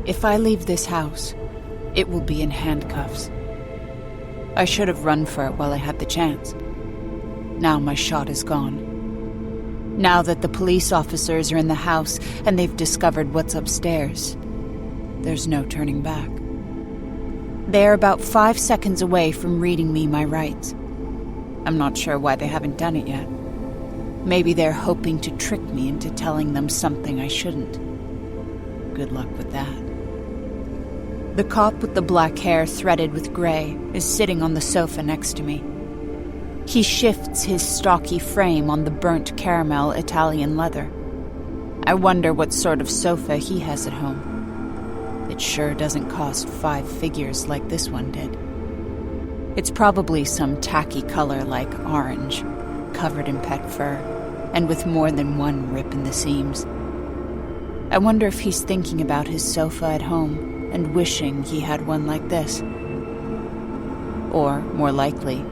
If I leave this house, it will be in handcuffs. I should have run for it while I had the chance. Now my shot is gone. Now that the police officers are in the house and they've discovered what's upstairs, there's no turning back. They're about 5 seconds away from reading me my rights. I'm not sure why they haven't done it yet. Maybe they're hoping to trick me into telling them something I shouldn't. Good luck with that. The cop with the black hair threaded with gray is sitting on the sofa next to me. He shifts his stocky frame on the burnt caramel Italian leather. I wonder what sort of sofa he has at home. It sure doesn't cost 5 figures like this one did. It's probably some tacky color like orange, covered in pet fur, and with more than one rip in the seams. I wonder if he's thinking about his sofa at home and wishing he had one like this. Or, more likely,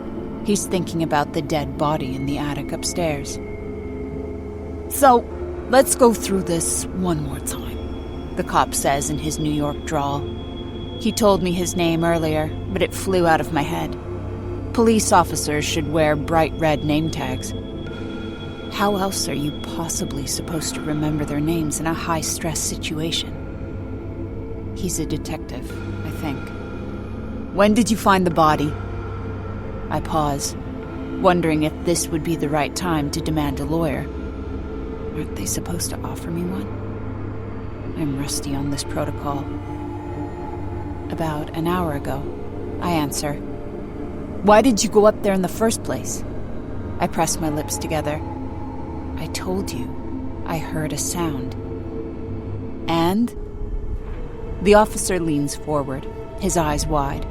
he's thinking about the dead body in the attic upstairs. So, let's go through this one more time, the cop says in his New York drawl. He told me his name earlier, but it flew out of my head. Police officers should wear bright red name tags. How else are you possibly supposed to remember their names in a high-stress situation? He's a detective, I think. When did you find the body? I pause, wondering if this would be the right time to demand a lawyer. Aren't they supposed to offer me one? I'm rusty on this protocol. About an hour ago, I answer. Why did you go up there in the first place? I press my lips together. I told you, I heard a sound. And? The officer leans forward, his eyes wide.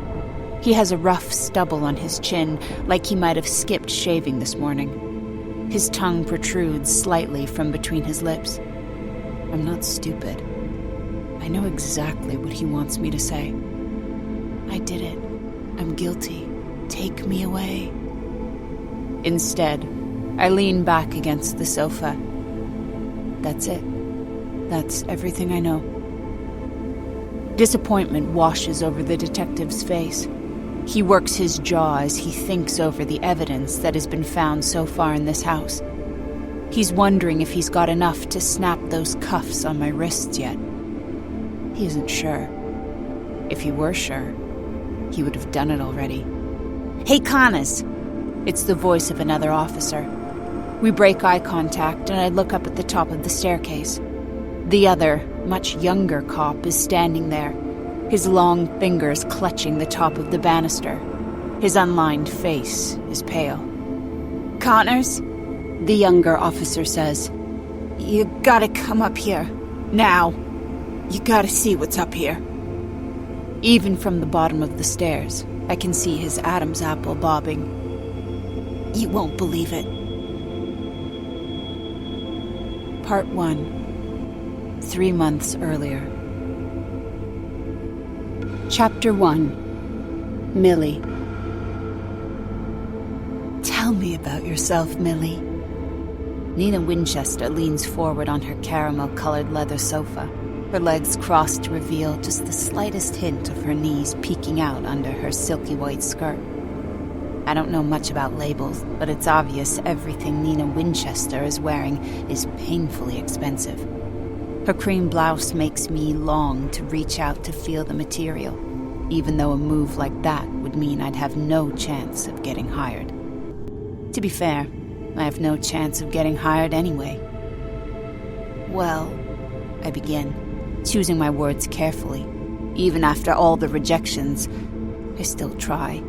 He has a rough stubble on his chin, like he might have skipped shaving this morning. His tongue protrudes slightly from between his lips. I'm not stupid. I know exactly what he wants me to say. I did it. I'm guilty. Take me away. Instead, I lean back against the sofa. That's it. That's everything I know. Disappointment washes over the detective's face. He works his jaw as he thinks over the evidence that has been found so far in this house. He's wondering if he's got enough to snap those cuffs on my wrists yet. He isn't sure. If he were sure, he would have done it already. Hey, Connors! It's the voice of another officer. We break eye contact, and I look up at the top of the staircase. The other, much younger cop is standing there, his long fingers clutching the top of the banister. His unlined face is pale. Connors, the younger officer says, you gotta come up here. Now. You gotta see what's up here. Even from the bottom of the stairs, I can see his Adam's apple bobbing. You won't believe it. Part 1. 3 months earlier. Chapter 1. Millie. Tell me about yourself, Millie. Nina Winchester leans forward on her caramel-colored leather sofa, her legs crossed to reveal just the slightest hint of her knees peeking out under her silky white skirt. I don't know much about labels, but it's obvious everything Nina Winchester is wearing is painfully expensive. Her cream blouse makes me long to reach out to feel the material, even though a move like that would mean I'd have no chance of getting hired. To be fair, I have no chance of getting hired anyway. Well, I begin, choosing my words carefully. Even after all the rejections, I still try.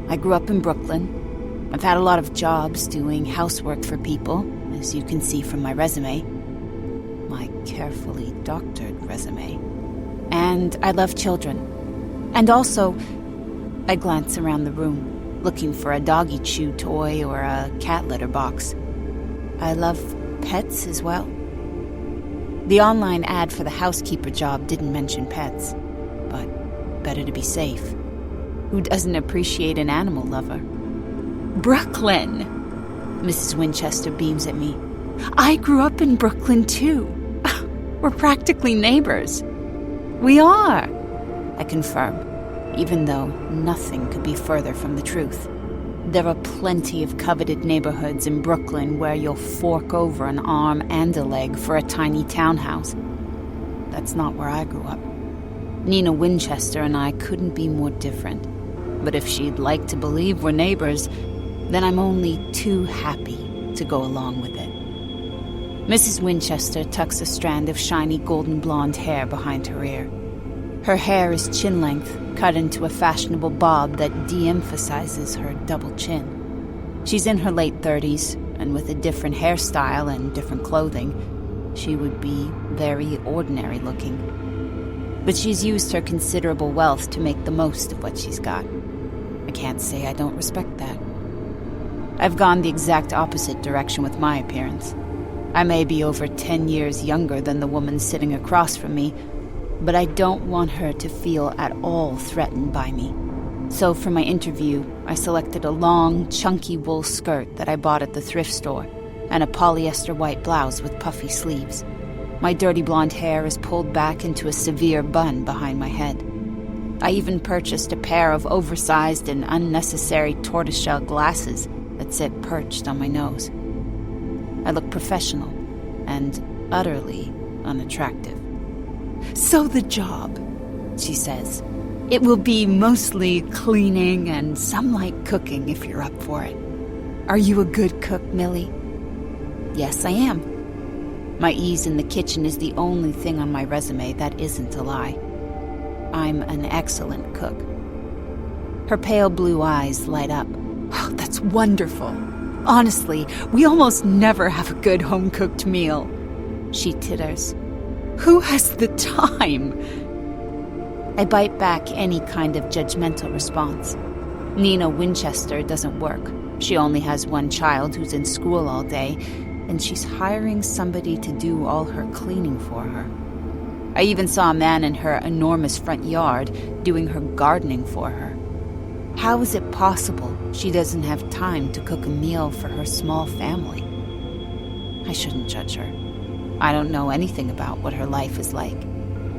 I grew up in Brooklyn. I've had a lot of jobs doing housework for people, as you can see from my resume. My carefully doctored resume. And I love children. And also, I glance around the room, looking for a doggy chew toy or a cat litter box. I love pets as well. The online ad for the housekeeper job didn't mention pets, but better to be safe. Who doesn't appreciate an animal lover? Brooklyn! Mrs. Winchester beams at me. I grew up in Brooklyn, too. We're practically neighbors. We are, I confirm, even though nothing could be further from the truth. There are plenty of coveted neighborhoods in Brooklyn where you'll fork over an arm and a leg for a tiny townhouse. That's not where I grew up. Nina Winchester and I couldn't be more different. But if she'd like to believe we're neighbors, then I'm only too happy to go along with it. Mrs. Winchester tucks a strand of shiny golden blonde hair behind her ear. Her hair is chin-length, cut into a fashionable bob that de-emphasizes her double chin. She's in her late 30s, and with a different hairstyle and different clothing, she would be very ordinary looking. But she's used her considerable wealth to make the most of what she's got. I can't say I don't respect that. I've gone the exact opposite direction with my appearance. I may be over 10 years younger than the woman sitting across from me, but I don't want her to feel at all threatened by me. So for my interview, I selected a long, chunky wool skirt that I bought at the thrift store, and a polyester white blouse with puffy sleeves. My dirty blonde hair is pulled back into a severe bun behind my head. I even purchased a pair of oversized and unnecessary tortoiseshell glasses that sit perched on my nose. I look professional and utterly unattractive. "So the job," she says. "It will be mostly cleaning and some light cooking if you're up for it. Are you a good cook, Millie?" "Yes, I am." My ease in the kitchen is the only thing on my resume that isn't a lie. I'm an excellent cook. Her pale blue eyes light up. "Oh, that's wonderful. Honestly, we almost never have a good home-cooked meal." She titters. "Who has the time?" I bite back any kind of judgmental response. Nina Winchester doesn't work. She only has one child who's in school all day, and she's hiring somebody to do all her cleaning for her. I even saw a man in her enormous front yard doing her gardening for her. How is it possible she doesn't have time to cook a meal for her small family? I shouldn't judge her. I don't know anything about what her life is like.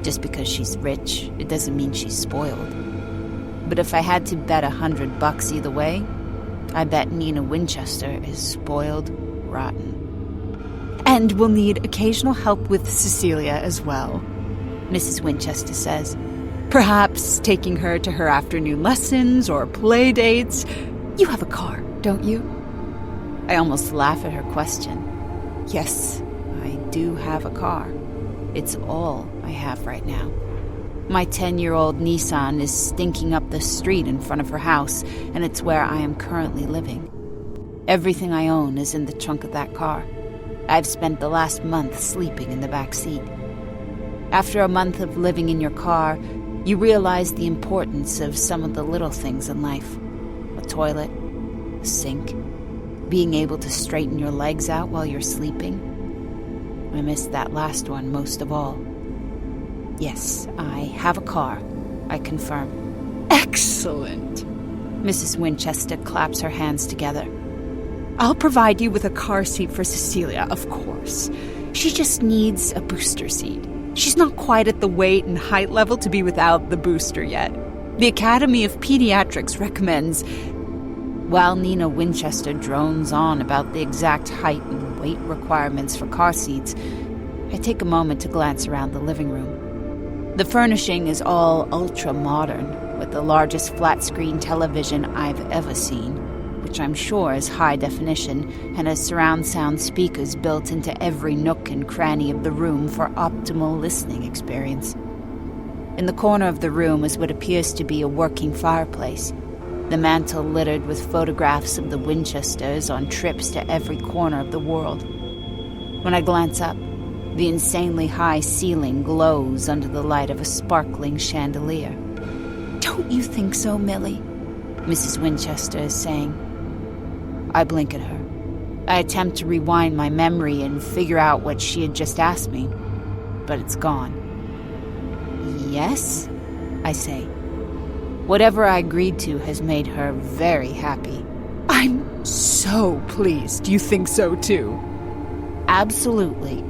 Just because she's rich, it doesn't mean she's spoiled. But if I had to bet $100 either way, I bet Nina Winchester is spoiled rotten. "And we'll need occasional help with Cecilia as well," Mrs. Winchester says. "Perhaps taking her to her afternoon lessons or play dates. You have a car, don't you?" I almost laugh at her question. Yes, I do have a car. It's all I have right now. My 10-year-old Nissan is stinking up the street in front of her house, and it's where I am currently living. Everything I own is in the trunk of that car. I've spent the last month sleeping in the back seat. After a month of living in your car, you realize the importance of some of the little things in life. A toilet, a sink, being able to straighten your legs out while you're sleeping. I miss that last one most of all. Yes, I have a car, I confirm. "Excellent!" Mrs. Winchester claps her hands together. "I'll provide you with a car seat for Cecilia, of course. She just needs a booster seat. She's not quite at the weight and height level to be without the booster yet. The Academy of Pediatrics recommends..." While Nina Winchester drones on about the exact height and weight requirements for car seats, I take a moment to glance around the living room. The furnishing is all ultra-modern, with the largest flat-screen television I've ever seen, which I'm sure is high definition and has surround sound speakers built into every nook and cranny of the room for optimal listening experience. In the corner of the room is what appears to be a working fireplace, the mantel littered with photographs of the Winchesters on trips to every corner of the world. When I glance up, the insanely high ceiling glows under the light of a sparkling chandelier. "Don't you think so, Millie?" Mrs. Winchester is saying. I blink at her. I attempt to rewind my memory and figure out what she had just asked me, but it's gone. "Yes?" I say. Whatever I agreed to has made her very happy. "I'm so pleased you think so too." "Absolutely,"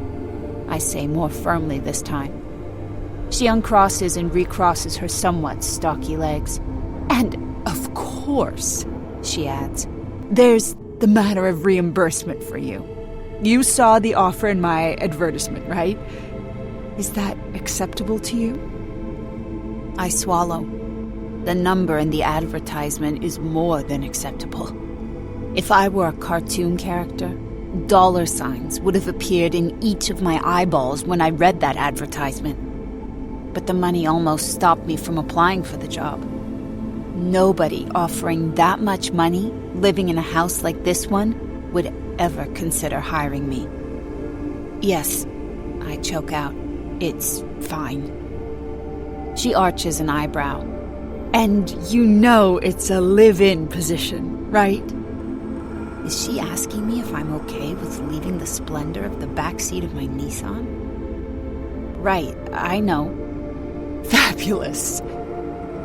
I say more firmly this time. She She uncrosses and recrosses her somewhat stocky legs. "And, of course," she adds, "there's the matter of reimbursement for you. You saw the offer in my advertisement, right? Is that acceptable to you?" I swallow. The number in the advertisement is more than acceptable. If I were a cartoon character, dollar signs would have appeared in each of my eyeballs when I read that advertisement. But the money almost stopped me from applying for the job. Nobody offering that much money, living in a house like this one, would ever consider hiring me. "Yes," I choke out. "It's fine." She arches an eyebrow. "And you know it's a live-in position, right?" Is she asking me if I'm okay with leaving the splendor of the backseat of my Nissan? "Right, I know." "Fabulous."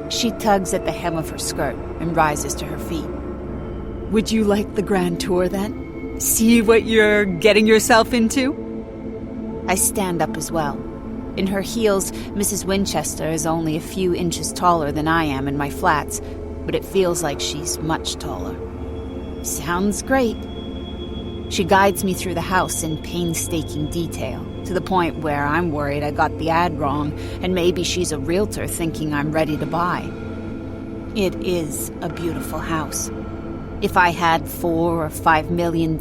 She tugs at the hem of her skirt and rises to her feet. "Would you like the grand tour then? See what you're getting yourself into?" I stand up as well. In her heels, Mrs. Winchester is only a few inches taller than I am in my flats, but it feels like she's much taller. Sounds great. She guides me through the house in painstaking detail, to the point where I'm worried I got the ad wrong, and maybe she's a realtor thinking I'm ready to buy. It is a beautiful house. If I had $4 or $5 million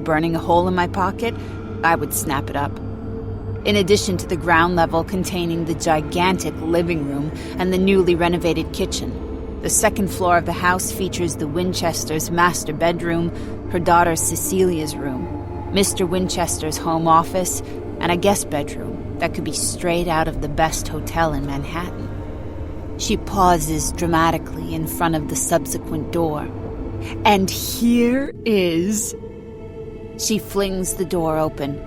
burning a hole in my pocket, I would snap it up. In addition to the ground level containing the gigantic living room and the newly renovated kitchen, the second floor of the house features the Winchesters' master bedroom, her daughter Cecilia's room, Mr. Winchester's home office, and a guest bedroom that could be straight out of the best hotel in Manhattan. She pauses dramatically in front of the subsequent door. "And here is..." She flings the door open.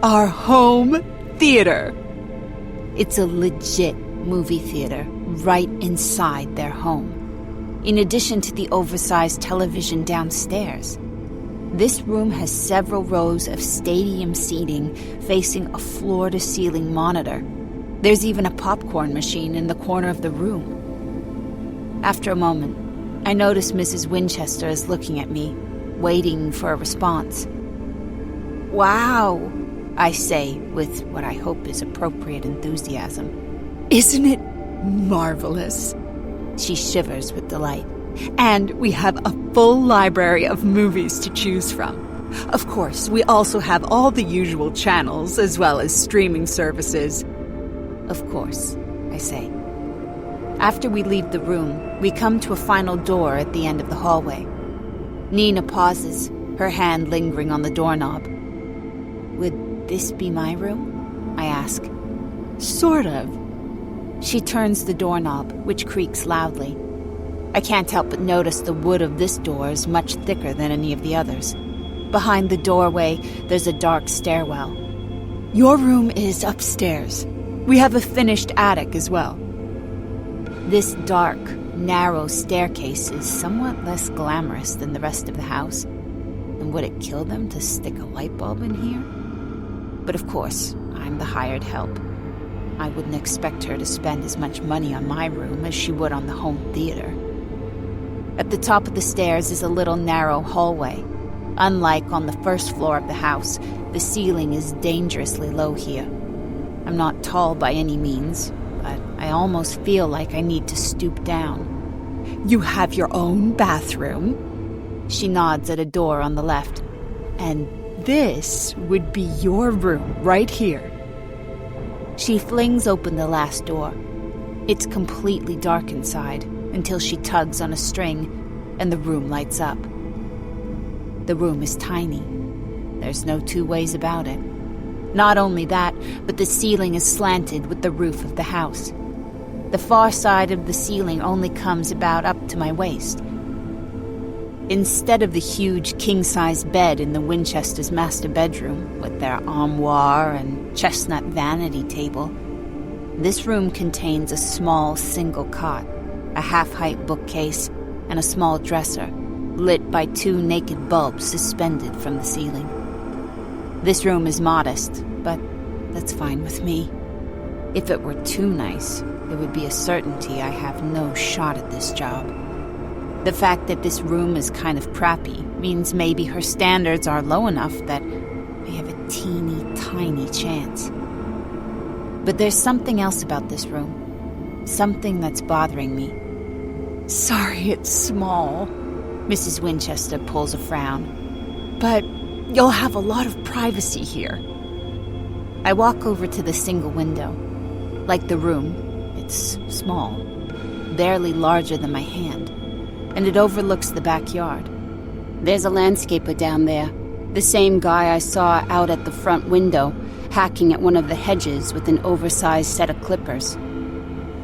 "Our home theater." It's a legit movie theater right inside their home. In addition to the oversized television downstairs, this room has several rows of stadium seating facing a floor-to-ceiling monitor. There's even a popcorn machine in the corner of the room. After a moment, I notice Mrs. Winchester is looking at me, waiting for a response. "Wow," I say with what I hope is appropriate enthusiasm. "Isn't it marvelous?" She shivers with delight. "And we have a full library of movies to choose from. Of course, we also have all the usual channels as well as streaming services." "Of course," I say. After we leave the room, we come to a final door at the end of the hallway. Nina pauses, her hand lingering on the doorknob. "Would this be my room?" I ask. "Sort of." She turns the doorknob, which creaks loudly. I can't help but notice the wood of this door is much thicker than any of the others. Behind the doorway, there's a dark stairwell. "Your room is upstairs. We have a finished attic as well." This dark, narrow staircase is somewhat less glamorous than the rest of the house. And would it kill them to stick a light bulb in here? But of course, I'm the hired help. I wouldn't expect her to spend as much money on my room as she would on the home theater. At the top of the stairs is a little narrow hallway. Unlike on the first floor of the house, the ceiling is dangerously low here. I'm not tall by any means, but I almost feel like I need to stoop down. "You have your own bathroom?" She nods at a door on the left. "And this would be your room right here." She flings open the last door. It's completely dark inside until she tugs on a string and the room lights up. The room is tiny. There's no two ways about it. Not only that, but the ceiling is slanted with the roof of the house. The far side of the ceiling only comes about up to my waist. Instead of the huge king-size bed in the Winchester's master bedroom, with their armoire and chestnut vanity table, this room contains a small single cot, a half-height bookcase, and a small dresser, lit by 2 naked bulbs suspended from the ceiling. This room is modest, but that's fine with me. If it were too nice, it would be a certainty I have no shot at this job. The fact that this room is kind of crappy means maybe her standards are low enough that I have a teeny tiny chance. But there's something else about this room. Something that's bothering me. Sorry, it's small. Mrs. Winchester pulls a frown. But you'll have a lot of privacy here. I walk over to the single window. Like the room, it's small, barely larger than my hand, and it overlooks the backyard. There's a landscaper down there, the same guy I saw out at the front window, hacking at one of the hedges with an oversized set of clippers.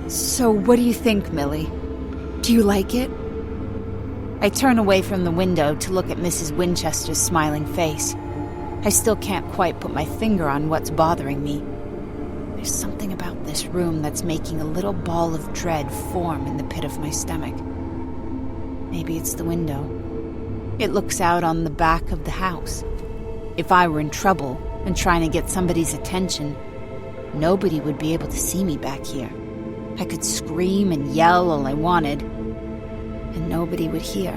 So what do you think, Millie? Do you like it? I turn away from the window to look at Mrs. Winchester's smiling face. I still can't quite put my finger on what's bothering me. There's something about this room that's making a little ball of dread form in the pit of my stomach. Maybe it's the window. It looks out on the back of the house. If I were in trouble and trying to get somebody's attention, nobody would be able to see me back here. I could scream and yell all I wanted, and nobody would hear.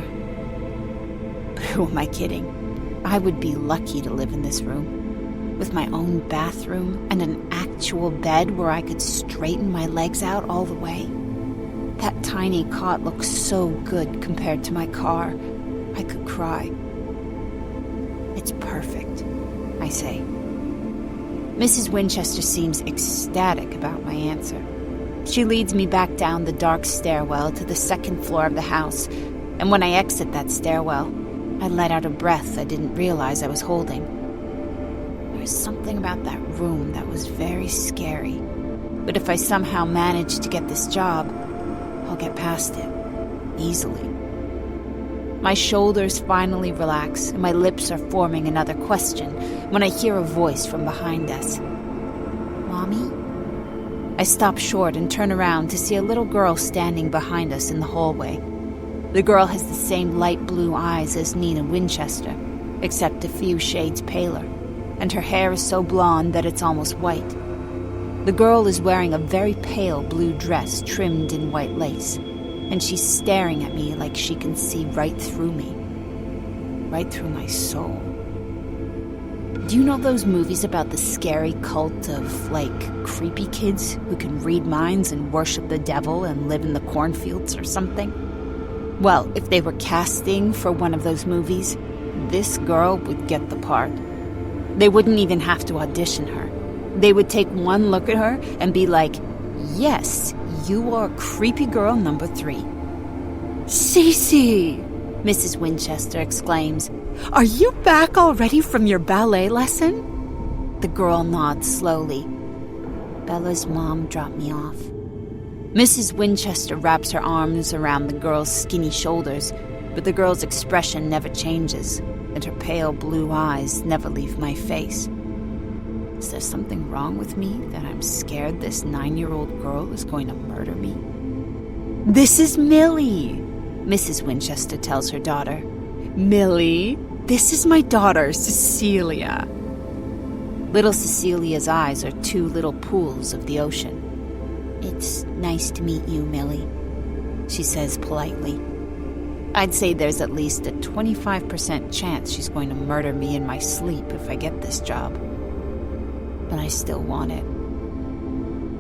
But who am I kidding? I would be lucky to live in this room, with my own bathroom and an actual bed where I could straighten my legs out all the way. That tiny cot looks so good compared to my car. I could cry. It's perfect, I say. Mrs. Winchester seems ecstatic about my answer. She leads me back down the dark stairwell to the second floor of the house, and when I exit that stairwell, I let out a breath I didn't realize I was holding. There was something about that room that was very scary, but if I somehow manage to get this job, I'll get past it, easily. My shoulders finally relax, and my lips are forming another question when I hear a voice from behind us. Mommy? I stop short and turn around to see a little girl standing behind us in the hallway. The girl has the same light blue eyes as Nina Winchester, except a few shades paler, and her hair is so blonde that it's almost white. The girl is wearing a very pale blue dress trimmed in white lace, and she's staring at me like she can see right through me, right through my soul. Do you know those movies about the scary cult of, creepy kids who can read minds and worship the devil and live in the cornfields or something? Well, if they were casting for one of those movies, this girl would get the part. They wouldn't even have to audition her. They would take one look at her and be like, yes, you are creepy girl number 3. Cece! Mrs. Winchester exclaims. Are you back already from your ballet lesson? The girl nods slowly. Bella's mom dropped me off. Mrs. Winchester wraps her arms around the girl's skinny shoulders, but the girl's expression never changes, and her pale blue eyes never leave my face. Is there something wrong with me that I'm scared this 9-year-old girl is going to murder me? This is Millie, Mrs. Winchester tells her daughter. Millie, this is my daughter, Cecilia. Little Cecilia's eyes are 2 little pools of the ocean. It's nice to meet you, Millie, she says politely. I'd say there's at least a 25% chance she's going to murder me in my sleep if I get this job. But I still want it.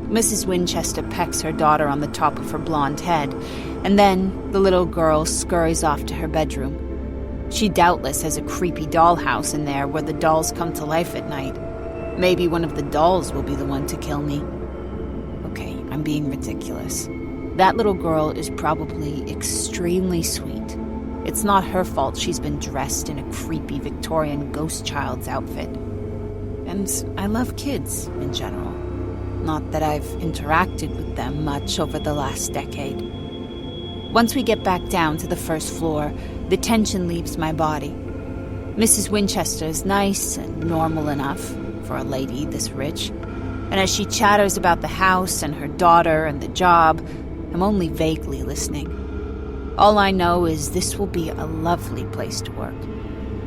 Mrs. Winchester pecks her daughter on the top of her blonde head, and then the little girl scurries off to her bedroom. She doubtless has a creepy dollhouse in there where the dolls come to life at night. Maybe one of the dolls will be the one to kill me. Okay, I'm being ridiculous. That little girl is probably extremely sweet. It's not her fault she's been dressed in a creepy Victorian ghost child's outfit. And I love kids in general. Not that I've interacted with them much over the last decade. Once we get back down to the first floor, the tension leaves my body. Mrs. Winchester is nice and normal enough for a lady this rich, and as she chatters about the house and her daughter and the job, I'm only vaguely listening. All I know is this will be a lovely place to work.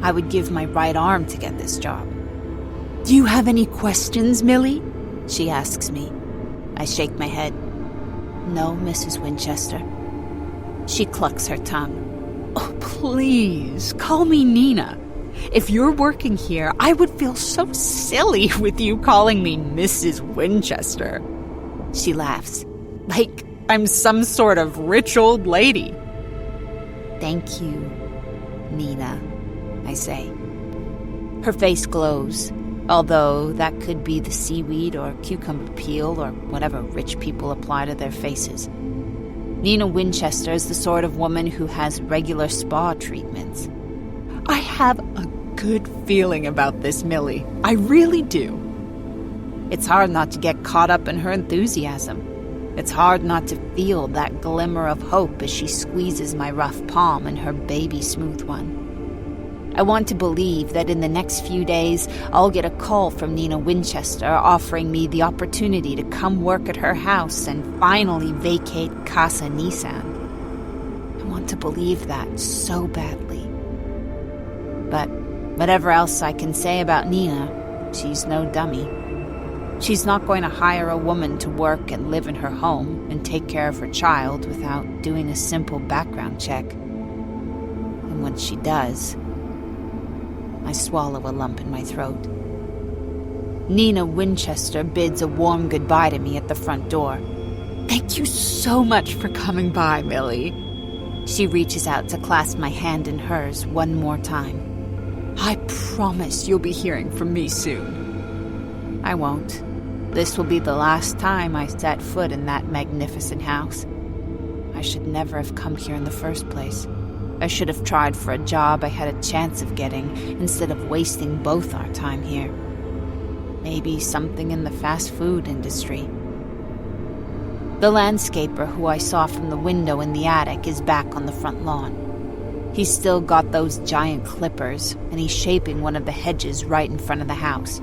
I would give my right arm to get this job. Do you have any questions, Millie? She asks me. I shake my head. No, Mrs. Winchester. She clucks her tongue. Oh, please, call me Nina. If you're working here, I would feel so silly with you calling me Mrs. Winchester. She laughs, like I'm some sort of rich old lady. Thank you, Nina, I say. Her face glows, although that could be the seaweed or cucumber peel or whatever rich people apply to their faces. Nina Winchester is the sort of woman who has regular spa treatments. I have a good feeling about this Millie. I really do. It's hard not to get caught up in her enthusiasm. It's hard not to feel that glimmer of hope as she squeezes my rough palm in her baby smooth one. I want to believe that in the next few days, I'll get a call from Nina Winchester offering me the opportunity to come work at her house and finally vacate Casa Nissan. I want to believe that so badly. But whatever else I can say about Nina, she's no dummy. She's not going to hire a woman to work and live in her home and take care of her child without doing a simple background check. And when she does, I swallow a lump in my throat. Nina Winchester bids a warm goodbye to me at the front door. Thank you so much for coming by, Millie. She reaches out to clasp my hand in hers one more time. I promise you'll be hearing from me soon. I won't. This will be the last time I set foot in that magnificent house. I should never have come here in the first place. I should have tried for a job I had a chance of getting instead of wasting both our time here. Maybe something in the fast food industry. The landscaper who I saw from the window in the attic is back on the front lawn. He's still got those giant clippers, and he's shaping one of the hedges right in front of the house.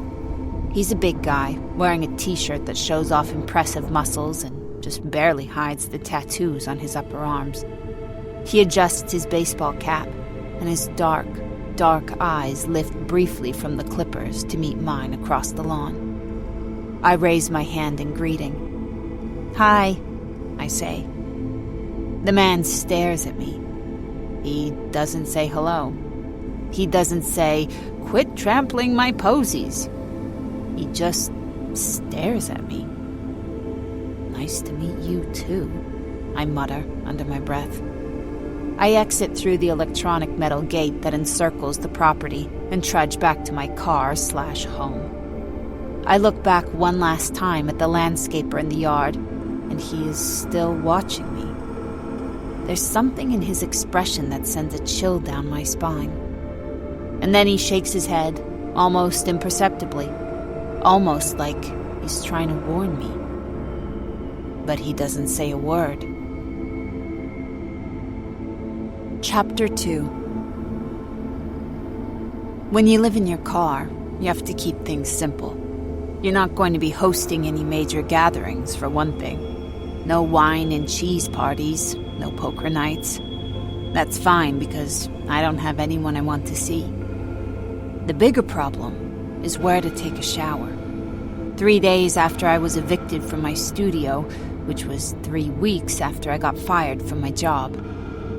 He's a big guy, wearing a t-shirt that shows off impressive muscles and just barely hides the tattoos on his upper arms. He adjusts his baseball cap, and his dark, dark eyes lift briefly from the clippers to meet mine across the lawn. I raise my hand in greeting. Hi, I say. The man stares at me. He doesn't say hello. He doesn't say, quit trampling my posies. He just stares at me. Nice to meet you, too, I mutter under my breath. I exit through the electronic metal gate that encircles the property and trudge back to my car/home. I look back one last time at the landscaper in the yard, and he is still watching me. There's something in his expression that sends a chill down my spine. And then he shakes his head, almost imperceptibly, almost like he's trying to warn me. But he doesn't say a word. Chapter 2. When you live in your car, you have to keep things simple. You're not going to be hosting any major gatherings, for one thing. No wine and cheese parties, no poker nights. That's fine because I don't have anyone I want to see. The bigger problem is where to take a shower. 3 days after I was evicted from my studio, which was 3 weeks after I got fired from my job,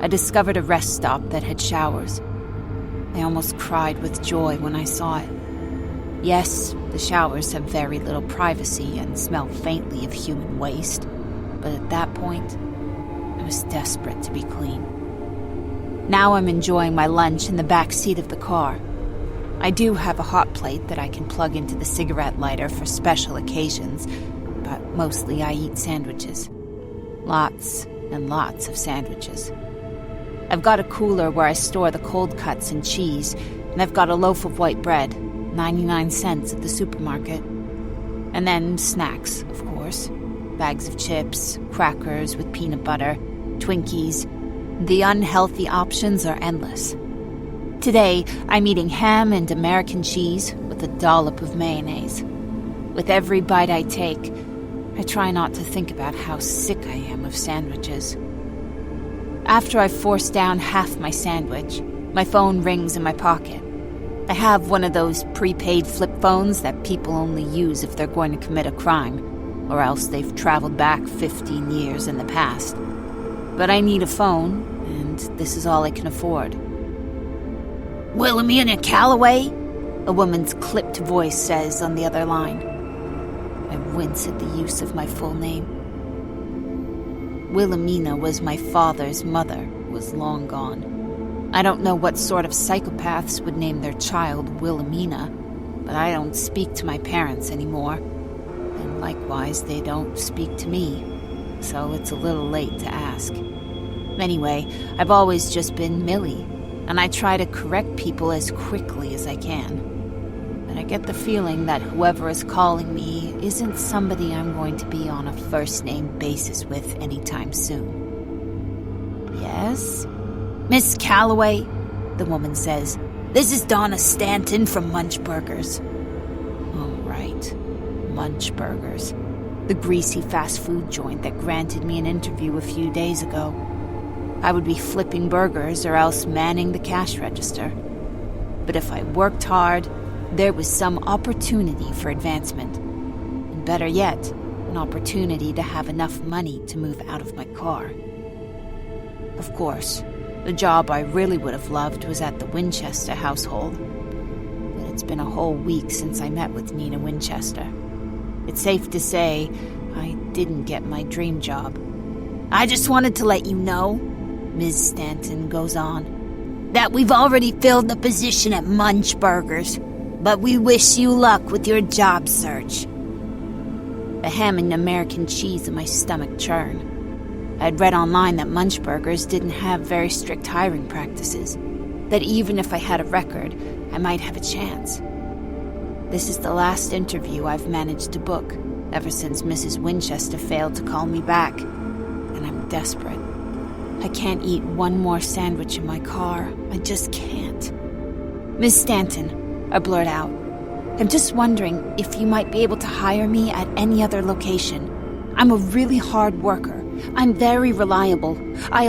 I discovered a rest stop that had showers. I almost cried with joy when I saw it. Yes, the showers have very little privacy and smell faintly of human waste, but at that point, I was desperate to be clean. Now I'm enjoying my lunch in the back seat of the car. I do have a hot plate that I can plug into the cigarette lighter for special occasions, but mostly I eat sandwiches. Lots and lots of sandwiches. I've got a cooler where I store the cold cuts and cheese, and I've got a loaf of white bread, 99 cents at the supermarket. And then snacks, of course. Bags of chips, crackers with peanut butter, Twinkies. The unhealthy options are endless. Today, I'm eating ham and American cheese with a dollop of mayonnaise. With every bite I take, I try not to think about how sick I am of sandwiches. After I've forced down half my sandwich, my phone rings in my pocket. I have one of those prepaid flip phones that people only use if they're going to commit a crime. or else they've traveled back 15 years in the past. But I need a phone, and this is all I can afford. Wilhelmina Calloway? A woman's clipped voice says on the other line. I wince at the use of my full name. Wilhelmina was my father's mother, who was long gone. I don't know what sort of psychopaths would name their child Wilhelmina, but I don't speak to my parents anymore. And likewise, they don't speak to me, so it's a little late to ask. Anyway, I've always just been Millie, and I try to correct people as quickly as I can. But I get the feeling that whoever is calling me isn't somebody I'm going to be on a first-name basis with anytime soon. Yes? Miss Calloway, the woman says. This is Donna Stanton from Munchburgers. Oh, right. Munchburgers. The greasy fast food joint that granted me an interview a few days ago. I would be flipping burgers or else manning the cash register. But if I worked hard, there was some opportunity for advancement. And better yet, an opportunity to have enough money to move out of my car. Of course, the job I really would have loved was at the Winchester household. But it's been a whole week since I met with Nina Winchester. It's safe to say I didn't get my dream job. I just wanted to let you know, Ms. Stanton goes on, that we've already filled the position at Munchburgers, but we wish you luck with your job search. The ham and American cheese in my stomach churn. I'd read online that Munchburgers didn't have very strict hiring practices, that even if I had a record, I might have a chance. This is the last interview I've managed to book, ever since Mrs. Winchester failed to call me back, and I'm desperate. I can't eat one more sandwich in my car. I just can't. Miss Stanton, I blurt out, I'm just wondering if you might be able to hire me at any other location. I'm a really hard worker. I'm very reliable. I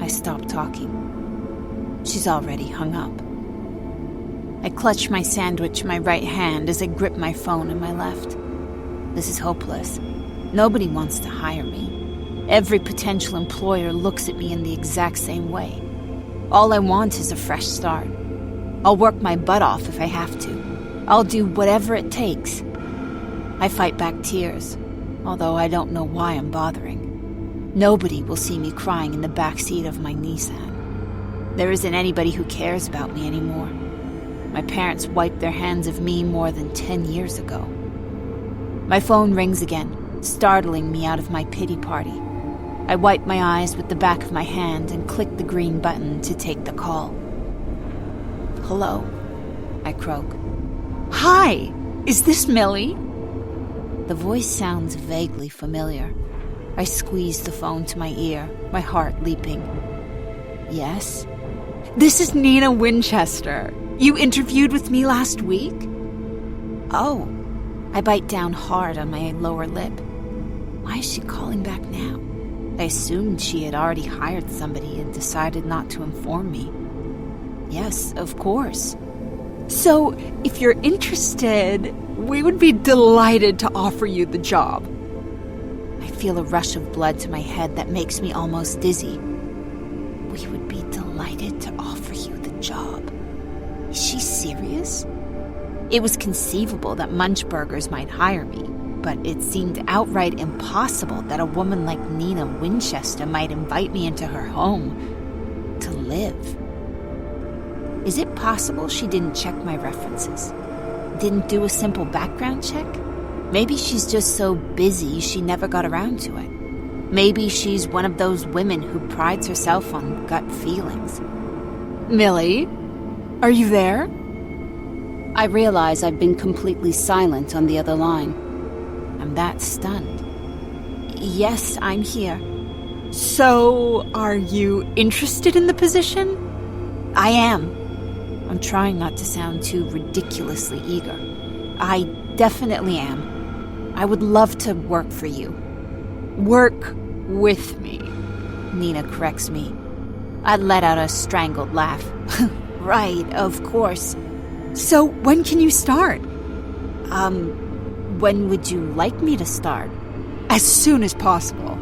stop talking. She's already hung up. I clutch my sandwich in my right hand as I grip my phone in my left. This is hopeless. Nobody wants to hire me. Every potential employer looks at me in the exact same way. All I want is a fresh start. I'll work my butt off if I have to. I'll do whatever it takes. I fight back tears, although I don't know why I'm bothering. Nobody will see me crying in the back seat of my Nissan. There isn't anybody who cares about me anymore. My parents wiped their hands of me more than 10 years ago. My phone rings again, startling me out of my pity party. I wipe my eyes with the back of my hand and click the green button to take the call. Hello, I croak. Hi, is this Millie? The voice sounds vaguely familiar. I squeeze the phone to my ear, my heart leaping. Yes? This is Nina Winchester. You interviewed with me last week? Oh. I bite down hard on my lower lip. Why is she calling back now? I assumed she had already hired somebody and decided not to inform me. Yes, of course. So, if you're interested, we would be delighted to offer you the job. I feel a rush of blood to my head that makes me almost dizzy. We would be delighted to offer you the job. Is she serious? It was conceivable that Munchburgers might hire me, but it seemed outright impossible that a woman like Nina Winchester might invite me into her home to live. Is it possible she didn't check my references? Didn't do a simple background check? Maybe she's just so busy she never got around to it. Maybe she's one of those women who prides herself on gut feelings. Millie, are you there? I realize I've been completely silent on the other line. I'm that stunned. Yes, I'm here. So, are you interested in the position? I am. I'm trying not to sound too ridiculously eager. I definitely am. I would love to work for you. Work with me, Nina corrects me. I let out a strangled laugh. Right, of course. So, when can you start? When would you like me to start? As soon as possible.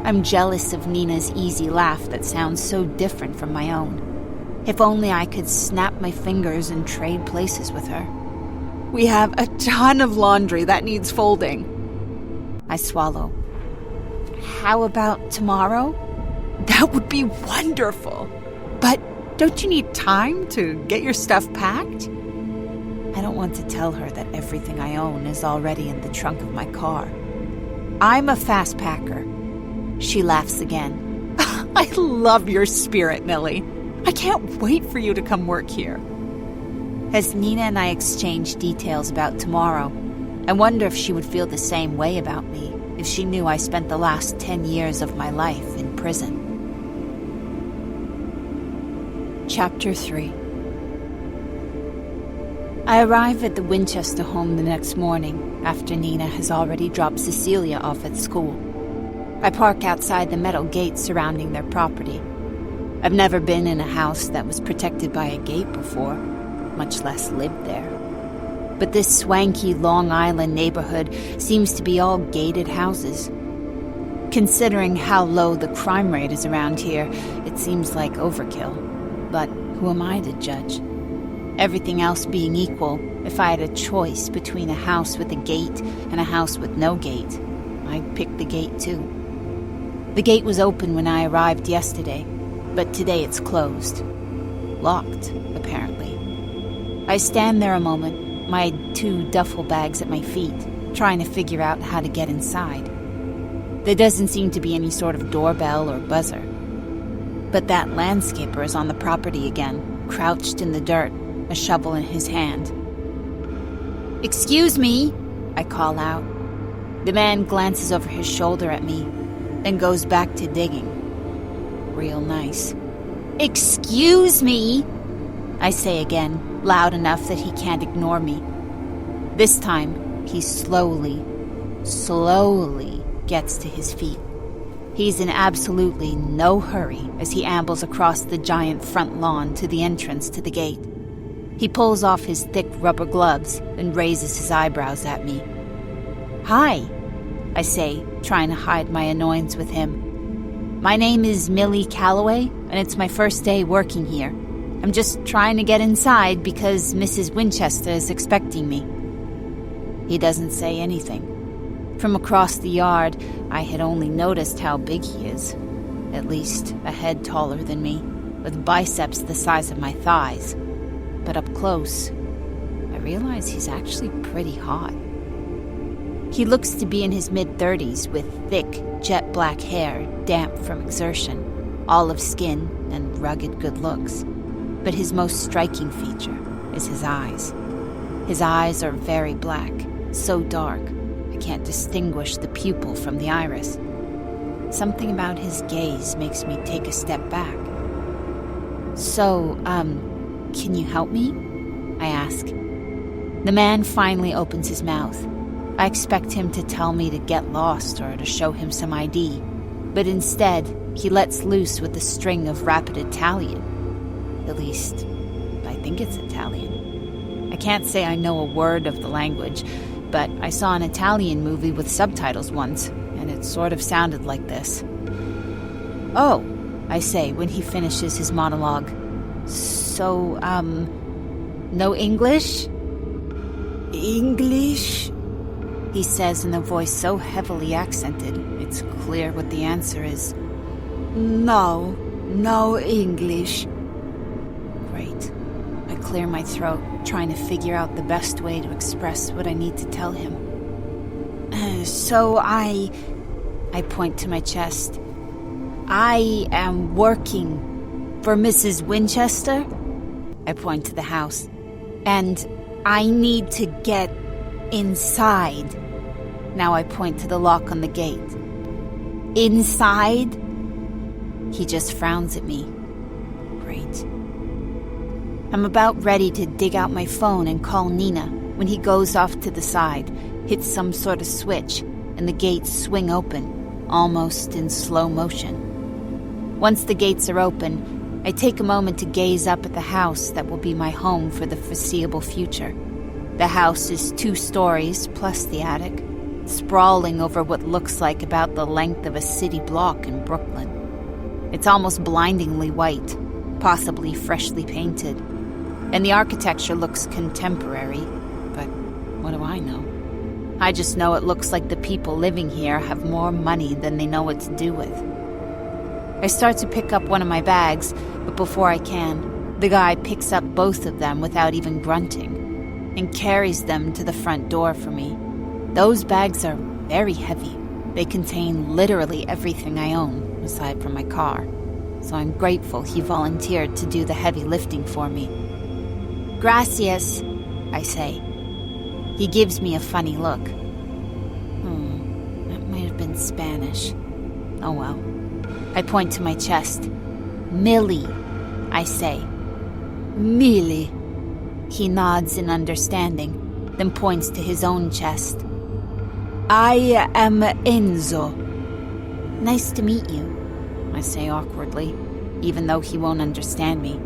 I'm jealous of Nina's easy laugh that sounds so different from my own. If only I could snap my fingers and trade places with her. We have a ton of laundry that needs folding. I swallow. How about tomorrow? That would be wonderful. But don't you need time to get your stuff packed? I don't want to tell her that everything I own is already in the trunk of my car. I'm a fast packer. She laughs again. I love your spirit, Millie. I can't wait for you to come work here. As Nina and I exchange details about tomorrow, I wonder if she would feel the same way about me if she knew I spent the last 10 years of my life in prison. Chapter 3. I arrive at the Winchester home the next morning, after Nina has already dropped Cecilia off at school. I park outside the metal gate surrounding their property. I've never been in a house that was protected by a gate before, much less lived there. But this swanky Long Island neighborhood seems to be all gated houses. Considering how low the crime rate is around here, it seems like overkill. But who am I to judge? Everything else being equal, if I had a choice between a house with a gate and a house with no gate, I'd pick the gate too. The gate was open when I arrived yesterday, but today it's closed. Locked, apparently. I stand there a moment, my 2 duffel bags at my feet, trying to figure out how to get inside. There doesn't seem to be any sort of doorbell or buzzer. But that landscaper is on the property again, crouched in the dirt, a shovel in his hand. "Excuse me," I call out. The man glances over his shoulder at me, then goes back to digging. Real nice. "Excuse me," I say again, loud enough that he can't ignore me. This time, he slowly gets to his feet. He's in absolutely no hurry as he ambles across the giant front lawn to the entrance to the gate. He pulls off his thick rubber gloves and raises his eyebrows at me. "Hi," I say, trying to hide my annoyance with him. "My name is Millie Calloway, and it's my first day working here. I'm just trying to get inside because Mrs. Winchester is expecting me." He doesn't say anything. From across the yard, I had only noticed how big he is. At least a head taller than me, with biceps the size of my thighs. But up close, I realize he's actually pretty hot. He looks to be in his mid-30s with thick, jet-black hair, damp from exertion, olive skin, and rugged good looks. But his most striking feature is his eyes. His eyes are very black, so dark, I can't distinguish the pupil from the iris. Something about his gaze makes me take a step back. "So, can you help me?" I ask. The man finally opens his mouth. I expect him to tell me to get lost or to show him some ID, but instead, he lets loose with a string of rapid Italian. At least, I think it's Italian. I can't say I know a word of the language, but I saw an Italian movie with subtitles once, and it sort of sounded like this. "Oh," I say when he finishes his monologue. "So, no English?" "English?" he says in a voice so heavily accented, it's clear what the answer is. No English." Great. I clear my throat, trying to figure out the best way to express what I need to tell him. So I point to my chest. "I am working for Mrs. Winchester." I point to the house. "And I need to get inside." Now I point to the lock on the gate. "Inside?" He just frowns at me. Great. I'm about ready to dig out my phone and call Nina when he goes off to the side, hits some sort of switch, and the gates swing open, almost in slow motion. Once the gates are open, I take a moment to gaze up at the house that will be my home for the foreseeable future. The house is 2 stories plus the attic, sprawling over what looks like about the length of a city block in Brooklyn. It's almost blindingly white, possibly freshly painted, and the architecture looks contemporary, but what do I know? I just know it looks like the people living here have more money than they know what to do with. I start to pick up one of my bags, but before I can, the guy picks up both of them without even grunting and carries them to the front door for me. Those bags are very heavy. They contain literally everything I own, aside from my car, so I'm grateful he volunteered to do the heavy lifting for me. Gracias, I say. He gives me a funny look. That might have been Spanish. Oh well. I point to my chest. Millie, I say. Millie. He nods in understanding, then points to his own chest. I am Enzo. Nice to meet you, I say awkwardly, even though he won't understand me.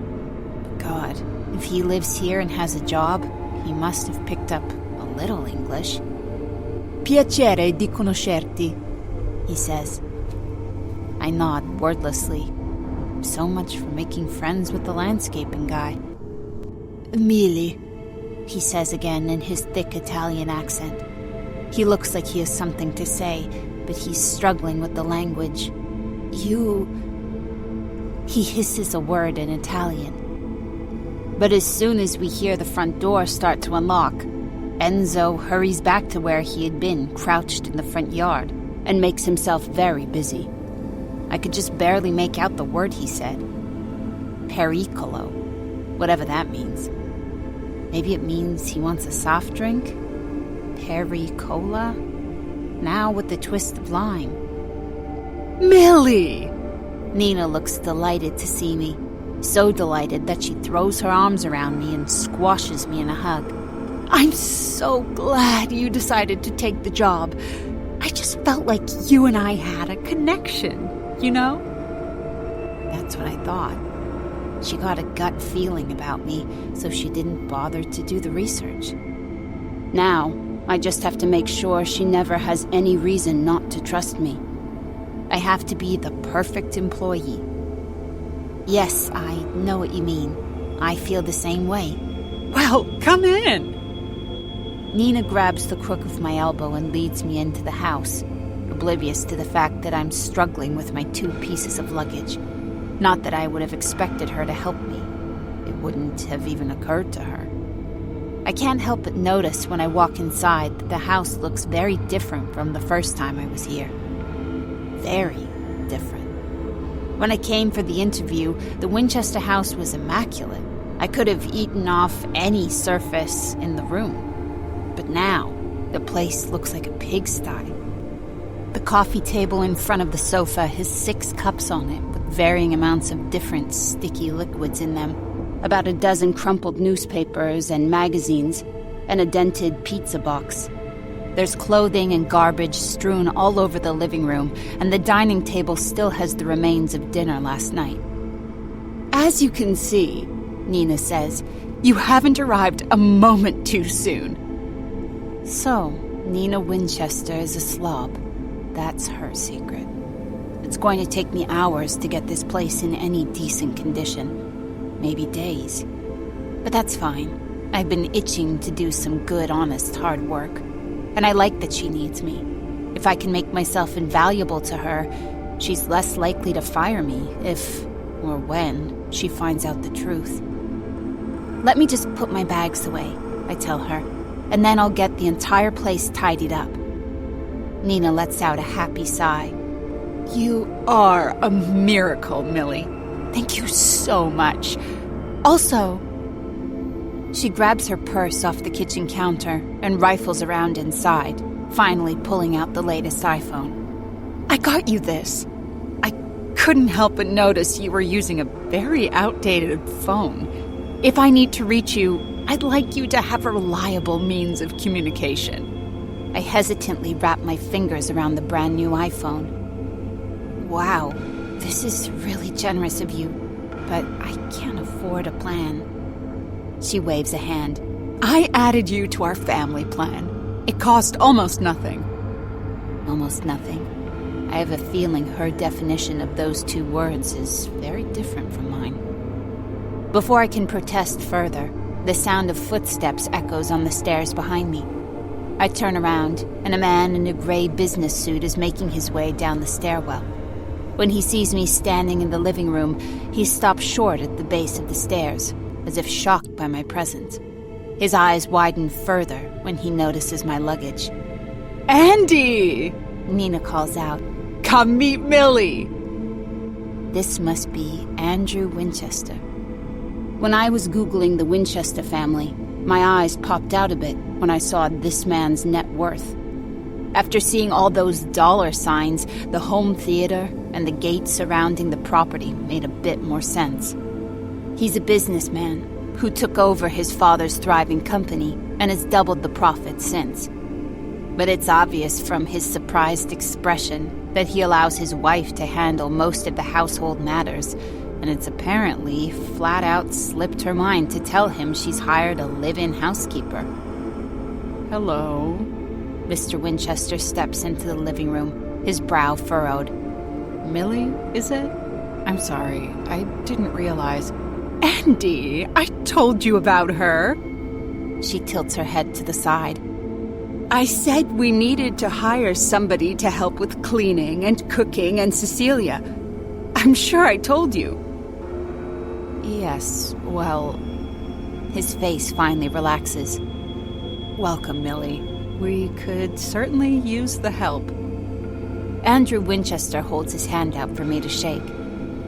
But God, if he lives here and has a job, he must have picked up a little English. Piacere di conoscerti, he says. I nod wordlessly. So much for making friends with the landscaping guy. Millie, he says again in his thick Italian accent. He looks like he has something to say, but he's struggling with the language. You... He hisses a word in Italian. But as soon as we hear the front door start to unlock, Enzo hurries back to where he had been, crouched in the front yard, and makes himself very busy. I could just barely make out the word he said. Pericolo, whatever that means. Maybe it means he wants a soft drink? Pericola? Now with the twist of lime. Millie! Nina looks delighted to see me. So delighted that she throws her arms around me and squashes me in a hug. I'm so glad you decided to take the job. I just felt like you and I had a connection, you know? That's what I thought. She got a gut feeling about me, so she didn't bother to do the research. Now, I just have to make sure she never has any reason not to trust me. I have to be the perfect employee. Yes, I know what you mean. I feel the same way. Well, come in. Nina grabs the crook of my elbow and leads me into the house, oblivious to the fact that I'm struggling with my 2 pieces of luggage. Not that I would have expected her to help me. It wouldn't have even occurred to her. I can't help but notice when I walk inside that the house looks very different from the first time I was here. Very different. When I came for the interview, the Winchester house was immaculate. I could have eaten off any surface in the room. But now, the place looks like a pigsty. The coffee table in front of the sofa has 6 cups on it with varying amounts of different sticky liquids in them, about a dozen crumpled newspapers and magazines, and a dented pizza box. There's clothing and garbage strewn all over the living room, and the dining table still has the remains of dinner last night. As you can see, Nina says, you haven't arrived a moment too soon. So, Nina Winchester is a slob. That's her secret. It's going to take me hours to get this place in any decent condition. Maybe days. But that's fine. I've been itching to do some good, honest, hard work. And I like that she needs me. If I can make myself invaluable to her, she's less likely to fire me if, or when, she finds out the truth. Let me just put my bags away, I tell her, and then I'll get the entire place tidied up. Nina lets out a happy sigh. You are a miracle, Millie. Thank you so much. Also, she grabs her purse off the kitchen counter and rifles around inside, finally pulling out the latest iPhone. I got you this. I couldn't help but notice you were using a very outdated phone. If I need to reach you, I'd like you to have a reliable means of communication. I hesitantly wrap my fingers around the brand new iPhone. Wow, this is really generous of you, but I can't afford a plan. She waves a hand. I added you to our family plan. It cost almost nothing. Almost nothing. I have a feeling her definition of those two words is very different from mine. Before I can protest further, the sound of footsteps echoes on the stairs behind me. I turn around, and a man in a gray business suit is making his way down the stairwell. When he sees me standing in the living room, he stops short at the base of the stairs, as if shocked by my presence. His eyes widen further when he notices my luggage. Andy! Nina calls out. Come meet Millie! This must be Andrew Winchester. When I was Googling the Winchester family, my eyes popped out a bit when I saw this man's net worth. After seeing all those dollar signs, the home theater and the gate surrounding the property made a bit more sense. He's a businessman who took over his father's thriving company and has doubled the profits since. But it's obvious from his surprised expression that he allows his wife to handle most of the household matters, and it's apparently flat out slipped her mind to tell him she's hired a live-in housekeeper. Hello. Mr. Winchester steps into the living room, his brow furrowed. Millie, is it? I'm sorry, I didn't realize. Andy, I told you about her. She tilts her head to the side. I said we needed to hire somebody to help with cleaning and cooking and Cecilia. I'm sure I told you. Yes, well... His face finally relaxes. Welcome, Millie. We could certainly use the help. Andrew Winchester holds his hand out for me to shake.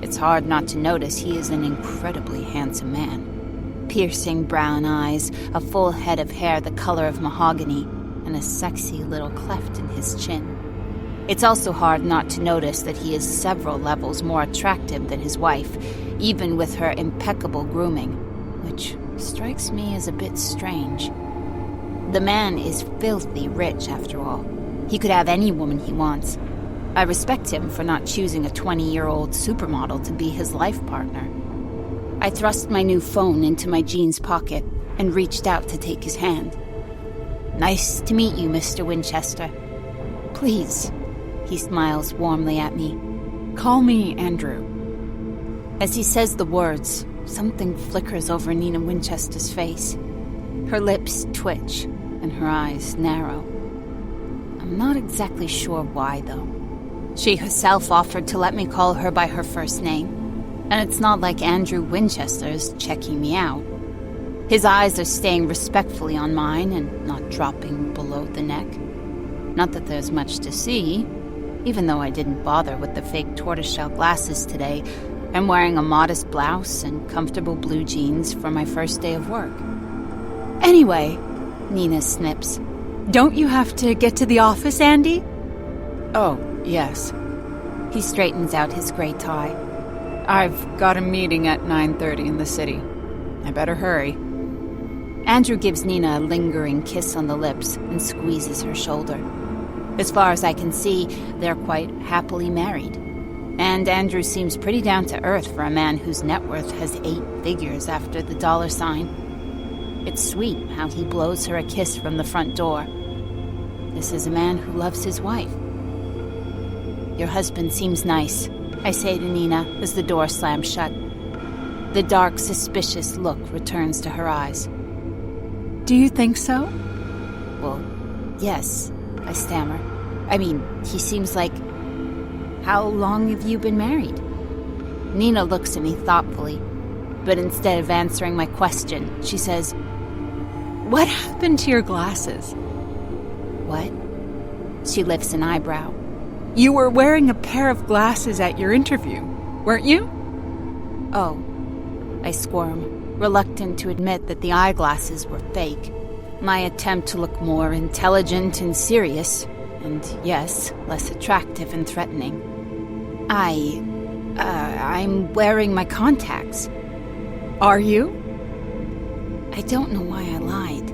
It's hard not to notice he is an incredibly handsome man. Piercing brown eyes, a full head of hair the color of mahogany, and a sexy little cleft in his chin. It's also hard not to notice that he is several levels more attractive than his wife, even with her impeccable grooming, which strikes me as a bit strange. The man is filthy rich, after all. He could have any woman he wants. I respect him for not choosing a 20-year-old supermodel to be his life partner. I thrust my new phone into my jeans pocket and reached out to take his hand. Nice to meet you, Mr. Winchester. Please. He smiles warmly at me. Call me Andrew. As he says the words, something flickers over Nina Winchester's face. Her lips twitch and her eyes narrow. I'm not exactly sure why, though. She herself offered to let me call her by her first name, and it's not like Andrew Winchester is checking me out. His eyes are staying respectfully on mine and not dropping below the neck. Not that there's much to see. Even though I didn't bother with the fake tortoiseshell glasses today, I'm wearing a modest blouse and comfortable blue jeans for my first day of work. Anyway, Nina snips. Don't you have to get to the office, Andy? Oh, yes. He straightens out his gray tie. I've got a meeting at 9:30 in the city. I better hurry. Andrew gives Nina a lingering kiss on the lips and squeezes her shoulder. As far as I can see, they're quite happily married. And Andrew seems pretty down to earth for a man whose net worth has 8 figures after the dollar sign. It's sweet how he blows her a kiss from the front door. This is a man who loves his wife. Your husband seems nice, I say to Nina as the door slams shut. The dark, suspicious look returns to her eyes. Do you think so? Well, yes, I stammer. I mean, he seems like... How long have you been married? Nina looks at me thoughtfully, but instead of answering my question, she says, What happened to your glasses? What? She lifts an eyebrow. You were wearing a pair of glasses at your interview, weren't you? Oh, I squirm, reluctant to admit that the eyeglasses were fake. My attempt to look more intelligent and serious, and yes, less attractive and threatening. I'm wearing my contacts. Are you? I don't know why I lied.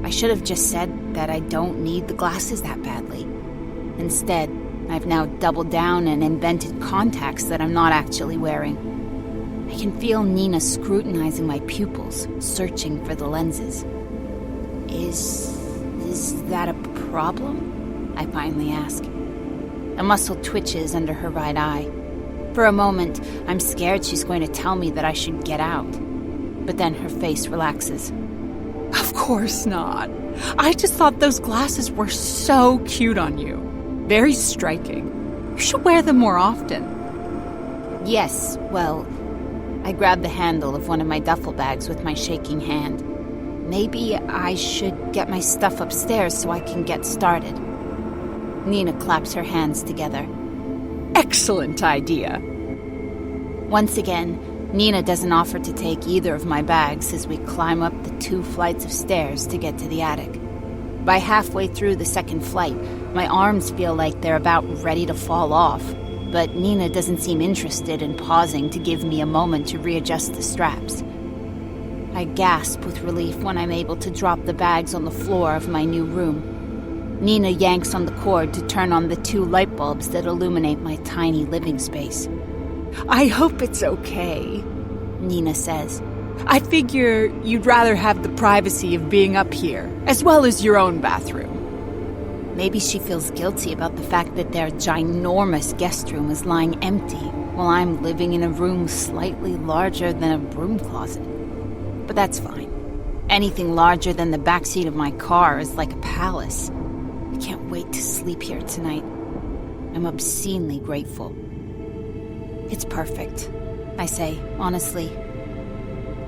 I should have just said that I don't need the glasses that badly. Instead, I've now doubled down and invented contacts that I'm not actually wearing. I can feel Nina scrutinizing my pupils, searching for the lenses. Is that a problem? I finally ask. A muscle twitches under her right eye. For a moment, I'm scared she's going to tell me that I should get out. But then her face relaxes. Of course not. I just thought those glasses were so cute on you. Very striking. You should wear them more often. Yes, well, I grab the handle of one of my duffel bags with my shaking hand. Maybe I should get my stuff upstairs so I can get started. Nina claps her hands together. Excellent idea. Once again, Nina doesn't offer to take either of my bags as we climb up the 2 flights of stairs to get to the attic. By halfway through the second flight, my arms feel like they're about ready to fall off, but Nina doesn't seem interested in pausing to give me a moment to readjust the straps. I gasp with relief when I'm able to drop the bags on the floor of my new room. Nina yanks on the cord to turn on the 2 light bulbs that illuminate my tiny living space. I hope it's okay, Nina says. I figure you'd rather have the privacy of being up here, as well as your own bathroom. Maybe she feels guilty about the fact that their ginormous guest room is lying empty while I'm living in a room slightly larger than a broom closet. But that's fine. Anything larger than the backseat of my car is like a palace. I can't wait to sleep here tonight. I'm obscenely grateful. It's perfect, I say, honestly.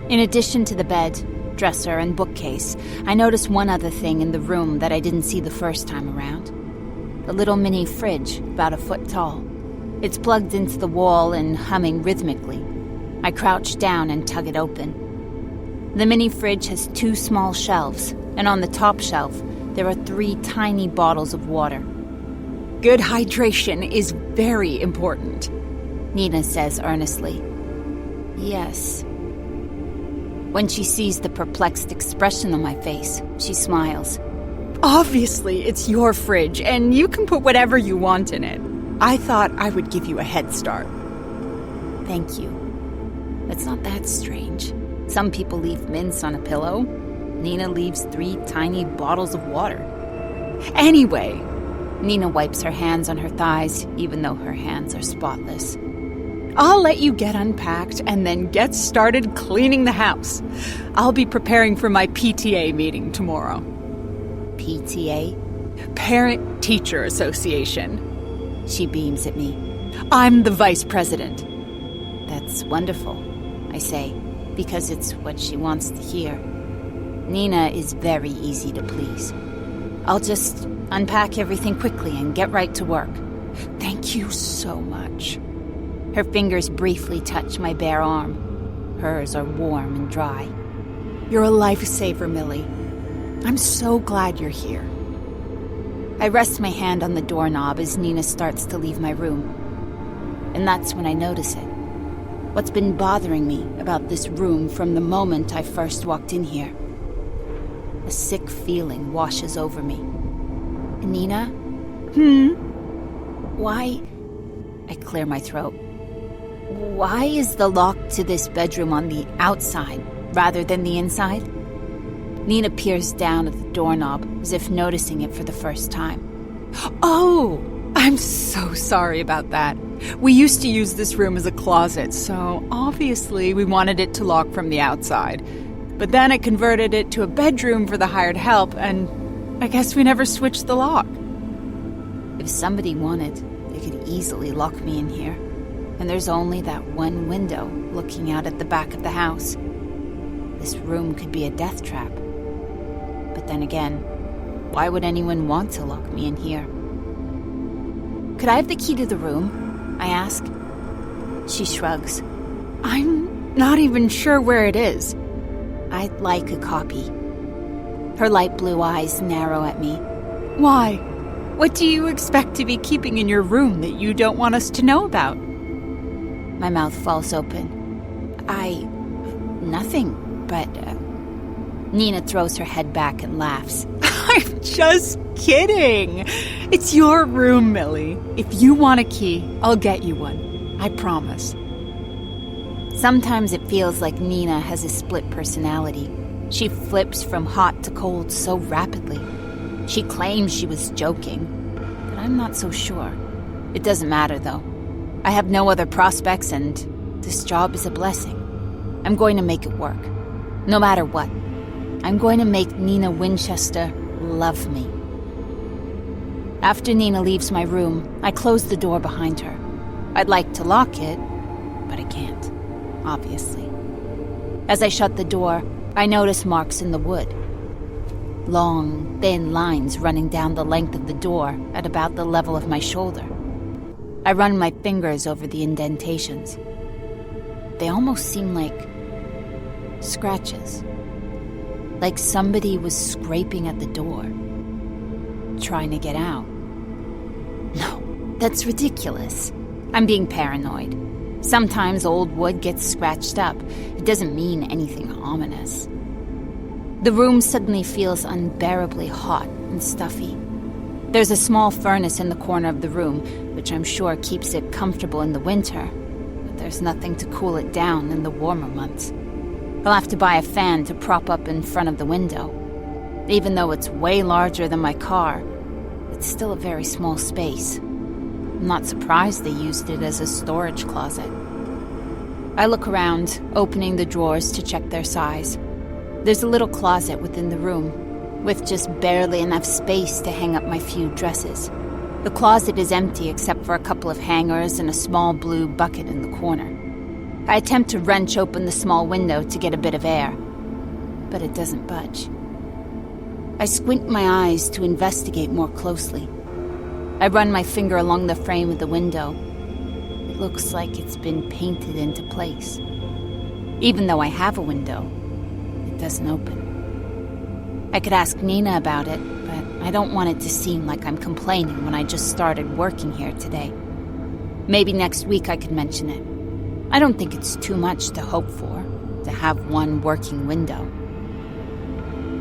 In addition to the bed, dresser, and bookcase, I notice one other thing in the room that I didn't see the first time around. A little mini fridge, about a foot tall. It's plugged into the wall and humming rhythmically. I crouch down and tug it open. The mini fridge has 2 small shelves, and on the top shelf, there are 3 tiny bottles of water. Good hydration is very important, Nina says earnestly. Yes. When she sees the perplexed expression on my face, she smiles. Obviously, it's your fridge, and you can put whatever you want in it. I thought I would give you a head start. Thank you. It's not that strange. Some people leave mints on a pillow. Nina leaves 3 tiny bottles of water. Anyway, Nina wipes her hands on her thighs, even though her hands are spotless. I'll let you get unpacked and then get started cleaning the house. I'll be preparing for my PTA meeting tomorrow. PTA? Parent-Teacher Association. She beams at me. I'm the vice president. That's wonderful, I say, because it's what she wants to hear. Nina is very easy to please. I'll just unpack everything quickly and get right to work. Thank you so much. Her fingers briefly touch my bare arm. Hers are warm and dry. You're a lifesaver, Millie. I'm so glad you're here. I rest my hand on the doorknob as Nina starts to leave my room. And that's when I notice it. What's been bothering me about this room from the moment I first walked in here. A sick feeling washes over me. Nina? Why? I clear my throat. Why is the lock to this bedroom on the outside rather than the inside? Nina peers down at the doorknob as if noticing it for the first time. Oh, I'm so sorry about that. We used to use this room as a closet, so obviously we wanted it to lock from the outside. But then I converted it to a bedroom for the hired help, and I guess we never switched the lock. If somebody wanted, they could easily lock me in here. And there's only that one window looking out at the back of the house. This room could be a death trap. But then again, why would anyone want to lock me in here? Could I have the key to the room? I ask. She shrugs. I'm not even sure where it is. I'd like a copy. Her light blue eyes narrow at me. Why? What do you expect to be keeping in your room that you don't want us to know about? My mouth falls open. Nothing, but... Nina throws her head back and laughs. I'm just kidding. It's your room, Millie. If you want a key, I'll get you one. I promise. Sometimes it feels like Nina has a split personality. She flips from hot to cold so rapidly. She claims she was joking, but I'm not so sure. It doesn't matter, though. I have no other prospects, and this job is a blessing. I'm going to make it work. No matter what. I'm going to make Nina Winchester love me. After Nina leaves my room, I close the door behind her. I'd like to lock it, but I can't, obviously. As I shut the door, I notice marks in the wood. Long, thin lines running down the length of the door at about the level of my shoulder. I run my fingers over the indentations. They almost seem like scratches. Like somebody was scraping at the door, trying to get out. No, that's ridiculous. I'm being paranoid. Sometimes old wood gets scratched up. It doesn't mean anything ominous. The room suddenly feels unbearably hot and stuffy. There's a small furnace in the corner of the room, which I'm sure keeps it comfortable in the winter, but there's nothing to cool it down in the warmer months. I'll have to buy a fan to prop up in front of the window. Even though it's way larger than my car, it's still a very small space. I'm not surprised they used it as a storage closet. I look around, opening the drawers to check their size. There's a little closet within the room, with just barely enough space to hang up my few dresses. The closet is empty except for a couple of hangers and a small blue bucket in the corner. I attempt to wrench open the small window to get a bit of air, but it doesn't budge. I squint my eyes to investigate more closely. I run my finger along the frame of the window. It looks like it's been painted into place. Even though I have a window, it doesn't open. I could ask Nina about it, but I don't want it to seem like I'm complaining when I just started working here today. Maybe next week I could mention it. I don't think it's too much to hope for, to have one working window.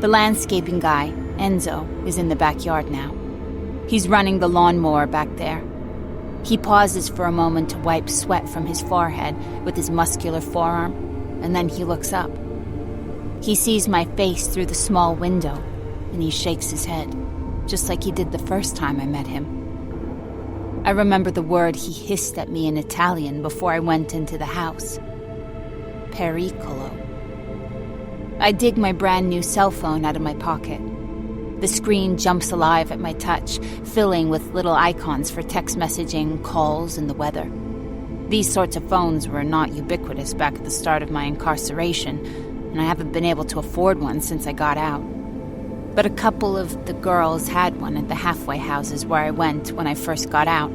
The landscaping guy, Enzo, is in the backyard now. He's running the lawnmower back there. He pauses for a moment to wipe sweat from his forehead with his muscular forearm, and then he looks up. He sees my face through the small window, and he shakes his head, just like he did the first time I met him. I remember the word he hissed at me in Italian before I went into the house. Pericolo. I dig my brand new cell phone out of my pocket. The screen jumps alive at my touch, filling with little icons for text messaging, calls, and the weather. These sorts of phones were not ubiquitous back at the start of my incarceration, and I haven't been able to afford one since I got out. But a couple of the girls had one at the halfway houses where I went when I first got out,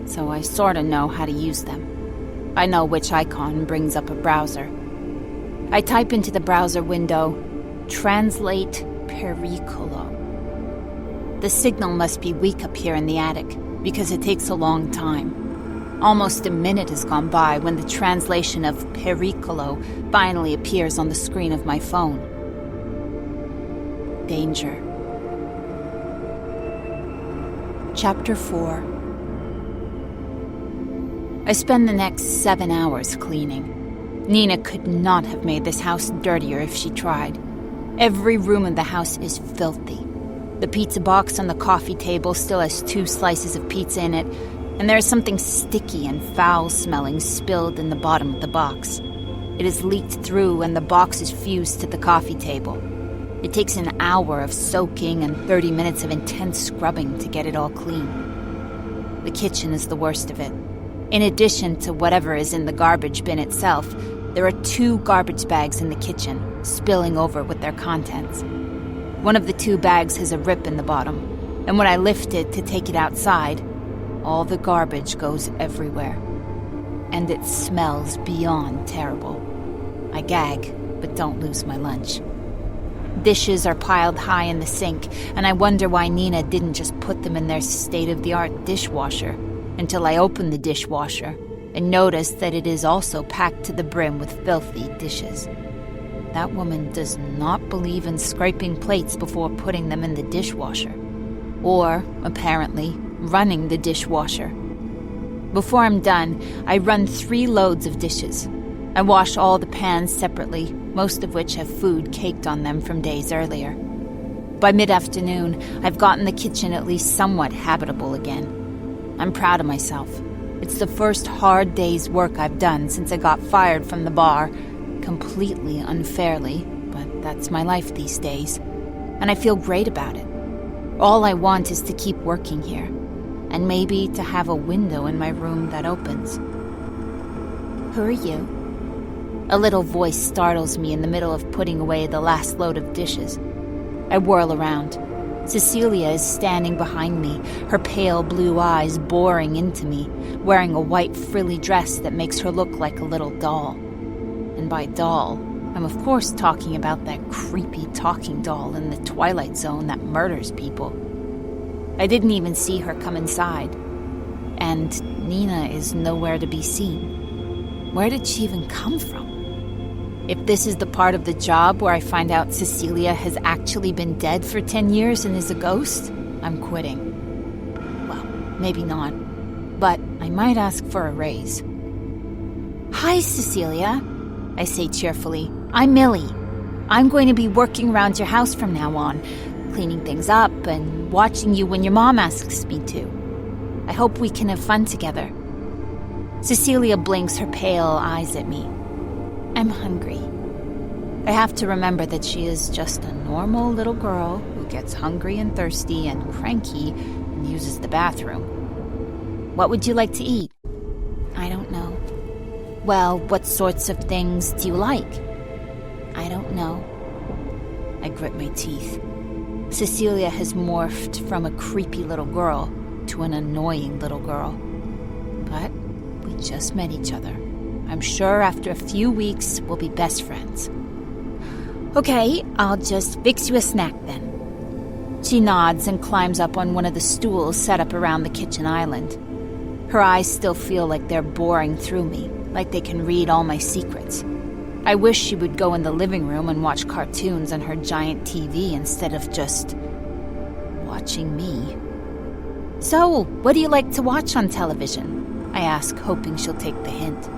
so I sorta know how to use them. I know which icon brings up a browser. I type into the browser window, translate pericolo. The signal must be weak up here in the attic, because it takes a long time. Almost a minute has gone by when the translation of pericolo finally appears on the screen of my phone. Danger. Chapter 4. I spend the next 7 hours cleaning. Nina could not have made this house dirtier if she tried. Every room in the house is filthy. The pizza box on the coffee table still has 2 slices of pizza in it, and there is something sticky and foul-smelling spilled in the bottom of the box. It has leaked through and the box is fused to the coffee table. It takes an hour of soaking and 30 minutes of intense scrubbing to get it all clean. The kitchen is the worst of it. In addition to whatever is in the garbage bin itself, there are 2 garbage bags in the kitchen, spilling over with their contents. One of the 2 bags has a rip in the bottom, and when I lift it to take it outside, all the garbage goes everywhere. And it smells beyond terrible. I gag, but don't lose my lunch. Dishes are piled high in the sink, and I wonder why Nina didn't just put them in their state-of-the-art dishwasher, until I open the dishwasher and notice that it is also packed to the brim with filthy dishes. That woman does not believe in scraping plates before putting them in the dishwasher. Or, apparently, running the dishwasher. Before I'm done, I run 3 loads of dishes. I wash all the pans separately, most of which have food caked on them from days earlier. By mid-afternoon, I've gotten the kitchen at least somewhat habitable again. I'm proud of myself. It's the first hard day's work I've done since I got fired from the bar, completely unfairly, but that's my life these days, and I feel great about it. All I want is to keep working here, and maybe to have a window in my room that opens. Who are you? A little voice startles me in the middle of putting away the last load of dishes. I whirl around. Cecilia is standing behind me, her pale blue eyes boring into me, wearing a white frilly dress that makes her look like a little doll. And by doll, I'm of course talking about that creepy talking doll in the Twilight Zone that murders people. I didn't even see her come inside. And Nina is nowhere to be seen. Where did she even come from? If this is the part of the job where I find out Cecilia has actually been dead for 10 years and is a ghost, I'm quitting. Well, maybe not, but I might ask for a raise. Hi, Cecilia, I say cheerfully. I'm Millie. I'm going to be working around your house from now on, cleaning things up and watching you when your mom asks me to. I hope we can have fun together. Cecilia blinks her pale eyes at me. I'm hungry. I have to remember that she is just a normal little girl who gets hungry and thirsty and cranky and uses the bathroom. What would you like to eat? I don't know. Well, what sorts of things do you like? I don't know. I grit my teeth. Cecilia has morphed from a creepy little girl to an annoying little girl. But we just met each other. I'm sure after a few weeks, we'll be best friends. Okay, I'll just fix you a snack then. She nods and climbs up on one of the stools set up around the kitchen island. Her eyes still feel like they're boring through me, like they can read all my secrets. I wish she would go in the living room and watch cartoons on her giant TV instead of just watching me. So, what do you like to watch on television? I ask, hoping she'll take the hint.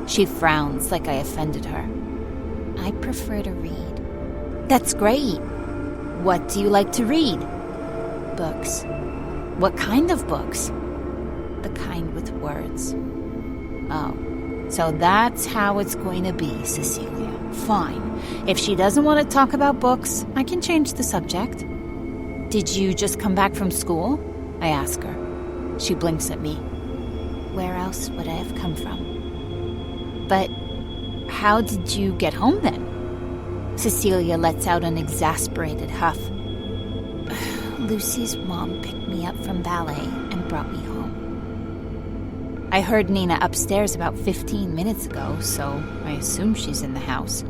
She frowns like I offended her. I prefer to read. That's great. What do you like to read? Books. What kind of books? The kind with words. Oh, so that's how it's going to be, Cecilia. Fine. If she doesn't want to talk about books, I can change the subject. Did you just come back from school? I ask her. She blinks at me. Where else would I have come from? But how did you get home then? Cecilia lets out an exasperated huff. Lucy's mom picked me up from ballet and brought me home. I heard Nina upstairs about 15 minutes ago, so I assume she's in the house.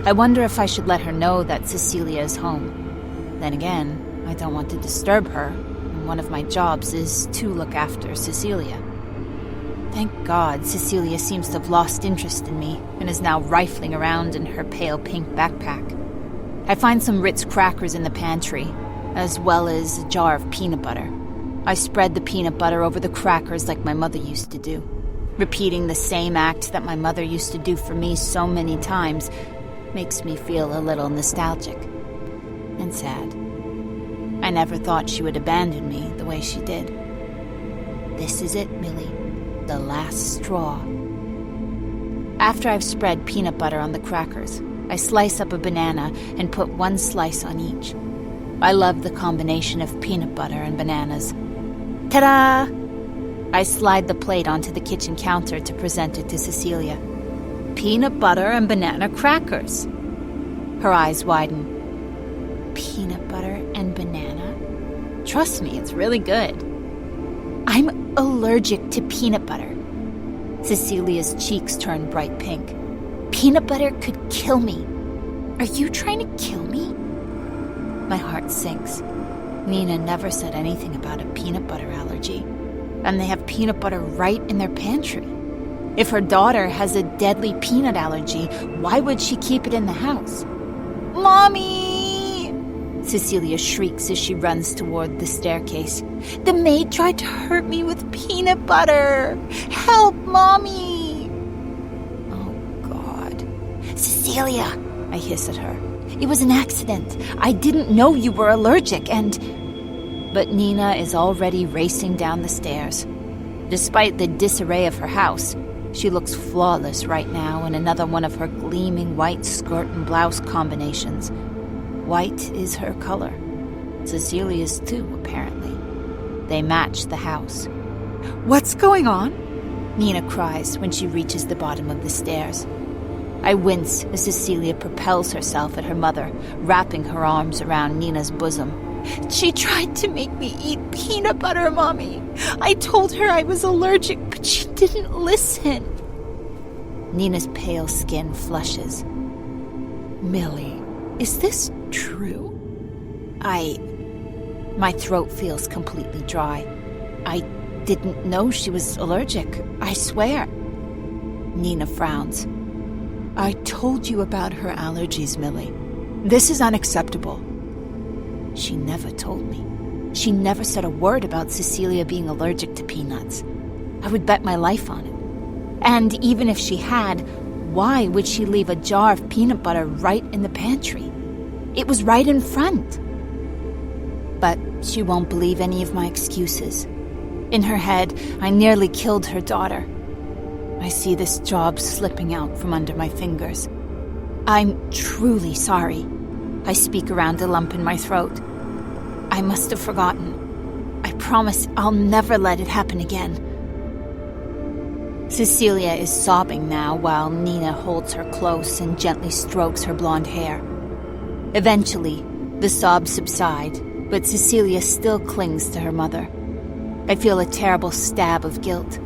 I wonder if I should let her know that Cecilia is home. Then again, I don't want to disturb her, and one of my jobs is to look after Cecilia. Thank God Cecilia seems to have lost interest in me and is now rifling around in her pale pink backpack. I find some Ritz crackers in the pantry, as well as a jar of peanut butter. I spread the peanut butter over the crackers like my mother used to do. Repeating the same act that my mother used to do for me so many times makes me feel a little nostalgic and sad. I never thought she would abandon me the way she did. This is it, Millie. The last straw. After I've spread peanut butter on the crackers, I slice up a banana and put one slice on each. I love the combination of peanut butter and bananas. Ta-da! I slide the plate onto the kitchen counter to present it to Cecilia. Peanut butter and banana crackers. Her eyes widen. Peanut butter and banana? Trust me, it's really good. I'm allergic to peanut butter. Cecilia's cheeks turn bright pink. Peanut butter could kill me. Are you trying to kill me? My heart sinks. Nina never said anything about a peanut butter allergy. And they have peanut butter right in their pantry. If her daughter has a deadly peanut allergy, why would she keep it in the house? Mommy! Cecilia shrieks as she runs toward the staircase. The maid tried to hurt me with peanut butter. Help, Mommy! Oh, God. Cecilia, I hiss at her. "It was an accident. I didn't know you were allergic and—" But Nina is already racing down the stairs. Despite the disarray of her house, she looks flawless right now in another one of her gleaming white skirt and blouse combinations. White is her color. Cecilia's too, apparently. They match the house. What's going on? Nina cries when she reaches the bottom of the stairs. I wince as Cecilia propels herself at her mother, wrapping her arms around Nina's bosom. "She tried to make me eat peanut butter, Mommy. I told her I was allergic, but she didn't listen." Nina's pale skin flushes. Millie, is this true? My throat feels completely dry. I didn't know she was allergic, I swear. Nina frowns. I told you about her allergies, Millie. This is unacceptable. She never told me. She never said a word about Cecilia being allergic to peanuts. I would bet my life on it. And even if she had, why would she leave a jar of peanut butter right in the pantry? It was right in front. But she won't believe any of my excuses. In her head, I nearly killed her daughter. I see this job slipping out from under my fingers. I'm truly sorry. I speak around a lump in my throat. I must have forgotten. I promise I'll never let it happen again. Cecilia is sobbing now while Nina holds her close and gently strokes her blonde hair. Eventually, the sobs subside, but Cecilia still clings to her mother. I feel a terrible stab of guilt.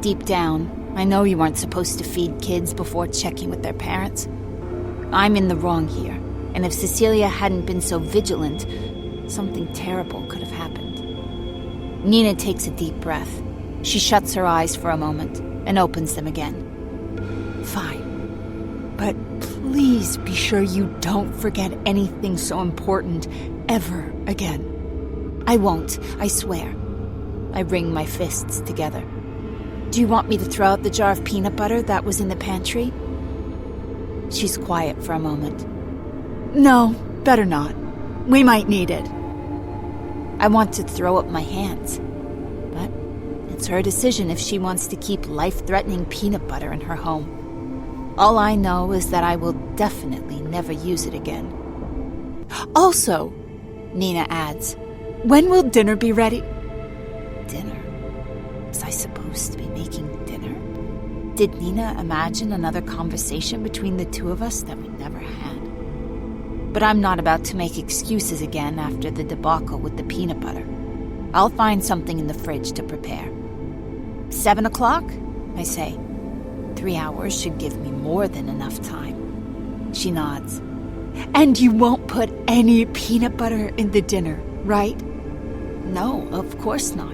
Deep down, I know you aren't supposed to feed kids before checking with their parents. I'm in the wrong here, and if Cecilia hadn't been so vigilant, something terrible could have happened. Nina takes a deep breath. She shuts her eyes for a moment and opens them again. Fine. But please be sure you don't forget anything so important ever again. I won't, I swear. I wring my fists together. Do you want me to throw out the jar of peanut butter that was in the pantry? She's quiet for a moment. No, better not. We might need it. I want to throw up my hands. But it's her decision if she wants to keep life-threatening peanut butter in her home. All I know is that I will definitely never use it again. Also, Nina adds, when will dinner be ready? Dinner? Was I supposed to be making dinner? Did Nina imagine another conversation between the two of us that we never had? But I'm not about to make excuses again after the debacle with the peanut butter. I'll find something in the fridge to prepare. 7 o'clock? I say. 3 hours should give me more than enough time. She nods. And you won't put any peanut butter in the dinner, right? No, of course not.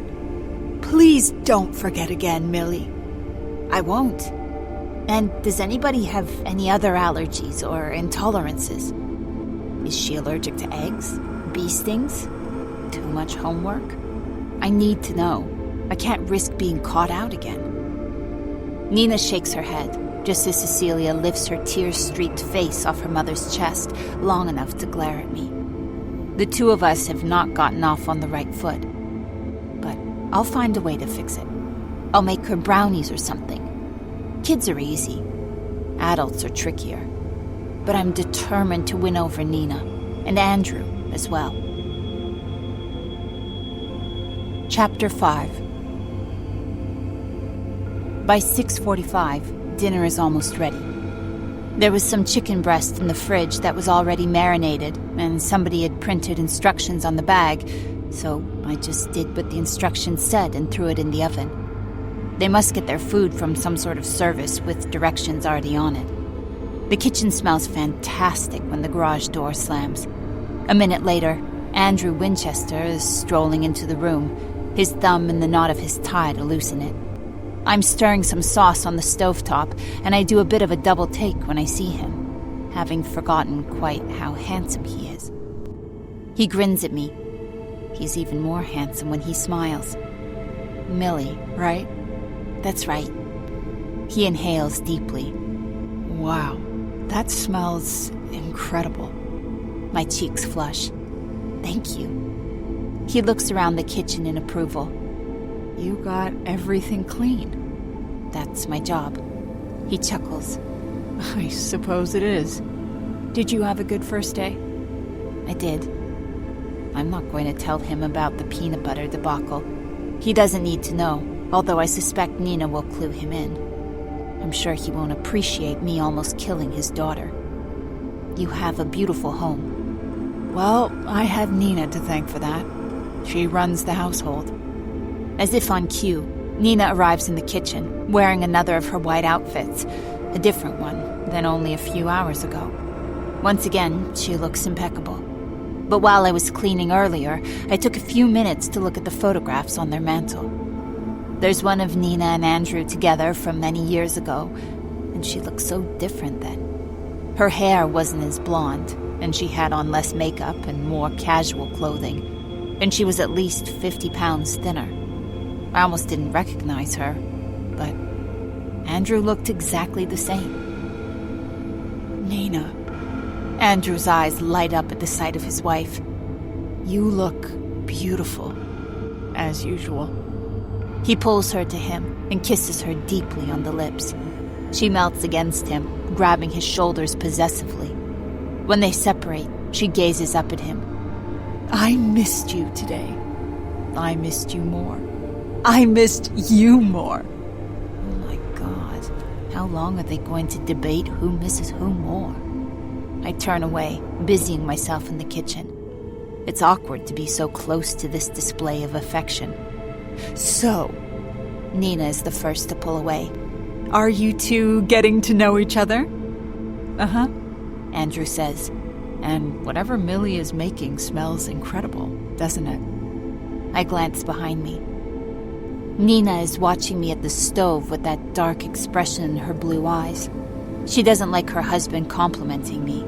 Please don't forget again, Millie. I won't. And does anybody have any other allergies or intolerances? Is she allergic to eggs? Bee stings? Too much homework? I need to know. I can't risk being caught out again. Nina shakes her head, just as Cecilia lifts her tear-streaked face off her mother's chest long enough to glare at me. The two of us have not gotten off on the right foot. But I'll find a way to fix it. I'll make her brownies or something. Kids are easy. Adults are trickier. But I'm determined to win over Nina, and Andrew as well. Chapter 5. By 6:45, dinner is almost ready. There was some chicken breast in the fridge that was already marinated, and somebody had printed instructions on the bag, so I just did what the instructions said and threw it in the oven. They must get their food from some sort of service with directions already on it. The kitchen smells fantastic when the garage door slams. A minute later, Andrew Winchester is strolling into the room, his thumb in the knot of his tie to loosen it. I'm stirring some sauce on the stovetop, and I do a bit of a double take when I see him, having forgotten quite how handsome he is. He grins at me. He's even more handsome when he smiles. Millie, right? That's right. He inhales deeply. Wow, that smells incredible. My cheeks flush. Thank you. He looks around the kitchen in approval. You got everything clean. That's my job. He chuckles. I suppose it is. Did you have a good first day? I did. I'm not going to tell him about the peanut butter debacle. He doesn't need to know, although I suspect Nina will clue him in. I'm sure he won't appreciate me almost killing his daughter. You have a beautiful home. Well, I have Nina to thank for that. She runs the household. As if on cue, Nina arrives in the kitchen, wearing another of her white outfits, a different one than only a few hours ago. Once again, she looks impeccable. But while I was cleaning earlier, I took a few minutes to look at the photographs on their mantel. There's one of Nina and Andrew together from many years ago, and she looked so different then. Her hair wasn't as blonde, and she had on less makeup and more casual clothing, and she was at least 50 pounds thinner. I almost didn't recognize her, but Andrew looked exactly the same. Nina. Andrew's eyes light up at the sight of his wife. You look beautiful, as usual. He pulls her to him and kisses her deeply on the lips. She melts against him, grabbing his shoulders possessively. When they separate, she gazes up at him. I missed you today. I missed you more. I missed you more. Oh my God. How long are they going to debate who misses who more? I turn away, busying myself in the kitchen. It's awkward to be so close to this display of affection. So, Nina is the first to pull away. Are you two getting to know each other? Uh-huh, Andrew says. And whatever Millie is making smells incredible, doesn't it? I glance behind me. Nina is watching me at the stove with that dark expression in her blue eyes. She doesn't like her husband complimenting me.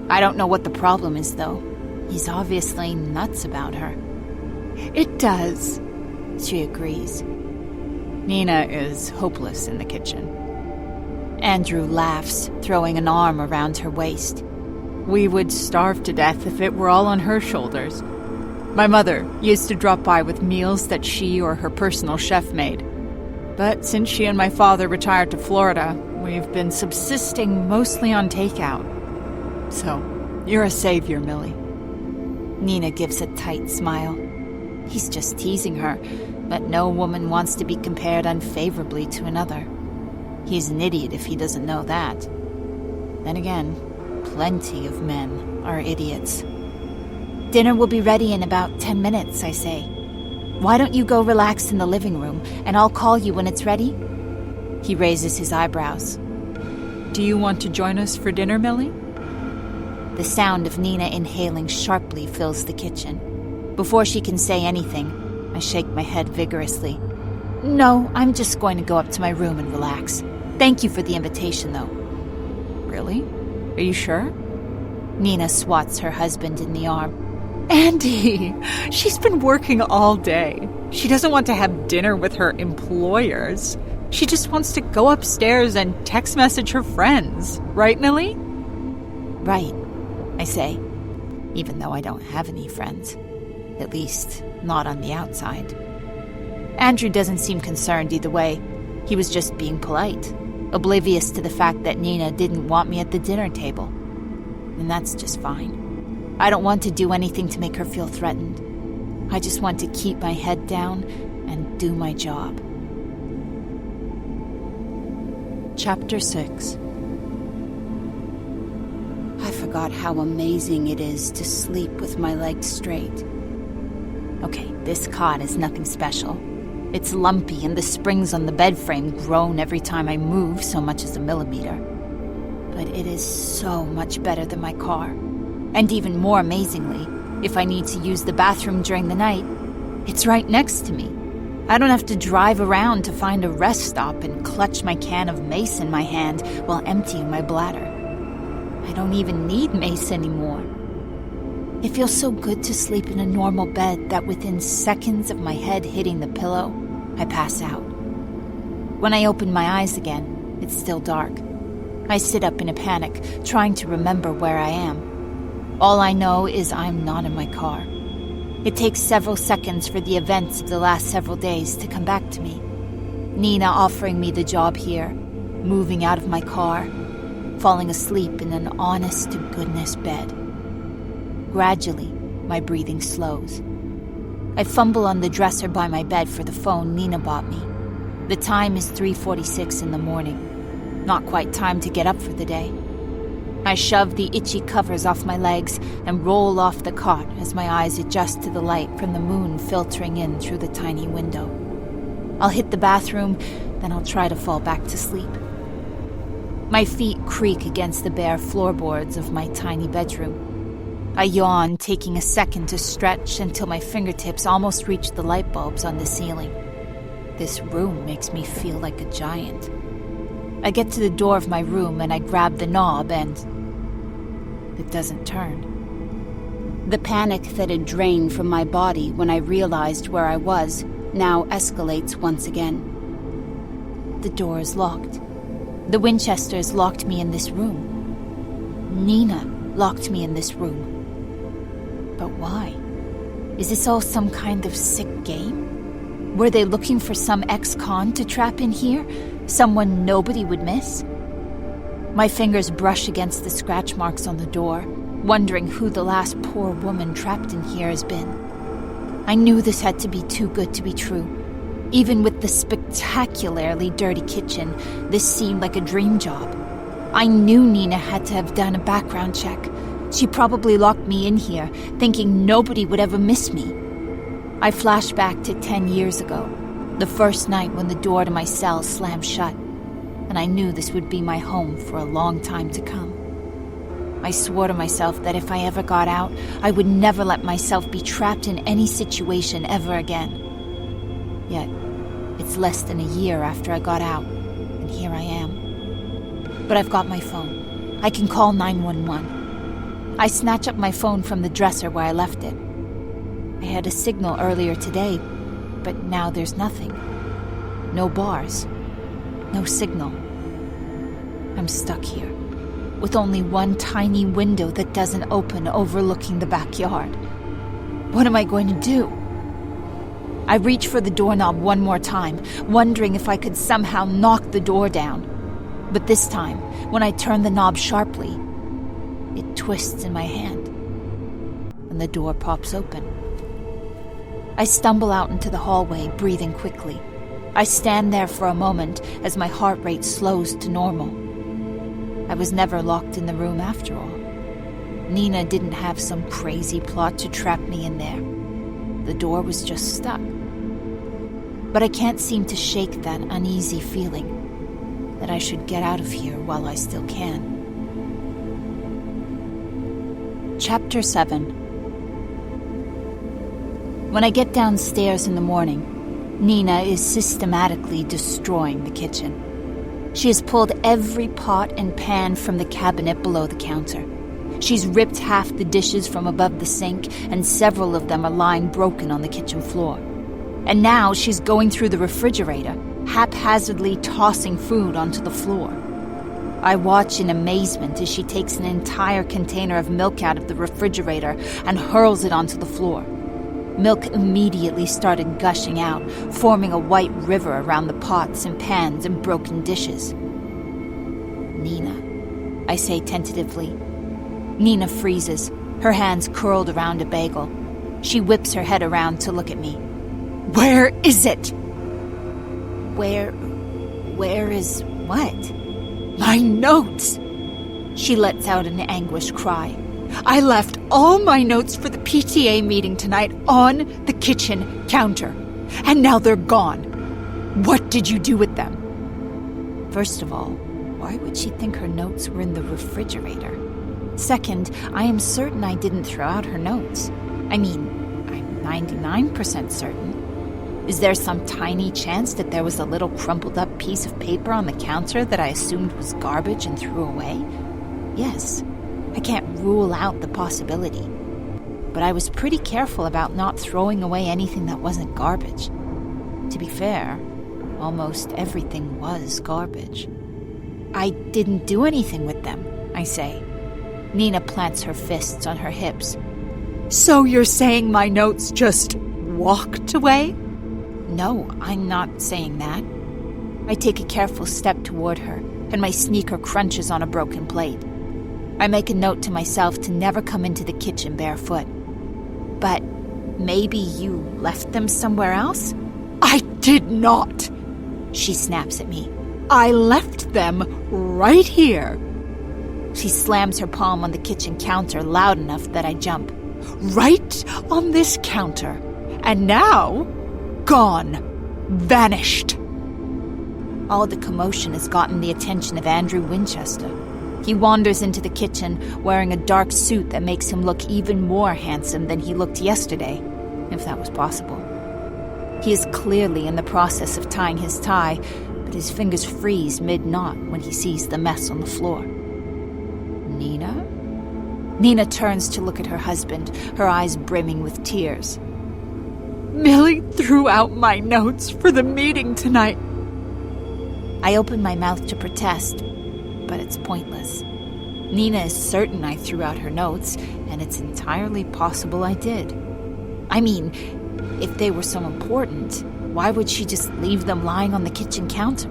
I don't know what the problem is, though. He's obviously nuts about her. It does, she agrees. Nina is hopeless in the kitchen. Andrew laughs, throwing an arm around her waist. We would starve to death if it were all on her shoulders. My mother used to drop by with meals that she or her personal chef made. But since she and my father retired to Florida, we've been subsisting mostly on takeout. So, you're a savior, Millie. Nina gives a tight smile. He's just teasing her, but no woman wants to be compared unfavorably to another. He's an idiot if he doesn't know that. Then again, plenty of men are idiots. Dinner will be ready in about 10 minutes, I say. Why don't you go relax in the living room, and I'll call you when it's ready? He raises his eyebrows. Do you want to join us for dinner, Millie? The sound of Nina inhaling sharply fills the kitchen. Before she can say anything, I shake my head vigorously. No, I'm just going to go up to my room and relax. Thank you for the invitation, though. Really? Are you sure? Nina swats her husband in the arm. Andy, she's been working all day. She doesn't want to have dinner with her employers. She just wants to go upstairs and text message her friends. Right, Millie? Right, I say, even though I don't have any friends. At least, not on the outside. Andrew doesn't seem concerned either way. He was just being polite, oblivious to the fact that Nina didn't want me at the dinner table. And that's just fine. I don't want to do anything to make her feel threatened. I just want to keep my head down and do my job. Chapter 6. I forgot how amazing it is to sleep with my legs straight. Okay, this cot is nothing special. It's lumpy and the springs on the bed frame groan every time I move so much as a millimeter. But it is so much better than my car. And even more amazingly, if I need to use the bathroom during the night, it's right next to me. I don't have to drive around to find a rest stop and clutch my can of mace in my hand while emptying my bladder. I don't even need mace anymore. It feels so good to sleep in a normal bed that within seconds of my head hitting the pillow, I pass out. When I open my eyes again, it's still dark. I sit up in a panic, trying to remember where I am. All I know is I'm not in my car. It takes several seconds for the events of the last several days to come back to me. Nina offering me the job here, moving out of my car, falling asleep in an honest-to-goodness bed. Gradually, my breathing slows. I fumble on the dresser by my bed for the phone Nina bought me. The time is 3:46 in the morning. Not quite time to get up for the day. I shove the itchy covers off my legs and roll off the cot as my eyes adjust to the light from the moon filtering in through the tiny window. I'll hit the bathroom, then I'll try to fall back to sleep. My feet creak against the bare floorboards of my tiny bedroom. I yawn, taking a second to stretch until my fingertips almost reach the light bulbs on the ceiling. This room makes me feel like a giant. I get to the door of my room and I grab the knob and it doesn't turn. The panic that had drained from my body when I realized where I was now escalates once again. The door is locked. The Winchesters locked me in this room. Nina locked me in this room. But why? Is this all some kind of sick game? Were they looking for some ex-con to trap in here? Someone nobody would miss? My fingers brush against the scratch marks on the door, wondering who the last poor woman trapped in here has been. I knew this had to be too good to be true. Even with the spectacularly dirty kitchen, this seemed like a dream job. I knew Nina had to have done a background check. She probably locked me in here, thinking nobody would ever miss me. I flashed back to 10 years ago, the first night when the door to my cell slammed shut, and I knew this would be my home for a long time to come. I swore to myself that if I ever got out, I would never let myself be trapped in any situation ever again. Yet, it's less than a year after I got out, and here I am. But I've got my phone. I can call 911. I snatch up my phone from the dresser where I left it. I had a signal earlier today, but now there's nothing. No bars. No signal. I'm stuck here, with only one tiny window that doesn't open overlooking the backyard. What am I going to do? I reach for the doorknob one more time, wondering if I could somehow knock the door down. But this time, when I turn the knob sharply, it twists in my hand, and the door pops open. I stumble out into the hallway, breathing quickly. I stand there for a moment as my heart rate slows to normal. I was never locked in the room after all. Nina didn't have some crazy plot to trap me in there. The door was just stuck. But I can't seem to shake that uneasy feeling that I should get out of here while I still can. Chapter 7. When I get downstairs in the morning, Nina is systematically destroying the kitchen. She has pulled every pot and pan from the cabinet below the counter. She's ripped half the dishes from above the sink, and several of them are lying broken on the kitchen floor. And now she's going through the refrigerator, haphazardly tossing food onto the floor. I watch in amazement as she takes an entire container of milk out of the refrigerator and hurls it onto the floor. Milk immediately started gushing out, forming a white river around the pots and pans and broken dishes. Nina, I say tentatively. Nina freezes, her hands curled around a bagel. She whips her head around to look at me. Where is it? Where is what? My notes! She lets out an anguished cry. I left all my notes for the PTA meeting tonight on the kitchen counter, and now they're gone. What did you do with them? First of all, why would she think her notes were in the refrigerator? Second, I am certain I didn't throw out her notes. I mean, I'm 99% certain. Is there some tiny chance that there was a little crumpled up piece of paper on the counter that I assumed was garbage and threw away? Yes. I can't rule out the possibility. But I was pretty careful about not throwing away anything that wasn't garbage. To be fair, almost everything was garbage. I didn't do anything with them, I say. Nina plants her fists on her hips. So you're saying my notes just walked away? No, I'm not saying that. I take a careful step toward her, and my sneaker crunches on a broken plate. I make a note to myself to never come into the kitchen barefoot. But maybe you left them somewhere else? I did not! She snaps at me. I left them right here. She slams her palm on the kitchen counter loud enough that I jump. Right on this counter. And now, gone. Vanished. All the commotion has gotten the attention of Andrew Winchester. He wanders into the kitchen wearing a dark suit that makes him look even more handsome than he looked yesterday, if that was possible. He is clearly in the process of tying his tie, but his fingers freeze mid-knot when he sees the mess on the floor. Nina? Nina turns to look at her husband, her eyes brimming with tears. Millie threw out my notes for the meeting tonight. I open my mouth to protest, but it's pointless. Nina is certain I threw out her notes, and it's entirely possible I did. I mean, if they were so important, why would she just leave them lying on the kitchen counter?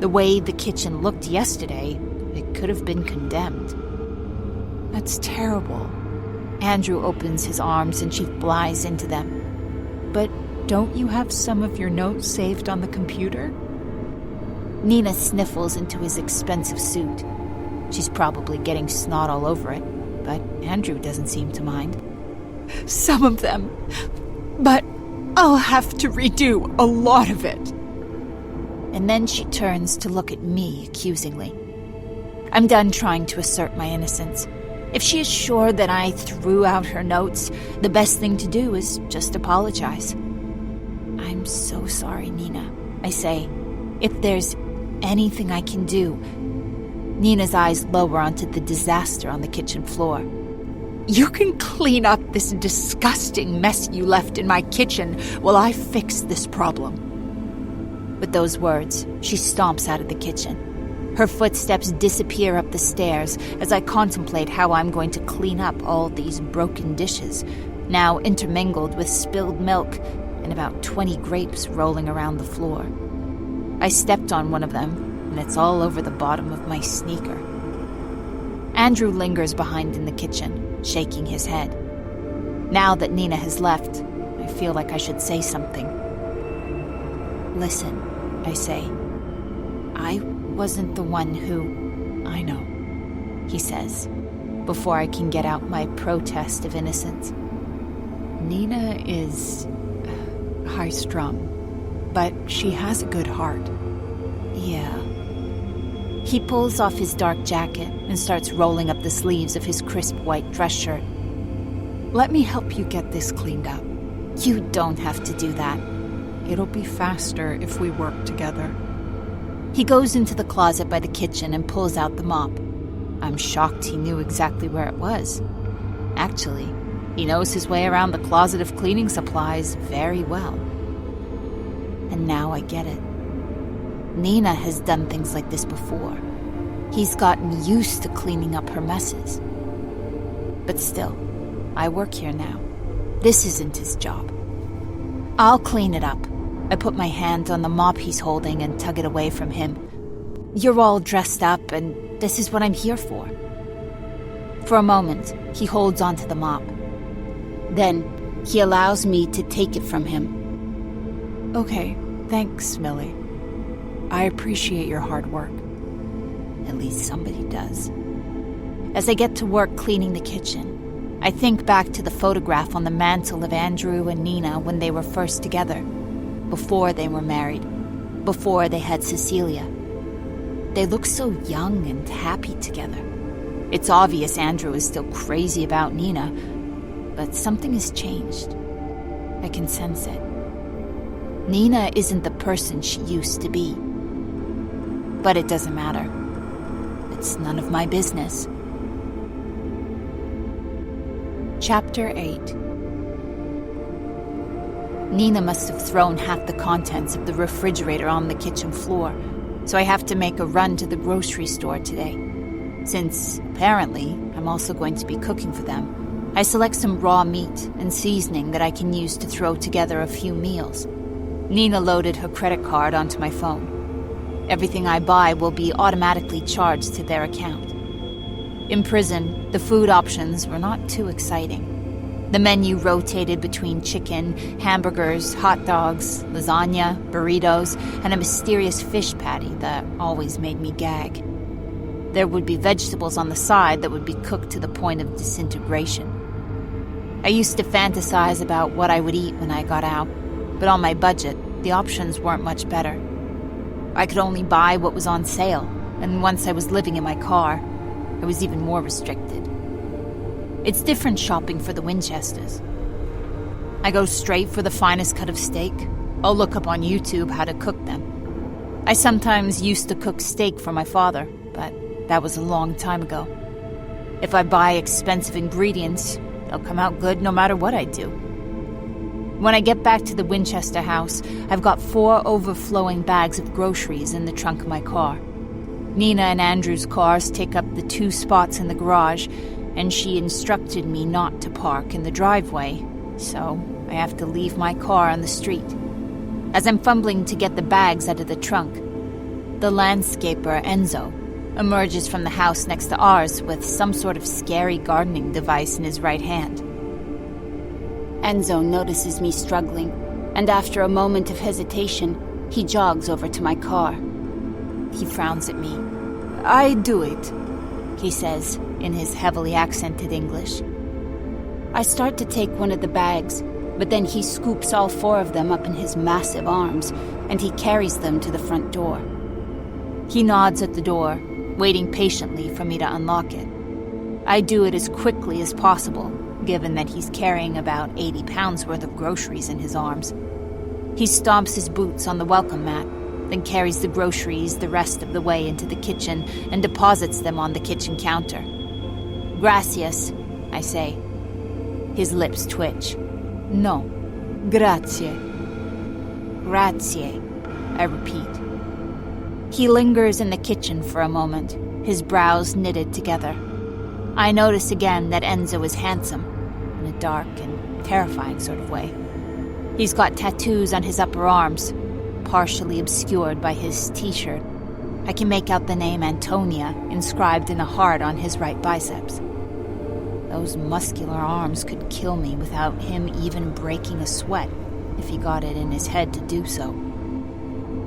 The way the kitchen looked yesterday, it could have been condemned. That's terrible. Andrew opens his arms and she flies into them. But don't you have some of your notes saved on the computer? Nina sniffles into his expensive suit. She's probably getting snot all over it, but Andrew doesn't seem to mind. Some of them, but I'll have to redo a lot of it. And then she turns to look at me accusingly. I'm done trying to assert my innocence. If she is sure that I threw out her notes, the best thing to do is just apologize. I'm so sorry, Nina, I say. If there's anything I can do. Nina's eyes lower onto the disaster on the kitchen floor. You can clean up this disgusting mess you left in my kitchen while I fix this problem. With those words, she stomps out of the kitchen. Her footsteps disappear up the stairs as I contemplate how I'm going to clean up all these broken dishes, now intermingled with spilled milk and about 20 grapes rolling around the floor. I stepped on one of them, and it's all over the bottom of my sneaker. Andrew lingers behind in the kitchen, shaking his head. Now that Nina has left, I feel like I should say something. Listen, I say. I wasn't the one who... I know, he says, before I can get out my protest of innocence. Nina is high-strung, but she has a good heart. Yeah. He pulls off his dark jacket and starts rolling up the sleeves of his crisp white dress shirt. Let me help you get this cleaned up. You don't have to do that. It'll be faster if we work together. He goes into the closet by the kitchen and pulls out the mop. I'm shocked he knew exactly where it was. Actually, he knows his way around the closet of cleaning supplies very well. And now I get it. Nina has done things like this before. He's gotten used to cleaning up her messes. But still, I work here now. This isn't his job. I'll clean it up. I put my hand on the mop he's holding and tug it away from him. You're all dressed up, and this is what I'm here for. For a moment, he holds onto the mop. Then, he allows me to take it from him. Okay, thanks, Millie. I appreciate your hard work. At least somebody does. As I get to work cleaning the kitchen, I think back to the photograph on the mantle of Andrew and Nina when they were first together, before they were married, before they had Cecilia. They look so young and happy together. It's obvious Andrew is still crazy about Nina, but something has changed. I can sense it. Nina isn't the person she used to be. But it doesn't matter. It's none of my business. Chapter 8. Nina must have thrown half the contents of the refrigerator on the kitchen floor, so I have to make a run to the grocery store today. Since, apparently, I'm also going to be cooking for them, I select some raw meat and seasoning that I can use to throw together a few meals. Nina loaded her credit card onto my phone. Everything I buy will be automatically charged to their account. In prison, the food options were not too exciting. The menu rotated between chicken, hamburgers, hot dogs, lasagna, burritos, and a mysterious fish patty that always made me gag. There would be vegetables on the side that would be cooked to the point of disintegration. I used to fantasize about what I would eat when I got out, but on my budget, the options weren't much better. I could only buy what was on sale, and once I was living in my car, I was even more restricted. It's different shopping for the Winchesters. I go straight for the finest cut of steak. I'll look up on YouTube how to cook them. I sometimes used to cook steak for my father, but that was a long time ago. If I buy expensive ingredients, they'll come out good no matter what I do. When I get back to the Winchester house, I've got 4 overflowing bags of groceries in the trunk of my car. Nina and Andrew's cars take up the 2 spots in the garage, and she instructed me not to park in the driveway, so I have to leave my car on the street. As I'm fumbling to get the bags out of the trunk, the landscaper Enzo emerges from the house next to ours with some sort of scary gardening device in his right hand. Enzo notices me struggling, and after a moment of hesitation, he jogs over to my car. He frowns at me. "I do it," he says in his heavily accented English. I start to take one of the bags, but then he scoops all 4 of them up in his massive arms, and he carries them to the front door. He nods at the door, waiting patiently for me to unlock it. I do it as quickly as possible, given that he's carrying about 80 pounds worth of groceries in his arms. He stomps his boots on the welcome mat, then carries the groceries the rest of the way into the kitchen and deposits them on the kitchen counter. "Gracias," I say. His lips twitch. "No, grazie." "Grazie," I repeat. He lingers in the kitchen for a moment, his brows knitted together. I notice again that Enzo is handsome, in a dark and terrifying sort of way. He's got tattoos on his upper arms, partially obscured by his t-shirt. I can make out the name Antonia inscribed in a heart on his right biceps. Those muscular arms could kill me without him even breaking a sweat if he got it in his head to do so.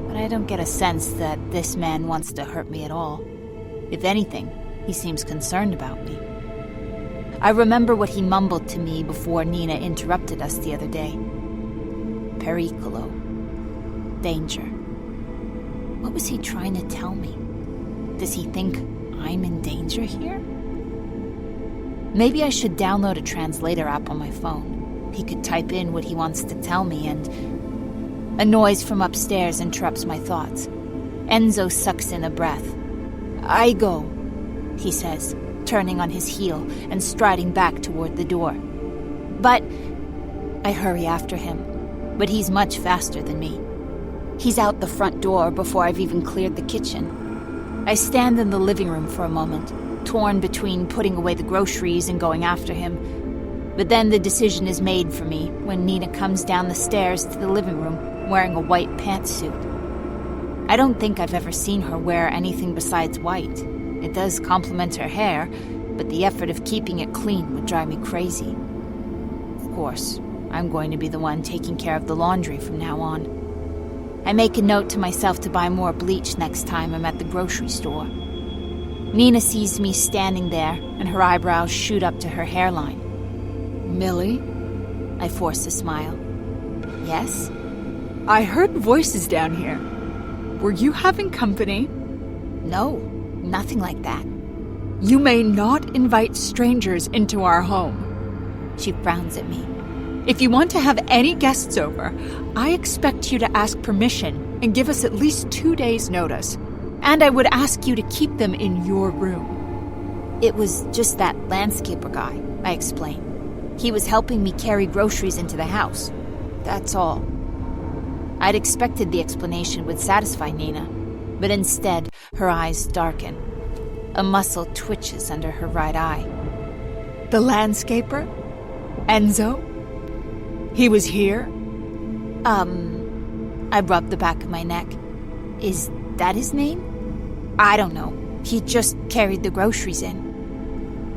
But I don't get a sense that this man wants to hurt me at all. If anything, he seems concerned about me. I remember what he mumbled to me before Nina interrupted us the other day. Pericolo. Danger. What was he trying to tell me? Does he think I'm in danger here? Maybe I should download a translator app on my phone. He could type in what he wants to tell me and... A noise from upstairs interrupts my thoughts. Enzo sucks in a breath. "I go," he says, turning on his heel and striding back toward the door. "But..." I hurry after him, but he's much faster than me. He's out the front door before I've even cleared the kitchen. I stand in the living room for a moment, torn between putting away the groceries and going after him. But then the decision is made for me when Nina comes down the stairs to the living room wearing a white pantsuit. I don't think I've ever seen her wear anything besides white. It does complement her hair, but the effort of keeping it clean would drive me crazy. Of course, I'm going to be the one taking care of the laundry from now on. I make a note to myself to buy more bleach next time I'm at the grocery store. Nina sees me standing there, and her eyebrows shoot up to her hairline. "Millie?" I force a smile. "Yes?" "I heard voices down here. Were you having company?" "No, nothing like that." "You may not invite strangers into our home." She frowns at me. "If you want to have any guests over, I expect you to ask permission and give us at least 2 days' notice. And I would ask you to keep them in your room." "It was just that landscaper guy," I explain. "He was helping me carry groceries into the house. That's all." I'd expected the explanation would satisfy Nina, But instead, her eyes darken. A muscle twitches under her right eye. The landscaper? Enzo? He was here? I rub the back of my neck. Is that his name? I don't know. He just carried the groceries in.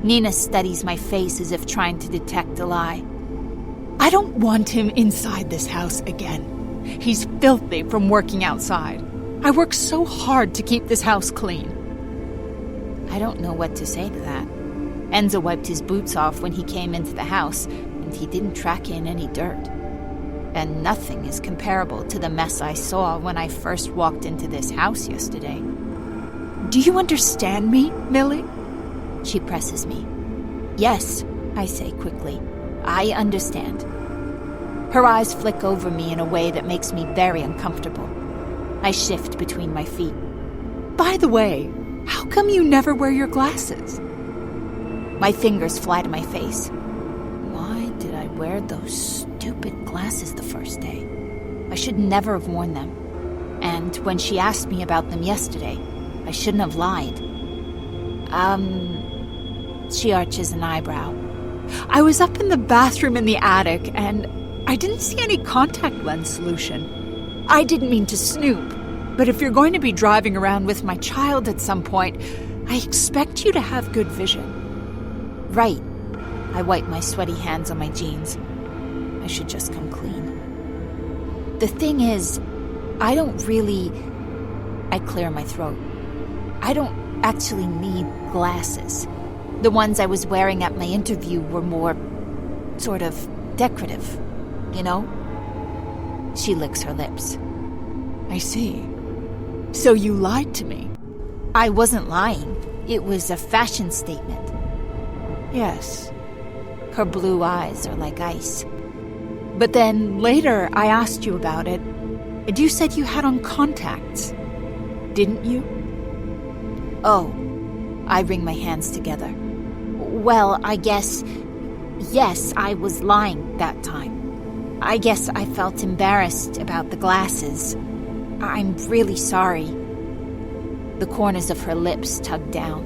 Nina studies my face as if trying to detect a lie. I don't want him inside this house again. He's filthy from working outside. I work so hard to keep this house clean. I don't know what to say to that. Enzo wiped his boots off when he came into the house, and he didn't track in any dirt. And nothing is comparable to the mess I saw when I first walked into this house yesterday. Do you understand me, Millie? She presses me. Yes, I say quickly. I understand. Her eyes flick over me in a way that makes me very uncomfortable. I shift between my feet. By the way, how come you never wear your glasses? My fingers fly to my face. Why did I wear those stupid glasses the first day? I should never have worn them. And when she asked me about them yesterday, I shouldn't have lied. She arches an eyebrow. I was up in the bathroom in the attic, and I didn't see any contact lens solution. I didn't mean to snoop, but if you're going to be driving around with my child at some point, I expect you to have good vision. Right. I wipe my sweaty hands on my jeans. I should just come clean. The thing is, I clear my throat. I don't actually need glasses. The ones I was wearing at my interview were more sort of decorative, you know? She licks her lips. I see. So you lied to me. I wasn't lying. It was a fashion statement. Yes. Her blue eyes are like ice. But then later I asked you about it, and you said you had on contacts. Didn't you? Oh. I wring my hands together. Well, I guess... Yes, I was lying that time. I guess I felt embarrassed about the glasses. I'm really sorry. The corners of her lips tug down.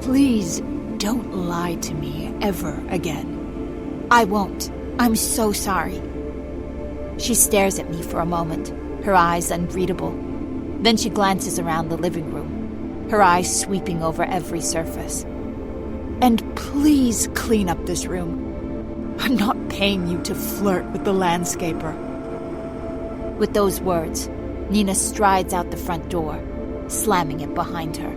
Please, don't lie to me ever again. I won't. I'm so sorry. She stares at me for a moment, her eyes unreadable. Then she glances around the living room, her eyes sweeping over every surface. And please clean up this room. I'm not paying you to flirt with the landscaper. With those words, Nina strides out the front door, slamming it behind her.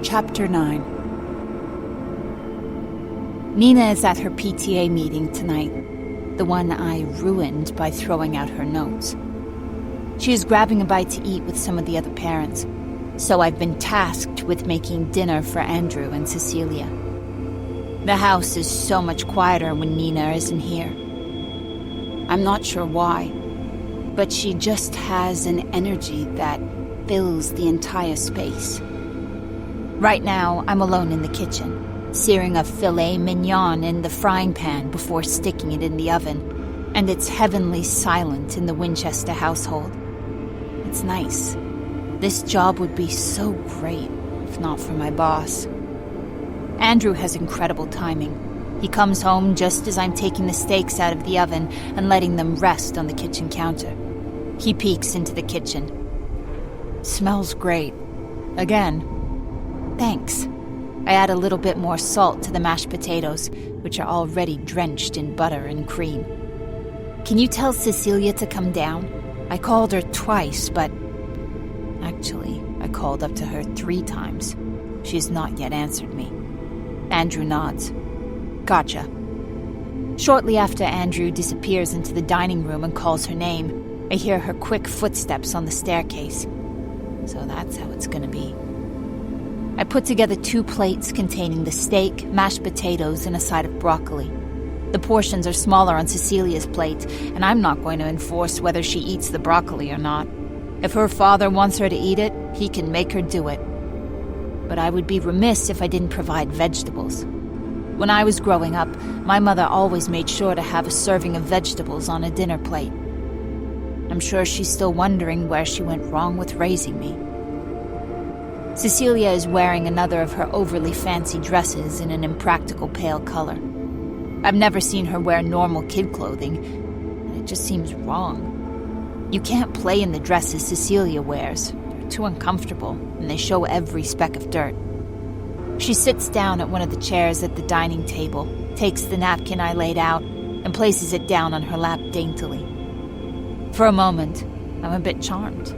Chapter 9. Nina is at her PTA meeting tonight, the one I ruined by throwing out her notes. She is grabbing a bite to eat with some of the other parents, so I've been tasked with making dinner for Andrew and Cecilia. The house is so much quieter when Nina isn't here. I'm not sure why, but she just has an energy that fills the entire space. Right now, I'm alone in the kitchen, searing a filet mignon in the frying pan before sticking it in the oven, and it's heavenly silent in the Winchester household. It's nice. This job would be so great if not for my boss. Andrew has incredible timing. He comes home just as I'm taking the steaks out of the oven and letting them rest on the kitchen counter. He peeks into the kitchen. Smells great. Again. Thanks. I add a little bit more salt to the mashed potatoes, which are already drenched in butter and cream. Can you tell Cecilia to come down? I called her twice, but... Actually, I called up to her 3 times. She has not yet answered me. Andrew nods. Gotcha. Shortly after Andrew disappears into the dining room and calls her name, I hear her quick footsteps on the staircase. So that's how it's gonna be. I put together 2 plates containing the steak, mashed potatoes, and a side of broccoli. The portions are smaller on Cecilia's plate, and I'm not going to enforce whether she eats the broccoli or not. If her father wants her to eat it, he can make her do it. But I would be remiss if I didn't provide vegetables. When I was growing up, my mother always made sure to have a serving of vegetables on a dinner plate. I'm sure she's still wondering where she went wrong with raising me. Cecilia is wearing another of her overly fancy dresses in an impractical pale color. I've never seen her wear normal kid clothing, and it just seems wrong. You can't play in the dresses Cecilia wears. They're too uncomfortable, and they show every speck of dirt. She sits down at one of the chairs at the dining table, takes the napkin I laid out, and places it down on her lap daintily. For a moment, I'm a bit charmed.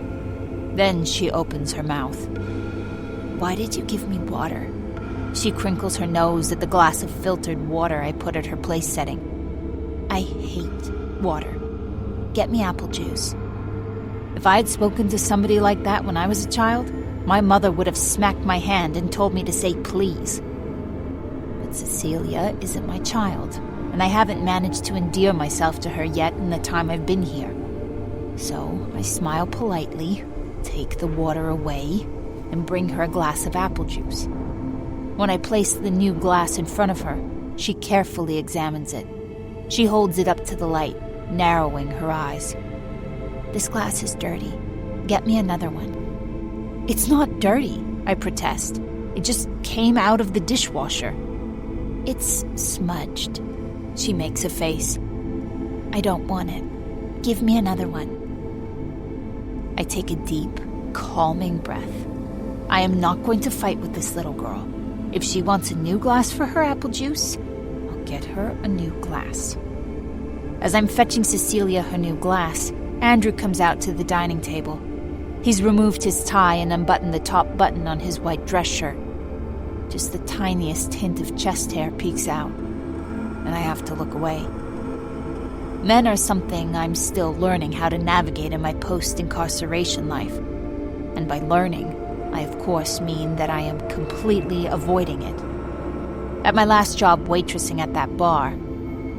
Then she opens her mouth. "Why did you give me water?" She crinkles her nose at the glass of filtered water I put at her place setting. "I hate water. Get me apple juice." If I had spoken to somebody like that when I was a child, my mother would have smacked my hand and told me to say please. But Cecilia isn't my child, and I haven't managed to endear myself to her yet in the time I've been here. So I smile politely, take the water away, and bring her a glass of apple juice. When I place the new glass in front of her, she carefully examines it. She holds it up to the light, narrowing her eyes. "This glass is dirty. Get me another one." "It's not dirty," I protest. "It just came out of the dishwasher." "It's smudged." She makes a face. "I don't want it. Give me another one." I take a deep, calming breath. I am not going to fight with this little girl. If she wants a new glass for her apple juice, I'll get her a new glass. As I'm fetching Cecilia her new glass, Andrew comes out to the dining table. He's removed his tie and unbuttoned the top button on his white dress shirt. Just the tiniest hint of chest hair peeks out, and I have to look away. Men are something I'm still learning how to navigate in my post-incarceration life. And by learning, I of course mean that I am completely avoiding it. At my last job waitressing at that bar,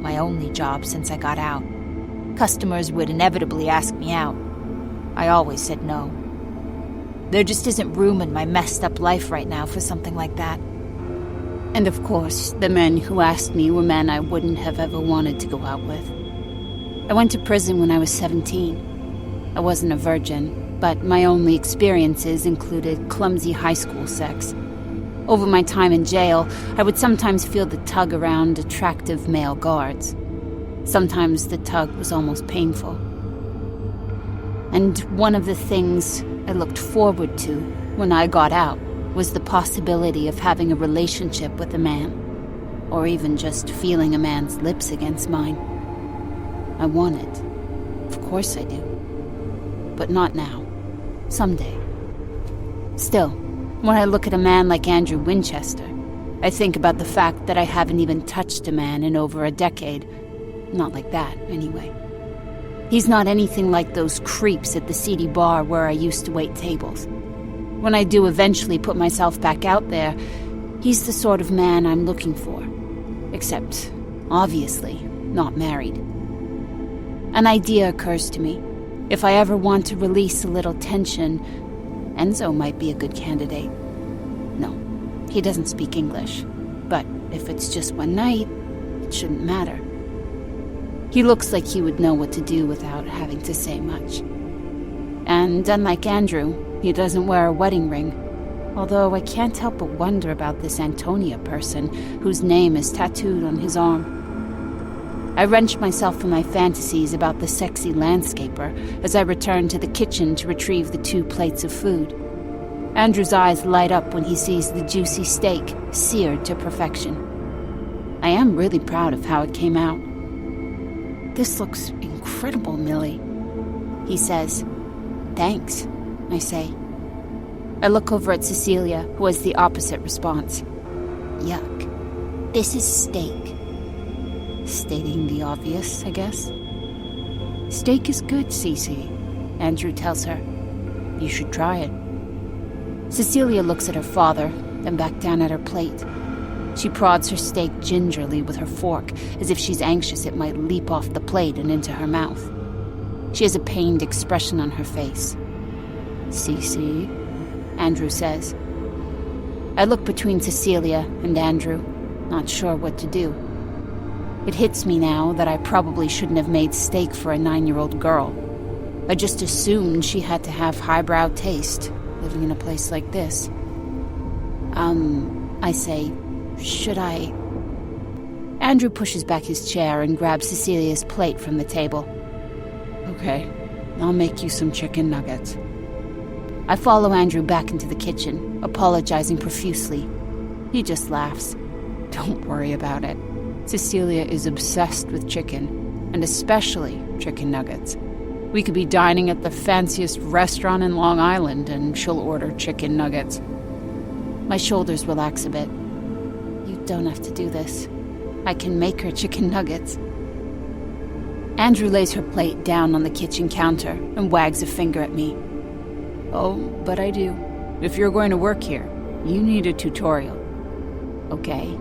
my only job since I got out, customers would inevitably ask me out. I always said no. There just isn't room in my messed up life right now for something like that. And of course, the men who asked me were men I wouldn't have ever wanted to go out with. I went to prison when I was 17. I wasn't a virgin, but my only experiences included clumsy high school sex. Over my time in jail, I would sometimes feel the tug around attractive male guards. Sometimes the tug was almost painful. And one of the things I looked forward to when I got out was the possibility of having a relationship with a man, or even just feeling a man's lips against mine. I want it. Of course I do. But not now. Someday. Still, when I look at a man like Andrew Winchester, I think about the fact that I haven't even touched a man in over a decade. Not like that, anyway. He's not anything like those creeps at the seedy bar where I used to wait tables. When I do eventually put myself back out there, he's the sort of man I'm looking for. Except, obviously, not married. An idea occurs to me. If I ever want to release a little tension, Enzo might be a good candidate. No, he doesn't speak English. But if it's just one night, it shouldn't matter. He looks like he would know what to do without having to say much. And unlike Andrew, he doesn't wear a wedding ring. Although I can't help but wonder about this Antonia person whose name is tattooed on his arm. I wrench myself from my fantasies about the sexy landscaper as I return to the kitchen to retrieve the 2 plates of food. Andrew's eyes light up when he sees the juicy steak seared to perfection. I am really proud of how it came out. "This looks incredible, Millie," he says. "Thanks," I say. I look over at Cecilia, who has the opposite response. "Yuck. This is steak." Stating the obvious, I guess. "Steak is good, Cece," Andrew tells her. "You should try it." Cecilia looks at her father, then back down at her plate. She prods her steak gingerly with her fork, as if she's anxious it might leap off the plate and into her mouth. She has a pained expression on her face. "Cece," Andrew says. I look between Cecilia and Andrew, not sure what to do. It hits me now that I probably shouldn't have made steak for a 9-year-old girl. I just assumed she had to have highbrow taste, living in a place like this. I say, should I... Andrew pushes back his chair and grabs Cecilia's plate from the table. Okay, I'll make you some chicken nuggets. I follow Andrew back into the kitchen, apologizing profusely. He just laughs. Don't worry about it. Cecilia is obsessed with chicken, and especially chicken nuggets. We could be dining at the fanciest restaurant in Long Island, and she'll order chicken nuggets. My shoulders relax a bit. You don't have to do this. I can make her chicken nuggets. Andrew lays her plate down on the kitchen counter and wags a finger at me. Oh, but I do. If you're going to work here, you need a tutorial. Okay.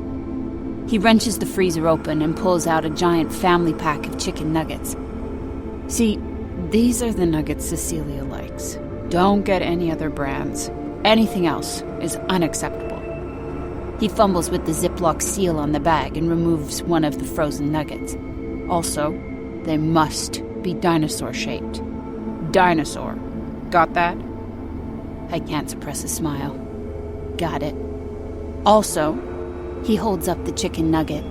He wrenches the freezer open and pulls out a giant family pack of chicken nuggets. See, these are the nuggets Cecilia likes. Don't get any other brands. Anything else is unacceptable. He fumbles with the Ziploc seal on the bag and removes one of the frozen nuggets. Also, they must be dinosaur-shaped. Dinosaur. Got that? I can't suppress a smile. Got it. Also, he holds up the chicken nugget.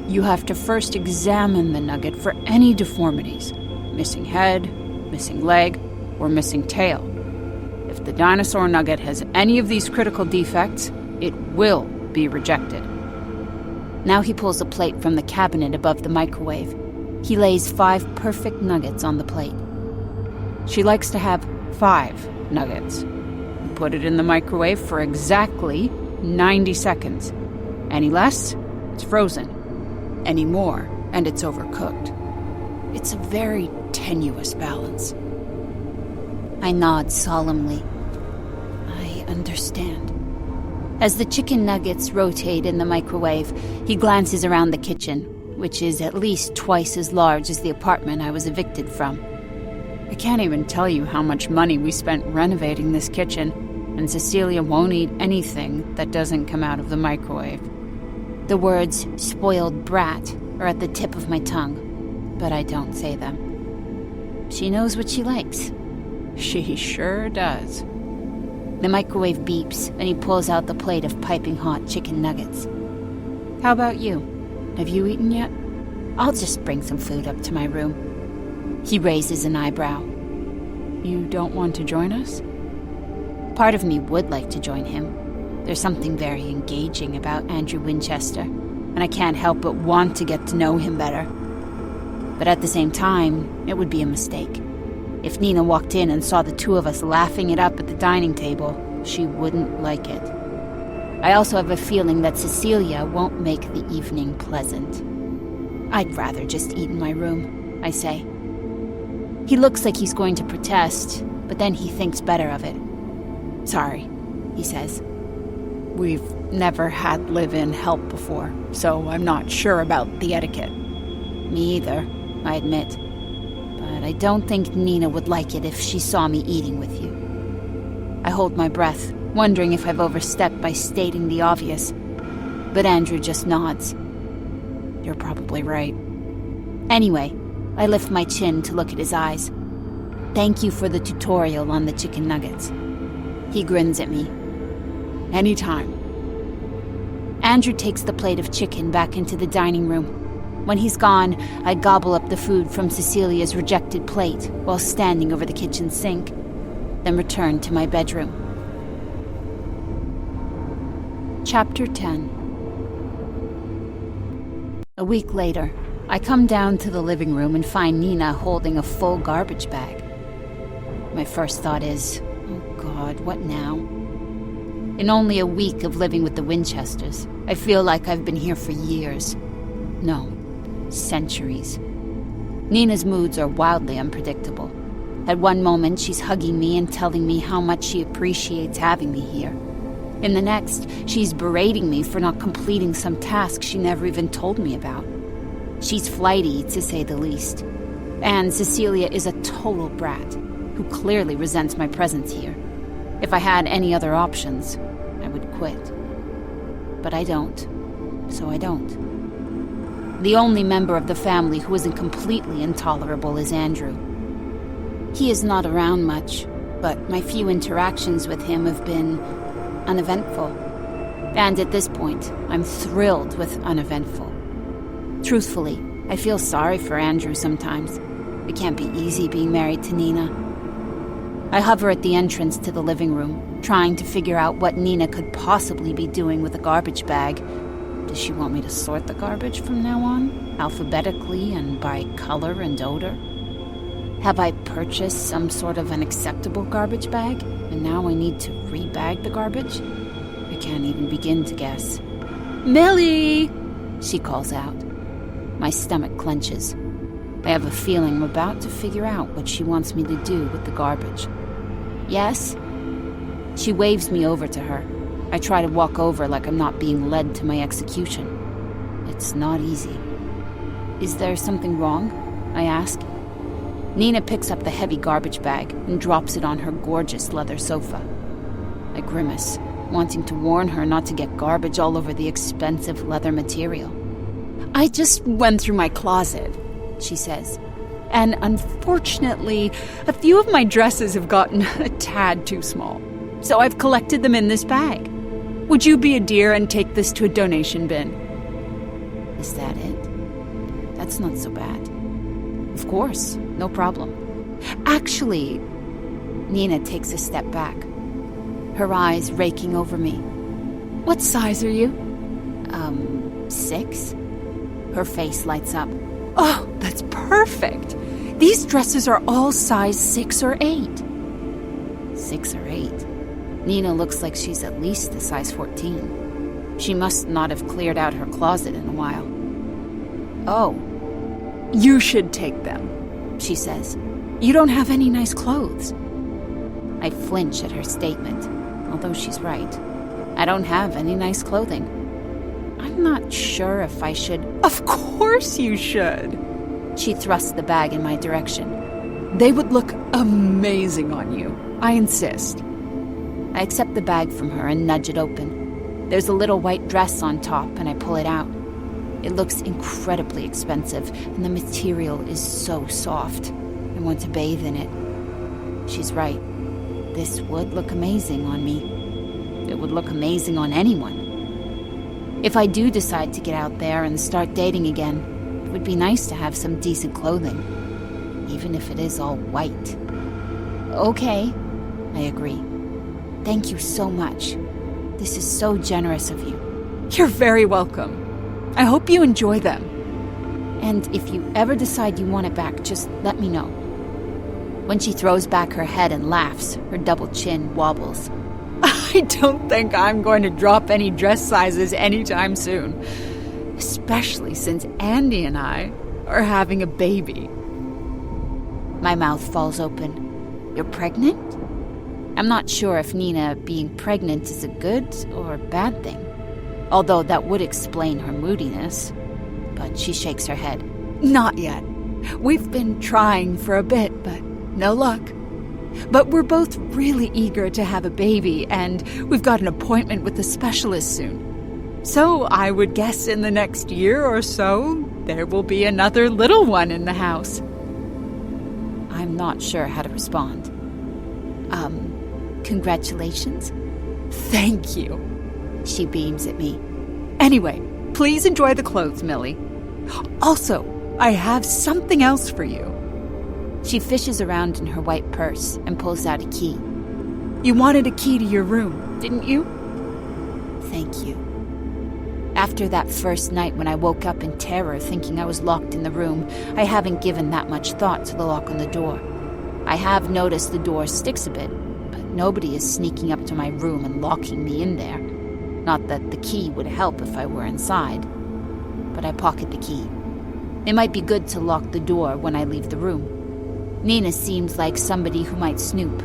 You have to first examine the nugget for any deformities. Missing head, missing leg, or missing tail. If the dinosaur nugget has any of these critical defects, it will be rejected. Now he pulls a plate from the cabinet above the microwave. He lays 5 perfect nuggets on the plate. She likes to have 5 nuggets. You put it in the microwave for exactly 90 seconds. Any less, it's frozen. Any more, and it's overcooked. It's a very tenuous balance. I nod solemnly. I understand. As the chicken nuggets rotate in the microwave, he glances around the kitchen, which is at least twice as large as the apartment I was evicted from. I can't even tell you how much money we spent renovating this kitchen, and Cecilia won't eat anything that doesn't come out of the microwave. The words "spoiled brat" are at the tip of my tongue, but I don't say them. She knows what she likes. She sure does. The microwave beeps, and he pulls out the plate of piping hot chicken nuggets. How about you? Have you eaten yet? I'll just bring some food up to my room. He raises an eyebrow. You don't want to join us? Part of me would like to join him. There's something very engaging about Andrew Winchester, and I can't help but want to get to know him better. But at the same time, it would be a mistake. If Nina walked in and saw the two of us laughing it up at the dining table, she wouldn't like it. I also have a feeling that Cecilia won't make the evening pleasant. I'd rather just eat in my room, I say. He looks like he's going to protest, but then he thinks better of it. Sorry, he says. We've never had live-in help before, so I'm not sure about the etiquette. Me either, I admit. But I don't think Nina would like it if she saw me eating with you. I hold my breath, wondering if I've overstepped by stating the obvious. But Andrew just nods. You're probably right. Anyway, I lift my chin to look at his eyes. Thank you for the tutorial on the chicken nuggets. He grins at me. Anytime. Andrew takes the plate of chicken back into the dining room. When he's gone, I gobble up the food from Cecilia's rejected plate while standing over the kitchen sink, then return to my bedroom. Chapter 10. A week later, I come down to the living room and find Nina holding a full garbage bag. My first thought is, oh God, what now? In only a week of living with the Winchesters, I feel like I've been here for years. No, centuries. Nina's moods are wildly unpredictable. At one moment, she's hugging me and telling me how much she appreciates having me here. In the next, she's berating me for not completing some task she never even told me about. She's flighty, to say the least. And Cecilia is a total brat, who clearly resents my presence here. If I had any other options, I would quit. But I don't, so I don't. The only member of the family who isn't completely intolerable is Andrew. He is not around much, but my few interactions with him have been uneventful. And at this point, I'm thrilled with uneventful. Truthfully, I feel sorry for Andrew sometimes. It can't be easy being married to Nina. I hover at the entrance to the living room, trying to figure out what Nina could possibly be doing with a garbage bag. Does she want me to sort the garbage from now on, alphabetically and by color and odor? Have I purchased some sort of an acceptable garbage bag, and now I need to rebag the garbage? I can't even begin to guess. "Millie!" she calls out. My stomach clenches. I have a feeling I'm about to figure out what she wants me to do with the garbage. "Yes?" She waves me over to her. I try to walk over like I'm not being led to my execution. It's not easy. "Is there something wrong?" I ask. Nina picks up the heavy garbage bag and drops it on her gorgeous leather sofa. I grimace, wanting to warn her not to get garbage all over the expensive leather material. "I just went through my closet," she says, "and unfortunately, a few of my dresses have gotten a tad too small. So I've collected them in this bag. Would you be a dear and take this to a donation bin?" Is that it? That's not so bad. Of course, no problem. Actually, Nina takes a step back, her eyes raking over me. "What size are you?" 6. Her face lights up. "Oh, that's perfect. These dresses are all size 6 or 8. 6 or 8. Nina looks like she's at least a size 14. She must not have cleared out her closet in a while. "Oh, you should take them," she says. "You don't have any nice clothes." I flinch at her statement, although she's right. I don't have any nice clothing. I'm not sure if I should. "Of course you should." She thrusts the bag in my direction. "They would look amazing on you. I insist." I accept the bag from her and nudge it open. There's a little white dress on top, and I pull it out. It looks incredibly expensive, and the material is so soft. I want to bathe in it. She's right. This would look amazing on me. It would look amazing on anyone. If I do decide to get out there and start dating again, it would be nice to have some decent clothing, even if it is all white. "Okay," I agree. "Thank you so much. This is so generous of you." "You're very welcome. I hope you enjoy them. And if you ever decide you want it back, just let me know." When she throws back her head and laughs, her double chin wobbles. "I don't think I'm going to drop any dress sizes anytime soon, especially since Andy and I are having a baby." My mouth falls open. "You're pregnant?" I'm not sure if Nina being pregnant is a good or bad thing, although that would explain her moodiness. But she shakes her head. "Not yet. We've been trying for a bit, but no luck. But we're both really eager to have a baby, and we've got an appointment with a specialist soon. So I would guess in the next year or so, there will be another little one in the house." I'm not sure how to respond. Congratulations?" "Thank you." She beams at me. "Anyway, please enjoy the clothes, Millie. Also, I have something else for you." She fishes around in her white purse and pulls out a key. "You wanted a key to your room, didn't you?" "Thank you." After that first night when I woke up in terror thinking I was locked in the room, I haven't given that much thought to the lock on the door. I have noticed the door sticks a bit, but nobody is sneaking up to my room and locking me in there. Not that the key would help if I were inside. But I pocket the key. It might be good to lock the door when I leave the room. Nina seems like somebody who might snoop.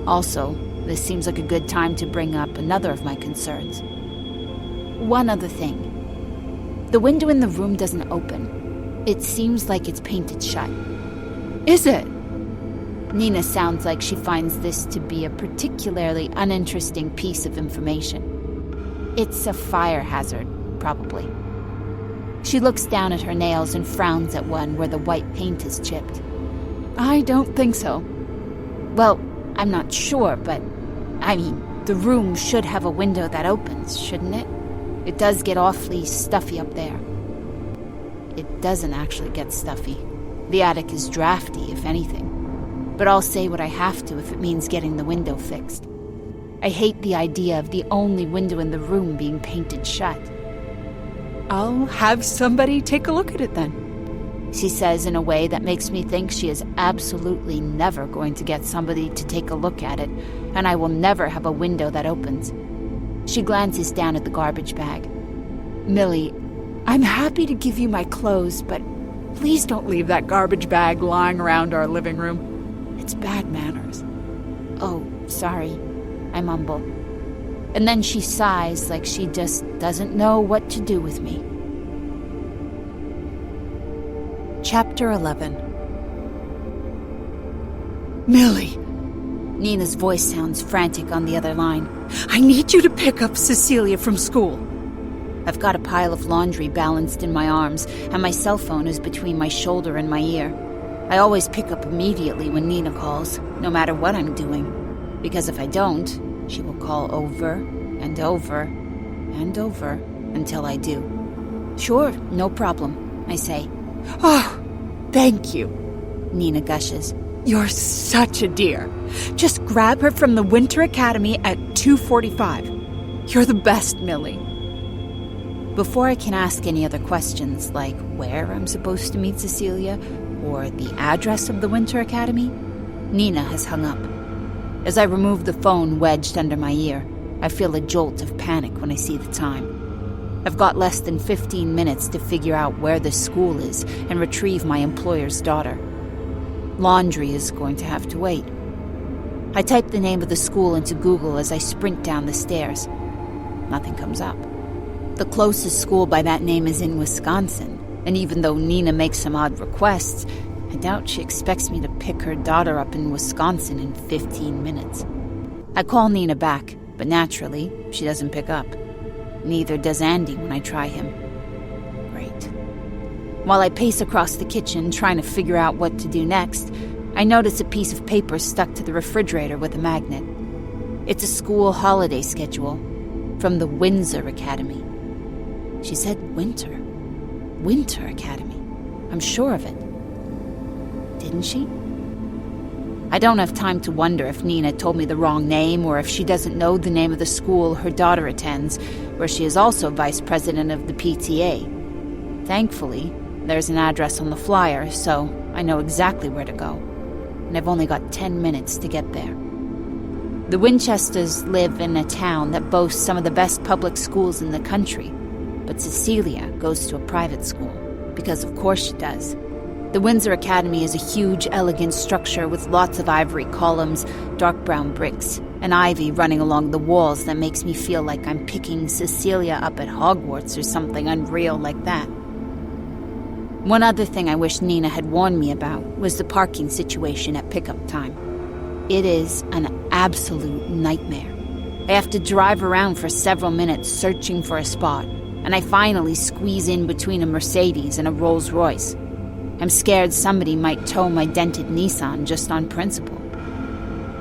Also, this seems like a good time to bring up another of my concerns. One other thing. The window in the room doesn't open. It seems like it's painted shut. "Is it?" Nina sounds like she finds this to be a particularly uninteresting piece of information. It's a fire hazard, probably. She looks down at her nails and frowns at one where the white paint is chipped. "I don't think so. Well, I'm not sure, but I mean, the room should have a window that opens, shouldn't it? It does get awfully stuffy up there. It doesn't actually get stuffy. The attic is drafty, if anything. But I'll say what I have to if it means getting the window fixed. I hate the idea of the only window in the room being painted shut. I'll have somebody take a look at it then, she says in a way that makes me think she is absolutely never going to get somebody to take a look at it, and I will never have a window that opens. She glances down at the garbage bag. Millie, I'm happy to give you my clothes, but please don't leave that garbage bag lying around our living room. It's bad manners. Oh, sorry, I mumble. And then she sighs like she just doesn't know what to do with me. Chapter 11. Millie! Nina's voice sounds frantic on the other line. I need you to pick up Cecilia from school. I've got a pile of laundry balanced in my arms, and my cell phone is between my shoulder and my ear. I always pick up immediately when Nina calls, no matter what I'm doing. Because if I don't, she will call over and over and over until I do. Sure, no problem, I say. Oh, thank you, Nina gushes. You're such a dear. Just grab her from the Winter Academy at 2:45. You're the best, Millie. Before I can ask any other questions, like where I'm supposed to meet Cecilia or the address of the Winter Academy, Nina has hung up. As I remove the phone wedged under my ear, I feel a jolt of panic when I see the time. I've got less than 15 minutes to figure out where this school is and retrieve my employer's daughter. Laundry is going to have to wait. I type the name of the school into Google as I sprint down the stairs. Nothing comes up. The closest school by that name is in Wisconsin, and even though Nina makes some odd requests, I doubt she expects me to pick her daughter up in Wisconsin in 15 minutes. I call Nina back, but naturally, she doesn't pick up. Neither does Andy when I try him. Great. While I pace across the kitchen trying to figure out what to do next, I notice a piece of paper stuck to the refrigerator with a magnet. It's a school holiday schedule from the Windsor Academy. She said Winter. Winter Academy. I'm sure of it. Didn't she? I don't have time to wonder if Nina told me the wrong name or if she doesn't know the name of the school her daughter attends, where she is also vice president of the PTA. Thankfully, there's an address on the flyer, so I know exactly where to go. And I've only got 10 minutes to get there. The Winchesters live in a town that boasts some of the best public schools in the country, but Cecilia goes to a private school, because of course she does. The Windsor Academy is a huge, elegant structure with lots of ivory columns, dark brown bricks, and ivy running along the walls that makes me feel like I'm picking Cecilia up at Hogwarts or something unreal like that. One other thing I wish Nina had warned me about was the parking situation at pickup time. It is an absolute nightmare. I have to drive around for several minutes searching for a spot, and I finally squeeze in between a Mercedes and a Rolls Royce. I'm scared somebody might tow my dented Nissan just on principle.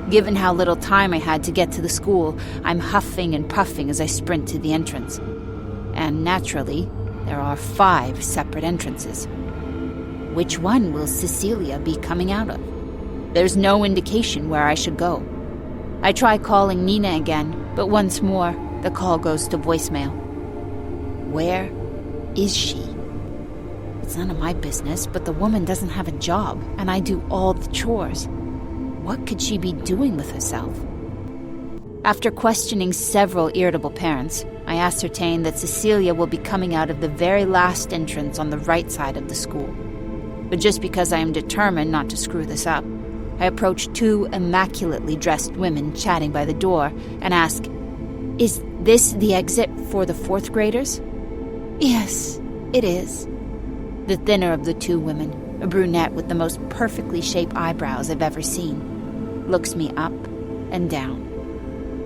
Given how little time I had to get to the school, I'm huffing and puffing as I sprint to the entrance. And naturally, there are 5 separate entrances. Which one will Cecilia be coming out of? There's no indication where I should go. I try calling Nina again, but once more, the call goes to voicemail. Where is she? It's none of my business, but the woman doesn't have a job, and I do all the chores. What could she be doing with herself? After questioning several irritable parents, I ascertain that Cecilia will be coming out of the very last entrance on the right side of the school. But just because I am determined not to screw this up, I approach 2 immaculately dressed women chatting by the door and ask, "Is this the exit for the 4th graders?" "Yes, it is." The thinner of the 2 women, a brunette with the most perfectly shaped eyebrows I've ever seen, looks me up and down.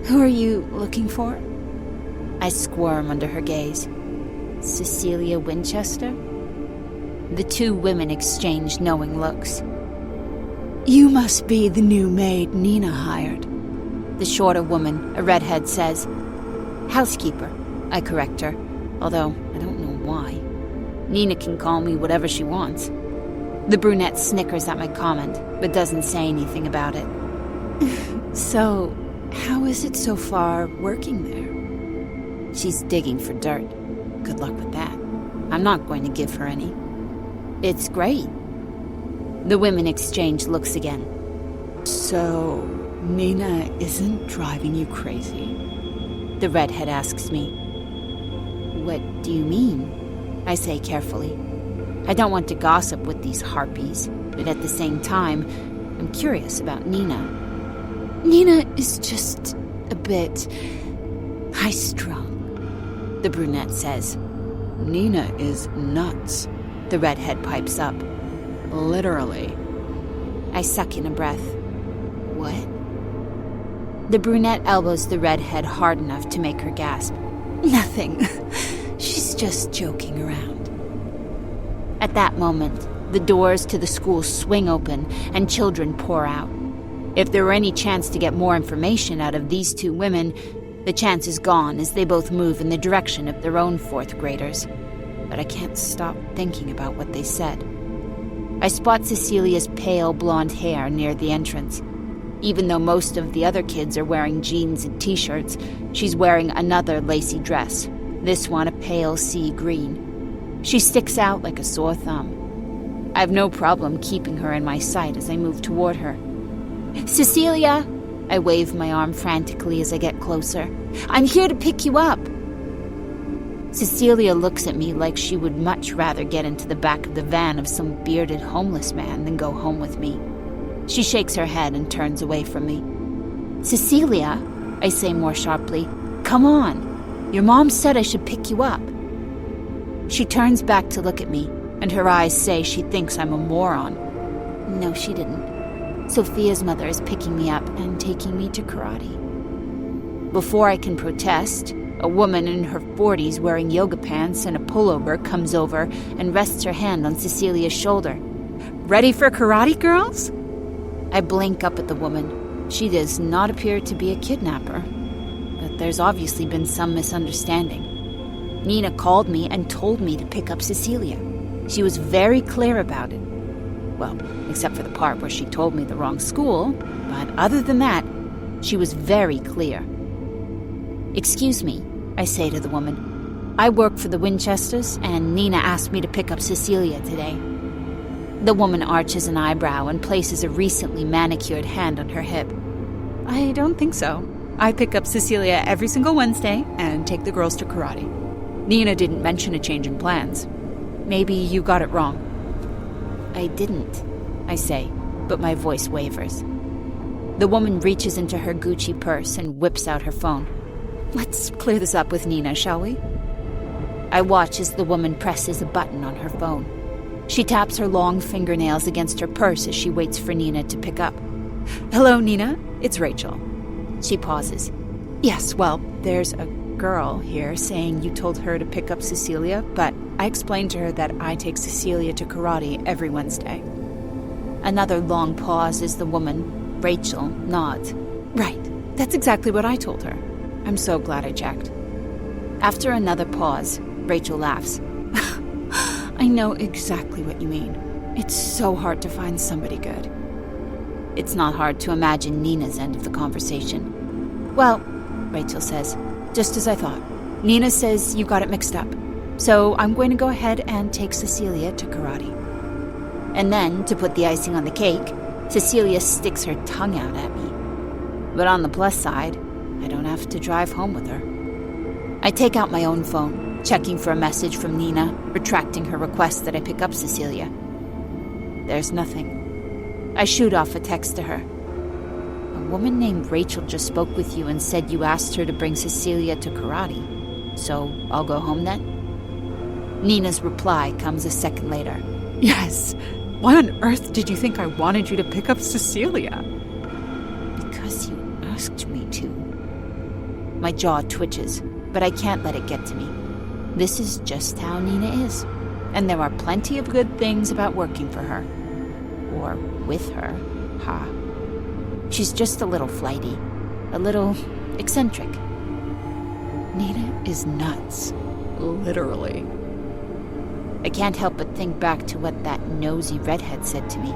"Who are you looking for?" I squirm under her gaze. "Cecilia Winchester?" The 2 women exchange knowing looks. You must be the new maid Nina hired. The shorter woman, a redhead, says. Housekeeper, I correct her, although I don't know why. Nina can call me whatever she wants. The brunette snickers at my comment, but doesn't say anything about it. So, how is it so far working there? She's digging for dirt. Good luck with that. I'm not going to give her any. It's great. The women exchange looks again. So, Nina isn't driving you crazy? The redhead asks me. What do you mean? I say carefully. I don't want to gossip with these harpies, but at the same time, I'm curious about Nina. Nina is just a bit high-strung, the brunette says. Nina is nuts, the redhead pipes up. Literally. I suck in a breath. What? The brunette elbows the redhead hard enough to make her gasp. Nothing. She's just joking around. At that moment, the doors to the school swing open and children pour out. If there were any chance to get more information out of these two women, the chance is gone as they both move in the direction of their own fourth graders. But I can't stop thinking about what they said. I spot Cecilia's pale blonde hair near the entrance. Even though most of the other kids are wearing jeans and t-shirts, she's wearing another lacy dress, this one a pale sea green. She sticks out like a sore thumb. I have no problem keeping her in my sight as I move toward her. Cecilia! I wave my arm frantically as I get closer. I'm here to pick you up! Cecilia looks at me like she would much rather get into the back of the van of some bearded homeless man than go home with me. She shakes her head and turns away from me. Cecilia, I say more sharply, come on. Your mom said I should pick you up. She turns back to look at me, and her eyes say she thinks I'm a moron. No, she didn't. Sophia's mother is picking me up and taking me to karate. Before I can protest, a woman in her 40s wearing yoga pants and a pullover comes over and rests her hand on Cecilia's shoulder. Ready for karate, girls? I blink up at the woman. She does not appear to be a kidnapper, but there's obviously been some misunderstanding. Nina called me and told me to pick up Cecilia. She was very clear about it. Well, except for the part where she told me the wrong school, but other than that, she was very clear. Excuse me, I say to the woman. I work for the Winchesters, and Nina asked me to pick up Cecilia today. The woman arches an eyebrow and places a recently manicured hand on her hip. I don't think so. I pick up Cecilia every single Wednesday and take the girls to karate. Nina didn't mention a change in plans. Maybe you got it wrong. I didn't, I say, but my voice wavers. The woman reaches into her Gucci purse and whips out her phone. Let's clear this up with Nina, shall we? I watch as the woman presses a button on her phone. She taps her long fingernails against her purse as she waits for Nina to pick up. Hello, Nina. It's Rachel. She pauses. Yes, well, there's a girl here saying you told her to pick up Cecilia, but I explained to her that I take Cecilia to karate every Wednesday. Another long pause as the woman, Rachel, nods. Right. That's exactly what I told her. I'm so glad I checked. After another pause, Rachel laughs. I know exactly what you mean. It's so hard to find somebody good. It's not hard to imagine Nina's end of the conversation. Well, Rachel says, just as I thought. Nina says you got it mixed up. So I'm going to go ahead and take Cecilia to karate. And then, to put the icing on the cake, Cecilia sticks her tongue out at me. But on the plus side, I don't have to drive home with her. I take out my own phone, checking for a message from Nina, retracting her request that I pick up Cecilia. There's nothing. I shoot off a text to her. A woman named Rachel just spoke with you and said you asked her to bring Cecilia to karate. So I'll go home then? Nina's reply comes a second later. Yes. Why on earth did you think I wanted you to pick up Cecilia? Because you asked me to. My jaw twitches, but I can't let it get to me. This is just how Nina is. And there are plenty of good things about working for her. Or with her. Ha. She's just a little flighty, a little eccentric. Nina is nuts. Literally. I can't help but think back to what that nosy redhead said to me.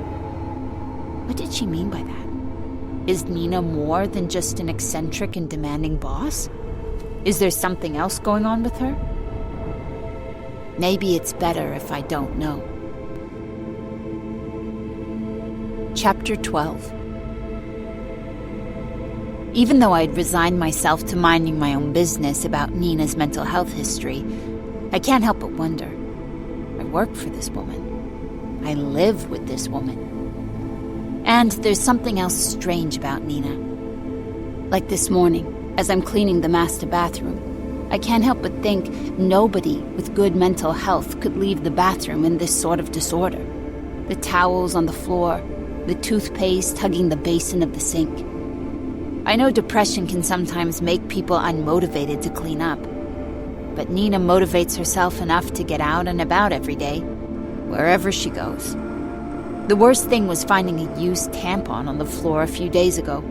What did she mean by that? Is Nina more than just an eccentric and demanding boss? Is there something else going on with her? Maybe it's better if I don't know. Chapter 12. Even though I'd resigned myself to minding my own business about Nina's mental health history, I can't help but wonder. I work for this woman. I live with this woman. And there's something else strange about Nina. Like this morning, as I'm cleaning the master bathroom, I can't help but think nobody with good mental health could leave the bathroom in this sort of disorder. The towels on the floor, the toothpaste hugging the basin of the sink. I know depression can sometimes make people unmotivated to clean up, but Nina motivates herself enough to get out and about every day, wherever she goes. The worst thing was finding a used tampon on the floor a few days ago.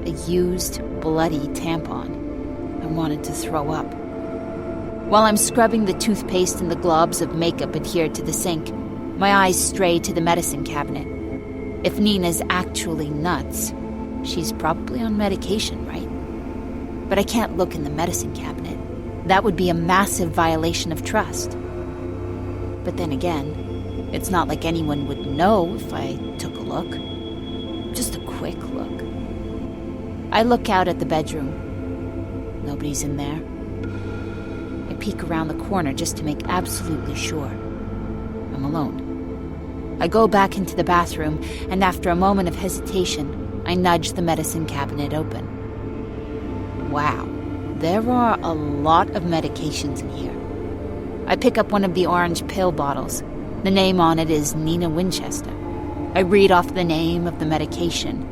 A used, bloody tampon. I wanted to throw up. While I'm scrubbing the toothpaste and the globs of makeup adhered to the sink, my eyes stray to the medicine cabinet. If Nina's actually nuts, she's probably on medication, right? But I can't look in the medicine cabinet. That would be a massive violation of trust. But then again, it's not like anyone would know if I took a look. Just a quick look. I look out at the bedroom. Nobody's in there. I peek around the corner just to make absolutely sure. I'm alone. I go back into the bathroom, and after a moment of hesitation, I nudge the medicine cabinet open. Wow, there are a lot of medications in here. I pick up one of the orange pill bottles. The name on it is Nina Winchester. I read off the name of the medication.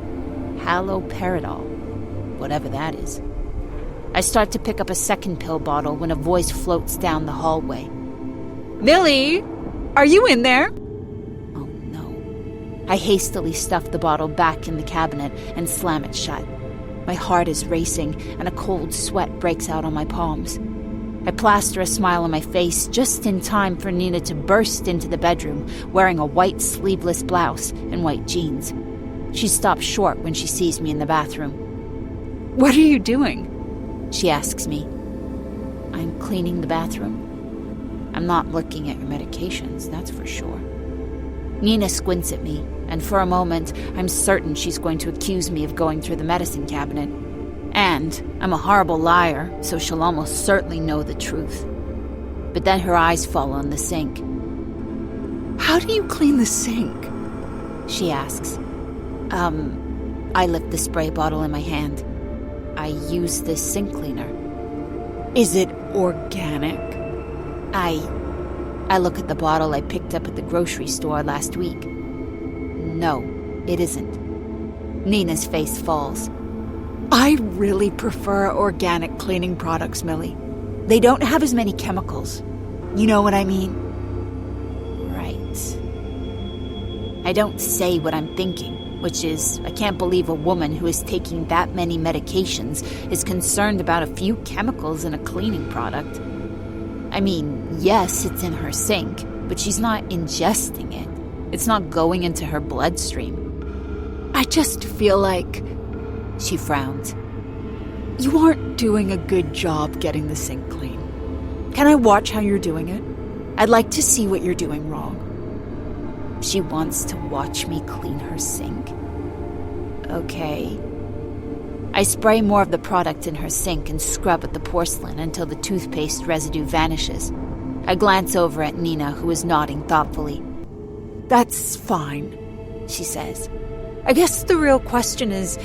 Haloperidol. Whatever that is. I start to pick up a second pill bottle when a voice floats down the hallway. Millie! Are you in there? Oh no. I hastily stuff the bottle back in the cabinet and slam it shut. My heart is racing and a cold sweat breaks out on my palms. I plaster a smile on my face just in time for Nina to burst into the bedroom wearing a white sleeveless blouse and white jeans. She stops short when she sees me in the bathroom. What are you doing? She asks me. I'm cleaning the bathroom. I'm not looking at your medications, that's for sure. Nina squints at me, and for a moment, I'm certain she's going to accuse me of going through the medicine cabinet. And I'm a horrible liar, so she'll almost certainly know the truth. But then her eyes fall on the sink. How do you clean the sink? She asks. I lift the spray bottle in my hand. I use this sink cleaner. Is it organic? I look at the bottle I picked up at the grocery store last week. No, it isn't. Nina's face falls. I really prefer organic cleaning products, Millie. They don't have as many chemicals. You know what I mean? Right. I don't say what I'm thinking, which is, I can't believe a woman who is taking that many medications is concerned about a few chemicals in a cleaning product. I mean, yes, it's in her sink, but she's not ingesting it. It's not going into her bloodstream. I just feel like... She frowns. You aren't doing a good job getting the sink clean. Can I watch how you're doing it? I'd like to see what you're doing wrong. She wants to watch me clean her sink. Okay. I spray more of the product in her sink and scrub at the porcelain until the toothpaste residue vanishes. I glance over at Nina, who is nodding thoughtfully. That's fine, she says. I guess the real question is,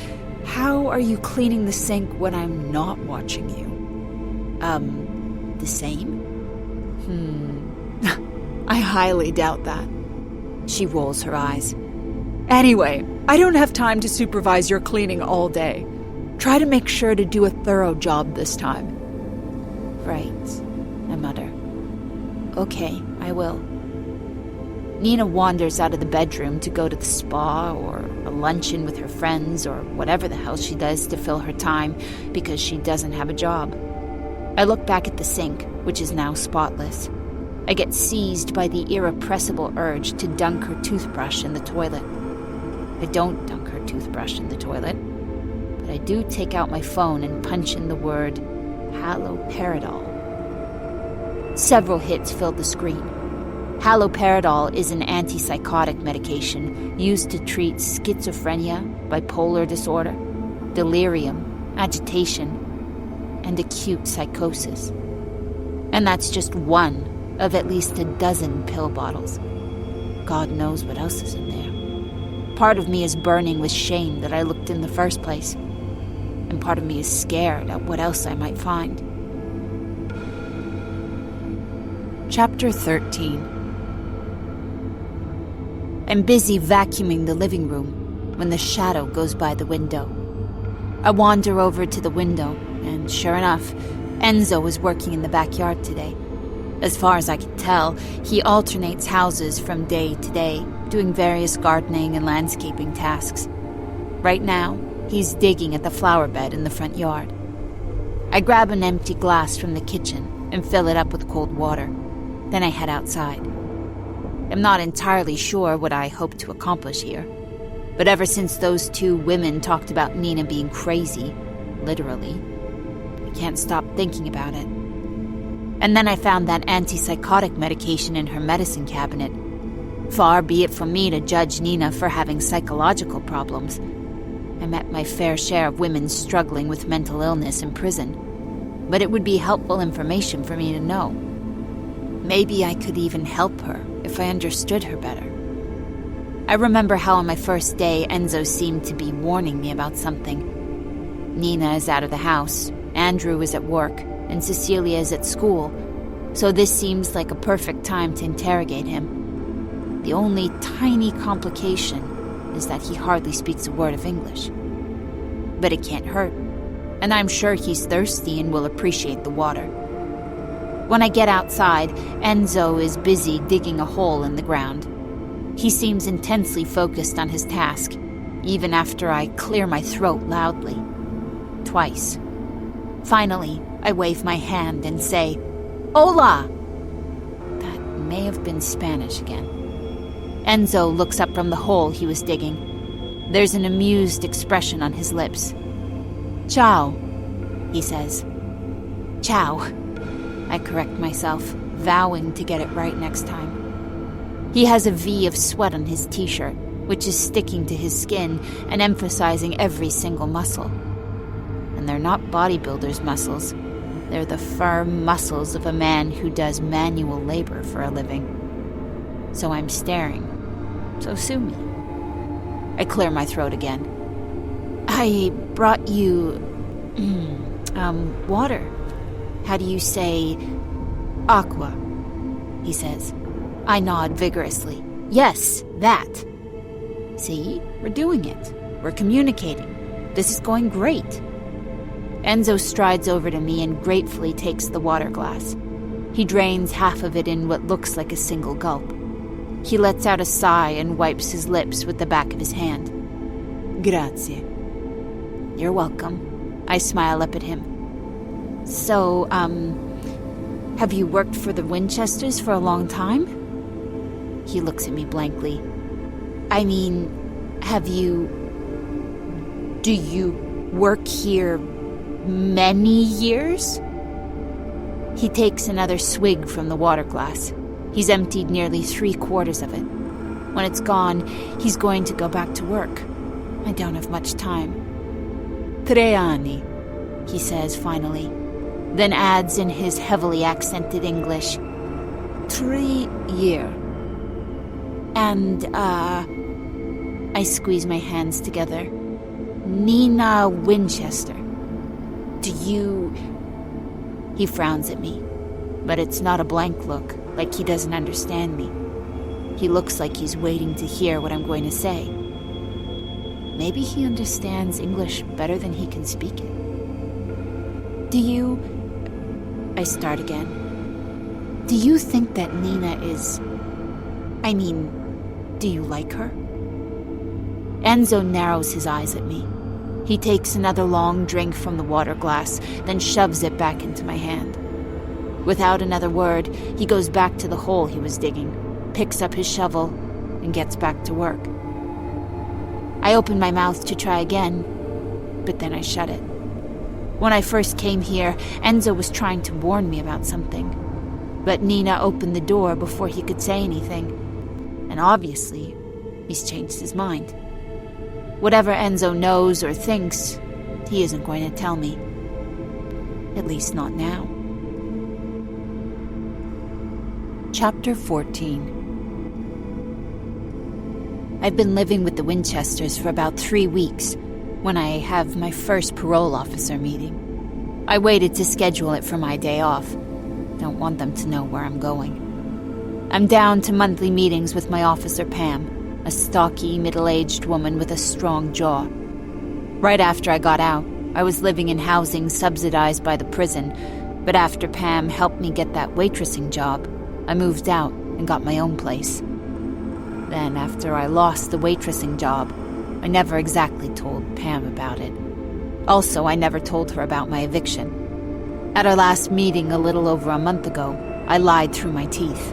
how are you cleaning the sink when I'm not watching you? The same? I highly doubt that. She rolls her eyes. Anyway, I don't have time to supervise your cleaning all day. Try to make sure to do a thorough job this time. Right, I mutter. Okay, I will. Nina wanders out of the bedroom to go to the spa or a luncheon with her friends or whatever the hell she does to fill her time because she doesn't have a job. I look back at the sink, which is now spotless. I get seized by the irrepressible urge to dunk her toothbrush in the toilet. I don't dunk her toothbrush in the toilet, but I do take out my phone and punch in the word haloperidol. Several hits filled the screen. Haloperidol is an antipsychotic medication used to treat schizophrenia, bipolar disorder, delirium, agitation, and acute psychosis. And that's just one of at least a dozen pill bottles. God knows what else is in there. Part of me is burning with shame that I looked in the first place, and part of me is scared at what else I might find. Chapter 13. I'm busy vacuuming the living room when the shadow goes by the window. I wander over to the window, and sure enough, Enzo is working in the backyard today. As far as I can tell, he alternates houses from day to day, doing various gardening and landscaping tasks. Right now, he's digging at the flower bed in the front yard. I grab an empty glass from the kitchen and fill it up with cold water. Then I head outside. I'm not entirely sure what I hope to accomplish here, but ever since those two women talked about Nina being crazy, literally, I can't stop thinking about it. And then I found that antipsychotic medication in her medicine cabinet. Far be it from me to judge Nina for having psychological problems. I met my fair share of women struggling with mental illness in prison, but it would be helpful information for me to know. Maybe I could even help her if I understood her better. I remember how on my first day Enzo seemed to be warning me about something. Nina is out of the house, Andrew is at work, and Cecilia is at school, so this seems like a perfect time to interrogate him. The only tiny complication is that he hardly speaks a word of English. But it can't hurt, and I'm sure he's thirsty and will appreciate the water. When I get outside, Enzo is busy digging a hole in the ground. He seems intensely focused on his task, even after I clear my throat loudly. Twice. Finally, I wave my hand and say, "Hola!" That may have been Spanish again. Enzo looks up from the hole he was digging. There's an amused expression on his lips. "Ciao," he says. "Ciao," I correct myself, vowing to get it right next time. He has a V of sweat on his t-shirt, which is sticking to his skin and emphasizing every single muscle. And they're not bodybuilder's muscles. They're the firm muscles of a man who does manual labor for a living. So I'm staring. So sue me. I clear my throat again. "I brought you, water. How do you say aqua?" he says. I nod vigorously. "Yes, that." See, we're doing it. We're communicating. This is going great. Enzo strides over to me and gratefully takes the water glass. He drains half of it in what looks like a single gulp. He lets out a sigh and wipes his lips with the back of his hand. "Grazie." "You're welcome." I smile up at him. "So, have you worked for the Winchesters for a long time?" He looks at me blankly. "I mean, do you work here many years?" He takes another swig from the water glass. He's emptied nearly 3/4 of it. When it's gone, he's going to go back to work. I don't have much time. "3 anni," he says finally, then adds in his heavily accented English, 3 years. And, I squeeze my hands together. "Nina Winchester. Do you..." He frowns at me, but it's not a blank look, like he doesn't understand me. He looks like he's waiting to hear what I'm going to say. Maybe he understands English better than he can speak it. "Do you..." I start again. "Do you think that Nina is... I mean, do you like her?" Enzo narrows his eyes at me. He takes another long drink from the water glass, then shoves it back into my hand. Without another word, he goes back to the hole he was digging, picks up his shovel, and gets back to work. I open my mouth to try again, but then I shut it. When I first came here, Enzo was trying to warn me about something, but Nina opened the door before he could say anything, and obviously, he's changed his mind. Whatever Enzo knows or thinks, he isn't going to tell me. At least not now. Chapter 14. I've been living with the Winchesters for about 3 weeks when I have my first parole officer meeting. I waited to schedule it for my day off. Don't want them to know where I'm going. I'm down to monthly meetings with my officer Pam, a stocky, middle-aged woman with a strong jaw. Right after I got out, I was living in housing subsidized by the prison, but after Pam helped me get that waitressing job, I moved out and got my own place. Then, after I lost the waitressing job, I never exactly told Pam about it. Also, I never told her about my eviction. At our last meeting a little over a month ago, I lied through my teeth.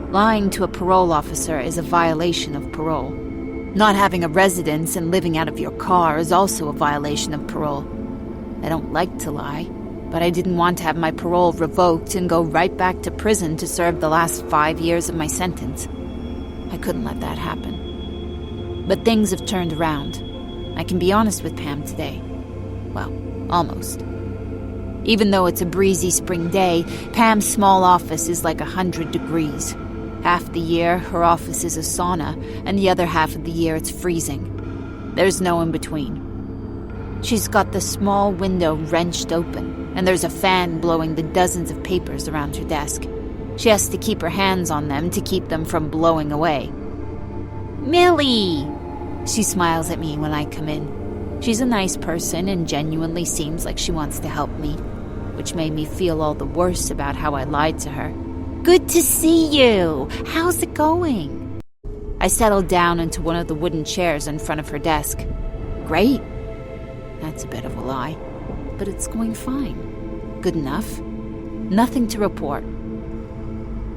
Lying to a parole officer is a violation of parole. Not having a residence and living out of your car is also a violation of parole. I don't like to lie, but I didn't want to have my parole revoked and go right back to prison to serve the last 5 years of my sentence. I couldn't let that happen. But things have turned around. I can be honest with Pam today. Well, almost. Even though it's a breezy spring day, Pam's small office is like 100 degrees. Half the year, her office is a sauna, and the other half of the year it's freezing. There's no in between. She's got the small window wrenched open, and there's a fan blowing the dozens of papers around her desk. She has to keep her hands on them to keep them from blowing away. "Millie!" She smiles at me when I come in. She's a nice person and genuinely seems like she wants to help me, which made me feel all the worse about how I lied to her. "Good to see you! How's it going?" I settled down into one of the wooden chairs in front of her desk. "Great." That's a bit of a lie, but it's going fine. Good enough. Nothing to report.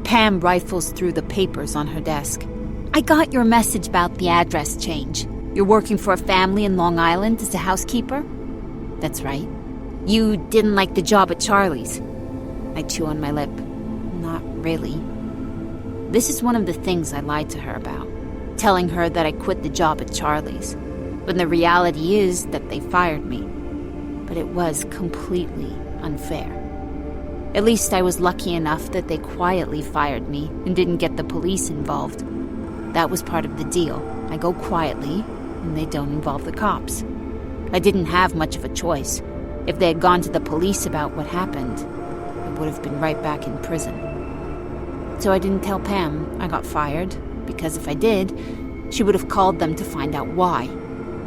Pam rifles through the papers on her desk. "I got your message about the address change. You're working for a family in Long Island as a housekeeper?" "That's right." "You didn't like the job at Charlie's?" I chew on my lip. "Not really." This is one of the things I lied to her about, telling her that I quit the job at Charlie's, when the reality is that they fired me. But it was completely unfair. At least I was lucky enough that they quietly fired me and didn't get the police involved. That was part of the deal. I go quietly, and they don't involve the cops. I didn't have much of a choice. If they had gone to the police about what happened, I would have been right back in prison. So I didn't tell Pam I got fired, because if I did, she would have called them to find out why.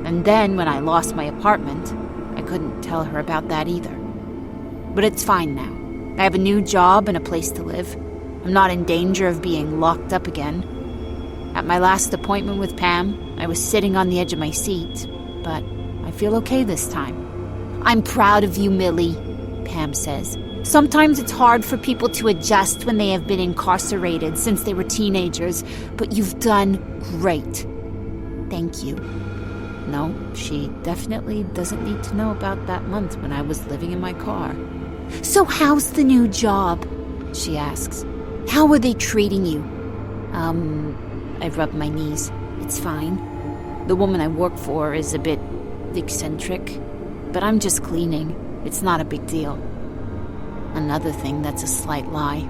And then when I lost my apartment, I couldn't tell her about that either. But it's fine now. I have a new job and a place to live. I'm not in danger of being locked up again. At my last appointment with Pam, I was sitting on the edge of my seat, but I feel okay this time. "I'm proud of you, Millie," Pam says. "Sometimes it's hard for people to adjust when they have been incarcerated since they were teenagers, but you've done great." "Thank you." No, she definitely doesn't need to know about that month when I was living in my car. "So how's the new job?" she asks. "How are they treating you?" I rub my knees. "It's fine. The woman I work for is a bit eccentric, but I'm just cleaning. It's not a big deal." Another thing that's a slight lie.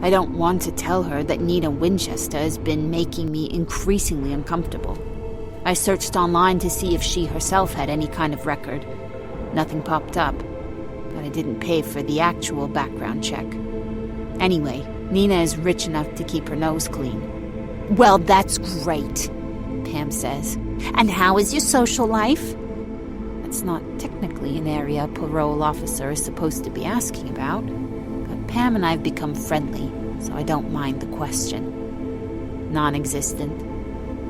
I don't want to tell her that Nina Winchester has been making me increasingly uncomfortable. I searched online to see if she herself had any kind of record. Nothing popped up, but I didn't pay for the actual background check. Anyway, Nina is rich enough to keep her nose clean. "Well, that's great," Pam says. "And how is your social life?" That's not technically an area a parole officer is supposed to be asking about, but Pam and I have become friendly, so I don't mind the question. Non-existent.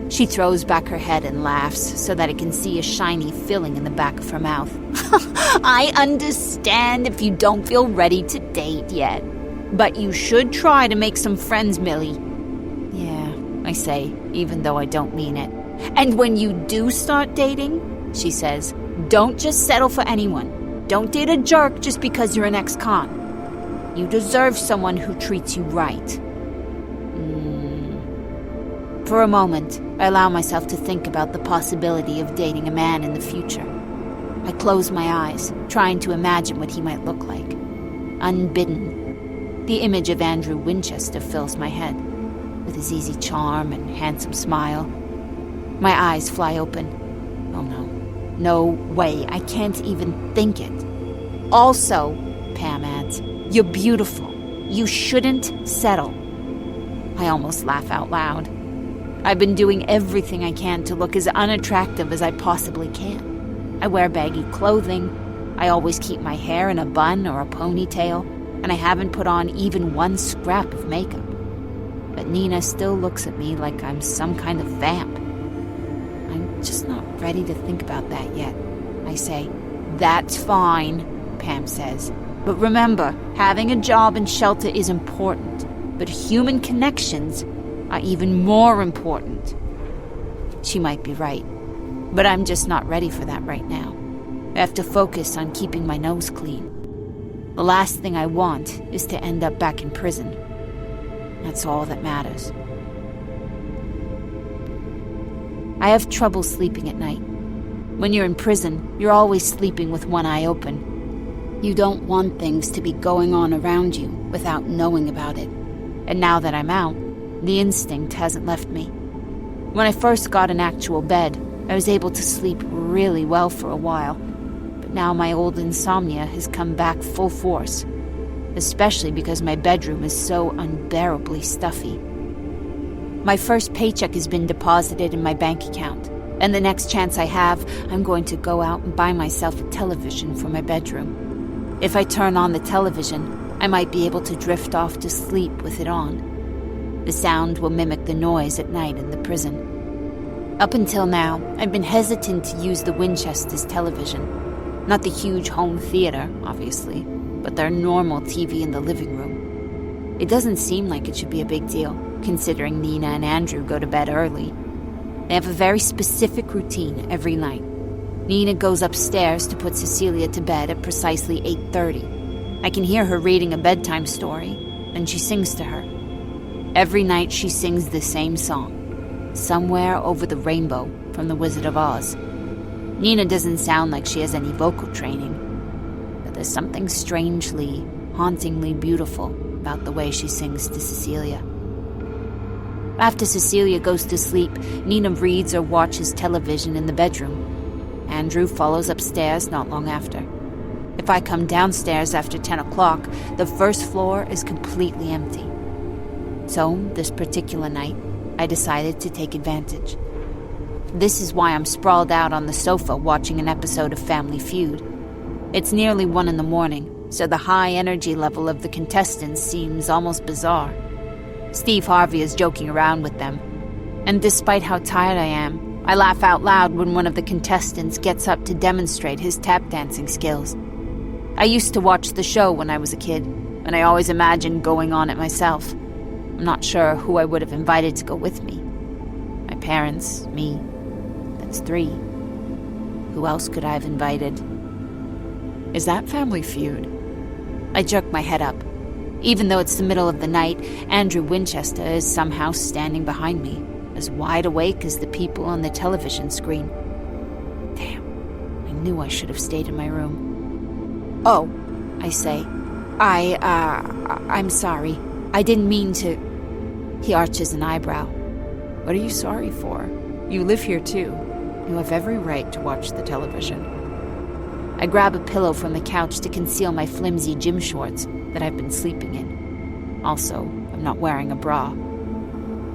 She throws back her head and laughs so that I can see a shiny filling in the back of her mouth. I understand if you don't feel ready to date yet. But you should try to make some friends, Millie. Yeah, I say, even though I don't mean it. And when you do start dating, she says, don't just settle for anyone. Don't date a jerk just because you're an ex-con. You deserve someone who treats you right. For a moment, I allow myself to think about the possibility of dating a man in the future. I close my eyes, trying to imagine what he might look like. Unbidden, the image of Andrew Winchester fills my head, with his easy charm and handsome smile. My eyes fly open. Oh no. No way, I can't even think it. Also, Pam adds, you're beautiful. You shouldn't settle. I almost laugh out loud. I've been doing everything I can to look as unattractive as I possibly can. I wear baggy clothing, I always keep my hair in a bun or a ponytail, and I haven't put on even one scrap of makeup. But Nina still looks at me like I'm some kind of vamp. I'm just not ready to think about that yet. I say, that's fine, Pam says. But remember, having a job and shelter is important, but human connections are even more important. She might be right, but I'm just not ready for that right now. I have to focus on keeping my nose clean. The last thing I want is to end up back in prison. That's all that matters. I have trouble sleeping at night. When you're in prison, you're always sleeping with one eye open. You don't want things to be going on around you without knowing about it. And now that I'm out, the instinct hasn't left me. When I first got an actual bed, I was able to sleep really well for a while. But now my old insomnia has come back full force, especially because my bedroom is so unbearably stuffy. My first paycheck has been deposited in my bank account, and the next chance I have, I'm going to go out and buy myself a television for my bedroom. If I turn on the television, I might be able to drift off to sleep with it on. The sound will mimic the noise at night in the prison. Up until now, I've been hesitant to use the Winchester's television. Not the huge home theater, obviously, but their normal TV in the living room. It doesn't seem like it should be a big deal, considering Nina and Andrew go to bed early. They have a very specific routine every night. Nina goes upstairs to put Cecilia to bed at precisely 8:30. I can hear her reading a bedtime story, and she sings to her. Every night she sings the same song, Somewhere Over the Rainbow from The Wizard of Oz. Nina doesn't sound like she has any vocal training, but there's something strangely, hauntingly beautiful about the way she sings to Cecilia. After Cecilia goes to sleep, Nina reads or watches television in the bedroom. Andrew follows upstairs not long after. If I come downstairs after 10 o'clock, the first floor is completely empty. So, this particular night, I decided to take advantage. This is why I'm sprawled out on the sofa watching an episode of Family Feud. It's nearly 1 a.m, so the high energy level of the contestants seems almost bizarre. Steve Harvey is joking around with them, and despite how tired I am, I laugh out loud when one of the contestants gets up to demonstrate his tap dancing skills. I used to watch the show when I was a kid, and I always imagined going on it myself. I'm not sure who I would have invited to go with me. My parents, me. That's 3. Who else could I have invited? Is that Family Feud? I jerk my head up. Even though it's the middle of the night, Andrew Winchester is somehow standing behind me, as wide awake as the people on the television screen. Damn, I knew I should have stayed in my room. Oh, I say. I'm sorry. I didn't mean to... He arches an eyebrow. What are you sorry for? You live here too. You have every right to watch the television. I grab a pillow from the couch to conceal my flimsy gym shorts that I've been sleeping in. Also, I'm not wearing a bra.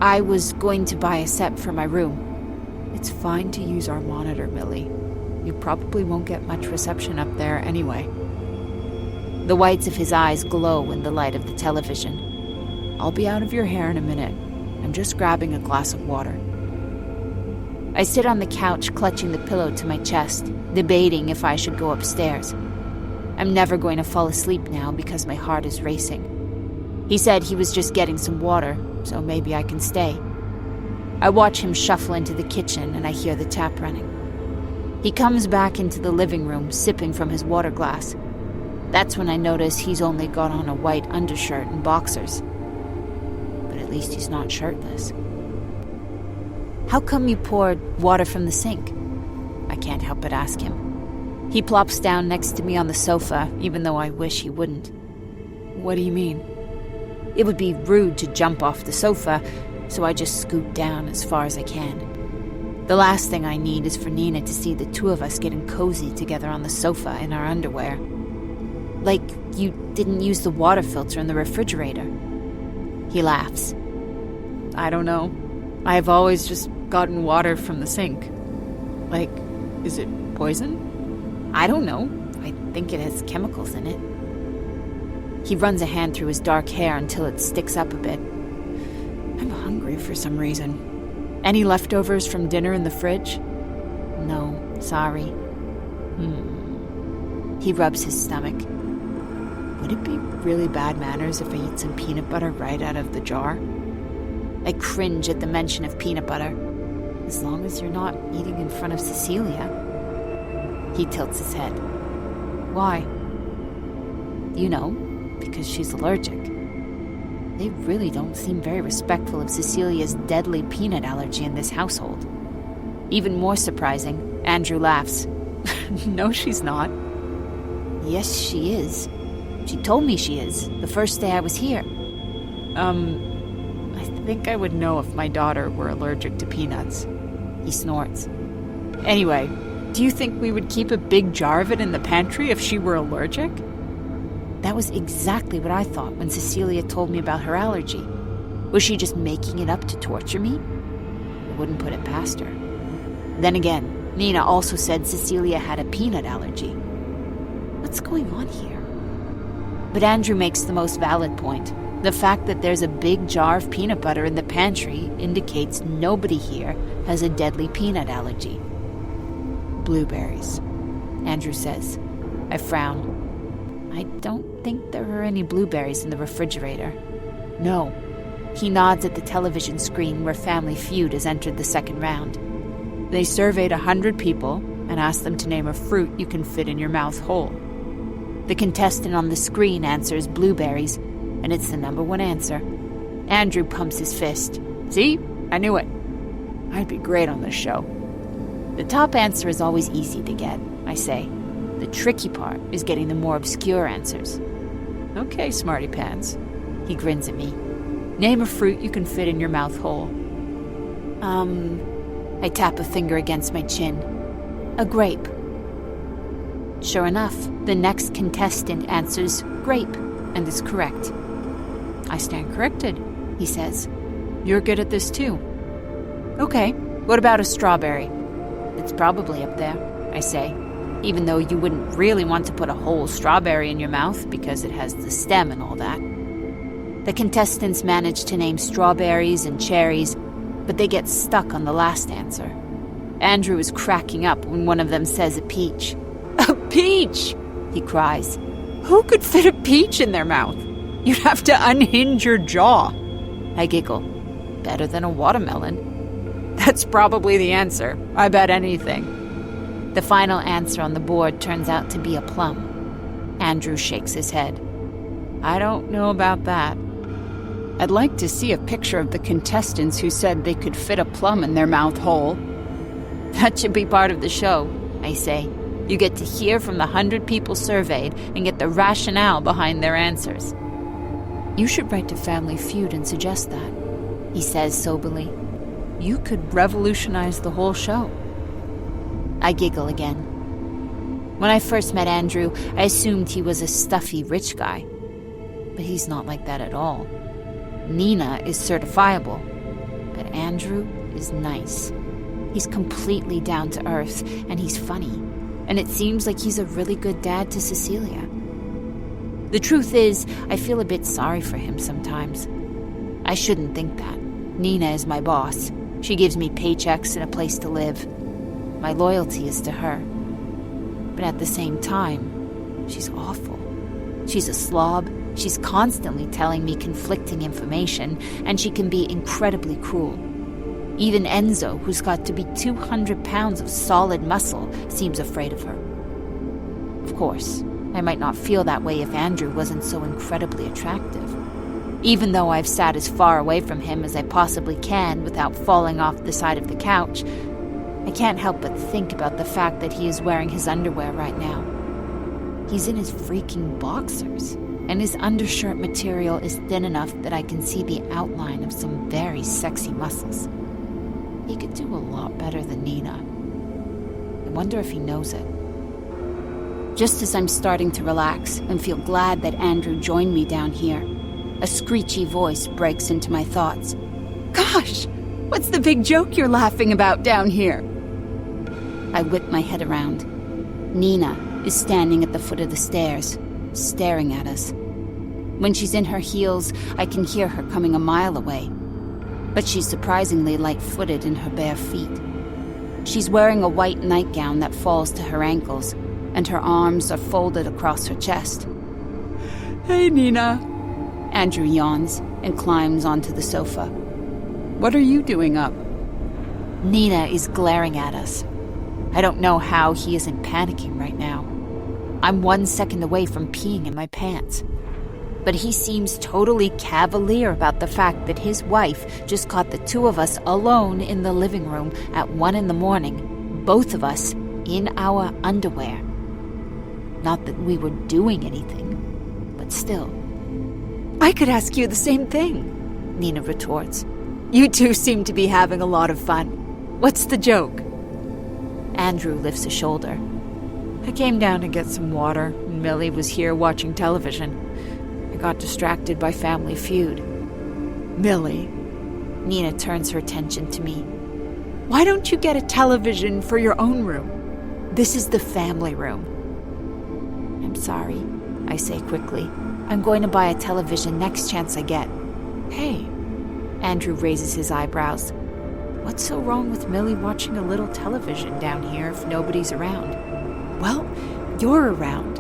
I was going to buy a set for my room. It's fine to use our monitor, Millie. You probably won't get much reception up there anyway. The whites of his eyes glow in the light of the television. I'll be out of your hair in a minute. I'm just grabbing a glass of water. I sit on the couch clutching the pillow to my chest, debating if I should go upstairs. I'm never going to fall asleep now because my heart is racing. He said he was just getting some water, so maybe I can stay. I watch him shuffle into the kitchen and I hear the tap running. He comes back into the living room, sipping from his water glass. That's when I notice he's only got on a white undershirt and boxers. But at least he's not shirtless. How come you poured water from the sink? I can't help but ask him. He plops down next to me on the sofa, even though I wish he wouldn't. What do you mean? It would be rude to jump off the sofa, so I just scoot down as far as I can. The last thing I need is for Nina to see the two of us getting cozy together on the sofa in our underwear. Like you didn't use the water filter in the refrigerator. He laughs. I don't know. I've always just gotten water from the sink. Like, is it poison? I don't know. I think it has chemicals in it. He runs a hand through his dark hair until it sticks up a bit. I'm hungry for some reason. Any leftovers from dinner in the fridge? No, sorry. He rubs his stomach. Would it be really bad manners if I eat some peanut butter right out of the jar? I cringe at the mention of peanut butter. As long as you're not eating in front of Cecilia. He tilts his head. Why? You know, because she's allergic. They really don't seem very respectful of Cecilia's deadly peanut allergy in this household. Even more surprising, Andrew laughs. No, she's not. Yes, she is. She told me she is, the first day I was here. I think I would know if my daughter were allergic to peanuts. He snorts. Anyway, do you think we would keep a big jar of it in the pantry if she were allergic? That was exactly what I thought when Cecilia told me about her allergy. Was she just making it up to torture me? I wouldn't put it past her. Then again, Nina also said Cecilia had a peanut allergy. What's going on here? But Andrew makes the most valid point. The fact that there's a big jar of peanut butter in the pantry indicates nobody here has a deadly peanut allergy. Blueberries, Andrew says. I frown. I don't think there are any blueberries in the refrigerator. No. He nods at the television screen where Family Feud has entered the second round. They surveyed 100 people and asked them to name a fruit you can fit in your mouth whole. The contestant on the screen answers blueberries, and it's the number one answer. Andrew pumps his fist. See? I knew it. I'd be great on this show. The top answer is always easy to get, I say. The tricky part is getting the more obscure answers. Okay, smarty pants. He grins at me. Name a fruit you can fit in your mouth whole. I tap a finger against my chin. A grape. Sure enough, the next contestant answers grape and is correct. I stand corrected, he says. You're good at this too. Okay, what about a strawberry? It's probably up there, I say, even though you wouldn't really want to put a whole strawberry in your mouth because it has the stem and all that. The contestants manage to name strawberries and cherries, but they get stuck on the last answer. Andrew is cracking up when one of them says a peach. A peach! He cries. Who could fit a peach in their mouth? You'd have to unhinge your jaw. I giggle. Better than a watermelon. That's probably the answer. I bet anything. The final answer on the board turns out to be a plum. Andrew shakes his head. I don't know about that. I'd like to see a picture of the contestants who said they could fit a plum in their mouth whole. That should be part of the show, I say. You get to hear from the 100 people surveyed and get the rationale behind their answers. You should write to Family Feud and suggest that, he says soberly. You could revolutionize the whole show. I giggle again. When I first met Andrew, I assumed he was a stuffy rich guy. But he's not like that at all. Nina is certifiable, but Andrew is nice. He's completely down to earth, and he's funny. And it seems like he's a really good dad to Cecilia. The truth is, I feel a bit sorry for him sometimes. I shouldn't think that. Nina is my boss, She gives me paychecks and a place to live. My loyalty is to her. But at the same time, she's awful. She's a slob. She's constantly telling me conflicting information, and she can be incredibly cruel. Even Enzo, who's got to be 200 pounds of solid muscle, seems afraid of her. Of course, I might not feel that way if Andrew wasn't so incredibly attractive. Even though I've sat as far away from him as I possibly can without falling off the side of the couch, I can't help but think about the fact that he is wearing his underwear right now. He's in his freaking boxers, and his undershirt material is thin enough that I can see the outline of some very sexy muscles. He could do a lot better than Nina. I wonder if he knows it. Just as I'm starting to relax and feel glad that Andrew joined me down here, a screechy voice breaks into my thoughts. Gosh, what's the big joke you're laughing about down here? I whip my head around. Nina is standing at the foot of the stairs, staring at us. When she's in her heels, I can hear her coming a mile away. But she's surprisingly light-footed in her bare feet. She's wearing a white nightgown that falls to her ankles, and her arms are folded across her chest. Hey, Nina. Andrew yawns and climbs onto the sofa. What are you doing up? Nina is glaring at us. I don't know how he isn't panicking right now. I'm 1 second away from peeing in my pants. But he seems totally cavalier about the fact that his wife just caught the two of us alone in the living room at 1 a.m, both of us in our underwear. Not that we were doing anything, but still. I could ask you the same thing, Nina retorts. You two seem to be having a lot of fun. What's the joke? Andrew lifts a shoulder. I came down to get some water, and Millie was here watching television. I got distracted by Family Feud. Millie. Nina turns her attention to me. Why don't you get a television for your own room? This is the family room. I'm sorry, I say quickly. I'm going to buy a television next chance I get. Hey. Andrew raises his eyebrows. What's so wrong with Millie watching a little television down here if nobody's around? Well, you're around.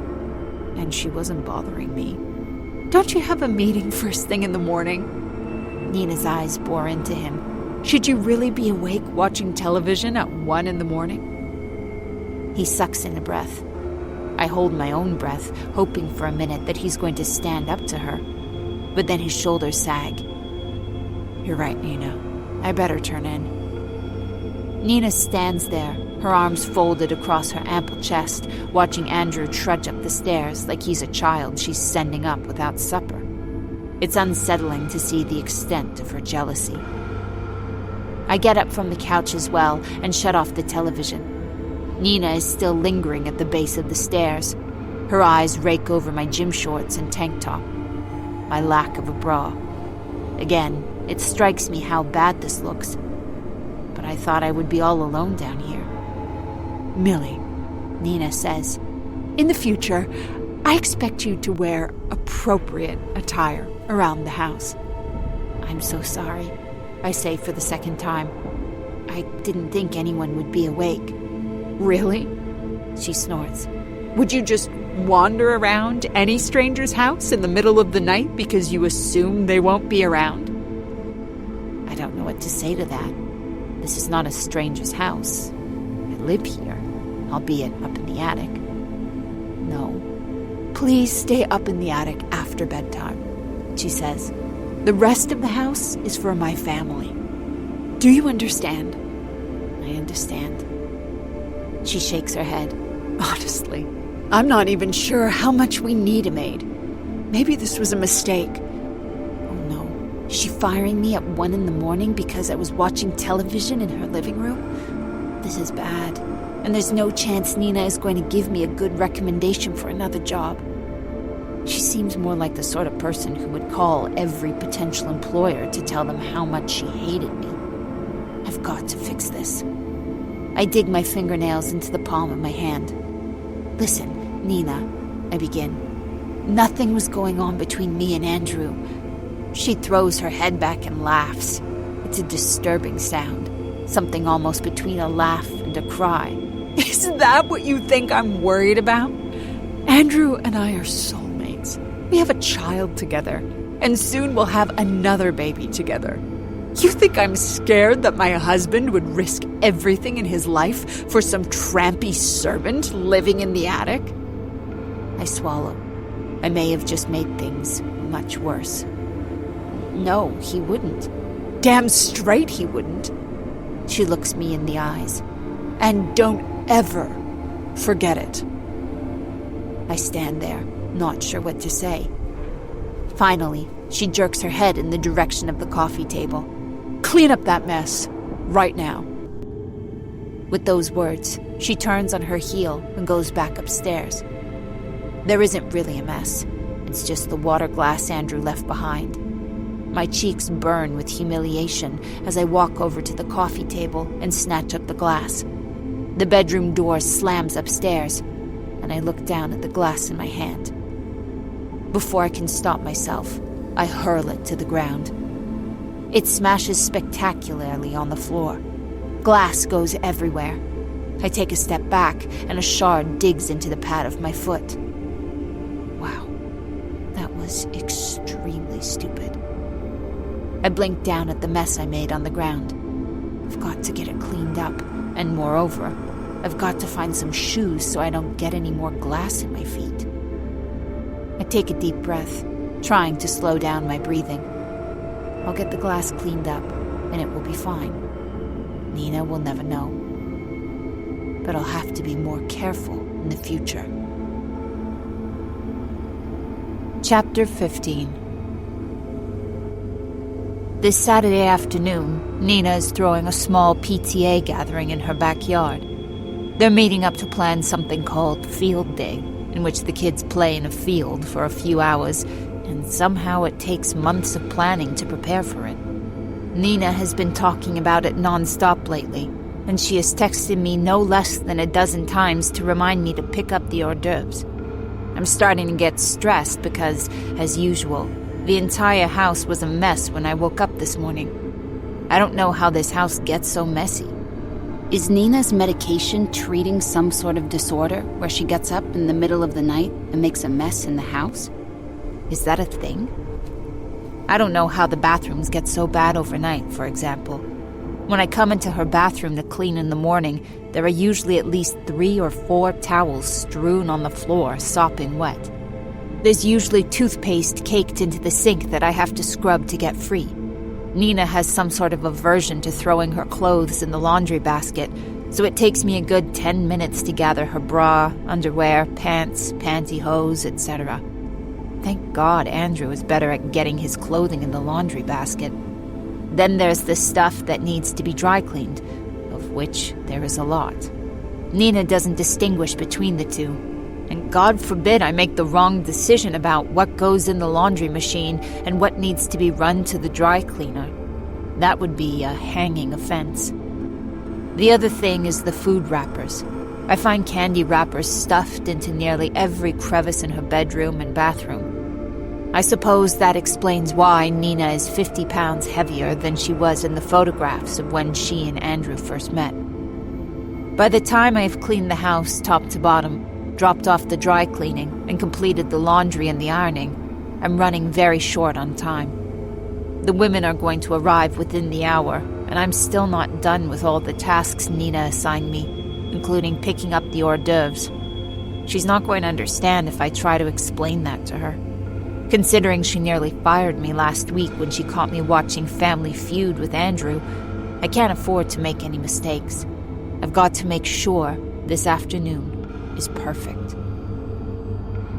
And she wasn't bothering me. Don't you have a meeting first thing in the morning? Nina's eyes bore into him. Should you really be awake watching television at 1 a.m? He sucks in a breath. I hold my own breath, hoping for a minute that he's going to stand up to her. But then his shoulders sag. You're right, Nina. I better turn in. Nina stands there, her arms folded across her ample chest, watching Andrew trudge up the stairs like he's a child she's sending up without supper. It's unsettling to see the extent of her jealousy. I get up from the couch as well and shut off the television. Nina is still lingering at the base of the stairs. Her eyes rake over my gym shorts and tank top. My lack of a bra. Again, it strikes me how bad this looks. But I thought I would be all alone down here. Millie, Nina says, in the future, I expect you to wear appropriate attire around the house. I'm so sorry, I say for the second time. I didn't think anyone would be awake. Really? She snorts. Would you just wander around any stranger's house in the middle of the night because you assume they won't be around? I don't know what to say to that. This is not a stranger's house. I live here, albeit up in the attic. No. Please stay up in the attic after bedtime, she says. The rest of the house is for my family. Do you understand? I understand. She shakes her head. Honestly, I'm not even sure how much we need a maid. Maybe this was a mistake. Oh no, is she firing me at 1 a.m. because I was watching television in her living room? This is bad, and there's no chance Nina is going to give me a good recommendation for another job. She seems more like the sort of person who would call every potential employer to tell them how much she hated me. I've got to fix this. I dig my fingernails into the palm of my hand. Listen, Nina, I begin. Nothing was going on between me and Andrew. She throws her head back and laughs. It's a disturbing sound, something almost between a laugh and a cry. Is that what you think I'm worried about? Andrew and I are soulmates. We have a child together, and soon we'll have another baby together. You think I'm scared that my husband would risk everything in his life for some trampy servant living in the attic? I swallow. I may have just made things much worse. No, he wouldn't. Damn straight he wouldn't. She looks me in the eyes. And don't ever forget it. I stand there, not sure what to say. Finally, she jerks her head in the direction of the coffee table. Clean up that mess, right now. With those words, she turns on her heel and goes back upstairs. There isn't really a mess. It's just the water glass Andrew left behind. My cheeks burn with humiliation as I walk over to the coffee table and snatch up the glass. The bedroom door slams upstairs, and I look down at the glass in my hand. Before I can stop myself, I hurl it to the ground. It smashes spectacularly on the floor. Glass goes everywhere. I take a step back, and a shard digs into the pad of my foot. Wow, that was extremely stupid. I blink down at the mess I made on the ground. I've got to get it cleaned up, and moreover, I've got to find some shoes so I don't get any more glass in my feet. I take a deep breath, trying to slow down my breathing. I'll get the glass cleaned up, and it will be fine. Nina will never know. But I'll have to be more careful in the future. Chapter 15. This Saturday afternoon, Nina is throwing a small PTA gathering in her backyard. They're meeting up to plan something called Field Day, in which the kids play in a field for a few hours, and somehow it takes months of planning to prepare for it. Nina has been talking about it non-stop lately, and she has texted me no less than a dozen times to remind me to pick up the hors d'oeuvres. I'm starting to get stressed because, as usual, the entire house was a mess when I woke up this morning. I don't know how this house gets so messy. Is Nina's medication treating some sort of disorder where she gets up in the middle of the night and makes a mess in the house? Is that a thing? I don't know how the bathrooms get so bad overnight, for example. When I come into her bathroom to clean in the morning, there are usually at least 3 or 4 towels strewn on the floor, sopping wet. There's usually toothpaste caked into the sink that I have to scrub to get free. Nina has some sort of aversion to throwing her clothes in the laundry basket, so it takes me a good 10 minutes to gather her bra, underwear, pants, pantyhose, etc. Thank God Andrew is better at getting his clothing in the laundry basket. Then there's the stuff that needs to be dry cleaned, of which there is a lot. Nina doesn't distinguish between the two. And God forbid I make the wrong decision about what goes in the laundry machine and what needs to be run to the dry cleaner. That would be a hanging offense. The other thing is the food wrappers. I find candy wrappers stuffed into nearly every crevice in her bedroom and bathroom. I suppose that explains why Nina is 50 pounds heavier than she was in the photographs of when she and Andrew first met. By the time I've cleaned the house top to bottom, dropped off the dry cleaning, and completed the laundry and the ironing, I'm running very short on time. The women are going to arrive within the hour, and I'm still not done with all the tasks Nina assigned me, including picking up the hors d'oeuvres. She's not going to understand if I try to explain that to her. Considering she nearly fired me last week when she caught me watching Family Feud with Andrew, I can't afford to make any mistakes. I've got to make sure this afternoon is perfect.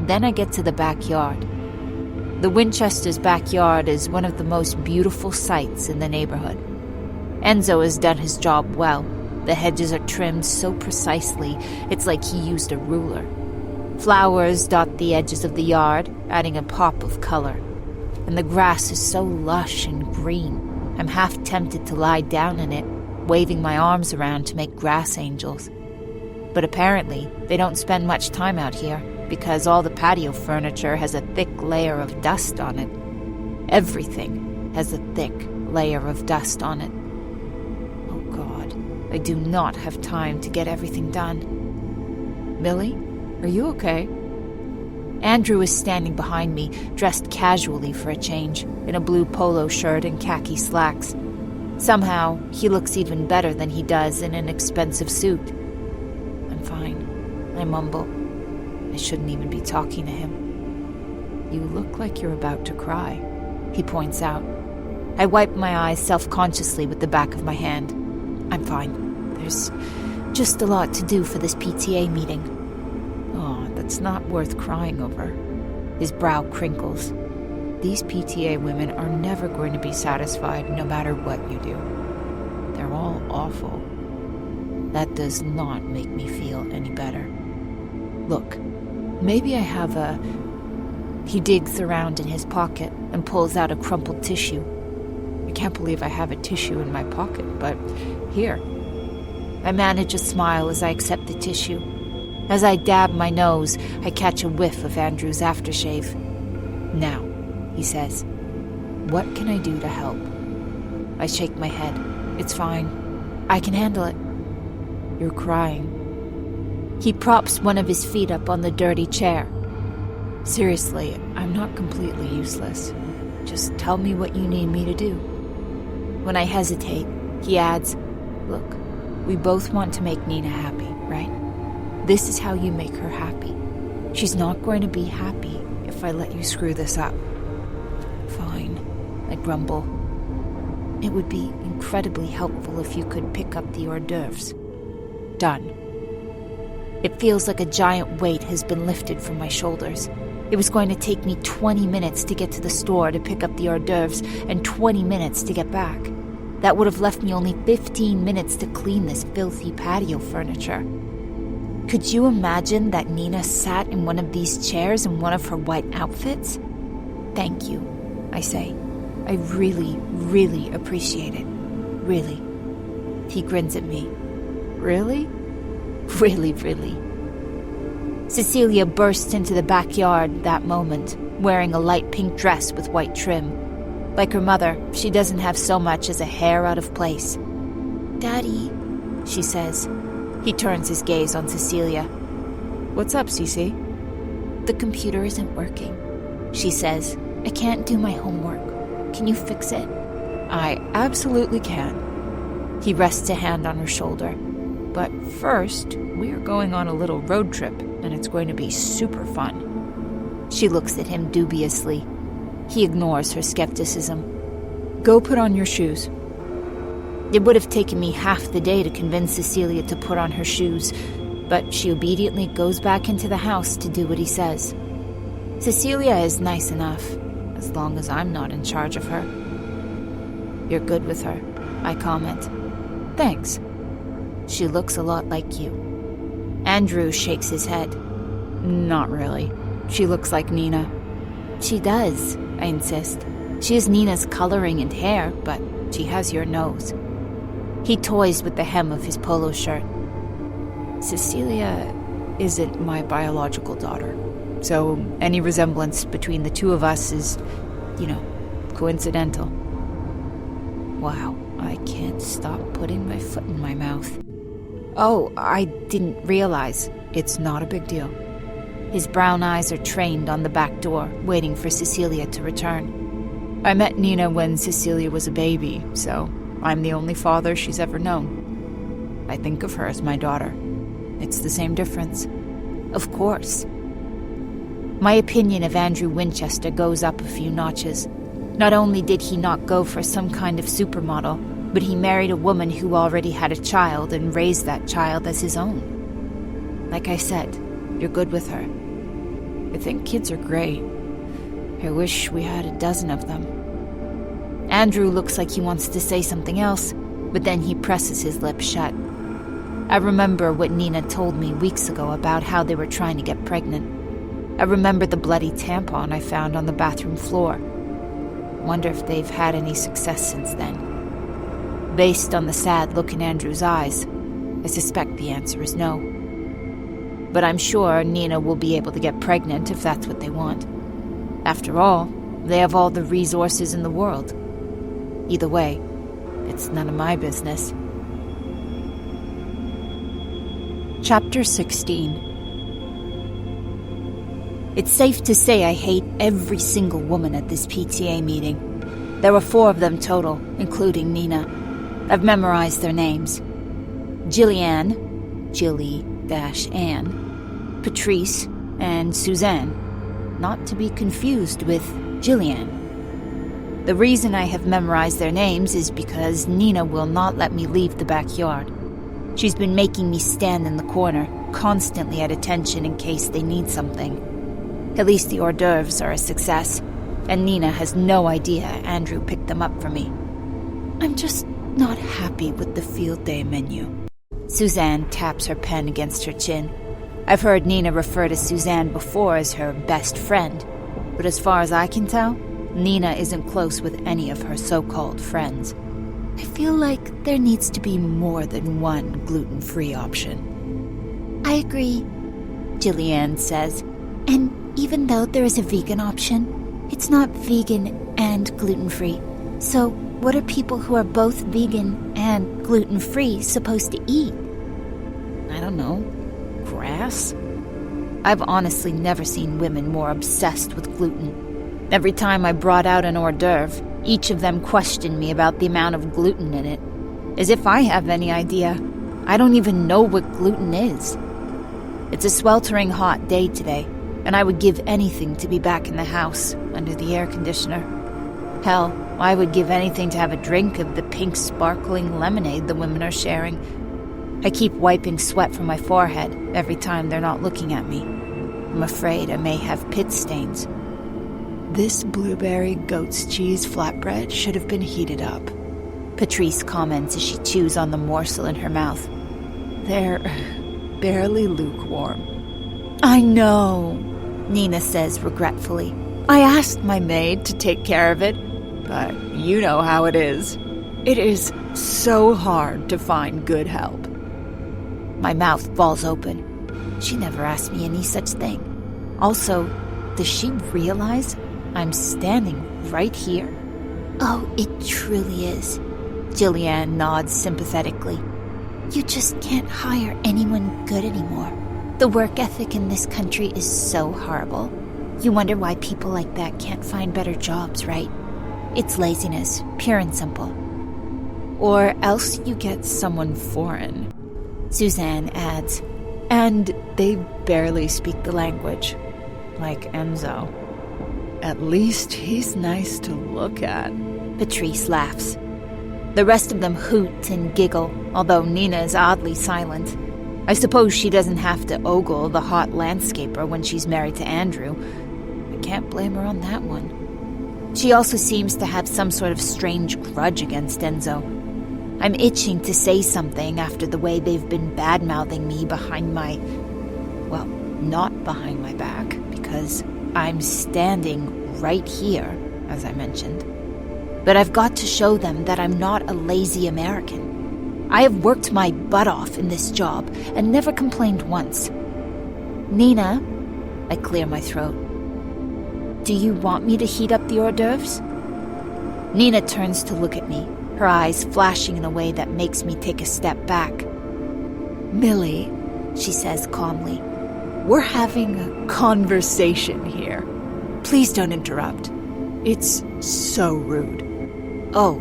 Then I get to the backyard. The Winchesters' backyard is one of the most beautiful sights in the neighborhood. Enzo has done his job well. The hedges are trimmed so precisely, it's like he used a ruler. Flowers dot the edges of the yard, adding a pop of color. And the grass is so lush and green, I'm half tempted to lie down in it, waving my arms around to make grass angels. But apparently, they don't spend much time out here, because all the patio furniture has a thick layer of dust on it. Everything has a thick giant layer of dust on it. Oh God, I do not have time to get everything done. Millie, are you okay? Andrew is standing behind me, dressed casually for a change, in a blue polo shirt and khaki slacks. Somehow, he looks even better than he does in an expensive suit. I'm fine, I mumble. I shouldn't even be talking to him. You look like you're about to cry, he points out. I wipe my eyes self-consciously with the back of my hand. I'm fine. There's just a lot to do for this PTA meeting. Oh, that's not worth crying over. His brow crinkles. These PTA women are never going to be satisfied no matter what you do. They're all awful. That does not make me feel any better. Look, maybe I have a... He digs around in his pocket and pulls out a crumpled tissue. I can't believe I have a tissue in my pocket, but here. I manage a smile as I accept the tissue. As I dab my nose, I catch a whiff of Andrew's aftershave. Now, he says, what can I do to help? I shake my head. It's fine. I can handle it. You're crying. He props one of his feet up on the dirty chair. Seriously, I'm not completely useless. Just tell me what you need me to do. When I hesitate, he adds, look, we both want to make Nina happy, right? This is how you make her happy. She's not going to be happy if I let you screw this up. Fine, I grumble. It would be incredibly helpful if you could pick up the hors d'oeuvres. Done. It feels like a giant weight has been lifted from my shoulders. It was going to take me 20 minutes to get to the store to pick up the hors d'oeuvres and 20 minutes to get back. That would have left me only 15 minutes to clean this filthy patio furniture. Could you imagine that Nina sat in one of these chairs in one of her white outfits? Thank you, I say. I really, really appreciate it. Really. He grins at me. Really? Really, really. Cecilia bursts into the backyard that moment, wearing a light pink dress with white trim. Like her mother, she doesn't have so much as a hair out of place. Daddy, she says. He turns his gaze on Cecilia. What's up, Cece? The computer isn't working, she says. I can't do my homework. Can you fix it? I absolutely can. He rests a hand on her shoulder. But first, we are going on a little road trip, and it's going to be super fun. She looks at him dubiously. He ignores her skepticism. Go put on your shoes. It would have taken me half the day to convince Cecilia to put on her shoes, but she obediently goes back into the house to do what he says. Cecilia is nice enough, as long as I'm not in charge of her. You're good with her, I comment. Thanks. She looks a lot like you. Andrew shakes his head. Not really. She looks like Nina. She does, I insist. She has Nina's coloring and hair, but she has your nose. He toys with the hem of his polo shirt. Cecilia isn't my biological daughter, so any resemblance between the two of us is, coincidental. Wow, I can't stop putting my foot in my mouth. Oh, I didn't realize. It's not a big deal. His brown eyes are trained on the back door, waiting for Cecilia to return. I met Nina when Cecilia was a baby, so I'm the only father she's ever known. I think of her as my daughter. It's the same difference. Of course. My opinion of Andrew Winchester goes up a few notches. Not only did he not go for some kind of supermodel, but he married a woman who already had a child and raised that child as his own. Like I said, you're good with her. I think kids are great. I wish we had a dozen of them. Andrew looks like he wants to say something else, but then he presses his lips shut. I remember what Nina told me weeks ago about how they were trying to get pregnant. I remember the bloody tampon I found on the bathroom floor. Wonder if they've had any success since then. Based on the sad look in Andrew's eyes, I suspect the answer is no. But I'm sure Nina will be able to get pregnant if that's what they want. After all, they have all the resources in the world. Either way, it's none of my business. Chapter 16. It's safe to say I hate every single woman at this PTA meeting. There were 4 of them total, including Nina. I've memorized their names. Jillian, Jilly-Ann, Patrice, and Suzanne, not to be confused with Jillian. The reason I have memorized their names is because Nina will not let me leave the backyard. She's been making me stand in the corner, constantly at attention in case they need something. At least the hors d'oeuvres are a success, and Nina has no idea Andrew picked them up for me. I'm just not happy with the field day menu. Suzanne taps her pen against her chin. I've heard Nina refer to Suzanne before as her best friend, but as far as I can tell, Nina isn't close with any of her so-called friends. I feel like there needs to be more than one gluten-free option. I agree, Jillian says. And even though there is a vegan option, it's not vegan and gluten-free. So what are people who are both vegan and gluten-free supposed to eat? I don't know. Grass? I've honestly never seen women more obsessed with gluten. Every time I brought out an hors d'oeuvre, each of them questioned me about the amount of gluten in it. As if I have any idea. I don't even know what gluten is. It's a sweltering hot day today, and I would give anything to be back in the house, under the air conditioner. Hell, I would give anything to have a drink of the pink sparkling lemonade the women are sharing. I keep wiping sweat from my forehead every time they're not looking at me. I'm afraid I may have pit stains. This blueberry goat's cheese flatbread should have been heated up, Patrice comments as she chews on the morsel in her mouth. They're barely lukewarm. I know, Nina says regretfully. I asked my maid to take care of it, but you know how it is. It is so hard to find good help. My mouth falls open. She never asked me any such thing. Also, does she realize I'm standing right here? Oh, it truly is. Jillian nods sympathetically. You just can't hire anyone good anymore. The work ethic in this country is so horrible. You wonder why people like that can't find better jobs, right? It's laziness, pure and simple. Or else you get someone foreign, Suzanne adds. And they barely speak the language, like Enzo. At least he's nice to look at. Patrice laughs. The rest of them hoot and giggle, although Nina is oddly silent. I suppose she doesn't have to ogle the hot landscaper when she's married to Andrew. I can't blame her on that one. She also seems to have some sort of strange grudge against Enzo. I'm itching to say something after the way they've been bad-mouthing me behind my... well, not behind my back, because I'm standing right here, as I mentioned. But I've got to show them that I'm not a lazy American. I have worked my butt off in this job and never complained once. Nina, I clear my throat. Do you want me to heat up the hors d'oeuvres? Nina turns to look at me, her eyes flashing in a way that makes me take a step back. Millie, she says calmly, we're having a conversation here. Please don't interrupt. It's so rude. Oh,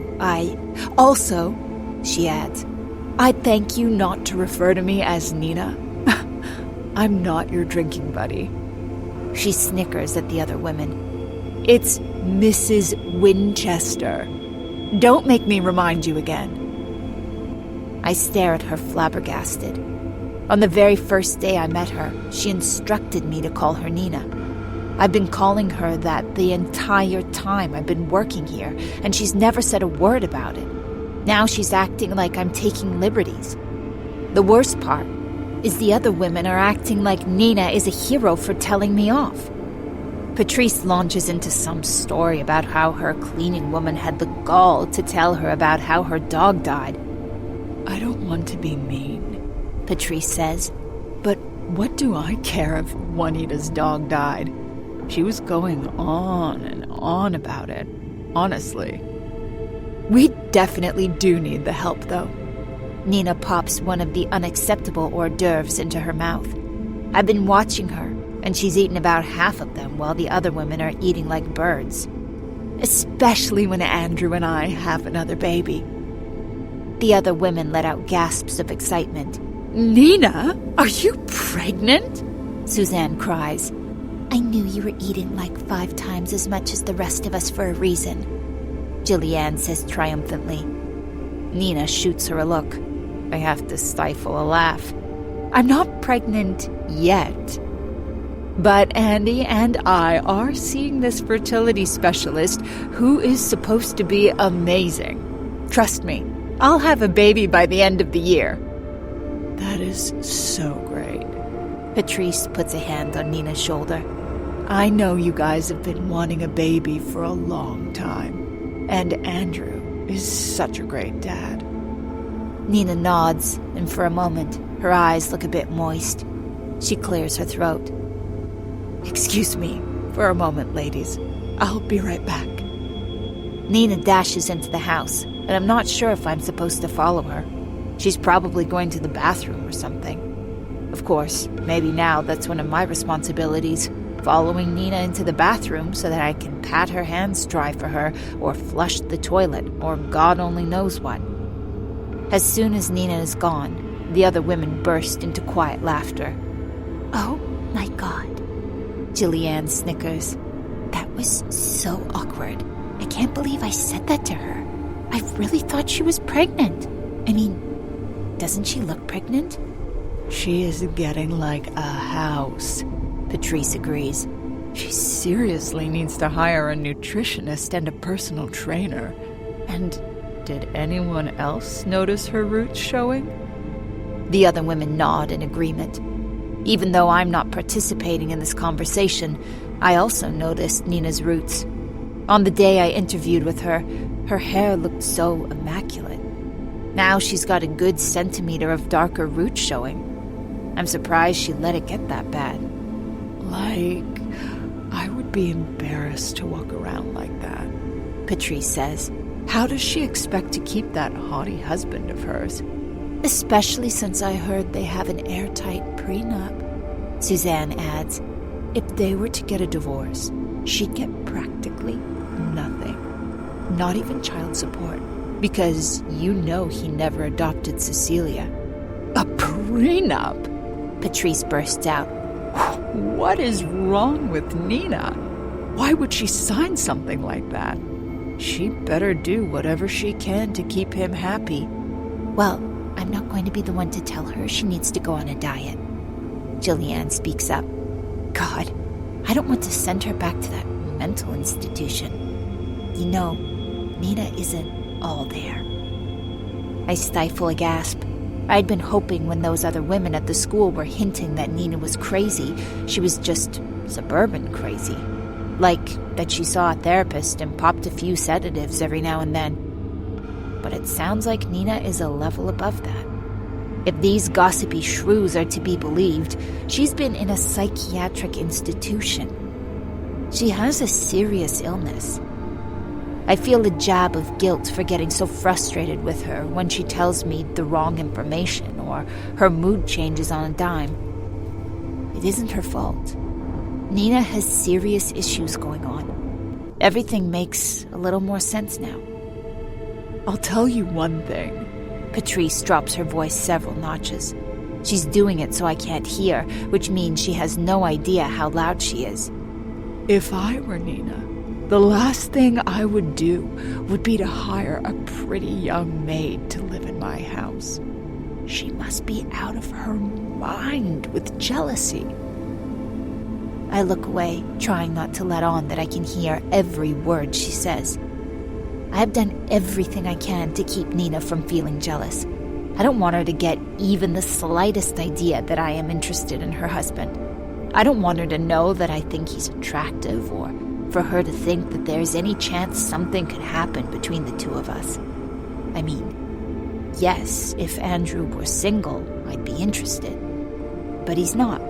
Also, she adds, I thank you not to refer to me as Nina. I'm not your drinking buddy. She snickers at the other women. It's Mrs. Winchester. Don't make me remind you again. I stare at her flabbergasted. On the very first day I met her, she instructed me to call her Nina. I've been calling her that the entire time I've been working here, and she's never said a word about it. Now she's acting like I'm taking liberties. The worst part is the other women are acting like Nina is a hero for telling me off. Patrice launches into some story about how her cleaning woman had the gall to tell her about how her dog died. I don't want to be mean, Patrice says, but what do I care if Juanita's dog died? She was going on and on about it, honestly. We definitely do need the help, though. Nina pops one of the unacceptable hors d'oeuvres into her mouth. I've been watching her, and she's eaten about half of them while the other women are eating like birds. Especially when Andrew and I have another baby. The other women let out gasps of excitement. Nina, are you pregnant? Suzanne cries. I knew you were eating like 5 times as much as the rest of us for a reason, Jillian says triumphantly. Nina shoots her a look. I have to stifle a laugh. I'm not pregnant yet. But Andy and I are seeing this fertility specialist who is supposed to be amazing. Trust me, I'll have a baby by the end of the year. That is so great. Patrice puts a hand on Nina's shoulder. I know you guys have been wanting a baby for a long time. And Andrew is such a great dad. Nina nods, and for a moment, her eyes look a bit moist. She clears her throat. Excuse me for a moment, ladies. I'll be right back. Nina dashes into the house, and I'm not sure if I'm supposed to follow her. She's probably going to the bathroom or something. Of course, maybe now that's one of my responsibilities, following Nina into the bathroom so that I can pat her hands dry for her, or flush the toilet, or God only knows what. As soon as Nina is gone, the other women burst into quiet laughter. Oh my God, Jillian snickers. That was so awkward. I can't believe I said that to her. I really thought she was pregnant. I mean, doesn't she look pregnant? She is getting like a house, Patrice agrees. She seriously needs to hire a nutritionist and a personal trainer. And did anyone else notice her roots showing? The other women nod in agreement. Even though I'm not participating in this conversation, I also noticed Nina's roots. On the day I interviewed with her, her hair looked so immaculate. Now she's got a good centimeter of darker roots showing. I'm surprised she let it get that bad. Like, I would be embarrassed to walk around like that, Patrice says. How does she expect to keep that haughty husband of hers? Especially since I heard they have an airtight prenup, Suzanne adds. If they were to get a divorce, she'd get practically nothing. Not even child support. Because you know he never adopted Cecilia. A prenup? Patrice bursts out. What is wrong with Nina? Why would she sign something like that? She better do whatever she can to keep him happy. Well, I'm not going to be the one to tell her she needs to go on a diet. Jillian speaks up. God, I don't want to send her back to that mental institution. You know, Nina isn't all there. I stifle a gasp. I'd been hoping when those other women at the school were hinting that Nina was crazy, she was just suburban crazy. Like that she saw a therapist and popped a few sedatives every now and then. But it sounds like Nina is a level above that. If these gossipy shrews are to be believed, she's been in a psychiatric institution. She has a serious illness. I feel a jab of guilt for getting so frustrated with her when she tells me the wrong information or her mood changes on a dime. It isn't her fault. Nina has serious issues going on. Everything makes a little more sense now. I'll tell you one thing. Patrice drops her voice several notches. She's doing it so I can't hear, which means she has no idea how loud she is. If I were Nina, the last thing I would do would be to hire a pretty young maid to live in my house. She must be out of her mind with jealousy. I look away, trying not to let on that I can hear every word she says. I have done everything I can to keep Nina from feeling jealous. I don't want her to get even the slightest idea that I am interested in her husband. I don't want her to know that I think he's attractive, or for her to think that there's any chance something could happen between the two of us. I mean, yes, if Andrew were single, I'd be interested. But he's not.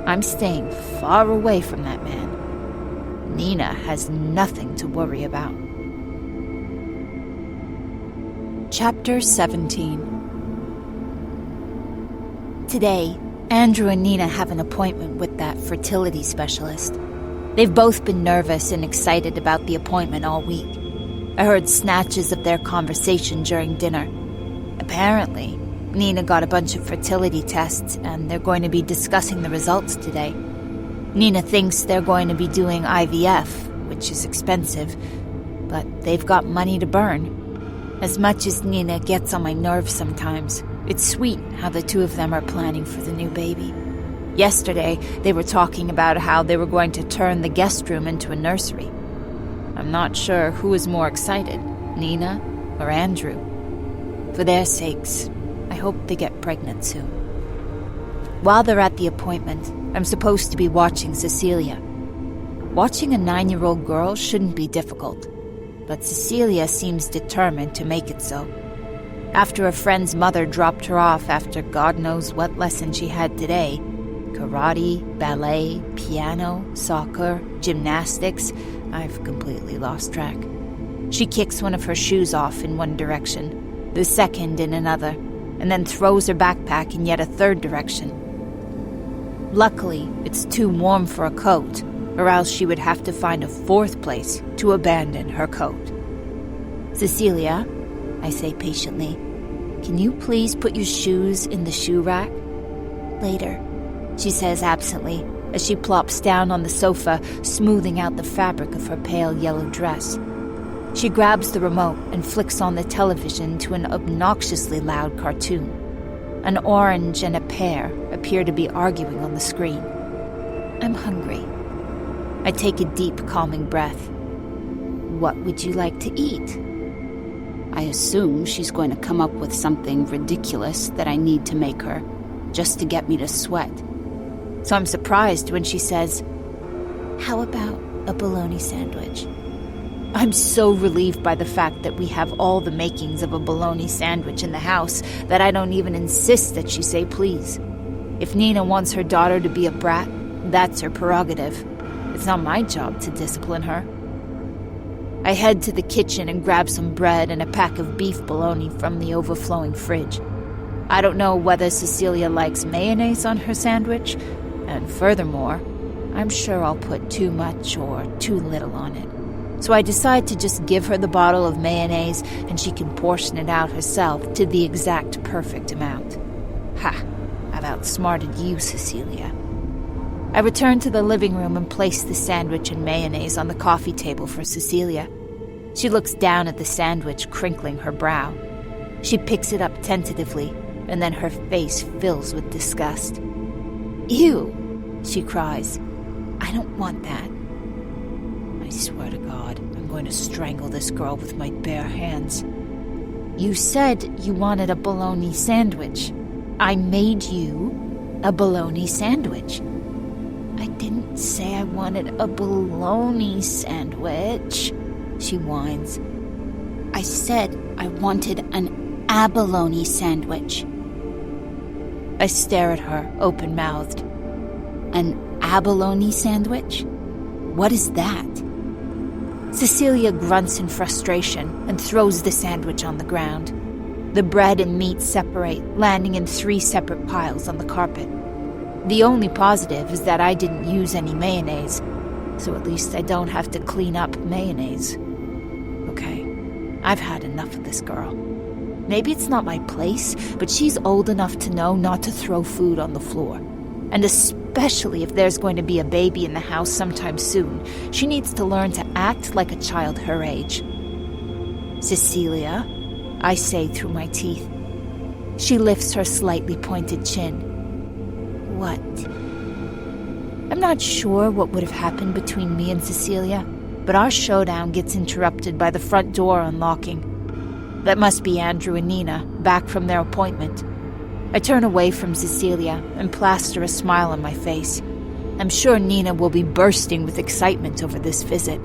I'm staying far away from that man. Nina has nothing to worry about. Chapter 17. Today, Andrew and Nina have an appointment with that fertility specialist. They've both been nervous and excited about the appointment all week. I heard snatches of their conversation during dinner. Apparently, Nina got a bunch of fertility tests and they're going to be discussing the results today. Nina thinks they're going to be doing IVF, which is expensive, but they've got money to burn. As much as Nina gets on my nerves sometimes, it's sweet how the two of them are planning for the new baby. Yesterday, they were talking about how they were going to turn the guest room into a nursery. I'm not sure who is more excited, Nina or Andrew. For their sakes, I hope they get pregnant soon. While they're at the appointment, I'm supposed to be watching Cecilia. Watching a 9-year-old girl shouldn't be difficult, but Cecilia seems determined to make it so. After a friend's mother dropped her off after God knows what lesson she had today, karate, ballet, piano, soccer, gymnastics, I've completely lost track. She kicks one of her shoes off in one direction, the second in another, and then throws her backpack in yet a third direction. Luckily, it's too warm for a coat, or else she would have to find a fourth place to abandon her coat. Cecilia, I say patiently, can you please put your shoes in the shoe rack? Later, she says absently, as she plops down on the sofa, smoothing out the fabric of her pale yellow dress. She grabs the remote and flicks on the television to an obnoxiously loud cartoon. An orange and a pear appear to be arguing on the screen. I'm hungry. I take a deep, calming breath. What would you like to eat? I assume she's going to come up with something ridiculous that I need to make her, just to get me to sweat. So I'm surprised when she says, how about a bologna sandwich? I'm so relieved by the fact that we have all the makings of a bologna sandwich in the house that I don't even insist that she say please. If Nina wants her daughter to be a brat, that's her prerogative. It's not my job to discipline her. I head to the kitchen and grab some bread and a pack of beef bologna from the overflowing fridge. I don't know whether Cecilia likes mayonnaise on her sandwich, and furthermore, I'm sure I'll put too much or too little on it. So I decide to just give her the bottle of mayonnaise and she can portion it out herself to the exact perfect amount. Ha! I've outsmarted you, Cecilia. I return to the living room and place the sandwich and mayonnaise on the coffee table for Cecilia. She looks down at the sandwich, crinkling her brow. She picks it up tentatively, and then her face fills with disgust. Ew! She cries. I don't want that. I swear to God, I'm going to strangle this girl with my bare hands. You said you wanted a bologna sandwich. I made you a bologna sandwich. I didn't say I wanted a bologna sandwich, she whines. I said I wanted an abalone sandwich. I stare at her, open-mouthed. An abalone sandwich? What is that? Cecilia grunts in frustration and throws the sandwich on the ground. The bread and meat separate, landing in 3 separate piles on the carpet. The only positive is that I didn't use any mayonnaise, so at least I don't have to clean up mayonnaise. Okay, I've had enough of this girl. Maybe it's not my place, but she's old enough to know not to throw food on the floor. And especially if there's going to be a baby in the house sometime soon, she needs to learn to act like a child her age. Cecilia, I say through my teeth. She lifts her slightly pointed chin. What? I'm not sure what would have happened between me and Cecilia, but our showdown gets interrupted by the front door unlocking. That must be Andrew and Nina, back from their appointment. I turn away from Cecilia and plaster a smile on my face. I'm sure Nina will be bursting with excitement over this visit.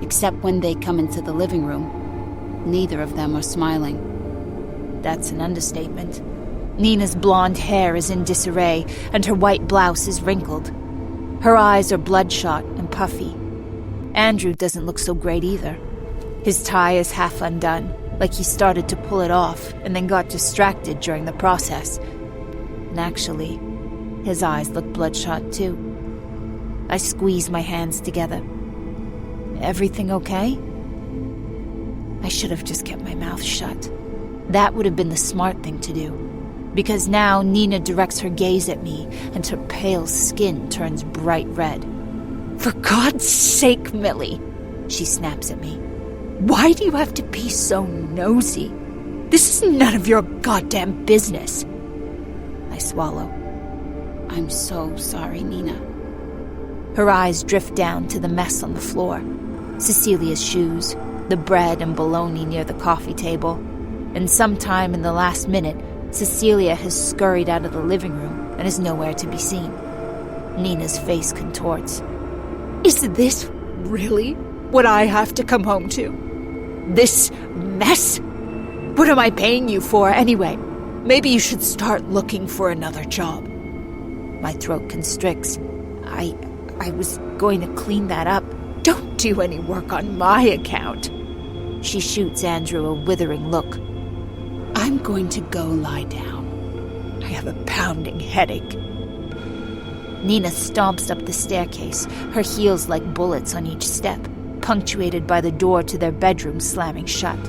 Except when they come into the living room. Neither of them are smiling. That's an understatement. Nina's blonde hair is in disarray, and her white blouse is wrinkled. Her eyes are bloodshot and puffy. Andrew doesn't look so great either. His tie is half undone, like he started to pull it off and then got distracted during the process. And actually, his eyes looked bloodshot too. I squeezed my hands together. Everything okay? I should have just kept my mouth shut. That would have been the smart thing to do. Because now Nina directs her gaze at me and her pale skin turns bright red. "For God's sake, Millie," she snaps at me. "Why do you have to be so nosy? This is none of your goddamn business." I swallow. I'm so sorry, Nina. Her eyes drift down to the mess on the floor. Cecilia's shoes, the bread and bologna near the coffee table. And sometime in the last minute, Cecilia has scurried out of the living room and is nowhere to be seen. Nina's face contorts. "Is this really what I have to come home to? This mess? What am I paying you for anyway? Maybe you should start looking for another job." My throat constricts. I was going to clean that up. "Don't do any work on my account." She shoots Andrew a withering look. I'm going to go lie down. I have a pounding headache. Nina stomps up the staircase, her heels like bullets on each step, punctuated by the door to their bedroom slamming shut.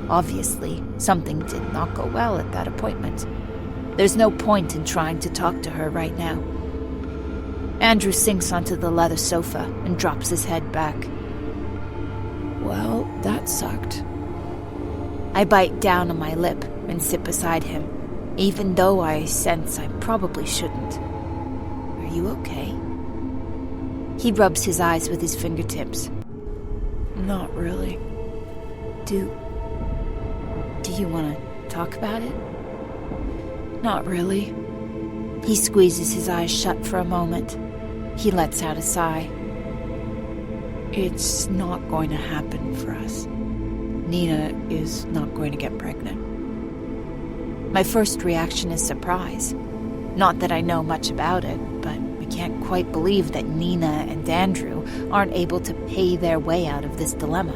Obviously, something did not go well at that appointment. There's no point in trying to talk to her right now. Andrew sinks onto the leather sofa and drops his head back. Well, that sucked. I bite down on my lip and sit beside him, even though I sense I probably shouldn't. "Are you okay?" He rubs his eyes with his fingertips. Not really. Do you want to talk about it? Not really. He squeezes his eyes shut for a moment. He lets out a sigh. It's not going to happen for us. Nina is not going to get pregnant. My first reaction is surprise. Not that I know much about it, but I can't quite believe that Nina and Andrew aren't able to pay their way out of this dilemma.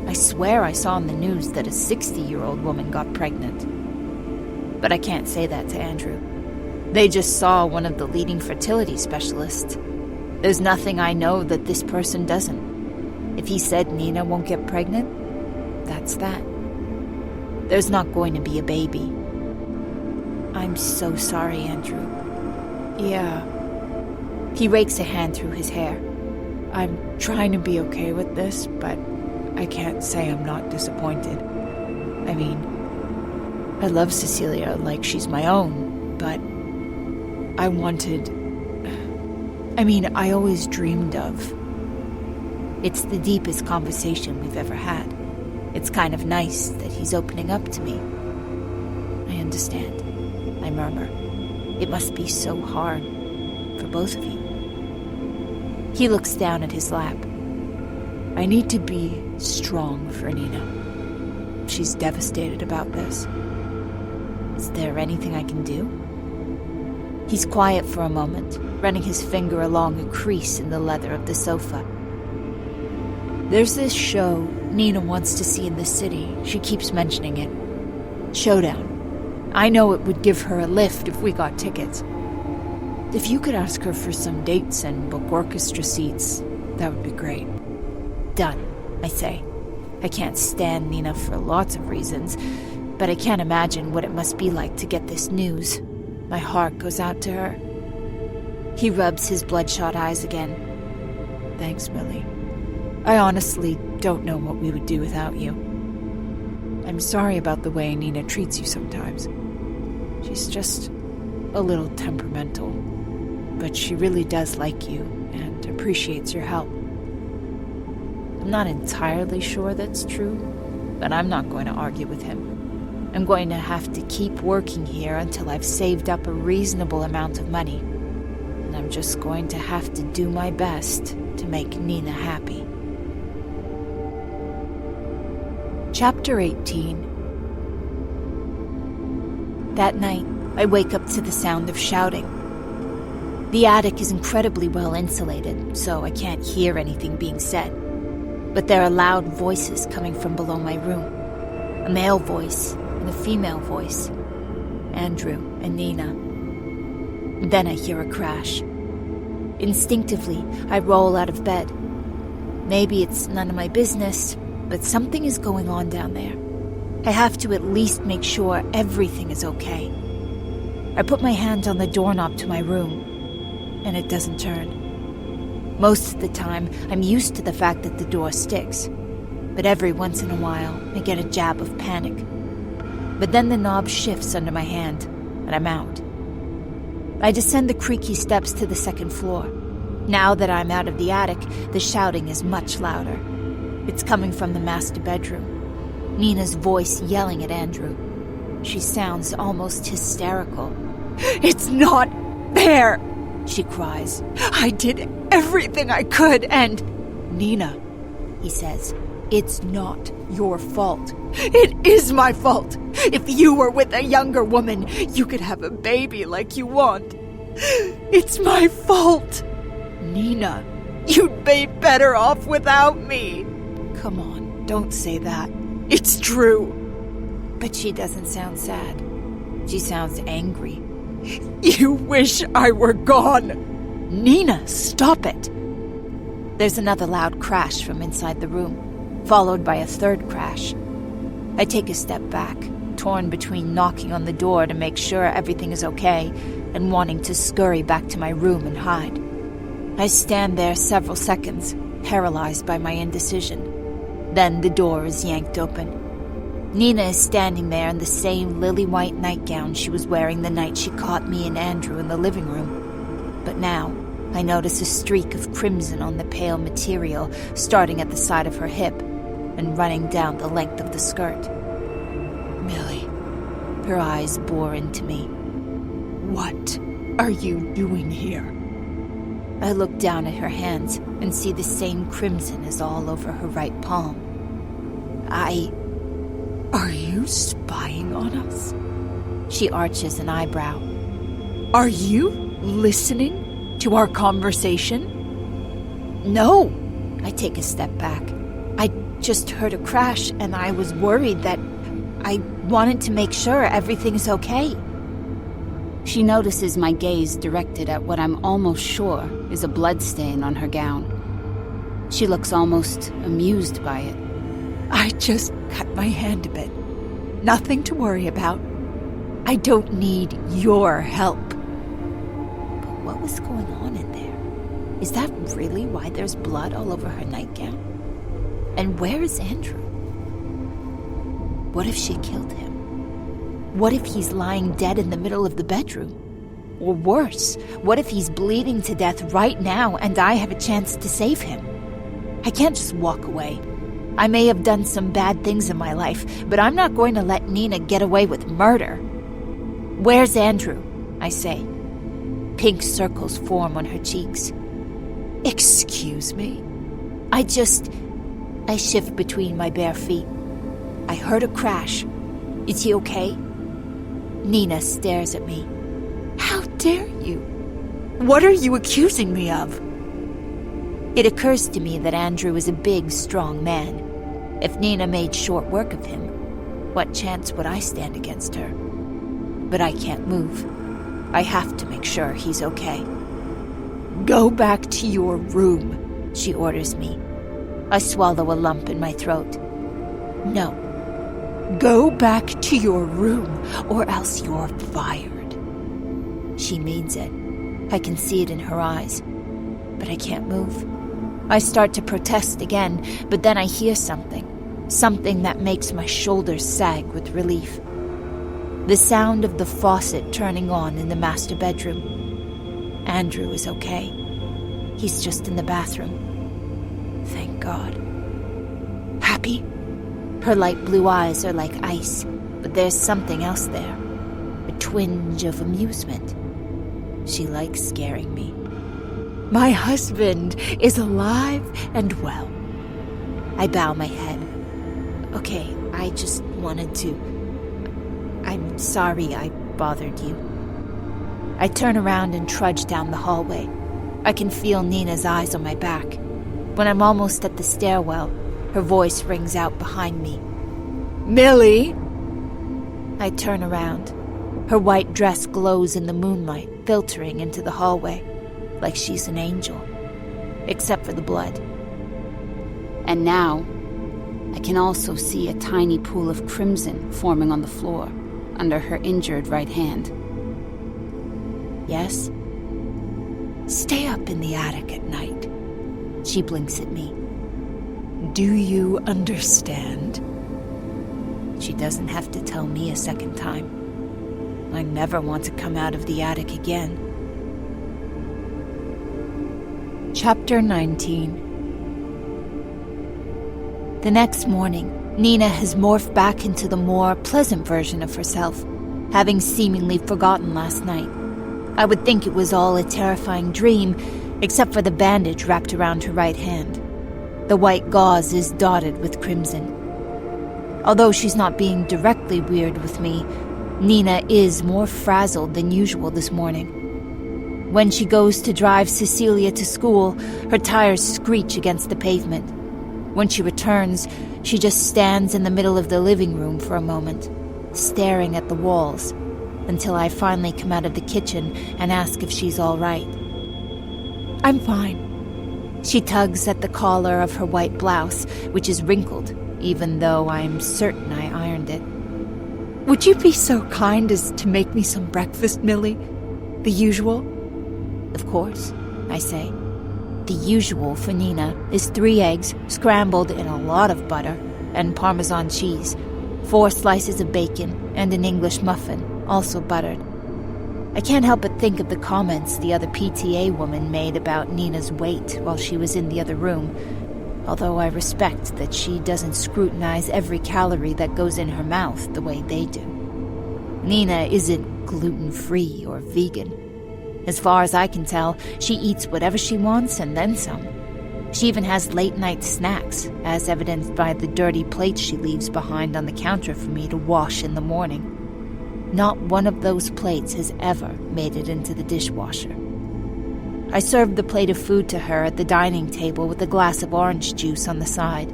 I swear I saw in the news that a 60-year-old woman got pregnant. But I can't say that to Andrew. They just saw one of the leading fertility specialists. There's nothing I know that this person doesn't. If he said Nina won't get pregnant, that's that. There's not going to be a baby. I'm so sorry, Andrew. Yeah. He rakes a hand through his hair. I'm trying to be okay with this, but I can't say I'm not disappointed. I mean, I love Cecilia like she's my own, but I always dreamed of. It's the deepest conversation we've ever had. It's kind of nice that he's opening up to me. I understand. I murmur. It must be so hard for both of you. He looks down at his lap. I need to be strong for Nina. She's devastated about this. Is there anything I can do? He's quiet for a moment, running his finger along a crease in the leather of the sofa. There's this show Nina wants to see in the city. She keeps mentioning it. Showdown. I know it would give her a lift if we got tickets. If you could ask her for some dates and book orchestra seats, that would be great. Done, I say. I can't stand Nina for lots of reasons, but I can't imagine what it must be like to get this news. My heart goes out to her. He rubs his bloodshot eyes again. Thanks, Millie. I honestly don't know what we would do without you. I'm sorry about the way Nina treats you sometimes. She's just a little temperamental, but she really does like you and appreciates your help. I'm not entirely sure that's true, but I'm not going to argue with him. I'm going to have to keep working here until I've saved up a reasonable amount of money. And I'm just going to have to do my best to make Nina happy. Chapter 18. That night, I wake up to the sound of shouting. The attic is incredibly well insulated, so I can't hear anything being said. But there are loud voices coming from below my room. A male voice and a female voice. Andrew and Nina. Then I hear a crash. Instinctively, I roll out of bed. Maybe it's none of my business, but something is going on down there. I have to at least make sure everything is okay. I put my hand on the doorknob to my room, and it doesn't turn. Most of the time, I'm used to the fact that the door sticks, but every once in a while, I get a jab of panic. But then the knob shifts under my hand, and I'm out. I descend the creaky steps to the second floor. Now that I'm out of the attic, the shouting is much louder. It's coming from the master bedroom. Nina's voice yelling at Andrew. She sounds almost hysterical. "It's not there!" she cries. "I did everything I could and—" "Nina," he says, "it's not your fault. It is my fault. If you were with a younger woman, you could have a baby like you want. It's my fault. Nina, you'd be better off without me." "Come on, don't say that. It's true." But she doesn't sound sad. She sounds angry. "You wish I were gone." "Nina, stop it." There's another loud crash from inside the room, followed by a third crash. I take a step back, torn between knocking on the door to make sure everything is okay and wanting to scurry back to my room and hide. I stand there several seconds, paralyzed by my indecision. Then the door is yanked open. Nina is standing there in the same lily-white nightgown she was wearing the night she caught me and Andrew in the living room. But now, I notice a streak of crimson on the pale material starting at the side of her hip and running down the length of the skirt. "Millie," her eyes bore into me. "What are you doing here?" I look down at her hands and see the same crimson as all over her right palm. Are you spying on us?" She arches an eyebrow. "Are you listening to our conversation?" "No." I take a step back. I just heard a crash and I was worried that I wanted to make sure everything's okay. She notices my gaze directed at what I'm almost sure is a bloodstain on her gown. She looks almost amused by it. "I just cut my hand a bit. Nothing to worry about. I don't need your help." But what was going on in there? Is that really why there's blood all over her nightgown? And where is Andrew? What if she killed him? What if he's lying dead in the middle of the bedroom? Or worse, what if he's bleeding to death right now and I have a chance to save him? I can't just walk away. I may have done some bad things in my life, but I'm not going to let Nina get away with murder. "Where's Andrew?" I say. Pink circles form on her cheeks. "Excuse me?" I shift between my bare feet. I heard a crash. Is he okay? Nina stares at me. "How dare you? What are you accusing me of?" It occurs to me that Andrew is a big, strong man. If Nina made short work of him, what chance would I stand against her? But I can't move. I have to make sure he's okay. "Go back to your room," she orders me. I swallow a lump in my throat. No. "Go back to your room, or else you're fired." She means it. I can see it in her eyes. But I can't move. I start to protest again, but then I hear something. Something that makes my shoulders sag with relief. The sound of the faucet turning on in the master bedroom. Andrew is okay. He's just in the bathroom. Thank God. "Happy?" Her light blue eyes are like ice, but there's something else there. A twinge of amusement. She likes scaring me. "My husband is alive and well." I bow my head. Okay, I just wanted to... I'm sorry I bothered you. I turn around and trudge down the hallway. I can feel Nina's eyes on my back. When I'm almost at the stairwell, her voice rings out behind me. Millie! I turn around. Her white dress glows in the moonlight, filtering into the hallway, like she's an angel, except for the blood. And now, I can also see a tiny pool of crimson forming on the floor, under her injured right hand. Yes? Stay up in the attic at night. She blinks at me. Do you understand? She doesn't have to tell me a second time. I never want to come out of the attic again. Chapter 19. The next morning, Nina has morphed back into the more pleasant version of herself, having seemingly forgotten last night. I would think it was all a terrifying dream, except for the bandage wrapped around her right hand. The white gauze is dotted with crimson. Although she's not being directly weird with me, Nina is more frazzled than usual this morning. When she goes to drive Cecilia to school, her tires screech against the pavement. When she returns, she just stands in the middle of the living room for a moment, staring at the walls, until I finally come out of the kitchen and ask if she's all right. I'm fine. She tugs at the collar of her white blouse, which is wrinkled, even though I'm certain I ironed it. Would you be so kind as to make me some breakfast, Millie? The usual? Of course, I say. The usual for Nina is 3 eggs scrambled in a lot of butter and Parmesan cheese, 4 slices of bacon, and an English muffin, also buttered. I can't help but think of the comments the other PTA woman made about Nina's weight while she was in the other room, although I respect that she doesn't scrutinize every calorie that goes in her mouth the way they do. Nina isn't gluten-free or vegan. As far as I can tell, she eats whatever she wants and then some. She even has late-night snacks, as evidenced by the dirty plates she leaves behind on the counter for me to wash in the morning. Not one of those plates has ever made it into the dishwasher. I served the plate of food to her at the dining table with a glass of orange juice on the side.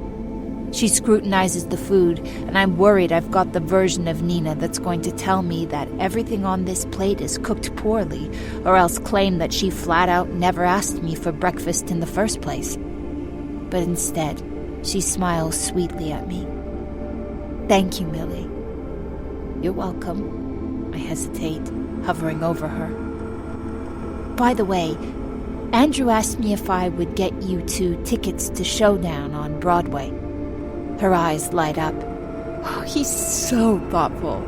She scrutinizes the food, and I'm worried I've got the version of Nina that's going to tell me that everything on this plate is cooked poorly, or else claim that she flat out never asked me for breakfast in the first place. But instead, she smiles sweetly at me. Thank you, Millie. You're welcome. I hesitate, hovering over her. By the way, Andrew asked me if I would get you 2 tickets to Showdown on Broadway. Her eyes light up. Oh, he's so thoughtful.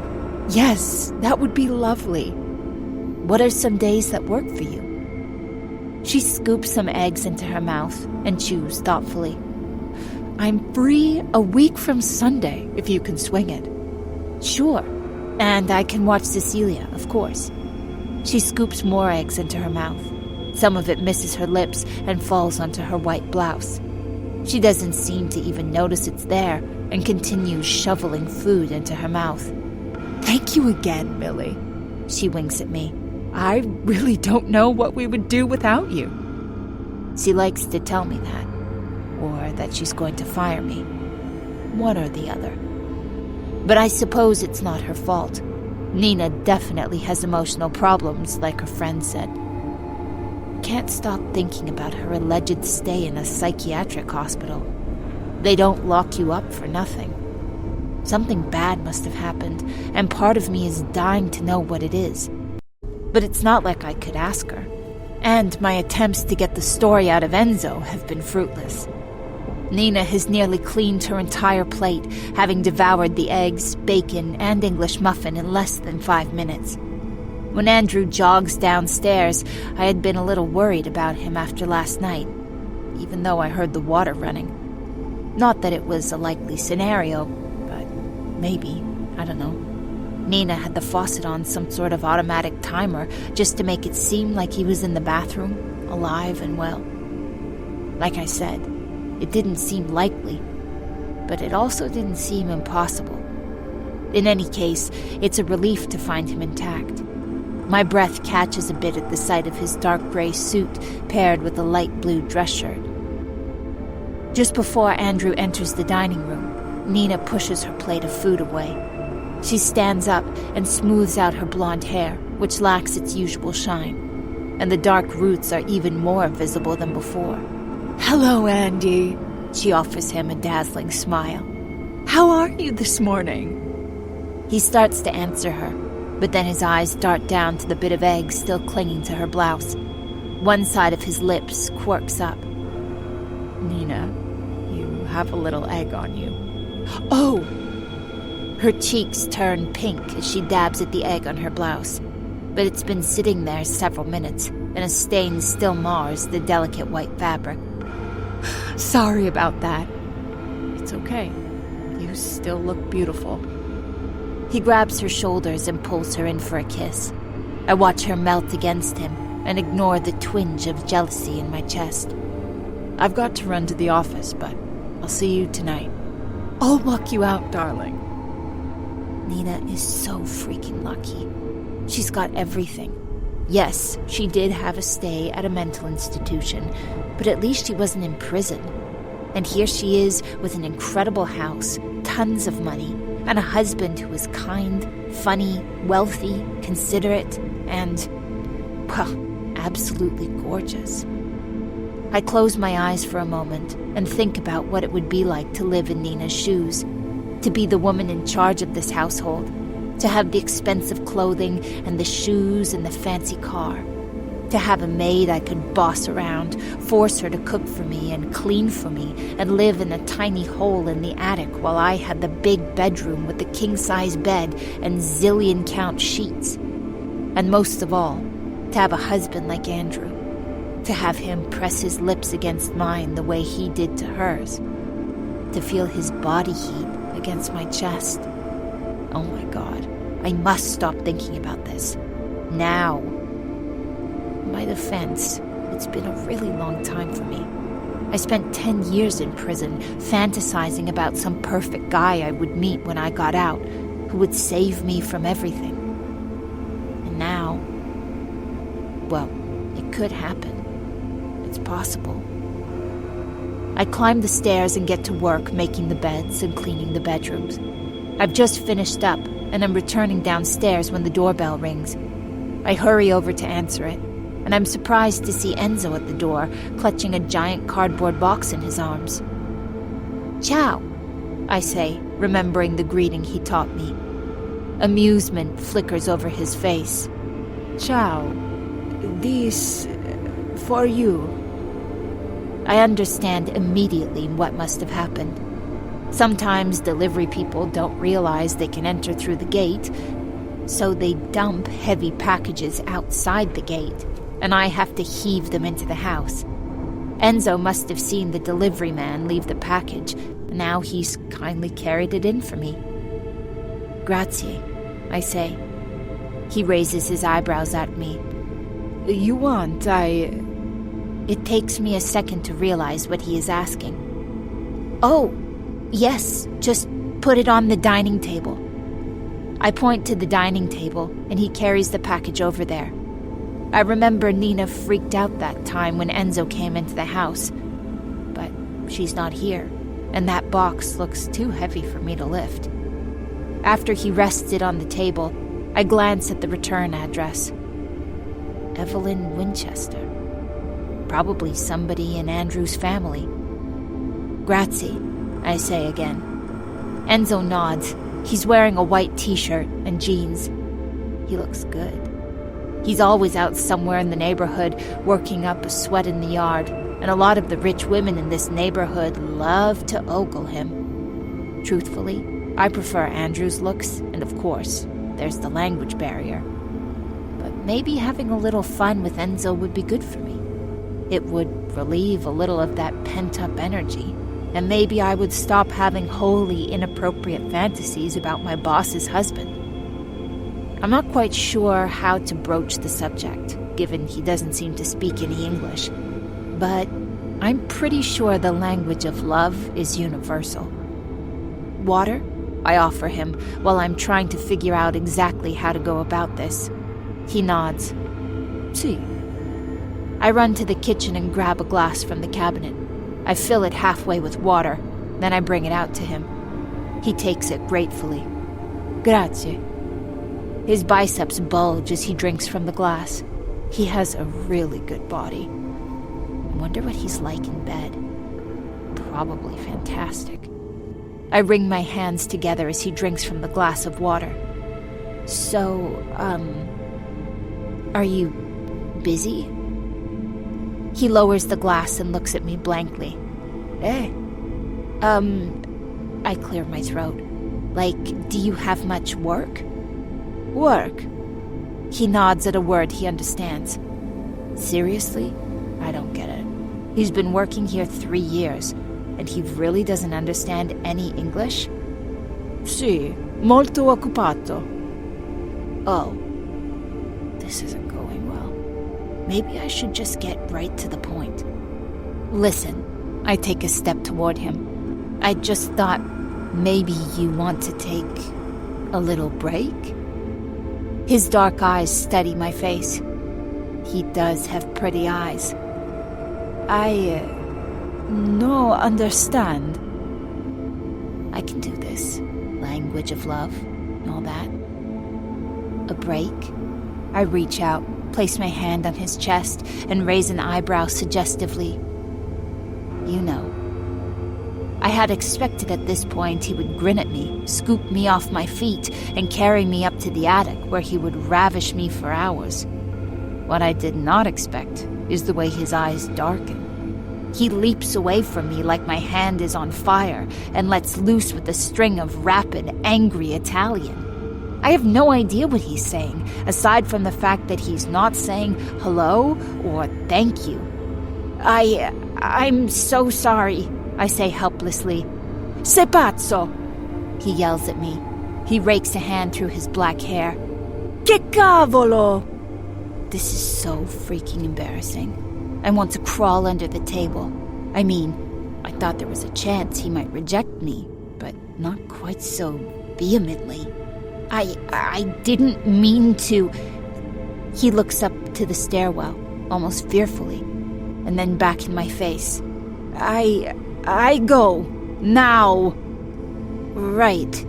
Yes, that would be lovely. What are some days that work for you? She scoops some eggs into her mouth and chews thoughtfully. I'm free a week from Sunday, if you can swing it. Sure, and I can watch Cecilia, of course. She scoops more eggs into her mouth. Some of it misses her lips and falls onto her white blouse. She doesn't seem to even notice it's there and continues shoveling food into her mouth. Thank you again, Millie. She winks at me. I really don't know what we would do without you. She likes to tell me that, or that she's going to fire me. One or the other. But I suppose it's not her fault. Nina definitely has emotional problems, like her friend said. Can't stop thinking about her alleged stay in a psychiatric hospital. They don't lock you up for nothing. Something bad must have happened, and part of me is dying to know what it is. But it's not like I could ask her. And my attempts to get the story out of Enzo have been fruitless. Nina has nearly cleaned her entire plate, having devoured the eggs, bacon, and English muffin in less than 5 minutes. When Andrew jogs downstairs, I had been a little worried about him after last night, even though I heard the water running. Not that it was a likely scenario, but maybe, I don't know. Nina had the faucet on some sort of automatic timer just to make it seem like he was in the bathroom, alive and well. Like I said, it didn't seem likely, but it also didn't seem impossible. In any case, it's a relief to find him intact. My breath catches a bit at the sight of his dark gray suit paired with a light blue dress shirt. Just before Andrew enters the dining room, Nina pushes her plate of food away. She stands up and smooths out her blonde hair, which lacks its usual shine, and the dark roots are even more visible than before. Hello, Andy. She offers him a dazzling smile. How are you this morning? He starts to answer her, but then his eyes dart down to the bit of egg still clinging to her blouse. One side of his lips quirks up. Nina, you have a little egg on you. Oh! Her cheeks turn pink as she dabs at the egg on her blouse, but it's been sitting there several minutes, and a stain still mars the delicate white fabric. Sorry about that. It's okay. You still look beautiful. He grabs her shoulders and pulls her in for a kiss. I watch her melt against him and ignore the twinge of jealousy in my chest. I've got to run to the office, but I'll see you tonight. I'll walk you out, darling. Nina is so freaking lucky. She's got everything. Yes, she did have a stay at a mental institution, but at least she wasn't in prison. And here she is with an incredible house, tons of money, and a husband who is kind, funny, wealthy, considerate, and, well, absolutely gorgeous. I close my eyes for a moment and think about what it would be like to live in Nina's shoes, to be the woman in charge of this household, to have the expensive clothing and the shoes and the fancy car, to have a maid I could boss around, force her to cook for me and clean for me, and live in a tiny hole in the attic while I had the big bedroom with the king-size bed and zillion-count sheets. And most of all, to have a husband like Andrew, to have him press his lips against mine the way he did to hers, to feel his body heat against my chest. Oh my God, I must stop thinking about this. Now. In my defense, it's been a really long time for me. I spent 10 years in prison, fantasizing about some perfect guy I would meet when I got out, who would save me from everything. And now, well, it could happen. It's possible. I climb the stairs and get to work making the beds and cleaning the bedrooms. I've just finished up, and I'm returning downstairs when the doorbell rings. I hurry over to answer it, and I'm surprised to see Enzo at the door, clutching a giant cardboard box in his arms. "Ciao," I say, remembering the greeting he taught me. Amusement flickers over his face. Ciao. This... for you. I understand immediately what must have happened. Sometimes delivery people don't realize they can enter through the gate, so they dump heavy packages outside the gate, and I have to heave them into the house. Enzo must have seen the delivery man leave the package, and now he's kindly carried it in for me. "Grazie," I say. He raises his eyebrows at me. You want, It takes me a second to realize what he is asking. "Oh, yes, just put it on the dining table." I point to the dining table, and he carries the package over there. I remember Nina freaked out that time when Enzo came into the house. But she's not here, and that box looks too heavy for me to lift. After he rests it on the table, I glance at the return address. Evelyn Winchester. Probably somebody in Andrew's family. "Grazie," I say again. Enzo nods. He's wearing a white t-shirt and jeans. He looks good. He's always out somewhere in the neighborhood, working up a sweat in the yard, and a lot of the rich women in this neighborhood love to ogle him. Truthfully, I prefer Andrew's looks, and of course, there's the language barrier. But maybe having a little fun with Enzo would be good for me. It would relieve a little of that pent-up energy, and maybe I would stop having wholly inappropriate fantasies about my boss's husband. I'm not quite sure how to broach the subject, given he doesn't seem to speak any English, but I'm pretty sure the language of love is universal. "Water?" I offer him while I'm trying to figure out exactly how to go about this. He nods. Si. I run to the kitchen and grab a glass from the cabinet. I fill it halfway with water, then I bring it out to him. He takes it gratefully. Grazie. His biceps bulge as he drinks from the glass. He has a really good body. I wonder what he's like in bed. Probably fantastic. I wring my hands together as he drinks from the glass of water. So, are you busy? He lowers the glass and looks at me blankly. I clear my throat. Like, do you have much work? Work? He nods at a word he understands. Seriously? I don't get it. He's been working here 3 years, and he really doesn't understand any English? Sì, molto occupato. Oh. This isn't going well. Maybe I should just get right to the point. Listen, I take a step toward him. I just thought maybe you want to take a little break? His dark eyes study my face. He does have pretty eyes. No understand. I can do this. Language of love, and all that. A break? I reach out, place my hand on his chest, and raise an eyebrow suggestively. You know. I had expected at this point he would grin at me, scoop me off my feet, and carry me up to the attic where he would ravish me for hours. What I did not expect is the way his eyes darken. He leaps away from me like my hand is on fire and lets loose with a string of rapid, angry Italian. I have no idea what he's saying, aside from the fact that he's not saying hello or thank you. I'm so sorry, I say helplessly. Sei pazzo! He yells at me. He rakes a hand through his black hair. Che cavolo! This is so freaking embarrassing. I want to crawl under the table. I mean, I thought there was a chance he might reject me, but not quite so vehemently. I didn't mean to... He looks up to the stairwell, almost fearfully, and then back in my face. I go. Now. Right.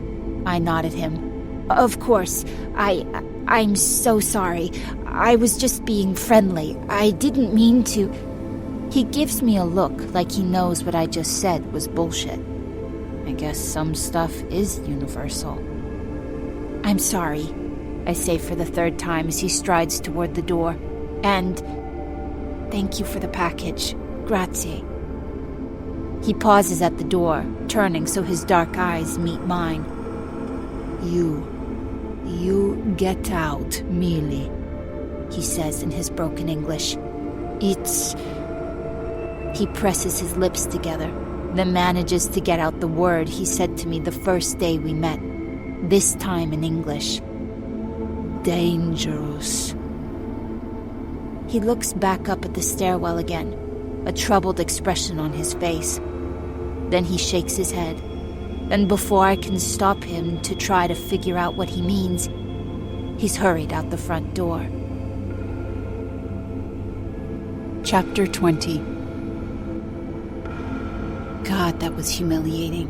I nod at him. Of course. I'm so sorry. I was just being friendly. I didn't mean to... He gives me a look like he knows what I just said was bullshit. I guess some stuff is universal. I'm sorry, I say for the third time as he strides toward the door. And thank you for the package. Grazie. He pauses at the door, turning so his dark eyes meet mine. You get out, Millie, he says in his broken English. It's... He presses his lips together, then manages to get out the word he said to me the first day we met, this time in English. Dangerous. He looks back up at the stairwell again, a troubled expression on his face. Then he shakes his head, and before I can stop him to try to figure out what he means, he's hurried out the front door. Chapter 20. God, that was humiliating.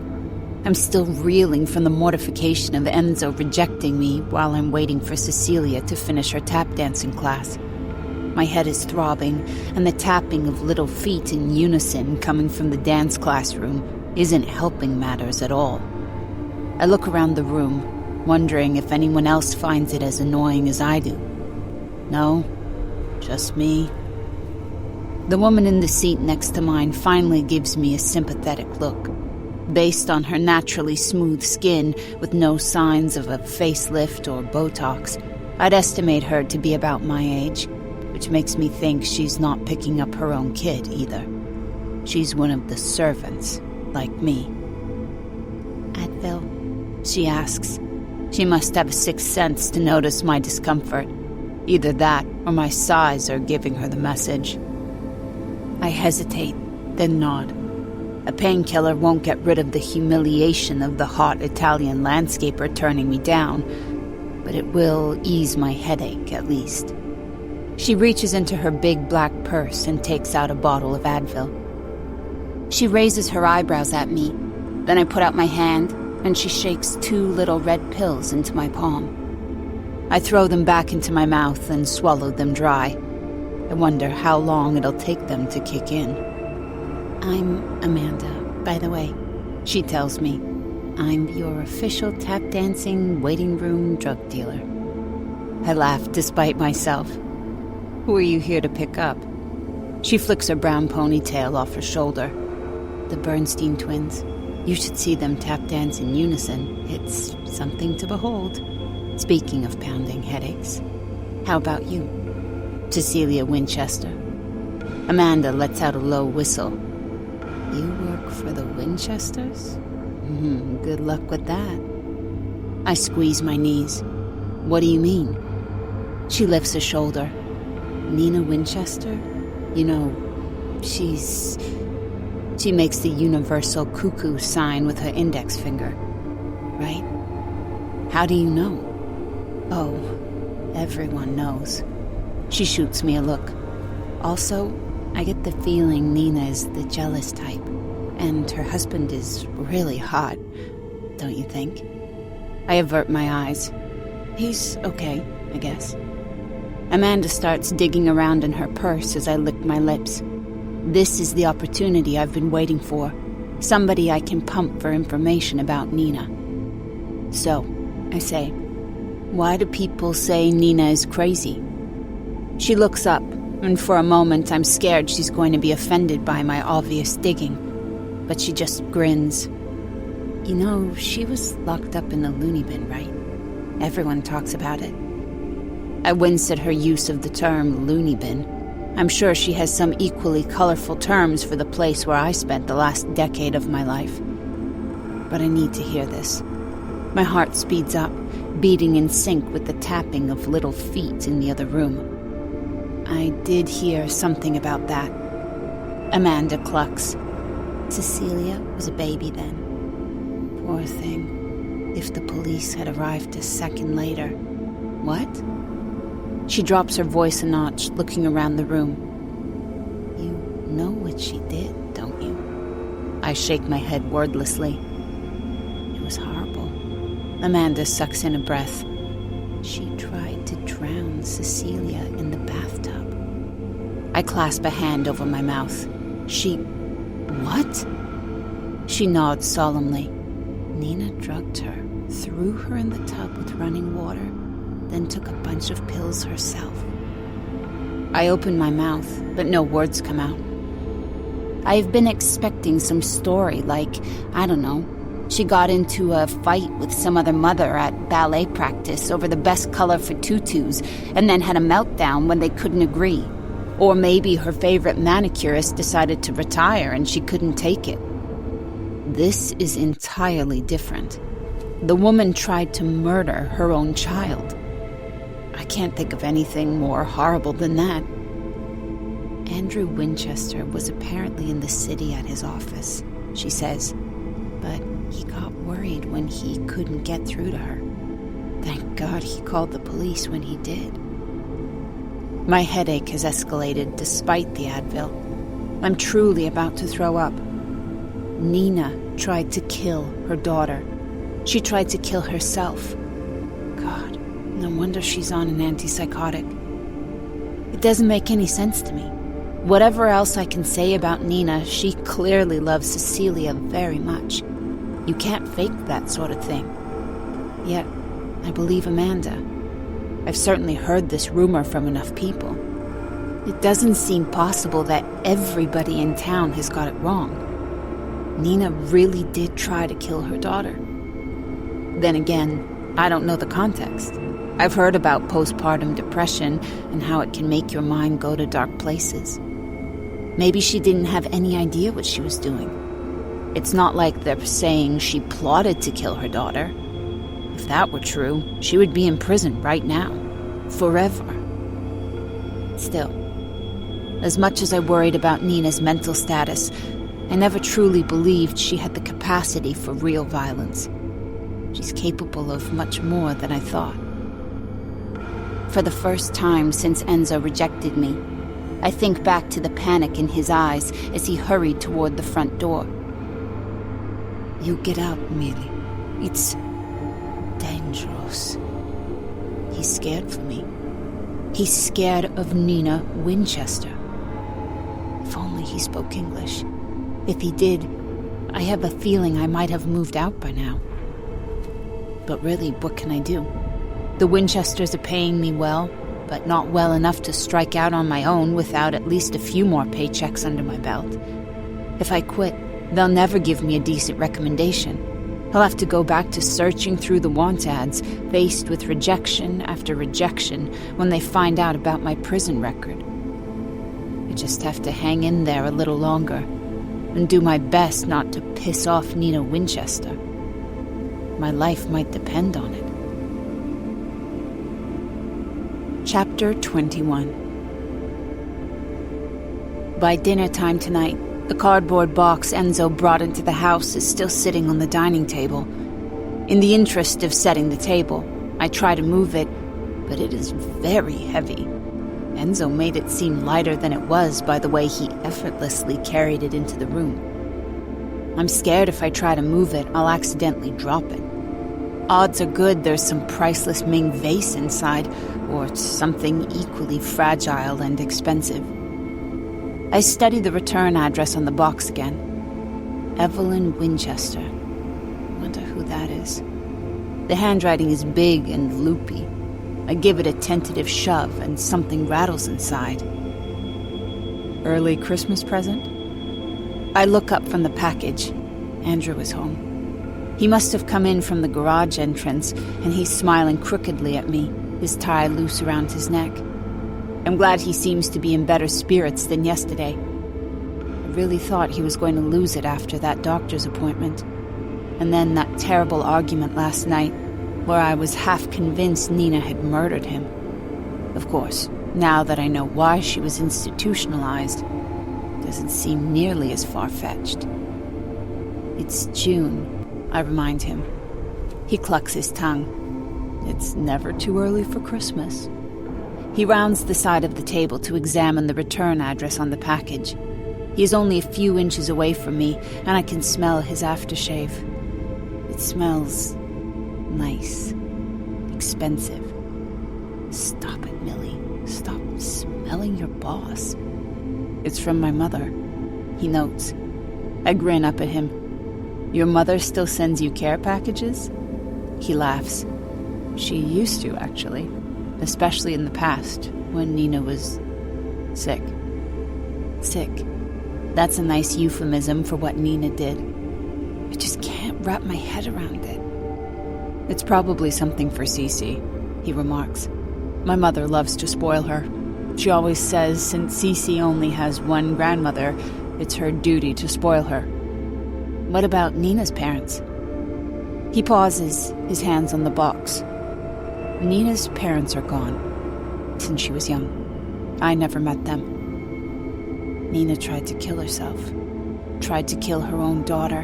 I'm still reeling from the mortification of Enzo rejecting me while I'm waiting for Cecilia to finish her tap dancing class. My head is throbbing, and the tapping of little feet in unison coming from the dance classroom isn't helping matters at all. I look around the room, wondering if anyone else finds it as annoying as I do. No, just me. The woman in the seat next to mine finally gives me a sympathetic look. Based on her naturally smooth skin with no signs of a facelift or Botox, I'd estimate her to be about my age, which makes me think she's not picking up her own kid either. She's one of the servants, like me. Advil? She asks. She must have a sixth sense to notice my discomfort. Either that or my size are giving her the message. I hesitate, then nod. A painkiller won't get rid of the humiliation of the hot Italian landscaper turning me down, but it will ease my headache at least. She reaches into her big black purse and takes out a bottle of Advil. She raises her eyebrows at me. Then I put out my hand, and she shakes 2 little red pills into my palm. I throw them back into my mouth and swallow them dry. I wonder how long it'll take them to kick in. I'm Amanda, by the way, she tells me. I'm your official tap-dancing waiting room drug dealer. I laugh despite myself. Who are you here to pick up? She flicks her brown ponytail off her shoulder. The Bernstein twins. You should see them tap dance in unison. It's something to behold. Speaking of pounding headaches, how about you? Cecilia Winchester. Amanda lets out a low whistle. You work for the Winchesters? Good luck with that. I squeeze my knees. What do you mean? She lifts a shoulder. Nina Winchester? You know, she makes the universal cuckoo sign with her index finger. Right? How do you know? Oh, everyone knows. She shoots me a look. Also, I get the feeling Nina is the jealous type, and her husband is really hot, don't you think? I avert my eyes. He's okay, I guess. Amanda starts digging around in her purse as I lick my lips. This is the opportunity I've been waiting for. Somebody I can pump for information about Nina. So, I say, why do people say Nina is crazy? She looks up, and for a moment I'm scared she's going to be offended by my obvious digging. But she just grins. You know, she was locked up in the loony bin, right? Everyone talks about it. I wince at her use of the term loony bin. I'm sure she has some equally colorful terms for the place where I spent the last decade of my life. But I need to hear this. My heart speeds up, beating in sync with the tapping of little feet in the other room. I did hear something about that. Amanda clucks. Cecilia was a baby then. Poor thing. If the police had arrived a second later. What? She drops her voice a notch, looking around the room. You know what she did, don't you? I shake my head wordlessly. It was horrible. Amanda sucks in a breath. She tried to drown Cecilia in the bathtub. I clasp a hand over my mouth. What? She nods solemnly. Nina drugged her, threw her in the tub with running water, then took a bunch of pills herself. I open my mouth, but no words come out. I've been expecting some story like, I don't know, she got into a fight with some other mother at ballet practice over the best color for tutus and then had a meltdown when they couldn't agree. Or maybe her favorite manicurist decided to retire and she couldn't take it. This is entirely different. The woman tried to murder her own child. I can't think of anything more horrible than that. Andrew Winchester was apparently in the city at his office, she says, but he got worried when he couldn't get through to her. Thank God he called the police when he did. My headache has escalated despite the Advil. I'm truly about to throw up. Nina tried to kill her daughter. She tried to kill herself. God, no wonder she's on an antipsychotic. It doesn't make any sense to me. Whatever else I can say about Nina, she clearly loves Cecilia very much. You can't fake that sort of thing. Yet, I believe Amanda. I've certainly heard this rumor from enough people. It doesn't seem possible that everybody in town has got it wrong. Nina really did try to kill her daughter. Then again, I don't know the context. I've heard about postpartum depression and how it can make your mind go to dark places. Maybe she didn't have any idea what she was doing. It's not like they're saying she plotted to kill her daughter. If that were true, she would be in prison right now. Forever. Still, as much as I worried about Nina's mental status, I never truly believed she had the capacity for real violence. She's capable of much more than I thought. For the first time since Enzo rejected me, I think back to the panic in his eyes as he hurried toward the front door. You get out, Millie. It's dangerous. He's scared for me. He's scared of Nina Winchester. If only he spoke English. If he did, I have a feeling I might have moved out by now. But really, what can I do? The Winchesters are paying me well, but not well enough to strike out on my own without at least a few more paychecks under my belt. If I quit, they'll never give me a decent recommendation. I'll have to go back to searching through the want ads, faced with rejection after rejection when they find out about my prison record. I just have to hang in there a little longer and do my best not to piss off Nina Winchester. My life might depend on it. Chapter 21. By dinner time tonight, the cardboard box Enzo brought into the house is still sitting on the dining table. In the interest of setting the table, I try to move it, but it is very heavy. Enzo made it seem lighter than it was by the way he effortlessly carried it into the room. I'm scared if I try to move it, I'll accidentally drop it. Odds are good there's some priceless Ming vase inside, or something equally fragile and expensive. I study the return address on the box again. Evelyn Winchester. Wonder who that is. The handwriting is big and loopy. I give it a tentative shove and something rattles inside. Early Christmas present? I look up from the package. Andrew is home. He must have come in from the garage entrance, and he's smiling crookedly at me, his tie loose around his neck. I'm glad he seems to be in better spirits than yesterday. I really thought he was going to lose it after that doctor's appointment. And then that terrible argument last night, where I was half convinced Nina had murdered him. Of course, now that I know why she was institutionalized, it doesn't seem nearly as far-fetched. It's June, I remind him. He clucks his tongue. It's never too early for Christmas. He rounds the side of the table to examine the return address on the package. He is only a few inches away from me, and I can smell his aftershave. It smells nice. Expensive. Stop it, Millie. Stop smelling your boss. It's from my mother, he notes. I grin up at him. Your mother still sends you care packages? He laughs. She used to, actually. Especially in the past, when Nina was sick. Sick. That's a nice euphemism for what Nina did. I just can't wrap my head around it. It's probably something for Cece, he remarks. My mother loves to spoil her. She always says since Cece only has one grandmother, it's her duty to spoil her. What about Nina's parents? He pauses, his hands on the box. Nina's parents are gone, since she was young. I never met them. Nina tried to kill herself, tried to kill her own daughter,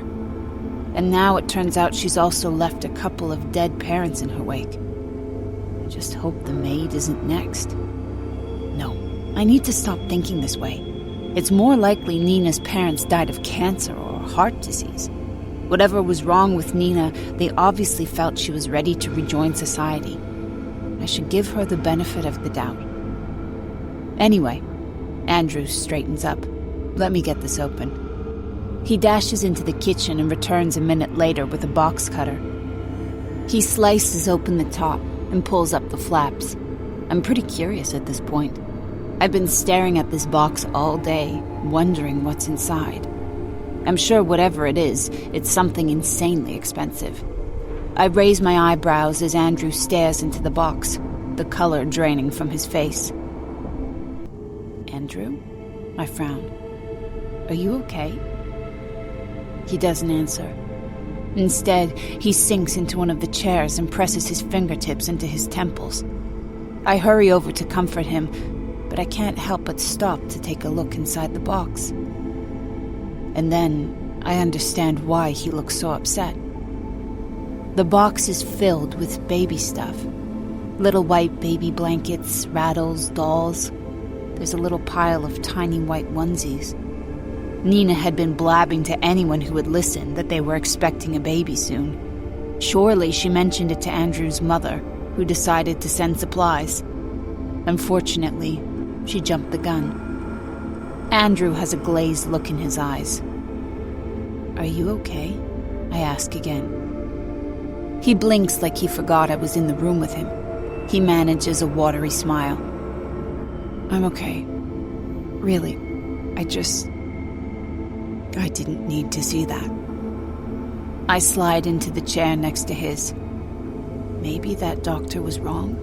and now it turns out she's also left a couple of dead parents in her wake. I just hope the maid isn't next. No, I need to stop thinking this way. It's more likely Nina's parents died of cancer or heart disease. Whatever was wrong with Nina, they obviously felt she was ready to rejoin society. I should give her the benefit of the doubt. Anyway, Andrew straightens up. Let me get this open. He dashes into the kitchen and returns a minute later with a box cutter. He slices open the top and pulls up the flaps. I'm pretty curious at this point. I've been staring at this box all day, wondering what's inside. I'm sure whatever it is, it's something insanely expensive. I raise my eyebrows as Andrew stares into the box, the color draining from his face. Andrew? I frown. Are you okay? He doesn't answer. Instead, he sinks into one of the chairs and presses his fingertips into his temples. I hurry over to comfort him, but I can't help but stop to take a look inside the box. And then I understand why he looks so upset. The box is filled with baby stuff. Little white baby blankets, rattles, dolls. There's a little pile of tiny white onesies. Nina had been blabbing to anyone who would listen that they were expecting a baby soon. Surely she mentioned it to Andrew's mother, who decided to send supplies. Unfortunately, she jumped the gun. Andrew has a glazed look in his eyes. "Are you okay?" I ask again. He blinks like he forgot I was in the room with him. He manages a watery smile. "I'm okay. Really. I didn't need to see that." I slide into the chair next to his. Maybe that doctor was wrong?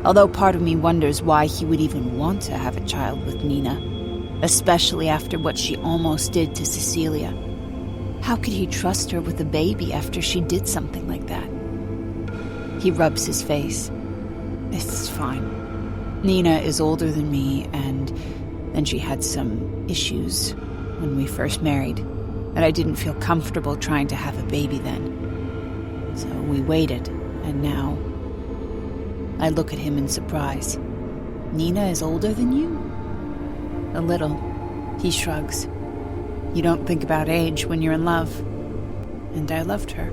Although part of me wonders why he would even want to have a child with Nina, especially after what she almost did to Cecilia. How could he trust her with a baby after she did something like that? He rubs his face. "It's fine. Nina is older than me, and then she had some issues when we first married, and I didn't feel comfortable trying to have a baby then. So we waited, and now..." I look at him in surprise. "Nina is older than you?" "A little." He shrugs. "You don't think about age when you're in love. And I loved her."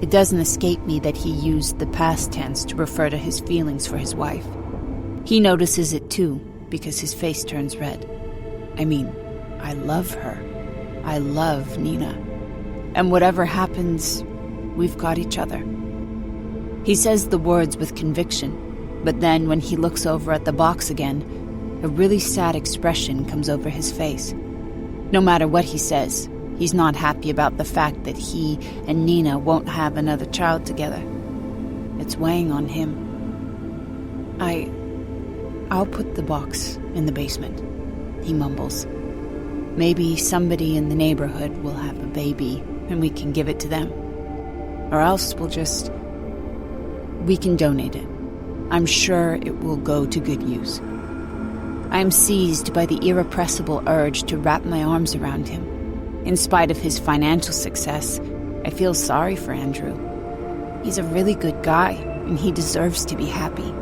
It doesn't escape me that he used the past tense to refer to his feelings for his wife. He notices it too, because his face turns red. I mean, I love her. I love Nina. And whatever happens, we've got each other. He says the words with conviction, but then when he looks over at the box again, a really sad expression comes over his face. No matter what he says, he's not happy about the fact that he and Nina won't have another child together. It's weighing on him. I'll put the box in the basement," he mumbles. "Maybe somebody in the neighborhood will have a baby and we can give it to them. Or else we can donate it. I'm sure it will go to good use." I am seized by the irrepressible urge to wrap my arms around him. In spite of his financial success, I feel sorry for Andrew. He's a really good guy, and he deserves to be happy.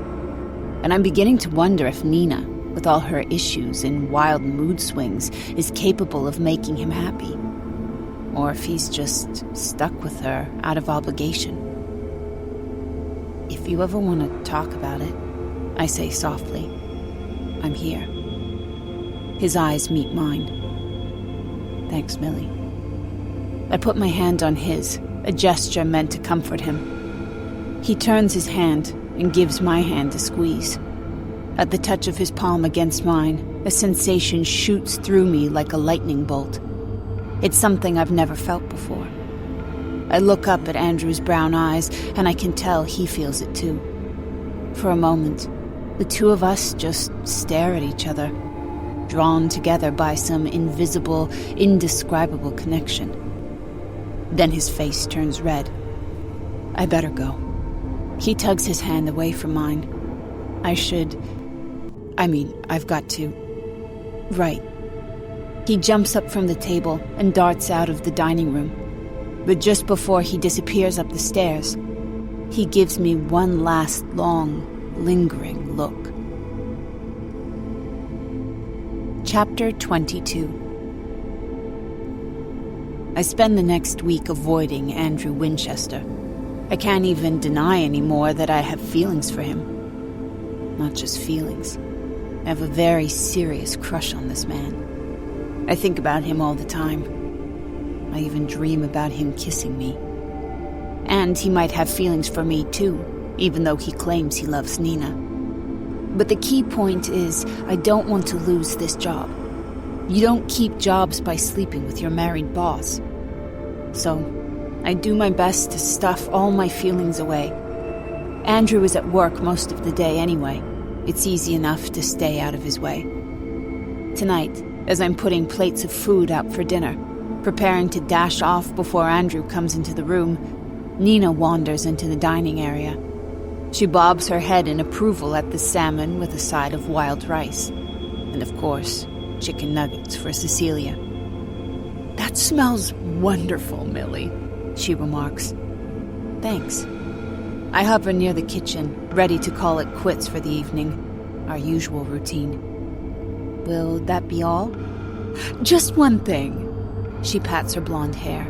And I'm beginning to wonder if Nina, with all her issues and wild mood swings, is capable of making him happy. Or if he's just stuck with her out of obligation. "If you ever want to talk about it," I say softly, "I'm here." His eyes meet mine. "Thanks, Millie." I put my hand on his, a gesture meant to comfort him. He turns his hand and gives my hand a squeeze. At the touch of his palm against mine, a sensation shoots through me like a lightning bolt. It's something I've never felt before. I look up at Andrew's brown eyes, and I can tell he feels it too. For a moment, the two of us just stare at each other, drawn together by some invisible, indescribable connection. Then his face turns red. I better go. He tugs his hand away from mine. I've got to. Right. He jumps up from the table and darts out of the dining room. But just before he disappears up the stairs, he gives me one last long, lingering look. Chapter 22. I spend the next week avoiding Andrew Winchester. I can't even deny anymore that I have feelings for him. Not just feelings. I have a very serious crush on this man. I think about him all the time. I even dream about him kissing me. And he might have feelings for me too, even though he claims he loves Nina. But the key point is, I don't want to lose this job. You don't keep jobs by sleeping with your married boss. So, I do my best to stuff all my feelings away. Andrew is at work most of the day anyway. It's easy enough to stay out of his way. Tonight, as I'm putting plates of food out for dinner, preparing to dash off before Andrew comes into the room, Nina wanders into the dining area. She bobs her head in approval at the salmon with a side of wild rice. And of course, chicken nuggets for Cecilia. "That smells wonderful, Millie," she remarks. "Thanks." I hover near the kitchen, ready to call it quits for the evening, our usual routine. "Will that be all?" "Just one thing." She pats her blonde hair.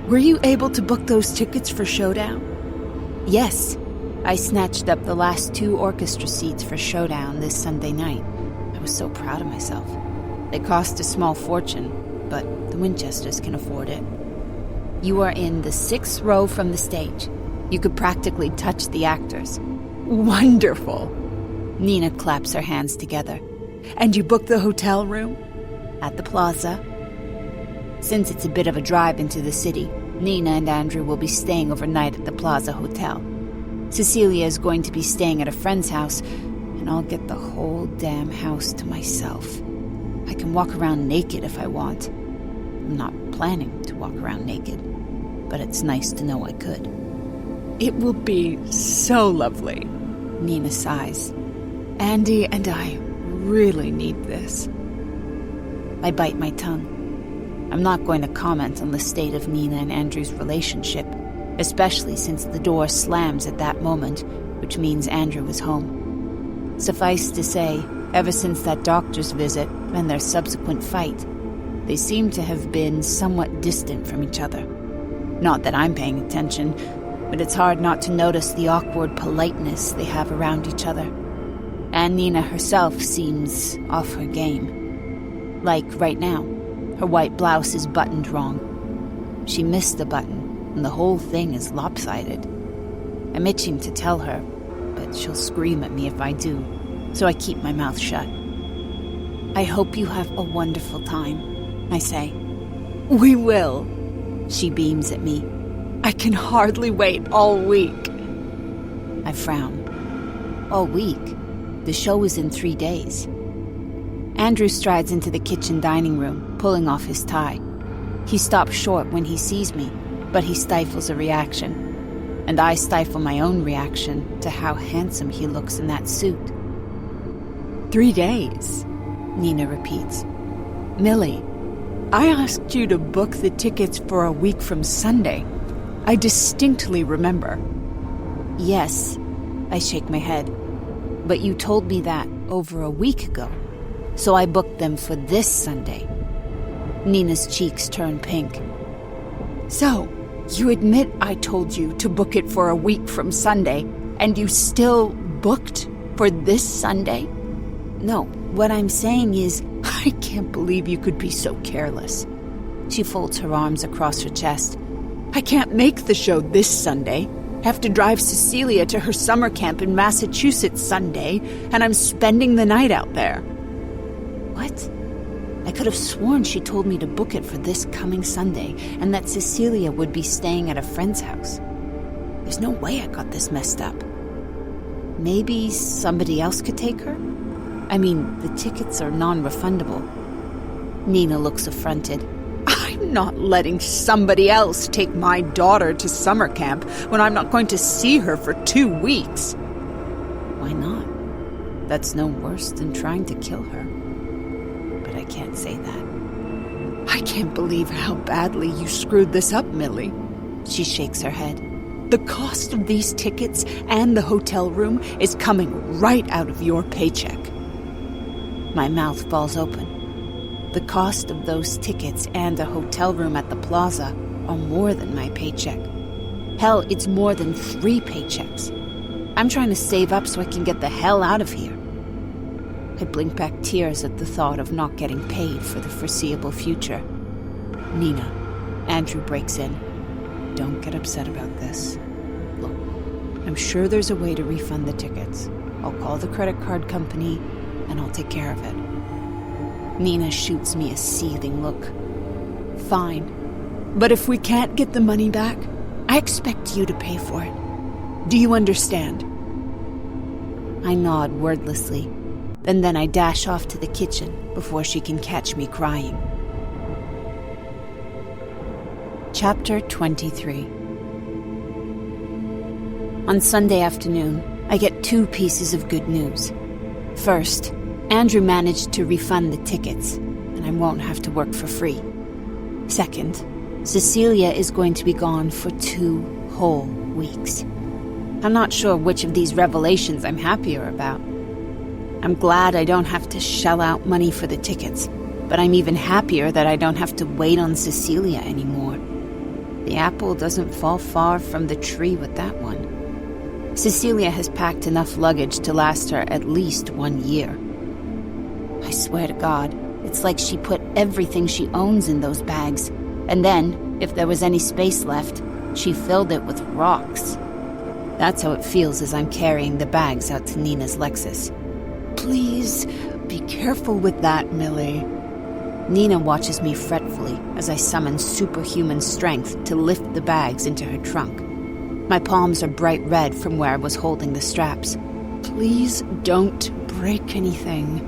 Were you able to book those tickets for Showdown? Yes, I snatched up the last 2 orchestra seats for Showdown this Sunday night. I was so proud of myself. They cost a small fortune, but the Winchesters can afford it. You are in the 6th row from the stage. You could practically touch the actors. Wonderful. Nina claps her hands together. And you booked the hotel room? At the Plaza. Since it's a bit of a drive into the city, Nina and Andrew will be staying overnight at the Plaza Hotel. Cecilia is going to be staying at a friend's house, and I'll get the whole damn house to myself. I can walk around naked if I want. I'm not planning to walk around naked, but it's nice to know I could. It will be so lovely. Nina sighs. Andy and I really need this. I bite my tongue. I'm not going to comment on the state of Nina and Andrew's relationship, especially since the door slams at that moment, which means Andrew is home. Suffice to say, ever since that doctor's visit and their subsequent fight, they seem to have been somewhat distant from each other. Not that I'm paying attention, but it's hard not to notice the awkward politeness they have around each other. And Nina herself seems off her game. Like right now, her white blouse is buttoned wrong. She missed the button, and the whole thing is lopsided. I'm itching to tell her, but she'll scream at me if I do, so I keep my mouth shut. I hope you have a wonderful time, I say. We will. She beams at me. I can hardly wait all week. I frown. All week? The show is in 3 days. Andrew strides into the kitchen dining room, pulling off his tie. He stops short when he sees me, but he stifles a reaction. And I stifle my own reaction to how handsome he looks in that suit. 3 days, Nina repeats. Millie, I asked you to book the tickets for a week from Sunday. I distinctly remember. Yes, I shake my head. But you told me that over a week ago, so I booked them for this Sunday. Nina's cheeks turn pink. So, you admit I told you to book it for a week from Sunday, and you still booked for this Sunday? No, what I'm saying is, I can't believe you could be so careless. She folds her arms across her chest. I can't make the show this Sunday. Have to drive Cecilia to her summer camp in Massachusetts Sunday, and I'm spending the night out there. What? I could have sworn she told me to book it for this coming Sunday, and that Cecilia would be staying at a friend's house. There's no way I got this messed up. Maybe somebody else could take her? I mean, the tickets are non-refundable. Nina looks affronted. I'm not letting somebody else take my daughter to summer camp when I'm not going to see her for 2 weeks. Why not? That's no worse than trying to kill her. But I can't say that. I can't believe how badly you screwed this up, Millie. She shakes her head. The cost of these tickets and the hotel room is coming right out of your paycheck. My mouth falls open. The cost of those tickets and a hotel room at the Plaza are more than my paycheck. Hell, it's more than 3 paychecks. I'm trying to save up so I can get the hell out of here. I blink back tears at the thought of not getting paid for the foreseeable future. Nina, Andrew breaks in. Don't get upset about this. Look, I'm sure there's a way to refund the tickets. I'll call the credit card company and I'll take care of it. Nina shoots me a seething look. Fine. But if we can't get the money back, I expect you to pay for it. Do you understand? I nod wordlessly, and then I dash off to the kitchen before she can catch me crying. Chapter 23. On Sunday afternoon, I get 2 pieces of good news. First, Andrew managed to refund the tickets, and I won't have to work for free. Second, Cecilia is going to be gone for 2 whole weeks. I'm not sure which of these revelations I'm happier about. I'm glad I don't have to shell out money for the tickets, but I'm even happier that I don't have to wait on Cecilia anymore. The apple doesn't fall far from the tree with that one. Cecilia has packed enough luggage to last her at least 1 year. I swear to God, it's like she put everything she owns in those bags, and then, if there was any space left, she filled it with rocks. That's how it feels as I'm carrying the bags out to Nina's Lexus. Please, be careful with that, Millie. Nina watches me fretfully as I summon superhuman strength to lift the bags into her trunk. My palms are bright red from where I was holding the straps. Please don't break anything.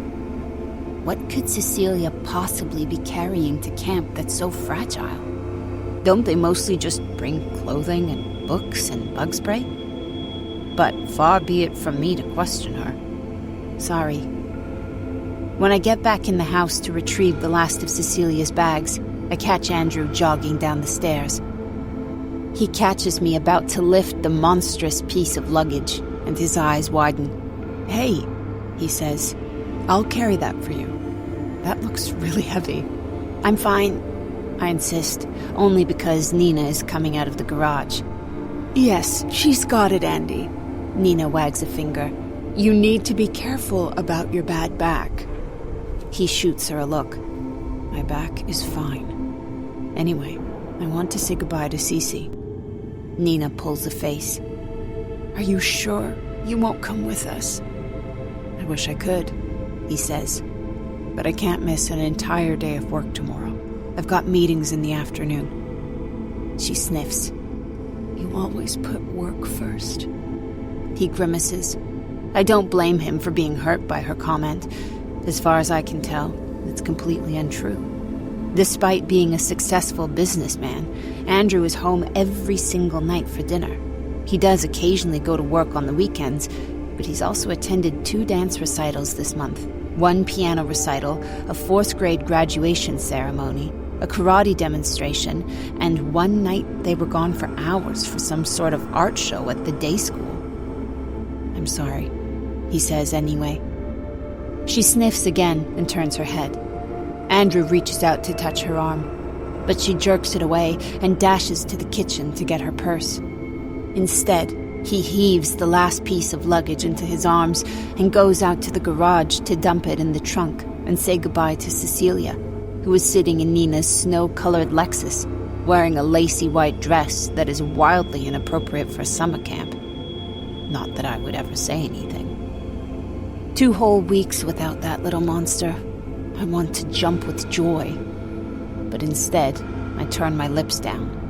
What could Cecilia possibly be carrying to camp that's so fragile? Don't they mostly just bring clothing and books and bug spray? But far be it from me to question her. Sorry. When I get back in the house to retrieve the last of Cecilia's bags, I catch Andrew jogging down the stairs. He catches me about to lift the monstrous piece of luggage, and his eyes widen. Hey, he says, I'll carry that for you. That looks really heavy. I'm fine, I insist, only because Nina is coming out of the garage. Yes, she's got it, Andy. Nina wags a finger. You need to be careful about your bad back. He shoots her a look. My back is fine. Anyway, I want to say goodbye to Cece. Nina pulls a face. Are you sure you won't come with us? I wish I could, he says. But I can't miss an entire day of work tomorrow. I've got meetings in the afternoon. She sniffs. You always put work first. He grimaces. I don't blame him for being hurt by her comment. As far as I can tell, it's completely untrue. Despite being a successful businessman, Andrew is home every single night for dinner. He does occasionally go to work on the weekends, but he's also attended 2 dance recitals this month. 1 piano recital, a 4th grade graduation ceremony, a karate demonstration, and one night they were gone for hours for some sort of art show at the day school. I'm sorry, he says anyway. She sniffs again and turns her head. Andrew reaches out to touch her arm, but she jerks it away and dashes to the kitchen to get her purse. Instead, he heaves the last piece of luggage into his arms and goes out to the garage to dump it in the trunk and say goodbye to Cecilia, who is sitting in Nina's snow-colored Lexus, wearing a lacy white dress that is wildly inappropriate for summer camp. Not that I would ever say anything. 2 whole weeks without that little monster. I want to jump with joy. But instead, I turn my lips down.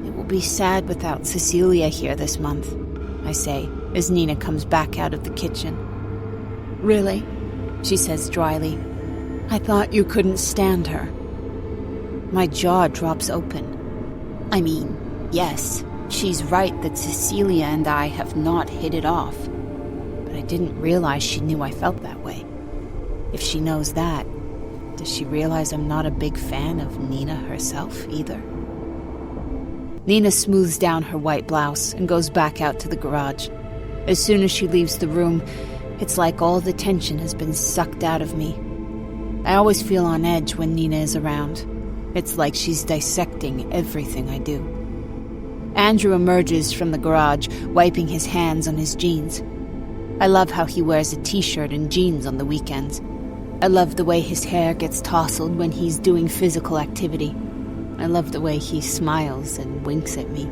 It will be sad without Cecilia here this month, I say, as Nina comes back out of the kitchen. Really? She says dryly. I thought you couldn't stand her. My jaw drops open. I mean, yes, she's right that Cecilia and I have not hit it off. But I didn't realize she knew I felt that way. If she knows that, does she realize I'm not a big fan of Nina herself either? Nina smooths down her white blouse and goes back out to the garage. As soon as she leaves the room, it's like all the tension has been sucked out of me. I always feel on edge when Nina is around. It's like she's dissecting everything I do. Andrew emerges from the garage, wiping his hands on his jeans. I love how he wears a t-shirt and jeans on the weekends. I love the way his hair gets tousled when he's doing physical activity. I love the way he smiles and winks at me.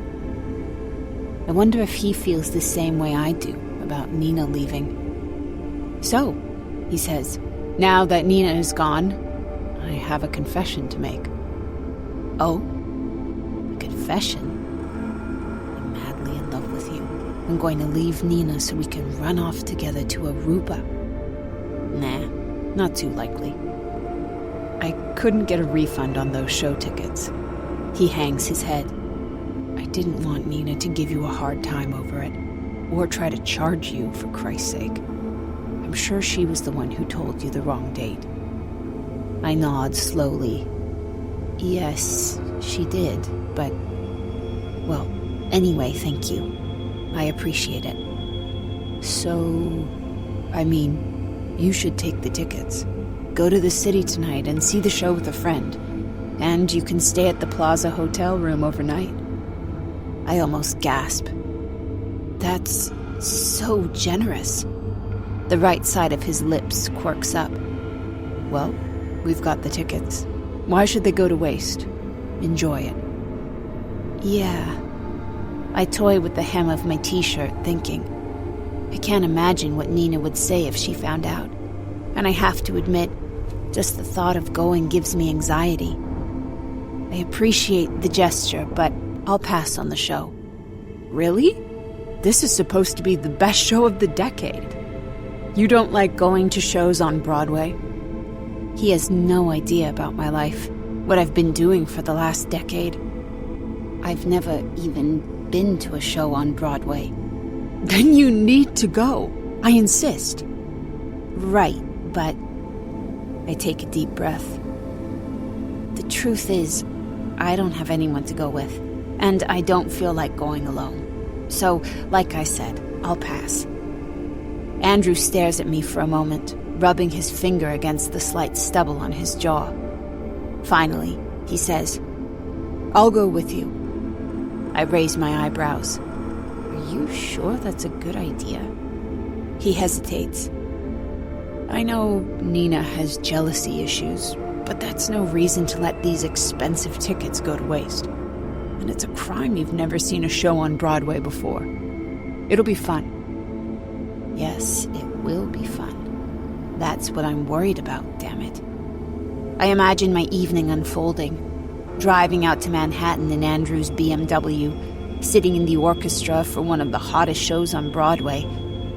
I wonder if he feels the same way I do about Nina leaving. So, he says, now that Nina is gone, I have a confession to make. Oh? A confession? I'm madly in love with you. I'm going to leave Nina so we can run off together to Aruba. Nah, not too likely. I couldn't get a refund on those show tickets. He hangs his head. I didn't want Nina to give you a hard time over it, or try to charge you, for Christ's sake. I'm sure she was the one who told you the wrong date. I nod slowly. Yes, she did, but... Well, anyway, thank you. I appreciate it. So... I mean, you should take the tickets. Go to the city tonight and see the show with a friend. And you can stay at the Plaza hotel room overnight. I almost gasp. That's so generous. The right side of his lips quirks up. Well, we've got the tickets. Why should they go to waste? Enjoy it. Yeah. I toy with the hem of my t-shirt, thinking, I can't imagine what Nina would say if she found out. And I have to admit, just the thought of going gives me anxiety. I appreciate the gesture, but I'll pass on the show. Really? This is supposed to be the best show of the decade. You don't like going to shows on Broadway? He has no idea about my life, what I've been doing for the last decade. I've never even been to a show on Broadway. Then you need to go. I insist. Right, but I take a deep breath. The truth is, I don't have anyone to go with, and I don't feel like going alone. So, like I said, I'll pass. Andrew stares at me for a moment, rubbing his finger against the slight stubble on his jaw. Finally, he says, I'll go with you. I raise my eyebrows. Are you sure that's a good idea? He hesitates. I know Nina has jealousy issues, but that's no reason to let these expensive tickets go to waste. And it's a crime you've never seen a show on Broadway before. It'll be fun. Yes, it will be fun. That's what I'm worried about, damn it. I imagine my evening unfolding, driving out to Manhattan in Andrew's BMW, sitting in the orchestra for one of the hottest shows on Broadway,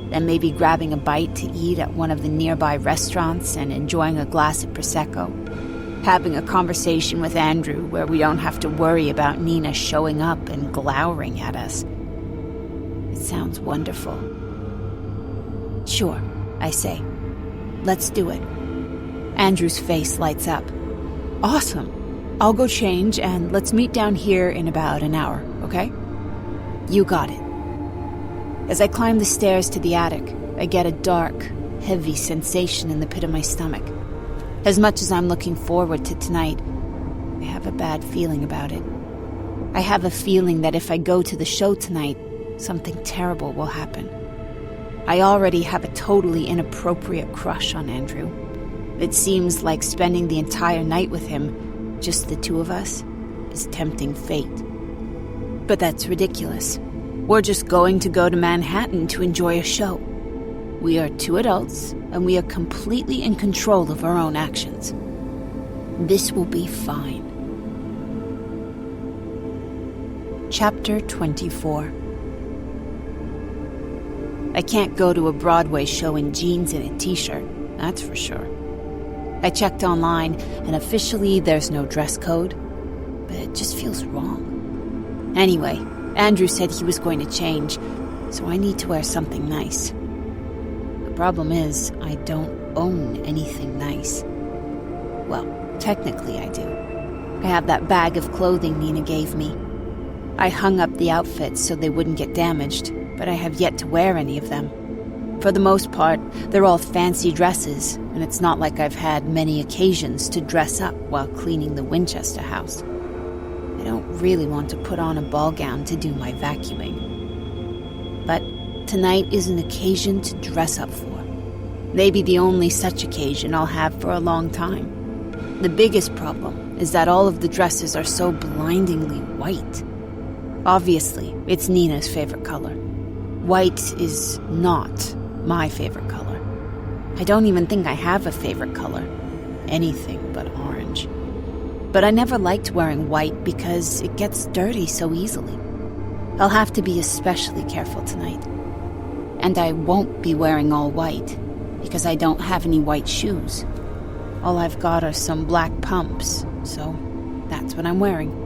then maybe grabbing a bite to eat at one of the nearby restaurants and enjoying a glass of Prosecco, having a conversation with Andrew where we don't have to worry about Nina showing up and glowering at us. It sounds wonderful. Sure, I say. Let's do it. Andrew's face lights up. Awesome. I'll go change and let's meet down here in about an hour, okay? You got it. As I climb the stairs to the attic, I get a dark, heavy sensation in the pit of my stomach. As much as I'm looking forward to tonight, I have a bad feeling about it. I have a feeling that if I go to the show tonight, something terrible will happen. I already have a totally inappropriate crush on Andrew. It seems like spending the entire night with him, just the two of us, is tempting fate. But that's ridiculous. We're just going to go to Manhattan to enjoy a show. We are two adults, and we are completely in control of our own actions. This will be fine. Chapter 24. I can't go to a Broadway show in jeans and a t-shirt, that's for sure. I checked online, and officially there's no dress code, but it just feels wrong. Anyway, Andrew said he was going to change, so I need to wear something nice. The problem is, I don't own anything nice. Well, technically I do. I have that bag of clothing Nina gave me. I hung up the outfits so they wouldn't get damaged, but I have yet to wear any of them. For the most part, they're all fancy dresses, and it's not like I've had many occasions to dress up while cleaning the Winchester house. I don't really want to put on a ball gown to do my vacuuming. But tonight is an occasion to dress up for. Maybe the only such occasion I'll have for a long time. The biggest problem is that all of the dresses are so blindingly white. Obviously, it's Nina's favorite color. White is not my favorite color. I don't even think I have a favorite color. Anything but orange. But I never liked wearing white because it gets dirty so easily. I'll have to be especially careful tonight. And I won't be wearing all white because I don't have any white shoes. All I've got are some black pumps, so that's what I'm wearing.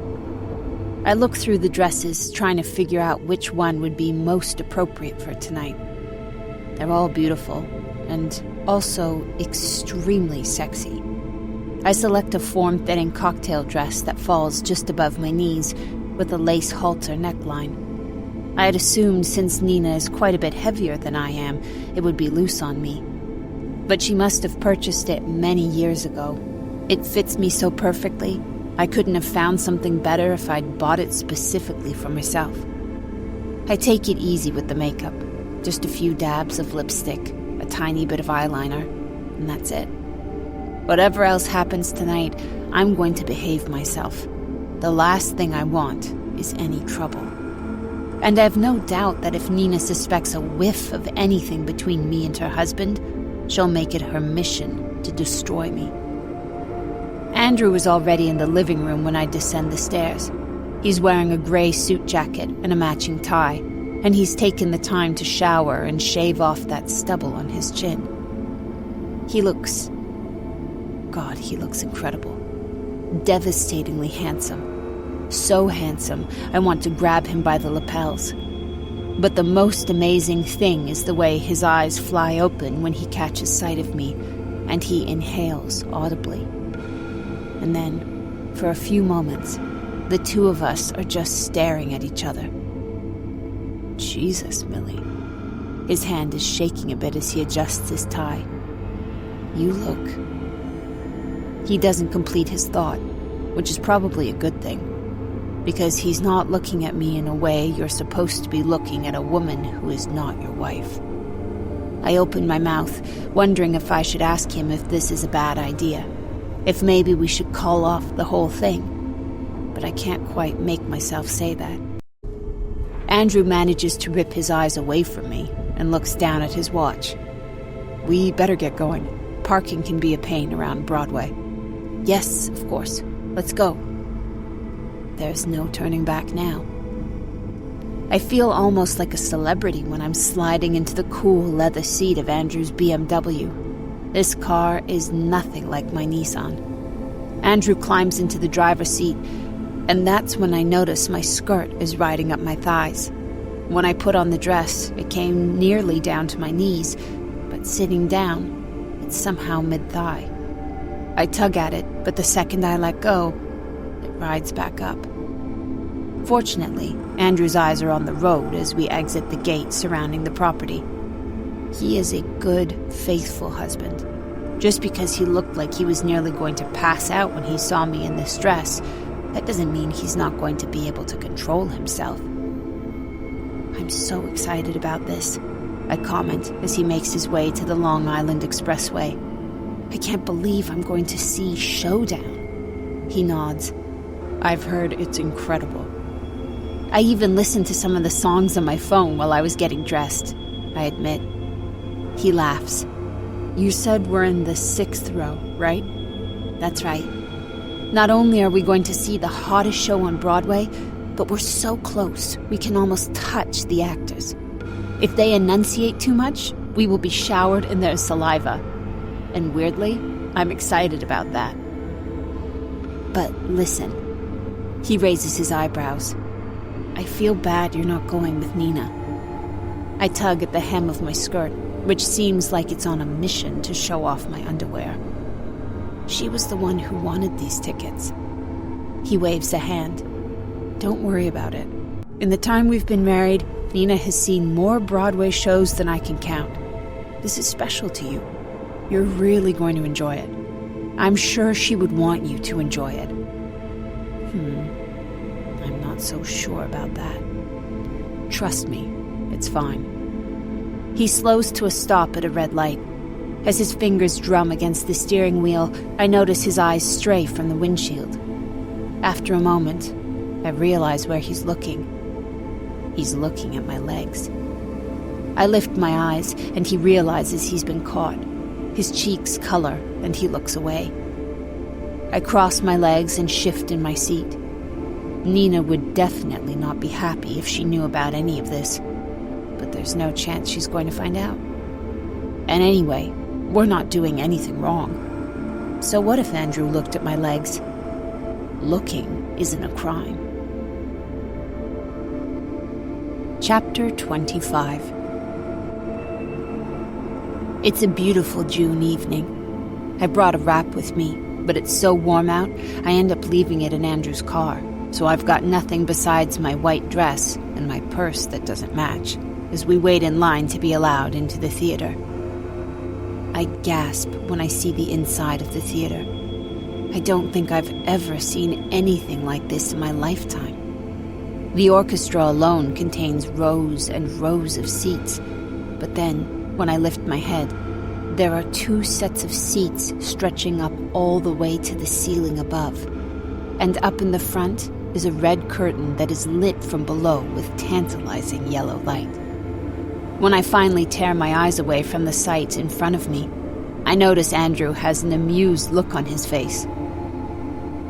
I look through the dresses, trying to figure out which one would be most appropriate for tonight. They're all beautiful, and also extremely sexy. I select a form-fitting cocktail dress that falls just above my knees, with a lace halter neckline. I had assumed since Nina is quite a bit heavier than I am, it would be loose on me. But she must have purchased it many years ago. It fits me so perfectly, I couldn't have found something better if I'd bought it specifically for myself. I take it easy with the makeup. Just a few dabs of lipstick, a tiny bit of eyeliner, and that's it. Whatever else happens tonight, I'm going to behave myself. The last thing I want is any trouble. And I have no doubt that if Nina suspects a whiff of anything between me and her husband, she'll make it her mission to destroy me. Andrew was already in the living room when I descend the stairs. He's wearing a gray suit jacket and a matching tie, and he's taken the time to shower and shave off that stubble on his chin. He looks incredible. Devastatingly handsome. So handsome, I want to grab him by the lapels. But the most amazing thing is the way his eyes fly open when he catches sight of me, and he inhales audibly. And then, for a few moments, the two of us are just staring at each other. Jesus, Millie. His hand is shaking a bit as he adjusts his tie. You look. He doesn't complete his thought, which is probably a good thing, because he's not looking at me in a way you're supposed to be looking at a woman who is not your wife. I open my mouth, wondering if I should ask him if this is a bad idea, if maybe we should call off the whole thing. But I can't quite make myself say that. Andrew manages to rip his eyes away from me and looks down at his watch. We better get going. Parking can be a pain around Broadway. Yes, of course. Let's go. There's no turning back now. I feel almost like a celebrity when I'm sliding into the cool leather seat of Andrew's BMW. This car is nothing like my Nissan. Andrew climbs into the driver's seat, and that's when I notice my skirt is riding up my thighs. When I put on the dress, it came nearly down to my knees, but sitting down, it's somehow mid-thigh. I tug at it, but the second I let go, it rides back up. Fortunately, Andrew's eyes are on the road as we exit the gate surrounding the property. He is a good, faithful husband. Just because he looked like he was nearly going to pass out when he saw me in this dress, that doesn't mean he's not going to be able to control himself. I'm so excited about this, I comment as he makes his way to the Long Island Expressway. I can't believe I'm going to see Showdown. He nods. I've heard it's incredible. I even listened to some of the songs on my phone while I was getting dressed, I admit. He laughs. You said we're in the 6th row, right? That's right. Not only are we going to see the hottest show on Broadway, but we're so close we can almost touch the actors. If they enunciate too much, we will be showered in their saliva. And weirdly, I'm excited about that. But listen. He raises his eyebrows. I feel bad you're not going with Nina. I tug at the hem of my skirt, which seems like it's on a mission to show off my underwear. She was the one who wanted these tickets. He waves a hand. Don't worry about it. In the time we've been married, Nina has seen more Broadway shows than I can count. This is special to you. You're really going to enjoy it. I'm sure she would want you to enjoy it. I'm not so sure about that. Trust me, it's fine. He slows to a stop at a red light. As his fingers drum against the steering wheel, I notice his eyes stray from the windshield. After a moment, I realize where he's looking. He's looking at my legs. I lift my eyes, and he realizes he's been caught. His cheeks color, and he looks away. I cross my legs and shift in my seat. Nina would definitely not be happy if she knew about any of this, but there's no chance she's going to find out. And anyway, we're not doing anything wrong. So what if Andrew looked at my legs? Looking isn't a crime. Chapter 25. It's a beautiful June evening. I brought a wrap with me, but it's so warm out, I end up leaving it in Andrew's car, so I've got nothing besides my white dress and my purse that doesn't match, as we wait in line to be allowed into the theater. I gasp when I see the inside of the theater. I I don't think I've ever seen anything like this in my lifetime. The orchestra alone contains rows and rows of seats, but then, when I lift my head, there are 2 sets of seats stretching up all the way to the ceiling above, and up in the front is a red curtain that is lit from below with tantalizing yellow light. When I finally tear my eyes away from the sight in front of me, I notice Andrew has an amused look on his face.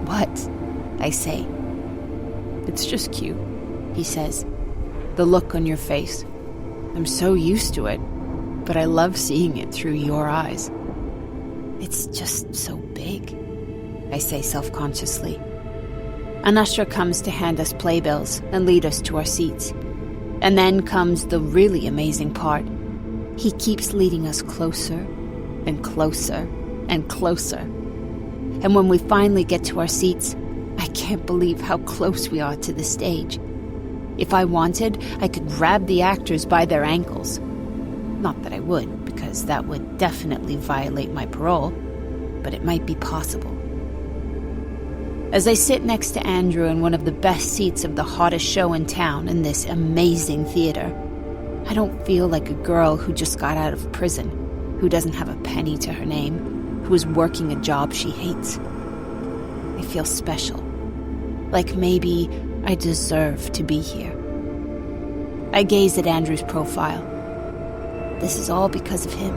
"What?" I say. "It's just cute," he says. "The look on your face. I'm so used to it, but I love seeing it through your eyes." "It's just so big," I say self-consciously. An usher comes to hand us playbills and lead us to our seats. And then comes the really amazing part. He keeps leading us closer and closer and closer. And when we finally get to our seats, I can't believe how close we are to the stage. If I wanted, I could grab the actors by their ankles. Not that I would, because that would definitely violate my parole, but it might be possible. As I sit next to Andrew in one of the best seats of the hottest show in town in this amazing theater, I don't feel like a girl who just got out of prison, who doesn't have a penny to her name, who is working a job she hates. I feel special. Like maybe I deserve to be here. I gaze at Andrew's profile. This is all because of him.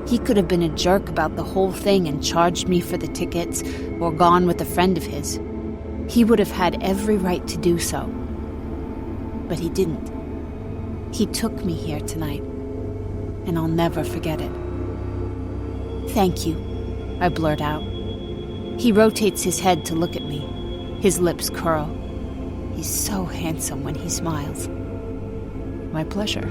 He could have been a jerk about the whole thing and charged me for the tickets, or gone with a friend of his. He would have had every right to do so. But he didn't. He took me here tonight, and I'll never forget it. "Thank you," I blurt out. He rotates his head to look at me. His lips curl. He's so handsome when he smiles. "My pleasure."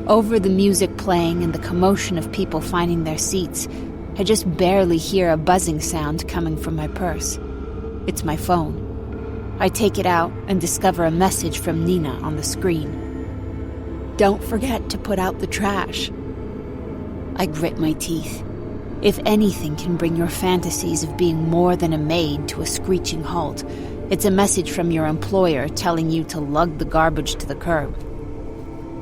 Over the music playing and the commotion of people finding their seats, I just barely hear a buzzing sound coming from my purse. It's my phone. I take it out and discover a message from Nina on the screen. "Don't forget to put out the trash." I grit my teeth. If anything can bring your fantasies of being more than a maid to a screeching halt, it's a message from your employer telling you to lug the garbage to the curb.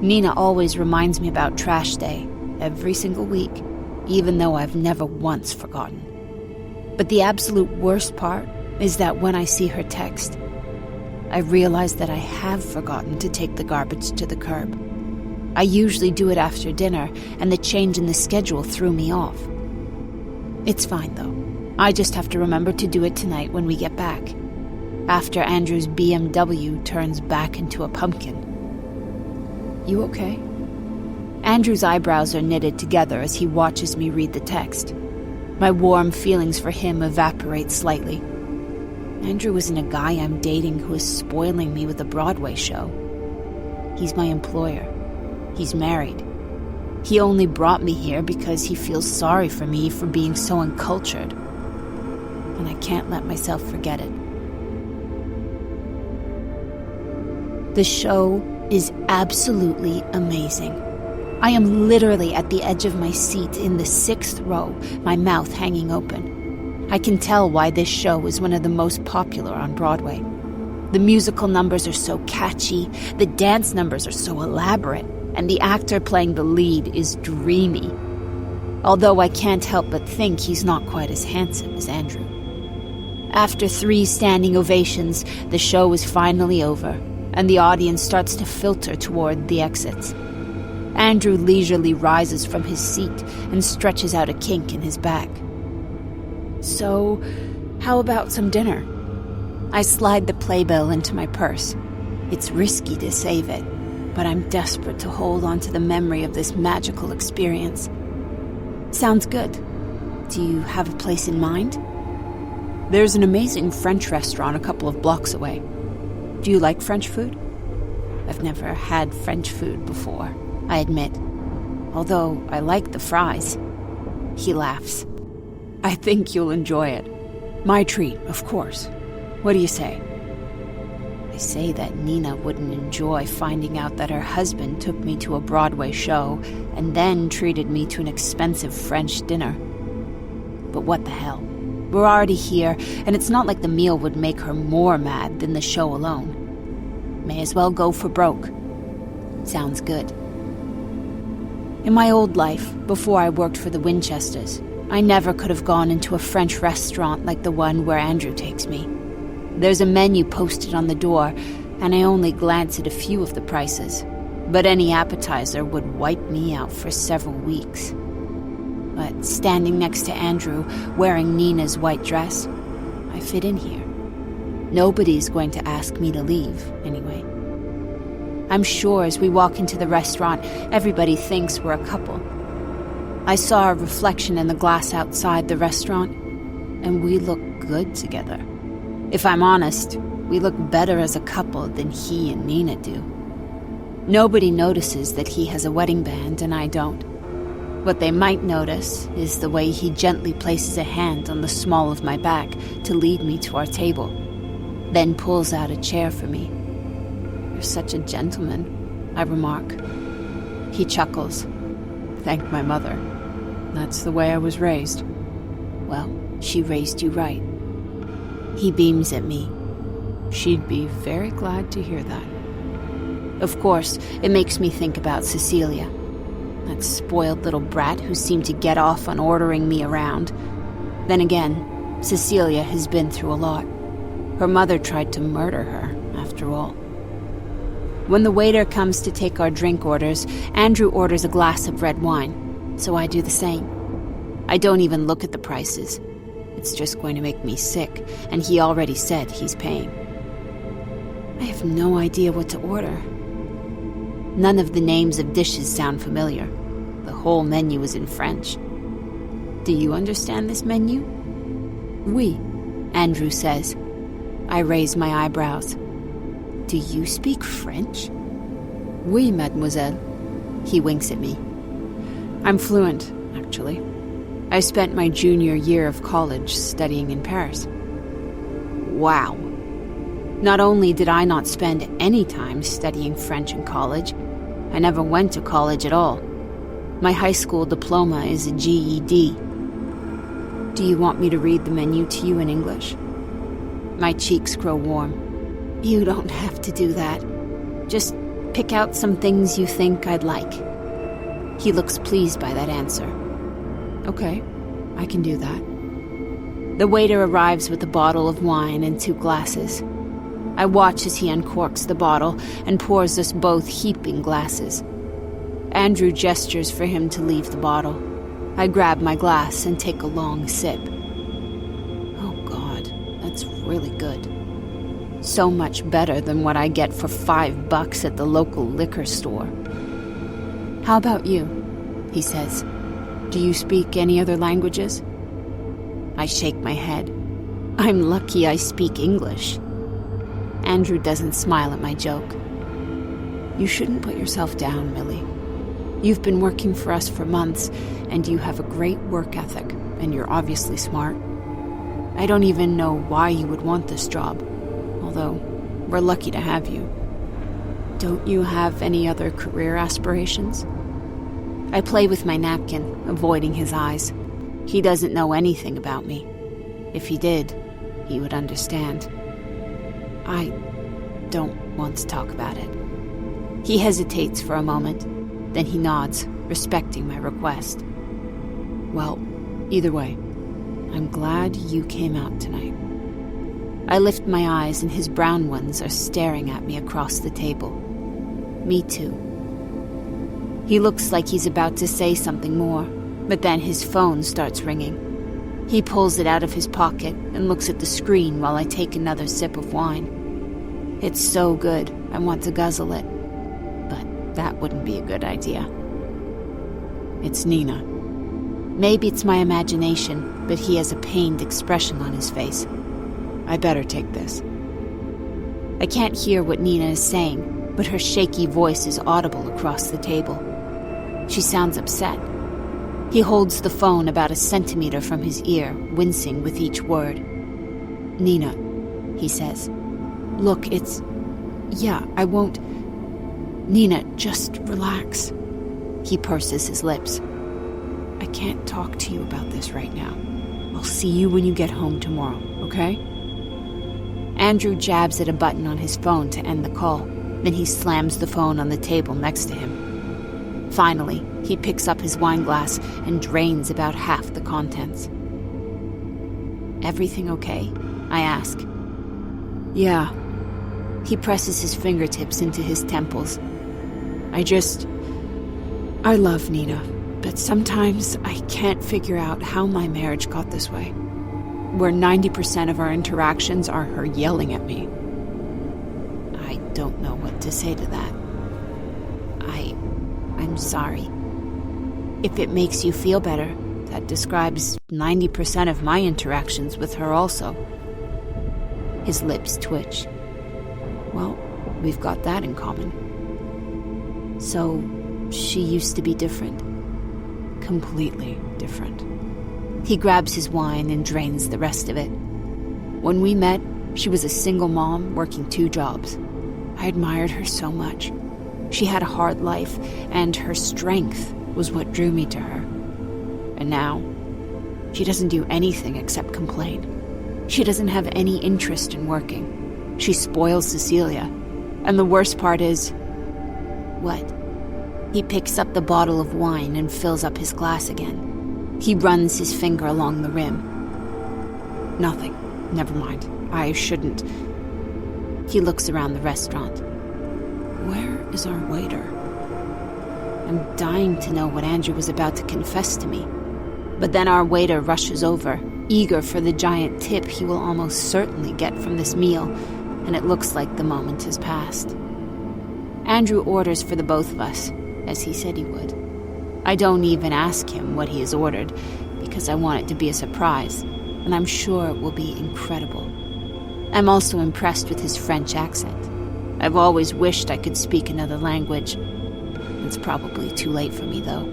Nina always reminds me about trash day, every single week, even though I've never once forgotten. But the absolute worst part is that when I see her text, I realize that I have forgotten to take the garbage to the curb. I usually do it after dinner, and the change in the schedule threw me off. It's fine, though. I just have to remember to do it tonight when we get back, after Andrew's BMW turns back into a pumpkin. "You okay?" Andrew's eyebrows are knitted together as he watches me read the text. My warm feelings for him evaporate slightly. Andrew isn't a guy I'm dating who is spoiling me with a Broadway show. He's my employer. He's married. He only brought me here because he feels sorry for me for being so uncultured. And I can't let myself forget it. The show is absolutely amazing. I am literally at the edge of my seat in the 6th row, my mouth hanging open. I can tell why this show is one of the most popular on Broadway. The musical numbers are so catchy, the dance numbers are so elaborate, and the actor playing the lead is dreamy. Although I can't help but think he's not quite as handsome as Andrew. After 3 standing ovations, the show is finally over, and the audience starts to filter toward the exits. Andrew leisurely rises from his seat and stretches out a kink in his back. "So, how about some dinner?" I slide the playbill into my purse. It's risky to save it, but I'm desperate to hold on to the memory of this magical experience. "Sounds good. Do you have a place in mind?" "There's an amazing French restaurant a couple of blocks away. Do you like French food?" "I've never had French food before," I admit, although I like the fries. He laughs. "I think you'll enjoy it. My treat, of course. What do you say?" I say that Nina wouldn't enjoy finding out that her husband took me to a Broadway show and then treated me to an expensive French dinner. But what the hell? We're already here, and it's not like the meal would make her more mad than the show alone. May as well go for broke. Sounds good. In my old life, before I worked for the Winchesters, I never could have gone into a French restaurant like the one where Andrew takes me. There's a menu posted on the door, and I only glance at a few of the prices, but any appetizer would wipe me out for several weeks. But standing next to Andrew, wearing Nina's white dress, I fit in here. Nobody's going to ask me to leave, anyway. I'm sure as we walk into the restaurant, everybody thinks we're a couple. I saw a reflection in the glass outside the restaurant, and we look good together. If I'm honest, we look better as a couple than he and Nina do. Nobody notices that he has a wedding band and I don't. What they might notice is the way he gently places a hand on the small of my back to lead me to our table, then pulls out a chair for me. "You're such a gentleman," I remark. He chuckles. "Thank my mother. That's the way I was raised." "Well, she raised you right." He beams at me. "She'd be very glad to hear that." Of course, it makes me think about Cecilia, that spoiled little brat who seemed to get off on ordering me around. Then again, Cecilia has been through a lot. Her mother tried to murder her, after all. When the waiter comes to take our drink orders, Andrew orders a glass of red wine, so I do the same. I don't even look at the prices. It's just going to make me sick, and he already said he's paying. I have no idea what to order. None of the names of dishes sound familiar. The whole menu is in French. "Do you understand this menu?" "Oui," Andrew says. I raise my eyebrows. "Do you speak French?" "Oui, mademoiselle." He winks at me. I'm fluent, actually. I spent my junior year of college studying in Paris. Wow. Not only did I not spend any time studying French in college, I never went to college at all. My high school diploma is a GED. Do you want me to read the menu to you in English? My cheeks grow warm. You don't have to do that. Just pick out some things you think I'd like. He looks pleased by that answer. Okay, I can do that. The waiter arrives with a bottle of wine and 2 glasses. I watch as he uncorks the bottle and pours us both heaping glasses. Andrew gestures for him to leave the bottle. I grab my glass and take a long sip. Oh God, that's really good. So much better than what I get for $5 at the local liquor store. How about you? He says. Do you speak any other languages? I shake my head. I'm lucky I speak English. Andrew doesn't smile at my joke. You shouldn't put yourself down, Millie. You've been working for us for months, and you have a great work ethic, and you're obviously smart. I don't even know why you would want this job, although we're lucky to have you. Don't you have any other career aspirations? I play with my napkin, avoiding his eyes. He doesn't know anything about me. If he did, he would understand. I don't want to talk about it. He hesitates for a moment, then he nods, respecting my request. Well, either way, I'm glad you came out tonight. I lift my eyes and his brown ones are staring at me across the table. Me too. He looks like he's about to say something more, but then his phone starts ringing. He pulls it out of his pocket and looks at the screen while I take another sip of wine. It's so good, I want to guzzle it. But that wouldn't be a good idea. It's Nina. Maybe it's my imagination, but he has a pained expression on his face. I better take this. I can't hear what Nina is saying, but her shaky voice is audible across the table. She sounds upset. He holds the phone about a centimeter from his ear, wincing with each word. Nina, he says. Look, it's... Yeah, I won't... Nina, just relax. He purses his lips. I can't talk to you about this right now. I'll I'll see you when you get home tomorrow, okay? Andrew jabs at a button on his phone to end the call. Then he slams the phone on the table next to him. Finally, he picks up his wine glass and drains about half the contents. Everything okay? I ask. Yeah. He presses his fingertips into his temples. I love Nina, but sometimes I can't figure out how my marriage got this way. Where 90% of our interactions are her yelling at me. I don't know what to say to that. I'm sorry. If it makes you feel better, that describes 90% of my interactions with her also. His lips twitch. Well, we've got that in common. So, she used to be different? Completely different. He grabs his wine and drains the rest of it. When we met, she was a single mom working 2 jobs. I admired her so much. She had a hard life, and her strength was what drew me to her. And now, she doesn't do anything except complain. She doesn't have any interest in working. She spoils Cecilia. And the worst part is... What? He picks up the bottle of wine and fills up his glass again. He runs his finger along the rim. Nothing. Never mind. I shouldn't. He looks around the restaurant. Where is our waiter? I'm dying to know what Andrew was about to confess to me. But then our waiter rushes over, eager for the giant tip he will almost certainly get from this meal, and it looks like the moment has passed. Andrew orders for the both of us, as he said he would. I don't even ask him what he has ordered, because I want it to be a surprise, and I'm sure it will be incredible. I'm also impressed with his French accent. I've always wished I could speak another language. It's probably too late for me, though.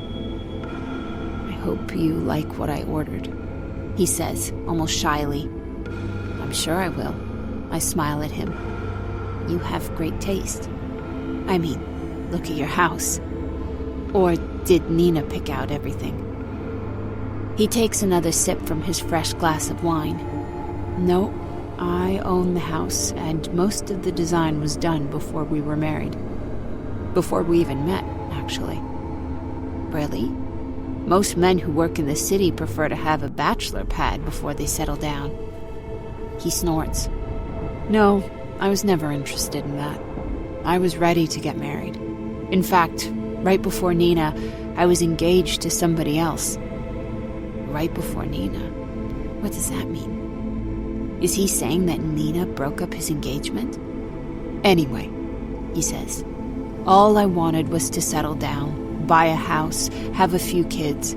I hope you like what I ordered, he says, almost shyly. I'm sure I will. I smile at him. You have great taste. I mean, look at your house. Or did Nina pick out everything? He takes another sip from his fresh glass of wine. No, I own the house, and most of the design was done before we were married. Before we even met, actually. Really? Most men who work in the city prefer to have a bachelor pad before they settle down. He snorts. No, I was never interested in that. I was ready to get married. In fact, right before Nina, I was engaged to somebody else. Right before Nina? What does that mean? Is he saying that Nina broke up his engagement? Anyway, he says, all I wanted was to settle down, buy a house, have a few kids.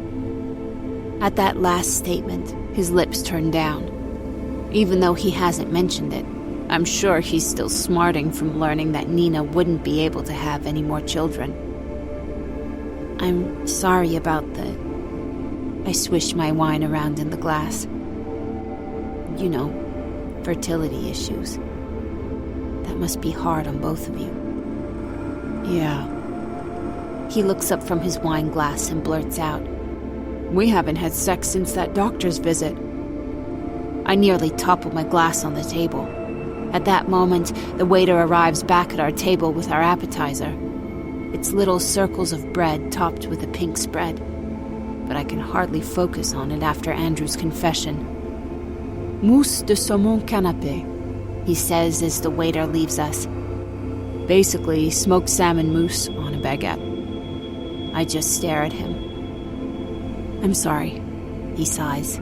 At that last statement, his lips turn down. Even though he hasn't mentioned it, I'm sure he's still smarting from learning that Nina wouldn't be able to have any more children. I'm sorry about the... I swish my wine around in the glass. You know, fertility issues. That must be hard on both of you. Yeah. He looks up from his wine glass and blurts out, We haven't had sex since that doctor's visit. I nearly topple my glass on the table. At that moment, the waiter arrives back at our table with our appetizer. It's little circles of bread topped with a pink spread. But I can hardly focus on it after Andrew's confession. Mousse de saumon canapé, he says as the waiter leaves us. Basically, smoked salmon mousse on a baguette. I just stare at him. I'm sorry, he sighs.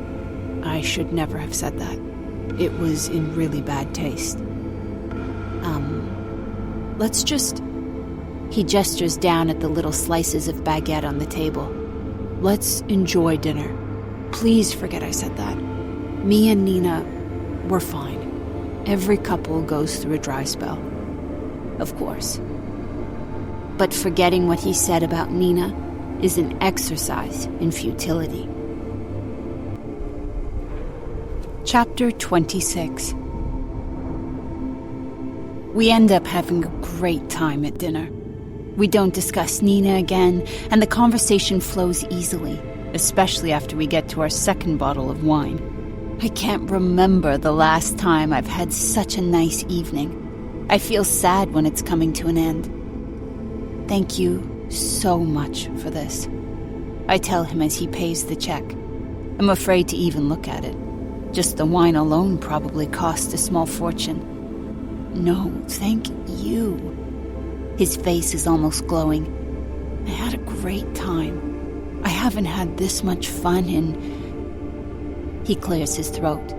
I should never have said that. It was in really bad taste. Let's just... He gestures down at the little slices of baguette on the table. Let's enjoy dinner. Please forget I said that. Me and Nina, we're fine. Every couple goes through a dry spell. Of course. But forgetting what he said about Nina is an exercise in futility. Chapter 26. We end up having a great time at dinner. We don't discuss Nina again, and the conversation flows easily, especially after we get to our second bottle of wine. I can't remember the last time I've had such a nice evening. I feel sad when it's coming to an end. Thank you so much for this, I tell him as he pays the check. I'm afraid to even look at it. Just the wine alone probably cost a small fortune. No, thank you. His face is almost glowing. I had a great time. I haven't had this much fun in... He clears his throat.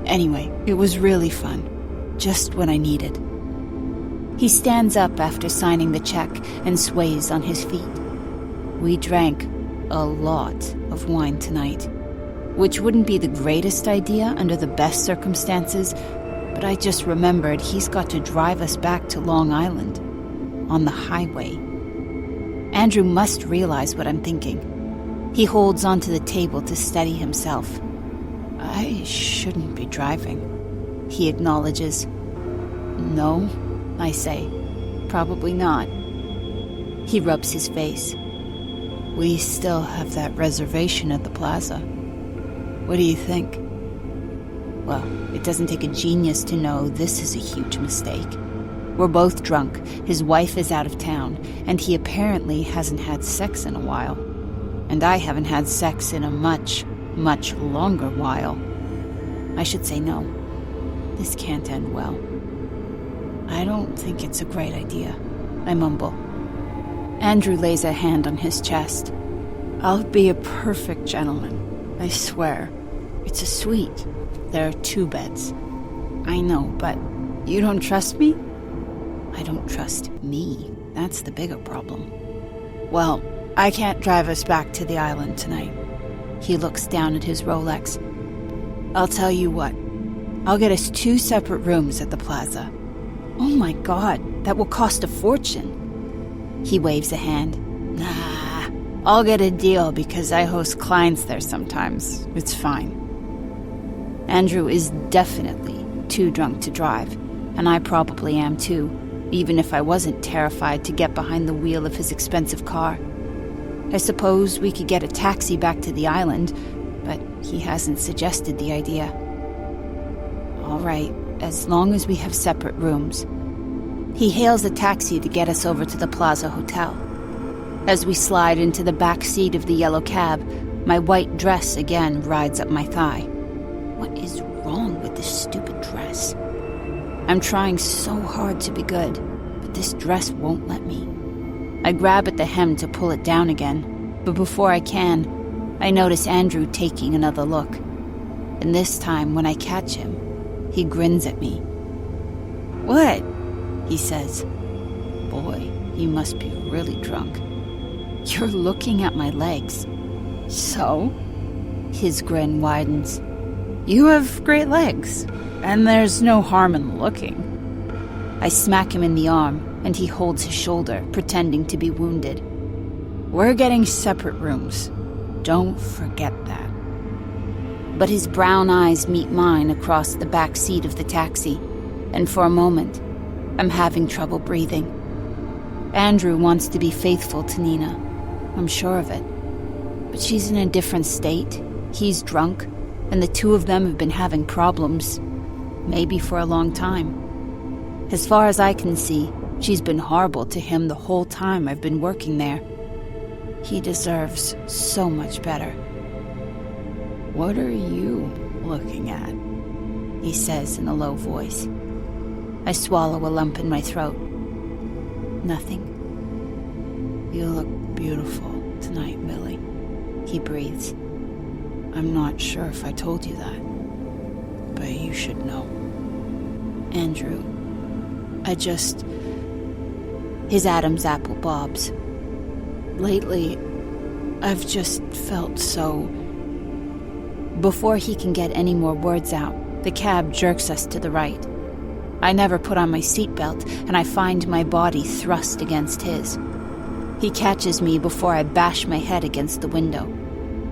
Anyway, it was really fun. Just what I needed. He stands up after signing the check and sways on his feet. We drank a lot of wine tonight, which wouldn't be the greatest idea under the best circumstances, but I just remembered he's got to drive us back to Long Island on the highway. Andrew must realize what I'm thinking. He holds onto the table to steady himself. I shouldn't be driving, he acknowledges. No, I say. Probably not. He rubs his face. We still have that reservation at the plaza. What do you think? Well, it doesn't take a genius to know this is a huge mistake. We're both drunk, his wife is out of town, and he apparently hasn't had sex in a while. And I haven't had sex in a much, much longer while. I should say no. This can't end well. I don't think it's a great idea, I mumble. Andrew lays a hand on his chest. I'll be a perfect gentleman, I swear. It's a suite. There are 2 beds. I know, but you don't trust me? I don't trust me. That's the bigger problem. Well, I can't drive us back to the island tonight. He looks down at his Rolex. I'll tell you what. I'll get us 2 separate rooms at the plaza. Oh my God, that will cost a fortune. He waves a hand. Nah, I'll get a deal because I host clients there sometimes. It's fine. Andrew is definitely too drunk to drive, and I probably am too, even if I wasn't terrified to get behind the wheel of his expensive car. I suppose we could get a taxi back to the island, but he hasn't suggested the idea. All right, as long as we have separate rooms. He hails a taxi to get us over to the Plaza Hotel. As we slide into the back seat of the yellow cab, my white dress again rides up my thigh. What is wrong with this stupid dress? I'm trying so hard to be good, but this dress won't let me. I grab at the hem to pull it down again, but before I can, I notice Andrew taking another look. And this time, when I catch him, he grins at me. What? He says. Boy, you must be really drunk. You're looking at my legs. So? His grin widens. You have great legs, and there's no harm in looking. I smack him in the arm, and he holds his shoulder, pretending to be wounded. We're getting separate rooms. Don't forget that. But his brown eyes meet mine across the back seat of the taxi, and for a moment, I'm having trouble breathing. Andrew wants to be faithful to Nina. I'm sure of it. But she's in a different state. He's drunk, and the 2 of them have been having problems, maybe for a long time. As far as I can see, she's been horrible to him the whole time I've been working there. He deserves so much better. What are you looking at? He says in a low voice. I swallow a lump in my throat. Nothing. You look beautiful tonight, Millie, he breathes. I'm not sure if I told you that, but you should know. Andrew, His Adam's apple bobs. Lately, I've just felt so... Before he can get any more words out, the cab jerks us to the right. I never put on my seatbelt, and I find my body thrust against his. He catches me before I bash my head against the window.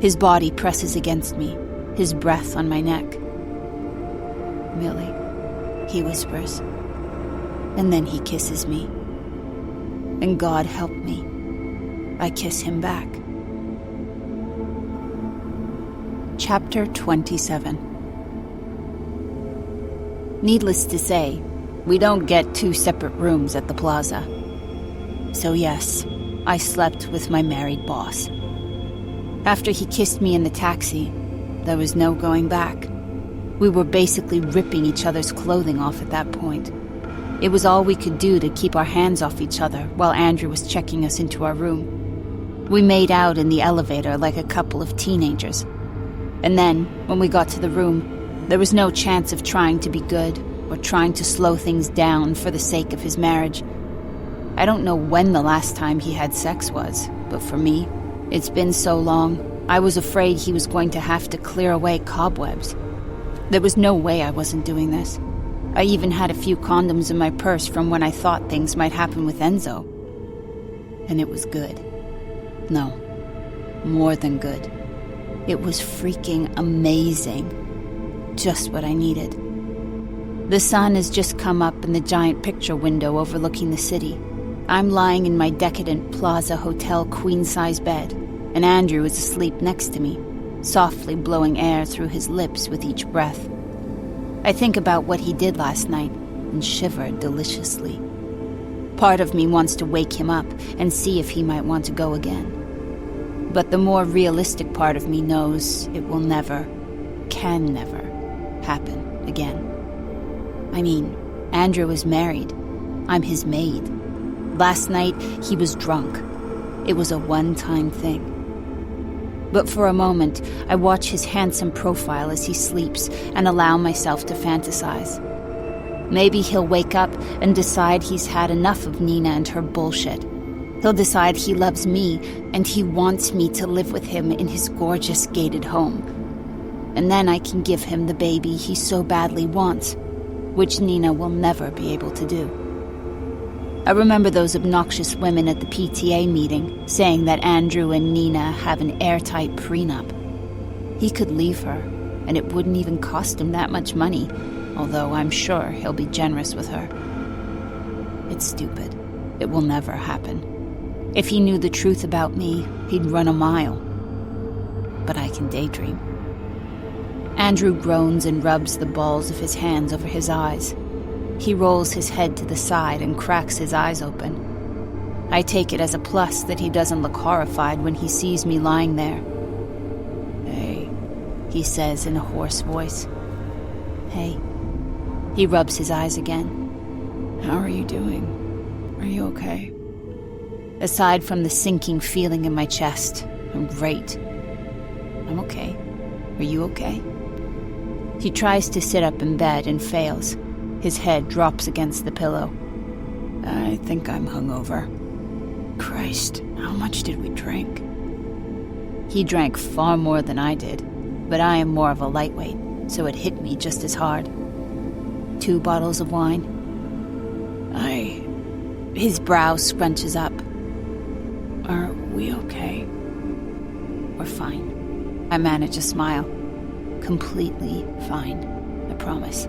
His body presses against me, his breath on my neck. Millie, he whispers. And then he kisses me. And God help me, I kiss him back. Chapter 27. Needless to say, we don't get 2 separate rooms at the plaza. So yes, I slept with my married boss. After he kissed me in the taxi, there was no going back. We were basically ripping each other's clothing off at that point. It was all we could do to keep our hands off each other while Andrew was checking us into our room. We made out in the elevator like a couple of teenagers. And then, when we got to the room, there was no chance of trying to be good or trying to slow things down for the sake of his marriage. I don't know when the last time he had sex was, but for me, it's been so long, I was afraid he was going to have to clear away cobwebs. There was no way I wasn't doing this. I even had a few condoms in my purse from when I thought things might happen with Enzo. And it was good. No, more than good. It was freaking amazing. Just what I needed. The sun has just come up in the giant picture window overlooking the city. I'm lying in my decadent Plaza Hotel queen-size bed, and Andrew is asleep next to me, softly blowing air through his lips with each breath. I think about what he did last night and shiver deliciously. Part of me wants to wake him up and see if he might want to go again. But the more realistic part of me knows it will never, can never, happen again. I mean, Andrew is married. I'm his maid. Last night, he was drunk. It was a one-time thing. But for a moment, I watch his handsome profile as he sleeps and allow myself to fantasize. Maybe he'll wake up and decide he's had enough of Nina and her bullshit. He'll decide he loves me and he wants me to live with him in his gorgeous gated home. And then I can give him the baby he so badly wants, which Nina will never be able to do. I remember those obnoxious women at the PTA meeting saying that Andrew and Nina have an airtight prenup. He could leave her, and it wouldn't even cost him that much money, although I'm sure he'll be generous with her. It's stupid. It will never happen. If he knew the truth about me, he'd run a mile. But I can daydream. Andrew groans and rubs the balls of his hands over his eyes. He rolls his head to the side and cracks his eyes open. I take it as a plus that he doesn't look horrified when he sees me lying there. "Hey," he says in a hoarse voice. "Hey." He rubs his eyes again. "How are you doing? Are you okay?" Aside from the sinking feeling in my chest, I'm great. I'm okay. Are you okay? He tries to sit up in bed and fails. His head drops against the pillow. "I think I'm hungover. Christ, how much did we drink?" He drank far more than I did, but I am more of a lightweight, so it hit me just as hard. 2 bottles of wine. His brow scrunches up. "Are we okay?" "We're fine." I manage a smile. Completely fine, I promise.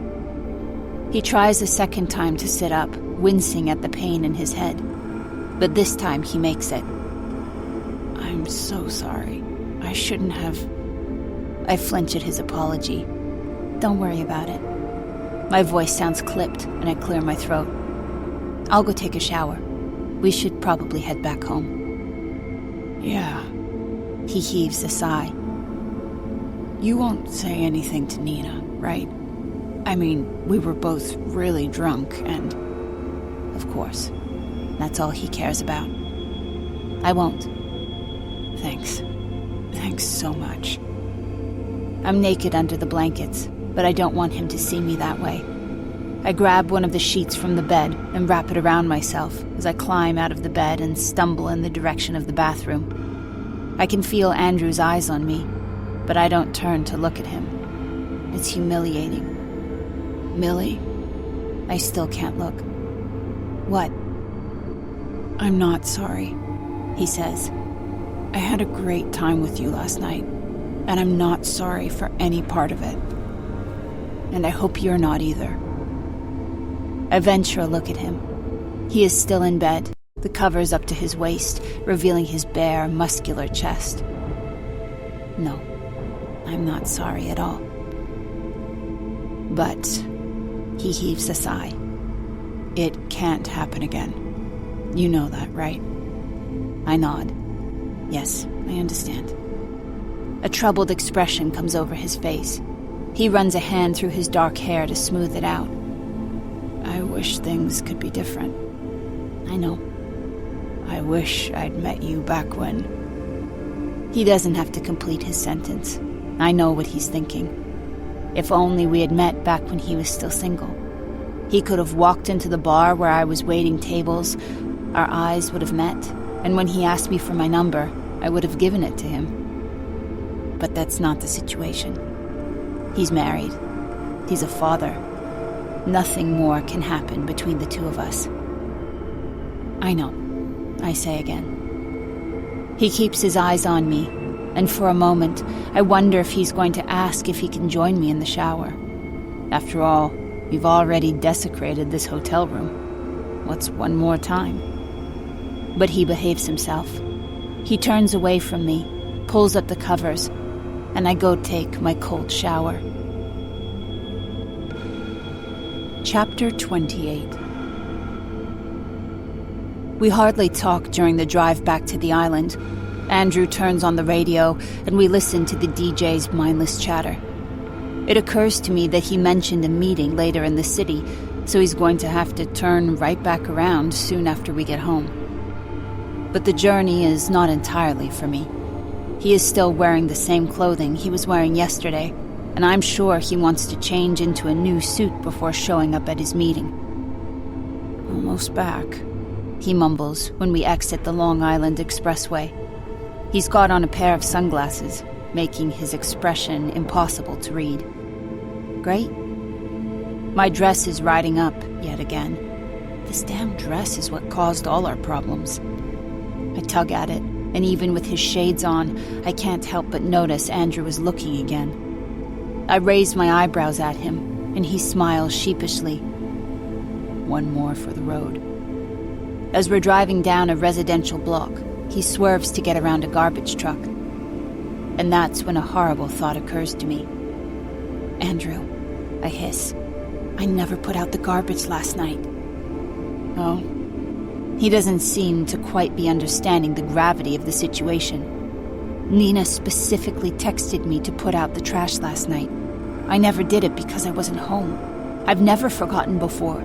He tries a second time to sit up, wincing at the pain in his head. But this time he makes it. "I'm so sorry. I shouldn't have..." I flinch at his apology. "Don't worry about it." My voice sounds clipped, and I clear my throat. "I'll go take a shower. We should probably head back home." "Yeah." He heaves a sigh. "You won't say anything to Nina, right? I mean, we were both really drunk and..." "Of course. That's all he cares about." "I won't." "Thanks. Thanks so much." I'm naked under the blankets, but I don't want him to see me that way. I grab one of the sheets from the bed and wrap it around myself as I climb out of the bed and stumble in the direction of the bathroom. I can feel Andrew's eyes on me, but I don't turn to look at him. It's humiliating. "Millie?" I still can't look. "What?" "I'm not sorry," he says. "I had a great time with you last night, and I'm not sorry for any part of it. And I hope you're not either." I venture a look at him. He is still in bed, the covers up to his waist, revealing his bare, muscular chest. No, I'm not sorry at all. But He heaves a sigh. It can't happen again. You know that, right? I nod. Yes, I understand. A troubled expression comes over his face. He runs a hand through his dark hair to smooth it out. I wish things could be different. I know. I wish I'd met you back when... He doesn't have to complete his sentence. I know what he's thinking. If only we had met back when he was still single. He could have walked into the bar where I was waiting tables, our eyes would have met, and when he asked me for my number, I would have given it to him. But that's not the situation. He's married. He's a father. Nothing more can happen between the two of us. I know, I say again. He keeps his eyes on me, and for a moment, I wonder if he's going to ask if he can join me in the shower. After all, we've already desecrated this hotel room. What's one more time? But he behaves himself. He turns away from me, pulls up the covers, and I go take my cold shower. Chapter 28. We hardly talk during the drive back to the island. Andrew turns on the radio, and we listen to the DJ's mindless chatter. It occurs to me that he mentioned a meeting later in the city, so he's going to have to turn right back around soon after we get home. But the journey is not entirely for me. He is still wearing the same clothing he was wearing yesterday, and I'm sure he wants to change into a new suit before showing up at his meeting. Almost back, he mumbles when we exit the Long Island Expressway. He's got on a pair of sunglasses, making his expression impossible to read. Great. My dress is riding up yet again. This damn dress is what caused all our problems. I tug at it, and even with his shades on, I can't help but notice Andrew is looking again. I raise my eyebrows at him, and he smiles sheepishly. One more for the road. As we're driving down a residential block, he swerves to get around a garbage truck. And that's when a horrible thought occurs to me. Andrew, I hiss. I never put out the garbage last night. Oh? He doesn't seem to quite be understanding the gravity of the situation. Nina specifically texted me to put out the trash last night. I never did it because I wasn't home. I've never forgotten before.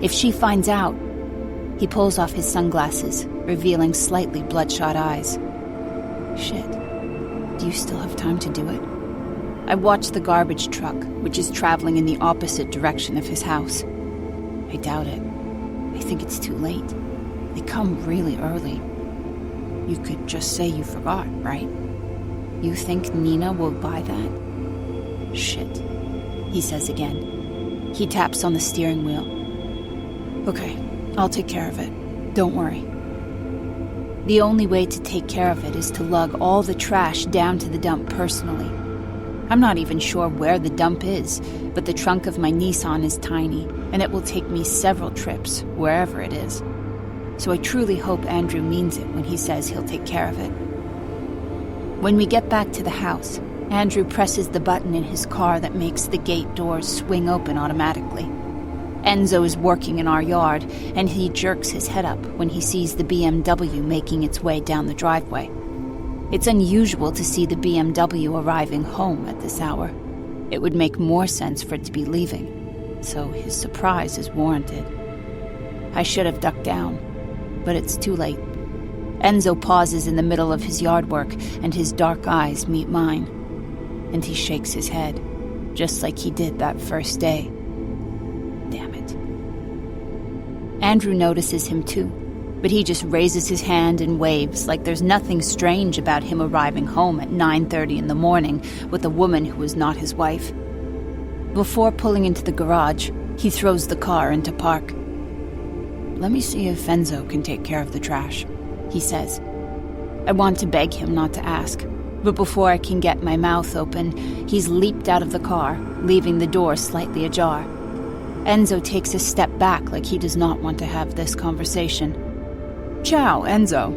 If she finds out... He pulls off his sunglasses, revealing slightly bloodshot eyes. Shit. Do you still have time to do it? I watch the garbage truck, which is traveling in the opposite direction of his house. I doubt it. I think it's too late. They come really early. You could just say you forgot, right? You think Nina will buy that? Shit, he says again. He taps on the steering wheel. Okay, I'll take care of it. Don't worry. The only way to take care of it is to lug all the trash down to the dump personally. I'm not even sure where the dump is, but the trunk of my Nissan is tiny, and it will take me several trips, wherever it is. So I truly hope Andrew means it when he says he'll take care of it. When we get back to the house, Andrew presses the button in his car that makes the gate doors swing open automatically. Enzo is working in our yard, and he jerks his head up when he sees the BMW making its way down the driveway. It's unusual to see the BMW arriving home at this hour. It would make more sense for it to be leaving, so his surprise is warranted. I should have ducked down, but it's too late. Enzo pauses in the middle of his yard work, and his dark eyes meet mine. And he shakes his head, just like he did that first day. Damn it. Andrew notices him too, but he just raises his hand and waves like there's nothing strange about him arriving home at 9:30 in the morning with a woman who was not his wife. Before pulling into the garage, he throws the car into park. Let me see if Enzo can take care of the trash, he says. I want to beg him not to ask, but before I can get my mouth open, he's leaped out of the car, leaving the door slightly ajar. Enzo takes a step back like he does not want to have this conversation. Ciao, Enzo.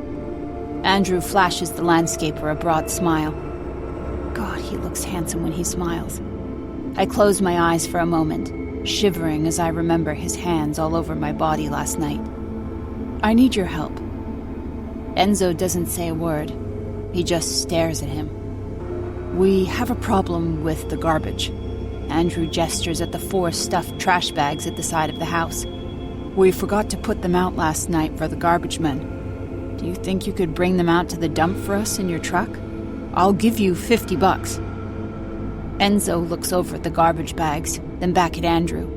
Andrew flashes the landscaper a broad smile. God, he looks handsome when he smiles. I close my eyes for a moment, shivering as I remember his hands all over my body last night. I need your help. Enzo doesn't say a word. He just stares at him. We have a problem with the garbage. Andrew gestures at the 4 stuffed trash bags at the side of the house. We forgot to put them out last night for the garbage men. Do you think you could bring them out to the dump for us in your truck? I'll give you $50. Enzo looks over at the garbage bags, then back at Andrew.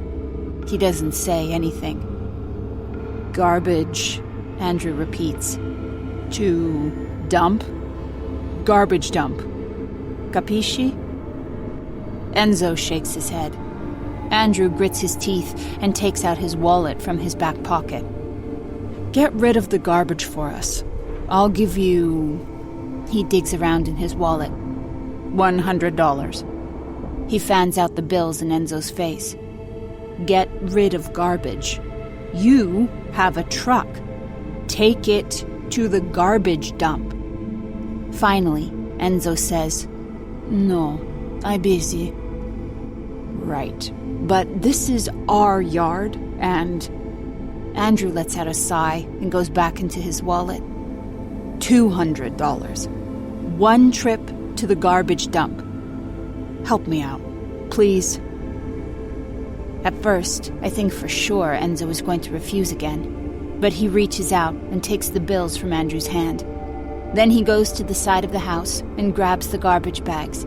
He doesn't say anything. Garbage, Andrew repeats. To dump? Garbage dump. Capisci? Enzo shakes his head. Andrew grits his teeth and takes out his wallet from his back pocket. Get rid of the garbage for us. I'll give you... He digs around in his wallet. $100. He fans out the bills in Enzo's face. Get rid of garbage. You have a truck. Take it to the garbage dump. Finally, Enzo says, No, I'm busy. Right, but this is our yard, and... Andrew lets out a sigh and goes back into his wallet. $200. 1 trip to the garbage dump. Help me out, please. At first, I think for sure Enzo is going to refuse again, but he reaches out and takes the bills from Andrew's hand. Then he goes to the side of the house and grabs the garbage bags.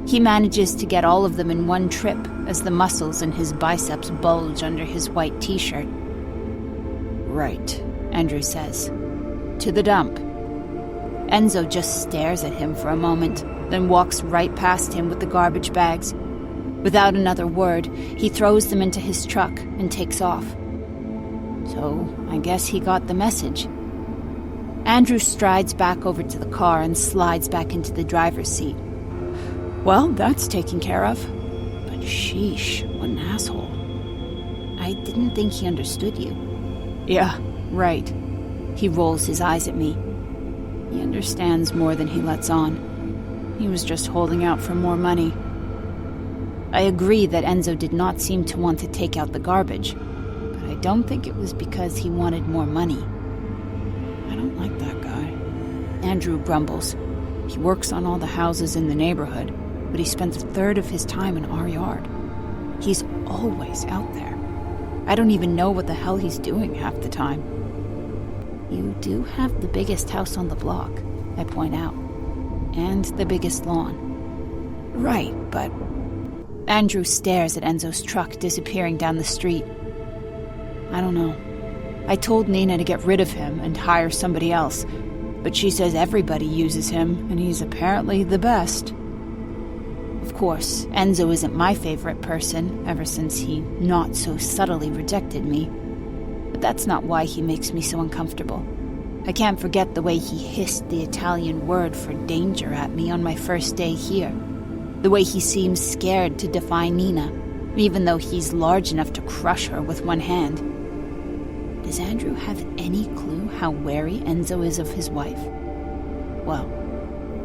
He manages to get all of them in 1 trip as the muscles in his biceps bulge under his white t-shirt. Right, Andrew says. To the dump. Enzo just stares at him for a moment, then walks right past him with the garbage bags. Without another word, he throws them into his truck and takes off. So, I guess he got the message. Andrew strides back over to the car and slides back into the driver's seat. Well, that's taken care of. But sheesh, what an asshole. I didn't think he understood you. Yeah, right. He rolls his eyes at me. He understands more than he lets on. He was just holding out for more money. I agree that Enzo did not seem to want to take out the garbage, but I don't think it was because he wanted more money. I don't like that guy. Andrew grumbles. He works on all the houses in the neighborhood, but he spends a third of his time in our yard. He's always out there. I don't even know what the hell he's doing half the time. You do have the biggest house on the block, I point out. And the biggest lawn. Right, but... Andrew stares at Enzo's truck disappearing down the street. I don't know. I told Nina to get rid of him and hire somebody else, but she says everybody uses him, and he's apparently the best. Of course, Enzo isn't my favorite person, ever since he not so subtly rejected me. But that's not why he makes me so uncomfortable. I can't forget the way he hissed the Italian word for danger at me on my first day here. The way he seems scared to defy Nina, even though he's large enough to crush her with 1 hand. Does Andrew have any clue how wary Enzo is of his wife? Well,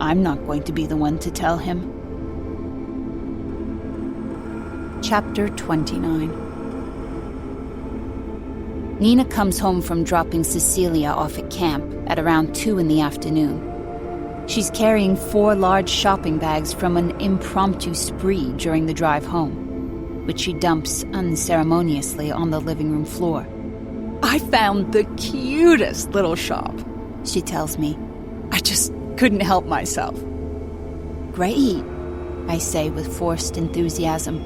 I'm not going to be the one to tell him. Chapter 29. Nina comes home from dropping Cecilia off at camp at around 2 in the afternoon. She's carrying 4 large shopping bags from an impromptu spree during the drive home, which she dumps unceremoniously on the living room floor. I found the cutest little shop, she tells me. I just couldn't help myself. Great, I say with forced enthusiasm.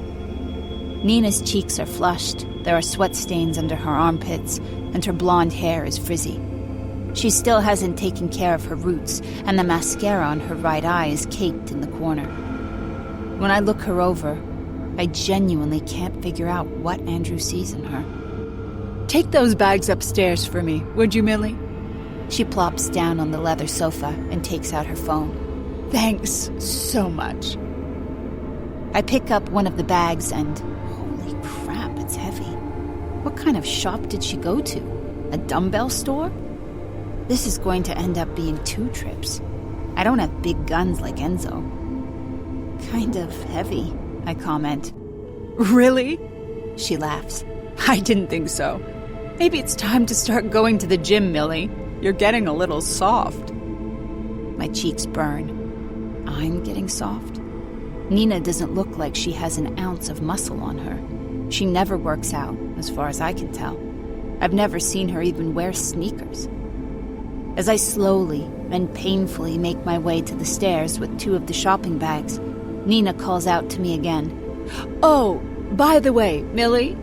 Nina's cheeks are flushed, there are sweat stains under her armpits, and her blonde hair is frizzy. She still hasn't taken care of her roots, and the mascara on her right eye is caked in the corner. When I look her over, I genuinely can't figure out what Andrew sees in her. Take those bags upstairs for me, would you, Millie? She plops down on the leather sofa and takes out her phone. Thanks so much. I pick up one of the bags and... holy crap, it's heavy. What kind of shop did she go to? A dumbbell store? This is going to end up being 2 trips. I don't have big guns like Enzo. Kind of heavy, I comment. Really? She laughs. I didn't think so. Maybe it's time to start going to the gym, Millie. You're getting a little soft. My cheeks burn. I'm getting soft? Nina doesn't look like she has an ounce of muscle on her. She never works out, as far as I can tell. I've never seen her even wear sneakers. As I slowly and painfully make my way to the stairs with 2 of the shopping bags, Nina calls out to me again. Oh, by the way, Millie.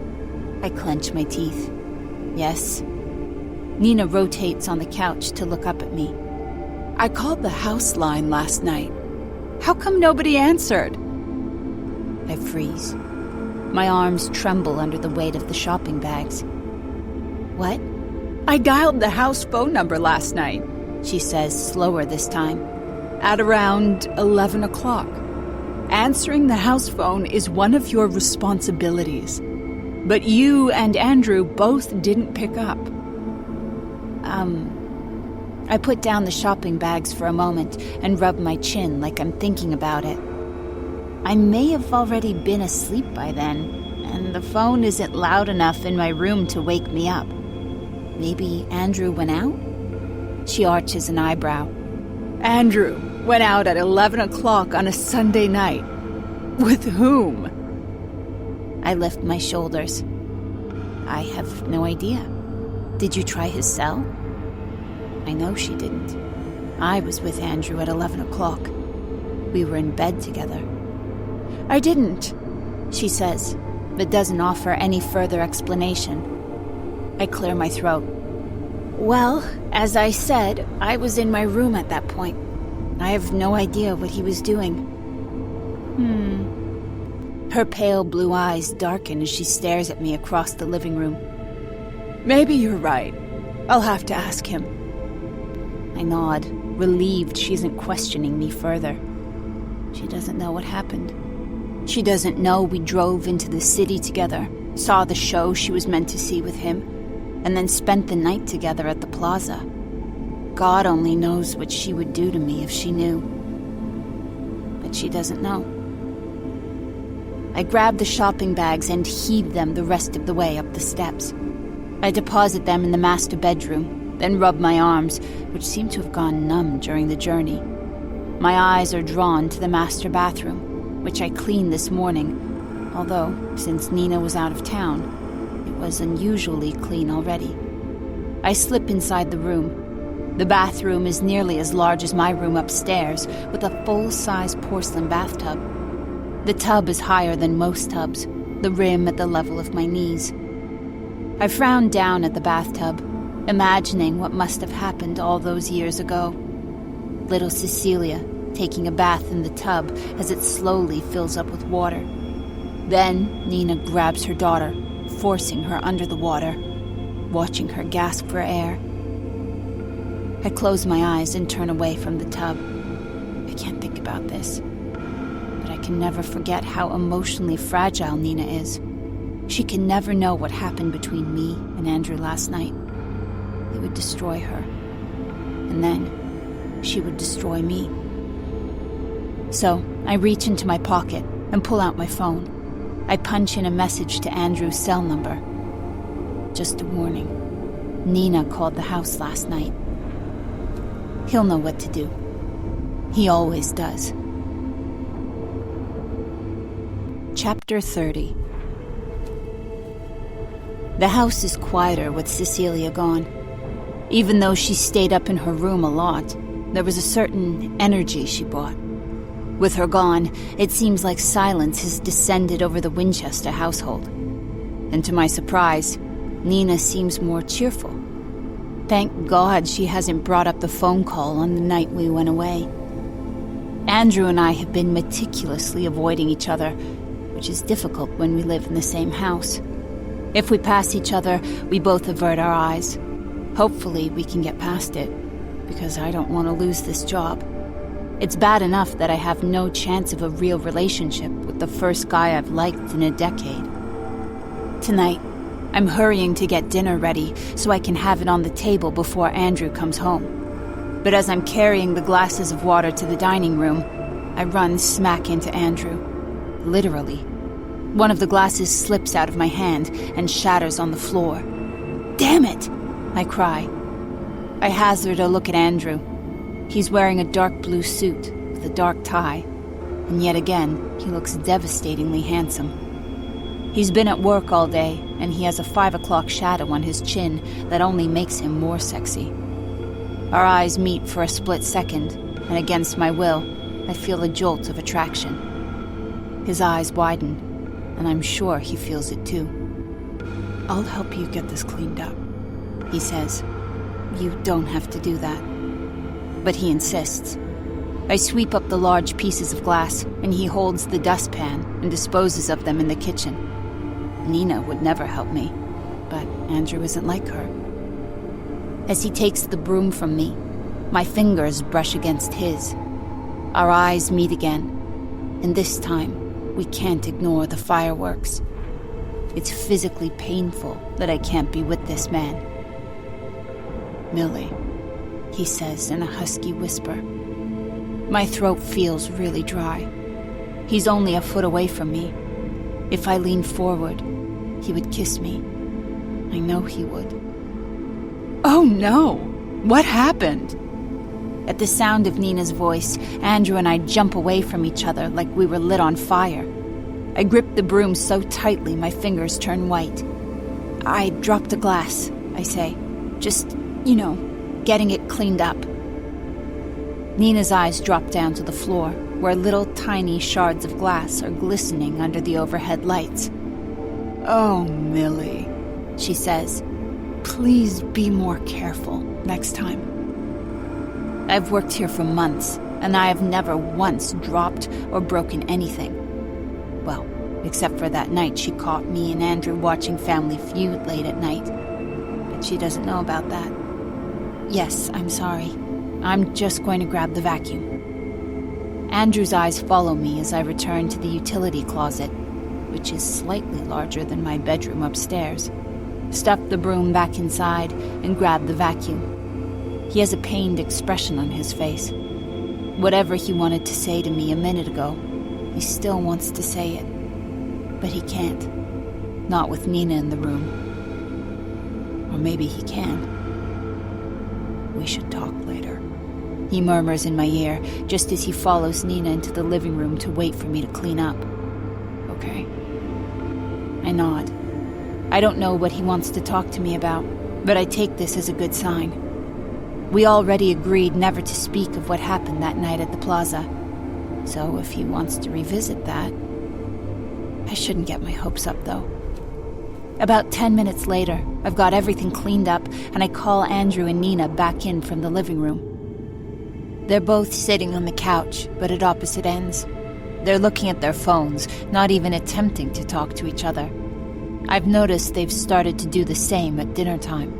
I clench my teeth. Yes? Nina rotates on the couch to look up at me. I called the house line last night. How come nobody answered? I freeze. My arms tremble under the weight of the shopping bags. What? I dialed the house phone number last night, she says, slower this time. At around 11 o'clock. Answering the house phone is one of your responsibilities. But you and Andrew both didn't pick up. I put down the shopping bags for a moment and rub my chin like I'm thinking about it. I may have already been asleep by then, and the phone isn't loud enough in my room to wake me up. Maybe Andrew went out? She arches an eyebrow. Andrew went out at 11 o'clock on a Sunday night. With whom? I lift my shoulders. I have no idea. Did you try his cell? I know she didn't. I was with Andrew at 11 o'clock. We were in bed together. I didn't, she says, but doesn't offer any further explanation. I clear my throat. Well, as I said, I was in my room at that point. I have no idea what he was doing. Her pale blue eyes darken as she stares at me across the living room. Maybe you're right. I'll have to ask him. I nod, relieved she isn't questioning me further. She doesn't know what happened. She doesn't know we drove into the city together, saw the show she was meant to see with him, and then spent the night together at the plaza. God only knows what she would do to me if she knew. But she doesn't know. I grab the shopping bags and heave them the rest of the way up the steps. I deposit them in the master bedroom, then rub my arms, which seem to have gone numb during the journey. My eyes are drawn to the master bathroom, which I cleaned this morning, although, since Nina was out of town, it was unusually clean already. I slip inside the room. The bathroom is nearly as large as my room upstairs, with a full-size porcelain bathtub. The tub is higher than most tubs, the rim at the level of my knees. I frown down at the bathtub, imagining what must have happened all those years ago. Little Cecilia taking a bath in the tub as it slowly fills up with water. Then Nina grabs her daughter, forcing her under the water, watching her gasp for air. I close my eyes and turn away from the tub. I can't think about this, but I can never forget how emotionally fragile Nina is. She can never know what happened between me and Andrew last night. It would destroy her, and then she would destroy me. So I reach into my pocket and pull out my phone. I punch in a message to Andrew's cell number. Just a warning. Nina called the house last night. He'll know what to do. He always does. Chapter 30. The house is quieter with Cecilia gone. Even though she stayed up in her room a lot, there was a certain energy she brought. With her gone, it seems like silence has descended over the Winchester household. And to my surprise, Nina seems more cheerful. Thank God she hasn't brought up the phone call on the night we went away. Andrew and I have been meticulously avoiding each other, which is difficult when we live in the same house. If we pass each other, we both avert our eyes. Hopefully we can get past it, because I don't want to lose this job. It's bad enough that I have no chance of a real relationship with the first guy I've liked in a decade. Tonight, I'm hurrying to get dinner ready so I can have it on the table before Andrew comes home. But as I'm carrying the glasses of water to the dining room, I run smack into Andrew. Literally. One of the glasses slips out of my hand and shatters on the floor. "Damn it!" I cry. I hazard a look at Andrew. He's wearing a dark blue suit with a dark tie, and yet again, he looks devastatingly handsome. He's been at work all day, and he has a 5 o'clock shadow on his chin that only makes him more sexy. Our eyes meet for a split second, and against my will, I feel a jolt of attraction. His eyes widen, and I'm sure he feels it too. "I'll help you get this cleaned up," he says. "You don't have to do that." But he insists. I sweep up the large pieces of glass, and he holds the dustpan and disposes of them in the kitchen. Nina would never help me, but Andrew isn't like her. As he takes the broom from me, my fingers brush against his. Our eyes meet again, and this time, we can't ignore the fireworks. It's physically painful that I can't be with this man. "Millie," he says in a husky whisper. My throat feels really dry. He's only a foot away from me. If I lean forward, he would kiss me. I know he would. "Oh no! What happened?" At the sound of Nina's voice, Andrew and I jump away from each other like we were lit on fire. I grip the broom so tightly my fingers turn white. "I dropped a glass," I say. "Just, getting it cleaned up." Nina's eyes drop down to the floor, where little tiny shards of glass are glistening under the overhead lights. "Oh, Millie," she says. "Please be more careful next time." I've worked here for months, and I have never once dropped or broken anything. Well, except for that night she caught me and Andrew watching Family Feud late at night. But she doesn't know about that. "Yes, I'm sorry. I'm just going to grab the vacuum." Andrew's eyes follow me as I return to the utility closet, which is slightly larger than my bedroom upstairs, stuff the broom back inside, and grab the vacuum. He has a pained expression on his face. Whatever he wanted to say to me a minute ago, he still wants to say it. But he can't. Not with Nina in the room. Or maybe he can. "We should talk later," he murmurs in my ear, just as he follows Nina into the living room to wait for me to clean up. "Okay." I nod. I don't know what he wants to talk to me about, but I take this as a good sign. We already agreed never to speak of what happened that night at the plaza, so if he wants to revisit that... I shouldn't get my hopes up, though. About 10 minutes later, I've got everything cleaned up, and I call Andrew and Nina back in from the living room. They're both sitting on the couch, but at opposite ends. They're looking at their phones, not even attempting to talk to each other. I've noticed they've started to do the same at dinner time.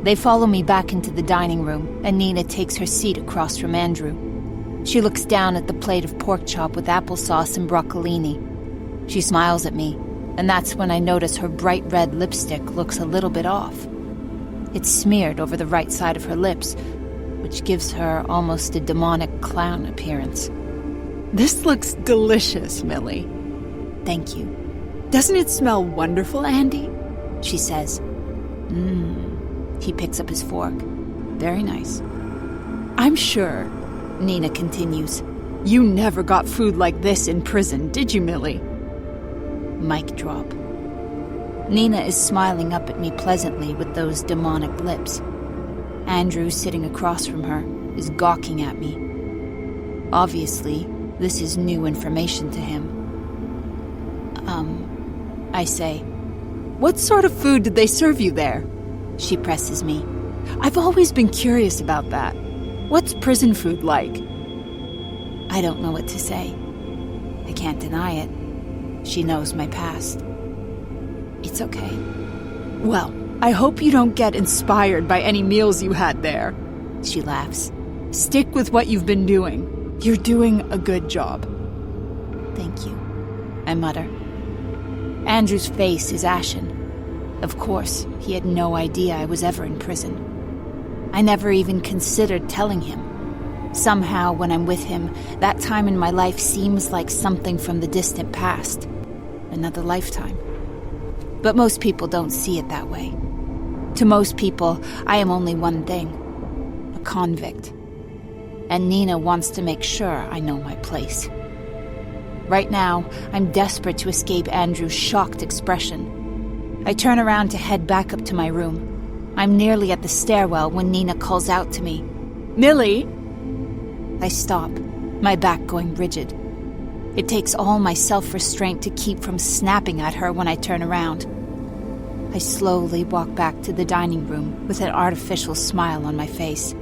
They follow me back into the dining room, and Nina takes her seat across from Andrew. She looks down at the plate of pork chop with applesauce and broccolini. She smiles at me, and that's when I notice her bright red lipstick looks a little bit off. It's smeared over the right side of her lips, which gives her almost a demonic clown appearance. "This looks delicious, Millie." "Thank you." "Doesn't it smell wonderful, Andy?" she says. He picks up his fork. "Very nice." "I'm sure," Nina continues, "you never got food like this in prison, did you, Millie?" Mic drop. Nina is smiling up at me pleasantly with those demonic lips. Andrew, sitting across from her, is gawking at me. Obviously, this is new information to him. I say, "What sort of food did they serve you there?" She presses me. "I've always been curious about that. What's prison food like?" I don't know what to say. I can't deny it. She knows my past. It's okay. "Well, I hope you don't get inspired by any meals you had there." She laughs. "Stick with what you've been doing. You're doing a good job." "Thank you," I mutter. Andrew's face is ashen. Of course, he had no idea I was ever in prison. I never even considered telling him. Somehow, when I'm with him, that time in my life seems like something from the distant past. another lifetime. But most people don't see it that way. To most people, I am only one thing, a convict. And Nina wants to make sure I know my place. Right now, I'm desperate to escape Andrew's shocked expression. I turn around to head back up to my room. I'm nearly at the stairwell when Nina calls out to me, "Millie!" I stop, my back going rigid. It takes all my self-restraint to keep from snapping at her when I turn around. I slowly walk back to the dining room with an artificial smile on my face.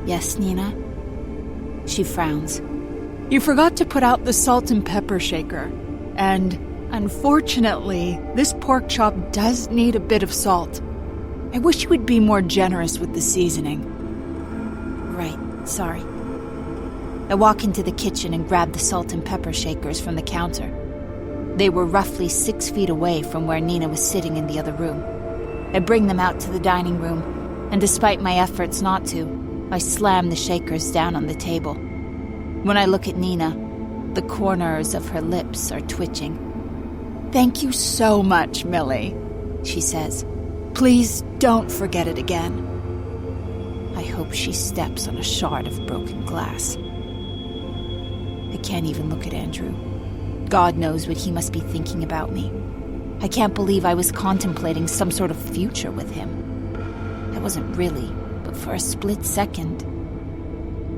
"Yes, Nina?" She frowns. You forgot to put out the salt and pepper shaker. And, unfortunately, this pork chop does need a bit of salt. I wish you would be more generous with the seasoning. Right, sorry. I walk into the kitchen and grab the salt and pepper shakers from the counter. They were roughly 6 feet away from where Nina was sitting in the other room. I bring them out to the dining room, and despite my efforts not to, I slam the shakers down on the table. When I look at Nina, the corners of her lips are twitching. Thank you so much, Millie, she says. Please don't forget it again. I hope she steps on a shard of broken glass. I can't even look at Andrew. God knows what he must be thinking about me. I can't believe I was contemplating some sort of future with him. I wasn't really, but for a split second.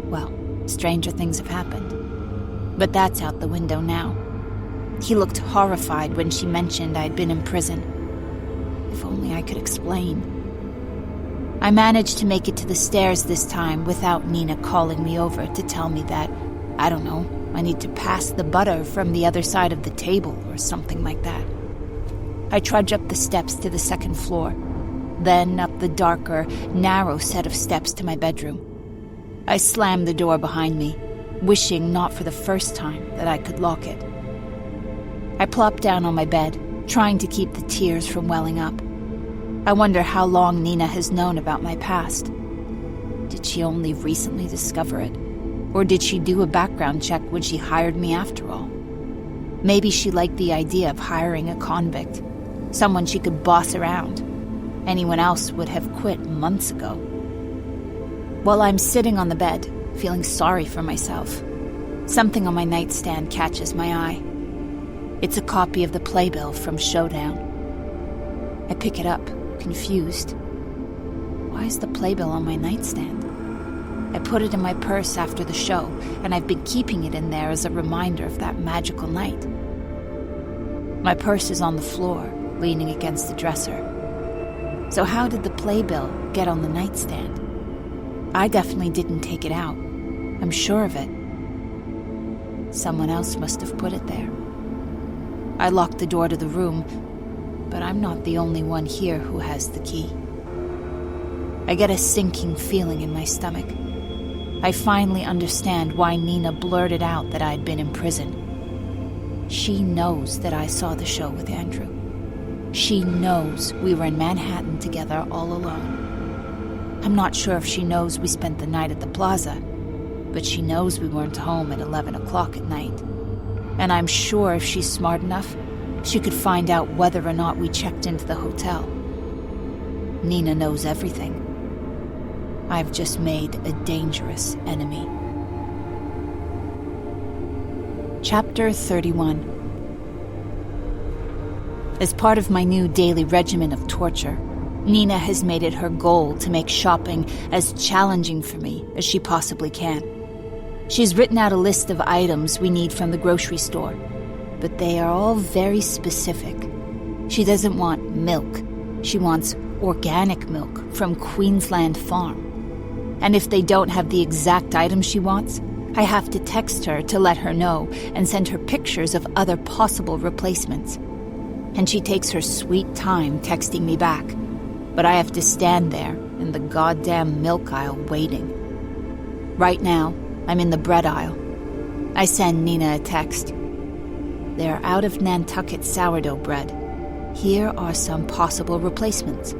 Well, stranger things have happened. But that's out the window now. He looked horrified when she mentioned I'd been in prison. If only I could explain. I managed to make it to the stairs this time without Nina calling me over to tell me that, I don't know, I need to pass the butter from the other side of the table or something like that. I trudge up the steps to the second floor, then up the darker, narrow set of steps to my bedroom. I slam the door behind me, wishing not for the first time that I could lock it. I plop down on my bed, trying to keep the tears from welling up. I wonder how long Nina has known about my past. Did she only recently discover it? Or did she do a background check when she hired me after all? Maybe she liked the idea of hiring a convict, someone she could boss around. Anyone else would have quit months ago. While I'm sitting on the bed, feeling sorry for myself, something on my nightstand catches my eye. It's a copy of the playbill from Showdown. I pick it up, confused. Why is the playbill on my nightstand? I put it in my purse after the show, and I've been keeping it in there as a reminder of that magical night. My purse is on the floor, leaning against the dresser. So how did the playbill get on the nightstand? I definitely didn't take it out. I'm sure of it. Someone else must have put it there. I locked the door to the room, but I'm not the only one here who has the key. I get a sinking feeling in my stomach. I finally understand why Nina blurted out that I'd been in prison. She knows that I saw the show with Andrew. She knows we were in Manhattan together all alone. I'm not sure if she knows we spent the night at the plaza, but she knows we weren't home at 11 o'clock at night. And I'm sure if she's smart enough, she could find out whether or not we checked into the hotel. Nina knows everything. I've just made a dangerous enemy. Chapter 31. As part of my new daily regimen of torture, Nina has made it her goal to make shopping as challenging for me as she possibly can. She's written out a list of items we need from the grocery store, but they are all very specific. She doesn't want milk. She wants organic milk from Queensland Farm. And if they don't have the exact item she wants, I have to text her to let her know and send her pictures of other possible replacements. And she takes her sweet time texting me back, but I have to stand there in the goddamn milk aisle waiting. Right now, I'm in the bread aisle. I send Nina a text. They're out of Nantucket sourdough bread. Here are some possible replacements.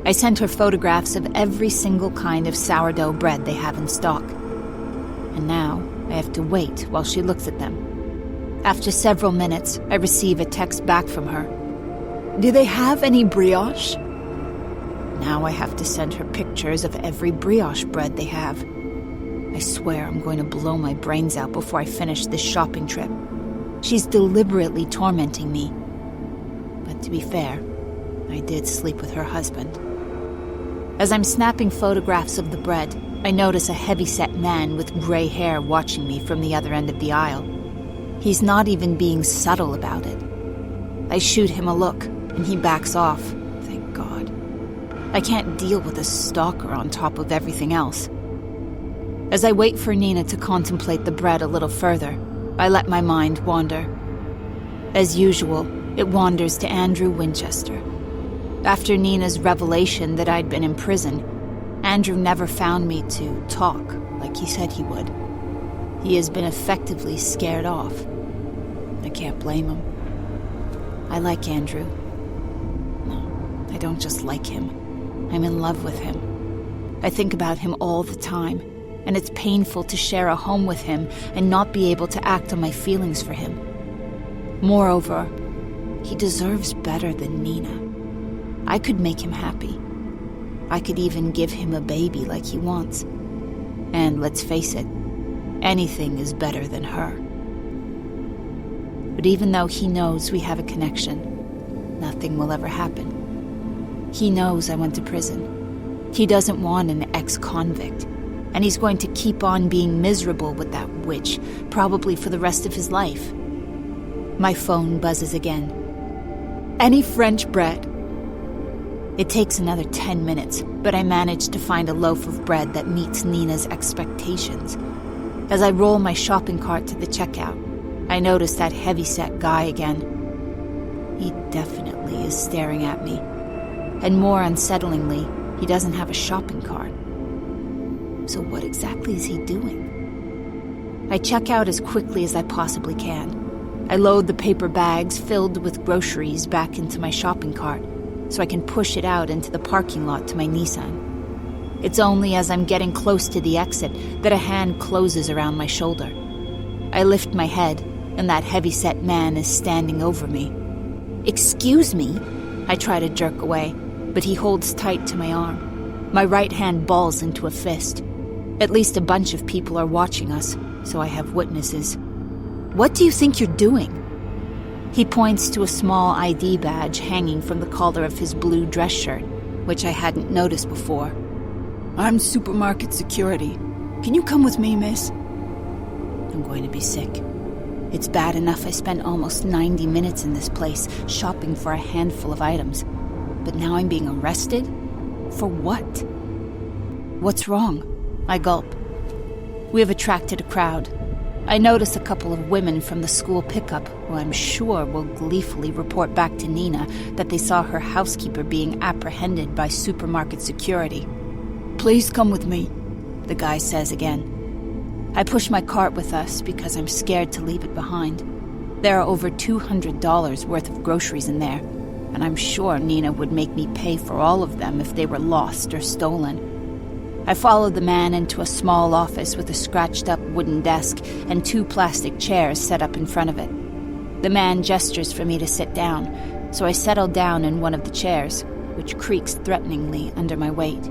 I sent her photographs of every single kind of sourdough bread they have in stock. And now I have to wait while she looks at them. After several minutes, I receive a text back from her. "Do they have any brioche?" Now I have to send her pictures of every brioche bread they have. I swear I'm going to blow my brains out before I finish this shopping trip. She's deliberately tormenting me. But to be fair, I did sleep with her husband. As I'm snapping photographs of the bread, I notice a heavy-set man with gray hair watching me from the other end of the aisle. He's not even being subtle about it. I shoot him a look, and he backs off, thank God. I can't deal with a stalker on top of everything else. As I wait for Nina to contemplate the bread a little further, I let my mind wander. As usual, it wanders to Andrew Winchester. After Nina's revelation that I'd been in prison, Andrew never found me to talk like he said he would. He has been effectively scared off. I can't blame him. I like Andrew. No, I don't just like him. I'm in love with him. I think about him all the time, and it's painful to share a home with him and not be able to act on my feelings for him. Moreover, he deserves better than Nina. I could make him happy. I could even give him a baby like he wants. And let's face it, anything is better than her. But even though he knows we have a connection, nothing will ever happen. He knows I went to prison. He doesn't want an ex-convict, and he's going to keep on being miserable with that witch, probably for the rest of his life. My phone buzzes again. "Any French bread?" It takes another 10 minutes, but I manage to find a loaf of bread that meets Nina's expectations. As I roll my shopping cart to the checkout, I notice that heavy-set guy again. He definitely is staring at me. And more unsettlingly, he doesn't have a shopping cart. So what exactly is he doing? I check out as quickly as I possibly can. I load the paper bags filled with groceries back into my shopping cart, so I can push it out into the parking lot to my Nissan. It's only as I'm getting close to the exit that a hand closes around my shoulder. I lift my head, and that heavy-set man is standing over me. "Excuse me?" I try to jerk away, but he holds tight to my arm. My right hand balls into a fist. At least a bunch of people are watching us, so I have witnesses. "What do you think you're doing?" He points to a small ID badge hanging from the collar of his blue dress shirt, which I hadn't noticed before. "I'm supermarket security. Can you come with me, miss?" I'm going to be sick. It's bad enough I spent almost 90 minutes in this place, shopping for a handful of items. But now I'm being arrested? For what? "What's wrong?" I gulp. We have attracted a crowd. I notice a couple of women from the school pickup who I'm sure will gleefully report back to Nina that they saw her housekeeper being apprehended by supermarket security. "Please come with me," the guy says again. I push my cart with us because I'm scared to leave it behind. There are over $200 worth of groceries in there, and I'm sure Nina would make me pay for all of them if they were lost or stolen. I follow the man into a small office with a scratched-up wooden desk and 2 plastic chairs set up in front of it. The man gestures for me to sit down, so I settle down in one of the chairs, which creaks threateningly under my weight.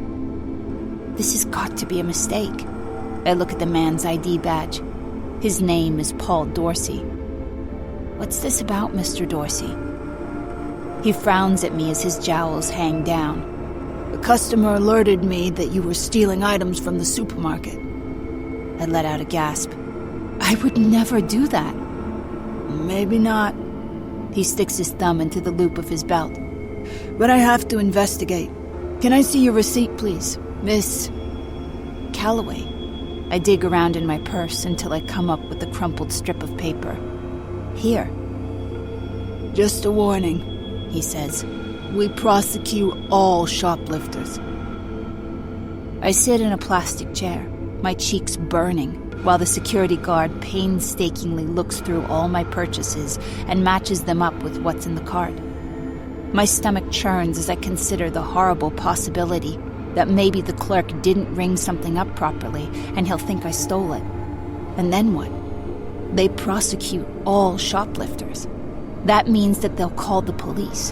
This has got to be a mistake. I look at the man's ID badge. His name is Paul Dorsey. "What's this about, Mr. Dorsey?" He frowns at me as his jowls hang down. "A customer alerted me that you were stealing items from the supermarket." I let out a gasp. "I would never do that." "Maybe not." He sticks his thumb into the loop of his belt. "But I have to investigate. Can I see your receipt, please, Miss Calloway?" I dig around in my purse until I come up with a crumpled strip of paper. "Here." "Just a warning," he says. "We prosecute all shoplifters." I sit in a plastic chair, my cheeks burning, while the security guard painstakingly looks through all my purchases and matches them up with what's in the cart. My stomach churns as I consider the horrible possibility that maybe the clerk didn't ring something up properly and he'll think I stole it. And then what? They prosecute all shoplifters. That means that they'll call the police.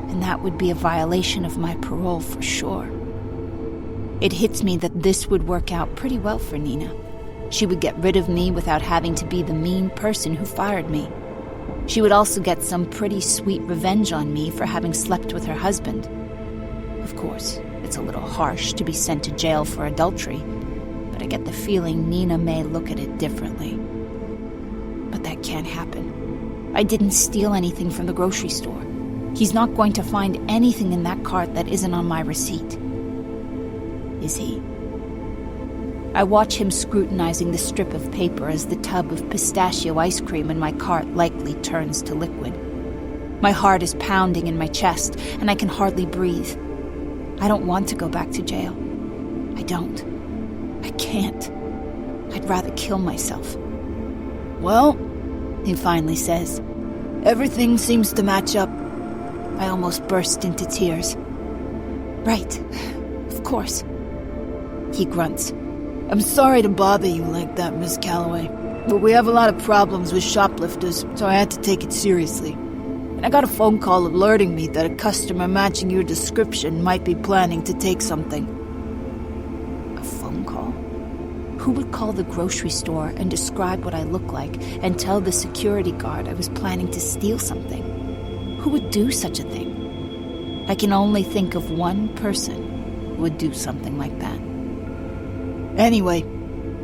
And that would be a violation of my parole for sure. It hits me that this would work out pretty well for Nina. She would get rid of me without having to be the mean person who fired me. She would also get some pretty sweet revenge on me for having slept with her husband. Of course, it's a little harsh to be sent to jail for adultery, but I get the feeling Nina may look at it differently. But that can't happen. I didn't steal anything from the grocery store. He's not going to find anything in that cart that isn't on my receipt. Is he? I watch him scrutinizing the strip of paper as the tub of pistachio ice cream in my cart likely turns to liquid. My heart is pounding in my chest, and I can hardly breathe. I don't want to go back to jail. I don't. I can't. I'd rather kill myself. Well, he finally says, everything seems to match up. I almost burst into tears. Right. Of course. He grunts. I'm sorry to bother you like that, Miss Calloway, but we have a lot of problems with shoplifters, so I had to take it seriously. And I got a phone call alerting me that a customer matching your description might be planning to take something. A phone call? Who would call the grocery store and describe what I look like and tell the security guard I was planning to steal something? Who would do such a thing? I can only think of one person who would do something like that. Anyway,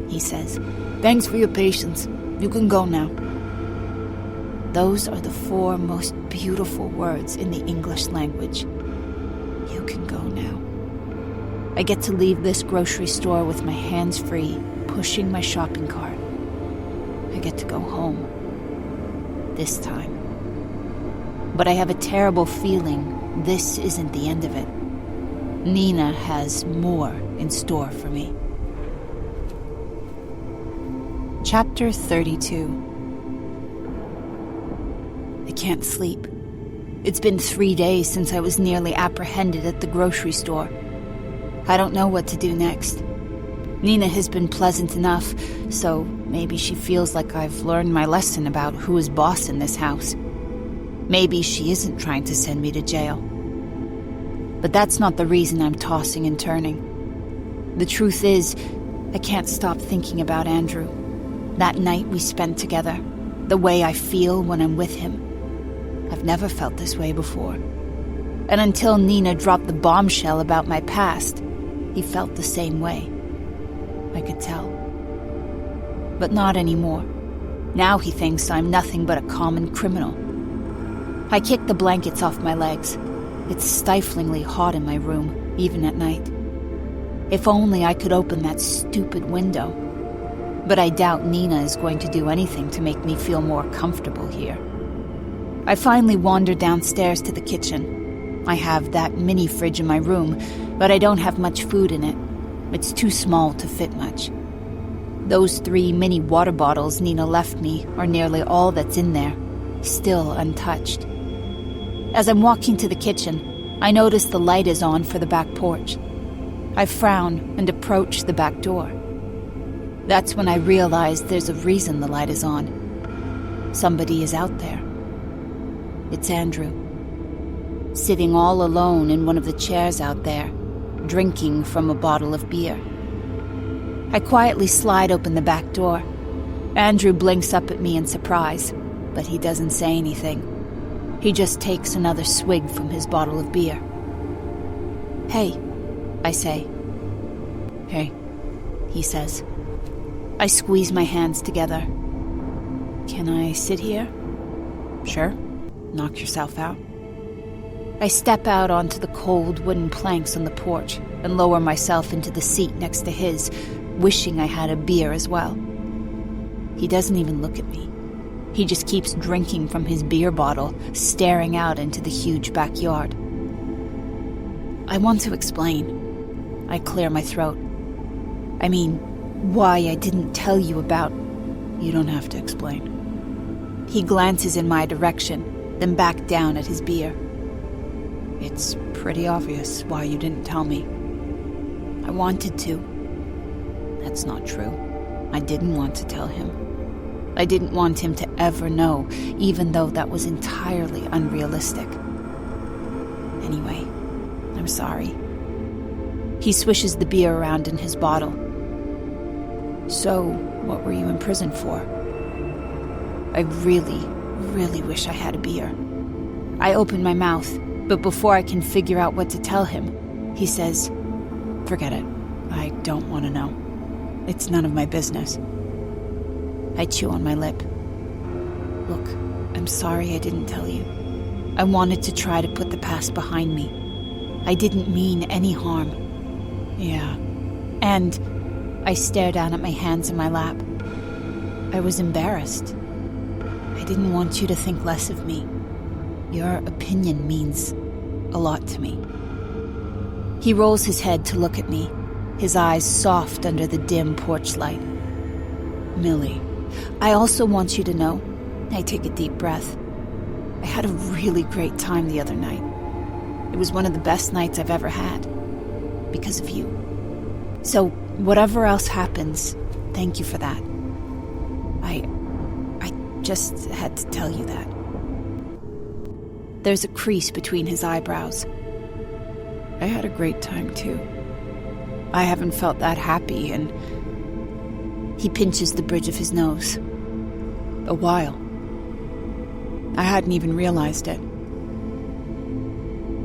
he says, thanks for your patience. You can go now. Those are the 4 most beautiful words in the English language. You can go now. I get to leave this grocery store with my hands free, pushing my shopping cart. I get to go home. This time. But I have a terrible feeling this isn't the end of it. Nina has more in store for me. Chapter 32. I can't sleep. It's been 3 days since I was nearly apprehended at the grocery store. I don't know what to do next. Nina has been pleasant enough, so maybe she feels like I've learned my lesson about who is boss in this house. Maybe she isn't trying to send me to jail. But that's not the reason I'm tossing and turning. The truth is, I can't stop thinking about Andrew. That night we spent together, the way I feel when I'm with him. I've never felt this way before. And until Nina dropped the bombshell about my past, he felt the same way. I could tell. But not anymore. Now he thinks I'm nothing but a common criminal. I kick the blankets off my legs. It's stiflingly hot in my room, even at night. If only I could open that stupid window. But I doubt Nina is going to do anything to make me feel more comfortable here. I finally wander downstairs to the kitchen. I have that mini fridge in my room, but I don't have much food in it. It's too small to fit much. Those 3 mini water bottles Nina left me are nearly all that's in there, still untouched. As I'm walking to the kitchen, I notice the light is on for the back porch. I frown and approach the back door. That's when I realize there's a reason the light is on. Somebody is out there. It's Andrew. Sitting all alone in one of the chairs out there, drinking from a bottle of beer. I quietly slide open the back door. Andrew blinks up at me in surprise, but he doesn't say anything. He just takes another swig from his bottle of beer. "Hey," I say. "Hey," he says. I squeeze my hands together. "Can I sit here?" "Sure. Knock yourself out." I step out onto the cold wooden planks on the porch and lower myself into the seat next to his, wishing I had a beer as well. He doesn't even look at me. He just keeps drinking from his beer bottle, staring out into the huge backyard. I want to explain. I clear my throat. I mean, why I didn't tell you about... You don't have to explain. He glances in my direction, then back down at his beer. It's pretty obvious why you didn't tell me. I wanted to. That's not true. I didn't want to tell him. I didn't want him to ever know, even though that was entirely unrealistic. Anyway, I'm sorry. He swishes the beer around in his bottle. So, what were you in prison for? I really, really wish I had a beer. I open my mouth, but before I can figure out what to tell him, he says, "Forget it. I don't want to know. It's none of my business." I chew on my lip. "Look, I'm sorry I didn't tell you. I wanted to try to put the past behind me. I didn't mean any harm." "Yeah." And I stare down at my hands in my lap. I was embarrassed. I didn't want you to think less of me. Your opinion means a lot to me. He rolls his head to look at me, his eyes soft under the dim porch light. "Millie, I also want you to know," I take a deep breath, "I had a really great time the other night. It was one of the best nights I've ever had. Because of you. So, whatever else happens, thank you for that. I just had to tell you that." There's a crease between his eyebrows. "I had a great time too. I haven't felt that happy in..." He pinches the bridge of his nose. "A while. I hadn't even realized it."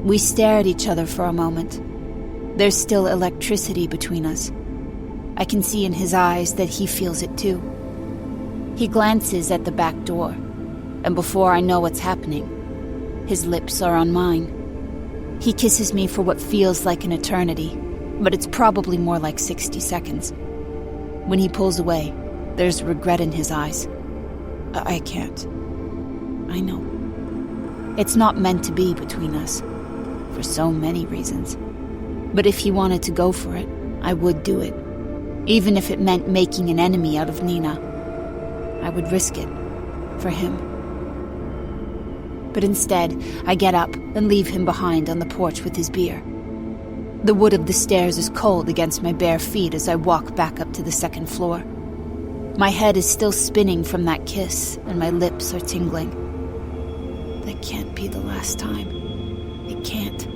We stare at each other for a moment. There's still electricity between us. I can see in his eyes that he feels it too. He glances at the back door, and before I know what's happening, his lips are on mine. He kisses me for what feels like an eternity, but it's probably more like 60 seconds. When he pulls away, there's regret in his eyes. I can't. I know. It's not meant to be between us, for so many reasons. But if he wanted to go for it, I would do it, even if it meant making an enemy out of Nina. I would risk it, for him. But instead, I get up and leave him behind on the porch with his beer. The wood of the stairs is cold against my bare feet as I walk back up to the second floor. My head is still spinning from that kiss, and my lips are tingling. That can't be the last time. It can't.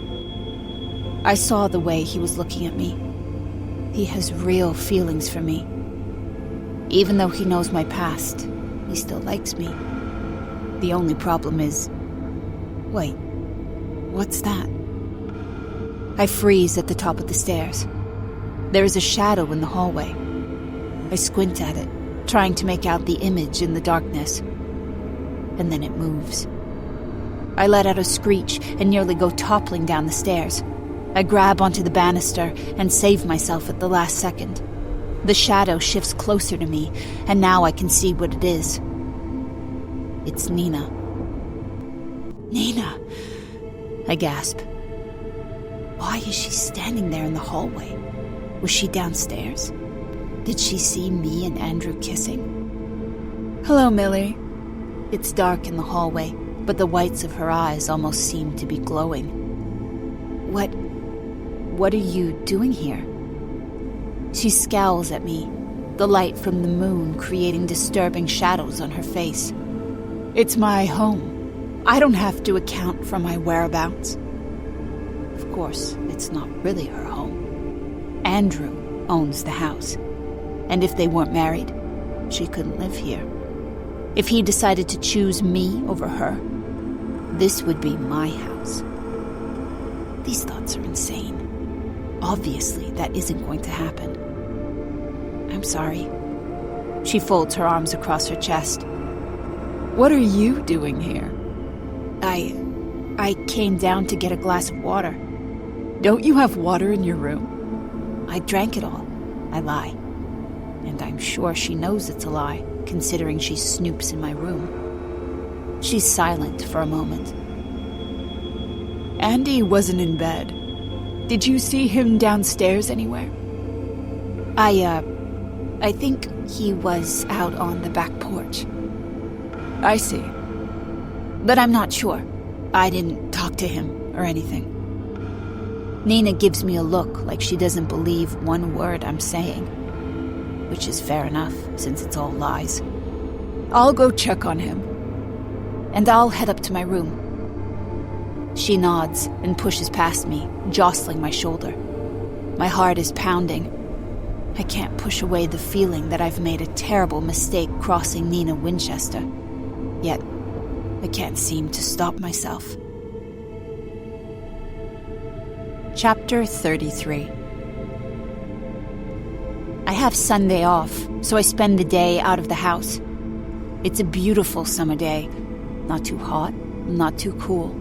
I saw the way he was looking at me. He has real feelings for me. Even though he knows my past, he still likes me. The only problem is... Wait, what's that? I freeze at the top of the stairs. There is a shadow in the hallway. I squint at it, trying to make out the image in the darkness. And then it moves. I let out a screech and nearly go toppling down the stairs. I grab onto the banister and save myself at the last second. The shadow shifts closer to me, and now I can see what it is. It's Nina. "Nina!" I gasp. Why is she standing there in the hallway? Was she downstairs? Did she see me and Andrew kissing? "Hello, Millie." It's dark in the hallway, but the whites of her eyes almost seem to be glowing. What are you doing here?" She scowls at me, the light from the moon creating disturbing shadows on her face. "It's my home. I don't have to account for my whereabouts." Of course, it's not really her home. Andrew owns the house, and if they weren't married, she couldn't live here. If he decided to choose me over her, this would be my house. These thoughts are insane. Obviously, that isn't going to happen. "I'm sorry." She folds her arms across her chest. "What are you doing here?" I came down to get a glass of water." "Don't you have water in your room?" "I drank it all." I lie. And I'm sure she knows it's a lie, considering she snoops in my room. She's silent for a moment. "Andy wasn't in bed. Did you see him downstairs anywhere?" I think he was out on the back porch." "I see. But I'm not sure. I didn't talk to him or anything." Nina gives me a look like she doesn't believe one word I'm saying. Which is fair enough, since it's all lies. I'll go check on him. And I'll head up to my room. She nods and pushes past me, jostling my shoulder. My heart is pounding. I can't push away the feeling that I've made a terrible mistake crossing Nina Winchester. Yet, I can't seem to stop myself. Chapter 33. I have Sunday off, so I spend the day out of the house. It's a beautiful summer day. Not too hot, not too cool.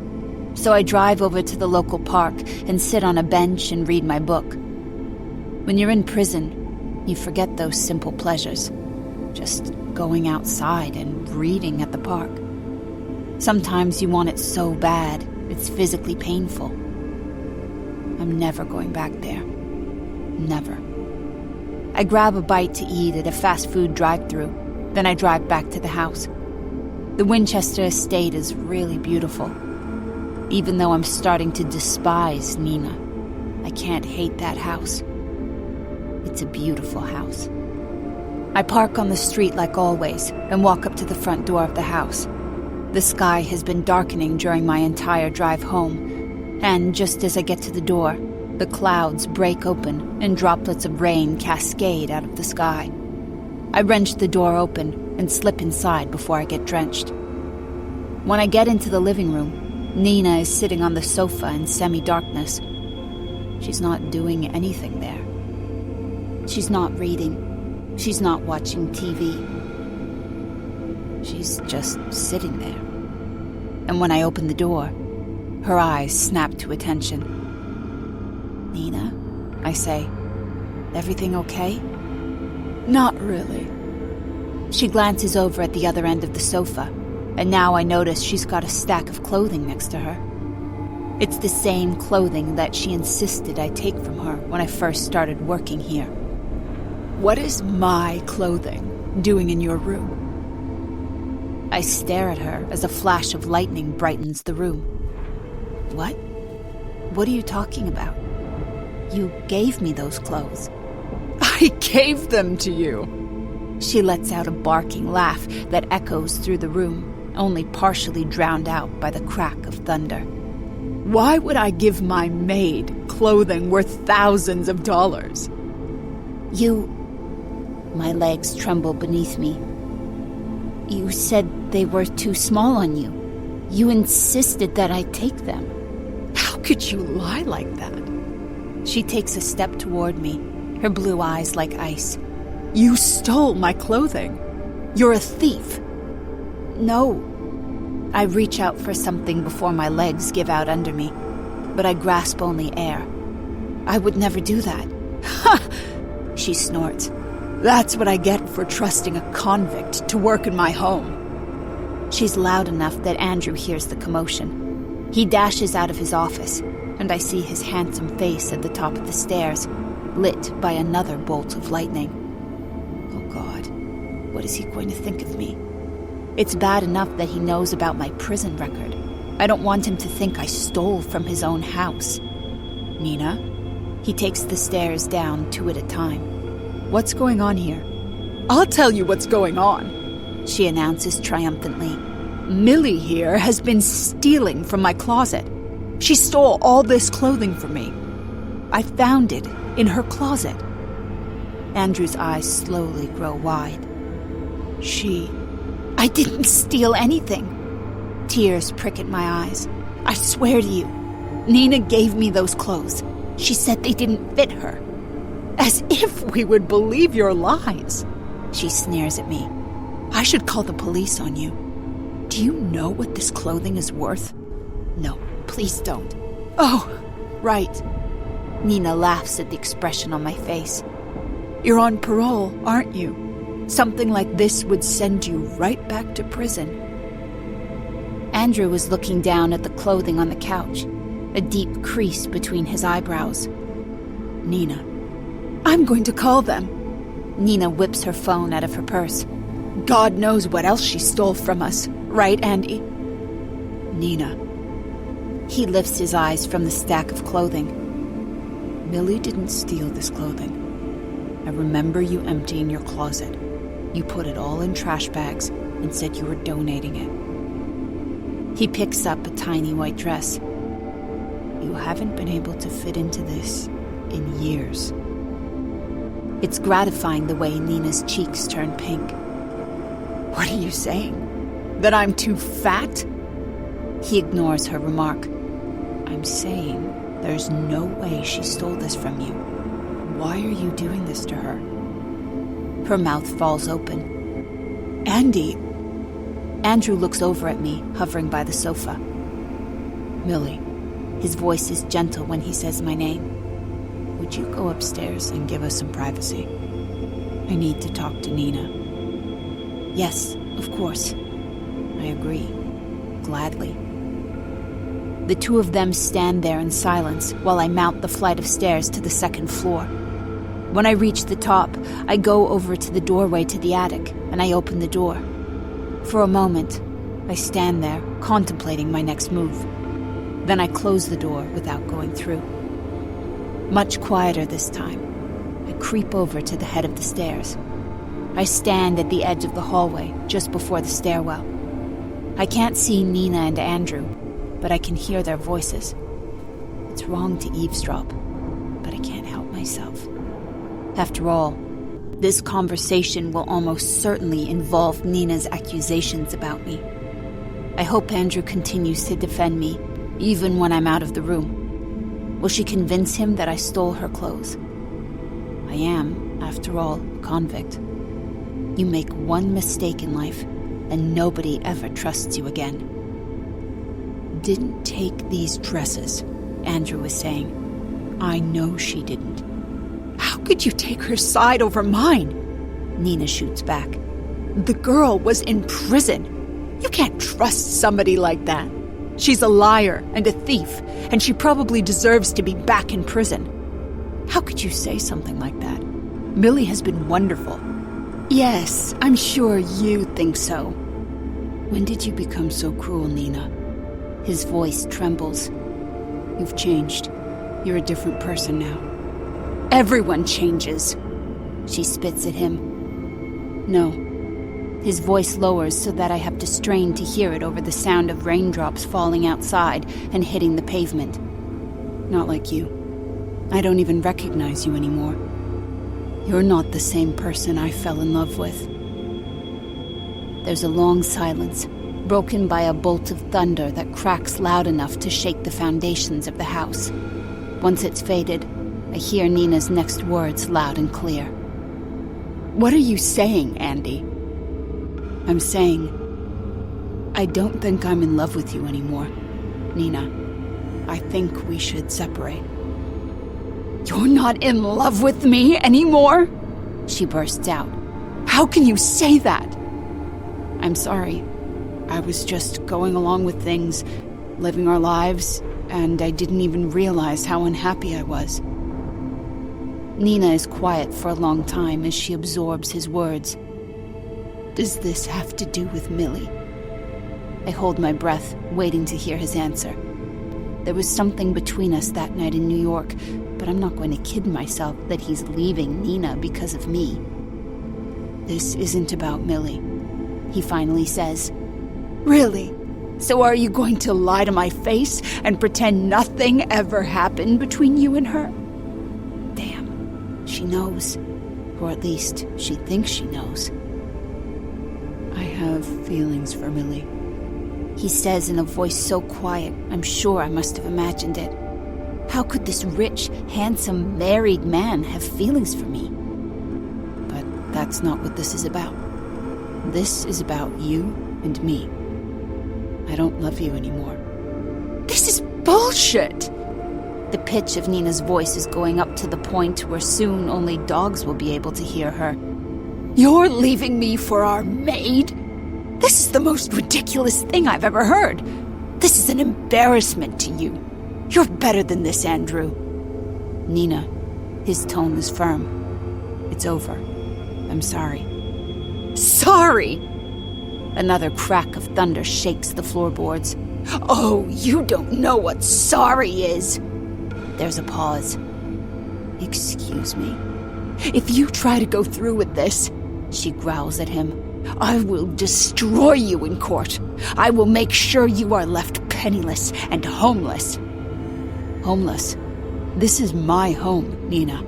So I drive over to the local park and sit on a bench and read my book. When you're in prison, you forget those simple pleasures. Just going outside and reading at the park. Sometimes you want it so bad, it's physically painful. I'm never going back there. Never. I grab a bite to eat at a fast food drive-thru, then I drive back to the house. The Winchester estate is really beautiful. Even though I'm starting to despise Nina, I can't hate that house. It's a beautiful house. I park on the street like always and walk up to the front door of the house. The sky has been darkening during my entire drive home, and just as I get to the door, the clouds break open and droplets of rain cascade out of the sky. I wrench the door open and slip inside before I get drenched. When I get into the living room, Nina is sitting on the sofa in semi-darkness. She's not doing anything there. She's not reading. She's not watching TV. She's just sitting there. And when I open the door, her eyes snap to attention. "Nina," I say, "everything okay?" Not really. She glances over at the other end of the sofa, and now I notice she's got a stack of clothing next to her. It's the same clothing that she insisted I take from her when I first started working here. What is my clothing doing in your room? I stare at her as a flash of lightning brightens the room. What? What are you talking about? You gave me those clothes. I gave them to you. She lets out a barking laugh that echoes through the room, only partially drowned out by the crack of thunder. Why would I give my maid clothing worth thousands of dollars? You... My legs tremble beneath me. You said they were too small on you. You insisted that I take them. How could you lie like that? She takes a step toward me, her blue eyes like ice. You stole my clothing. You're a thief. No. I reach out for something before my legs give out under me, but I grasp only air. I would never do that. Ha! She snorts. That's what I get for trusting a convict to work in my home. She's loud enough that Andrew hears the commotion. He dashes out of his office, and I see his handsome face at the top of the stairs, lit by another bolt of lightning. Oh God, what is he going to think of me? It's bad enough that he knows about my prison record. I don't want him to think I stole from his own house. Nina? He takes the stairs down 2 at a time. What's going on here? I'll tell you what's going on, she announces triumphantly. Millie here has been stealing from my closet. She stole all this clothing from me. I found it in her closet. Andrew's eyes slowly grow wide. I didn't steal anything. Tears prick at my eyes. I swear to you, Nina gave me those clothes. She said they didn't fit her. As if we would believe your lies. She sneers at me. I should call the police on you. Do you know what this clothing is worth? No, please don't. Oh, right. Nina laughs at the expression on my face. You're on parole, aren't you? Something like this would send you right back to prison. Andrew was looking down at the clothing on the couch, a deep crease between his eyebrows. Nina, I'm going to call them. Nina whips her phone out of her purse. God knows what else she stole from us. Right, Andy? Nina. He lifts his eyes from the stack of clothing. Millie didn't steal this clothing. I remember you emptying your closet. You put it all in trash bags, and said you were donating it. He picks up a tiny white dress. You haven't been able to fit into this in years. It's gratifying the way Nina's cheeks turn pink. What are you saying? That I'm too fat? He ignores her remark. I'm saying there's no way she stole this from you. Why are you doing this to her? Her mouth falls open. Andy! Andrew looks over at me, hovering by the sofa. Millie. His voice is gentle when he says my name. Would you go upstairs and give us some privacy? I need to talk to Nina. Yes, of course. I agree. Gladly. The two of them stand there in silence while I mount the flight of stairs to the second floor. When I reach the top, I go over to the doorway to the attic, and I open the door. For a moment, I stand there, contemplating my next move. Then I close the door without going through. Much quieter this time, I creep over to the head of the stairs. I stand at the edge of the hallway, just before the stairwell. I can't see Nina and Andrew, but I can hear their voices. It's wrong to eavesdrop, but I can't help myself. After all, this conversation will almost certainly involve Nina's accusations about me. I hope Andrew continues to defend me, even when I'm out of the room. Will she convince him that I stole her clothes? I am, after all, a convict. You make one mistake in life, and nobody ever trusts you again. Didn't take these dresses, Andrew was saying. I know she didn't. How could you take her side over mine? Nina shoots back. The girl was in prison. You can't trust somebody like that. She's a liar and a thief, and she probably deserves to be back in prison. How could you say something like that? Millie has been wonderful. Yes, I'm sure you think so. When did you become so cruel, Nina? His voice trembles. You've changed. You're a different person now. Everyone changes. She spits at him. No. His voice lowers so that I have to strain to hear it over the sound of raindrops falling outside and hitting the pavement. Not like you. I don't even recognize you anymore. You're not the same person I fell in love with. There's a long silence, broken by a bolt of thunder that cracks loud enough to shake the foundations of the house. Once it's faded, I hear Nina's next words loud and clear. What are you saying, Andy? I'm saying, I don't think I'm in love with you anymore, Nina. I think we should separate. You're not in love with me anymore? She bursts out. How can you say that? I'm sorry. I was just going along with things, living our lives, and I didn't even realize how unhappy I was. Nina is quiet for a long time as she absorbs his words. Does this have to do with Millie? I hold my breath, waiting to hear his answer. There was something between us that night in New York, but I'm not going to kid myself that he's leaving Nina because of me. This isn't about Millie, he finally says. Really? So are you going to lie to my face and pretend nothing ever happened between you and her? Damn, she knows. Or at least, she thinks she knows. I have feelings for Millie, he says in a voice so quiet, I'm sure I must have imagined it. How could this rich, handsome, married man have feelings for me? But that's not what this is about. This is about you and me. I don't love you anymore. This is bullshit! The pitch of Nina's voice is going up to the point where soon only dogs will be able to hear her. You're leaving me for our maid? This is the most ridiculous thing I've ever heard. This is an embarrassment to you. You're better than this, Andrew. Nina, his tone is firm. It's over. I'm sorry. Sorry? Another crack of thunder shakes the floorboards. Oh, you don't know what sorry is. There's a pause. Excuse me. If you try to go through with this, she growls at him. I will destroy you in court. I will make sure you are left penniless and homeless. Homeless? This is my home, Nina.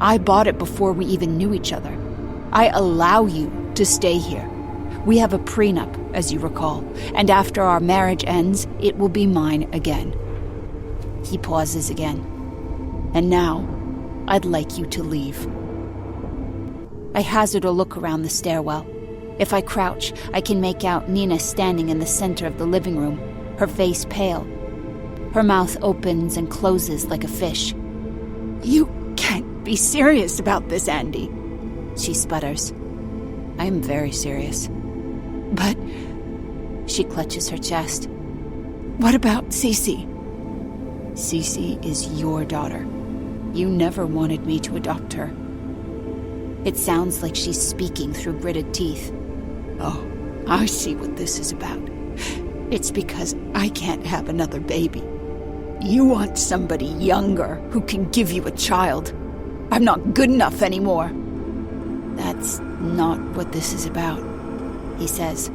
I bought it before we even knew each other. I allow you to stay here. We have a prenup, as you recall, and after our marriage ends, it will be mine again. He pauses again. And now, I'd like you to leave. I hazard a look around the stairwell. If I crouch, I can make out Nina standing in the center of the living room, her face pale. Her mouth opens and closes like a fish. You can't be serious about this, Andy, she sputters. I am very serious. But... She clutches her chest. What about Cece? Cece is your daughter. You never wanted me to adopt her. It sounds like she's speaking through gritted teeth. Oh, I see what this is about. It's because I can't have another baby. You want somebody younger who can give you a child. I'm not good enough anymore. That's not what this is about, he says.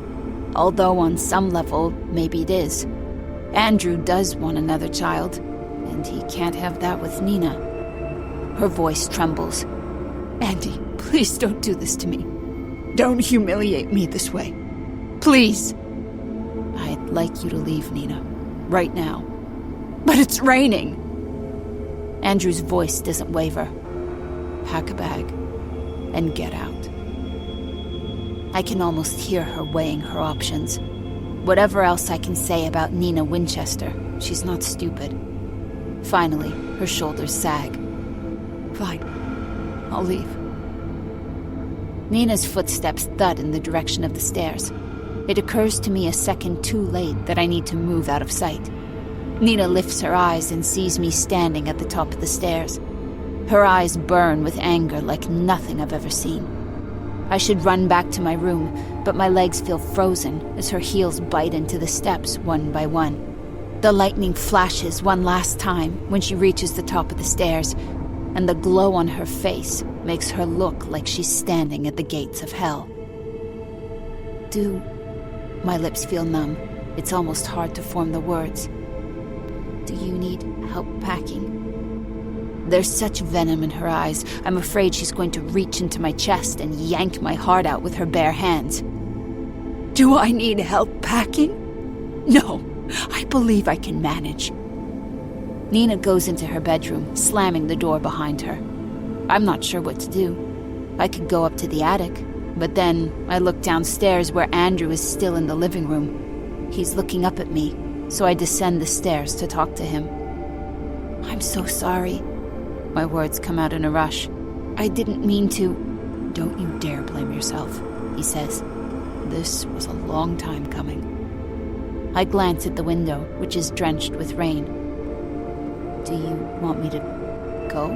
Although on some level, maybe it is. Andrew does want another child, and he can't have that with Nina. Her voice trembles. Andy, please don't do this to me. Don't humiliate me this way. Please. I'd like you to leave, Nina. Right now. But it's raining. Andrew's voice doesn't waver. Pack a bag and get out. I can almost hear her weighing her options. Whatever else I can say about Nina Winchester, she's not stupid. Finally, her shoulders sag. Fine. I'll leave. Nina's footsteps thud in the direction of the stairs. It occurs to me a second too late that I need to move out of sight. Nina lifts her eyes and sees me standing at the top of the stairs. Her eyes burn with anger like nothing I've ever seen. I should run back to my room, but my legs feel frozen as her heels bite into the steps one by one. The lightning flashes one last time when she reaches the top of the stairs, and the glow on her face makes her look like she's standing at the gates of hell. My lips feel numb. It's almost hard to form the words. Do you need help packing? There's such venom in her eyes, I'm afraid she's going to reach into my chest and yank my heart out with her bare hands. Do I need help packing? No, I believe I can manage. Nina goes into her bedroom, slamming the door behind her. I'm not sure what to do. I could go up to the attic, but then I look downstairs where Andrew is still in the living room. He's looking up at me, so I descend the stairs to talk to him. I'm so sorry. My words come out in a rush. I didn't mean to. Don't you dare blame yourself, he says. This was a long time coming. I glance at the window, which is drenched with rain. Do you want me to go?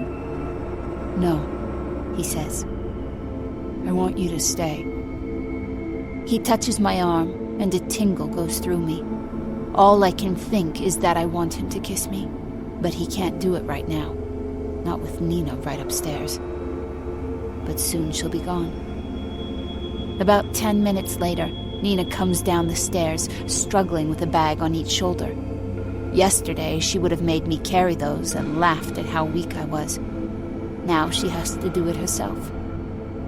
No, he says. I want you to stay. He touches my arm, and a tingle goes through me. All I can think is that I want him to kiss me, but he can't do it right now. Not with Nina right upstairs. But soon she'll be gone. About 10 minutes later, Nina comes down the stairs, struggling with a bag on each shoulder. Yesterday, she would have made me carry those and laughed at how weak I was. Now she has to do it herself.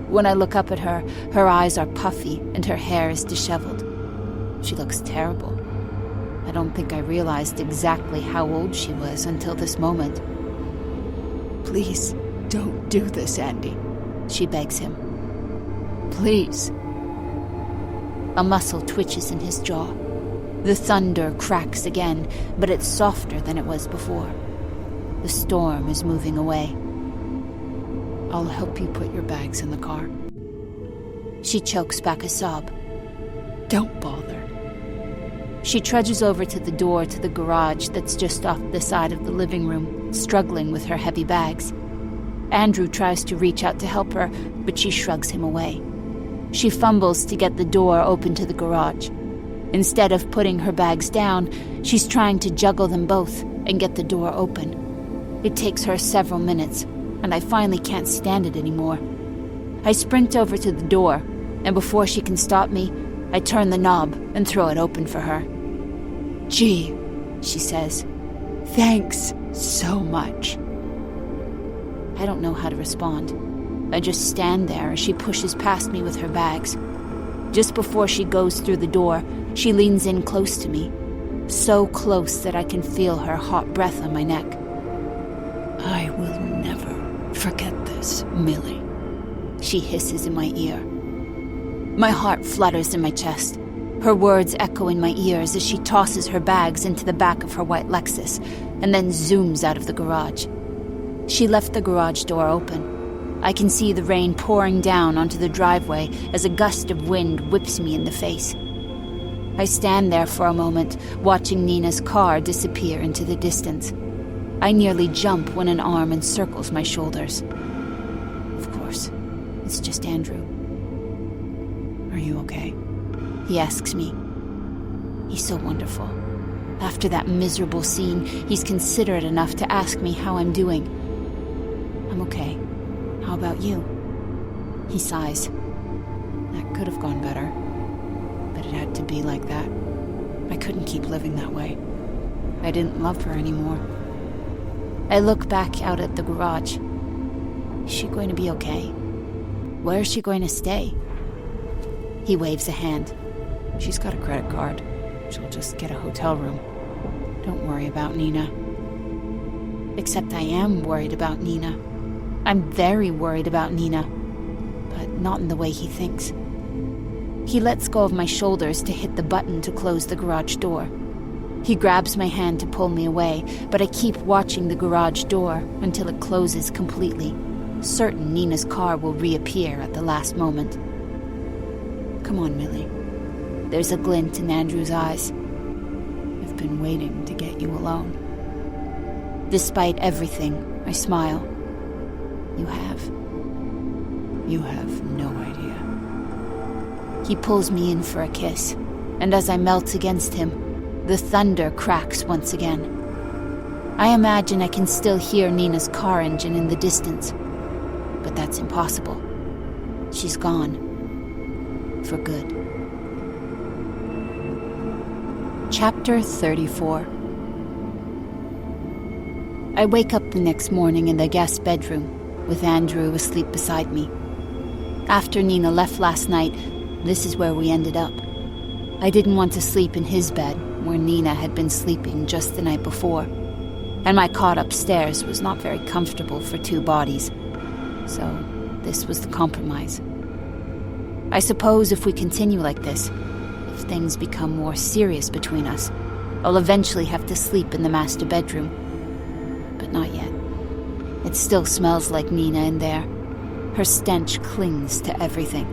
When I look up at her, her eyes are puffy and her hair is disheveled. She looks terrible. I don't think I realized exactly how old she was until this moment. Please, don't do this, Andy, she begs him. Please. A muscle twitches in his jaw. The thunder cracks again, but it's softer than it was before. The storm is moving away. I'll help you put your bags in the car. She chokes back a sob. Don't bother. She trudges over to the door to the garage that's just off the side of the living room, struggling with her heavy bags. Andrew tries to reach out to help her, but she shrugs him away. She fumbles to get the door open to the garage. Instead of putting her bags down, she's trying to juggle them both and get the door open. It takes her several minutes, and I finally can't stand it anymore. I sprint over to the door, and before she can stop me, I turn the knob and throw it open for her. "Gee," she says, "thanks so much." I don't know how to respond. I just stand there as she pushes past me with her bags. Just before she goes through the door, she leans in close to me, so close that I can feel her hot breath on my neck. "I will never forget this, Millie," she hisses in my ear. My heart flutters in my chest. Her words echo in my ears as she tosses her bags into the back of her white Lexus and then zooms out of the garage. She left the garage door open. I can see the rain pouring down onto the driveway as a gust of wind whips me in the face. I stand there for a moment, watching Nina's car disappear into the distance. I nearly jump when an arm encircles my shoulders. Of course, it's just Andrew. "Are you okay?" He asks me. He's so wonderful. After that miserable scene, he's considerate enough to ask me how I'm doing. I'm okay. How about you? He sighs. "That could have gone better, but it had to be like that. I couldn't keep living that way. I didn't love her anymore." I look back out at the garage. Is she going to be okay? Where is she going to stay? He waves a hand. "She's got a credit card. She'll just get a hotel room. Don't worry about Nina." Except I am worried about Nina. I'm very worried about Nina, but not in the way he thinks. He lets go of my shoulders to hit the button to close the garage door. He grabs my hand to pull me away, but I keep watching the garage door until it closes completely, certain Nina's car will reappear at the last moment. "Come on, Millie." There's a glint in Andrew's eyes. "I've been waiting to get you alone." Despite everything, I smile. You have. You have no idea. He pulls me in for a kiss, and as I melt against him, the thunder cracks once again. I imagine I can still hear Nina's car engine in the distance, but that's impossible. She's gone. For good. Chapter 34. I wake up the next morning in the guest bedroom, with Andrew asleep beside me. After Nina left last night, this is where we ended up. I didn't want to sleep in his bed, where Nina had been sleeping just the night before, and my cot upstairs was not very comfortable for two bodies, so this was the compromise. I suppose if we continue like this, if things become more serious between us, I'll eventually have to sleep in the master bedroom. But not yet. It still smells like Nina in there. Her stench clings to everything.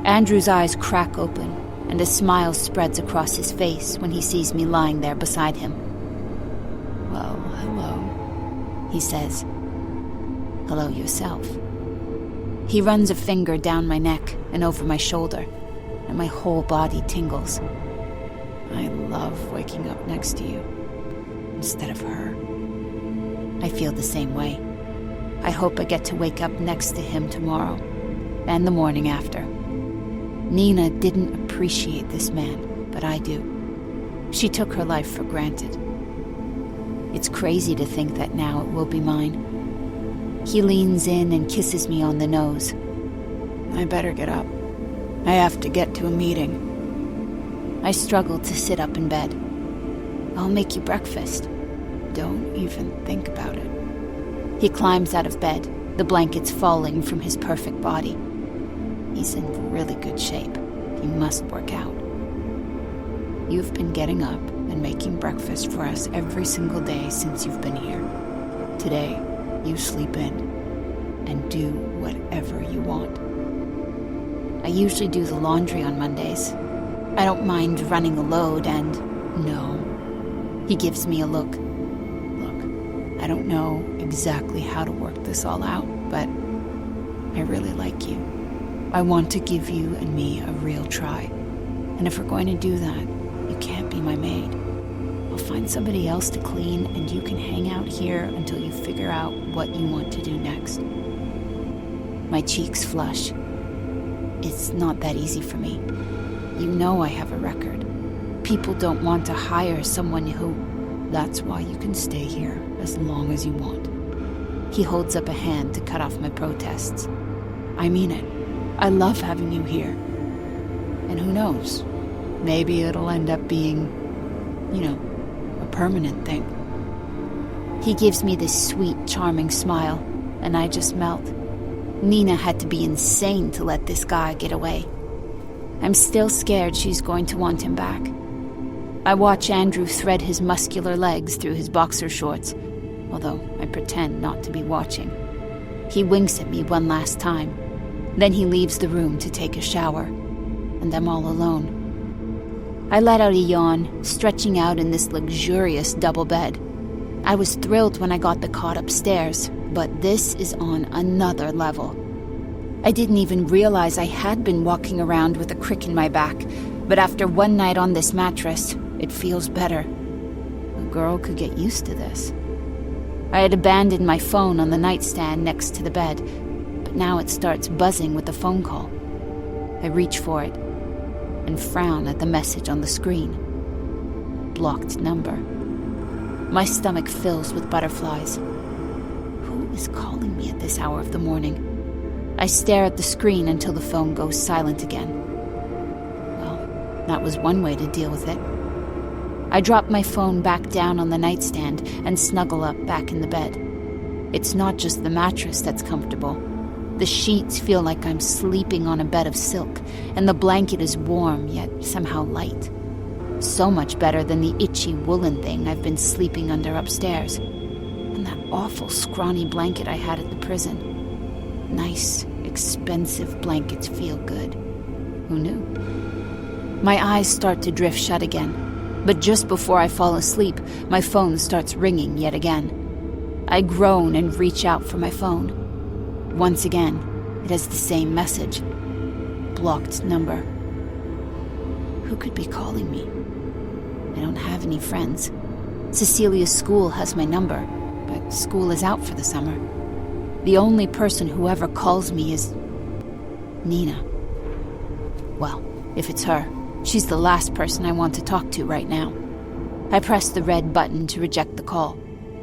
Andrew's eyes crack open, and a smile spreads across his face when he sees me lying there beside him. "Well, hello," he says. "Hello yourself." He runs a finger down my neck and over my shoulder, and my whole body tingles. "I love waking up next to you, instead of her." I feel the same way. I hope I get to wake up next to him tomorrow, and the morning after. Nina didn't appreciate this man, but I do. She took her life for granted. It's crazy to think that now it will be mine. He leans in and kisses me on the nose. "I better get up. I have to get to a meeting." I struggle to sit up in bed. "I'll make you breakfast." "Don't even think about it." He climbs out of bed, the blankets falling from his perfect body. He's in really good shape. He must work out. "You've been getting up and making breakfast for us every single day since you've been here. Today, you sleep in and do whatever you want." I usually do the laundry on Mondays. I don't mind running a load and... "No." He gives me a look. "Look, I don't know exactly how to work this all out, but I really like you. I want to give you and me a real try. And if we're going to do that, you can't be my maid. I'll find somebody else to clean, and you can hang out here until you figure out what you want to do next." My cheeks flush. It's not that easy for me. You know I have a record. People don't want to hire someone who... That's why you can stay here as long as you want. He holds up a hand to cut off my protests. I mean it. I love having you here. And who knows? Maybe it'll end up being, a permanent thing. He gives me this sweet, charming smile, and I just melt. Nina had to be insane to let this guy get away. I'm still scared she's going to want him back. I watch Andrew thread his muscular legs through his boxer shorts, although I pretend not to be watching. He winks at me one last time. Then he leaves the room to take a shower, and I'm all alone. I let out a yawn, stretching out in this luxurious double bed. I was thrilled when I got the cot upstairs, but this is on another level. I didn't even realize I had been walking around with a crick in my back, but after one night on this mattress, it feels better. A girl could get used to this. I had abandoned my phone on the nightstand next to the bed, but now it starts buzzing with a phone call. I reach for it and frown at the message on the screen. Blocked number. My stomach fills with butterflies. Who is calling me at this hour of the morning? I stare at the screen until the phone goes silent again. Well, that was one way to deal with it. I drop my phone back down on the nightstand and snuggle up back in the bed. It's not just the mattress that's comfortable. The sheets feel like I'm sleeping on a bed of silk, and the blanket is warm yet somehow light. So much better than the itchy woolen thing I've been sleeping under upstairs. And that awful scrawny blanket I had at the prison. Nice, expensive blankets feel good. Who knew? My eyes start to drift shut again. But just before I fall asleep, my phone starts ringing yet again. I groan and reach out for my phone. Once again, it has the same message. Blocked number. Who could be calling me? I don't have any friends. Cecilia's school has my number, but school is out for the summer. The only person who ever calls me is... Nina. Well, if it's her, she's the last person I want to talk to right now. I press the red button to reject the call,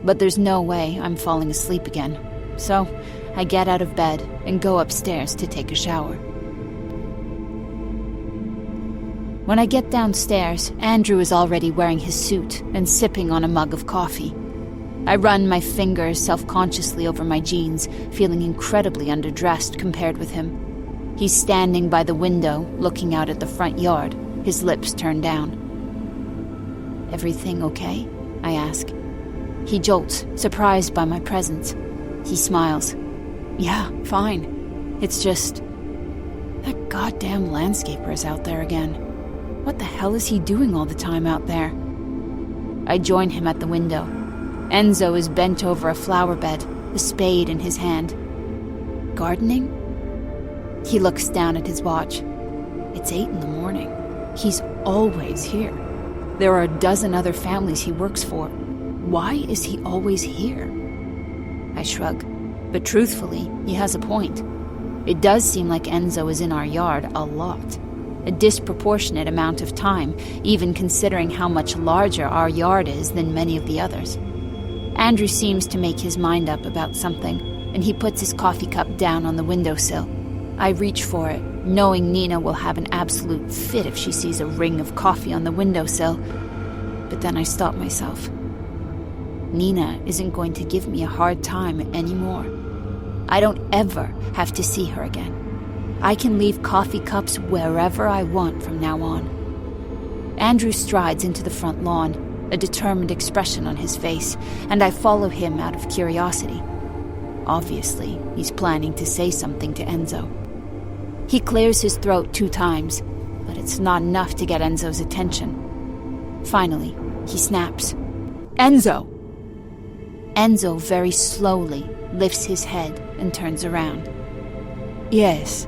but there's no way I'm falling asleep again. So, I get out of bed and go upstairs to take a shower. When I get downstairs, Andrew is already wearing his suit and sipping on a mug of coffee. I run my fingers self-consciously over my jeans, feeling incredibly underdressed compared with him. He's standing by the window, looking out at the front yard, his lips turned down. Everything okay? I ask. He jolts, surprised by my presence. He smiles. Yeah, fine. It's just... that goddamn landscaper is out there again. What the hell is he doing all the time out there? I join him at the window. Enzo is bent over a flower bed, a spade in his hand. Gardening? He looks down at his watch. It's 8 a.m. He's always here. There are a dozen other families he works for. Why is he always here? I shrug, but truthfully, he has a point. It does seem like Enzo is in our yard a lot. A disproportionate amount of time, even considering how much larger our yard is than many of the others. Andrew seems to make his mind up about something, and he puts his coffee cup down on the windowsill. I reach for it, knowing Nina will have an absolute fit if she sees a ring of coffee on the windowsill. But then I stop myself. Nina isn't going to give me a hard time anymore. I don't ever have to see her again. I can leave coffee cups wherever I want from now on. Andrew strides into the front lawn, a determined expression on his face, and I follow him out of curiosity. Obviously, he's planning to say something to Enzo. He clears his throat 2 times, but it's not enough to get Enzo's attention. Finally, he snaps. Enzo! Enzo very slowly lifts his head and turns around. Yes.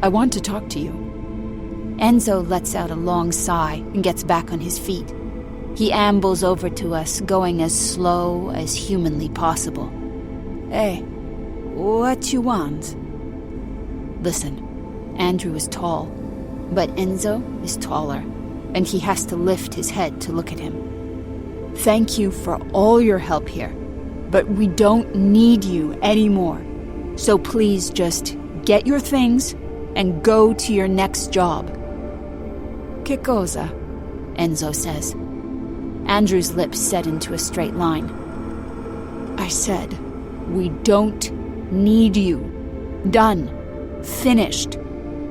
I want to talk to you. Enzo lets out a long sigh and gets back on his feet. He ambles over to us, going as slow as humanly possible. Hey, what you want? Listen, Andrew is tall, but Enzo is taller, and he has to lift his head to look at him. Thank you for all your help here, but we don't need you anymore. So please just get your things and go to your next job. Che cosa? Enzo says. Andrew's lips set into a straight line. I said, we don't need you. Done. Finished.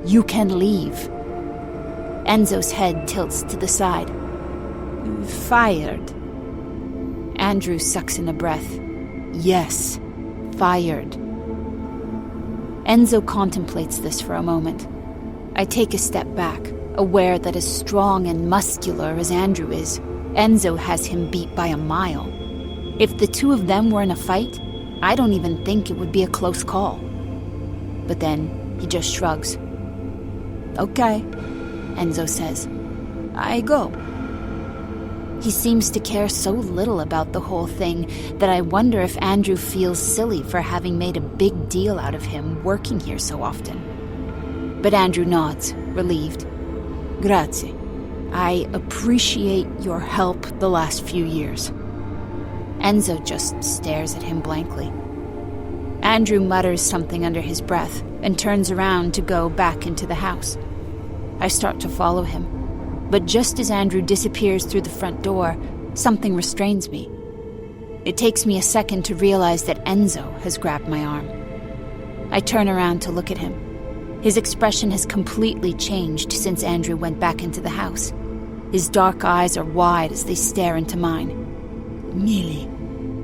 You can leave. Enzo's head tilts to the side. Fired. Andrew sucks in a breath. Yes, fired. Enzo contemplates this for a moment. I take a step back, aware that as strong and muscular as Andrew is, Enzo has him beat by a mile. If the two of them were in a fight, I don't even think it would be a close call. But then he just shrugs. Okay, Enzo says. I go. He seems to care so little about the whole thing that I wonder if Andrew feels silly for having made a big deal out of him working here so often. But Andrew nods, relieved. Grazie. I appreciate your help the last few years. Enzo just stares at him blankly. Andrew mutters something under his breath and turns around to go back into the house. I start to follow him, but just as Andrew disappears through the front door, something restrains me. It takes me a second to realize that Enzo has grabbed my arm. I turn around to look at him. His expression has completely changed since Andrew went back into the house. His dark eyes are wide as they stare into mine. Millie,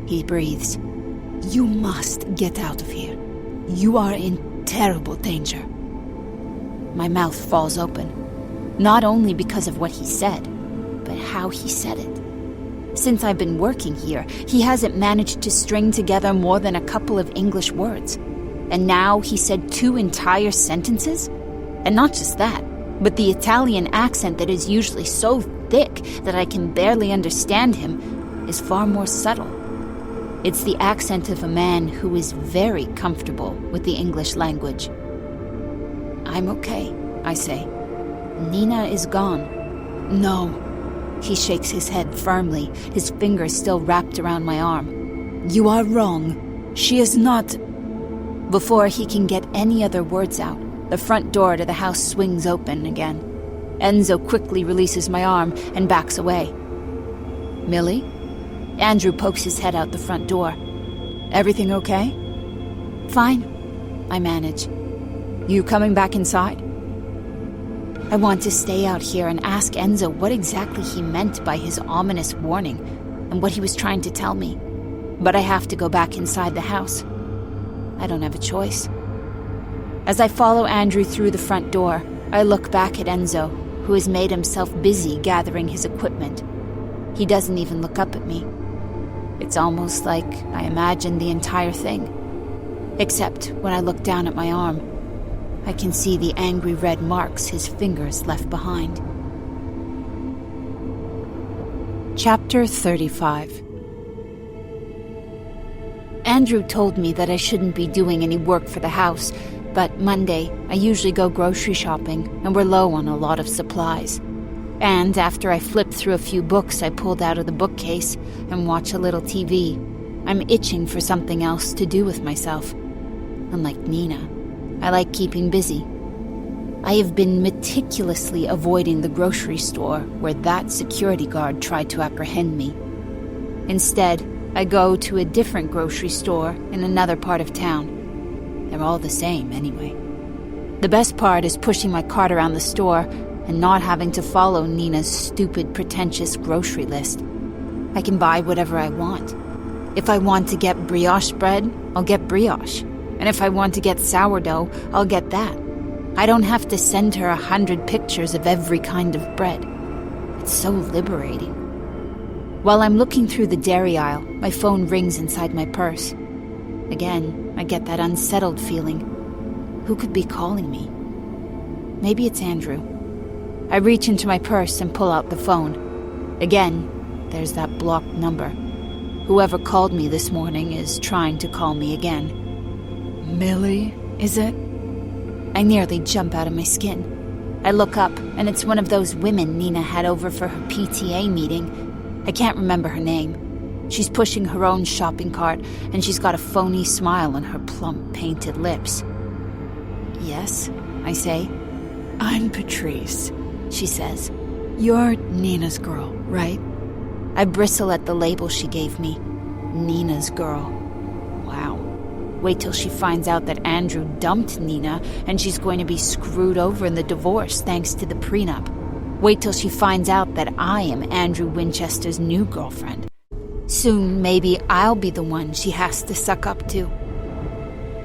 he breathes. You must get out of here. You are in terrible danger. My mouth falls open, not only because of what he said, but how he said it. Since I've been working here, he hasn't managed to string together more than a couple of English words. And now he said 2 entire sentences? And not just that, but the Italian accent that is usually so thick that I can barely understand him is far more subtle. It's the accent of a man who is very comfortable with the English language. I'm okay, I say. Nina is gone. No. He shakes his head firmly, his fingers still wrapped around my arm. You are wrong. She is not... Before he can get any other words out, the front door to the house swings open again. Enzo quickly releases my arm and backs away. Millie? Andrew pokes his head out the front door. Everything okay? Fine, I manage. You coming back inside? I want to stay out here and ask Enzo what exactly he meant by his ominous warning and what he was trying to tell me. But I have to go back inside the house. I don't have a choice. As I follow Andrew through the front door, I look back at Enzo, who has made himself busy gathering his equipment. He doesn't even look up at me. It's almost like I imagined the entire thing. Except when I look down at my arm, I can see the angry red marks his fingers left behind. Chapter 35. Andrew told me that I shouldn't be doing any work for the house, but Monday I usually go grocery shopping and we're low on a lot of supplies. And after I flipped through a few books I pulled out of the bookcase and watch a little TV, I'm itching for something else to do with myself. Unlike Nina, I like keeping busy. I have been meticulously avoiding the grocery store where that security guard tried to apprehend me. Instead, I go to a different grocery store in another part of town. They're all the same, anyway. The best part is pushing my cart around the store and not having to follow Nina's stupid, pretentious grocery list. I can buy whatever I want. If I want to get brioche bread, I'll get brioche. And if I want to get sourdough, I'll get that. I don't have to send her 100 pictures of every kind of bread. It's so liberating. While I'm looking through the dairy aisle, my phone rings inside my purse. Again, I get that unsettled feeling. Who could be calling me? Maybe it's Andrew. I reach into my purse and pull out the phone. Again, there's that blocked number. Whoever called me this morning is trying to call me again. Millie, is it? I nearly jump out of my skin. I look up, and it's one of those women Nina had over for her PTA meeting. I can't remember her name. She's pushing her own shopping cart, and she's got a phony smile on her plump, painted lips. "Yes," I say. "I'm Patrice," she says. "You're Nina's girl, right?" I bristle at the label she gave me. Nina's girl. Wow. Wait till she finds out that Andrew dumped Nina and she's going to be screwed over in the divorce thanks to the prenup. Wait till she finds out that I am Andrew Winchester's new girlfriend. Soon, maybe I'll be the one she has to suck up to.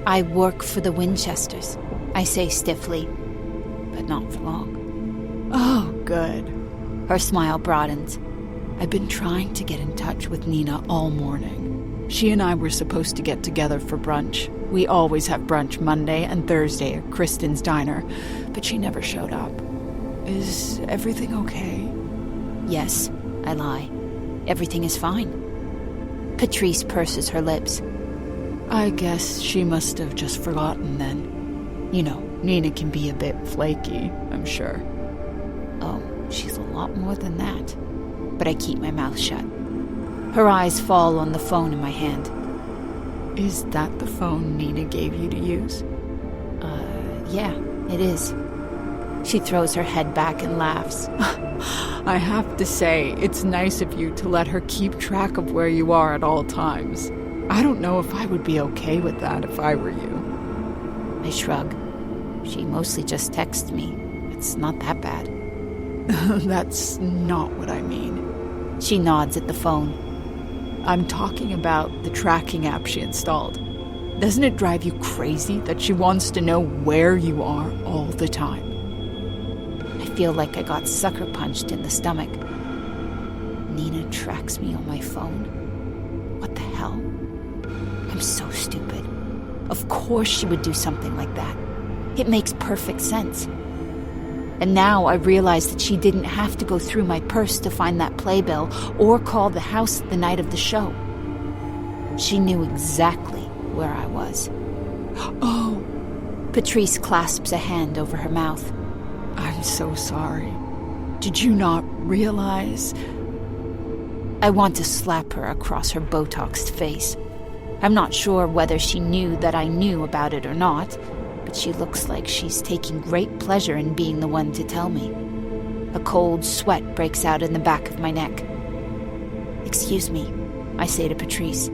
"I work for the Winchesters," I say stiffly, but not for long. "Oh, good." Her smile broadens. "I've been trying to get in touch with Nina all morning. She and I were supposed to get together for brunch. We always have brunch Monday and Thursday at Kristen's Diner, but she never showed up. Is everything okay?" "Yes," I lie. "Everything is fine." Patrice purses her lips. "I guess she must have just forgotten then. You know, Nina can be a bit flaky, I'm sure." Oh, she's a lot more than that. But I keep my mouth shut. Her eyes fall on the phone in my hand. "Is that the phone Nina gave you to use?" Yeah, it is." She throws her head back and laughs. "I have to say, it's nice of you to let her keep track of where you are at all times. I don't know if I would be okay with that if I were you." I shrug. She mostly just texts me. It's not that bad. "That's not what I mean." She nods at the phone. "I'm talking about the tracking app she installed. Doesn't it drive you crazy that she wants to know where you are all the time?" I feel like I got sucker punched in the stomach. Nina tracks me on my phone? What the hell? I'm so stupid. Of course she would do something like that. It makes perfect sense. And now I realize that she didn't have to go through my purse to find that playbill or call the house the night of the show. She knew exactly where I was. "Oh!" Patrice clasps a hand over her mouth. "I'm so sorry. Did you not realize?" I want to slap her across her Botoxed face. I'm not sure whether she knew that I knew about it or not, but she looks like she's taking great pleasure in being the one to tell me. A cold sweat breaks out in the back of my neck. "Excuse me," I say to Patrice.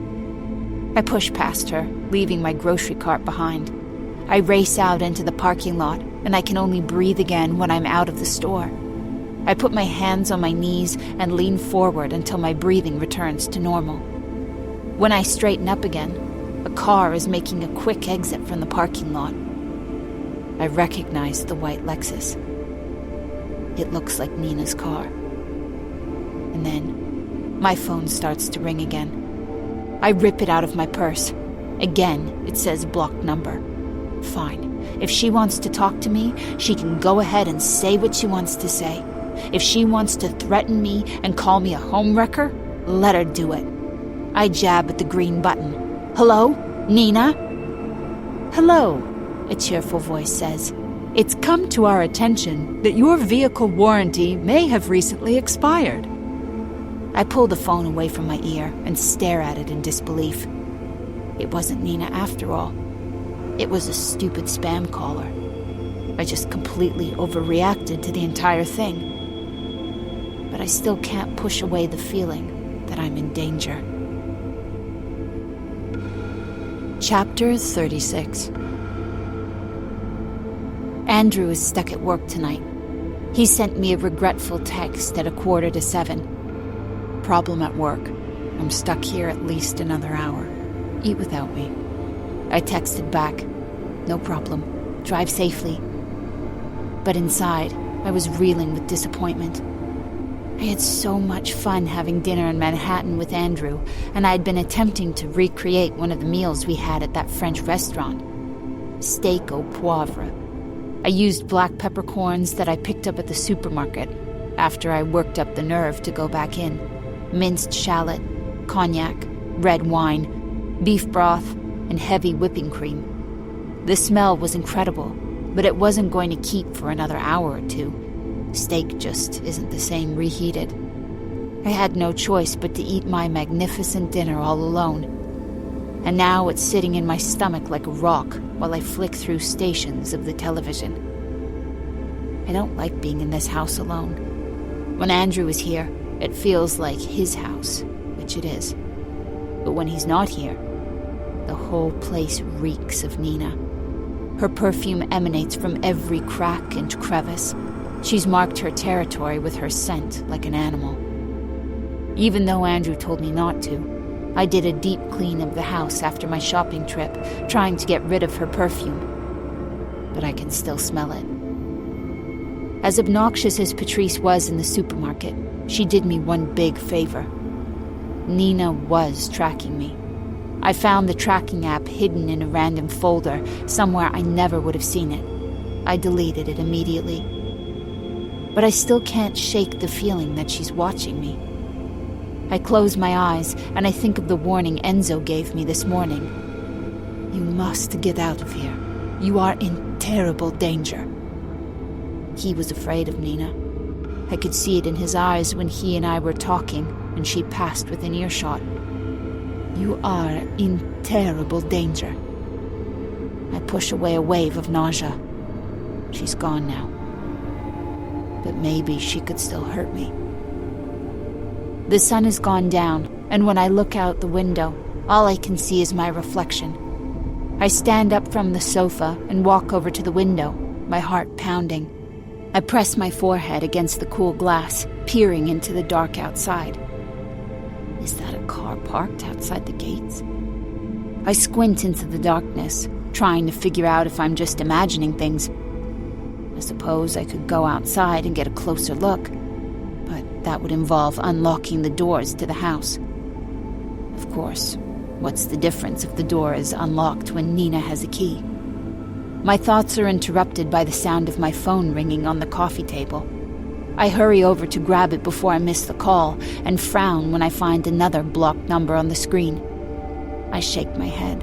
I push past her, leaving my grocery cart behind. I race out into the parking lot, and I can only breathe again when I'm out of the store. I put my hands on my knees and lean forward until my breathing returns to normal. When I straighten up again, a car is making a quick exit from the parking lot. I recognize the white Lexus. It looks like Nina's car. And then, my phone starts to ring again. I rip it out of my purse. Again, it says blocked number. Fine. If she wants to talk to me, she can go ahead and say what she wants to say. If she wants to threaten me and call me a homewrecker, let her do it. I jab at the green button. "Hello? Nina?" "Hello," a cheerful voice says. "It's come to our attention that your vehicle warranty may have recently expired." I pull the phone away from my ear and stare at it in disbelief. It wasn't Nina after all. It was a stupid spam caller. I just completely overreacted to the entire thing. But I still can't push away the feeling that I'm in danger. Chapter 36. Andrew is stuck at work tonight. He sent me a regretful text at 6:45. "Problem at work. I'm stuck here at least another hour. Eat without me." I texted back, "No problem. Drive safely." But inside, I was reeling with disappointment. I had so much fun having dinner in Manhattan with Andrew, and I had been attempting to recreate one of the meals we had at that French restaurant. Steak au poivre. I used black peppercorns that I picked up at the supermarket after I worked up the nerve to go back in. Minced shallot, cognac, red wine, beef broth, and heavy whipping cream. The smell was incredible, but it wasn't going to keep for another hour or two. Steak just isn't the same reheated. I had no choice but to eat my magnificent dinner all alone. And now it's sitting in my stomach like a rock while I flick through stations of the television. I don't like being in this house alone. When Andrew is here, it feels like his house, which it is. But when he's not here, the whole place reeks of Nina. Her perfume emanates from every crack and crevice. She's marked her territory with her scent like an animal. Even though Andrew told me not to, I did a deep clean of the house after my shopping trip, trying to get rid of her perfume. But I can still smell it. As obnoxious as Patrice was in the supermarket, she did me one big favor. Nina was tracking me. I found the tracking app hidden in a random folder, somewhere I never would have seen it. I deleted it immediately. But I still can't shake the feeling that she's watching me. I close my eyes and I think of the warning Enzo gave me this morning. You must get out of here. You are in terrible danger. He was afraid of Nina. I could see it in his eyes when he and I were talking and she passed within earshot. You are in terrible danger. I push away a wave of nausea. She's gone now. But maybe she could still hurt me. The sun has gone down, and when I look out the window, all I can see is my reflection. I stand up from the sofa and walk over to the window, my heart pounding. I press my forehead against the cool glass, peering into the dark outside. Is that a car parked outside the gates? I squint into the darkness, trying to figure out if I'm just imagining things. I suppose I could go outside and get a closer look, but that would involve unlocking the doors to the house. Of course, what's the difference if the door is unlocked when Nina has a key? My thoughts are interrupted by the sound of my phone ringing on the coffee table. I hurry over to grab it before I miss the call, and frown when I find another blocked number on the screen. I shake my head.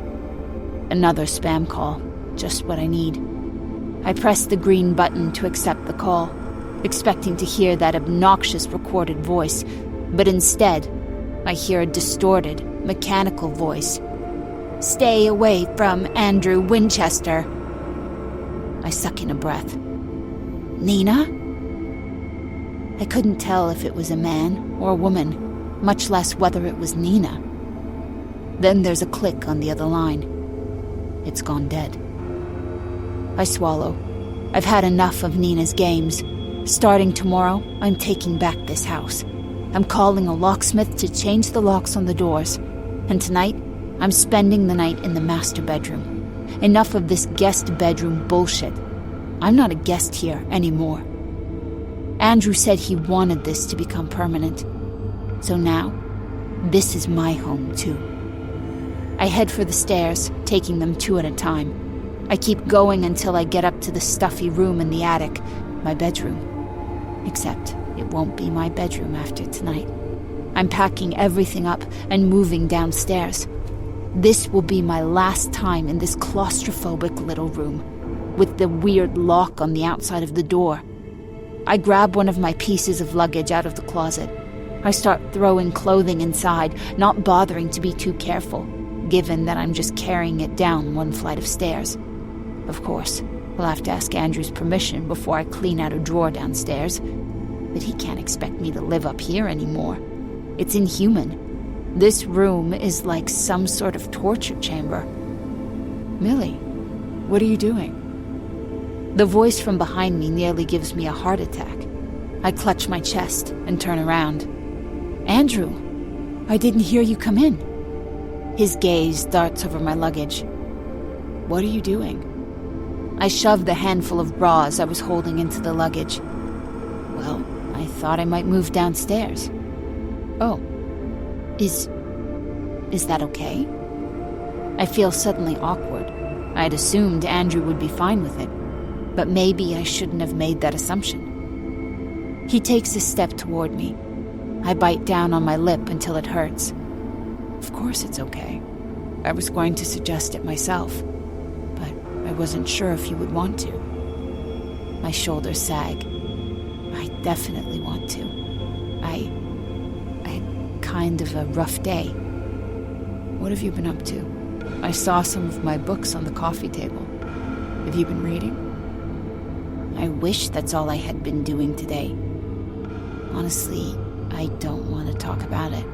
Another spam call, just what I need. I press the green button to accept the call, expecting to hear that obnoxious recorded voice, but instead, I hear a distorted, mechanical voice. Stay away from Andrew Winchester. I suck in a breath. Nina? I couldn't tell if it was a man or a woman, much less whether it was Nina. Then there's a click on the other line. It's gone dead. I swallow. I've had enough of Nina's games. Starting tomorrow, I'm taking back this house. I'm calling a locksmith to change the locks on the doors. And tonight, I'm spending the night in the master bedroom. Enough of this guest bedroom bullshit. I'm not a guest here anymore. Andrew said he wanted this to become permanent. So now, this is my home too. I head for the stairs, taking them two at a time. I keep going until I get up to the stuffy room in the attic, my bedroom. Except it won't be my bedroom after tonight. I'm packing everything up and moving downstairs. This will be my last time in this claustrophobic little room, with the weird lock on the outside of the door. I grab one of my pieces of luggage out of the closet. I start throwing clothing inside, not bothering to be too careful, given that I'm just carrying it down one flight of stairs. Of course, I'll have to ask Andrew's permission before I clean out a drawer downstairs, but he can't expect me to live up here anymore. It's inhuman. This room is like some sort of torture chamber. Millie, what are you doing? The voice from behind me nearly gives me a heart attack. I clutch my chest and turn around. Andrew, I didn't hear you come in. His gaze darts over my luggage. What are you doing? I shoved the handful of bras I was holding into the luggage. Well, I thought I might move downstairs. Oh. Is that okay? I feel suddenly awkward. I'd assumed Andrew would be fine with it, but maybe I shouldn't have made that assumption. He takes a step toward me. I bite down on my lip until it hurts. Of course it's okay. I was going to suggest it myself, but I wasn't sure if you would want to. My shoulders sag. I definitely want to. I had kind of a rough day. What have you been up to? I saw some of my books on the coffee table. Have you been reading? I wish that's all I had been doing today. Honestly, I don't want to talk about it.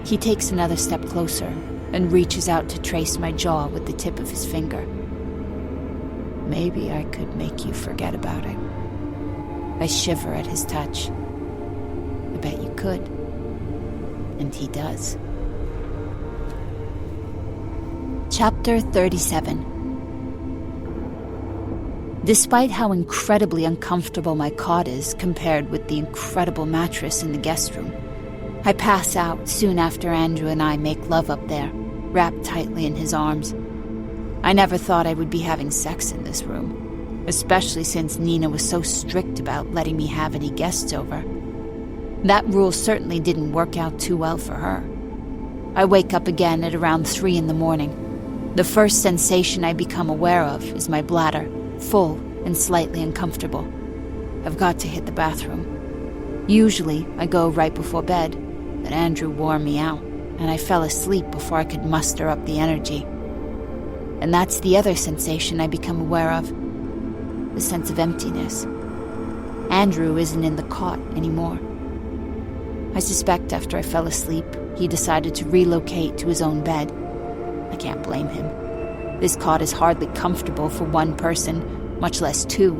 He takes another step closer and reaches out to trace my jaw with the tip of his finger. Maybe I could make you forget about it. I shiver at his touch. I bet you could. And he does. Chapter 37. Despite how incredibly uncomfortable my cot is compared with the incredible mattress in the guest room, I pass out soon after Andrew and I make love up there, wrapped tightly in his arms. I never thought I would be having sex in this room, especially since Nina was so strict about letting me have any guests over. That rule certainly didn't work out too well for her. I wake up again at around 3 a.m. The first sensation I become aware of is my bladder, full and slightly uncomfortable. I've got to hit the bathroom. Usually, I go right before bed, but Andrew wore me out, and I fell asleep before I could muster up the energy. And that's the other sensation I become aware of, the sense of emptiness. Andrew isn't in the cot anymore. I suspect after I fell asleep, he decided to relocate to his own bed. I can't blame him. This cot is hardly comfortable for one person, much less two,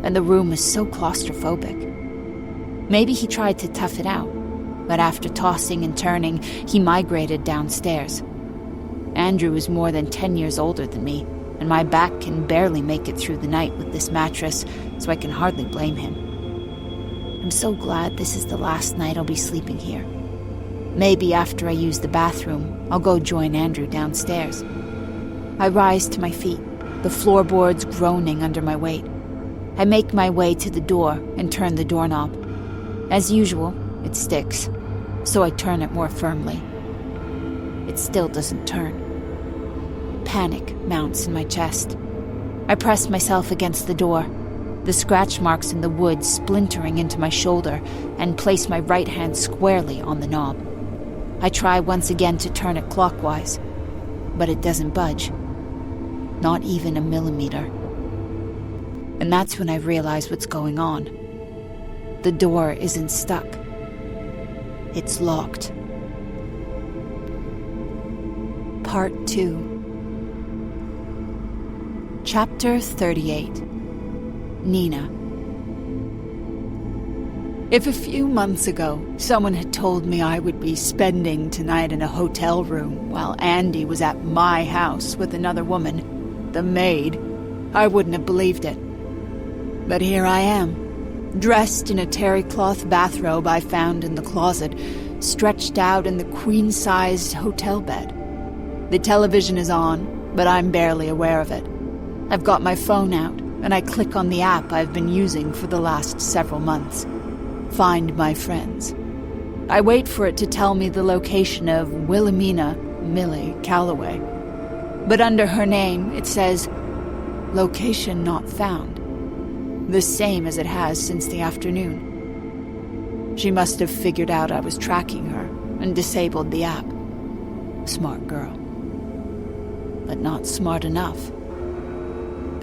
and the room is so claustrophobic. Maybe he tried to tough it out, but after tossing and turning, he migrated downstairs. Andrew is more than 10 years older than me, and my back can barely make it through the night with this mattress, so I can hardly blame him. I'm so glad this is the last night I'll be sleeping here. Maybe after I use the bathroom, I'll go join Andrew downstairs. I rise to my feet, the floorboards groaning under my weight. I make my way to the door and turn the doorknob. As usual, it sticks, so I turn it more firmly. It still doesn't turn. Panic mounts in my chest. I press myself against the door, the scratch marks in the wood splintering into my shoulder, and place my right hand squarely on the knob. I try once again to turn it clockwise, but it doesn't budge. Not even a millimeter. And that's when I realize what's going on. The door isn't stuck. It's locked. Part 2. Chapter 38. Nina. If a few months ago someone had told me I would be spending tonight in a hotel room while Andy was at my house with another woman, the maid, I wouldn't have believed it. But here I am, dressed in a terry cloth bathrobe I found in the closet, stretched out in the queen-sized hotel bed. The television is on, but I'm barely aware of it. I've got my phone out, and I click on the app I've been using for the last several months. Find My Friends. I wait for it to tell me the location of Wilhelmina Millie Calloway. But under her name, it says, "Location not found." The same as it has since the afternoon. She must have figured out I was tracking her and disabled the app. Smart girl. But not smart enough.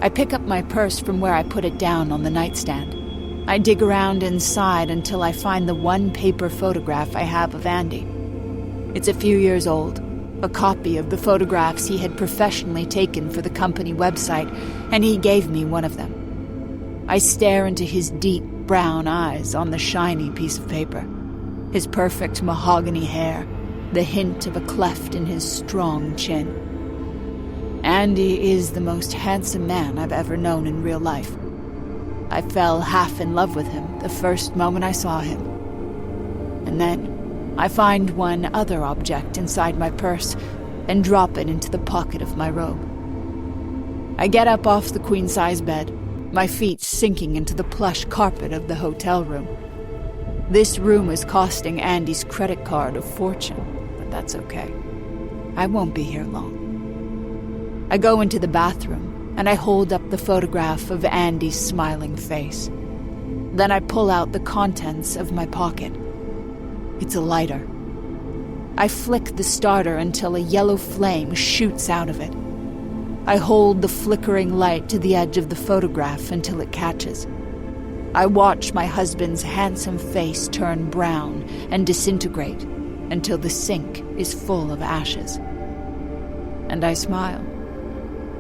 I pick up my purse from where I put it down on the nightstand. I dig around inside until I find the one paper photograph I have of Andy. It's a few years old, a copy of the photographs he had professionally taken for the company website, and he gave me one of them. I stare into his deep brown eyes on the shiny piece of paper, his perfect mahogany hair, the hint of a cleft in his strong chin. Andy is the most handsome man I've ever known in real life. I fell half in love with him the first moment I saw him. And then I find one other object inside my purse and drop it into the pocket of my robe. I get up off the queen-size bed, my feet sinking into the plush carpet of the hotel room. This room is costing Andy's credit card a fortune, but that's okay. I won't be here long. I go into the bathroom, and I hold up the photograph of Andy's smiling face. Then I pull out the contents of my pocket. It's a lighter. I flick the starter until a yellow flame shoots out of it. I hold the flickering light to the edge of the photograph until it catches. I watch my husband's handsome face turn brown and disintegrate until the sink is full of ashes. And I smile.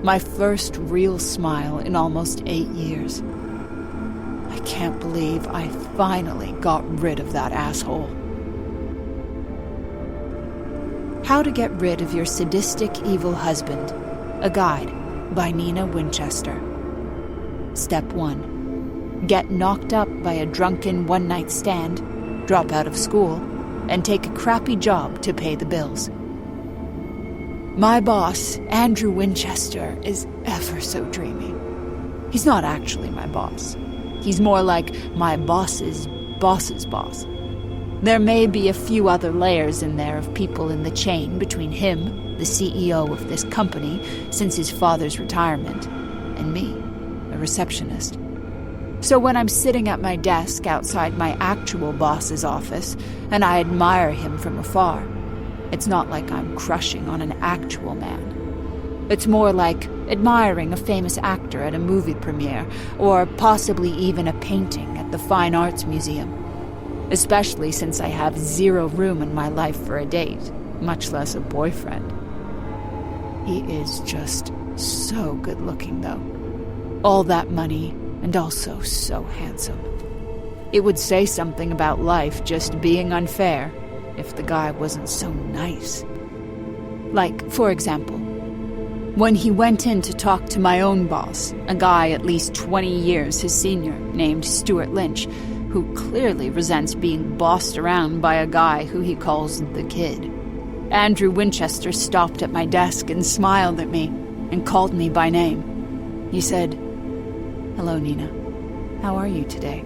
My first real smile in almost 8 years. I can't believe I finally got rid of that asshole. How to Get Rid of Your Sadistic Evil Husband, a guide by Nina Winchester. Step 1. Get knocked up by a drunken one-night stand, drop out of school, and take a crappy job to pay the bills. My boss, Andrew Winchester, is ever so dreamy. He's not actually my boss. He's more like my boss's boss's boss. There may be a few other layers in there of people in the chain between him, the CEO of this company since his father's retirement, and me, a receptionist. So when I'm sitting at my desk outside my actual boss's office and I admire him from afar, it's not like I'm crushing on an actual man. It's more like admiring a famous actor at a movie premiere, or possibly even a painting at the Fine Arts Museum. Especially since I have 0 room in my life for a date, much less a boyfriend. He is just so good looking, though. All that money, and also so handsome. It would say something about life just being unfair if the guy wasn't so nice. Like, for example, when he went in to talk to my own boss, a guy at least 20 years his senior, named Stuart Lynch, who clearly resents being bossed around by a guy who he calls the kid. Andrew Winchester stopped at my desk and smiled at me and called me by name. He said, "Hello, Nina. How are you today?"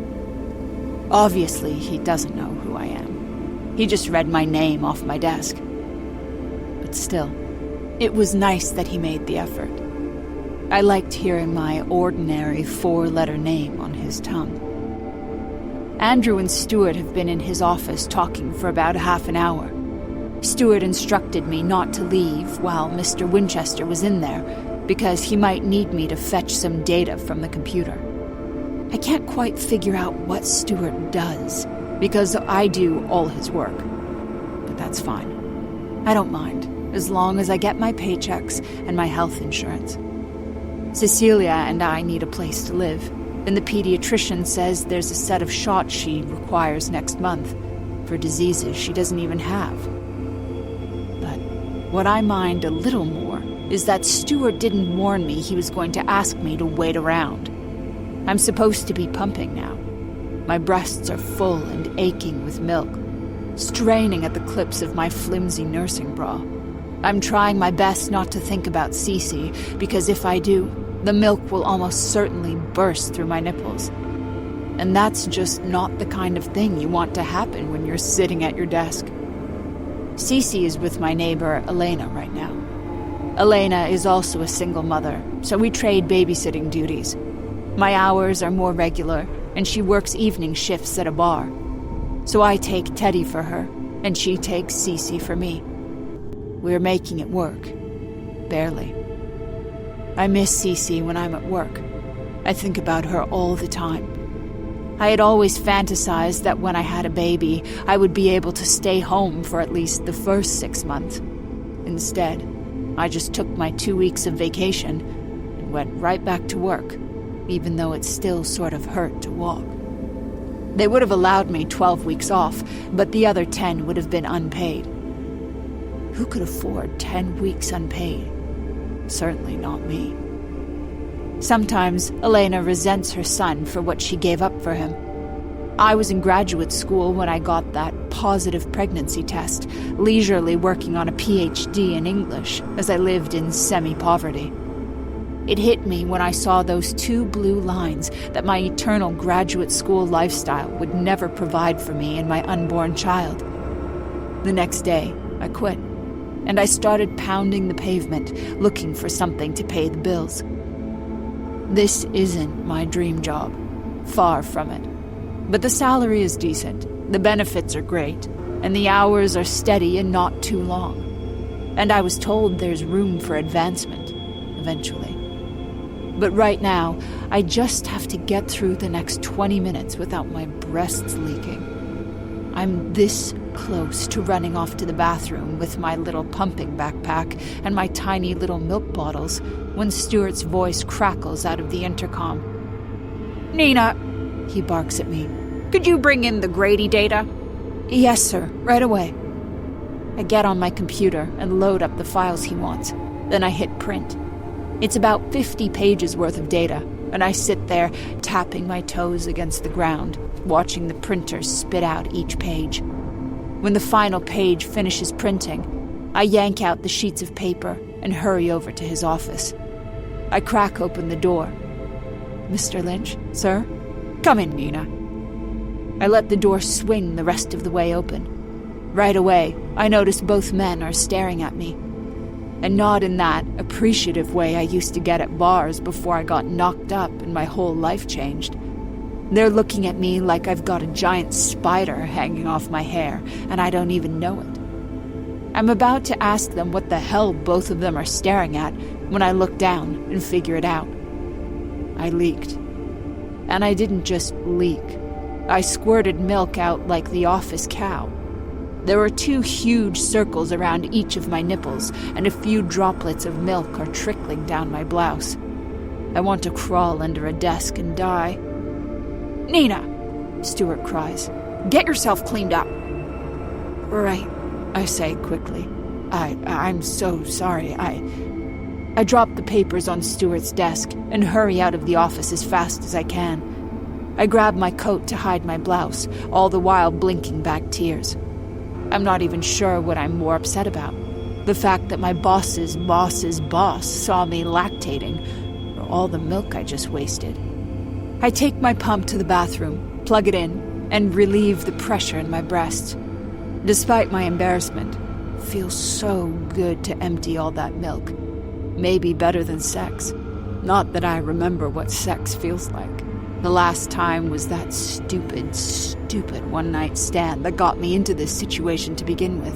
Obviously, he doesn't know who I am. He just read my name off my desk. But still, it was nice that he made the effort. I liked hearing my ordinary 4-letter name on his tongue. Andrew and Stuart have been in his office talking for about half an hour. Stuart instructed me not to leave while Mr. Winchester was in there, because he might need me to fetch some data from the computer. I can't quite figure out what Stuart does, because I do all his work. But that's fine. I don't mind, as long as I get my paychecks and my health insurance. Cecilia and I need a place to live, and the pediatrician says there's a set of shots she requires next month for diseases she doesn't even have. But what I mind a little more is that Stuart didn't warn me he was going to ask me to wait around. I'm supposed to be pumping now. My breasts are full and aching with milk, straining at the clips of my flimsy nursing bra. I'm trying my best not to think about Cece, because if I do, the milk will almost certainly burst through my nipples. And that's just not the kind of thing you want to happen when you're sitting at your desk. Cece is with my neighbor, Elena, right now. Elena is also a single mother, so we trade babysitting duties. My hours are more regular, and she works evening shifts at a bar. So I take Teddy for her, and she takes Cece for me. We're making it work. Barely. I miss Cece when I'm at work. I think about her all the time. I had always fantasized that when I had a baby, I would be able to stay home for at least the first 6 months. Instead, I just took my 2 weeks of vacation and went right back to work, even though it still sort of hurt to walk. They would have allowed me 12 weeks off, but the other 10 would have been unpaid. Who could afford 10 weeks unpaid? Certainly not me. Sometimes Elena resents her son for what she gave up for him. I was in graduate school when I got that positive pregnancy test, leisurely working on a PhD in English as I lived in semi-poverty. It hit me when I saw those 2 blue lines that my eternal graduate school lifestyle would never provide for me and my unborn child. The next day, I quit, and I started pounding the pavement, looking for something to pay the bills. This isn't my dream job. Far from it. But the salary is decent, the benefits are great, and the hours are steady and not too long. And I was told there's room for advancement, eventually. But right now, I just have to get through the next 20 minutes without my breasts leaking. I'm this close to running off to the bathroom with my little pumping backpack and my tiny little milk bottles when Stuart's voice crackles out of the intercom. "Nina," he barks at me. "could you bring in the Grady data?" "Yes, sir, right away." I get on my computer and load up the files he wants. Then I hit print. It's about 50 pages worth of data, and I sit there tapping my toes against the ground, watching the printer spit out each page. When the final page finishes printing, I yank out the sheets of paper and hurry over to his office. I crack open the door. "Mr. Lynch, sir?" "Come in, Nina." I let the door swing the rest of the way open. Right away, I notice both men are staring at me. And not in that appreciative way I used to get at bars before I got knocked up and my whole life changed. They're looking at me like I've got a giant spider hanging off my hair, and I don't even know it. I'm about to ask them what the hell both of them are staring at when I look down and figure it out. I leaked. And I didn't just leak. I squirted milk out like the office cow. There were 2 huge circles around each of my nipples, and a few droplets of milk are trickling down my blouse. I want to crawl under a desk and die. "Nina," Stuart cries. "get yourself cleaned up." "Right," I say quickly. I'm so sorry. I drop the papers on Stuart's desk and hurry out of the office as fast as I can. I grab my coat to hide my blouse, all the while blinking back tears. I'm not even sure what I'm more upset about. The fact that my boss's boss's boss saw me lactating, or all the milk I just wasted. I take my pump to the bathroom, plug it in, and relieve the pressure in my breasts. Despite my embarrassment, it feels so good to empty all that milk. Maybe better than sex. Not that I remember what sex feels like. The last time was that stupid one-night stand that got me into this situation to begin with.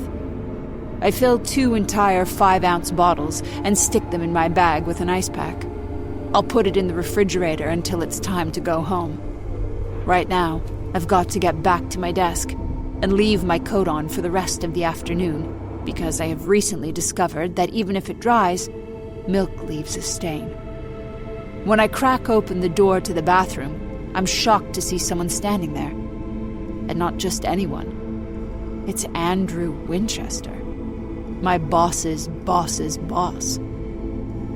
I fill 2 entire 5-ounce bottles and stick them in my bag with an ice pack. I'll put it in the refrigerator until it's time to go home. Right now, I've got to get back to my desk and leave my coat on for the rest of the afternoon, because I have recently discovered that even if it dries, milk leaves a stain. When I crack open the door to the bathroom, I'm shocked to see someone standing there. And not just anyone. It's Andrew Winchester. My boss's boss's boss.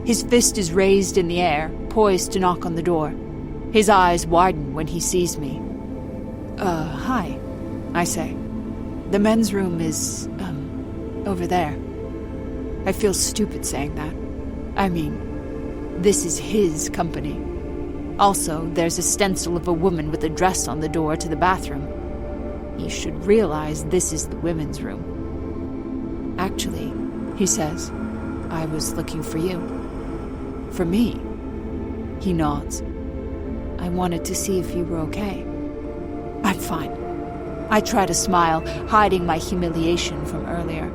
His fist is raised in the air, poised to knock on the door. His eyes widen when he sees me. Hi, I say. The men's room is, over there. I feel stupid saying that. I mean, this is his company. Also, there's a stencil of a woman with a dress on the door to the bathroom. He should realize this is the women's room. "Actually," he says, "I was looking for you." "For me?" He nods. "I wanted to see if you were okay." "I'm fine." I try to smile, hiding my humiliation from earlier.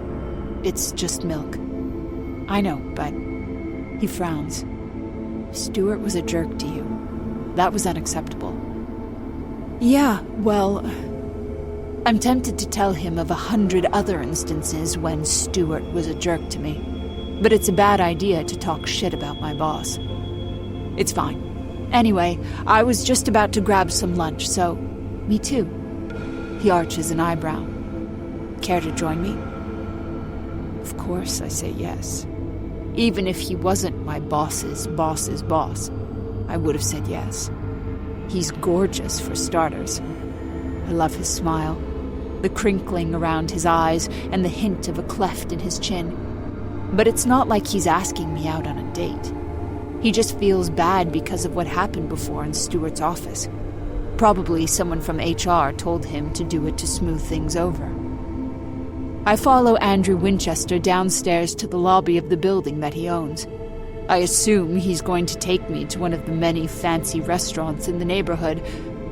"It's just milk." "I know, but..." He frowns. "Stuart was a jerk to you. That was unacceptable." "Yeah, well..." I'm tempted to tell him of 100 other instances when Stuart was a jerk to me, but it's a bad idea to talk shit about my boss. It's fine. Anyway, I was just about to grab some lunch, so... Me too. He arches an eyebrow. "Care to join me?" Of course I say yes. Even if he wasn't my boss's boss's boss, I would have said yes. He's gorgeous, for starters. I love his smile, the crinkling around his eyes, and the hint of a cleft in his chin. But it's not like he's asking me out on a date. He just feels bad because of what happened before in Stuart's office. Probably someone from HR told him to do it to smooth things over. I follow Andrew Winchester downstairs to the lobby of the building that he owns. I assume he's going to take me to one of the many fancy restaurants in the neighborhood,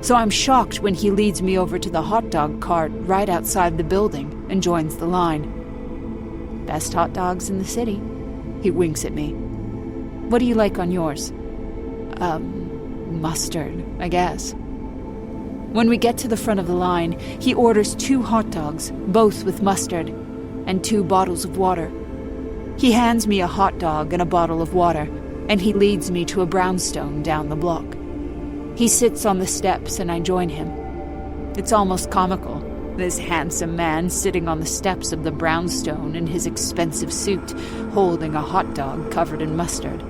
so I'm shocked when he leads me over to the hot dog cart right outside the building and joins the line. Best hot dogs in the city. He winks at me. What do you like on yours? Mustard, I guess. When we get to the front of the line, he orders 2 hot dogs, both with mustard, and 2 bottles of water. He hands me a hot dog and a bottle of water, and he leads me to a brownstone down the block. He sits on the steps and I join him. It's almost comical, this handsome man sitting on the steps of the brownstone in his expensive suit, holding a hot dog covered in mustard.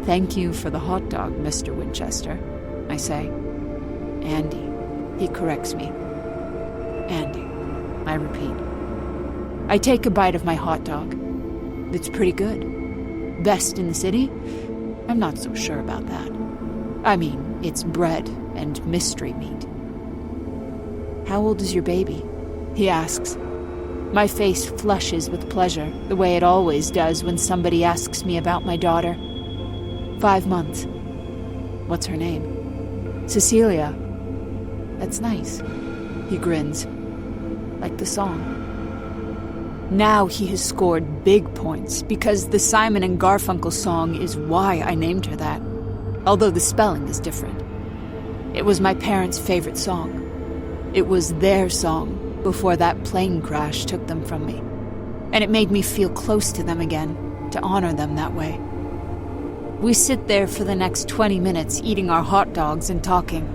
Thank you for the hot dog, Mr. Winchester, I say. Andy, he corrects me. Andy, I repeat. I take a bite of my hot dog. It's pretty good. Best in the city? I'm not so sure about that. I mean, it's bread and mystery meat. How old is your baby? He asks. My face flushes with pleasure, the way it always does when somebody asks me about my daughter. 5 months. What's her name? Cecilia. That's nice. He grins. Like the song. Now he has scored big points, because the Simon and Garfunkel song is why I named her that, although the spelling is different. It was my parents' favorite song. It was their song before that plane crash took them from me, and it made me feel close to them again, to honor them that way. We sit there for the next 20 minutes eating our hot dogs and talking.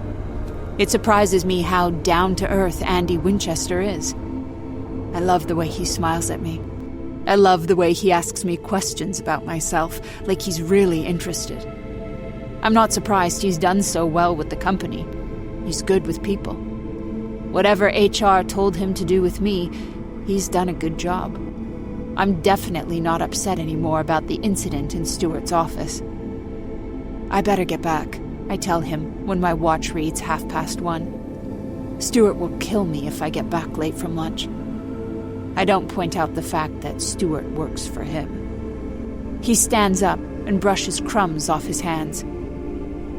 It surprises me how down-to-earth Andy Winchester is. I love the way he smiles at me. I love the way he asks me questions about myself, like he's really interested. I'm not surprised he's done so well with the company. He's good with people. Whatever HR told him to do with me, he's done a good job. I'm definitely not upset anymore about the incident in Stuart's office. I better get back, I tell him when my watch reads 1:30. Stuart will kill me if I get back late from lunch. I don't point out the fact that Stuart works for him. He stands up and brushes crumbs off his hands.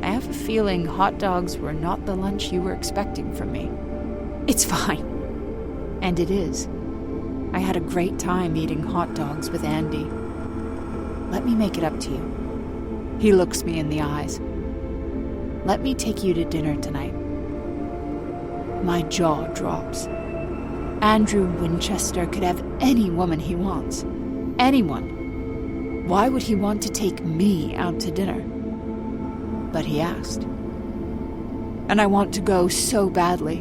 I have a feeling hot dogs were not the lunch you were expecting from me. It's fine. And it is. I had a great time eating hot dogs with Andy. Let me make it up to you. He looks me in the eyes. Let me take you to dinner tonight. My jaw drops. Andrew Winchester could have any woman he wants. Anyone. Why would he want to take me out to dinner? But he asked. And I want to go so badly,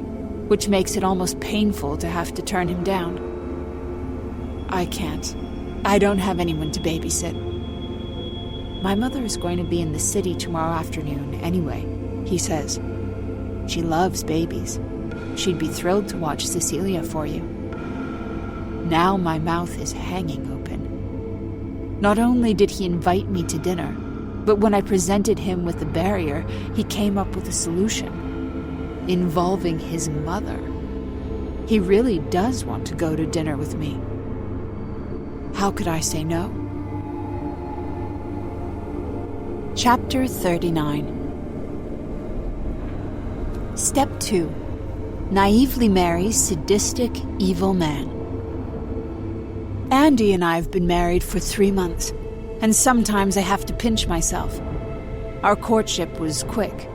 which makes it almost painful to have to turn him down. I can't. I don't have anyone to babysit. My mother is going to be in the city tomorrow afternoon anyway, he says. She loves babies. She'd be thrilled to watch Cecilia for you. Now my mouth is hanging open. Not only did he invite me to dinner, but when I presented him with the barrier, he came up with a solution. Involving his mother. He really does want to go to dinner with me. How could I say no? Chapter 39. Step 2. Naively marry sadistic, evil man. Andy and I have been married for 3 months, and sometimes I have to pinch myself. Our courtship was quick.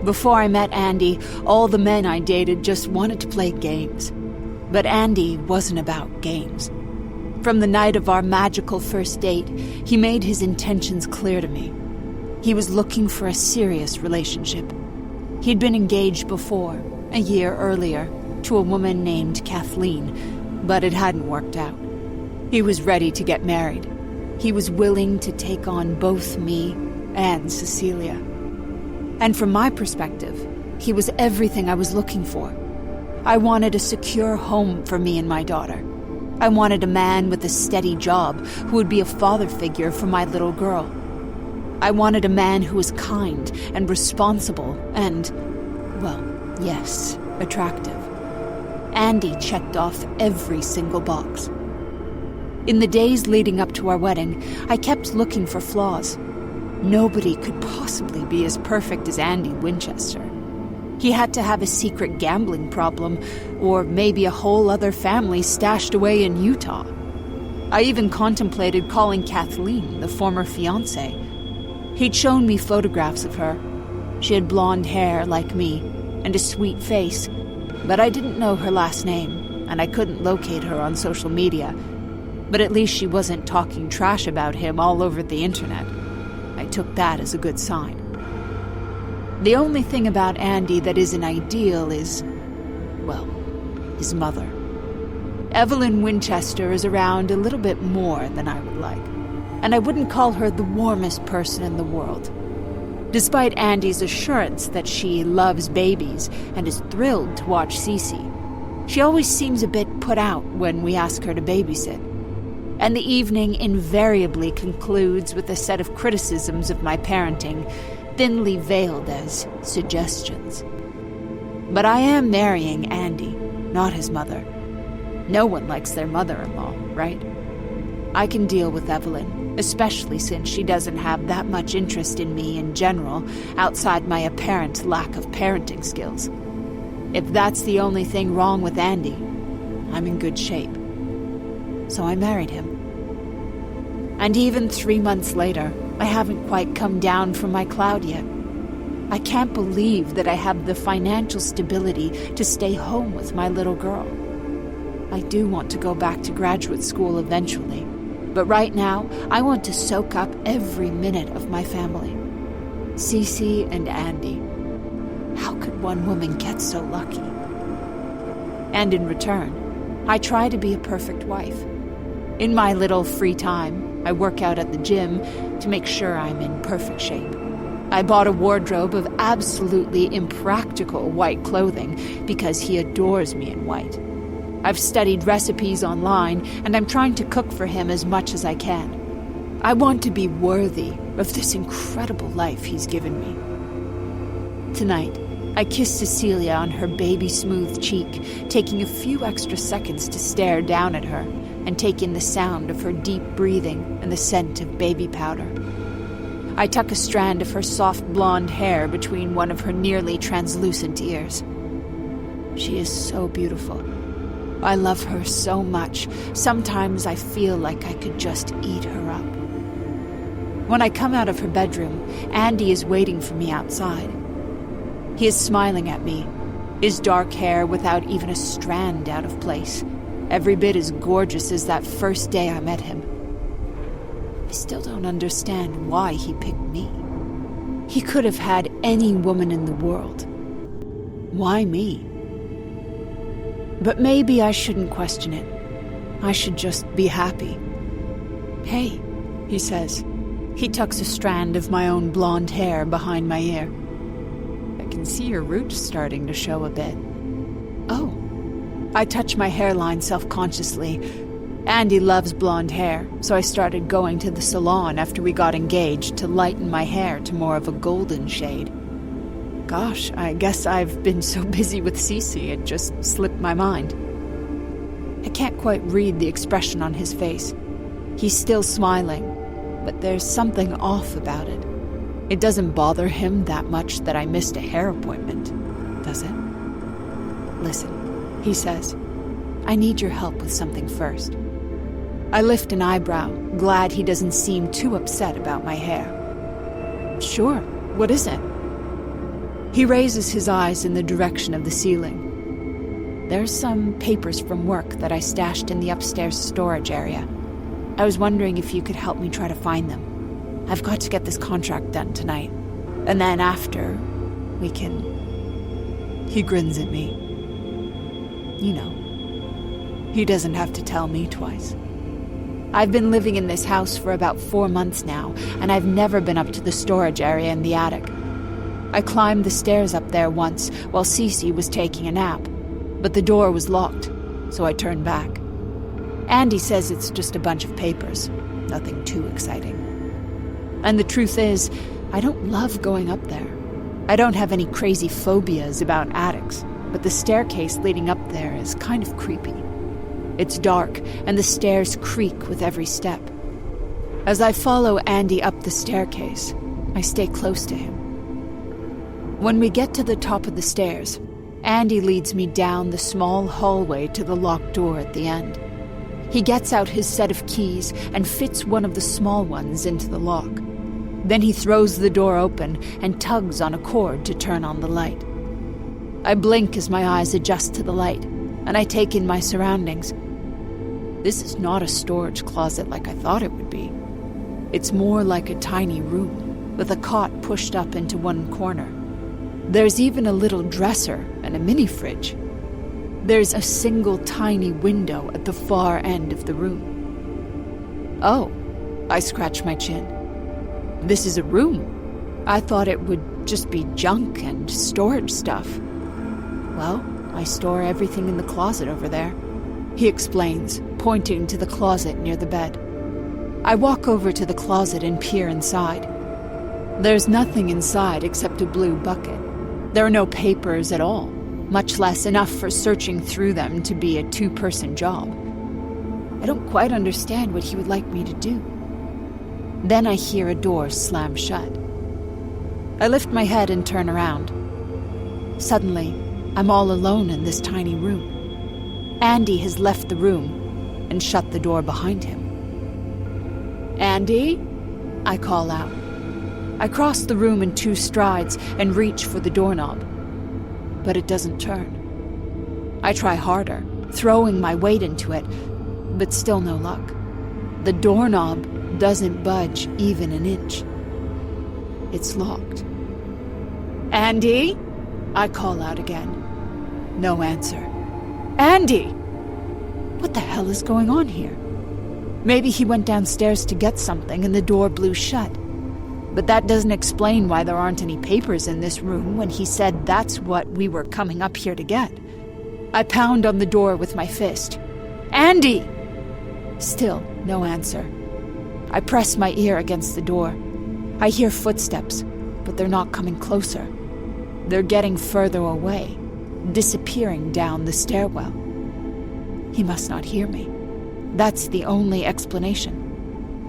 Before I met Andy, all the men I dated just wanted to play games. But Andy wasn't about games. From the night of our magical first date, he made his intentions clear to me. He was looking for a serious relationship. He'd been engaged before, a year earlier, to a woman named Kathleen, but it hadn't worked out. He was ready to get married. He was willing to take on both me and Cecilia. And from my perspective, he was everything I was looking for. I wanted a secure home for me and my daughter. I wanted a man with a steady job who would be a father figure for my little girl. I wanted a man who was kind and responsible and, well, yes, attractive. Andy checked off every single box. In the days leading up to our wedding, I kept looking for flaws. Nobody could possibly be as perfect as Andy Winchester. He had to have a secret gambling problem, or maybe a whole other family stashed away in Utah. I even contemplated calling Kathleen, the former fiancée. He'd shown me photographs of her. She had blonde hair like me, and a sweet face, but I didn't know her last name, and I couldn't locate her on social media. But at least she wasn't talking trash about him all over the internet. I took that as a good sign. The only thing about Andy that isn't ideal is, well, his mother. Evelyn Winchester is around a little bit more than I would like, and I wouldn't call her the warmest person in the world. Despite Andy's assurance that she loves babies and is thrilled to watch Cece, she always seems a bit put out when we ask her to babysit. And the evening invariably concludes with a set of criticisms of my parenting, thinly veiled as suggestions. But I am marrying Andy, not his mother. No one likes their mother-in-law, right? I can deal with Evelyn, especially since she doesn't have that much interest in me in general, outside my apparent lack of parenting skills. If that's the only thing wrong with Andy, I'm in good shape. So I married him. And even 3 months later, I haven't quite come down from my cloud yet. I can't believe that I have the financial stability to stay home with my little girl. I do want to go back to graduate school eventually, but right now, I want to soak up every minute of my family. Cece and Andy. How could one woman get so lucky? And in return, I try to be a perfect wife. In my little free time, I work out at the gym to make sure I'm in perfect shape. I bought a wardrobe of absolutely impractical white clothing because he adores me in white. I've studied recipes online, and I'm trying to cook for him as much as I can. I want to be worthy of this incredible life he's given me. Tonight, I kiss Cecilia on her baby-smooth cheek, taking a few extra seconds to stare down at her and take in the sound of her deep breathing and the scent of baby powder. I tuck a strand of her soft blonde hair between one of her nearly translucent ears. She is so beautiful. I love her so much. Sometimes I feel like I could just eat her up. When I come out of her bedroom, Andy is waiting for me outside. He is smiling at me, his dark hair without even a strand out of place, every bit as gorgeous as that first day I met him. I still don't understand why he picked me. He could have had any woman in the world. Why me? But maybe I shouldn't question it. I should just be happy. Hey, he says. He tucks a strand of my own blonde hair behind my ear. I can see your roots starting to show a bit. Oh. I touch my hairline self-consciously. Andy loves blonde hair, so I started going to the salon after we got engaged to lighten my hair to more of a golden shade. Gosh, I guess I've been so busy with Cece, it just slipped my mind. I can't quite read the expression on his face. He's still smiling, but there's something off about it. It doesn't bother him that much that I missed a hair appointment, does it? Listen, he says, I need your help with something first. I lift an eyebrow, glad he doesn't seem too upset about my hair. Sure, what is it? He raises his eyes in the direction of the ceiling. There's some papers from work that I stashed in the upstairs storage area. I was wondering if you could help me try to find them. I've got to get this contract done tonight. And then after, we can... He grins at me. You know, he doesn't have to tell me twice. I've been living in this house for about 4 months now, and I've never been up to the storage area in the attic. I climbed the stairs up there once while Cece was taking a nap, but the door was locked, so I turned back. Andy says it's just a bunch of papers, nothing too exciting. And the truth is, I don't love going up there. I don't have any crazy phobias about attics, but the staircase leading up there is kind of creepy. It's dark, and the stairs creak with every step. As I follow Andy up the staircase, I stay close to him. When we get to the top of the stairs, Andy leads me down the small hallway to the locked door at the end. He gets out his set of keys and fits one of the small ones into the lock. Then he throws the door open and tugs on a cord to turn on the light. I blink as my eyes adjust to the light, and I take in my surroundings. This is not a storage closet like I thought it would be. It's more like a tiny room, with a cot pushed up into one corner. There's even a little dresser and a mini fridge. There's a single tiny window at the far end of the room. Oh, I scratch my chin. This is a room. I thought it would just be junk and storage stuff. Well, I store everything in the closet over there, he explains, pointing to the closet near the bed. I walk over to the closet and peer inside. There's nothing inside except a blue bucket. There are no papers at all, much less enough for searching through them to be a two-person job. I don't quite understand what he would like me to do. Then I hear a door slam shut. I lift my head and turn around. Suddenly, I'm all alone in this tiny room. Andy has left the room and shut the door behind him. Andy? I call out. I cross the room in 2 strides and reach for the doorknob. But it doesn't turn. I try harder, throwing my weight into it, but still no luck. The doorknob doesn't budge even an inch. It's locked. Andy? I call out again. No answer. Andy! What the hell is going on here? Maybe he went downstairs to get something and the door blew shut. But that doesn't explain why there aren't any papers in this room when he said that's what we were coming up here to get. I pound on the door with my fist. Andy! Still no answer. I press my ear against the door. I hear footsteps, but they're not coming closer. They're getting further away, disappearing down the stairwell. He must not hear me. That's the only explanation.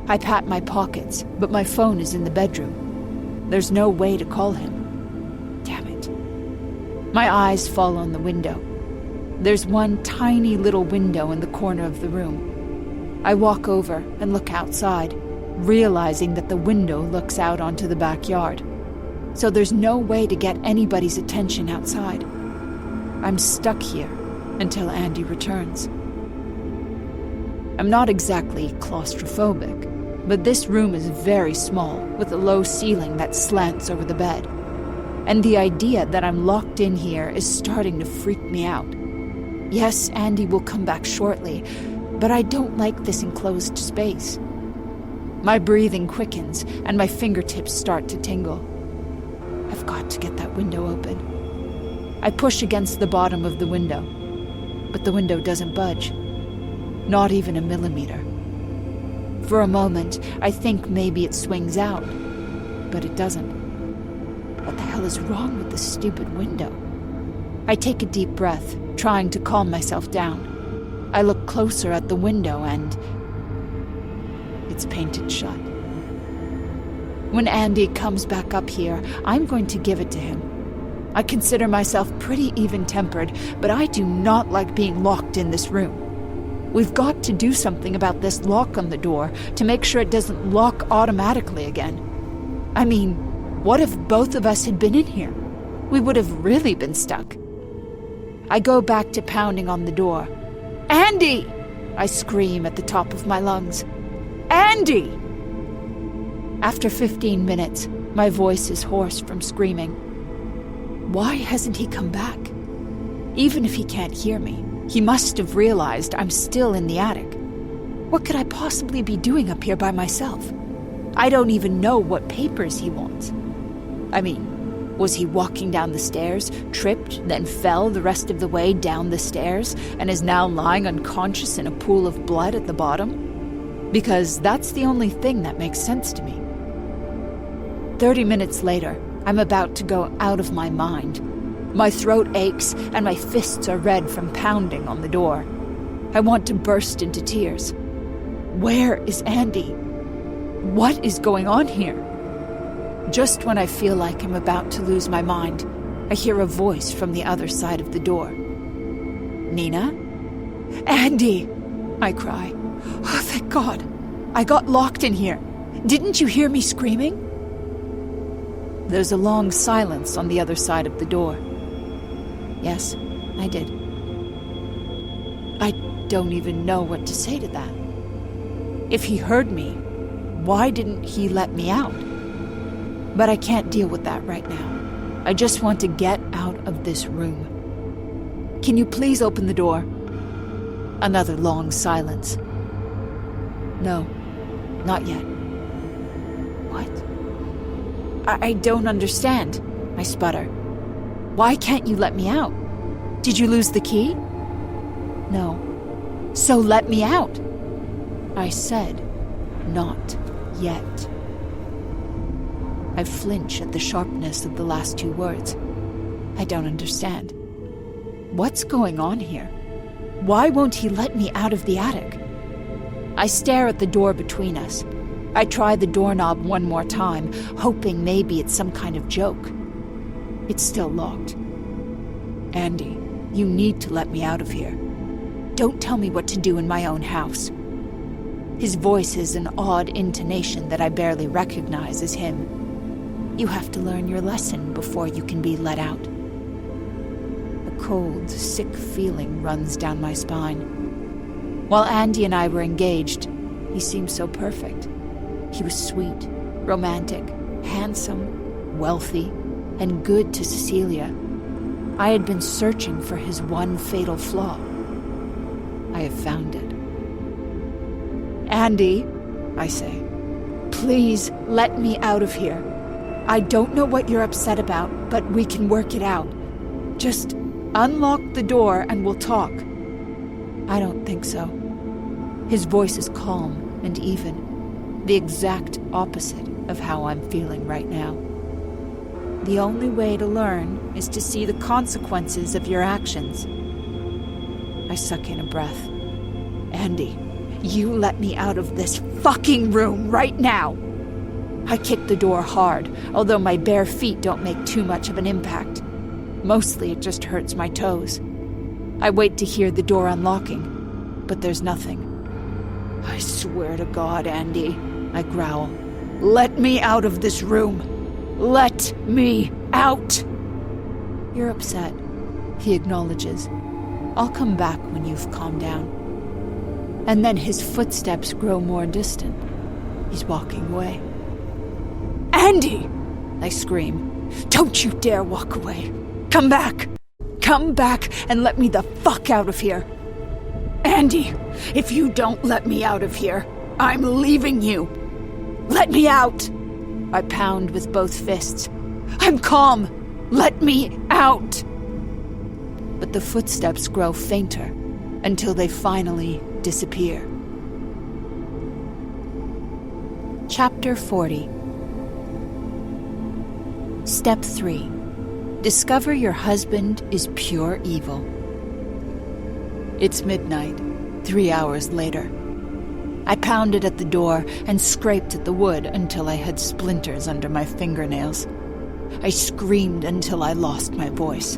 I pat my pockets, but my phone is in the bedroom. There's no way to call him. Damn it. My eyes fall on the window. There's one tiny little window in the corner of the room. I walk over and look outside, realizing that the window looks out onto the backyard. So there's no way to get anybody's attention outside. I'm stuck here until Andy returns. I'm not exactly claustrophobic, but this room is very small, with a low ceiling that slants over the bed. And the idea that I'm locked in here is starting to freak me out. Yes, Andy will come back shortly, but I don't like this enclosed space. My breathing quickens, and my fingertips start to tingle. I've got to get that window open. I push against the bottom of the window, but the window doesn't budge. Not even a millimeter. For a moment, I think maybe it swings out, but it doesn't. What the hell is wrong with this stupid window? I take a deep breath, trying to calm myself down. I look closer at the window and it's painted shut. When Andy comes back up here, I'm going to give it to him. I consider myself pretty even-tempered, but I do not like being locked in this room. We've got to do something about this lock on the door to make sure it doesn't lock automatically again. I mean, what if both of us had been in here? We would have really been stuck. I go back to pounding on the door. Andy! I scream at the top of my lungs. Andy! After 15 minutes, my voice is hoarse from screaming. Why hasn't he come back? Even if he can't hear me, he must have realized I'm still in the attic. What could I possibly be doing up here by myself? I don't even know what papers he wants. I mean, was he walking down the stairs, tripped, then fell the rest of the way down the stairs, and is now lying unconscious in a pool of blood at the bottom? Because that's the only thing that makes sense to me. 30 minutes later, I'm about to go out of my mind. My throat aches and my fists are red from pounding on the door. I want to burst into tears. Where is Andy? What is going on here? Just when I feel like I'm about to lose my mind, I hear a voice from the other side of the door. Nina? Andy! I cry. Oh, thank God. I got locked in here. Didn't you hear me screaming? There's a long silence on the other side of the door. Yes, I did. I don't even know what to say to that. If he heard me, why didn't he let me out? But I can't deal with that right now. I just want to get out of this room. Can you please open the door? Another long silence. No, not yet. What? I don't understand, I sputter. Why can't you let me out? Did you lose the key? No. So let me out. I said, not yet. I flinch at the sharpness of the last two words. I don't understand. What's going on here? Why won't he let me out of the attic? I stare at the door between us. I try the doorknob one more time, hoping maybe it's some kind of joke. It's still locked. Andy, you need to let me out of here. Don't tell me what to do in my own house. His voice is an odd intonation that I barely recognize as him. You have to learn your lesson before you can be let out. A cold, sick feeling runs down my spine. While Andy and I were engaged, he seemed so perfect. He was sweet, romantic, handsome, wealthy, and good to Cecilia. I had been searching for his one fatal flaw. I have found it. Andy, I say, please let me out of here. I don't know what you're upset about, but we can work it out. Just unlock the door and we'll talk. I don't think so. His voice is calm and even, the exact opposite of how I'm feeling right now. The only way to learn is to see the consequences of your actions. I suck in a breath. Andy, you let me out of this fucking room right now! I kick the door hard, although my bare feet don't make too much of an impact. Mostly it just hurts my toes. I wait to hear the door unlocking, but there's nothing. I swear to God, Andy, I growl. Let me out of this room! Let me out! You're upset, he acknowledges. I'll come back when you've calmed down. And then his footsteps grow more distant. He's walking away. Andy! I scream. Don't you dare walk away. Come back! Come back and let me the fuck out of here. Andy, if you don't let me out of here, I'm leaving you. Let me out! I pound with both fists. I'm calm. Let me out! But the footsteps grow fainter until they finally disappear. Chapter 40. Step 3. Discover your husband is pure evil. It's midnight, 3 hours later. I pounded at the door and scraped at the wood until I had splinters under my fingernails. I screamed until I lost my voice.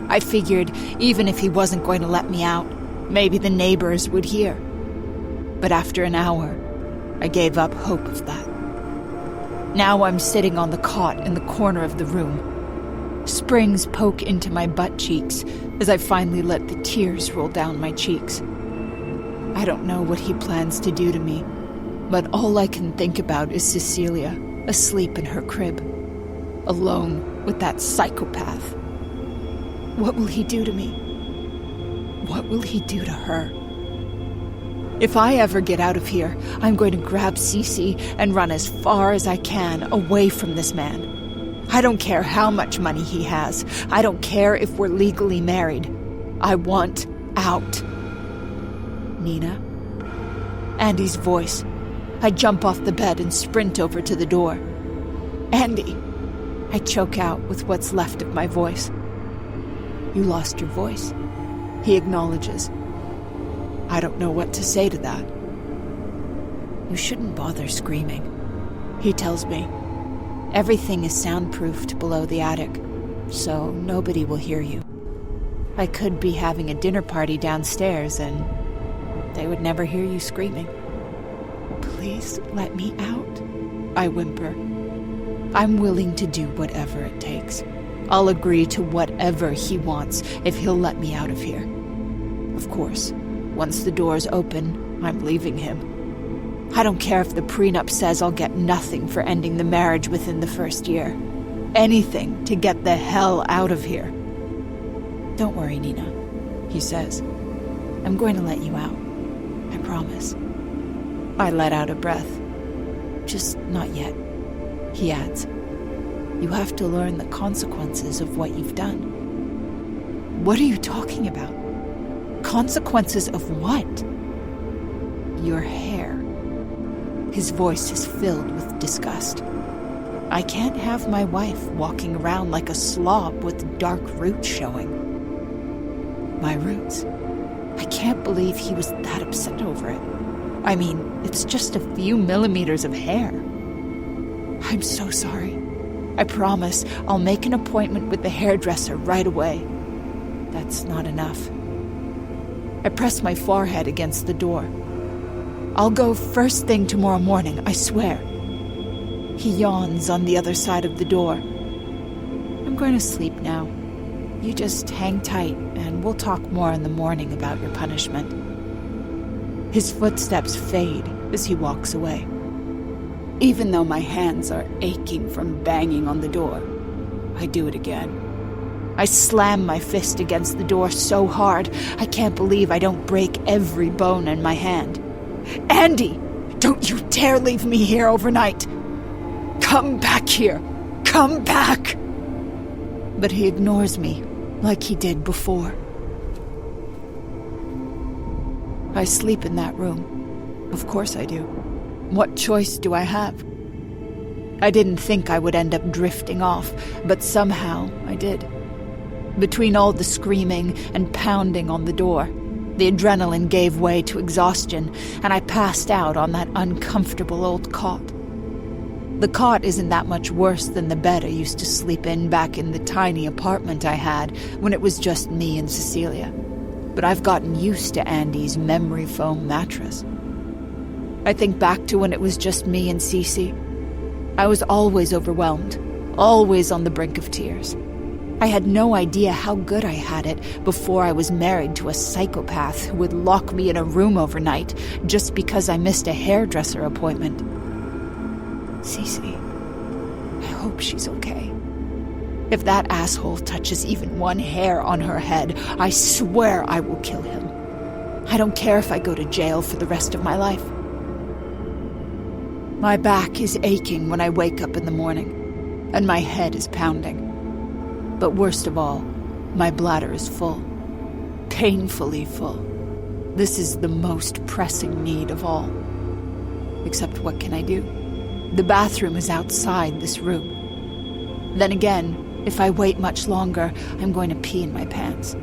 I figured even if he wasn't going to let me out, maybe the neighbors would hear. But after an hour, I gave up hope of that. Now I'm sitting on the cot in the corner of the room. Springs poke into my butt cheeks as I finally let the tears roll down my cheeks. I don't know what he plans to do to me, but all I can think about is Cecilia, asleep in her crib, alone with that psychopath. What will he do to me? What will he do to her? If I ever get out of here, I'm going to grab Cece and run as far as I can away from this man. I don't care how much money he has. I don't care if we're legally married. I want out. Nina? Andy's voice. I jump off the bed and sprint over to the door. Andy! I choke out with what's left of my voice. You lost your voice, he acknowledges. I don't know what to say to that. You shouldn't bother screaming. He tells me. Everything is soundproofed below the attic, so nobody will hear you. I could be having a dinner party downstairs and they would never hear you screaming. Please let me out, I whimper. I'm willing to do whatever it takes. I'll agree to whatever he wants if he'll let me out of here. Of course, once the doors open, I'm leaving him. I don't care if the prenup says I'll get nothing for ending the marriage within the first year. Anything to get the hell out of here. Don't worry, Nina, he says. I'm going to let you out. I promise. I let out a breath. Just not yet, he adds. You have to learn the consequences of what you've done. What are you talking about? Consequences of what? Your hair. His voice is filled with disgust. I can't have my wife walking around like a slob with dark roots showing. My roots? I can't believe he was that upset over it. I mean, it's just a few millimeters of hair. I'm so sorry. I promise I'll make an appointment with the hairdresser right away. That's not enough. I press my forehead against the door. I'll go first thing tomorrow morning, I swear. He yawns on the other side of the door. I'm going to sleep now. You just hang tight, and we'll talk more in the morning about your punishment. His footsteps fade as he walks away. Even though my hands are aching from banging on the door, I do it again. I slam my fist against the door so hard, I can't believe I don't break every bone in my hand. Andy! Don't you dare leave me here overnight! Come back here! Come back! But he ignores me, like he did before. I sleep in that room. Of course I do. What choice do I have? I didn't think I would end up drifting off, but somehow I did. Between all the screaming and pounding on the door, the adrenaline gave way to exhaustion, and I passed out on that uncomfortable old cot. The cot isn't that much worse than the bed I used to sleep in back in the tiny apartment I had when it was just me and Cecilia. But I've gotten used to Andy's memory foam mattress. I think back to when it was just me and Cece. I was always overwhelmed, always on the brink of tears. I had no idea how good I had it before I was married to a psychopath who would lock me in a room overnight just because I missed a hairdresser appointment. Cece, I hope she's okay. If that asshole touches even one hair on her head, I swear I will kill him. I don't care if I go to jail for the rest of my life. My back is aching when I wake up in the morning, and my head is pounding. But worst of all, my bladder is full. Painfully full. This is the most pressing need of all. Except what can I do? The bathroom is outside this room. Then again, if I wait much longer, I'm going to pee in my pants.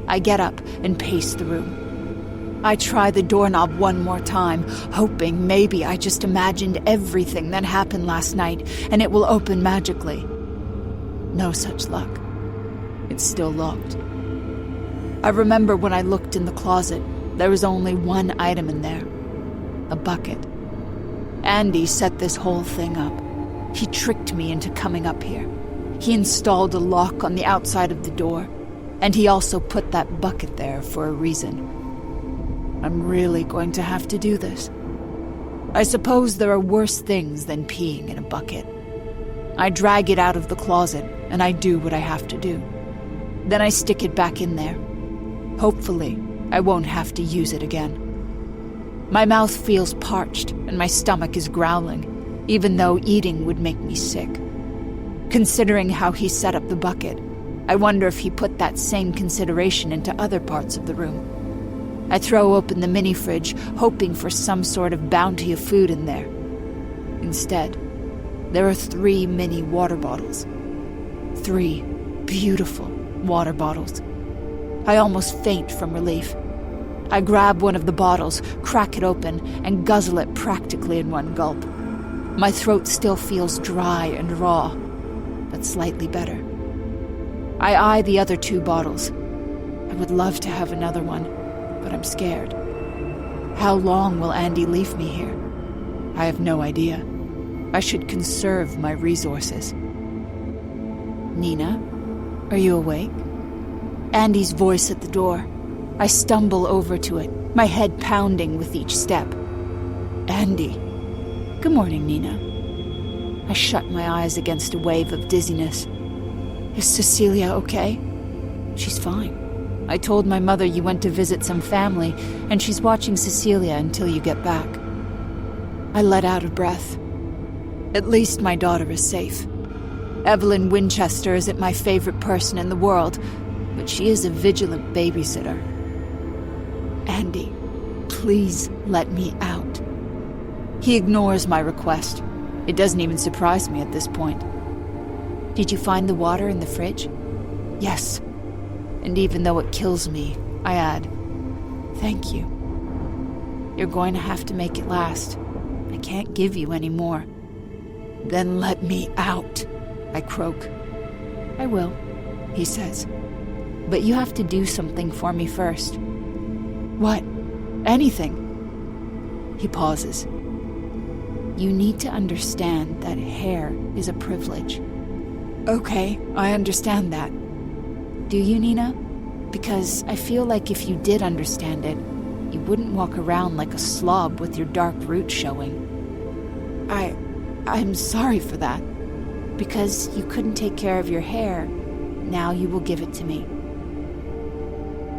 I get up and pace the room. I try the doorknob one more time, hoping maybe I just imagined everything that happened last night and it will open magically. No such luck. It's still locked. I remember when I looked in the closet, there was only one item in there. A bucket. Andy set this whole thing up. He tricked me into coming up here. He installed a lock on the outside of the door, and he also put that bucket there for a reason. I'm really going to have to do this. I suppose there are worse things than peeing in a bucket. I drag it out of the closet, and I do what I have to do. Then I stick it back in there. Hopefully, I won't have to use it again. My mouth feels parched, and my stomach is growling, even though eating would make me sick. Considering how he set up the bucket, I wonder if he put that same consideration into other parts of the room. I throw open the mini-fridge, hoping for some sort of bounty of food in there. Instead, there are 3 mini water bottles. 3 beautiful water bottles. I almost faint from relief. I grab one of the bottles, crack it open, and guzzle it practically in one gulp. My throat still feels dry and raw, but slightly better. I eye the other 2 bottles. I would love to have another one, but I'm scared. How long will Andy leave me here? I have no idea. I should conserve my resources. Nina, are you awake? Andy's voice at the door. I stumble over to it, my head pounding with each step. Andy. Good morning, Nina. I shut my eyes against a wave of dizziness. Is Cecilia okay? She's fine. I told my mother you went to visit some family, and she's watching Cecilia until you get back. I let out a breath. At least my daughter is safe. Evelyn Winchester isn't my favorite person in the world, but she is a vigilant babysitter. Andy, please let me out. He ignores my request. It doesn't even surprise me at this point. Did you find the water in the fridge? Yes. And even though it kills me, I add, thank you. You're going to have to make it last. I can't give you any more. Then let me out, I croak. I will, he says. But you have to do something for me first. What? Anything? He pauses. You need to understand that hair is a privilege. Okay, I understand that. Do you, Nina? Because I feel like if you did understand it, you wouldn't walk around like a slob with your dark roots showing. I'm sorry for that. Because you couldn't take care of your hair, now you will give it to me.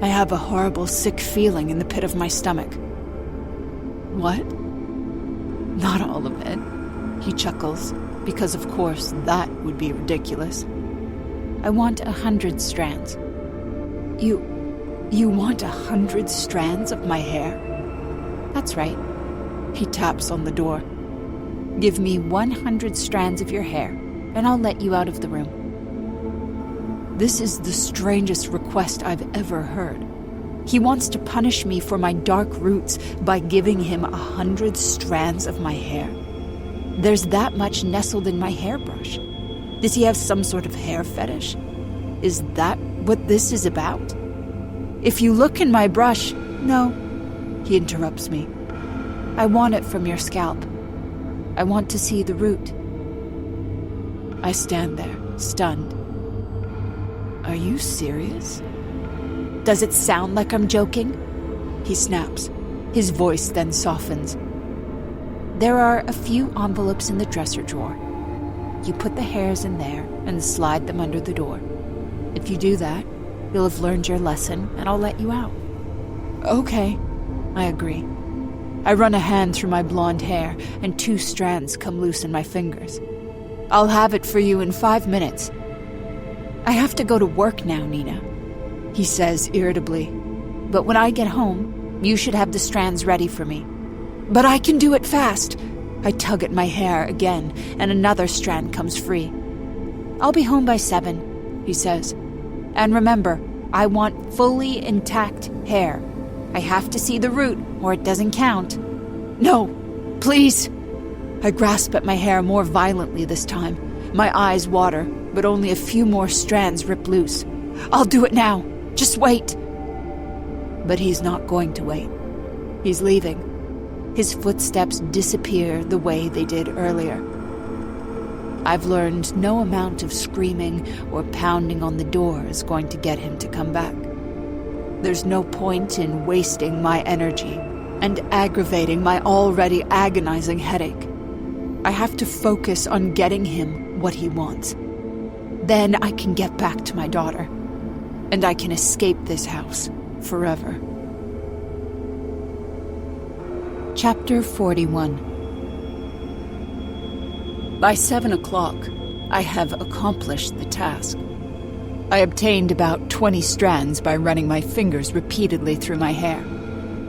I have a horrible, sick feeling in the pit of my stomach. What? Not all of it, he chuckles, because of course that would be ridiculous. I want 100 strands. You want 100 strands of my hair? That's right. He taps on the door. Give me 100 strands of your hair, and I'll let you out of the room. This is the strangest request I've ever heard. He wants to punish me for my dark roots by giving him 100 strands of my hair. There's that much nestled in my hairbrush. Does he have some sort of hair fetish? Is that what this is about? If you look in my brush... No, he interrupts me. I want it from your scalp. I want to see the root. I stand there, stunned. Are you serious? Does it sound like I'm joking? He snaps. His voice then softens. There are a few envelopes in the dresser drawer. You put the hairs in there and slide them under the door. If you do that, you'll have learned your lesson and I'll let you out. Okay, I agree. I run a hand through my blonde hair and 2 strands come loose in my fingers. I'll have it for you in 5 minutes. I have to go to work now, Nina, he says irritably. But when I get home, you should have the strands ready for me. But I can do it fast. I tug at my hair again, and another strand comes free. I'll be home by 7, he says. And remember, I want fully intact hair. I have to see the root, or it doesn't count. No, please. I grasp at my hair more violently this time. My eyes water, but only a few more strands rip loose. I'll do it now. Just wait. But he's not going to wait. He's leaving. His footsteps disappear the way they did earlier. I've learned no amount of screaming or pounding on the door is going to get him to come back. There's no point in wasting my energy and aggravating my already agonizing headache. I have to focus on getting him what he wants. Then I can get back to my daughter, and I can escape this house forever. Chapter 41. By 7 o'clock, I have accomplished the task. I obtained about 20 strands by running my fingers repeatedly through my hair.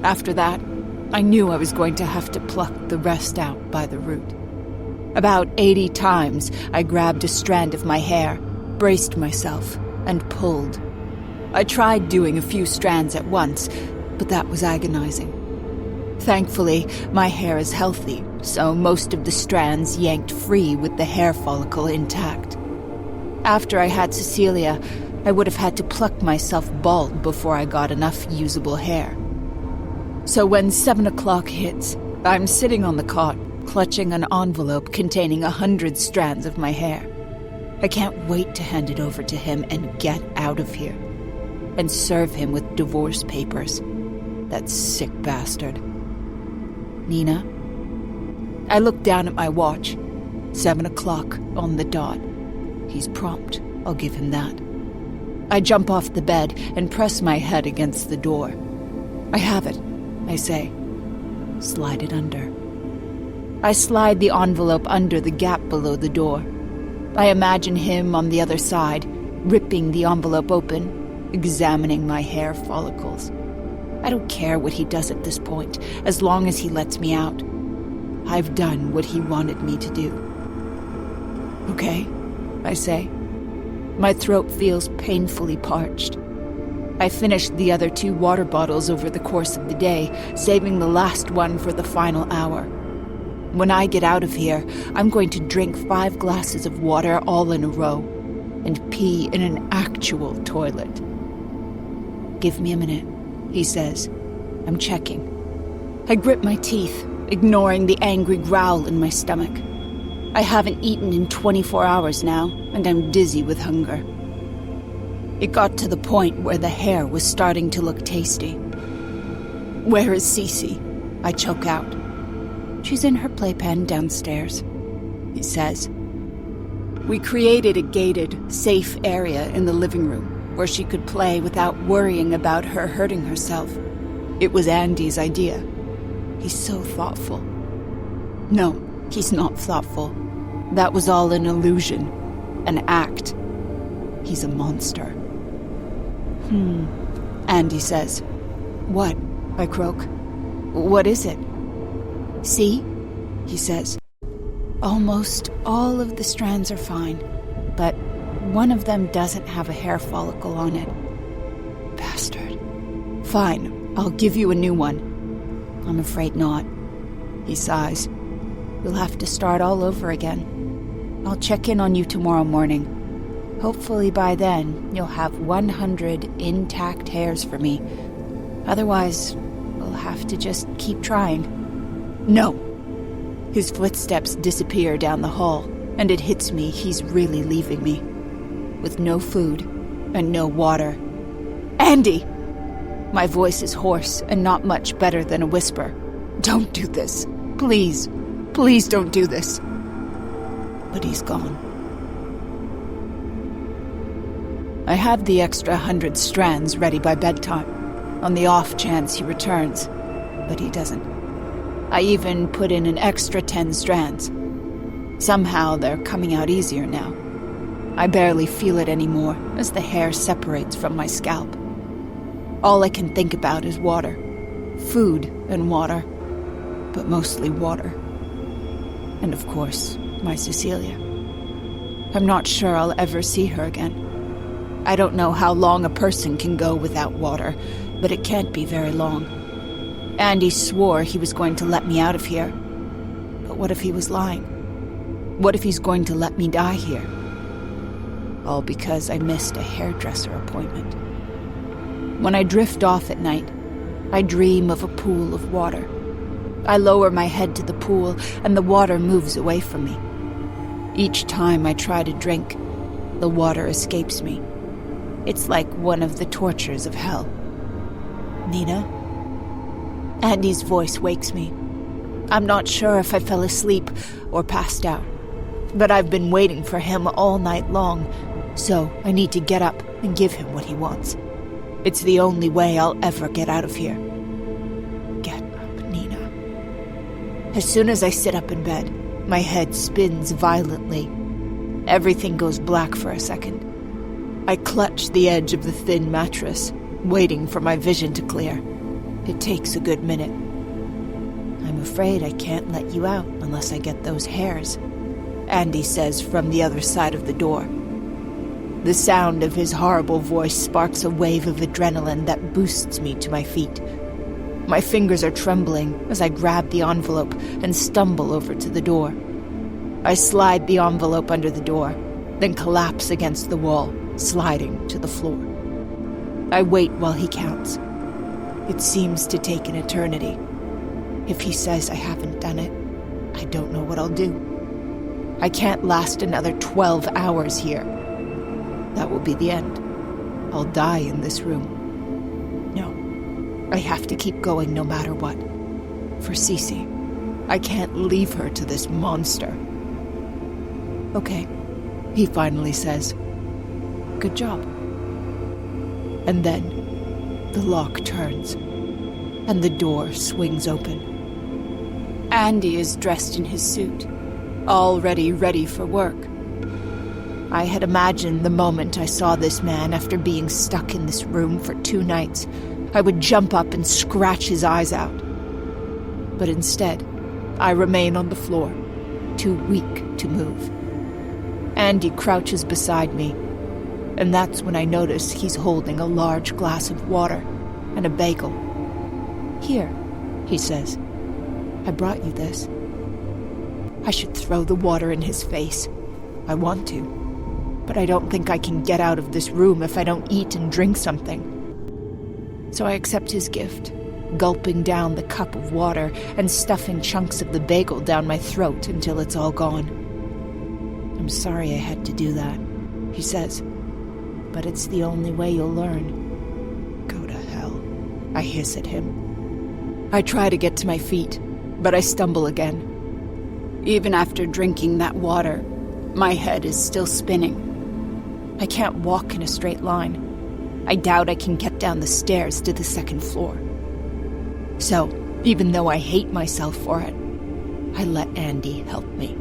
After that, I knew I was going to have to pluck the rest out by the root. About 80 times, I grabbed a strand of my hair, braced myself, and pulled. I tried doing a few strands at once, but that was agonizing. Thankfully, my hair is healthy, so most of the strands yanked free with the hair follicle intact. After I had Cecilia, I would have had to pluck myself bald before I got enough usable hair. So when 7 o'clock hits, I'm sitting on the cot, clutching an envelope containing 100 strands of my hair. I can't wait to hand it over to him and get out of here. And serve him with divorce papers. That sick bastard. Nina? I look down at my watch. 7 o'clock on the dot. He's prompt, I'll give him that. I jump off the bed and press my head against the door. I have it, I say. Slide it under. I slide the envelope under the gap below the door. I imagine him on the other side, ripping the envelope open, examining my hair follicles. I don't care what he does at this point, as long as he lets me out. I've done what he wanted me to do. Okay, I say. My throat feels painfully parched. I finished the other 2 water bottles over the course of the day, saving the last one for the final hour. When I get out of here, I'm going to drink 5 glasses of water all in a row, and pee in an actual toilet. Give me a minute, he says. I'm checking. I grip my teeth, ignoring the angry growl in my stomach. I haven't eaten in 24 hours now, and I'm dizzy with hunger. It got to the point where the hair was starting to look tasty. Where is Cece? I choke out. She's in her playpen downstairs, he says. We created a gated, safe area in the living room where she could play without worrying about her hurting herself. It was Andy's idea. He's so thoughtful. No, he's not thoughtful. That was all an illusion, an act. He's a monster. Andy says. What? I croak. What is it? See? He says. Almost all of the strands are fine, but one of them doesn't have a hair follicle on it. Bastard. Fine, I'll give you a new one. I'm afraid not. He sighs. You'll have to start all over again. I'll check in on you tomorrow morning. Hopefully by then, you'll have 100 intact hairs for me. Otherwise, we'll have to just keep trying. No. His footsteps disappear down the hall, and it hits me he's really leaving me. With no food and no water. Andy! My voice is hoarse and not much better than a whisper. Don't do this. Please. Please don't do this. But he's gone. I have the extra 100 strands ready by bedtime, on the off chance he returns, but he doesn't. I even put in an extra 10 strands. Somehow they're coming out easier now. I barely feel it anymore as the hair separates from my scalp. All I can think about is water. Food and water, but mostly water. And of course, my Cecilia. I'm not sure I'll ever see her again. I don't know how long a person can go without water, but it can't be very long. Andy swore he was going to let me out of here. But what if he was lying? What if he's going to let me die here? All because I missed a hairdresser appointment. When I drift off at night, I dream of a pool of water. I lower my head to the pool, and the water moves away from me. Each time I try to drink, the water escapes me. It's like one of the tortures of hell. Nina? Andy's voice wakes me. I'm not sure if I fell asleep or passed out, but I've been waiting for him all night long, so I need to get up and give him what he wants. It's the only way I'll ever get out of here. Get up, Nina. As soon as I sit up in bed, my head spins violently. Everything goes black for a second. I clutch the edge of the thin mattress, waiting for my vision to clear. It takes a good minute. I'm afraid I can't let you out unless I get those hairs, Andy says from the other side of the door. The sound of his horrible voice sparks a wave of adrenaline that boosts me to my feet. My fingers are trembling as I grab the envelope and stumble over to the door. I slide the envelope under the door, then collapse against the wall, sliding to the floor. I wait while he counts. It seems to take an eternity. If he says I haven't done it, I don't know what I'll do. I can't last another 12 hours here. That will be the end. I'll die in this room. No, I have to keep going no matter what. For Cece, I can't leave her to this monster. Okay, he finally says. Good job. And then the lock turns, and the door swings open. Andy is dressed in his suit, already ready for work. I had imagined the moment I saw this man after being stuck in this room for 2 nights, I would jump up and scratch his eyes out. But instead, I remain on the floor, too weak to move. Andy crouches beside me, and that's when I notice he's holding a large glass of water and a bagel. Here, he says. I brought you this. I should throw the water in his face. I want to. But I don't think I can get out of this room if I don't eat and drink something. So I accept his gift, gulping down the cup of water and stuffing chunks of the bagel down my throat until it's all gone. I'm sorry I had to do that, he says. But it's the only way you'll learn. Go to hell, I hiss at him. I try to get to my feet, but I stumble again. Even after drinking that water, my head is still spinning. I can't walk in a straight line. I doubt I can get down the stairs to the 2nd floor. So, even though I hate myself for it, I let Andy help me.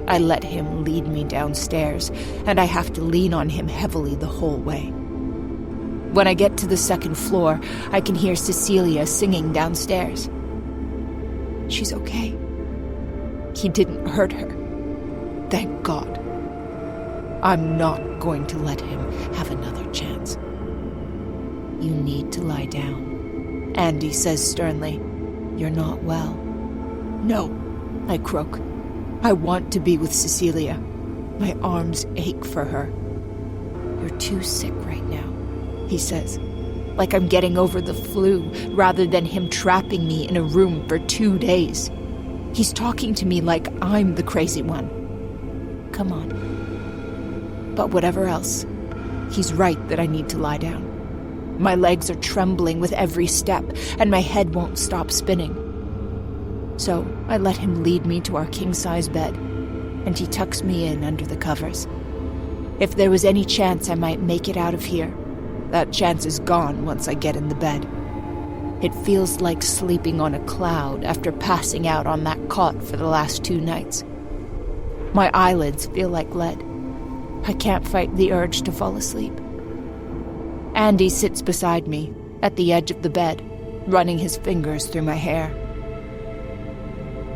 I let him lead me downstairs, and I have to lean on him heavily the whole way. When I get to the 2nd floor, I can hear Cecilia singing downstairs. She's okay. He didn't hurt her. Thank God. I'm not going to let him have another chance. You need to lie down, Andy says sternly. You're not well. No, I croak. I want to be with Cecilia. My arms ache for her. You're too sick right now, he says, like I'm getting over the flu rather than him trapping me in a room for 2 days. He's talking to me like I'm the crazy one. Come on. But whatever else, he's right that I need to lie down. My legs are trembling with every step, and my head won't stop spinning. So I let him lead me to our king-size bed, and he tucks me in under the covers. If there was any chance I might make it out of here, that chance is gone once I get in the bed. It feels like sleeping on a cloud after passing out on that cot for the last 2 nights. My eyelids feel like lead. I can't fight the urge to fall asleep. Andy sits beside me, at the edge of the bed, running his fingers through my hair.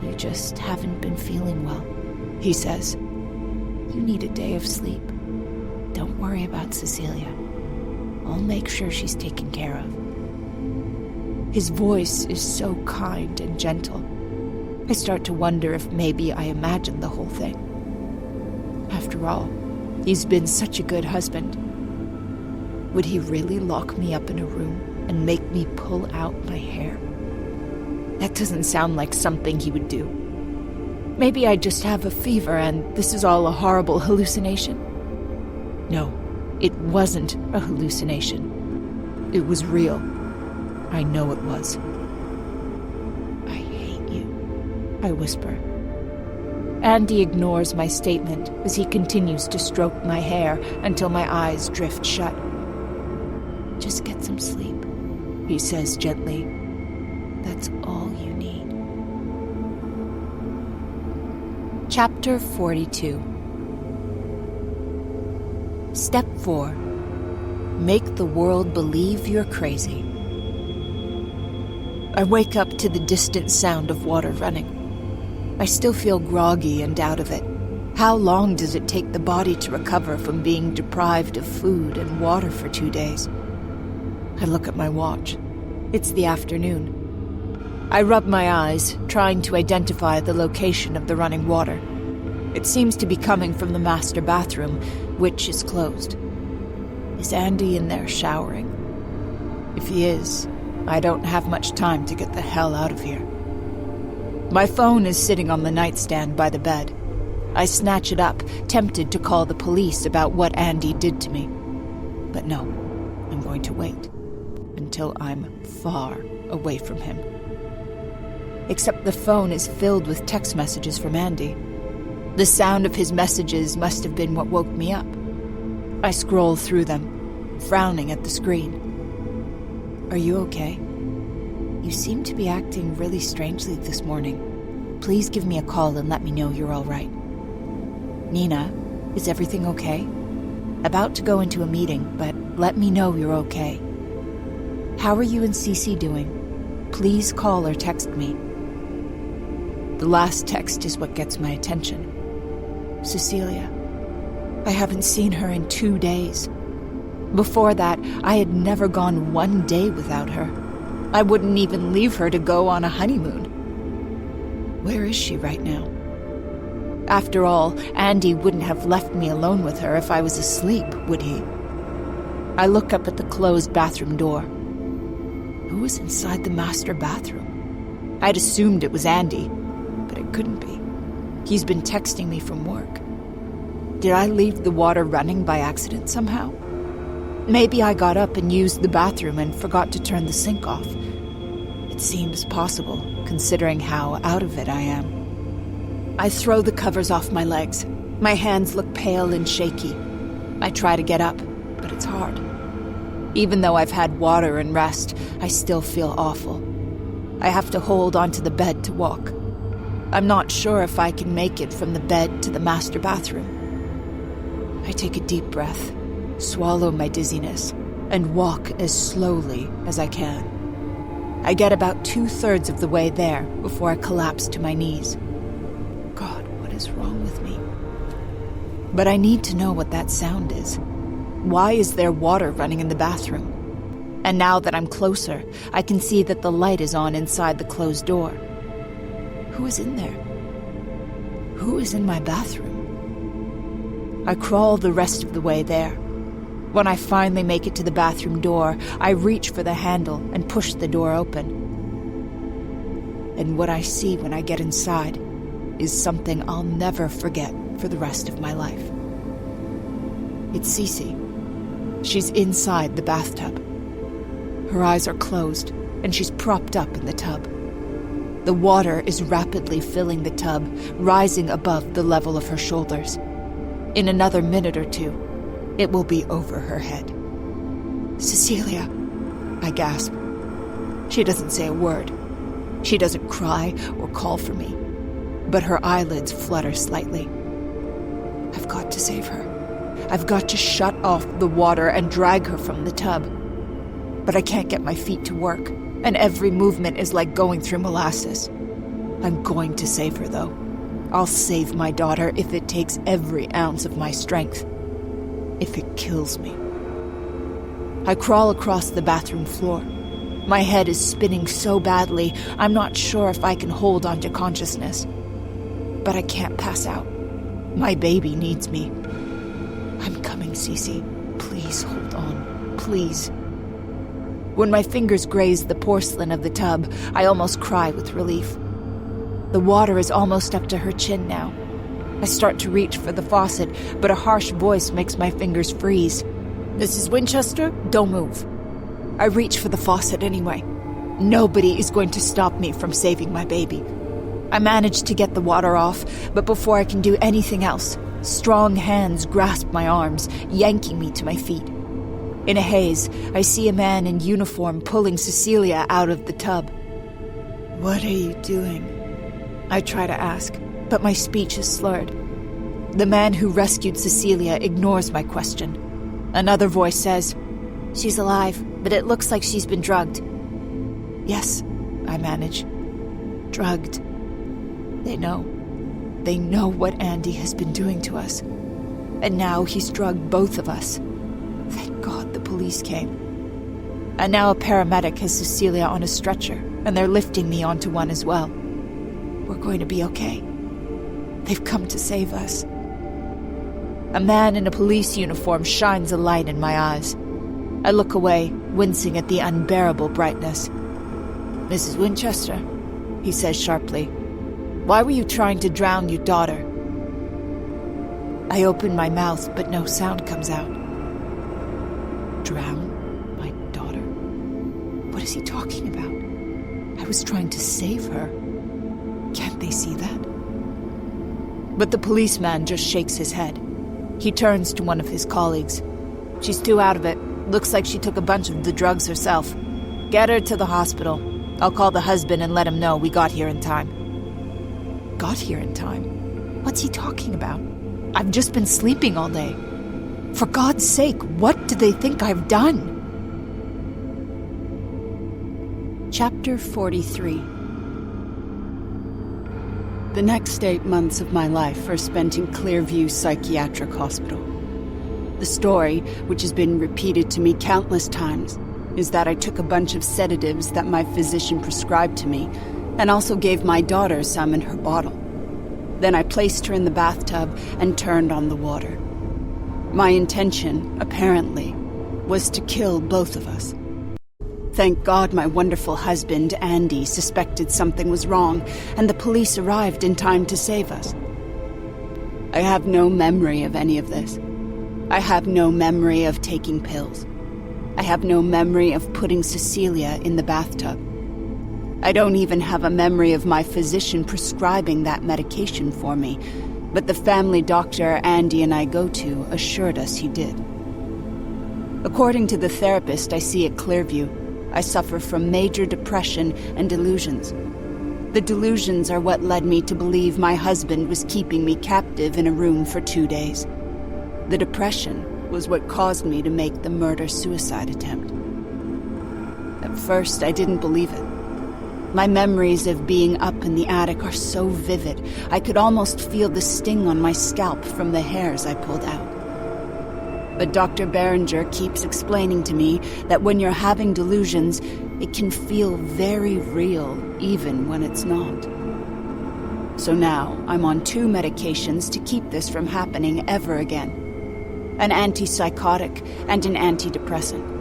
You just haven't been feeling well, he says. You need a day of sleep. Don't worry about Cecilia. I'll make sure she's taken care of. His voice is so kind and gentle. I start to wonder if maybe I imagined the whole thing. After all, he's been such a good husband. Would he really lock me up in a room and make me pull out my hair? That doesn't sound like something he would do. Maybe I just have a fever and this is all a horrible hallucination. No, it wasn't a hallucination. It was real. I know it was. I hate you, I whisper. Andy ignores my statement as he continues to stroke my hair until my eyes drift shut. Just get some sleep, he says gently. That's all you need. Chapter 42. Step 4. Make the world believe you're crazy. I wake up to the distant sound of water running. I still feel groggy and out of it. How long does it take the body to recover from being deprived of food and water for 2 days? I look at my watch. It's the afternoon. I rub my eyes, trying to identify the location of the running water. It seems to be coming from the master bathroom, which is closed. Is Andy in there showering? If he is, I don't have much time to get the hell out of here. My phone is sitting on the nightstand by the bed. I snatch it up, tempted to call the police about what Andy did to me. But no, I'm going to wait until I'm far away from him. Except the phone is filled with text messages from Andy. The sound of his messages must have been what woke me up. I scroll through them, frowning at the screen. Are you okay? You seem to be acting really strangely this morning. Please give me a call and let me know you're all right. Nina, is everything okay? About to go into a meeting, but let me know you're okay. How are you and Cece doing? Please call or text me. The last text is what gets my attention. Cecilia. I haven't seen her in 2 days. Before that, I had never gone 1 day without her. I wouldn't even leave her to go on a honeymoon. Where is she right now? After all, Andy wouldn't have left me alone with her if I was asleep, would he? I look up at the closed bathroom door. Who was inside the master bathroom? I'd assumed it was Andy, but it couldn't be. He's been texting me from work. Did I leave the water running by accident somehow? Maybe I got up and used the bathroom and forgot to turn the sink off. It seems possible, considering how out of it I am. I throw the covers off my legs. My hands look pale and shaky. I try to get up, but it's hard. Even though I've had water and rest, I still feel awful. I have to hold onto the bed to walk. I'm not sure if I can make it from the bed to the master bathroom. I take a deep breath, swallow my dizziness, and walk as slowly as I can. I get about 2/3 of the way there before I collapse to my knees. God, what is wrong with me? But I need to know what that sound is. Why is there water running in the bathroom? And now that I'm closer, I can see that the light is on inside the closed door. Who is in there? Who is in my bathroom? I crawl the rest of the way there. When I finally make it to the bathroom door, I reach for the handle and push the door open. And what I see when I get inside is something I'll never forget for the rest of my life. It's Cece. She's inside the bathtub. Her eyes are closed, and she's propped up in the tub. The water is rapidly filling the tub, rising above the level of her shoulders. In another minute or two, it will be over her head. Cecilia, I gasp. She doesn't say a word. She doesn't cry or call for me, but her eyelids flutter slightly. I've got to save her. I've got to shut off the water and drag her from the tub. But I can't get my feet to work, and every movement is like going through molasses. I'm going to save her, though. I'll save my daughter if it takes every ounce of my strength. If it kills me. I crawl across the bathroom floor. My head is spinning so badly, I'm not sure if I can hold on to consciousness. But I can't pass out. My baby needs me. I'm coming, Cece. Please hold on. Please. When my fingers graze the porcelain of the tub, I almost cry with relief. The water is almost up to her chin now. I start to reach for the faucet, but a harsh voice makes my fingers freeze. Mrs. Winchester, don't move. I reach for the faucet anyway. Nobody is going to stop me from saving my baby. I manage to get the water off, but before I can do anything else, strong hands grasp my arms, yanking me to my feet. In a haze, I see a man in uniform pulling Cecilia out of the tub. What are you doing? I try to ask, but my speech is slurred. The man who rescued Cecilia ignores my question. Another voice says, She's alive, but it looks like she's been drugged. Yes, I manage. Drugged. They know. They know what Andy has been doing to us. And now he's drugged both of us. Thank God the police came. And now a paramedic has Cecilia on a stretcher, and they're lifting me onto one as well. We're going to be okay. They've come to save us. A man in a police uniform shines a light in my eyes. I look away, wincing at the unbearable brightness. "Mrs. Winchester," he says sharply, "why were you trying to drown your daughter?" I open my mouth, but no sound comes out. Drown my daughter? What is he talking about? I was trying to save her. Can't they see that? But the policeman just shakes his head. He turns to one of his colleagues. "She's too out of it. Looks like she took a bunch of the drugs herself. Get her to the hospital. I'll call the husband and let him know we got here in time." Got here in time? What's he talking about? I've just been sleeping all day. For God's sake, what do they think I've done? Chapter 43. The next 8 months of my life are spent in Clearview Psychiatric Hospital. The story, which has been repeated to me countless times, is that I took a bunch of sedatives that my physician prescribed to me, and also gave my daughter some in her bottle. Then I placed her in the bathtub and turned on the water. My intention, apparently, was to kill both of us. Thank God my wonderful husband, Andy, suspected something was wrong, and the police arrived in time to save us. I have no memory of any of this. I have no memory of taking pills. I have no memory of putting Cecilia in the bathtub. I don't even have a memory of my physician prescribing that medication for me, but the family doctor Andy and I go to assured us he did. According to the therapist I see at Clearview, I suffer from major depression and delusions. The delusions are what led me to believe my husband was keeping me captive in a room for 2 days. The depression was what caused me to make the murder-suicide attempt. At first, I didn't believe it. My memories of being up in the attic are so vivid, I could almost feel the sting on my scalp from the hairs I pulled out. But Dr. Berenger keeps explaining to me that when you're having delusions, it can feel very real, even when it's not. So now, I'm on 2 medications to keep this from happening ever again. An antipsychotic and an antidepressant.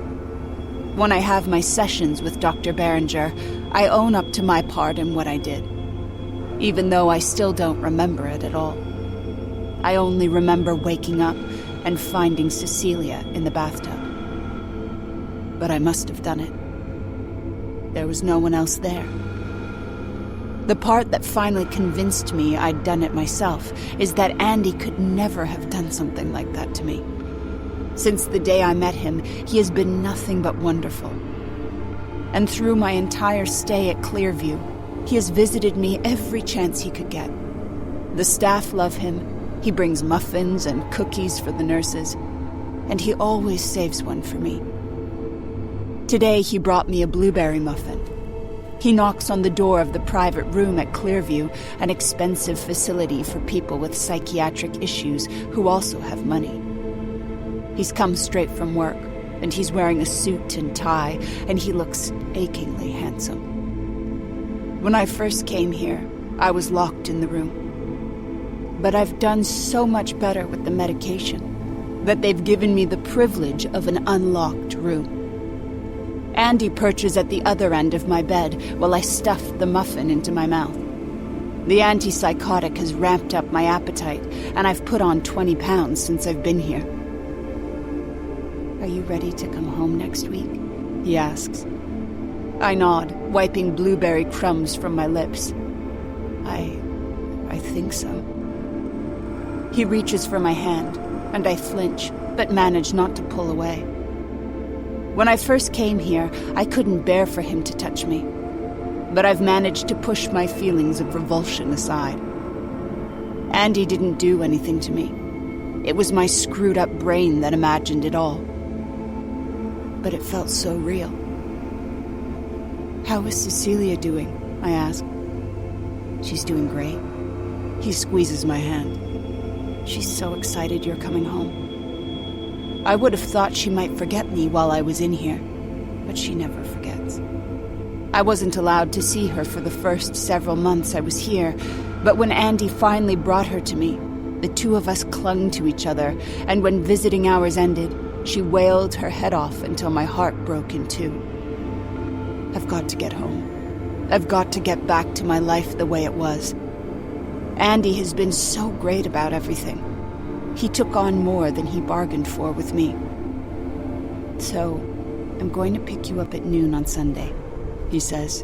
When I have my sessions with Dr. Berenger, I own up to my part in what I did, even though I still don't remember it at all. I only remember waking up and finding Cecilia in the bathtub. But I must have done it. There was no one else there. The part that finally convinced me I'd done it myself is that Andy could never have done something like that to me. Since the day I met him, he has been nothing but wonderful. And through my entire stay at Clearview, he has visited me every chance he could get. The staff love him. He brings muffins and cookies for the nurses, and he always saves one for me. Today he brought me a blueberry muffin. He knocks on the door of the private room at Clearview, an expensive facility for people with psychiatric issues who also have money. He's come straight from work, and he's wearing a suit and tie, and he looks achingly handsome. When I first came here, I was locked in the room. But I've done so much better with the medication that they've given me the privilege of an unlocked room. Andy perches at the other end of my bed while I stuff the muffin into my mouth. The antipsychotic has ramped up my appetite, and I've put on 20 pounds since I've been here. "Are you ready to come home next week?" he asks. I nod, wiping blueberry crumbs from my lips. I think so. He reaches for my hand, and I flinch, but manage not to pull away. When I first came here, I couldn't bear for him to touch me. But I've managed to push my feelings of revulsion aside. Andy didn't do anything to me. It was my screwed-up brain that imagined it all. But it felt so real. "How is Cecilia doing?" I ask. "She's doing great." He squeezes my hand. "She's so excited you're coming home. I would have thought she might forget me while I was in here. but she never forgets. I wasn't allowed to see her for the first several months I was here, but when Andy finally brought her to me, the two of us clung to each other, and when visiting hours ended, she wailed her head off until my heart broke in two. I've got to get home. I've got to get back to my life the way it was. Andy has been so great about everything. He took on more than he bargained for with me. So, I'm going to pick you up at noon on Sunday, he says,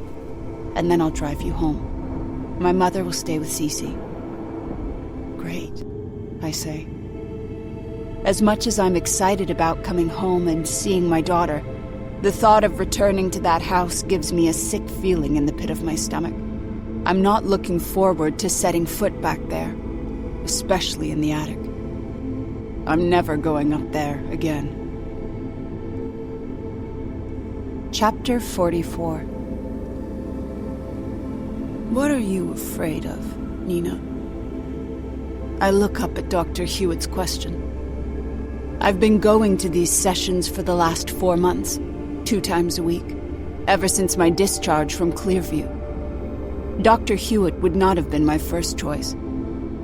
and then I'll drive you home. My mother will stay with Cece. Great, I say. As much as I'm excited about coming home and seeing my daughter, the thought of returning to that house gives me a sick feeling in the pit of my stomach. I'm not looking forward to setting foot back there, especially in the attic. I'm never going up there again. Chapter 44. What are you afraid of, Nina? I look up at Dr. Hewitt's question. I've been going to these sessions for the last 4 months, 2 times a week, ever since my discharge from Clearview. Dr. Hewitt would not have been my first choice.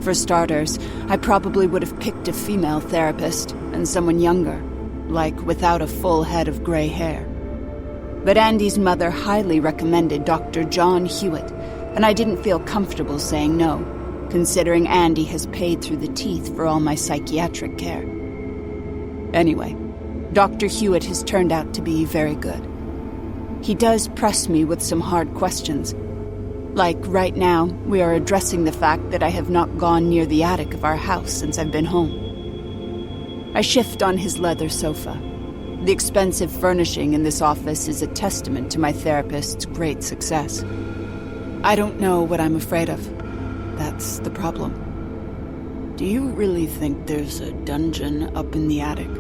For starters, I probably would have picked a female therapist and someone younger, like without a full head of gray hair. But Andy's mother highly recommended Dr. John Hewitt, and I didn't feel comfortable saying no, considering Andy has paid through the teeth for all my psychiatric care. Anyway, Dr. Hewitt has turned out to be very good. He does press me with some hard questions. Like right now, we are addressing the fact that I have not gone near the attic of our house since I've been home. I shift on his leather sofa. The expensive furnishing in this office is a testament to my therapist's great success. I don't know what I'm afraid of. That's the problem. Do you really think there's a dungeon up in the attic?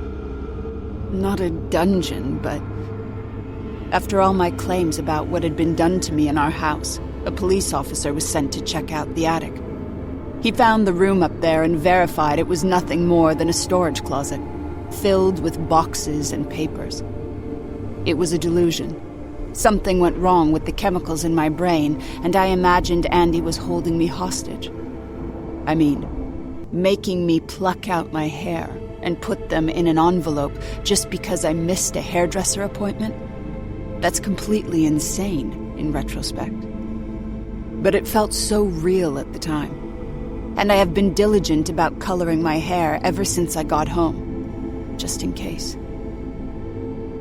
Not a dungeon, but... After all my claims about what had been done to me in our house, a police officer was sent to check out the attic. He found the room up there and verified it was nothing more than a storage closet, filled with boxes and papers. It was a delusion. Something went wrong with the chemicals in my brain, and I imagined Andy was holding me hostage. I mean, making me pluck out my hair and put them in an envelope just because I missed a hairdresser appointment? That's completely insane in retrospect. But it felt so real at the time. And I have been diligent about coloring my hair ever since I got home, just in case.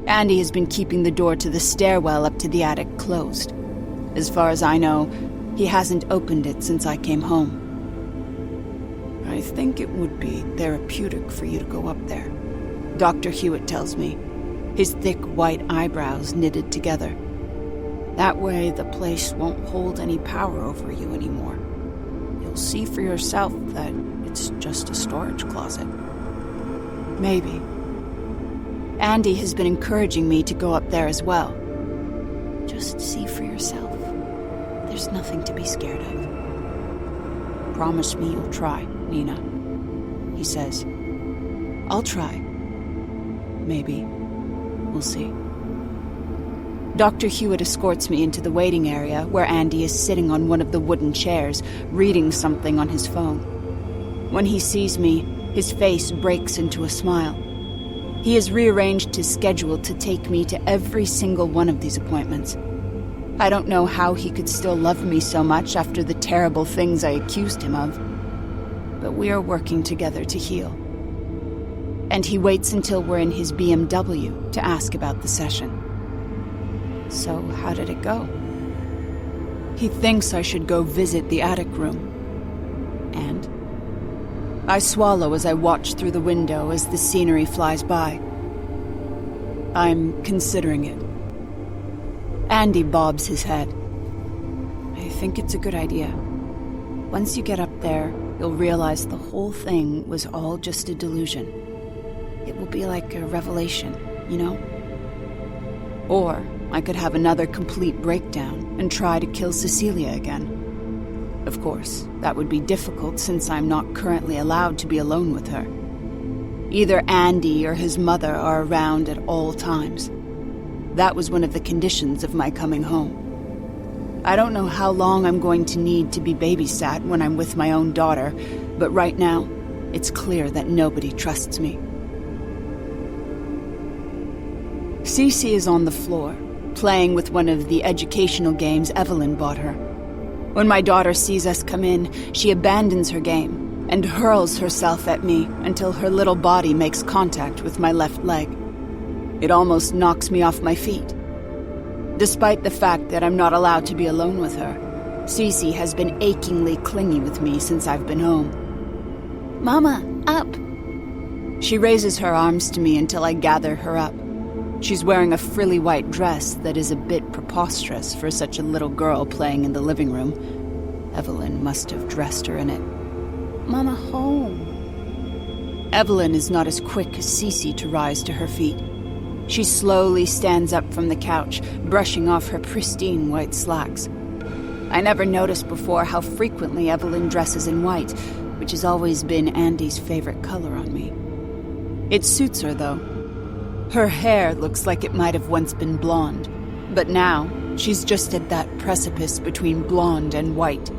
Andy has been keeping the door to the stairwell up to the attic closed. As far as I know, he hasn't opened it since I came home. I think it would be therapeutic for you to go up there, Dr. Hewitt tells me, his thick white eyebrows knitted together. That way the place won't hold any power over you anymore. You'll see for yourself that it's just a storage closet. Maybe. Andy has been encouraging me to go up there as well. Just see for yourself. There's nothing to be scared of. Promise me you'll try, Nina, he says. I'll try. Maybe. We'll see. Dr. Hewitt escorts me into the waiting area where Andy is sitting on one of the wooden chairs, reading something on his phone. When he sees me, his face breaks into a smile. He has rearranged his schedule to take me to every single one of these appointments. I don't know how he could still love me so much after the terrible things I accused him of. But we are working together to heal. And he waits until we're in his BMW to ask about the session. So how did it go? He thinks I should go visit the attic room. And? I swallow as I watch through the window as the scenery flies by. I'm considering it. Andy bobs his head. I think it's a good idea. Once you get up there, you'll realize the whole thing was all just a delusion. It will be like a revelation, you know? Or I could have another complete breakdown and try to kill Cecilia again. Of course, that would be difficult since I'm not currently allowed to be alone with her. Either Andy or his mother are around at all times. That was one of the conditions of my coming home. I don't know how long I'm going to need to be babysat when I'm with my own daughter, but right now, it's clear that nobody trusts me. Cece is on the floor, playing with one of the educational games Evelyn bought her. When my daughter sees us come in, she abandons her game and hurls herself at me until her little body makes contact with my left leg. It almost knocks me off my feet. Despite the fact that I'm not allowed to be alone with her, Cece has been achingly clingy with me since I've been home. Mama, up! She raises her arms to me until I gather her up. She's wearing a frilly white dress that is a bit preposterous for such a little girl playing in the living room. Evelyn must have dressed her in it. Mama, home. Evelyn is not as quick as Cece to rise to her feet. She slowly stands up from the couch, brushing off her pristine white slacks. I never noticed before how frequently Evelyn dresses in white, which has always been Andy's favorite color on me. It suits her, though. Her hair looks like it might have once been blonde, but now she's just at that precipice between blonde and white.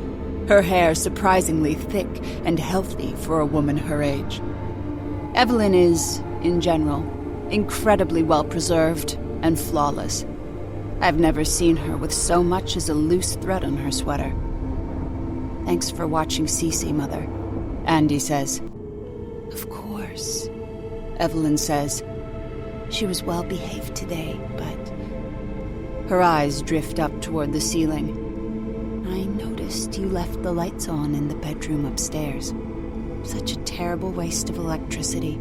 Her hair surprisingly thick and healthy for a woman her age. Evelyn is, in general, incredibly well-preserved and flawless. I've never seen her with so much as a loose thread on her sweater. Thanks for watching Cece, Mother, Andy says. Of course, Evelyn says. She was well-behaved today, but... Her eyes drift up toward the ceiling. I noticed you left the lights on in the bedroom upstairs. Such a terrible waste of electricity.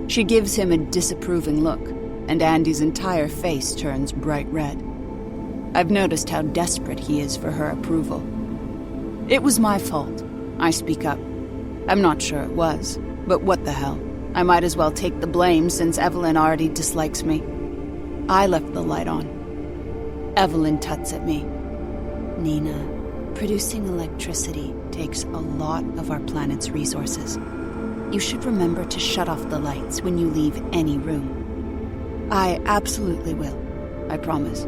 She gives him a disapproving look, and Andy's entire face turns bright red. I've noticed how desperate he is for her approval. It was my fault, I speak up. I'm not sure it was, but what the hell? I might as well take the blame since Evelyn already dislikes me. I left the light on. Evelyn tuts at me. Nina, producing electricity takes a lot of our planet's resources. You should remember to shut off the lights when you leave any room. I absolutely will, I promise.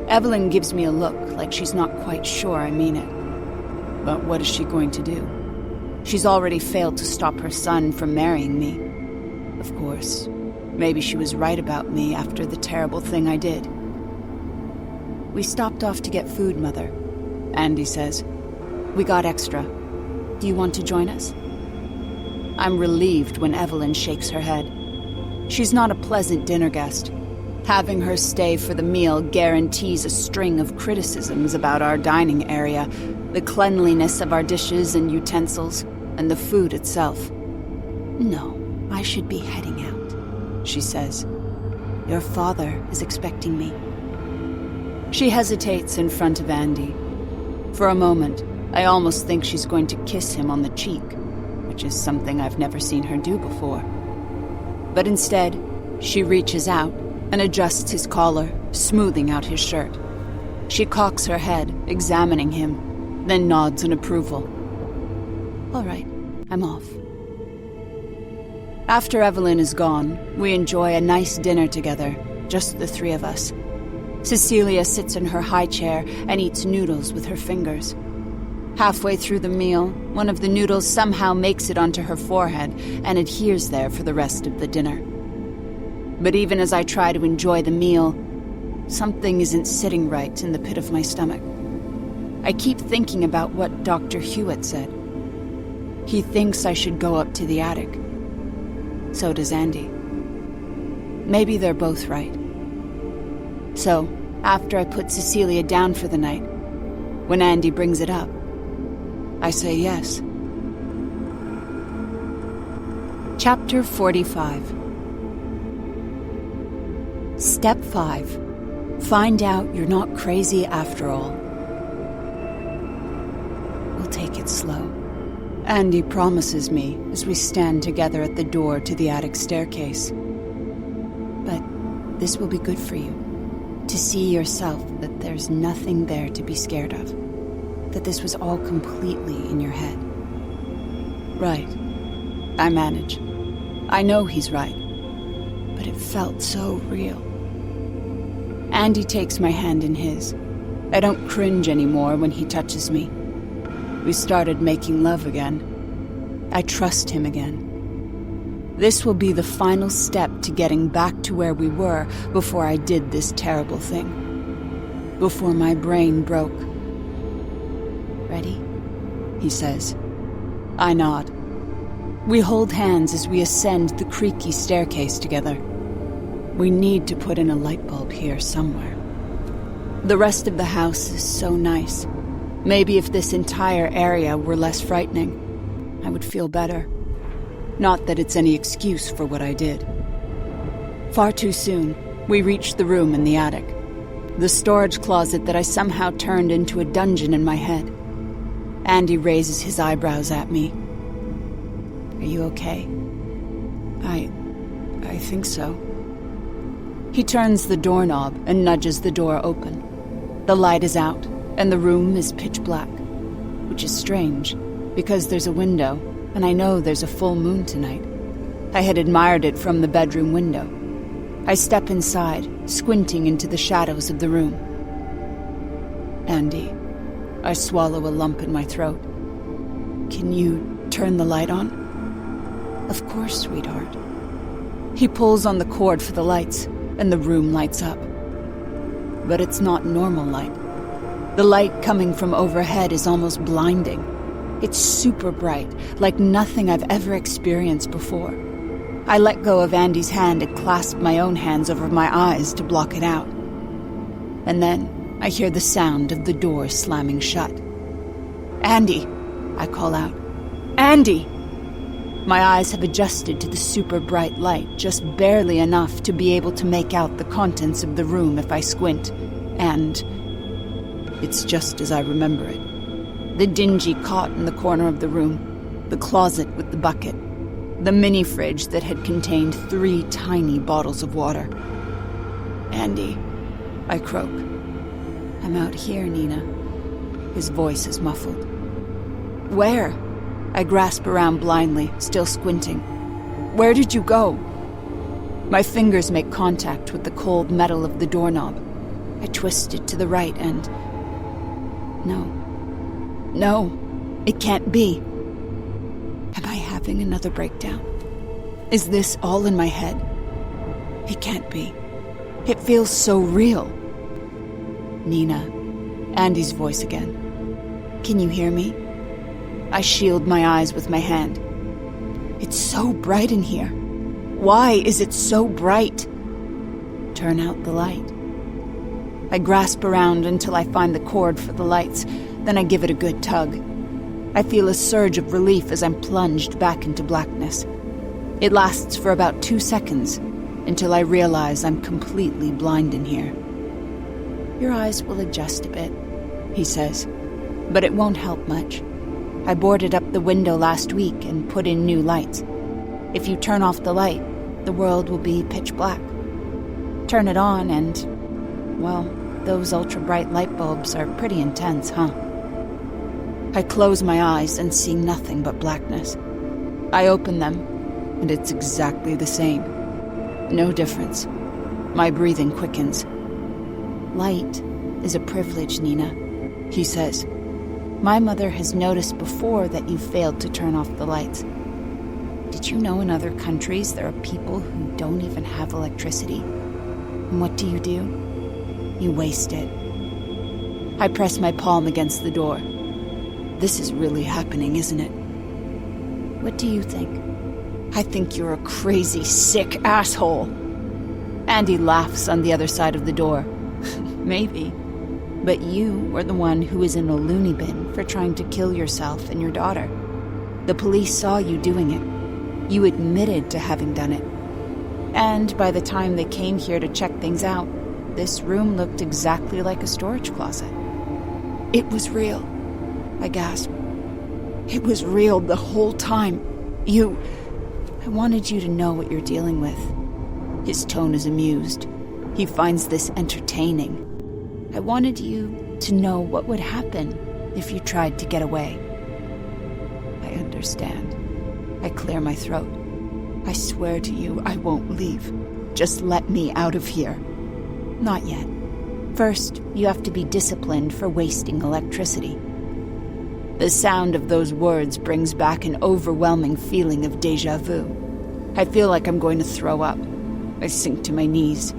Evelyn gives me a look like she's not quite sure I mean it. But what is she going to do? She's already failed to stop her son from marrying me. Of course, maybe she was right about me after the terrible thing I did. We stopped off to get food, Mother, Andy says. We got extra. Do you want to join us? I'm relieved when Evelyn shakes her head. She's not a pleasant dinner guest. Having her stay for the meal guarantees a string of criticisms about our dining area, the cleanliness of our dishes and utensils, and the food itself. No, I should be heading out, she says. Your father is expecting me. She hesitates in front of Andy. For a moment, I almost think she's going to kiss him on the cheek, which is something I've never seen her do before. But instead, she reaches out and adjusts his collar, smoothing out his shirt. She cocks her head, examining him, then nods in approval. All right, I'm off. After Evelyn is gone, we enjoy a nice dinner together, just the three of us. Cecilia sits in her high chair and eats noodles with her fingers. Halfway through the meal, one of the noodles somehow makes it onto her forehead and adheres there for the rest of the dinner. But even as I try to enjoy the meal, something isn't sitting right in the pit of my stomach. I keep thinking about what Dr. Hewitt said. He thinks I should go up to the attic. So does Andy. Maybe they're both right. So, after I put Cecilia down for the night, when Andy brings it up, I say yes. Chapter 45. Step 5. Find out you're not crazy after all. We'll take it slow. Andy promises me as we stand together at the door to the attic staircase. But this will be good for you. To see yourself that there's nothing there to be scared of. That this was all completely in your head. Right. I manage. I know he's right. But it felt so real. Andy takes my hand in his. I don't cringe anymore when he touches me. We started making love again. I trust him again. This will be the final step to getting back to where we were before I did this terrible thing. Before my brain broke. Ready? He says. I nod. We hold hands as we ascend the creaky staircase together. We need to put in a light bulb here somewhere. The rest of the house is so nice. Maybe if this entire area were less frightening, I would feel better. Not that it's any excuse for what I did. Far too soon, we reached the room in the attic. The storage closet that I somehow turned into a dungeon in my head. Andy raises his eyebrows at me. Are you okay? I think so. He turns the doorknob and nudges the door open. The light is out, and the room is pitch black, which is strange, because there's a window, and I know there's a full moon tonight. I had admired it from the bedroom window. I step inside, squinting into the shadows of the room. Andy, I swallow a lump in my throat. Can you turn the light on? Of course, sweetheart. He pulls on the cord for the lights, and the room lights up. But it's not normal light. The light coming from overhead is almost blinding. It's super bright, like nothing I've ever experienced before. I let go of Andy's hand and clasp my own hands over my eyes to block it out. And then I hear the sound of the door slamming shut. Andy, I call out. Andy! My eyes have adjusted to the super bright light, just barely enough to be able to make out the contents of the room if I squint. And it's just as I remember it. The dingy cot in the corner of the room, the closet with the bucket, the mini fridge that had contained 3 tiny bottles of water. Andy, I croak. I'm out here, Nina. His voice is muffled. Where? I grasp around blindly, still squinting. Where did you go? My fingers make contact with the cold metal of the doorknob. I twist it to the right and... No, it can't be. Am I having another breakdown? Is this all in my head? It can't be. It feels so real. Nina, Andy's voice again. Can you hear me? I shield my eyes with my hand. It's so bright in here. Why is it so bright? Turn out the light. I grasp around until I find the cord for the lights, then I give it a good tug. I feel a surge of relief as I'm plunged back into blackness. It lasts for about 2 seconds, until I realize I'm completely blind in here. Your eyes will adjust a bit, he says, but it won't help much. I boarded up the window last week and put in new lights. If you turn off the light, the world will be pitch black. Turn it on and, well, those ultra-bright light bulbs are pretty intense, huh? I close my eyes and see nothing but blackness. I open them, and it's exactly the same. No difference. My breathing quickens. Light is a privilege, Nina, he says. My mother has noticed before that you failed to turn off the lights. Did you know in other countries there are people who don't even have electricity? And what do? You waste it. I press my palm against the door. This is really happening, isn't it? What do you think? I think you're a crazy, sick asshole. Andy laughs on the other side of the door. Maybe. But you were the one who was in a loony bin for trying to kill yourself and your daughter. The police saw you doing it. You admitted to having done it. And by the time they came here to check things out, this room looked exactly like a storage closet. It was real, I gasped. It was real the whole time. I wanted you to know what you're dealing with. His tone is amused. He finds this entertaining. I wanted you to know what would happen if you tried to get away. I understand. I clear my throat. I swear to you I won't leave. Just let me out of here. Not yet. First, you have to be disciplined for wasting electricity. The sound of those words brings back an overwhelming feeling of déjà vu. I feel like I'm going to throw up. I sink to my knees.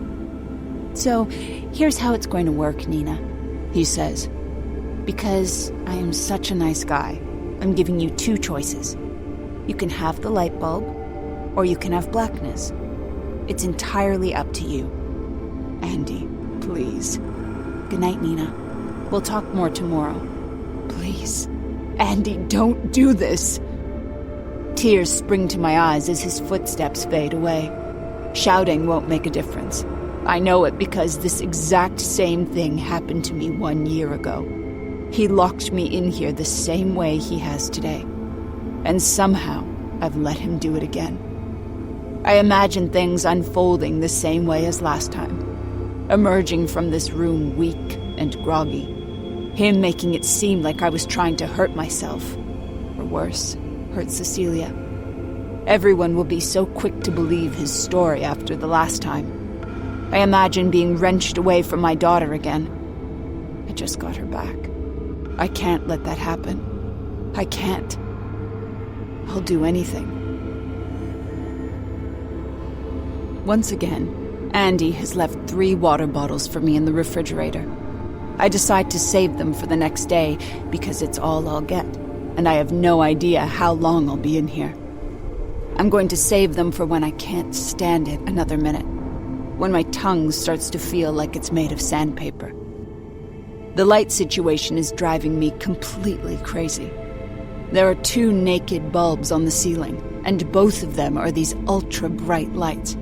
So, here's how it's going to work, Nina, he says. Because I am such a nice guy, I'm giving you 2 choices. You can have the light bulb, or you can have blackness. It's entirely up to you. Andy, please. Good night, Nina. We'll talk more tomorrow. Please. Andy, don't do this. Tears spring to my eyes as his footsteps fade away. Shouting won't make a difference. I know it because this exact same thing happened to me 1 year ago. He locked me in here the same way he has today. And somehow, I've let him do it again. I imagine things unfolding the same way as last time. Emerging from this room weak and groggy. Him making it seem like I was trying to hurt myself. Or worse, hurt Cecilia. Everyone will be so quick to believe his story after the last time. I imagine being wrenched away from my daughter again. I just got her back. I can't let that happen. I can't. I'll do anything. Once again, Andy has left 3 water bottles for me in the refrigerator. I decide to save them for the next day because it's all I'll get, and I have no idea how long I'll be in here. I'm going to save them for when I can't stand it another minute, when my tongue starts to feel like it's made of sandpaper. The light situation is driving me completely crazy. There are 2 naked bulbs on the ceiling, and both of them are these ultra-bright lights.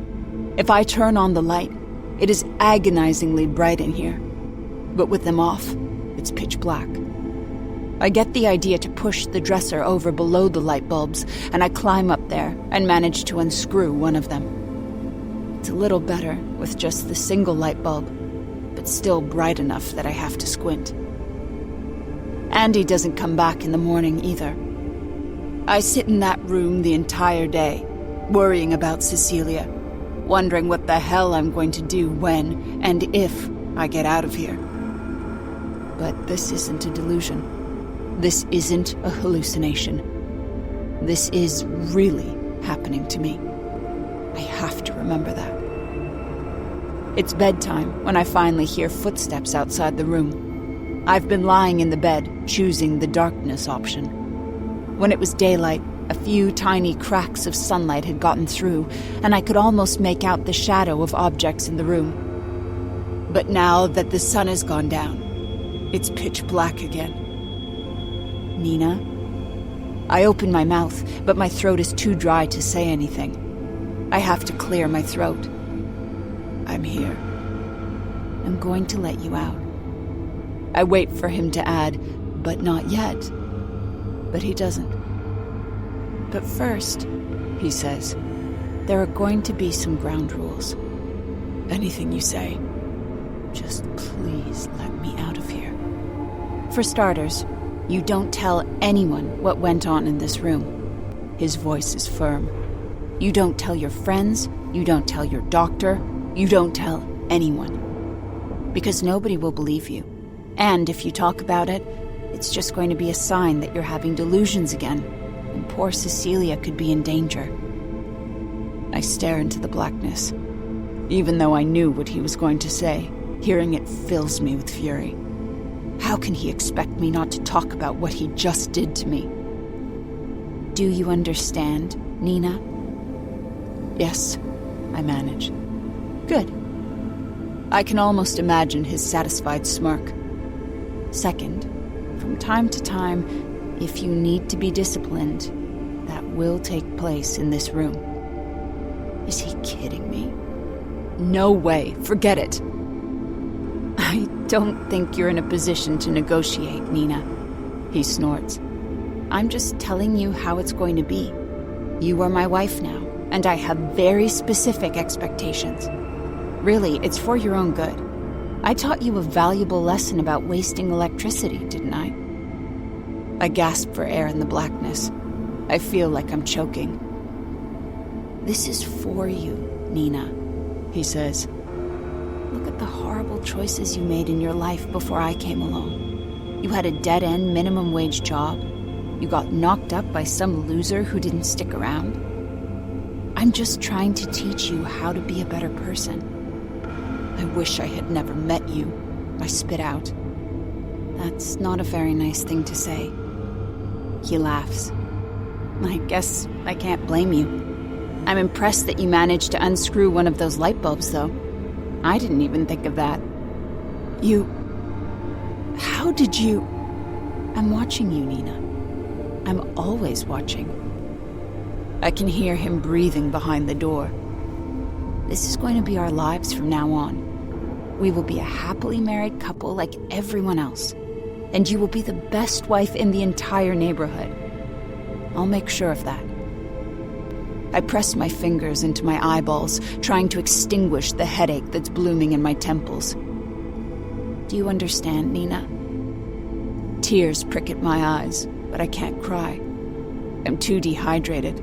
If I turn on the light, it is agonizingly bright in here. But with them off, it's pitch black. I get the idea to push the dresser over below the light bulbs, and I climb up there and manage to unscrew one of them. It's a little better with just the single light bulb, but still bright enough that I have to squint. Andy doesn't come back in the morning either. I sit in that room the entire day, worrying about Cecilia, wondering what the hell I'm going to do when and if I get out of here. But this isn't a delusion. This isn't a hallucination. This is really happening to me. I have to remember that. It's bedtime when I finally hear footsteps outside the room. I've been lying in the bed, choosing the darkness option. When it was daylight, a few tiny cracks of sunlight had gotten through, and I could almost make out the shadow of objects in the room. But now that the sun has gone down, it's pitch black again. Nina? I open my mouth, but my throat is too dry to say anything. I have to clear my throat. I'm here. I'm going to let you out. I wait for him to add, but not yet. But he doesn't. But first, he says, there are going to be some ground rules. Anything you say. Just please let me out of here. For starters, you don't tell anyone what went on in this room. His voice is firm. You don't tell your friends, you don't tell your doctor, you don't tell anyone. Because nobody will believe you. And if you talk about it, it's just going to be a sign that you're having delusions again, and poor Cecilia could be in danger. I stare into the blackness. Even though I knew what he was going to say, hearing it fills me with fury. How can he expect me not to talk about what he just did to me? Do you understand, Nina? Yes, I manage. Good. I can almost imagine his satisfied smirk. Second, from time to time, if you need to be disciplined, that will take place in this room. Is he kidding me? No way. Forget it. I don't think you're in a position to negotiate, Nina, he snorts. I'm just telling you how it's going to be. You are my wife now, and I have very specific expectations. Really, it's for your own good. I taught you a valuable lesson about wasting electricity, didn't I? I gasp for air in the blackness. I feel like I'm choking. This is for you, Nina, he says. Look at the horrible choices you made in your life before I came along. You had a dead-end minimum wage job. You got knocked up by some loser who didn't stick around. I'm just trying to teach you how to be a better person. I wish I had never met you, I spit out. That's not a very nice thing to say. He laughs. I guess I can't blame you. I'm impressed that you managed to unscrew one of those light bulbs, though. I didn't even think of that. How did you... I'm watching you, Nina. I'm always watching. I can hear him breathing behind the door. This is going to be our lives from now on. We will be a happily married couple like everyone else. And you will be the best wife in the entire neighborhood. I'll make sure of that. I press my fingers into my eyeballs, trying to extinguish the headache that's blooming in my temples. Do you understand, Nina? Tears prick at my eyes, but I can't cry. I'm too dehydrated.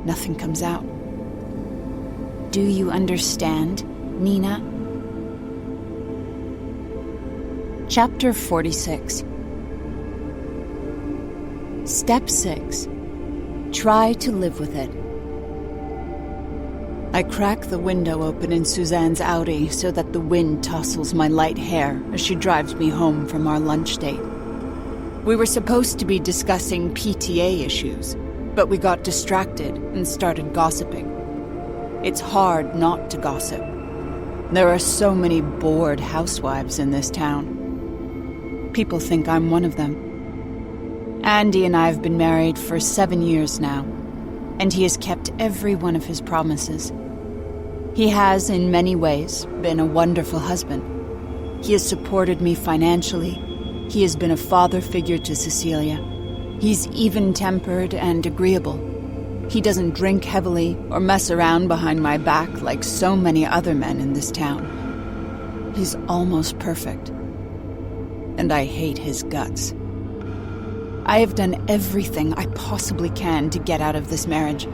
Nothing comes out. Do you understand, Nina? Chapter 46. Step 6. Try to live with it. I crack the window open in Suzanne's Audi so that the wind tousles my light hair as she drives me home from our lunch date. We were supposed to be discussing PTA issues, but we got distracted and started gossiping. It's hard not to gossip. There are so many bored housewives in this town. People think I'm one of them. Andy and I have been married for 7 years now, and he has kept every one of his promises. He has, in many ways, been a wonderful husband. He has supported me financially. He has been a father figure to Cecilia. He's even-tempered and agreeable. He doesn't drink heavily or mess around behind my back like so many other men in this town. He's almost perfect. And I hate his guts. I have done everything I possibly can to get out of this marriage.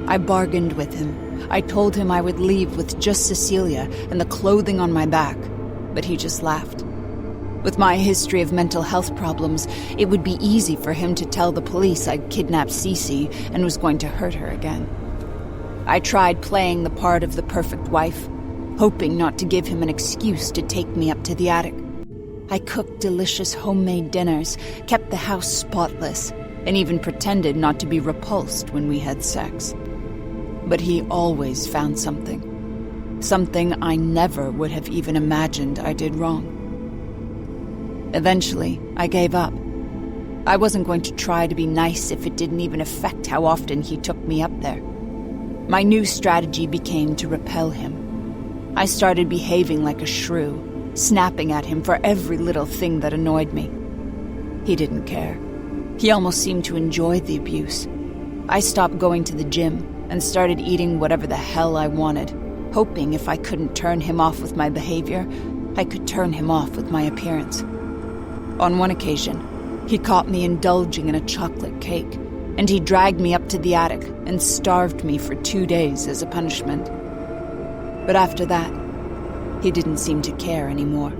I bargained with him. I told him I would leave with just Cecilia and the clothing on my back, but he just laughed. With my history of mental health problems, it would be easy for him to tell the police I'd kidnapped Cece and was going to hurt her again. I tried playing the part of the perfect wife, hoping not to give him an excuse to take me up to the attic. I cooked delicious homemade dinners, kept the house spotless, and even pretended not to be repulsed when we had sex. But he always found something. Something I never would have even imagined I did wrong. Eventually, I gave up. I wasn't going to try to be nice if it didn't even affect how often he took me up there. My new strategy became to repel him. I started behaving like a shrew, snapping at him for every little thing that annoyed me. He didn't care. He almost seemed to enjoy the abuse. I stopped going to the gym and started eating whatever the hell I wanted, hoping if I couldn't turn him off with my behavior, I could turn him off with my appearance. On one occasion, he caught me indulging in a chocolate cake, and he dragged me up to the attic and starved me for 2 days as a punishment. But after that, he didn't seem to care anymore.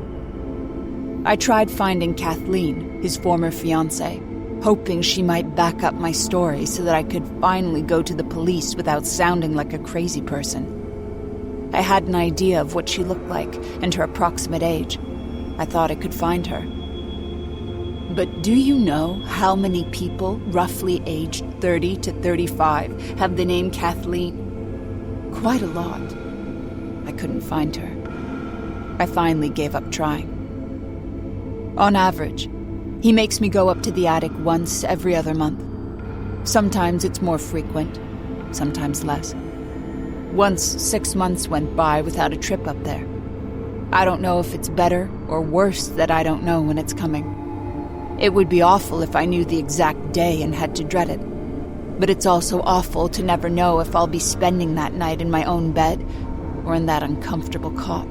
I tried finding Kathleen, his former fiancée, hoping she might back up my story so that I could finally go to the police without sounding like a crazy person. I had an idea of what she looked like and her approximate age. I thought I could find her. But do you know how many people, roughly aged 30 to 35, have the name Kathleen? Quite a lot. I couldn't find her. I finally gave up trying. On average, he makes me go up to the attic once every other month. Sometimes it's more frequent, sometimes less. Once 6 months went by without a trip up there. I don't know if it's better or worse that I don't know when it's coming. It would be awful if I knew the exact day and had to dread it. But it's also awful to never know if I'll be spending that night in my own bed or in that uncomfortable cot.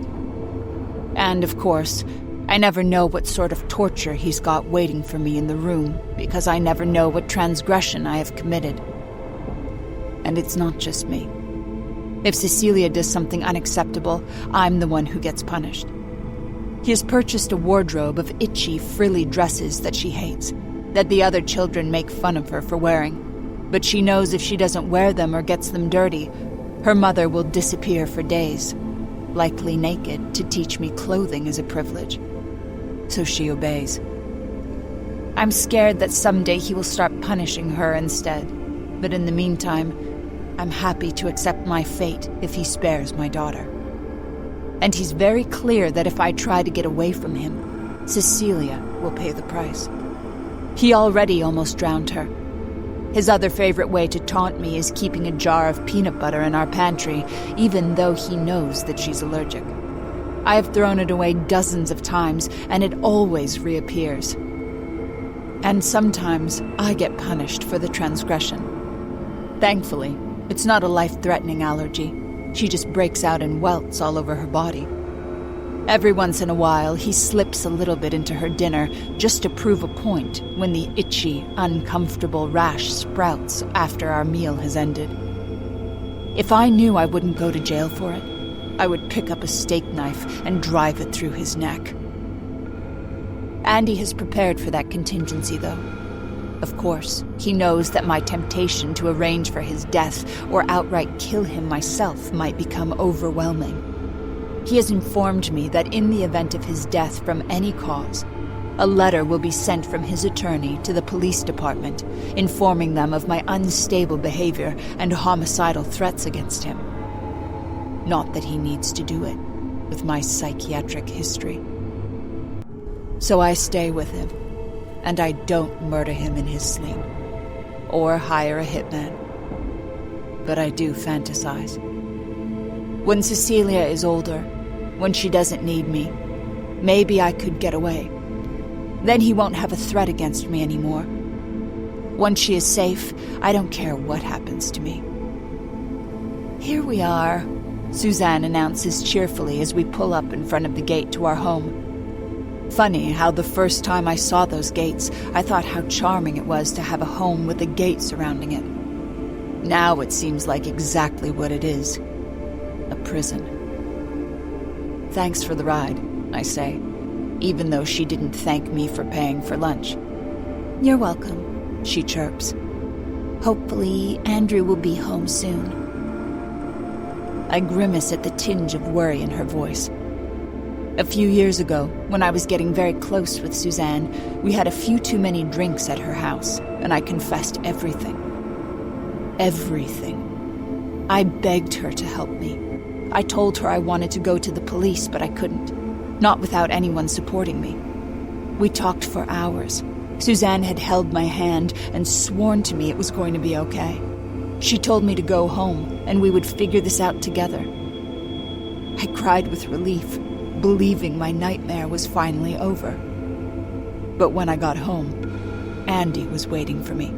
And, of course, I never know what sort of torture he's got waiting for me in the room because I never know what transgression I have committed. And it's not just me. If Cecilia does something unacceptable, I'm the one who gets punished. He has purchased a wardrobe of itchy, frilly dresses that she hates, that the other children make fun of her for wearing. But she knows if she doesn't wear them or gets them dirty, her mother will disappear for days, likely naked, to teach me clothing is a privilege. So she obeys. I'm scared that someday he will start punishing her instead, but in the meantime, I'm happy to accept my fate if he spares my daughter. And he's very clear that if I try to get away from him, Cecilia will pay the price. He already almost drowned her. His other favorite way to taunt me is keeping a jar of peanut butter in our pantry, even though he knows that she's allergic. I have thrown it away dozens of times, and it always reappears. And sometimes I get punished for the transgression. Thankfully, it's not a life-threatening allergy. She just breaks out in welts all over her body. Every once in a while, he slips a little bit into her dinner just to prove a point when the itchy, uncomfortable rash sprouts after our meal has ended. If I knew I wouldn't go to jail for it, I would pick up a steak knife and drive it through his neck. Andy has prepared for that contingency, though. Of course, he knows that my temptation to arrange for his death or outright kill him myself might become overwhelming. He has informed me that in the event of his death from any cause, a letter will be sent from his attorney to the police department, informing them of my unstable behavior and homicidal threats against him. Not that he needs to do it, with my psychiatric history. So I stay with him, and I don't murder him in his sleep, or hire a hitman. But I do fantasize. When Cecilia is older, when she doesn't need me, maybe I could get away. Then he won't have a threat against me anymore. Once she is safe, I don't care what happens to me. Here we are, Suzanne announces cheerfully as we pull up in front of the gate to our home. Funny how the first time I saw those gates, I thought how charming it was to have a home with a gate surrounding it. Now it seems like exactly what it is. A prison. Thanks for the ride, I say, even though she didn't thank me for paying for lunch. You're welcome, she chirps. Hopefully, Andrew will be home soon. I grimace at the tinge of worry in her voice. A few years ago, when I was getting very close with Suzanne, we had a few too many drinks at her house, and I confessed everything. Everything. I begged her to help me. I told her I wanted to go to the police, but I couldn't. Not without anyone supporting me. We talked for hours. Suzanne had held my hand and sworn to me it was going to be okay. She told me to go home, and we would figure this out together. I cried with relief, believing my nightmare was finally over. But when I got home, Andy was waiting for me.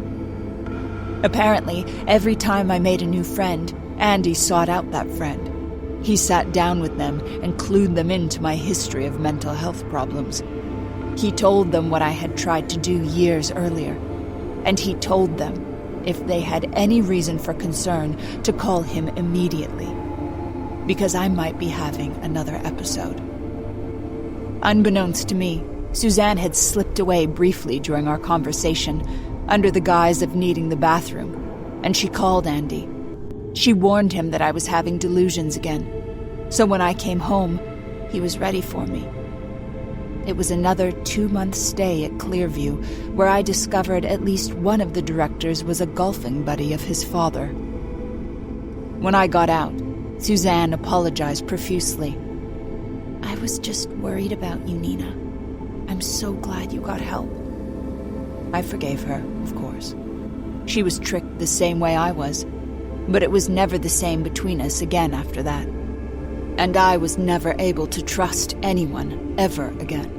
Apparently, every time I made a new friend, Andy sought out that friend. He sat down with them and clued them into my history of mental health problems. He told them what I had tried to do years earlier, and he told them, if they had any reason for concern, to call him immediately, because I might be having another episode. Unbeknownst to me, Suzanne had slipped away briefly during our conversation, under the guise of needing the bathroom, and she called Andy. She warned him that I was having delusions again, so when I came home, he was ready for me. It was another 2-month stay at Clearview, where I discovered at least one of the directors was a golfing buddy of his father. When I got out, Suzanne apologized profusely. I was just worried about you, Nina. I'm so glad you got help. I forgave her, of course. She was tricked the same way I was, but it was never the same between us again after that. And I was never able to trust anyone ever again.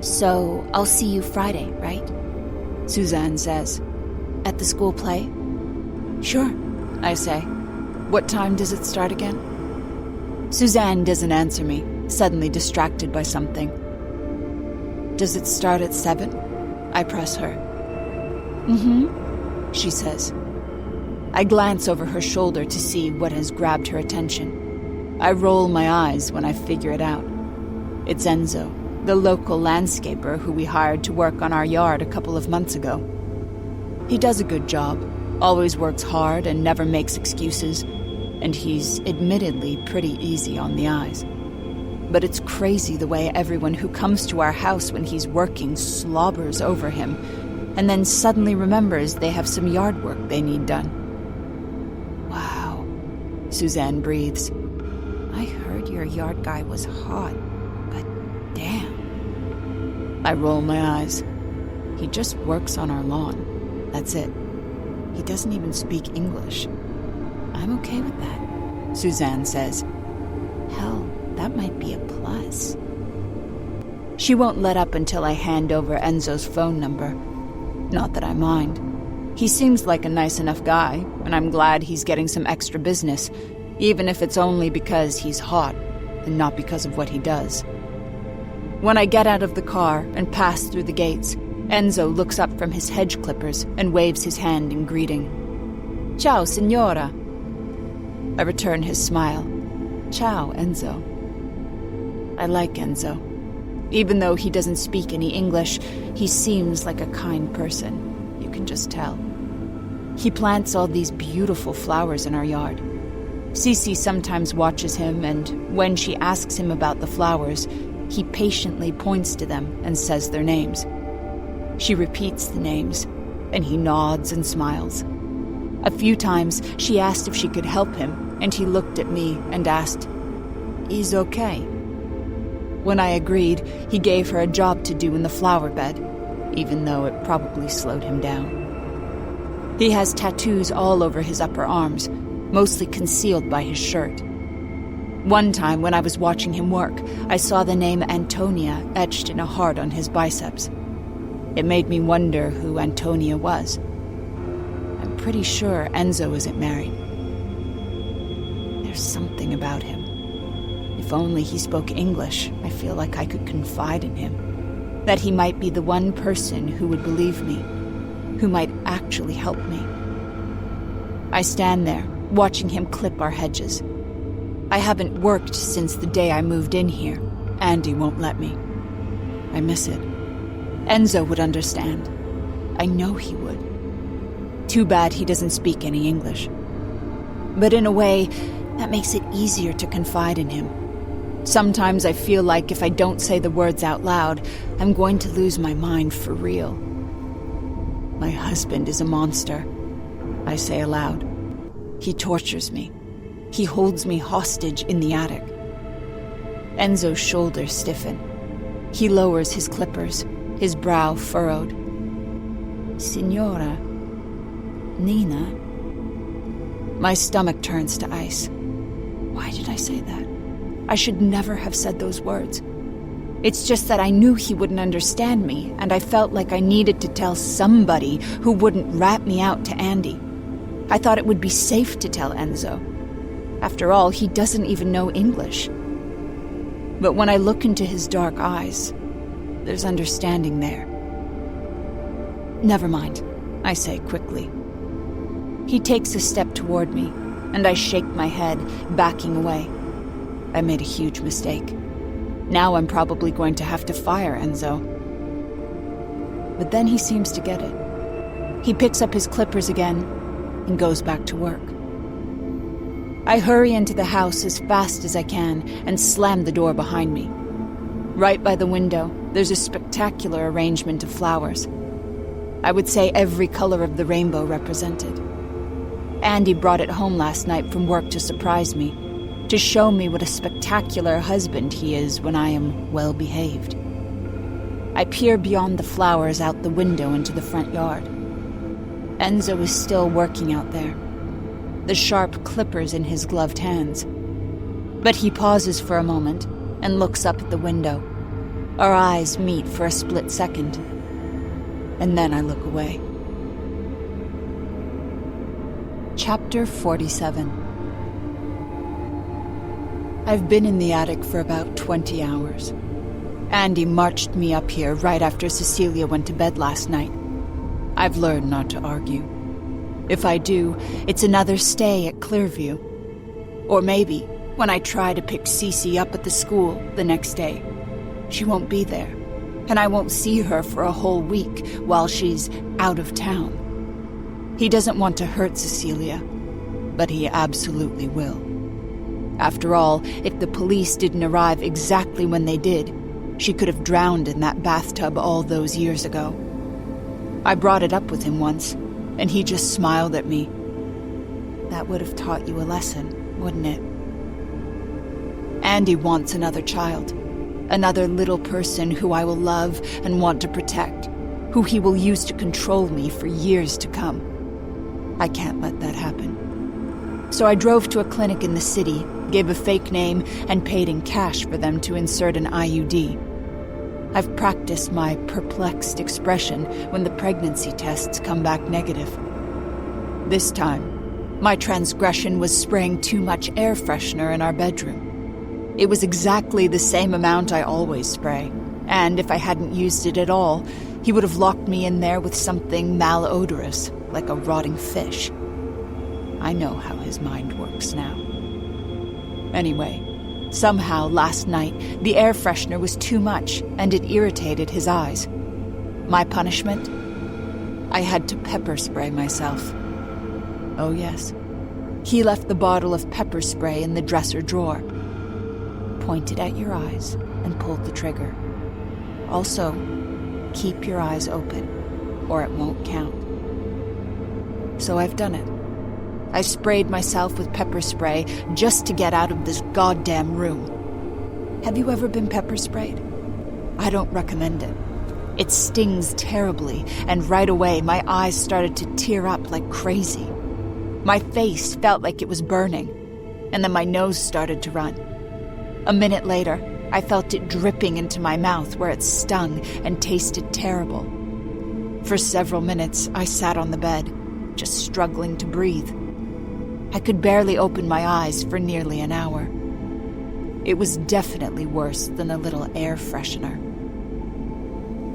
So, I'll see you Friday, right? Suzanne says. At the school play? Sure, I say. What time does it start again? Suzanne doesn't answer me, suddenly distracted by something. Does it start at 7? I press her. Mm-hmm, she says. I glance over her shoulder to see what has grabbed her attention. I roll my eyes when I figure it out. It's Enzo, the local landscaper who we hired to work on our yard a couple of months ago. He does a good job, always works hard and never makes excuses, and he's admittedly pretty easy on the eyes. But it's crazy the way everyone who comes to our house when he's working slobbers over him, and then suddenly remembers they have some yard work they need done. Wow, Suzanne breathes. I heard your yard guy was hot, but damn. I roll my eyes. He just works on our lawn. That's it. He doesn't even speak English. I'm okay with that, Suzanne says. Hell, that might be a plus. She won't let up until I hand over Enzo's phone number. Not that I mind. He seems like a nice enough guy, and I'm glad he's getting some extra business, even if it's only because he's hot and not because of what he does. When I get out of the car and pass through the gates, Enzo looks up from his hedge clippers and waves his hand in greeting. Ciao, signora. I return his smile. Ciao, Enzo. I like Enzo. Even though he doesn't speak any English, he seems like a kind person. You can just tell. He plants all these beautiful flowers in our yard. Cece sometimes watches him, and when she asks him about the flowers, he patiently points to them and says their names. She repeats the names, and he nods and smiles. A few times, she asked if she could help him, and he looked at me and asked, "He's okay?" When I agreed, he gave her a job to do in the flower bed, even though it probably slowed him down. He has tattoos all over his upper arms, mostly concealed by his shirt. One time when I was watching him work, I saw the name Antonia etched in a heart on his biceps. It made me wonder who Antonia was. I'm pretty sure Enzo isn't married. There's something about him. If only he spoke English, I feel like I could confide in him. That he might be the one person who would believe me, who might actually help me. I stand there, watching him clip our hedges. I haven't worked since the day I moved in here. Andy won't let me. I miss it. Enzo would understand. I know he would. Too bad he doesn't speak any English. But in a way, that makes it easier to confide in him. Sometimes I feel like if I don't say the words out loud, I'm going to lose my mind for real. My husband is a monster, I say aloud. He tortures me. He holds me hostage in the attic. Enzo's shoulders stiffen. He lowers his clippers, his brow furrowed. Signora, Nina. My stomach turns to ice. Why did I say that? I should never have said those words. It's just that I knew he wouldn't understand me, and I felt like I needed to tell somebody who wouldn't rat me out to Andy. I thought it would be safe to tell Enzo. After all, he doesn't even know English. But when I look into his dark eyes, there's understanding there. Never mind, I say quickly. He takes a step toward me, and I shake my head, backing away. I made a huge mistake. Now I'm probably going to have to fire Enzo. But then he seems to get it. He picks up his clippers again and goes back to work. I hurry into the house as fast as I can and slam the door behind me. Right by the window, there's a spectacular arrangement of flowers. I would say every color of the rainbow represented. Andy brought it home last night from work to surprise me, to show me what a spectacular husband he is when I am well-behaved. I peer beyond the flowers out the window into the front yard. Enzo is still working out there, the sharp clippers in his gloved hands. But he pauses for a moment and looks up at the window. Our eyes meet for a split second, and then I look away. Chapter 47. I've been in the attic for about 20 hours. Andy marched me up here right after Cecilia went to bed last night. I've learned not to argue. If I do, it's another stay at Clearview. Or maybe, when I try to pick Cece up at the school the next day, she won't be there, and I won't see her for a whole week while she's out of town. He doesn't want to hurt Cecilia, but he absolutely will. After all, if the police didn't arrive exactly when they did, she could have drowned in that bathtub all those years ago. I brought it up with him once, and he just smiled at me. That would have taught you a lesson, wouldn't it? Andy wants another child. Another little person who I will love and want to protect, who he will use to control me for years to come. I can't let that happen. So I drove to a clinic in the city, gave a fake name, and paid in cash for them to insert an IUD. I've practiced my perplexed expression when the pregnancy tests come back negative. This time, my transgression was spraying too much air freshener in our bedroom. It was exactly the same amount I always spray, and if I hadn't used it at all, he would have locked me in there with something malodorous, like a rotting fish. I know how his mind works now. Anyway, somehow last night, the air freshener was too much, and it irritated his eyes. My punishment? I had to pepper spray myself. Oh yes, he left the bottle of pepper spray in the dresser drawer. Pointed at your eyes and pulled the trigger. Also, keep your eyes open, or it won't count. So I've done it. I sprayed myself with pepper spray just to get out of this goddamn room. Have you ever been pepper sprayed? I don't recommend it. It stings terribly, and right away my eyes started to tear up like crazy. My face felt like it was burning, and then my nose started to run. A minute later, I felt it dripping into my mouth where it stung and tasted terrible. For several minutes, I sat on the bed, just struggling to breathe. I could barely open my eyes for nearly an hour. It was definitely worse than a little air freshener.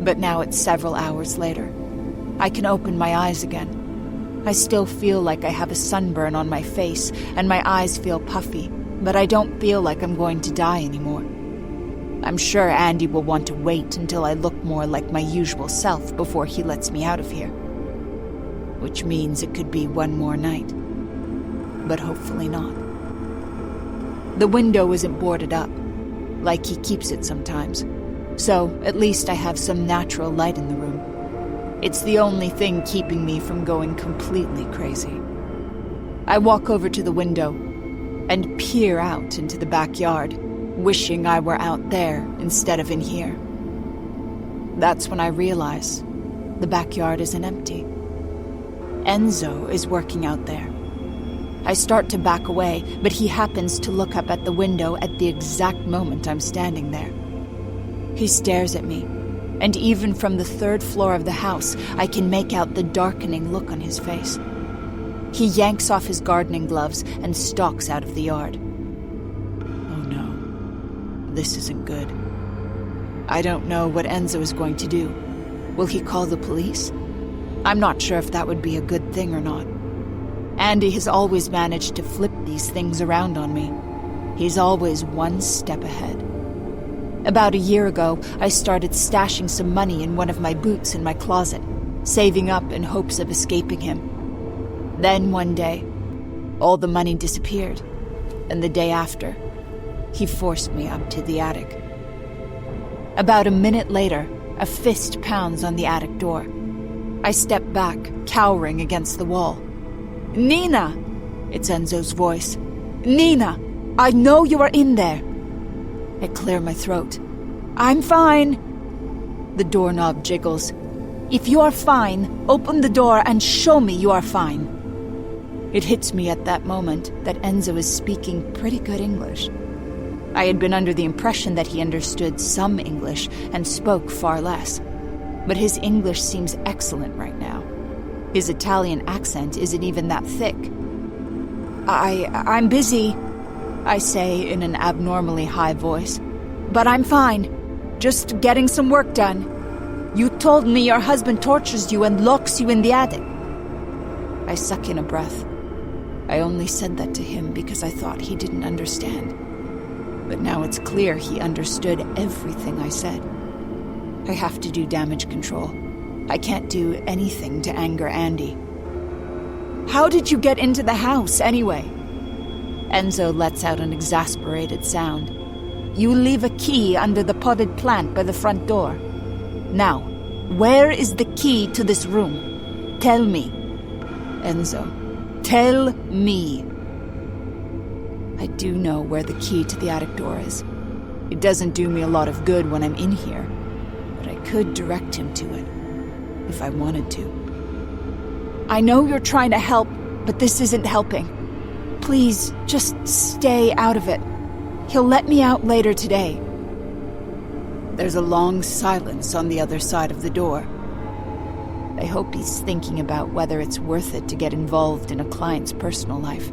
But now it's several hours later. I can open my eyes again. I still feel like I have a sunburn on my face, and my eyes feel puffy, but I don't feel like I'm going to die anymore. I'm sure Andy will want to wait until I look more like my usual self before he lets me out of here. Which means it could be one more night. But hopefully not. The window isn't boarded up, like he keeps it sometimes, so at least I have some natural light in the room. It's the only thing keeping me from going completely crazy. I walk over to the window and peer out into the backyard, wishing I were out there instead of in here. That's when I realize the backyard isn't empty. Enzo is working out there. I start to back away, but he happens to look up at the window at the exact moment I'm standing there. He stares at me, and even from the third floor of the house, I can make out the darkening look on his face. He yanks off his gardening gloves and stalks out of the yard. Oh no, this isn't good. I don't know what Enzo is going to do. Will he call the police? I'm not sure if that would be a good thing or not. Andy has always managed to flip these things around on me. He's always one step ahead. About a year ago, I started stashing some money in one of my boots in my closet, saving up in hopes of escaping him. Then one day, all the money disappeared, and the day after, he forced me up to the attic. About a minute later, a fist pounds on the attic door. I step back, cowering against the wall. "Nina!" It's Enzo's voice. "Nina! I know you are in there!" I clear my throat. "I'm fine!" The doorknob jiggles. "If you are fine, open the door and show me you are fine." It hits me at that moment that Enzo is speaking pretty good English. I had been under the impression that he understood some English and spoke far less. But his English seems excellent right now. His Italian accent isn't even that thick. I'm busy," I say in an abnormally high voice. "But I'm fine. Just getting some work done. You told me your husband tortures you and locks you in the attic." I suck in a breath. I only said that to him because I thought he didn't understand. But now it's clear he understood everything I said. I have to do damage control. I can't do anything to anger Andy. How did you get into the house, anyway? Enzo lets out an exasperated sound. You leave a key under the potted plant by the front door. Now, where is the key to this room? Tell me. Enzo, tell me. I do know where the key to the attic door is. It doesn't do me a lot of good when I'm in here, but I could direct him to it, if I wanted to. I know you're trying to help, but this isn't helping. Please, just stay out of it. He'll let me out later today. There's a long silence on the other side of the door. I hope he's thinking about whether it's worth it to get involved in a client's personal life.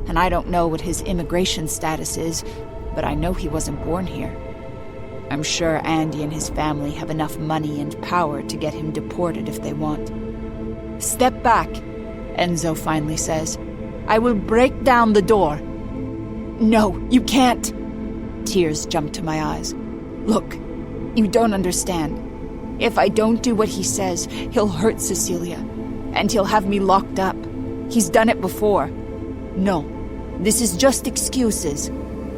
And I don't know what his immigration status is, but I know he wasn't born here. I'm sure Andy and his family have enough money and power to get him deported if they want. Step back, Enzo finally says. I will break down the door. No, you can't. Tears jump to my eyes. Look, you don't understand. If I don't do what he says, he'll hurt Cecilia, and he'll have me locked up. He's done it before. No, this is just excuses.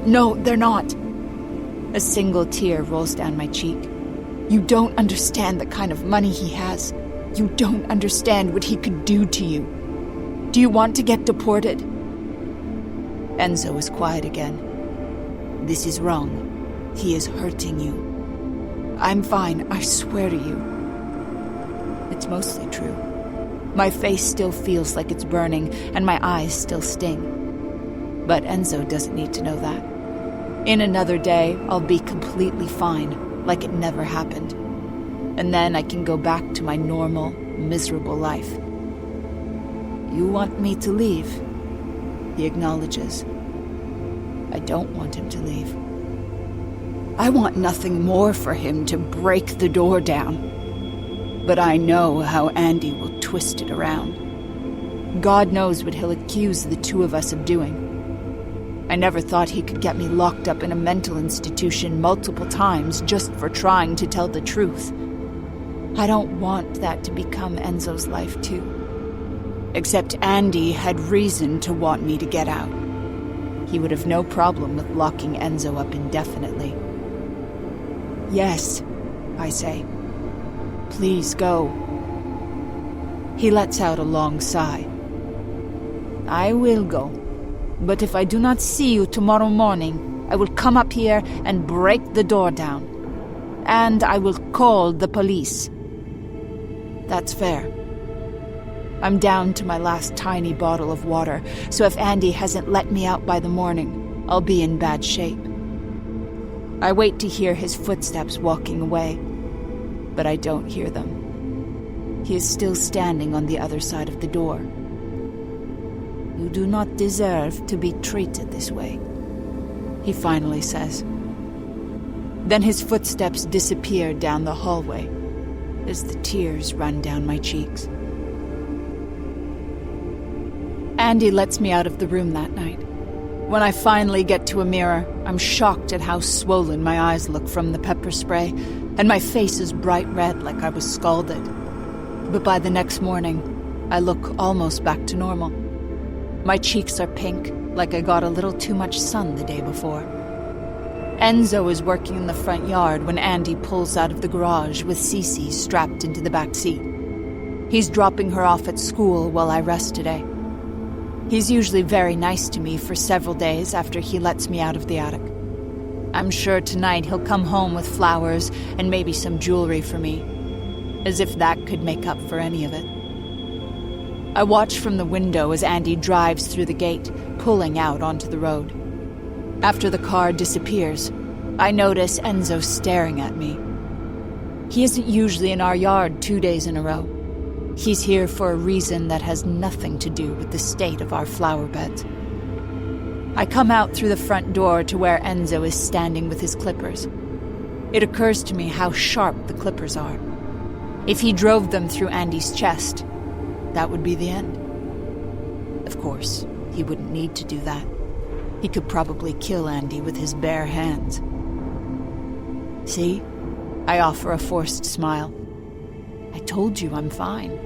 No, they're not. A single tear rolls down my cheek. You don't understand the kind of money he has. You don't understand what he could do to you. Do you want to get deported? Enzo is quiet again. This is wrong. He is hurting you. I'm fine, I swear to you. It's mostly true. My face still feels like it's burning, and my eyes still sting. But Enzo doesn't need to know that. In another day, I'll be completely fine, like it never happened. And then I can go back to my normal, miserable life. You want me to leave? He acknowledges. I don't want him to leave. I want nothing more for him to break the door down. But I know how Andy will twist it around. God knows what he'll accuse the two of us of doing. I never thought he could get me locked up in a mental institution multiple times just for trying to tell the truth. I don't want that to become Enzo's life too. Except Andy had reason to want me to get out. He would have no problem with locking Enzo up indefinitely. Yes, I say. Please go. He lets out a long sigh. I will go, but if I do not see you tomorrow morning, I will come up here and break the door down. And I will call the police. That's fair. I'm down to my last tiny bottle of water, so if Andy hasn't let me out by the morning, I'll be in bad shape. I wait to hear his footsteps walking away, but I don't hear them. He is still standing on the other side of the door. You do not deserve to be treated this way, he finally says. Then his footsteps disappear down the hallway as the tears run down my cheeks. Andy lets me out of the room that night. When I finally get to a mirror, I'm shocked at how swollen my eyes look from the pepper spray, and my face is bright red like I was scalded. But by the next morning, I look almost back to normal. My cheeks are pink, like I got a little too much sun the day before. Enzo is working in the front yard when Andy pulls out of the garage with Cece strapped into the back seat. He's dropping her off at school while I rest today. He's usually very nice to me for several days after he lets me out of the attic. I'm sure tonight he'll come home with flowers and maybe some jewelry for me, as if that could make up for any of it. I watch from the window as Andy drives through the gate, pulling out onto the road. After the car disappears, I notice Enzo staring at me. He isn't usually in our yard 2 days in a row. He's here for a reason that has nothing to do with the state of our flower beds. I come out through the front door to where Enzo is standing with his clippers. It occurs to me how sharp the clippers are. If he drove them through Andy's chest, that would be the end. Of course, he wouldn't need to do that. He could probably kill Andy with his bare hands. See? I offer a forced smile. I told you I'm fine.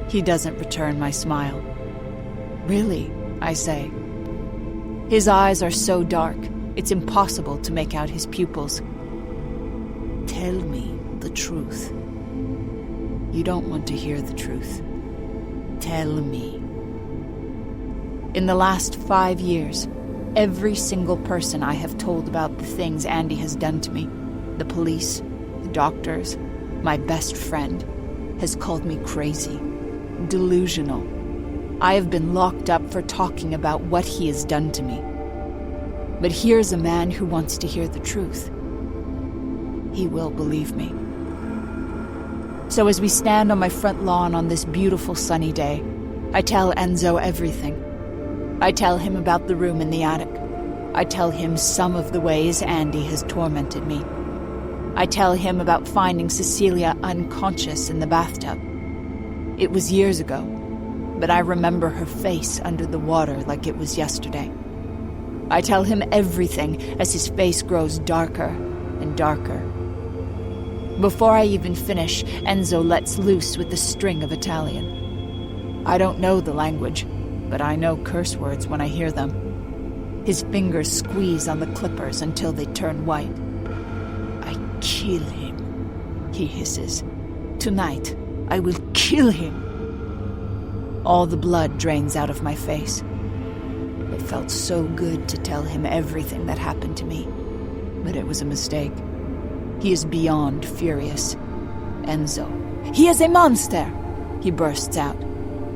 He doesn't return my smile. Really, I say. His eyes are so dark, it's impossible to make out his pupils. Tell me the truth. You don't want to hear the truth. Tell me. In the last 5 years, every single person I have told about the things Andy has done to me, the police, the doctors, my best friend, has called me crazy, delusional. I have been locked up for talking about what he has done to me. But here's a man who wants to hear the truth. He will believe me. So as we stand on my front lawn on this beautiful sunny day, I tell Enzo everything. I tell him about the room in the attic. I tell him some of the ways Andy has tormented me. I tell him about finding Cecilia unconscious in the bathtub. It was years ago, but I remember her face under the water like it was yesterday. I tell him everything as his face grows darker and darker. Before I even finish, Enzo lets loose with a string of Italian. I don't know the language, but I know curse words when I hear them. His fingers squeeze on the clippers until they turn white. I kill him, he hisses. Tonight, I will kill him. All the blood drains out of my face. It felt so good to tell him everything that happened to me, but it was a mistake. He is beyond furious. Enzo. He is a monster, he bursts out.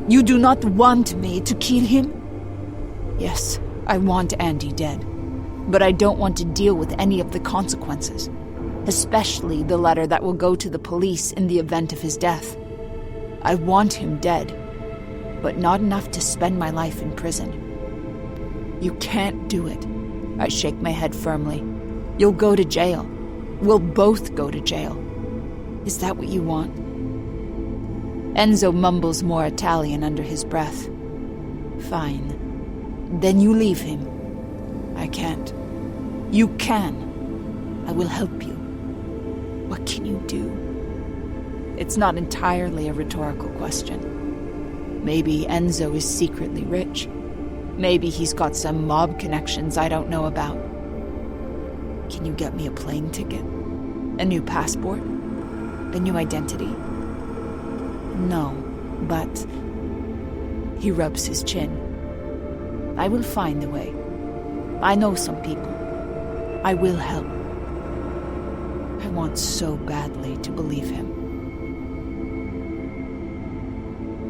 You do not want me to kill him? Yes, I want Andy dead, but I don't want to deal with any of the consequences, especially the letter that will go to the police in the event of his death. I want him dead, but not enough to spend my life in prison. You can't do it. I shake my head firmly. You'll go to jail. We'll both go to jail. Is that what you want? Enzo mumbles more Italian under his breath. Fine. Then you leave him. I can't. You can. I will help you. What can you do? It's not entirely a rhetorical question. Maybe Enzo is secretly rich. Maybe he's got some mob connections I don't know about. Can you get me a plane ticket? A new passport? A new identity? No, but... He rubs his chin. I will find a way. I know some people. I will help. I want so badly to believe him.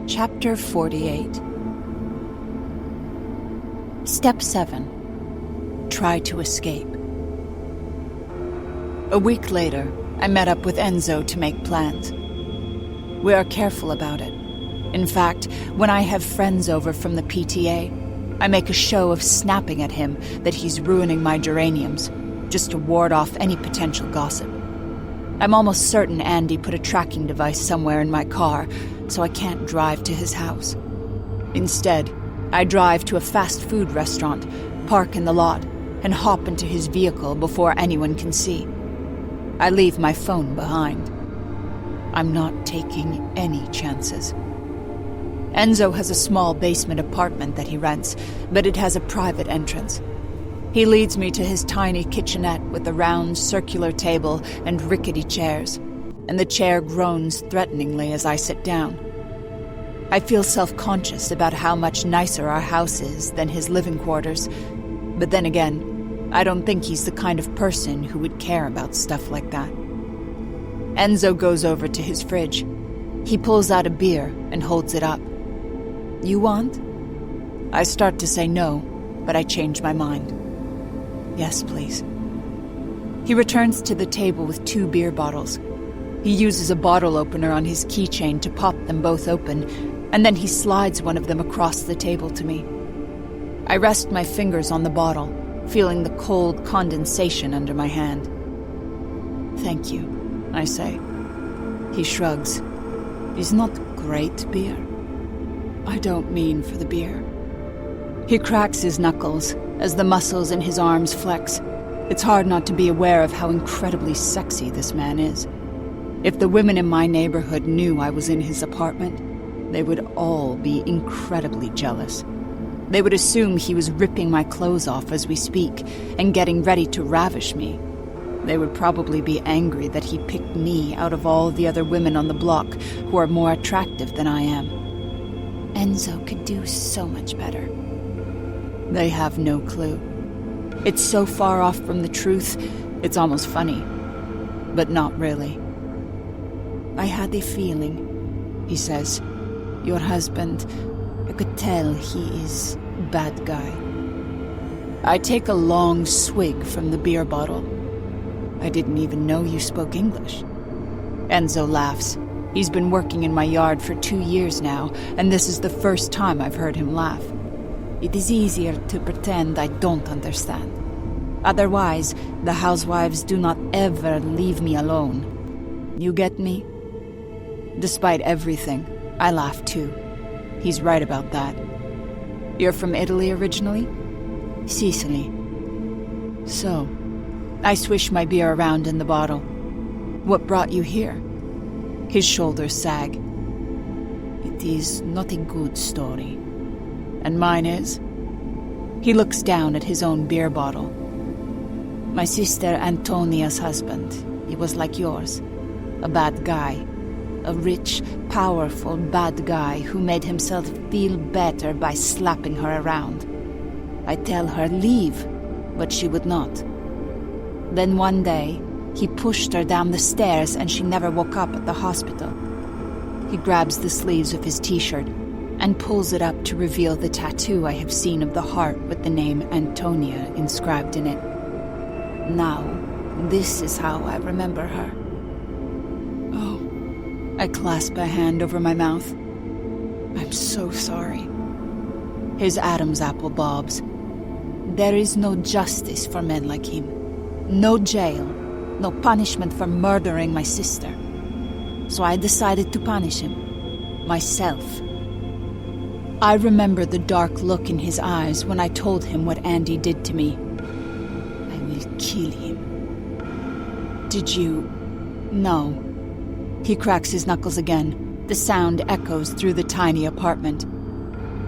Chapter 48. Step 7. Try to escape. A week later, I met up with Enzo to make plans. We are careful about it. In fact, when I have friends over from the PTA, I make a show of snapping at him that he's ruining my geraniums, just to ward off any potential gossip. I'm almost certain Andy put a tracking device somewhere in my car, so I can't drive to his house. Instead, I drive to a fast food restaurant, park in the lot, and hop into his vehicle before anyone can see. I leave my phone behind. I'm not taking any chances. Enzo has a small basement apartment that he rents, but it has a private entrance. He leads me to his tiny kitchenette with a round, circular table and rickety chairs, and the chair groans threateningly as I sit down. I feel self-conscious about how much nicer our house is than his living quarters, but then again, I don't think he's the kind of person who would care about stuff like that. Enzo goes over to his fridge. He pulls out a beer and holds it up. You want? I start to say no, but I change my mind. Yes, please. He returns to the table with 2 beer bottles. He uses a bottle opener on his keychain to pop them both open, and then he slides one of them across the table to me. I rest my fingers on the bottle, feeling the cold condensation under my hand. Thank you, I say. He shrugs. Is not great beer. I don't mean for the beer. He cracks his knuckles as the muscles in his arms flex. It's hard not to be aware of how incredibly sexy this man is. If the women in my neighborhood knew I was in his apartment, they would all be incredibly jealous. They would assume he was ripping my clothes off as we speak and getting ready to ravish me. They would probably be angry that he picked me out of all the other women on the block who are more attractive than I am. Enzo could do so much better. They have no clue. It's so far off from the truth, it's almost funny. But not really. I had a feeling, he says. Your husband, I could tell he is a bad guy. I take a long swig from the beer bottle. I didn't even know you spoke English. Enzo laughs. He's been working in my yard for 2 years now, and this is the first time I've heard him laugh. It is easier to pretend I don't understand. Otherwise, the housewives do not ever leave me alone. You get me? Despite everything, I laugh too. He's right about that. You're from Italy originally? Sicily. So, I swish my beer around in the bottle. What brought you here? His shoulders sag. It is not a good story. And mine is? He looks down at his own beer bottle. My sister Antonia's husband, he was like yours. A bad guy. A rich, powerful bad guy who made himself feel better by slapping her around. I tell her leave, but she would not. Then one day, he pushed her down the stairs and she never woke up at the hospital. He grabs the sleeves of his t-shirt and pulls it up to reveal the tattoo I have seen of the heart with the name Antonia inscribed in it. Now, this is how I remember her. Oh. I clasp a hand over my mouth. I'm so sorry. His Adam's apple bobs. There is no justice for men like him. No jail. No punishment for murdering my sister. So I decided to punish him. Myself. I remember the dark look in his eyes when I told him what Andy did to me. I will kill him. Did you... No. He cracks his knuckles again. The sound echoes through the tiny apartment.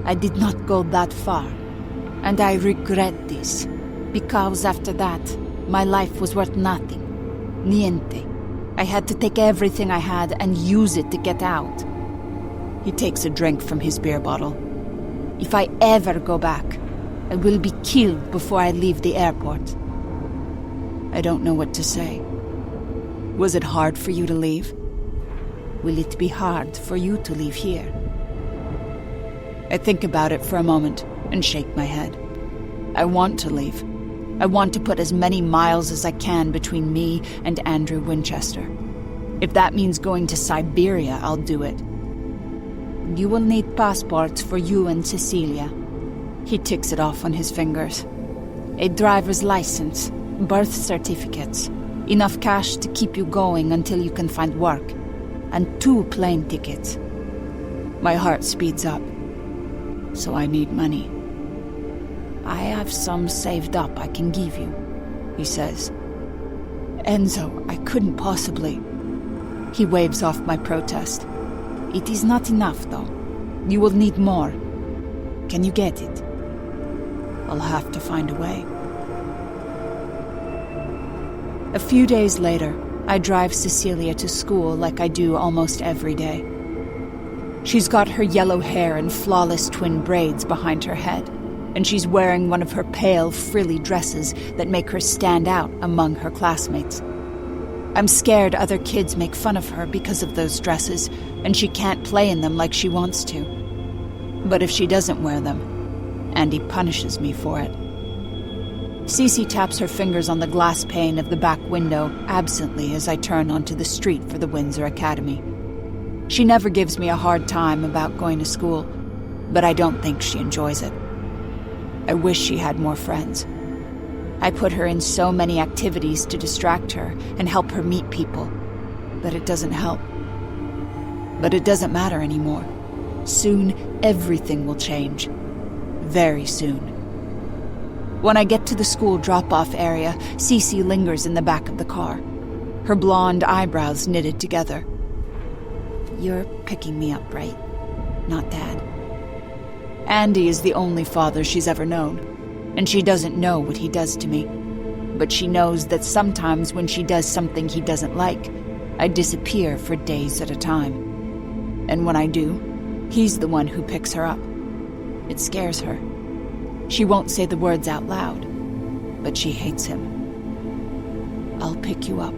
I did not go that far. And I regret this. Because after that, my life was worth nothing. Niente. I had to take everything I had and use it to get out. He takes a drink from his beer bottle. If I ever go back, I will be killed before I leave the airport. I don't know what to say. Was it hard for you to leave? Will it be hard for you to leave here? I think about it for a moment and shake my head. I want to leave. I want to put as many miles as I can between me and Andrew Winchester. If that means going to Siberia, I'll do it. You will need passports for you and Cecilia. He ticks it off on his fingers. A driver's license, birth certificates, enough cash to keep you going until you can find work, and 2 plane tickets. My heart speeds up. So I need money. I have some saved up I can give you, he says. Enzo, I couldn't possibly. He waves off my protest. It is not enough, though. You will need more. Can you get it? I'll have to find a way. A few days later, I drive Cecilia to school like I do almost every day. She's got her yellow hair in flawless twin braids behind her head, and she's wearing one of her pale, frilly dresses that make her stand out among her classmates. I'm scared other kids make fun of her because of those dresses, and she can't play in them like she wants to. But if she doesn't wear them, Andy punishes me for it. Cece taps her fingers on the glass pane of the back window absently as I turn onto the street for the Windsor Academy. She never gives me a hard time about going to school, but I don't think she enjoys it. I wish she had more friends. I put her in so many activities to distract her and help her meet people, but it doesn't help. But it doesn't matter anymore. Soon, everything will change. Very soon. When I get to the school drop-off area, Cece lingers in the back of the car, her blonde eyebrows knitted together. You're picking me up, right? Not Dad. Andy is the only father she's ever known, and she doesn't know what he does to me. But she knows that sometimes when she does something he doesn't like, I disappear for days at a time. And when I do, he's the one who picks her up. It scares her. She won't say the words out loud, but she hates him. "I'll pick you up,"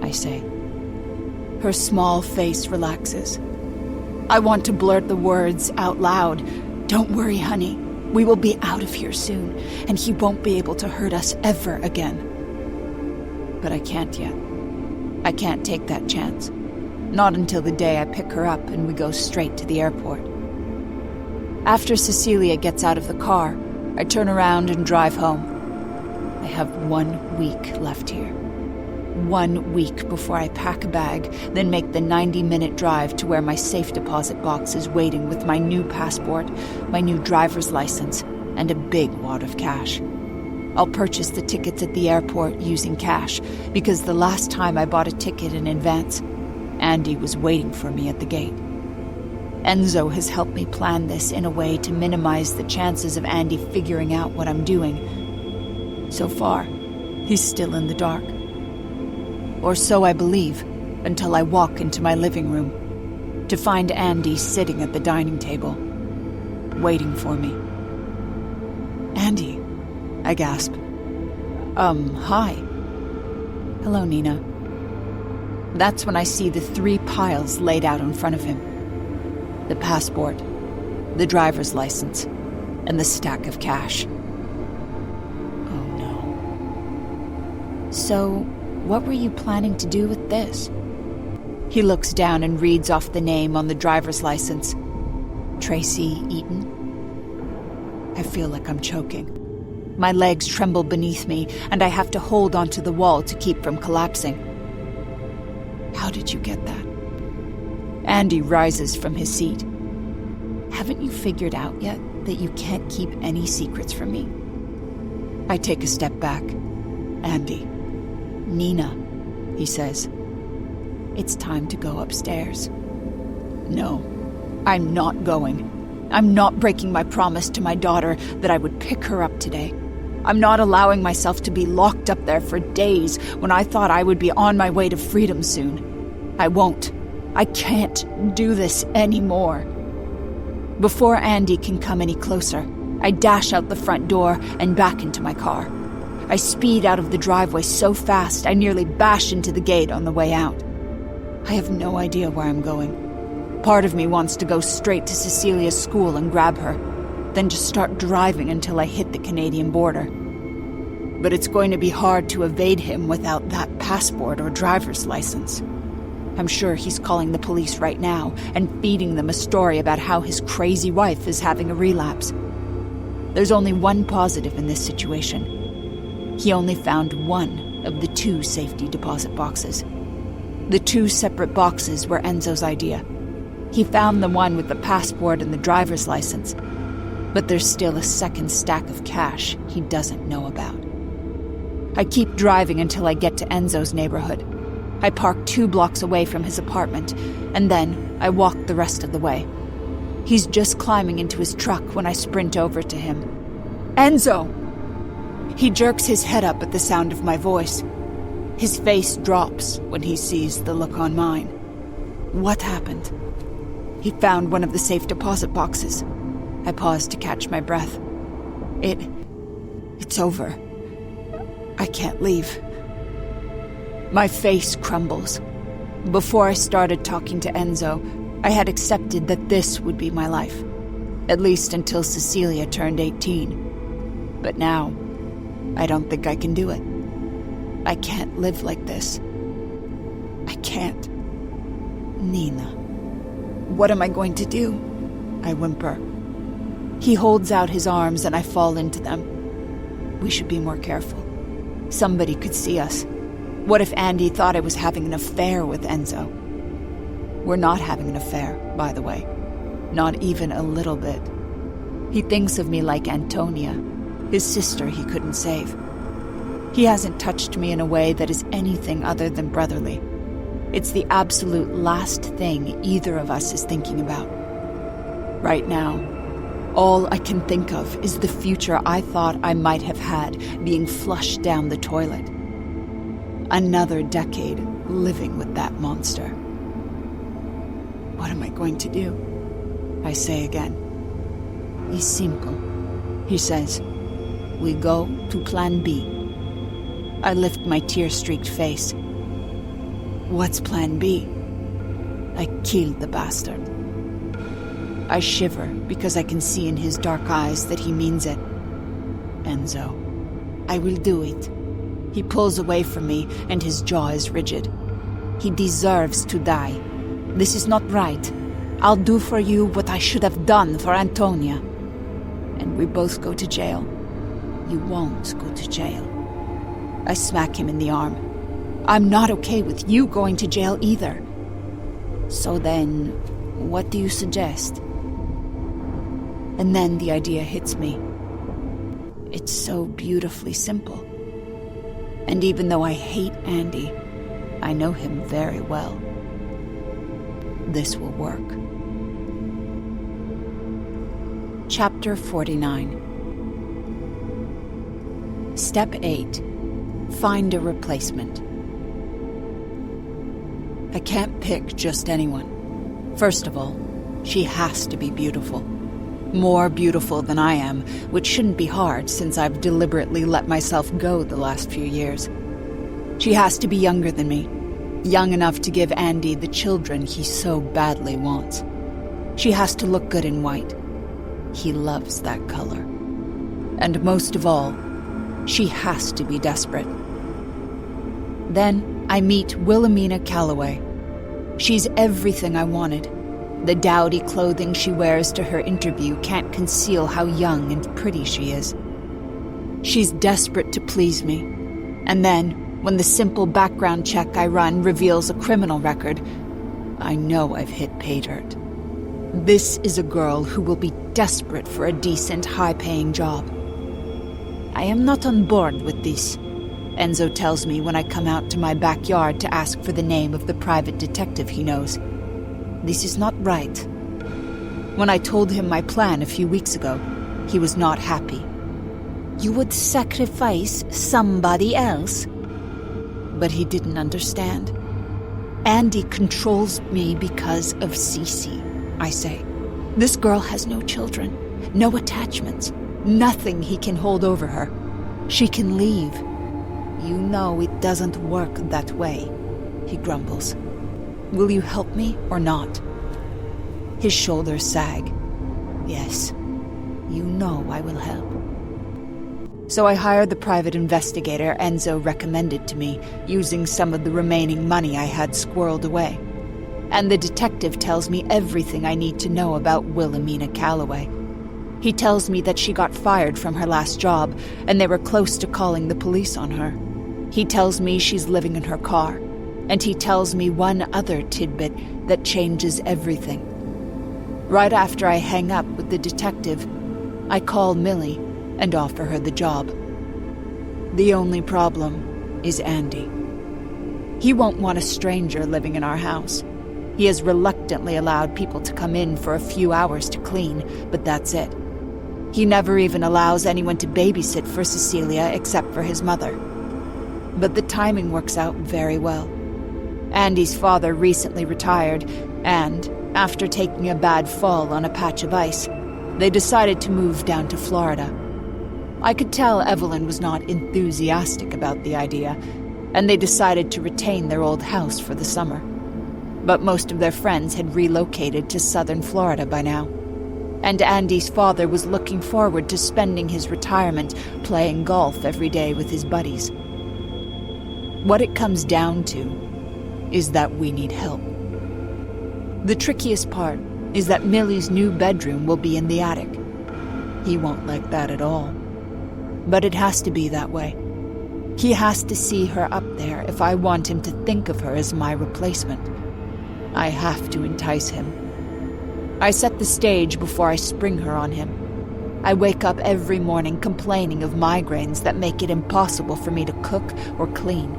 I say. Her small face relaxes. I want to blurt the words out loud. "Don't worry, honey. We will be out of here soon, and he won't be able to hurt us ever again." But I can't yet. I can't take that chance. Not until the day I pick her up and we go straight to the airport. After Cecilia gets out of the car, I turn around and drive home. I have 1 week left here. 1 week before I pack a bag, then make the 90-minute drive to where my safe deposit box is waiting with my new passport, my new driver's license, and a big wad of cash. I'll purchase the tickets at the airport using cash, because the last time I bought a ticket in advance, Andy was waiting for me at the gate. Enzo has helped me plan this in a way to minimize the chances of Andy figuring out what I'm doing. So far, he's still in the dark. Or so I believe, until I walk into my living room, to find Andy sitting at the dining table, waiting for me. "Andy," I gasp. Hi." "Hello, Nina." That's when I see the 3 piles laid out in front of him. The passport, the driver's license, and the stack of cash. Oh no. So, what were you planning to do with this? He looks down and reads off the name on the driver's license. Tracy Eaton. I feel like I'm choking. My legs tremble beneath me, and I have to hold onto the wall to keep from collapsing. "How did you get that?" Andy rises from his seat. Haven't you figured out yet that you can't keep any secrets from me? I take a step back. "Andy." "Nina," he says. "it's time to go upstairs." No, I'm not going. I'm not breaking my promise to my daughter that I would pick her up today. I'm not allowing myself to be locked up there for days when I thought I would be on my way to freedom soon. I won't. I can't do this anymore. Before Andy can come any closer, I dash out the front door and back into my car. I speed out of the driveway so fast I nearly bash into the gate on the way out. I have no idea where I'm going. Part of me wants to go straight to Cecilia's school and grab her, then just start driving until I hit the Canadian border. But it's going to be hard to evade him without that passport or driver's license. I'm sure he's calling the police right now and feeding them a story about how his crazy wife is having a relapse. There's only one positive in this situation. He only found one of the 2 safety deposit boxes. The 2 separate boxes were Enzo's idea. He found the one with the passport and the driver's license, but there's still a second stack of cash he doesn't know about. I keep driving until I get to Enzo's neighborhood. I park 2 blocks away from his apartment, and then I walk the rest of the way. He's just climbing into his truck when I sprint over to him. "Enzo!" He jerks his head up at the sound of my voice. His face drops when he sees the look on mine. What happened? He found one of the safe deposit boxes. I paused to catch my breath. It's over. I can't leave. My face crumbles. Before I started talking to Enzo, I had accepted that this would be my life, at least until Cecilia turned 18. But now, I don't think I can do it. I can't live like this. I can't. Nina. What am I going to do? I whimper. He holds out his arms and I fall into them. We should be more careful. Somebody could see us. What if Andy thought I was having an affair with Enzo? We're not having an affair, by the way. Not even a little bit. He thinks of me like Antonia, his sister he couldn't save. He hasn't touched me in a way that is anything other than brotherly. It's the absolute last thing either of us is thinking about. Right now, all I can think of is the future I thought I might have had being flushed down the toilet. Another decade living with that monster. What am I going to do? I say again. It's simple, he says. We go to Plan B. I lift my tear-streaked face. What's Plan B? I killed the bastard. I shiver because I can see in his dark eyes that he means it. Enzo, I will do it. He pulls away from me and his jaw is rigid. He deserves to die. This is not right. I'll do for you what I should have done for Antonia. And we both go to jail. You won't go to jail. I smack him in the arm. I'm not okay with you going to jail either. So then, what do you suggest? And then the idea hits me. It's so beautifully simple. And even though I hate Andy, I know him very well. This will work. Chapter 49. Step 8. Find a replacement. I can't pick just anyone. First of all, she has to be beautiful. More beautiful than I am, which shouldn't be hard since I've deliberately let myself go the last few years. She has to be younger than me, young enough to give Andy the children he so badly wants. She has to look good in white. He loves that color. And most of all, she has to be desperate. Then I meet Wilhelmina Calloway. She's everything I wanted. The dowdy clothing she wears to her interview can't conceal how young and pretty she is. She's desperate to please me. And then, when the simple background check I run reveals a criminal record, I know I've hit pay dirt. This is a girl who will be desperate for a decent, high-paying job. I am not on board with this, Enzo tells me when I come out to my backyard to ask for the name of the private detective he knows. This is not right. When I told him my plan a few weeks ago, he was not happy. You would sacrifice somebody else? But he didn't understand. Andy controls me because of Cece, I say. This girl has no children, no attachments, nothing he can hold over her. She can leave. You know it doesn't work that way, he grumbles. Will you help me or not? His shoulders sag. Yes, you know I will help. So I hired the private investigator Enzo recommended to me, using some of the remaining money I had squirreled away. And the detective tells me everything I need to know about Wilhelmina Calloway. He tells me that she got fired from her last job, and they were close to calling the police on her. He tells me she's living in her car, and he tells me one other tidbit that changes everything. Right after I hang up with the detective, I call Millie and offer her the job. The only problem is Andy. He won't want a stranger living in our house. He has reluctantly allowed people to come in for a few hours to clean, but that's it. He never even allows anyone to babysit for Cecilia except for his mother. But the timing works out very well. Andy's father recently retired, and, after taking a bad fall on a patch of ice, they decided to move down to Florida. I could tell Evelyn was not enthusiastic about the idea, and they decided to retain their old house for the summer. But most of their friends had relocated to southern Florida by now, and Andy's father was looking forward to spending his retirement playing golf every day with his buddies. What it comes down to is that we need help. The trickiest part is that Millie's new bedroom will be in the attic. He won't like that at all. But it has to be that way. He has to see her up there if I want him to think of her as my replacement. I have to entice him. I set the stage before I spring her on him. I wake up every morning complaining of migraines that make it impossible for me to cook or clean.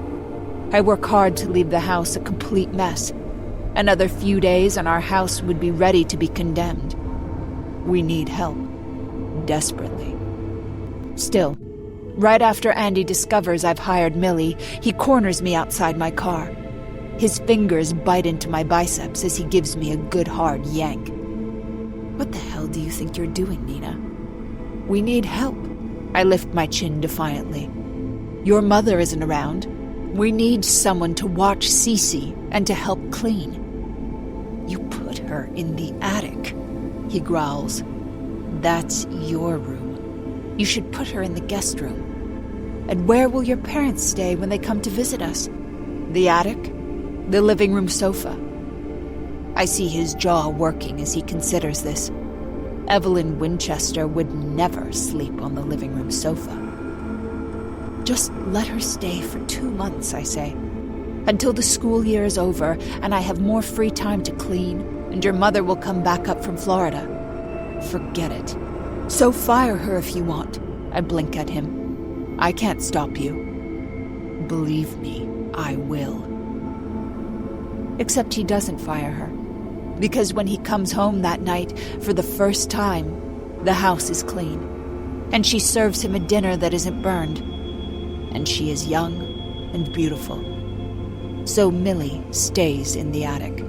I work hard to leave the house a complete mess. Another few days and our house would be ready to be condemned. We need help. Desperately. Still, right after Andy discovers I've hired Millie, he corners me outside my car. His fingers bite into my biceps as he gives me a good hard yank. What the hell do you think you're doing, Nina? We need help. I lift my chin defiantly. Your mother isn't around. We need someone to watch Cece and to help clean. You put her in the attic, he growls. That's your room. You should put her in the guest room. And where will your parents stay when they come to visit us? The attic? The living room sofa? I see his jaw working as he considers this. Evelyn Winchester would never sleep on the living room sofa. Just let her stay for 2 months, I say. Until the school year is over and I have more free time to clean, and your mother will come back up from Florida. Forget it. So fire her if you want. I blink at him. I can't stop you. Believe me, I will. Except he doesn't fire her. Because when he comes home that night, for the first time, the house is clean. And she serves him a dinner that isn't burned. And she is young and beautiful. So Millie stays in the attic.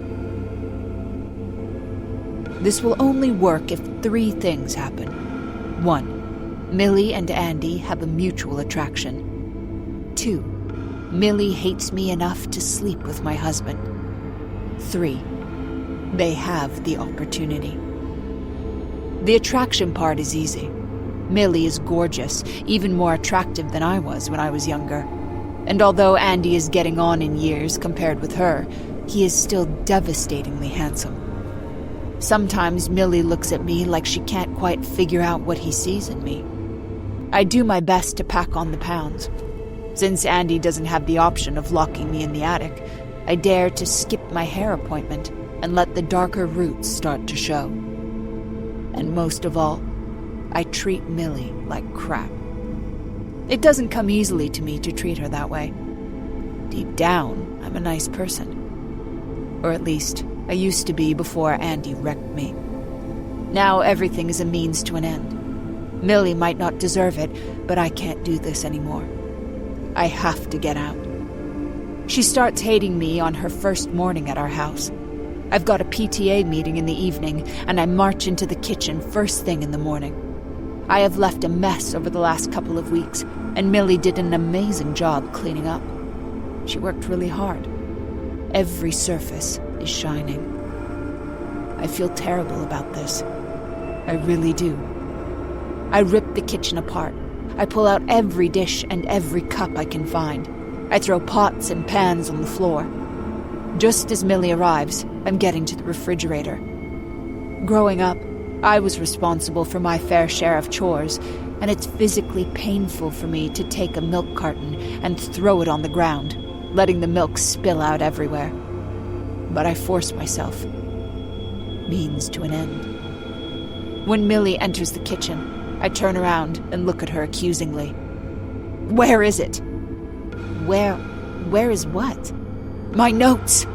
This will only work if 3 things happen. 1. Millie and Andy have a mutual attraction. 2. Millie hates me enough to sleep with my husband. 3. They have the opportunity. The attraction part is easy. Millie is gorgeous, even more attractive than I was when I was younger. And although Andy is getting on in years compared with her, he is still devastatingly handsome. Sometimes Millie looks at me like she can't quite figure out what he sees in me. I do my best to pack on the pounds. Since Andy doesn't have the option of locking me in the attic, I dare to skip my hair appointment and let the darker roots start to show. And most of all, I treat Millie like crap. It doesn't come easily to me to treat her that way. Deep down, I'm a nice person. Or at least, I used to be before Andy wrecked me. Now everything is a means to an end. Millie might not deserve it, but I can't do this anymore. I have to get out. She starts hating me on her first morning at our house. I've got a PTA meeting in the evening, and I march into the kitchen first thing in the morning. I have left a mess over the last couple of weeks, and Millie did an amazing job cleaning up. She worked really hard. Every surface is shining. I feel terrible about this. I really do. I rip the kitchen apart. I pull out every dish and every cup I can find. I throw pots and pans on the floor. Just as Millie arrives, I'm getting to the refrigerator. Growing up, I was responsible for my fair share of chores, and it's physically painful for me to take a milk carton and throw it on the ground, letting the milk spill out everywhere. But I force myself. Means to an end. When Millie enters the kitchen, I turn around and look at her accusingly. Where is it? Where is what? My notes!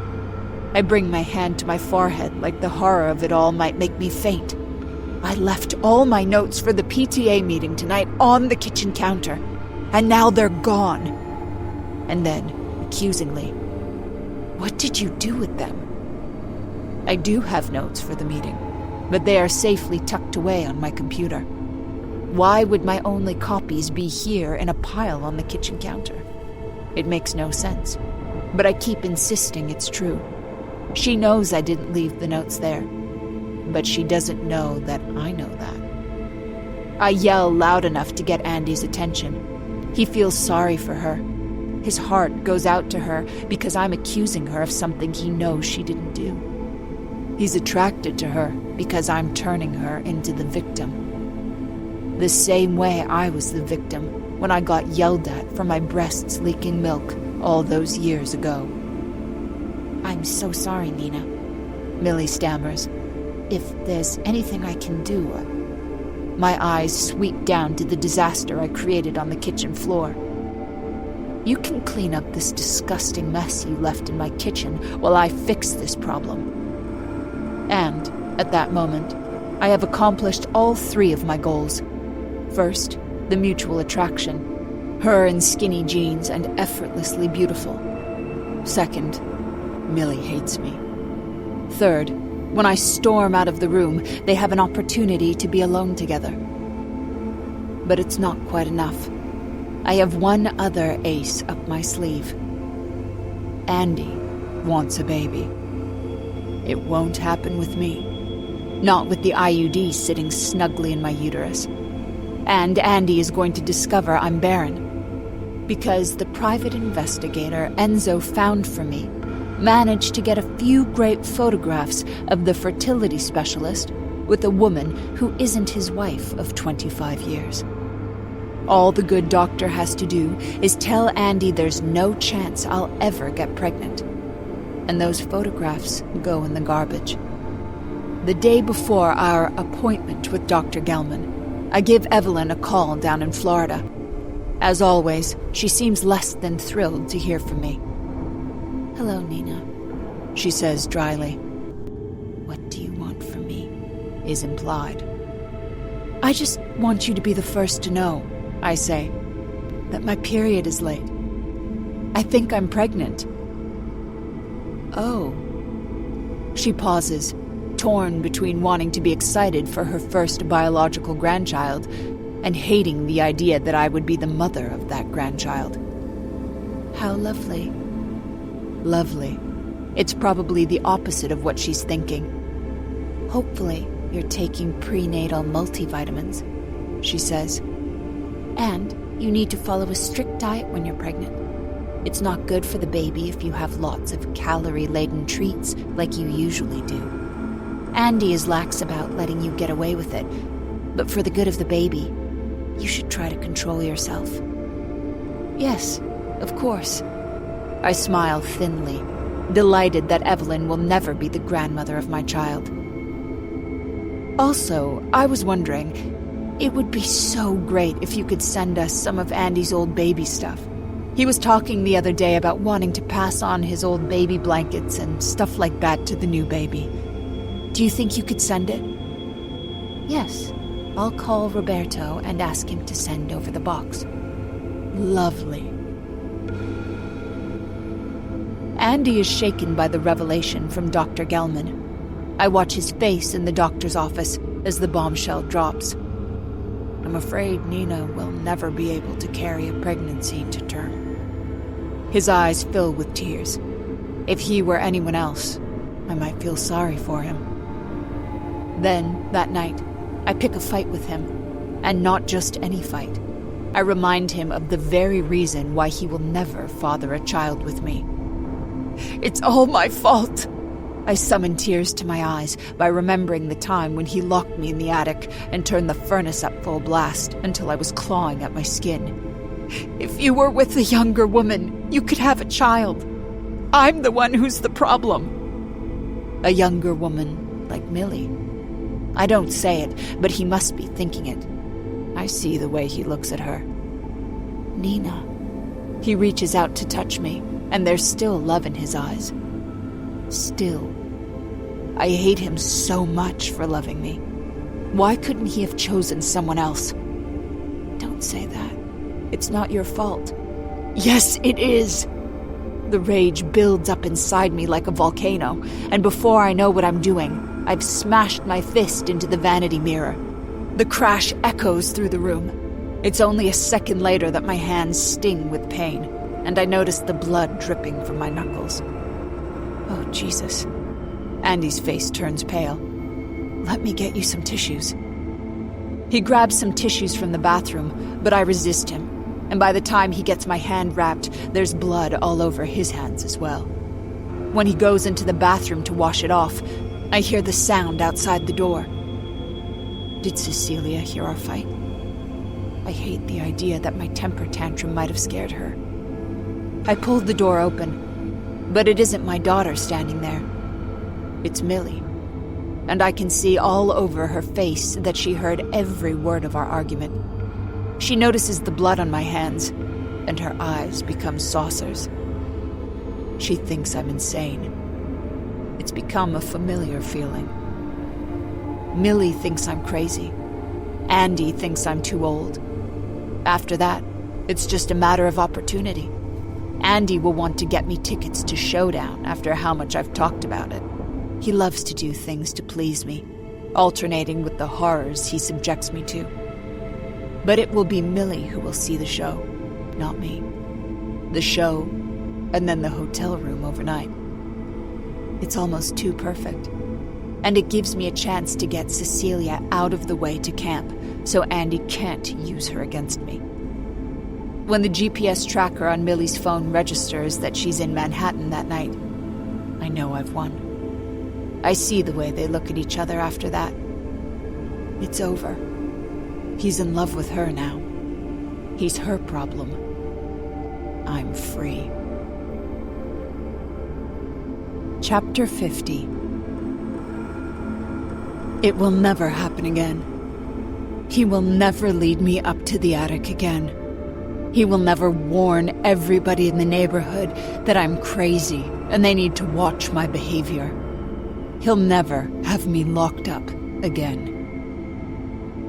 I bring my hand to my forehead like the horror of it all might make me faint. I left all my notes for the PTA meeting tonight on the kitchen counter, and now they're gone. And then, accusingly, what did you do with them? I do have notes for the meeting, but they are safely tucked away on my computer. Why would my only copies be here in a pile on the kitchen counter? It makes no sense, but I keep insisting it's true. She knows I didn't leave the notes there, but she doesn't know that I know that. I yell loud enough to get Andy's attention. He feels sorry for her. His heart goes out to her because I'm accusing her of something he knows she didn't do. He's attracted to her because I'm turning her into the victim. The same way I was the victim when I got yelled at for my breasts leaking milk all those years ago. I'm so sorry, Nina. Millie stammers. if there's anything I can do. My eyes sweep down to the disaster I created on the kitchen floor. You can clean up this disgusting mess you left in my kitchen while I fix this problem. And, at that moment, I have accomplished all 3 of my goals. First, the mutual attraction. Her in skinny jeans and effortlessly beautiful. Second, Millie hates me. Third, when I storm out of the room, they have an opportunity to be alone together. But it's not quite enough. I have one other ace up my sleeve. Andy wants a baby. It won't happen with me. Not with the IUD sitting snugly in my uterus. And Andy is going to discover I'm barren. Because the private investigator Enzo found for me managed to get a few great photographs of the fertility specialist with a woman who isn't his wife of 25 years. All the good doctor has to do is tell Andy there's no chance I'll ever get pregnant. And those photographs go in the garbage. The day before our appointment with Dr. Gelman, I give Evelyn a call down in Florida. As always, she seems less than thrilled to hear from me. Hello, Nina, she says dryly. What do you want from me? Is implied. I just want you to be the first to know, I say, that my period is late. I think I'm pregnant. Oh. She pauses, torn between wanting to be excited for her first biological grandchild and hating the idea that I would be the mother of that grandchild. How lovely. Lovely. It's probably the opposite of what she's thinking. Hopefully, you're taking prenatal multivitamins, she says. And you need to follow a strict diet when you're pregnant. It's not good for the baby if you have lots of calorie-laden treats like you usually do. Andy is lax about letting you get away with it, but for the good of the baby, you should try to control yourself. Yes, of course. I smile thinly, delighted that Evelyn will never be the grandmother of my child. Also, I was wondering, it would be so great if you could send us some of Andy's old baby stuff. He was talking the other day about wanting to pass on his old baby blankets and stuff like that to the new baby. Do you think you could send it? Yes, I'll call Roberto and ask him to send over the box. Lovely. Andy is shaken by the revelation from Dr. Gelman. I watch his face in the doctor's office as the bombshell drops. I'm afraid Nina will never be able to carry a pregnancy to term. His eyes fill with tears. If he were anyone else, I might feel sorry for him. Then, that night, I pick a fight with him. And not just any fight. I remind him of the very reason why he will never father a child with me. It's all my fault. I summon tears to my eyes by remembering the time when he locked me in the attic and turned the furnace up full blast until I was clawing at my skin. If you were with a younger woman, you could have a child. I'm the one who's the problem. A younger woman like Millie. I don't say it, but he must be thinking it. I see the way he looks at her. Nina. He reaches out to touch me, and there's still love in his eyes. Still. I hate him so much for loving me. Why couldn't he have chosen someone else? Don't say that. It's not your fault. Yes, it is. The rage builds up inside me like a volcano, and before I know what I'm doing, I've smashed my fist into the vanity mirror. The crash echoes through the room. It's only a second later that my hands sting with pain, and I notice the blood dripping from my knuckles. Oh, Jesus. Andy's face turns pale. Let me get you some tissues. He grabs some tissues from the bathroom, but I resist him, and by the time he gets my hand wrapped, there's blood all over his hands as well. When he goes into the bathroom to wash it off, I hear the sound outside the door. Did Cecilia hear our fight? I hate the idea that my temper tantrum might have scared her. I pulled the door open, but it isn't my daughter standing there. It's Millie. and I can see all over her face that she heard every word of our argument. She notices the blood on my hands, and her eyes become saucers. She thinks I'm insane. It's become a familiar feeling. Millie thinks I'm crazy. Andy thinks I'm too old. After that, it's just a matter of opportunity. Andy will want to get me tickets to Showdown after how much I've talked about it. He loves to do things to please me, alternating with the horrors he subjects me to. But it will be Millie who will see the show, not me. The show, and then the hotel room overnight. It's almost too perfect. And it gives me a chance to get Cecilia out of the way to camp, so Andy can't use her against me. When the GPS tracker on Millie's phone registers that she's in Manhattan that night, I know I've won. I see the way they look at each other after that. It's over. He's in love with her now. He's her problem. I'm free. Chapter 50. It will never happen again. He will never lead me up to the attic again. He will never warn everybody in the neighborhood that I'm crazy and they need to watch my behavior. He'll never have me locked up again.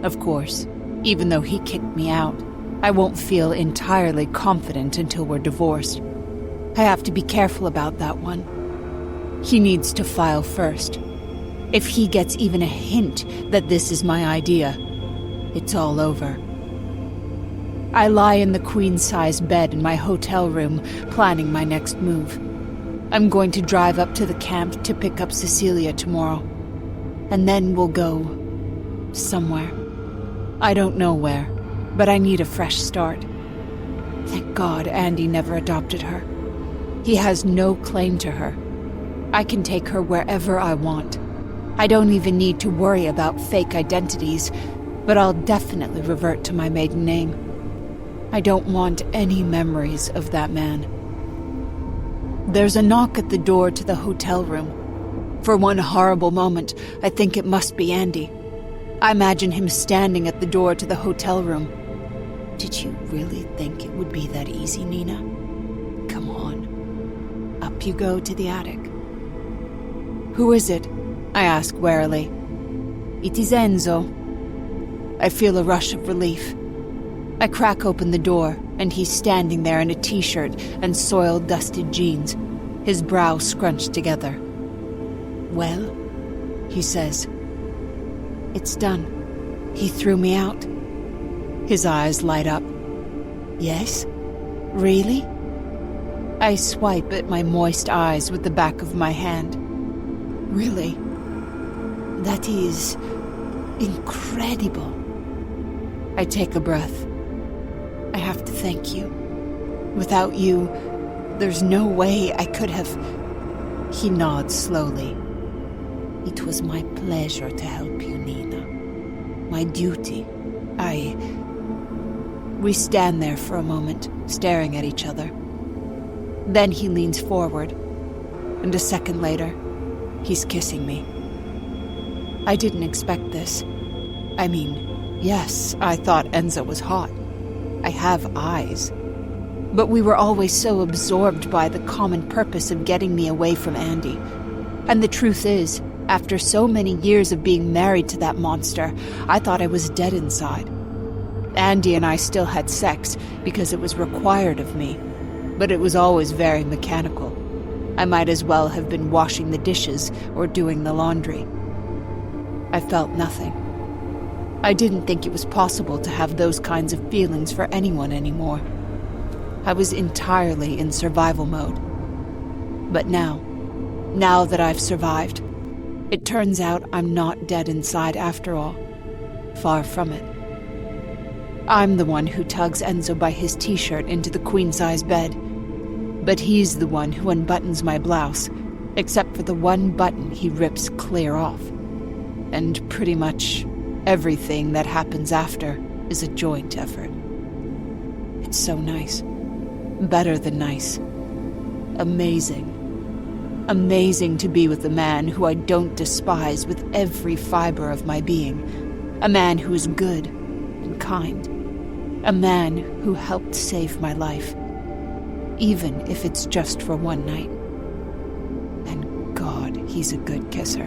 Of course, even though he kicked me out, I won't feel entirely confident until we're divorced. I have to be careful about that one. He needs to file first. If he gets even a hint that this is my idea, it's all over. I lie in the queen-size bed in my hotel room, planning my next move. I'm going to drive up to the camp to pick up Cecilia tomorrow. And then we'll go somewhere. I don't know where, but I need a fresh start. Thank God Andy never adopted her. He has no claim to her. I can take her wherever I want. I don't even need to worry about fake identities, but I'll definitely revert to my maiden name. I don't want any memories of that man. There's a knock at the door to the hotel room. For one horrible moment, I think it must be Andy. I imagine him standing at the door to the hotel room. Did you really think it would be that easy, Nina? Come on. Up you go to the attic. Who is it? I ask warily. It is Enzo. I feel a rush of relief. I crack open the door, and he's standing there in a t-shirt and soil-dusted jeans, his brow scrunched together. Well, he says. It's done. He threw me out. His eyes light up. Yes? Really? I swipe at my moist eyes with the back of my hand. Really? That is incredible. I take a breath. I have to thank you. Without you, there's no way I could have... He nods slowly. It was my pleasure to help you, Nina. My duty. We stand there for a moment, staring at each other. Then he leans forward, and a second later, he's kissing me. I didn't expect this. I mean, yes, I thought Enzo was hot. I have eyes. But we were always so absorbed by the common purpose of getting me away from Andy. And the truth is, after so many years of being married to that monster, I thought I was dead inside. Andy and I still had sex because it was required of me, but it was always very mechanical. I might as well have been washing the dishes or doing the laundry. I felt nothing. I didn't think it was possible to have those kinds of feelings for anyone anymore. I was entirely in survival mode. But now that I've survived, it turns out I'm not dead inside after all. Far from it. I'm the one who tugs Enzo by his t-shirt into the queen-size bed. But he's the one who unbuttons my blouse, except for the one button he rips clear off. And pretty much everything that happens after is a joint effort. It's so nice. Better than nice. Amazing. Amazing to be with a man who I don't despise with every fiber of my being. A man who is good and kind. A man who helped save my life. Even if it's just for one night. And God, he's a good kisser.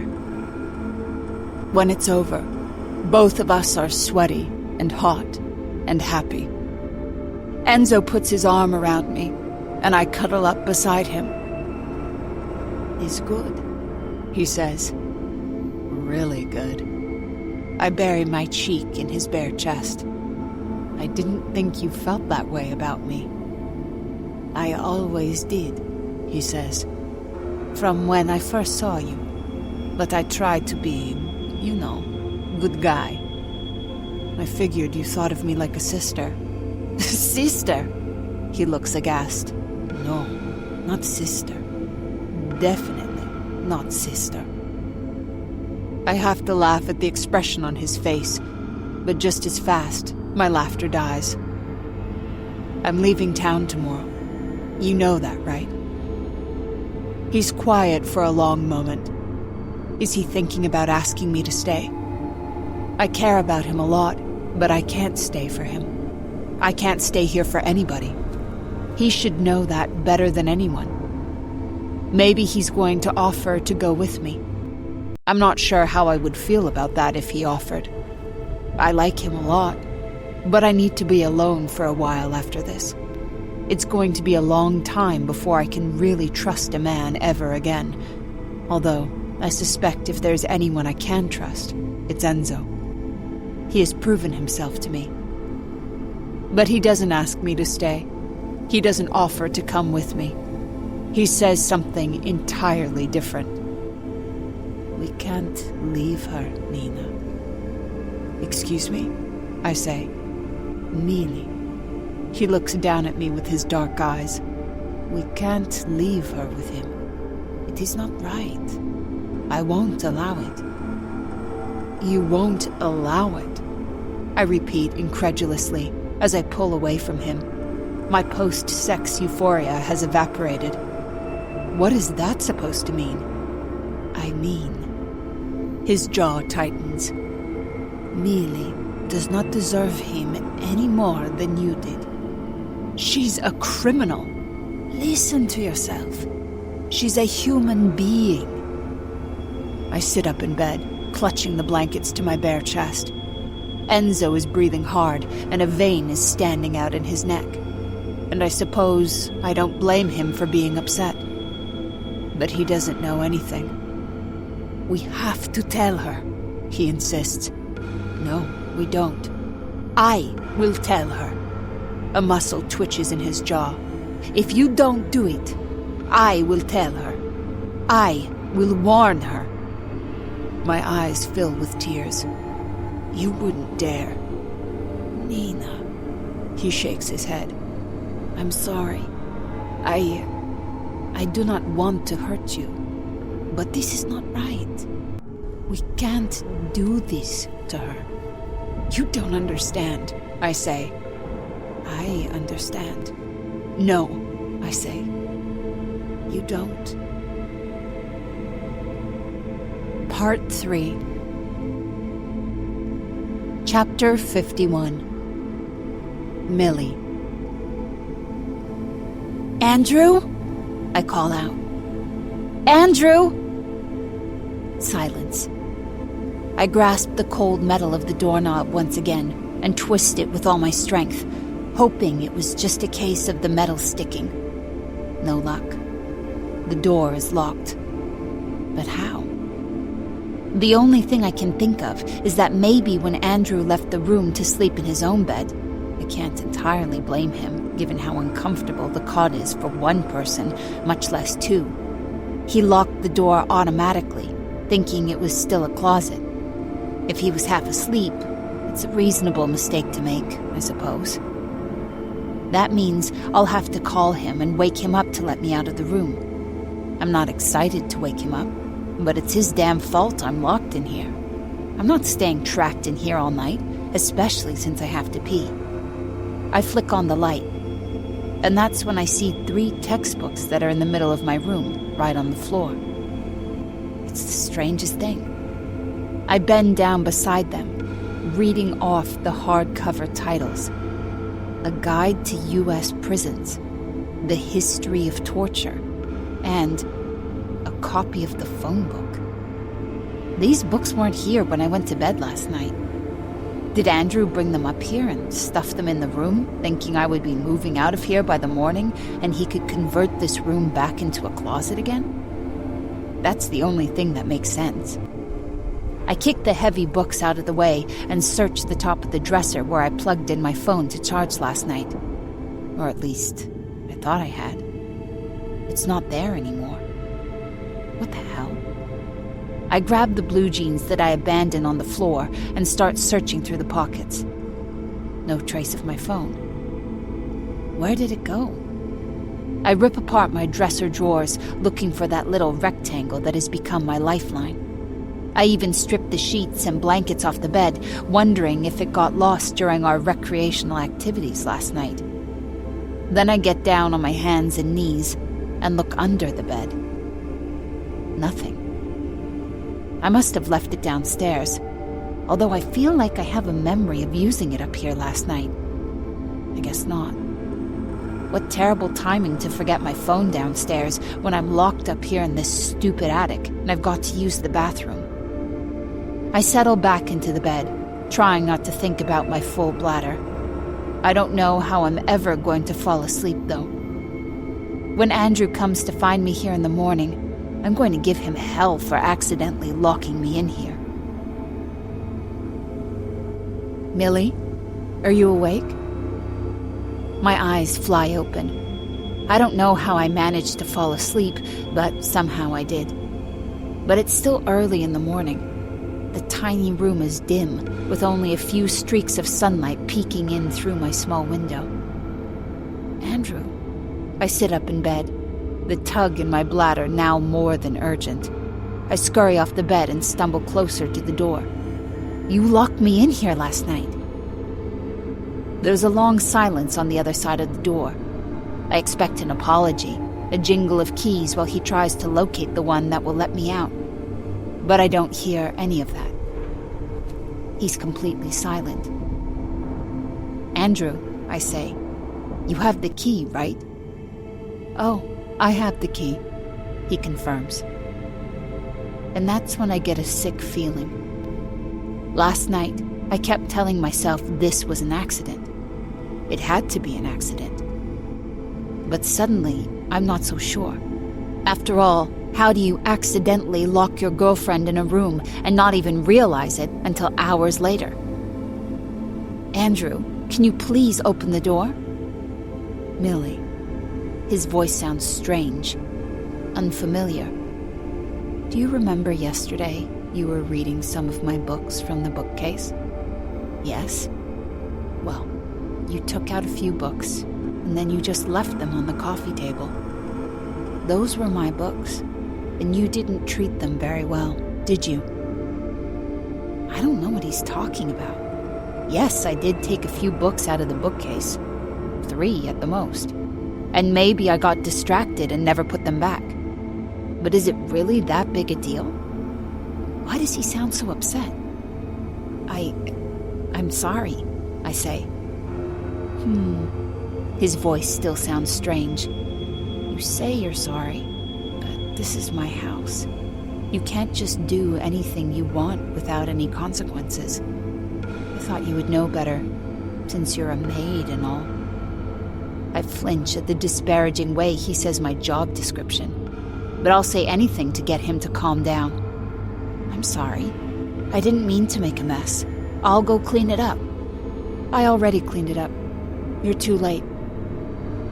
When it's over, both of us are sweaty and hot and happy. Enzo puts his arm around me, and I cuddle up beside him. "He's good," he says. "Really good." I bury my cheek in his bare chest. "I didn't think you felt that way about me." "I always did," he says. "From when I first saw you. But I tried to be, good guy." "I figured you thought of me like a sister." "Sister?" He looks aghast. "No, not sister. Definitely not sister." I have to laugh at the expression on his face, but just as fast, my laughter dies. "I'm leaving town tomorrow. You know that, right?" He's quiet for a long moment. Is he thinking about asking me to stay? I care about him a lot, but I can't stay for him. I can't stay here for anybody. He should know that better than anyone. Maybe he's going to offer to go with me. I'm not sure how I would feel about that if he offered. I like him a lot, but I need to be alone for a while after this. It's going to be a long time before I can really trust a man ever again. Although, I suspect if there's anyone I can trust, it's Enzo. He has proven himself to me. But he doesn't ask me to stay. He doesn't offer to come with me. He says something entirely different. "We can't leave her, Nina." "Excuse me?" I say. "Mili." He looks down at me with his dark eyes. "We can't leave her with him. It is not right. I won't allow it." "You won't allow it?" I repeat incredulously as I pull away from him. My post-sex euphoria has evaporated. What is that supposed to mean? "I mean..." His jaw tightens. "Mili does not deserve him any more than you did. She's a criminal. Listen to yourself. She's a human being." I sit up in bed, clutching the blankets to my bare chest. Enzo is breathing hard, and a vein is standing out in his neck. And I suppose I don't blame him for being upset. But he doesn't know anything. "We have to tell her," he insists. "No, we don't. I will tell her." A muscle twitches in his jaw. "If you don't do it, I will tell her. I will warn her." My eyes fill with tears. "You wouldn't dare." "Nina." He shakes his head. "I'm sorry. I do not want to hurt you. But this is not right. We can't do this to her." "You don't understand," I say. "I understand." "No," I say. "You don't." Part 3. Chapter 51. Millie. "Andrew?" I call out. "Andrew!" Silence. I grasp the cold metal of the doorknob once again and twist it with all my strength, hoping it was just a case of the metal sticking. No luck. The door is locked. But how? The only thing I can think of is that maybe when Andrew left the room to sleep in his own bed, I can't entirely blame him, given how uncomfortable the cot is for one person, much less two. He locked the door automatically, thinking it was still a closet. If he was half asleep, it's a reasonable mistake to make, I suppose. That means I'll have to call him and wake him up to let me out of the room. I'm not excited to wake him up, but it's his damn fault I'm locked in here. I'm not staying trapped in here all night, especially since I have to pee. I flick on the light, and that's when I see 3 textbooks that are in the middle of my room. right on the floor. It's the strangest thing. I bend down beside them, reading off the hardcover titles. A Guide to U.S. Prisons, The History of Torture, and a copy of the phone book. These books weren't here when I went to bed last night. Did Andrew bring them up here and stuff them in the room, thinking I would be moving out of here by the morning and he could convert this room back into a closet again? That's the only thing that makes sense. I kicked the heavy books out of the way and searched the top of the dresser where I plugged in my phone to charge last night. Or at least, I thought I had. It's not there anymore. What the hell? I grab the blue jeans that I abandoned on the floor and start searching through the pockets. No trace of my phone. Where did it go? I rip apart my dresser drawers, looking for that little rectangle that has become my lifeline. I even stripped the sheets and blankets off the bed, wondering if it got lost during our recreational activities last night. Then I get down on my hands and knees and look under the bed. Nothing. I must have left it downstairs, although I feel like I have a memory of using it up here last night. I guess not. What terrible timing to forget my phone downstairs when I'm locked up here in this stupid attic and I've got to use the bathroom. I settle back into the bed, trying not to think about my full bladder. I don't know how I'm ever going to fall asleep, though. When Andrew comes to find me here in the morning, I'm going to give him hell for accidentally locking me in here. Millie, are you awake? My eyes fly open. I don't know how I managed to fall asleep, but somehow I did. But it's still early in the morning. The tiny room is dim, with only a few streaks of sunlight peeking in through my small window. Andrew. I sit up in bed, the tug in my bladder now more than urgent. I scurry off the bed and stumble closer to the door. You locked me in here last night. There's a long silence on the other side of the door. I expect an apology, a jingle of keys while he tries to locate the one that will let me out. But I don't hear any of that. He's completely silent. Andrew, I say, you have the key, right? Oh, I have the key, he confirms. And that's when I get a sick feeling. Last night, I kept telling myself this was an accident. It had to be an accident. But suddenly, I'm not so sure. After all, how do you accidentally lock your girlfriend in a room and not even realize it until hours later? Andrew, can you please open the door? Millie. His voice sounds strange, unfamiliar. Do you remember yesterday you were reading some of my books from the bookcase? Yes. Well, you took out a few books, and then you just left them on the coffee table. Those were my books, and you didn't treat them very well, did you? I don't know what he's talking about. Yes, I did take a few books out of the bookcase. 3 at the most. And maybe I got distracted and never put them back. But is it really that big a deal? Why does he sound so upset? I'm sorry, I say. His voice still sounds strange. You say you're sorry, but this is my house. You can't just do anything you want without any consequences. I thought you would know better, since you're a maid and all. I flinch at the disparaging way he says my job description, but I'll say anything to get him to calm down. I'm sorry. I didn't mean to make a mess. I'll go clean it up. I already cleaned it up. You're too late.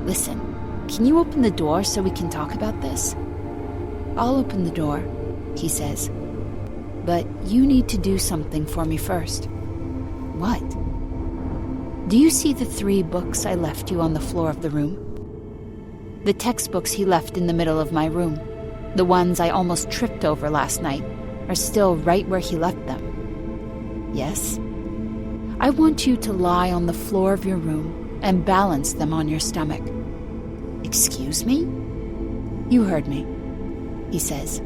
Listen, can you open the door so we can talk about this? I'll open the door, he says. But you need to do something for me first. What? Do you see the 3 books I left you on the floor of the room? The textbooks he left in the middle of my room, the ones I almost tripped over last night, are still right where he left them. Yes? I want you to lie on the floor of your room and balance them on your stomach. Excuse me? You heard me. he says.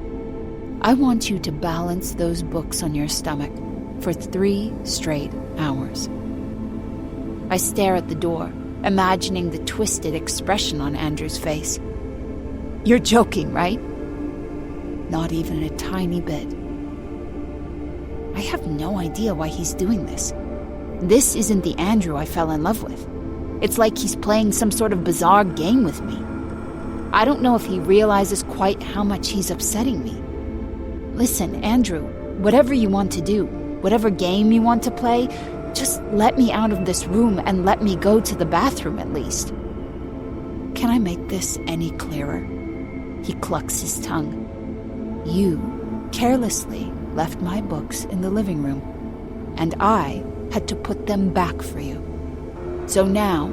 I want you to balance those books on your stomach for 3 straight hours. I stare at the door, imagining the twisted expression on Andrew's face. You're joking, right? Not even a tiny bit. I have no idea why he's doing this. This isn't the Andrew I fell in love with. It's like he's playing some sort of bizarre game with me. I don't know if he realizes quite how much he's upsetting me. Listen, Andrew, whatever you want to do, whatever game you want to play, just let me out of this room and let me go to the bathroom at least. Can I make this any clearer? He clucks his tongue. You carelessly left my books in the living room, and I had to put them back for you. So now,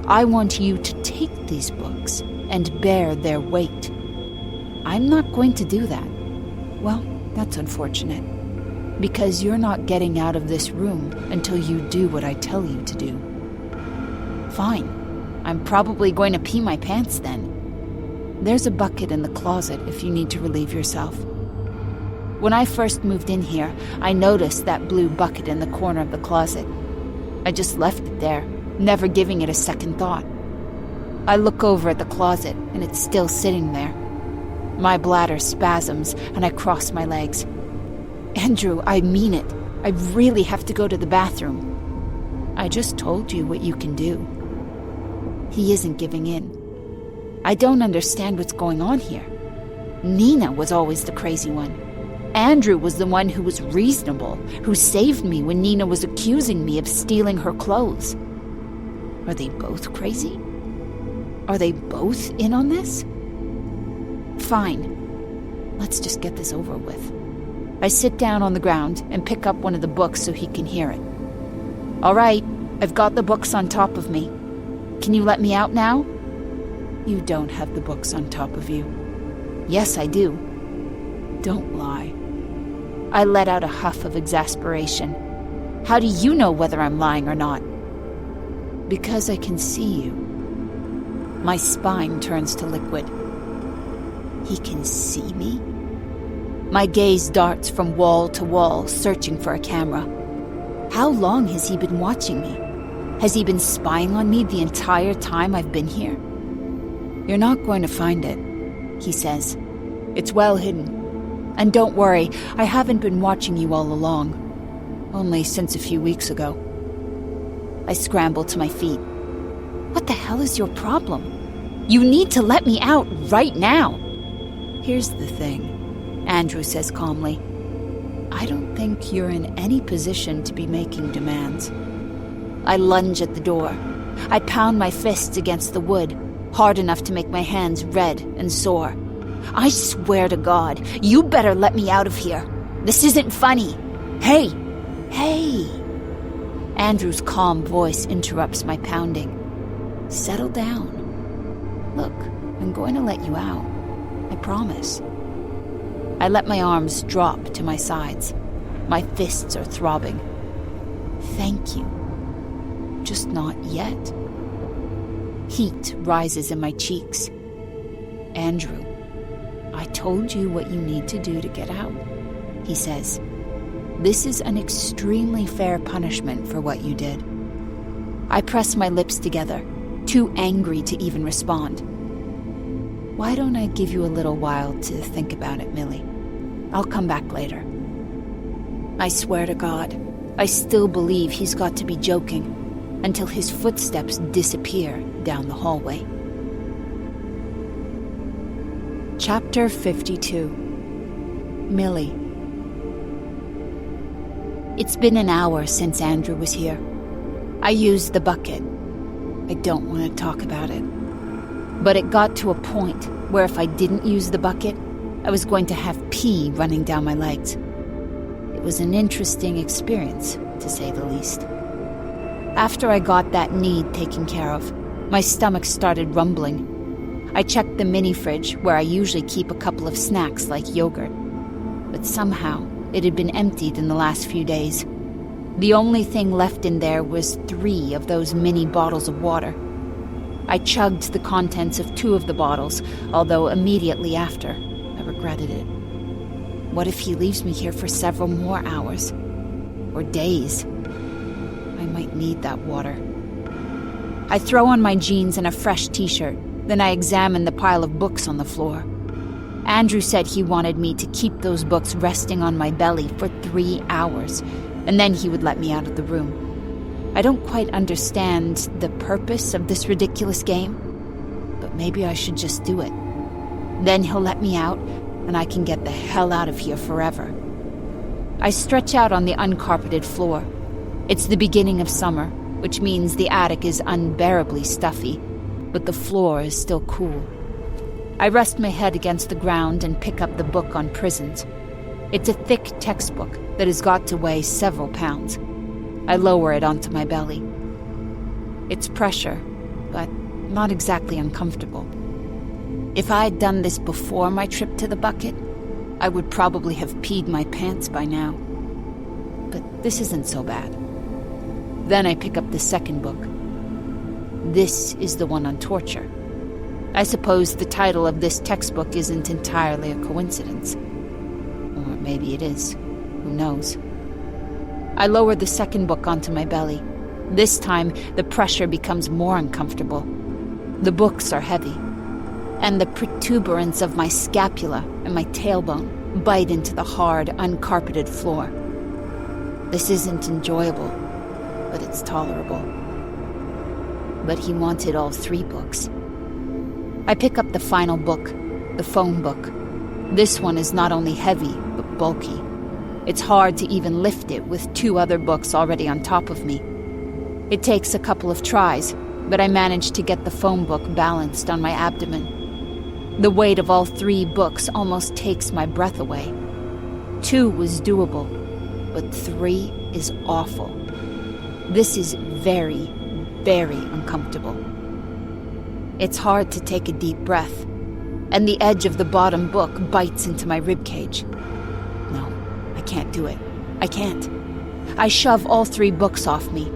I want you to take these books and bear their weight. I'm not going to do that. Well, that's unfortunate, because you're not getting out of this room until you do what I tell you to do. Fine. I'm probably going to pee my pants then. There's a bucket in the closet if you need to relieve yourself. When I first moved in here, I noticed that blue bucket in the corner of the closet. I just left it there, never giving it a second thought. I look over at the closet, and it's still sitting there. My bladder spasms, and I cross my legs. Andrew, I mean it. I really have to go to the bathroom. I just told you what you can do. He isn't giving in. I don't understand what's going on here. Nina was always the crazy one. Andrew was the one who was reasonable, who saved me when Nina was accusing me of stealing her clothes. Are they both crazy? Are they both in on this? Fine. Let's just get this over with. I sit down on the ground and pick up one of the books so he can hear it. All right, I've got the books on top of me. Can you let me out now? You don't have the books on top of you. Yes, I do. Don't lie. I let out a huff of exasperation. How do you know whether I'm lying or not? Because I can see you. My spine turns to liquid. He can see me? My gaze darts from wall to wall, searching for a camera. How long has he been watching me? Has he been spying on me the entire time I've been here? You're not going to find it, he says. It's well hidden. And don't worry, I haven't been watching you all along. Only since a few weeks ago. I scramble to my feet. What the hell is your problem? You need to let me out right now. Here's the thing, Andrew says calmly. I don't think you're in any position to be making demands. I lunge at the door. I pound my fists against the wood, hard enough to make my hands red and sore. I swear to God, you better let me out of here. This isn't funny. Hey! Hey! Andrew's calm voice interrupts my pounding. Settle down. Look, I'm going to let you out. I promise. I let my arms drop to my sides. My fists are throbbing. Thank you. Just not yet. Heat rises in my cheeks. Andrew, I told you what you need to do to get out, he says. This is an extremely fair punishment for what you did. I press my lips together, too angry to even respond. Why don't I give you a little while to think about it, Millie? I'll come back later. I swear to God, I still believe he's got to be joking, until his footsteps disappear down the hallway. Chapter 52. Millie. It's been an hour since Andrew was here. I used the bucket. I don't want to talk about it. But it got to a point where if I didn't use the bucket, I was going to have pee running down my legs. It was an interesting experience, to say the least. After I got that need taken care of, my stomach started rumbling. I checked the mini fridge, where I usually keep a couple of snacks like yogurt. But somehow, it had been emptied in the last few days. The only thing left in there was 3 of those mini bottles of water. I chugged the contents of 2 of the bottles, although immediately after, I regretted it. What if he leaves me here for several more hours? Or days? I might need that water. I throw on my jeans and a fresh t-shirt, then I examine the pile of books on the floor. Andrew said he wanted me to keep those books resting on my belly for 3 hours, and then he would let me out of the room. I don't quite understand the purpose of this ridiculous game, but maybe I should just do it. Then he'll let me out, and I can get the hell out of here forever. I stretch out on the uncarpeted floor. It's the beginning of summer, which means the attic is unbearably stuffy, but the floor is still cool. I rest my head against the ground and pick up the book on prisons. It's a thick textbook that has got to weigh several pounds. I lower it onto my belly. It's pressure, but not exactly uncomfortable. If I had done this before my trip to the bucket, I would probably have peed my pants by now. But this isn't so bad. Then I pick up the second book. This is the one on torture. I suppose the title of this textbook isn't entirely a coincidence. Or maybe it is. Who knows? I lower the second book onto my belly. This time, the pressure becomes more uncomfortable. The books are heavy, and the protuberance of my scapula and my tailbone bite into the hard, uncarpeted floor. This isn't enjoyable, but it's tolerable. But he wanted all 3 books. I pick up the final book, the phone book. This one is not only heavy, but bulky. It's hard to even lift it with 2 other books already on top of me. It takes a couple of tries, but I manage to get the phone book balanced on my abdomen. The weight of all 3 books almost takes my breath away. 2 was doable, but 3 is awful. This is very, very uncomfortable. It's hard to take a deep breath, and the edge of the bottom book bites into my ribcage. No, I can't do it. I can't. I shove all 3 books off me.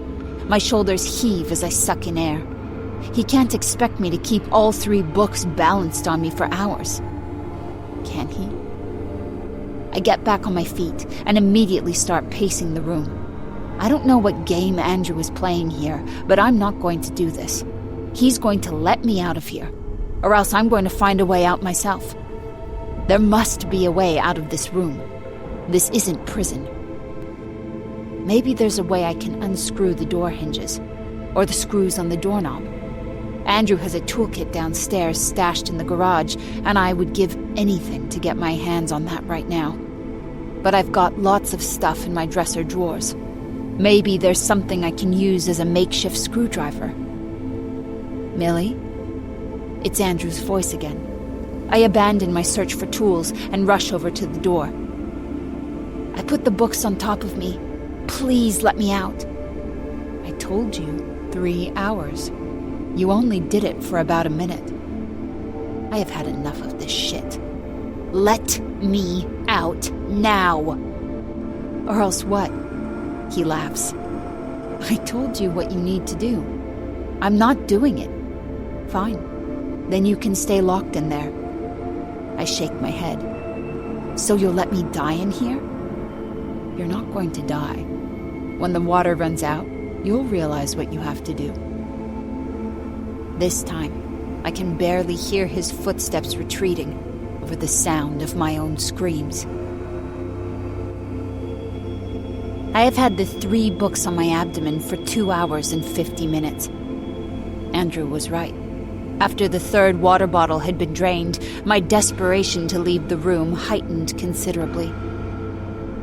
My shoulders heave as I suck in air. He can't expect me to keep all 3 books balanced on me for hours. Can he? I get back on my feet and immediately start pacing the room. I don't know what game Andrew is playing here, but I'm not going to do this. He's going to let me out of here, or else I'm going to find a way out myself. There must be a way out of this room. This isn't prison. Maybe there's a way I can unscrew the door hinges, or the screws on the doorknob. Andrew has a toolkit downstairs stashed in the garage, and I would give anything to get my hands on that right now. But I've got lots of stuff in my dresser drawers. Maybe there's something I can use as a makeshift screwdriver. Millie? It's Andrew's voice again. I abandon my search for tools and rush over to the door. I put the books on top of me. Please let me out. I told you, 3 hours. You only did it for about a minute. I have had enough of this shit. Let me out now. Or else what? He laughs. I told you what you need to do. I'm not doing it. Fine. Then you can stay locked in there. I shake my head. So you'll let me die in here? You're not going to die. When the water runs out, you'll realize what you have to do. This time, I can barely hear his footsteps retreating over the sound of my own screams. I have had the 3 books on my abdomen for 2 hours and 50 minutes. Andrew was right. After the 3rd water bottle had been drained, my desperation to leave the room heightened considerably.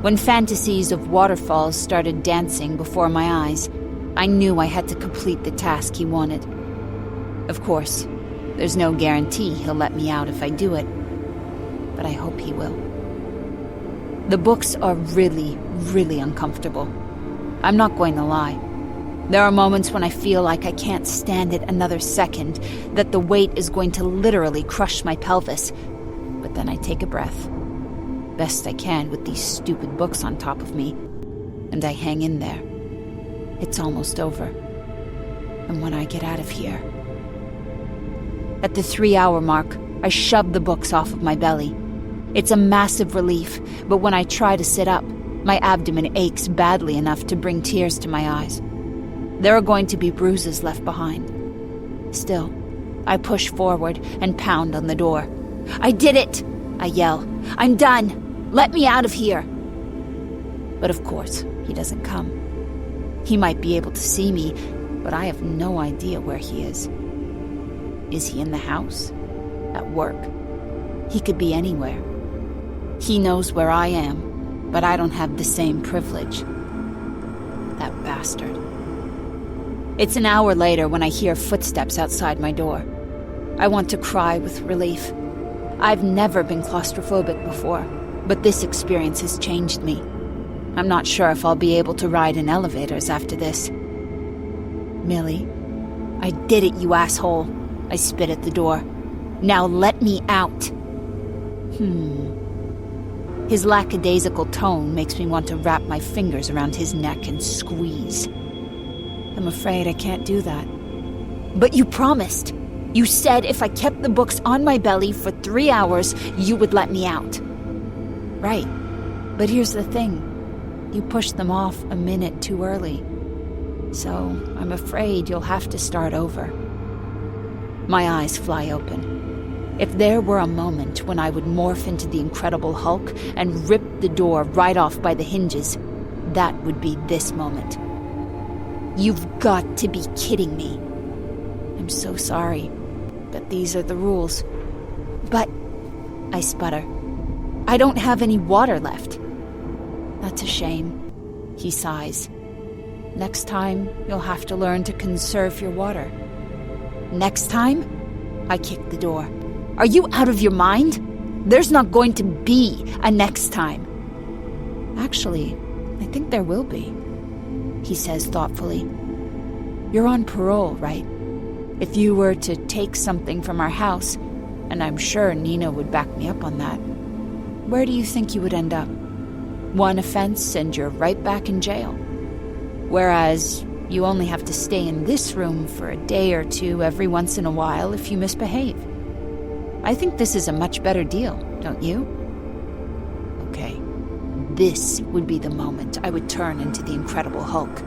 When fantasies of waterfalls started dancing before my eyes, I knew I had to complete the task he wanted. Of course, there's no guarantee he'll let me out if I do it, but I hope he will. The books are really, really uncomfortable. I'm not going to lie. There are moments when I feel like I can't stand it another second, that the weight is going to literally crush my pelvis. But then I take a breath, best I can with these stupid books on top of me, and I hang in there. It's almost over. And when I get out of here... At the 3-hour mark, I shove the books off of my belly. It's a massive relief, but when I try to sit up, my abdomen aches badly enough to bring tears to my eyes. There are going to be bruises left behind. Still, I push forward and pound on the door. "I did it!" I yell. "I'm done! Let me out of here!" But of course, he doesn't come. He might be able to see me, but I have no idea where he is. Is he in the house? At work? He could be anywhere. He knows where I am, but I don't have the same privilege. That bastard. It's an hour later when I hear footsteps outside my door. I want to cry with relief. I've never been claustrophobic before, but this experience has changed me. I'm not sure if I'll be able to ride in elevators after this. "Millie, I did it, you asshole," I spit at the door. "Now let me out." His lackadaisical tone makes me want to wrap my fingers around his neck and squeeze. "I'm afraid I can't do that." "But you promised. You said if I kept the books on my belly for 3 hours, you would let me out." "Right. But here's the thing. You pushed them off a minute too early. So I'm afraid you'll have to start over." My eyes fly open. If there were a moment when I would morph into the Incredible Hulk and rip the door right off by the hinges, that would be this moment. "You've got to be kidding me." "I'm so sorry, but these are the rules." "But," I sputter, "I don't have any water left." "That's a shame," he sighs. "Next time, you'll have to learn to conserve your water." "Next time?" I kick the door. "Are you out of your mind? There's not going to be a next time." "Actually, I think there will be," he says thoughtfully. "You're on parole, right? If you were to take something from our house, and I'm sure Nina would back me up on that, where do you think you would end up? One offense and you're right back in jail. Whereas you only have to stay in this room for a day or two every once in a while if you misbehave. I think this is a much better deal, don't you?" Okay, this would be the moment I would turn into the Incredible Hulk.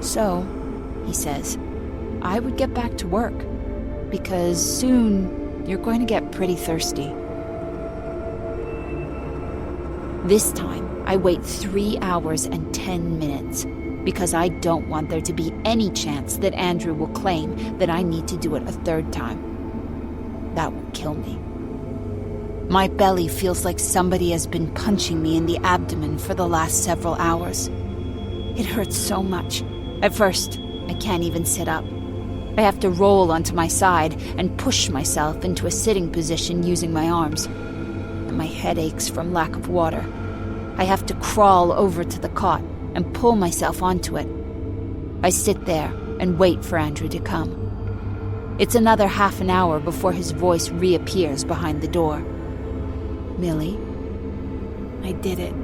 "So," he says, "I would get back to work, because soon you're going to get pretty thirsty." This time, I wait 3 hours and 10 minutes, because I don't want there to be any chance that Andrew will claim that I need to do it a third time. That would kill me. My belly feels like somebody has been punching me in the abdomen for the last several hours. It hurts so much. At first, I can't even sit up. I have to roll onto my side and push myself into a sitting position using my arms. And my head aches from lack of water. I have to crawl over to the cot and pull myself onto it. I sit there and wait for Andrew to come. It's another half an hour before his voice reappears behind the door. "Millie?" "I did it,"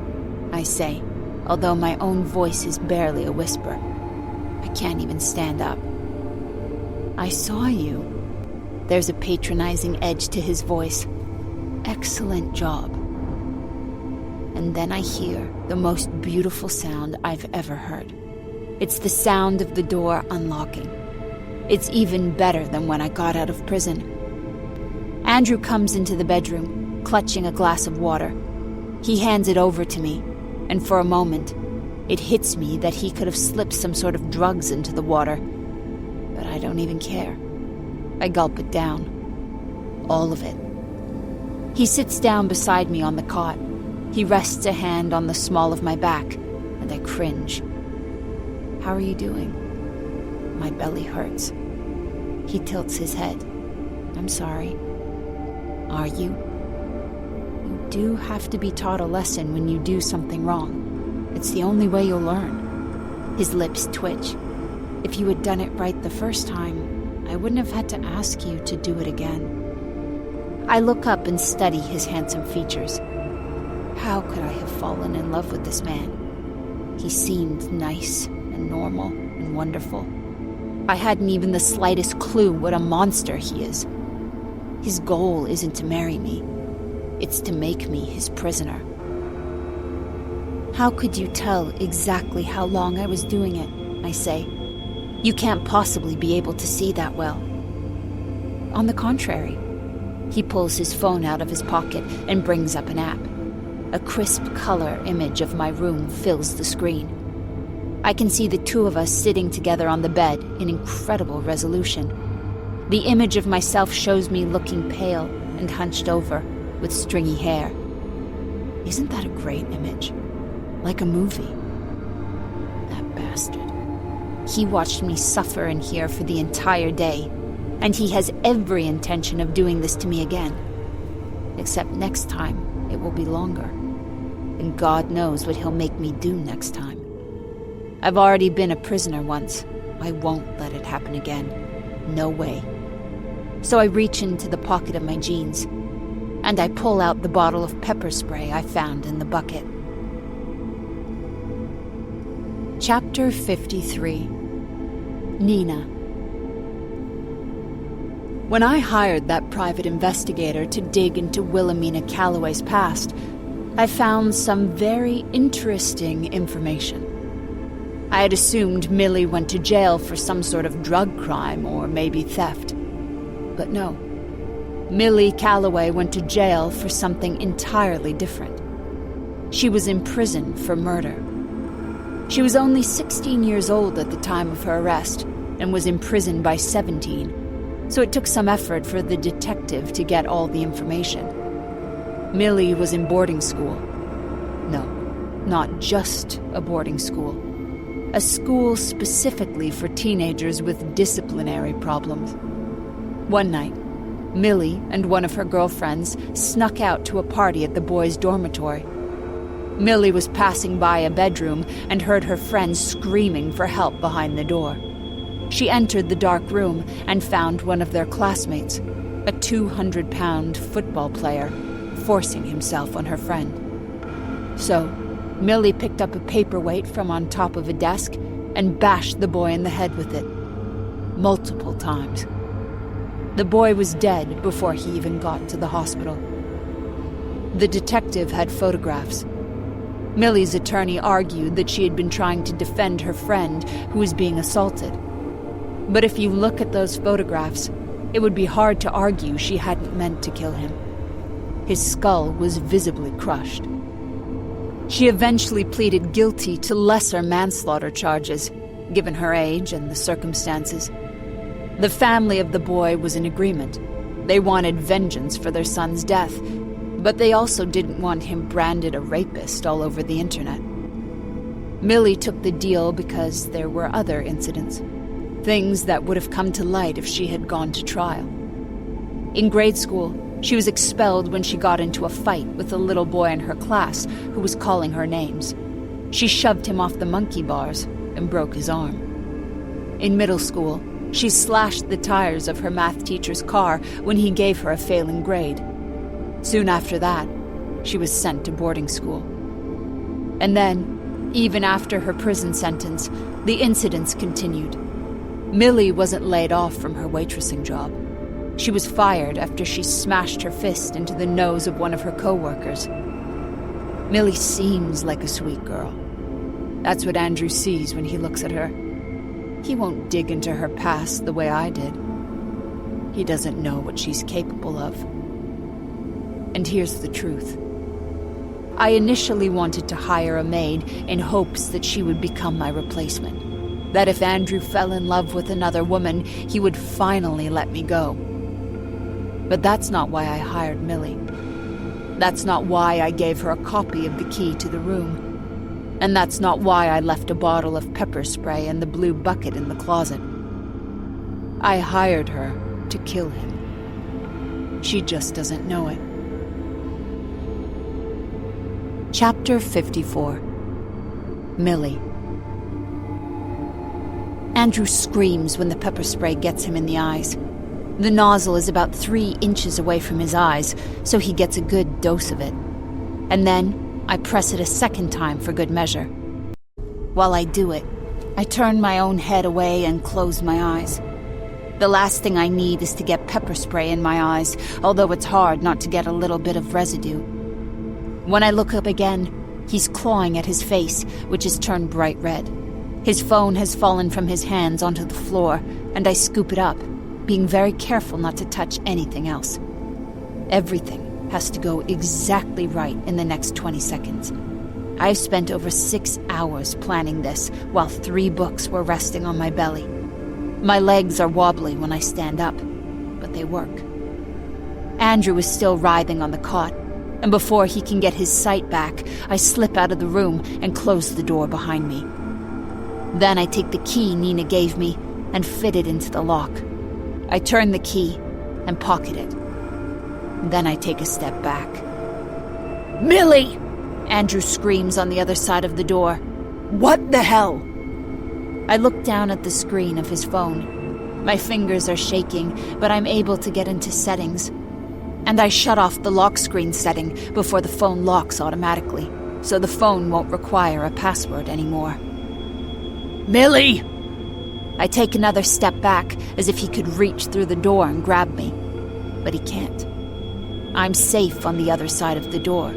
I say, although my own voice is barely a whisper. I can't even stand up. "I saw you." There's a patronizing edge to his voice. "Excellent job." And then I hear the most beautiful sound I've ever heard. It's the sound of the door unlocking. It's even better than when I got out of prison. Andrew comes into the bedroom, clutching a glass of water. He hands it over to me, and for a moment, it hits me that he could have slipped some sort of drugs into the water. But I don't even care. I gulp it down. All of it. He sits down beside me on the cot. He rests a hand on the small of my back, and I cringe. "How are you doing?" My belly hurts. He tilts his head. "I'm sorry." "Are you?" "You do have to be taught a lesson when you do something wrong. It's the only way you'll learn." His lips twitch. "If you had done it right the first time, I wouldn't have had to ask you to do it again." I look up and study his handsome features. How could I have fallen in love with this man? He seemed nice and normal and wonderful. I hadn't even the slightest clue what a monster he is. His goal isn't to marry me. It's to make me his prisoner. How could you tell exactly how long I was doing it? I say. You can't possibly be able to see that well. On the contrary. He pulls his phone out of his pocket and brings up an app. A crisp color image of my room fills the screen. I can see the two of us sitting together on the bed in incredible resolution. The image of myself shows me looking pale and hunched over, with stringy hair. Isn't that a great image? Like a movie. That bastard. He watched me suffer in here for the entire day, and he has every intention of doing this to me again. Except next time, it will be longer. And God knows what he'll make me do next time. I've already been a prisoner once. I won't let it happen again. No way. So I reach into the pocket of my jeans, and I pull out the bottle of pepper spray I found in the bucket. Chapter 53. Nina. When I hired that private investigator to dig into Wilhelmina Calloway's past, I found some very interesting information. I had assumed Millie went to jail for some sort of drug crime or maybe theft. But no. Millie Calloway went to jail for something entirely different. She was in prison for murder. She was only 16 years old at the time of her arrest and was imprisoned by 17, so it took some effort for the detective to get all the information. Millie was in boarding school. No, not just a boarding school. A school specifically for teenagers with disciplinary problems. One night, Millie and one of her girlfriends snuck out to a party at the boys' dormitory. Millie was passing by a bedroom and heard her friends screaming for help behind the door. She entered the dark room and found one of their classmates, a 200-pound football player, forcing himself on her friend. So, Millie picked up a paperweight from on top of a desk and bashed the boy in the head with it. Multiple times. The boy was dead before he even got to the hospital. The detective had photographs. Millie's attorney argued that she had been trying to defend her friend who was being assaulted. But if you look at those photographs, it would be hard to argue she hadn't meant to kill him. His skull was visibly crushed. She eventually pleaded guilty to lesser manslaughter charges, given her age and the circumstances. The family of the boy was in agreement. They wanted vengeance for their son's death, but they also didn't want him branded a rapist all over the internet. Millie took the deal because there were other incidents, things that would have come to light if she had gone to trial. In grade school, she was expelled when she got into a fight with a little boy in her class who was calling her names. She shoved him off the monkey bars and broke his arm. In middle school, she slashed the tires of her math teacher's car when he gave her a failing grade. Soon after that, she was sent to boarding school. And then, even after her prison sentence, the incidents continued. Millie wasn't laid off from her waitressing job. She was fired after she smashed her fist into the nose of one of her co-workers. Millie seems like a sweet girl. That's what Andrew sees when he looks at her. He won't dig into her past the way I did. He doesn't know what she's capable of. And here's the truth. I initially wanted to hire a maid in hopes that she would become my replacement. That if Andrew fell in love with another woman, he would finally let me go. But that's not why I hired Millie. That's not why I gave her a copy of the key to the room. And that's not why I left a bottle of pepper spray and the blue bucket in the closet. I hired her to kill him. She just doesn't know it. Chapter 54. Millie. Andrew screams when the pepper spray gets him in the eyes. The nozzle is about 3 inches away from his eyes, so he gets a good dose of it. And then I press it a second time for good measure. While I do it, I turn my own head away and close my eyes. The last thing I need is to get pepper spray in my eyes, although it's hard not to get a little bit of residue. When I look up again, he's clawing at his face, which has turned bright red. His phone has fallen from his hands onto the floor, and I scoop it up, being very careful not to touch anything else. Everything has to go exactly right in the next 20 seconds. I've spent over 6 hours planning this, while 3 books were resting on my belly. My legs are wobbly when I stand up, but they work. Andrew is still writhing on the cot, and before he can get his sight back, I slip out of the room and close the door behind me. Then I take the key Nina gave me and fit it into the lock. I turn the key and pocket it. Then I take a step back. "Millie!" Andrew screams on the other side of the door. "What the hell?" I look down at the screen of his phone. My fingers are shaking, but I'm able to get into settings. And I shut off the lock screen setting before the phone locks automatically, so the phone won't require a password anymore. "Millie!" I take another step back, as if he could reach through the door and grab me. But he can't. I'm safe on the other side of the door.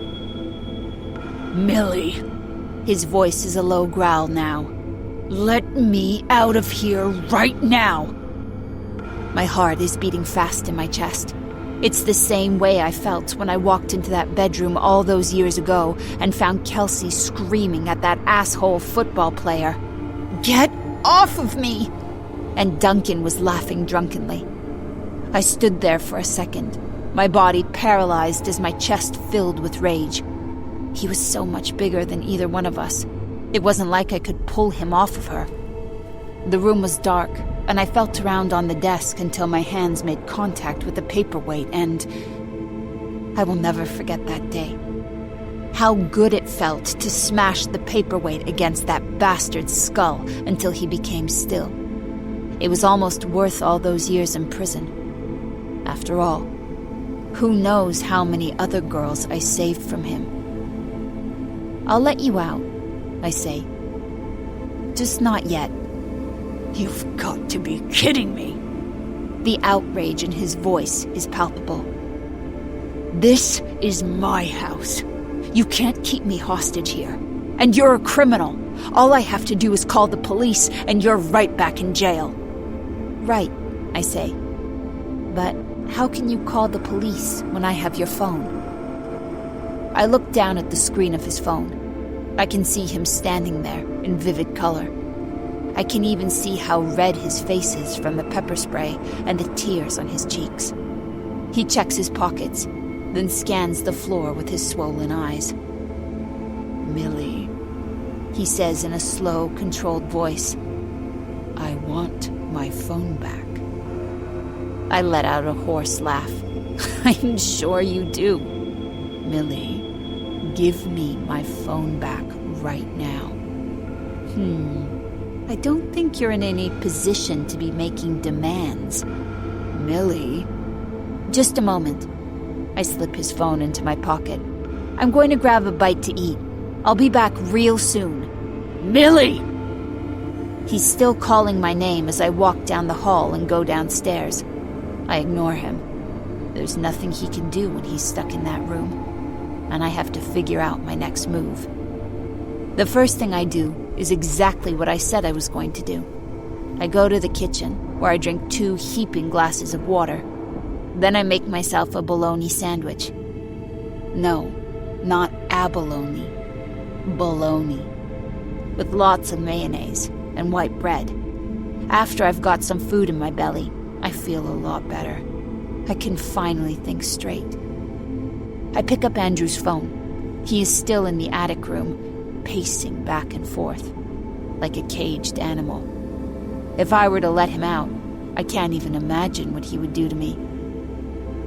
"Millie!" His voice is a low growl now. "Let me out of here right now!" My heart is beating fast in my chest. It's the same way I felt when I walked into that bedroom all those years ago and found Kelsey screaming at that asshole football player. "Get off of me!" And Duncan was laughing drunkenly. I stood there for a second, my body paralyzed as my chest filled with rage. He was so much bigger than either one of us. It wasn't like I could pull him off of her. The room was dark, and I felt around on the desk until my hands made contact with the paperweight, and I will never forget that day. How good it felt to smash the paperweight against that bastard's skull until he became still. It was almost worth all those years in prison. After all, who knows how many other girls I saved from him. "I'll let you out," I say. "Just not yet." "You've got to be kidding me." The outrage in his voice is palpable. "This is my house. You can't keep me hostage here. And you're a criminal. All I have to do is call the police, and you're right back in jail." "Right," I say. "But how can you call the police when I have your phone?" I look down at the screen of his phone. I can see him standing there in vivid color. I can even see how red his face is from the pepper spray and the tears on his cheeks. He checks his pockets, then scans the floor with his swollen eyes. "Millie," he says in a slow, controlled voice, "I want my phone back." I let out a hoarse laugh. "I'm sure you do." "Millie, give me my phone back right now." I don't think you're in any position to be making demands." "Millie." "Just a moment." I slip his phone into my pocket. "I'm going to grab a bite to eat. I'll be back real soon." "Millie!" He's still calling my name as I walk down the hall and go downstairs. I ignore him. There's nothing he can do when he's stuck in that room, and I have to figure out my next move. The first thing I do is exactly what I said I was going to do. I go to the kitchen, where I drink 2 heaping glasses of water. Then I make myself a bologna sandwich. No, not abalone. Bologna. With lots of mayonnaise and white bread. After I've got some food in my belly, I feel a lot better. I can finally think straight. I pick up Andrew's phone. He is still in the attic room, pacing back and forth, like a caged animal. If I were to let him out, I can't even imagine what he would do to me.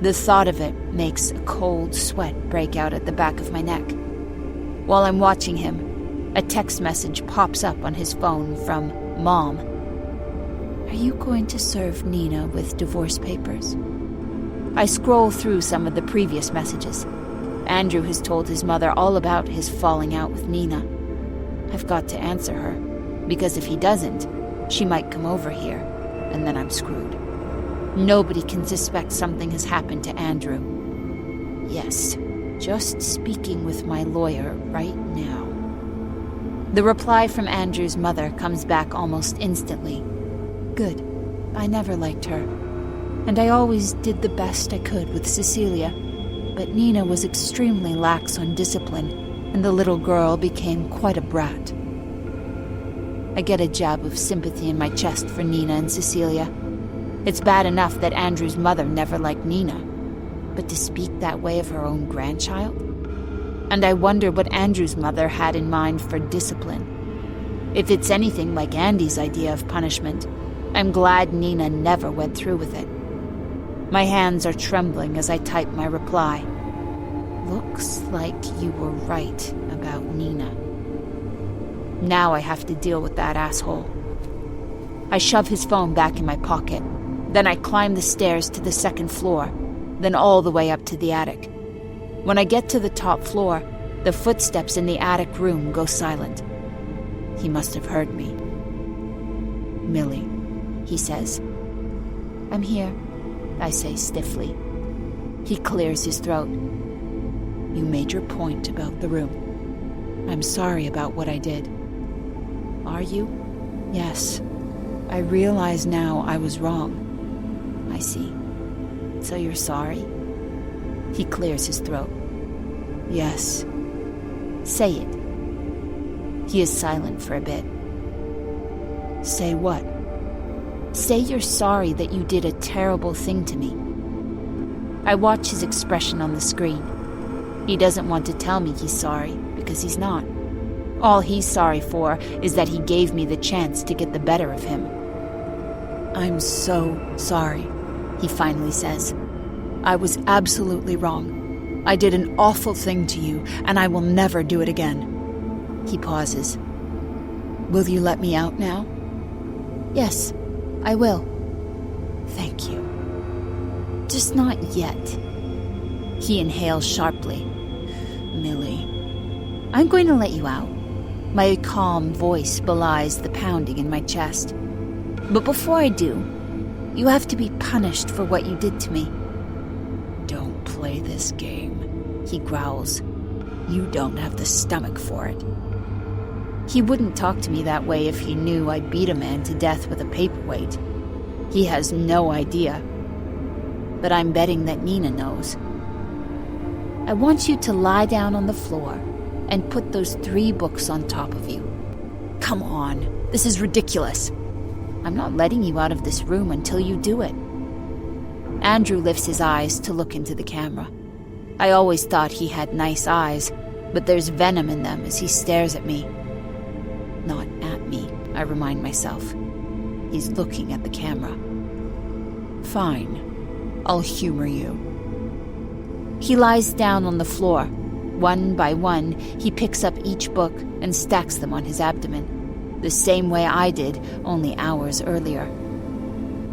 The thought of it makes a cold sweat break out at the back of my neck. While I'm watching him, a text message pops up on his phone from Mom. "Are you going to serve Nina with divorce papers?" I scroll through some of the previous messages. Andrew has told his mother all about his falling out with Nina. I've got to answer her, because if he doesn't, she might come over here, and then I'm screwed. Nobody can suspect something has happened to Andrew. Yes, just speaking with my lawyer right now. The reply from Andrew's mother comes back almost instantly. Good. I never liked her. And I always did the best I could with Cecilia. But Nina was extremely lax on discipline, and the little girl became quite a brat. I get a jab of sympathy in my chest for Nina and Cecilia. It's bad enough that Andrew's mother never liked Nina, but to speak that way of her own grandchild? And I wonder what Andrew's mother had in mind for discipline. If it's anything like Andy's idea of punishment, I'm glad Nina never went through with it. My hands are trembling as I type my reply. Looks like you were right about Nina. Now I have to deal with that asshole. I shove his phone back in my pocket. Then I climb the stairs to the second floor, then all the way up to the attic. When I get to the top floor, the footsteps in the attic room go silent. He must have heard me. Millie, he says. I'm here, I say stiffly. He clears his throat. You made your point about the room. I'm sorry about what I did. Are you? Yes. I realize now I was wrong. I see. So you're sorry? He clears his throat. Yes. Say it. He is silent for a bit. Say what? Say you're sorry that you did a terrible thing to me. I watch his expression on the screen. He doesn't want to tell me he's sorry, because he's not. All he's sorry for is that he gave me the chance to get the better of him. I'm so sorry, he finally says. I was absolutely wrong. I did an awful thing to you, and I will never do it again. He pauses. Will you let me out now? Yes, I will. Thank you. Just not yet. He inhales sharply. Millie. I'm going to let you out. My calm voice belies the pounding in my chest. But before I do, you have to be punished for what you did to me. Don't play this game, he growls. You don't have the stomach for it. He wouldn't talk to me that way if he knew I beat a man to death with a paperweight. He has no idea. But I'm betting that Nina knows. I want you to lie down on the floor and put those 3 books on top of you. Come on, this is ridiculous. I'm not letting you out of this room until you do it. Andrew lifts his eyes to look into the camera. I always thought he had nice eyes, but there's venom in them as he stares at me. Not at me, I remind myself. He's looking at the camera. Fine, I'll humor you. He lies down on the floor. One by one, he picks up each book and stacks them on his abdomen, the same way I did only hours earlier.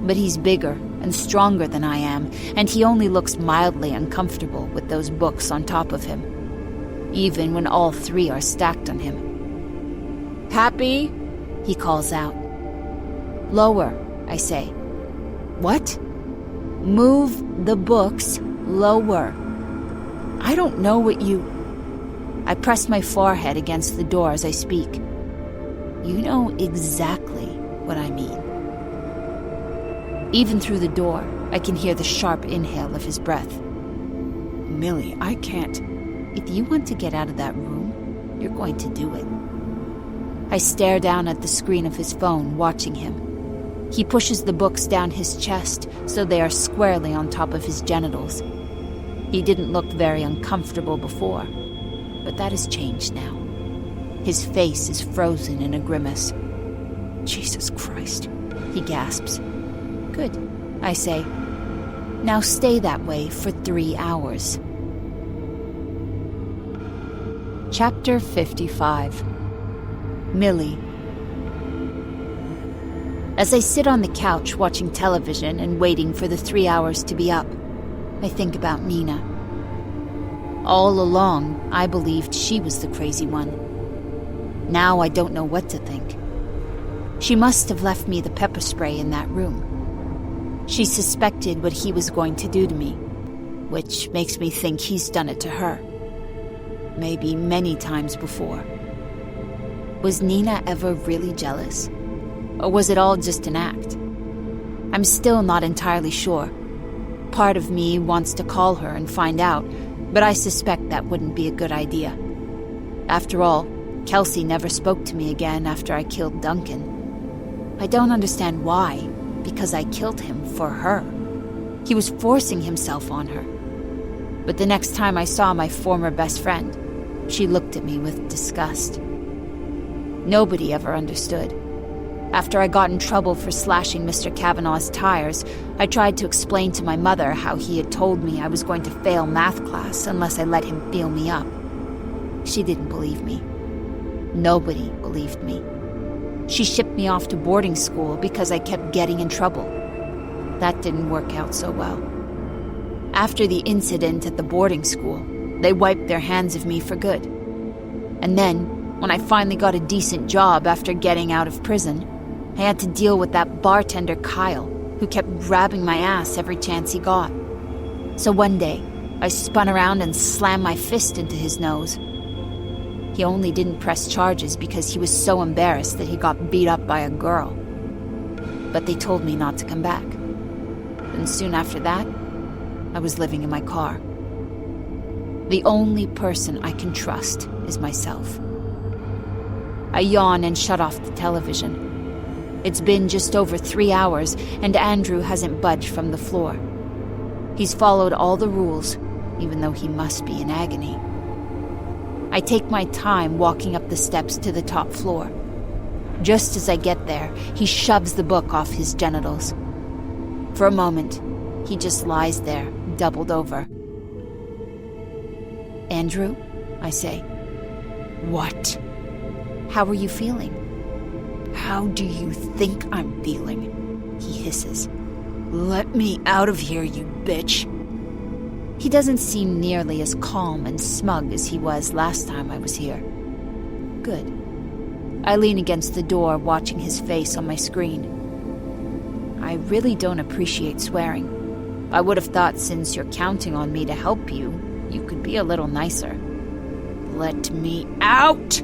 But he's bigger and stronger than I am, and he only looks mildly uncomfortable with those books on top of him, even when all 3 are stacked on him. Happy? He calls out. Lower, I say. What? Move the books lower. I don't know what you... I press my forehead against the door as I speak. You know exactly what I mean. Even through the door, I can hear the sharp inhale of his breath. Millie, I can't. If you want to get out of that room, you're going to do it. I stare down at the screen of his phone, watching him. He pushes the books down his chest so they are squarely on top of his genitals. He didn't look very uncomfortable before, but that has changed now. His face is frozen in a grimace. Jesus Christ, he gasps. Good, I say. Now stay that way for 3 hours. Chapter 55. Millie. As I sit on the couch watching television and waiting for the 3 hours to be up, I think about Nina. All along, I believed she was the crazy one. Now I don't know what to think. She must have left me the pepper spray in that room. She suspected what he was going to do to me, which makes me think he's done it to her. Maybe many times before. Was Nina ever really jealous? Or was it all just an act? I'm still not entirely sure. Part of me wants to call her and find out, but I suspect that wouldn't be a good idea. After all, Kelsey never spoke to me again after I killed Duncan. I don't understand why, because I killed him for her. He was forcing himself on her. But the next time I saw my former best friend, she looked at me with disgust. Nobody ever understood. After I got in trouble for slashing Mr. Kavanaugh's tires, I tried to explain to my mother how he had told me I was going to fail math class unless I let him feel me up. She didn't believe me. Nobody believed me. She shipped me off to boarding school because I kept getting in trouble. That didn't work out so well. After the incident at the boarding school, they wiped their hands of me for good. And then, when I finally got a decent job after getting out of prison, I had to deal with that bartender Kyle, who kept grabbing my ass every chance he got. So one day, I spun around and slammed my fist into his nose. He only didn't press charges because he was so embarrassed that he got beat up by a girl. But they told me not to come back. And soon after that, I was living in my car. The only person I can trust is myself. I yawn and shut off the television. It's been just over 3 hours, and Andrew hasn't budged from the floor. He's followed all the rules, even though he must be in agony. I take my time walking up the steps to the top floor. Just as I get there, he shoves the book off his genitals. For a moment, he just lies there, doubled over. "Andrew?" I say. "What?" "How are you feeling?" "How do you think I'm feeling?" he hisses. "Let me out of here, you bitch." He doesn't seem nearly as calm and smug as he was last time I was here. Good. I lean against the door, watching his face on my screen. I really don't appreciate swearing. I would have thought since you're counting on me to help you, you could be a little nicer. "Let me out!"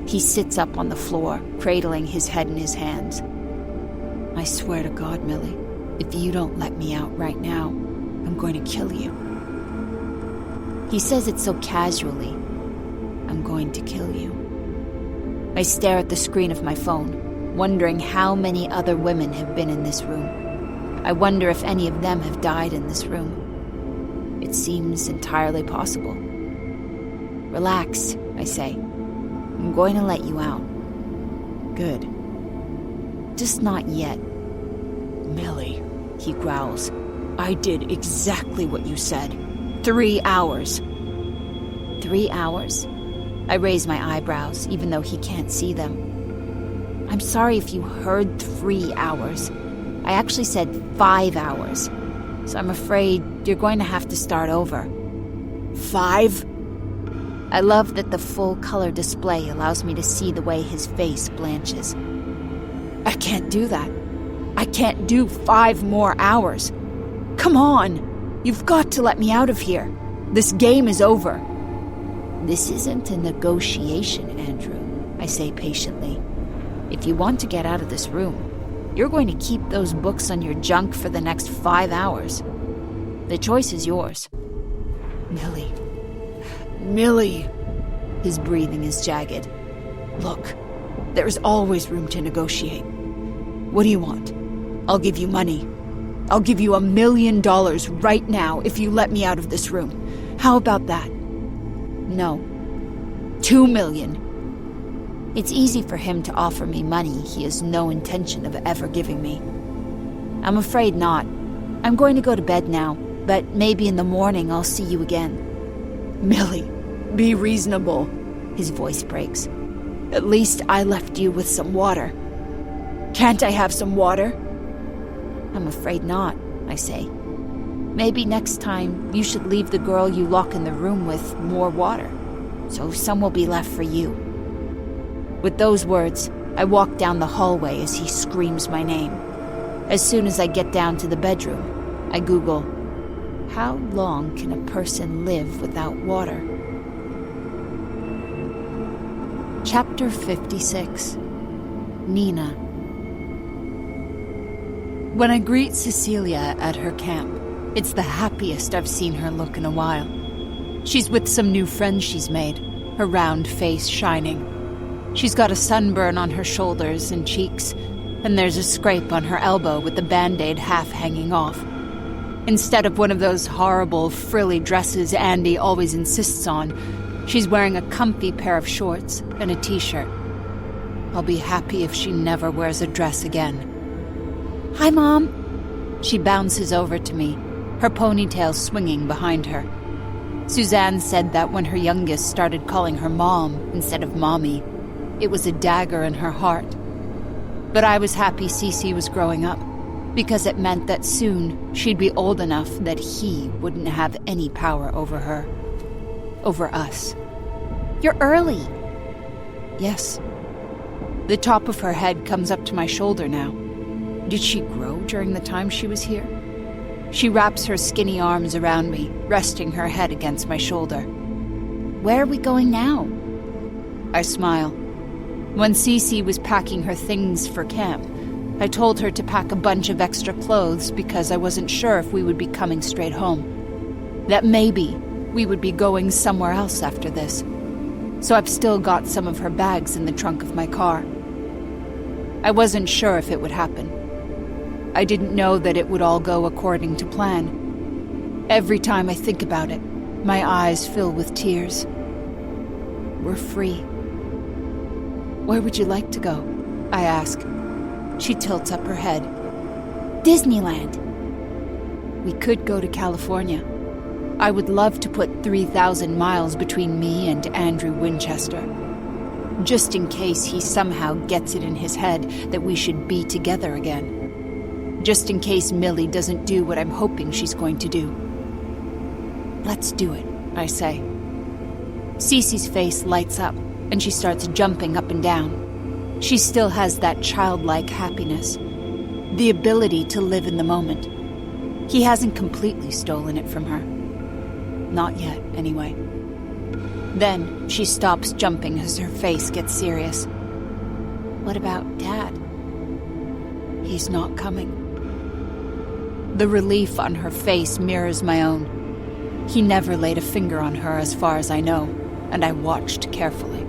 He sits up on the floor, cradling his head in his hands. "I swear to God, Millie, if you don't let me out right now, I'm going to kill you." He says it so casually. "I'm going to kill you." I stare at the screen of my phone, wondering how many other women have been in this room. I wonder if any of them have died in this room. It seems entirely possible. "Relax," I say. "I'm going to let you out." "Good." "Just not yet." "Millie," he growls, "I did exactly what you said. 3 hours. 3 hours? I raise my eyebrows, even though he can't see them. "I'm sorry if you heard 3 hours. I actually said 5 hours. So I'm afraid you're going to have to start over." 5? I love that the full color display allows me to see the way his face blanches. "I can't do that. I can't do 5 more hours. Come on! You've got to let me out of here. This game is over." "This isn't a negotiation, Andrew," I say patiently. "If you want to get out of this room, you're going to keep those books on your junk for the next 5 hours. The choice is yours." "Millie. Millie." His breathing is jagged. "Look, there's always room to negotiate. What do you want? I'll give you money. I'll give you $1 million right now if you let me out of this room. How about that?" "No." $2 million. It's easy for him to offer me money he has no intention of ever giving me. I'm afraid not. I'm going to go to bed now, but maybe in the morning I'll see you again. "Millie, be reasonable." His voice breaks. "At least I left you with some water. Can't I have some water?" "I'm afraid not," I say. "Maybe next time you should leave the girl you lock in the room with more water, so some will be left for you." With those words, I walk down the hallway as he screams my name. As soon as I get down to the bedroom, I Google, how long can a person live without water? Chapter 56. Nina. When I greet Cecilia at her camp, it's the happiest I've seen her look in a while. She's with some new friends she's made, her round face shining. She's got a sunburn on her shoulders and cheeks, and there's a scrape on her elbow with the Band-Aid half hanging off. Instead of one of those horrible, frilly dresses Andy always insists on, she's wearing a comfy pair of shorts and a t-shirt. I'll be happy if she never wears a dress again. Hi, Mom. She bounces over to me, her ponytail swinging behind her. Suzanne said that when her youngest started calling her Mom instead of Mommy, it was a dagger in her heart. But I was happy Cece was growing up, because it meant that soon she'd be old enough that he wouldn't have any power over her. Over us. You're early. Yes. The top of her head comes up to my shoulder now. Did she grow during the time she was here? She wraps her skinny arms around me, resting her head against my shoulder. Where are we going now? I smile. When Cece was packing her things for camp, I told her to pack a bunch of extra clothes because I wasn't sure if we would be coming straight home. That maybe we would be going somewhere else after this. So I've still got some of her bags in the trunk of my car. I wasn't sure if it would happen. I didn't know that it would all go according to plan. Every time I think about it, my eyes fill with tears. We're free. Where would you like to go? I ask. She tilts up her head. Disneyland. We could go to California. I would love to put 3,000 miles between me and Andrew Winchester. Just in case he somehow gets it in his head that we should be together again. Just in case Millie doesn't do what I'm hoping she's going to do. Let's do it, I say. Cece's face lights up, and she starts jumping up and down. She still has that childlike happiness, the ability to live in the moment. He hasn't completely stolen it from her. Not yet, anyway. Then she stops jumping as her face gets serious. What about Dad? He's not coming. The relief on her face mirrors my own. He never laid a finger on her as far as I know, and I watched carefully.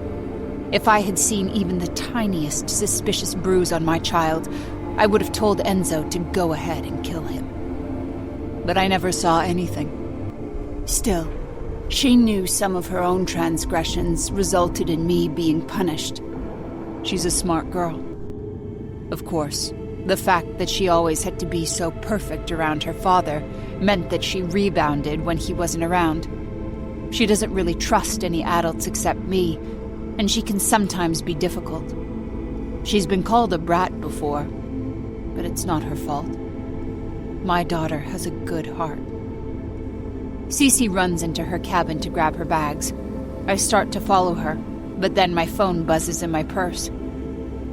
If I had seen even the tiniest suspicious bruise on my child, I would have told Enzo to go ahead and kill him. But I never saw anything. Still, she knew some of her own transgressions resulted in me being punished. She's a smart girl. Of course, the fact that she always had to be so perfect around her father meant that she rebounded when he wasn't around. She doesn't really trust any adults except me, and she can sometimes be difficult. She's been called a brat before, but it's not her fault. My daughter has a good heart. Cece runs into her cabin to grab her bags. I start to follow her, but then my phone buzzes in my purse.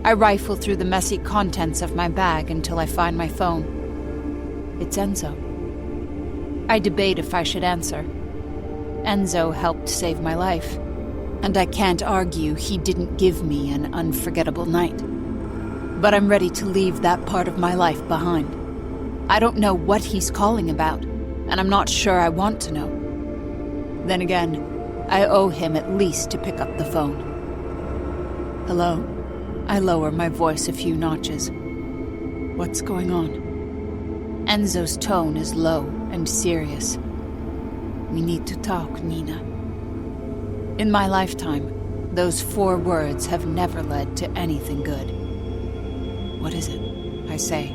I rifle through the messy contents of my bag until I find my phone. It's Enzo. I debate if I should answer. Enzo helped save my life, and I can't argue he didn't give me an unforgettable night. But I'm ready to leave that part of my life behind. I don't know what he's calling about, and I'm not sure I want to know. Then again, I owe him at least to pick up the phone. Hello? I lower my voice a few notches. What's going on? Enzo's tone is low and serious. We need to talk, Nina. In my lifetime, those 4 words have never led to anything good. What is it? I say.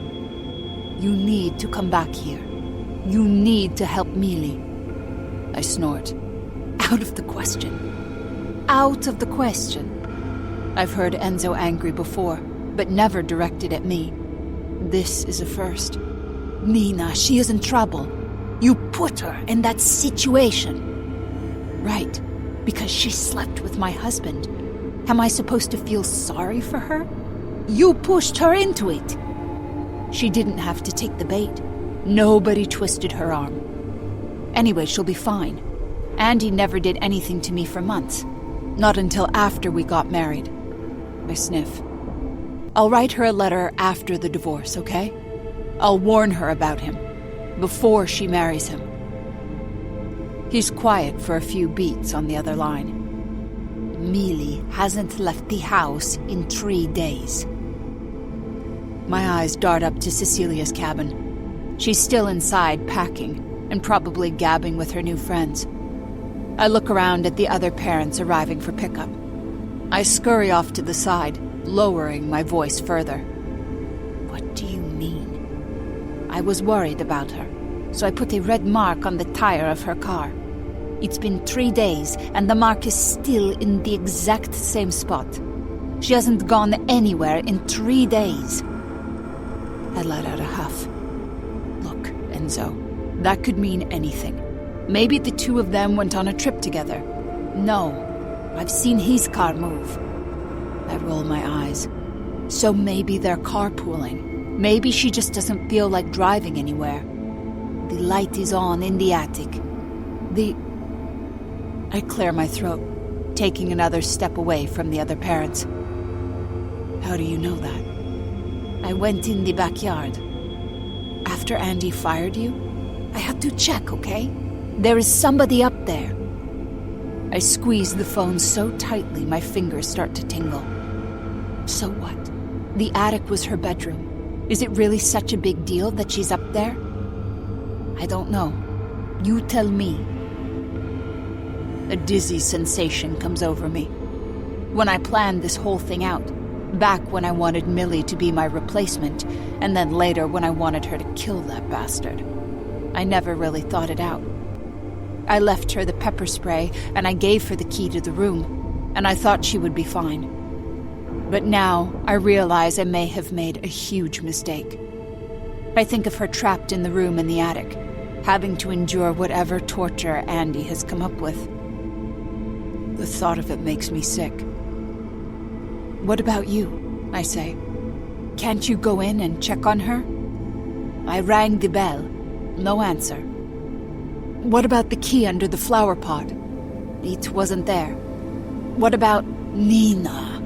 You need to come back here. You need to help Millie. I snort. Out of the question. Out of the question. I've heard Enzo angry before, but never directed at me. This is a first. Nina, she is in trouble. You put her in that situation. Right, because she slept with my husband. Am I supposed to feel sorry for her? You pushed her into it. She didn't have to take the bait. Nobody twisted her arm. Anyway, she'll be fine. Andy never did anything to me for months. Not until after we got married. I sniff. I'll write her a letter after the divorce, okay? I'll warn her about him. Before she marries him. He's quiet for a few beats on the other line. Millie hasn't left the house in 3 days. My eyes dart up to Cecilia's cabin. She's still inside, packing, and probably gabbing with her new friends. I look around at the other parents arriving for pickup. I scurry off to the side, lowering my voice further. What do you mean? I was worried about her, so I put a red mark on the tire of her car. It's been 3 days, and the mark is still in the exact same spot. She hasn't gone anywhere in 3 days. I let out a huff. Look, Enzo, that could mean anything. Maybe the two of them went on a trip together. No, I've seen his car move. I roll my eyes. So maybe they're carpooling. Maybe she just doesn't feel like driving anywhere. The light is on in the attic. I clear my throat, taking another step away from the other parents. How do you know that? I went in the backyard. After Andy fired you? I had to check, okay? There is somebody up there. I squeeze the phone so tightly my fingers start to tingle. So what? The attic was her bedroom. Is it really such a big deal that she's up there? I don't know. You tell me. A dizzy sensation comes over me. When I planned this whole thing out, back when I wanted Millie to be my replacement, and then later when I wanted her to kill that bastard, I never really thought it out. I left her the pepper spray, and I gave her the key to the room, and I thought she would be fine. But now I realize I may have made a huge mistake. I think of her trapped in the room in the attic, having to endure whatever torture Andy has come up with. The thought of it makes me sick. What about you? I say. Can't you go in and check on her? I rang the bell. No answer. What about the key under the flower pot? It wasn't there. What about Nina?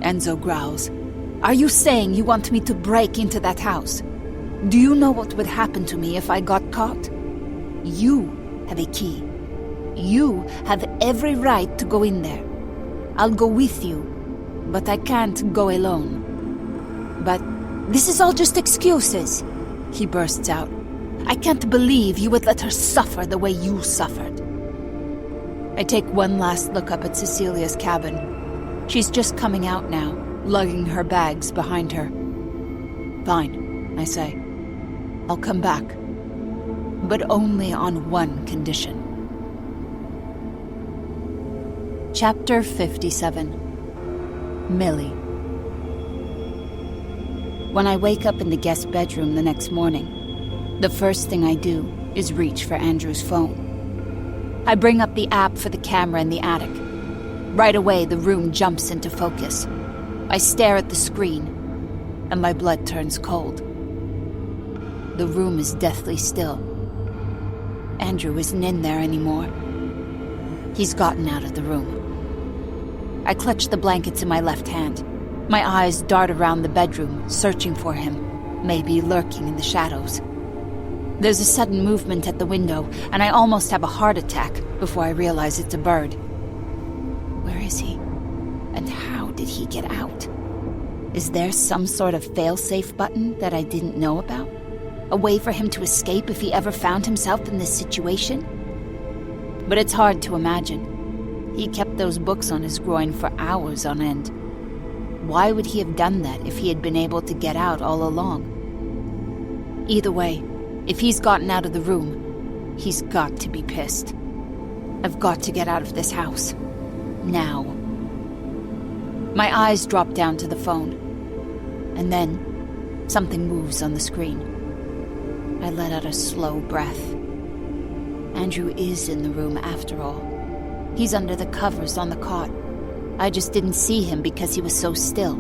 Enzo growls. Are you saying you want me to break into that house? Do you know what would happen to me if I got caught? You have a key. You have every right to go in there. I'll go with you, but I can't go alone. But this is all just excuses, he bursts out. I can't believe you would let her suffer the way you suffered. I take one last look up at Cecilia's cabin. She's just coming out now, lugging her bags behind her. Fine, I say. I'll come back. But only on one condition. Chapter 57. Millie. When I wake up in the guest bedroom the next morning, the first thing I do is reach for Andrew's phone. I bring up the app for the camera in the attic. Right away, the room jumps into focus. I stare at the screen, and my blood turns cold. The room is deathly still. Andrew isn't in there anymore. He's gotten out of the room. I clutch the blankets in my left hand. My eyes dart around the bedroom, searching for him, maybe lurking in the shadows. There's a sudden movement at the window, and I almost have a heart attack before I realize it's a bird. Where is he? And how did he get out? Is there some sort of fail-safe button that I didn't know about? A way for him to escape if he ever found himself in this situation? But it's hard to imagine. He kept those books on his groin for hours on end. Why would he have done that if he had been able to get out all along? Either way, if he's gotten out of the room, he's got to be pissed. I've got to get out of this house. Now. My eyes drop down to the phone. And then, something moves on the screen. I let out a slow breath. Andrew is in the room after all. He's under the covers on the cot. I just didn't see him because he was so still.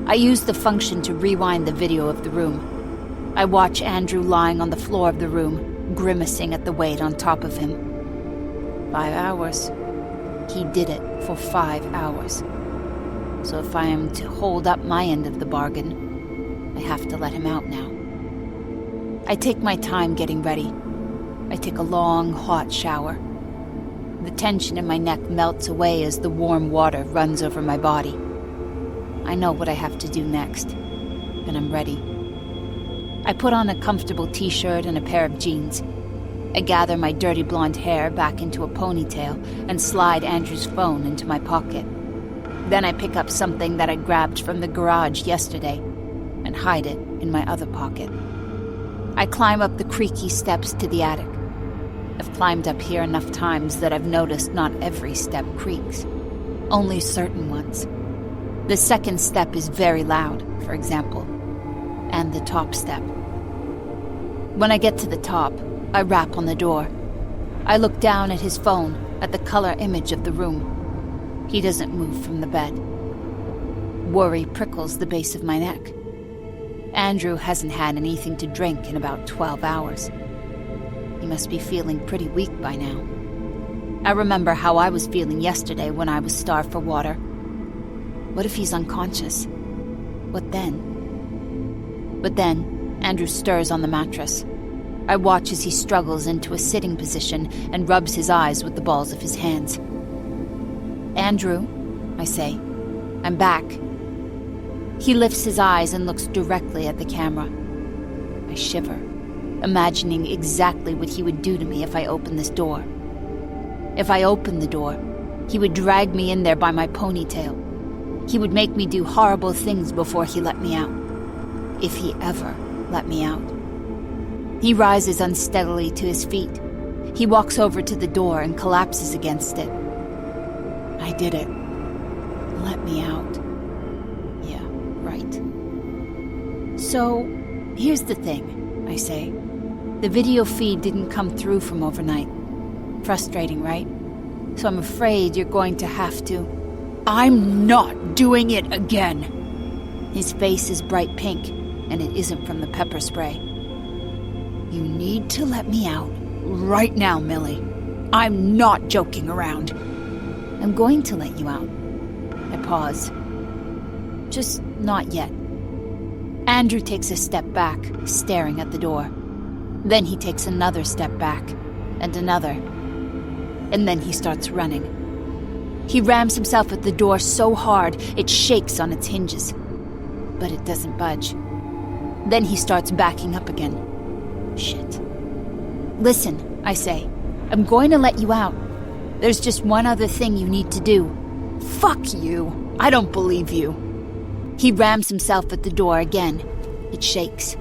I use the function to rewind the video of the room. I watch Andrew lying on the floor of the room, grimacing at the weight on top of him. 5 hours. He did it for 5 hours. So if I am to hold up my end of the bargain, I have to let him out now. I take my time getting ready. I take a long, hot shower. The tension in my neck melts away as the warm water runs over my body. I know what I have to do next, and I'm ready. I put on a comfortable t-shirt and a pair of jeans. I gather my dirty blonde hair back into a ponytail and slide Andrew's phone into my pocket. Then I pick up something that I grabbed from the garage yesterday and hide it in my other pocket. I climb up the creaky steps to the attic. I've climbed up here enough times that I've noticed not every step creaks, only certain ones. The second step is very loud, for example, and the top step. When I get to the top, I rap on the door. I look down at his phone, at the color image of the room. He doesn't move from the bed. Worry prickles the base of my neck. Andrew hasn't had anything to drink in about 12 hours. He must be feeling pretty weak by now. I remember how I was feeling yesterday when I was starved for water. What if he's unconscious? What then? But then, Andrew stirs on the mattress. I watch as he struggles into a sitting position and rubs his eyes with the balls of his hands. Andrew, I say, I'm back. He lifts his eyes and looks directly at the camera. I shiver, imagining exactly what he would do to me if I opened this door. If I opened the door, he would drag me in there by my ponytail. He would make me do horrible things before he let me out. If he ever let me out. He rises unsteadily to his feet. He walks over to the door and collapses against it. I did it. Let me out. Yeah, right. So, here's the thing, I say. The video feed didn't come through from overnight. Frustrating, right? So I'm afraid you're going to have to... I'm not doing it again! His face is bright pink, and it isn't from the pepper spray. You need to let me out right now, Millie. I'm not joking around. I'm going to let you out. I pause. Just not yet. Andrew takes a step back, staring at the door. Then he takes another step back, and another. And then he starts running. He rams himself at the door so hard it shakes on its hinges. But it doesn't budge. Then he starts backing up again. Shit. Listen, I say. I'm going to let you out. There's just one other thing you need to do. Fuck you. I don't believe you. He rams himself at the door again. It shakes,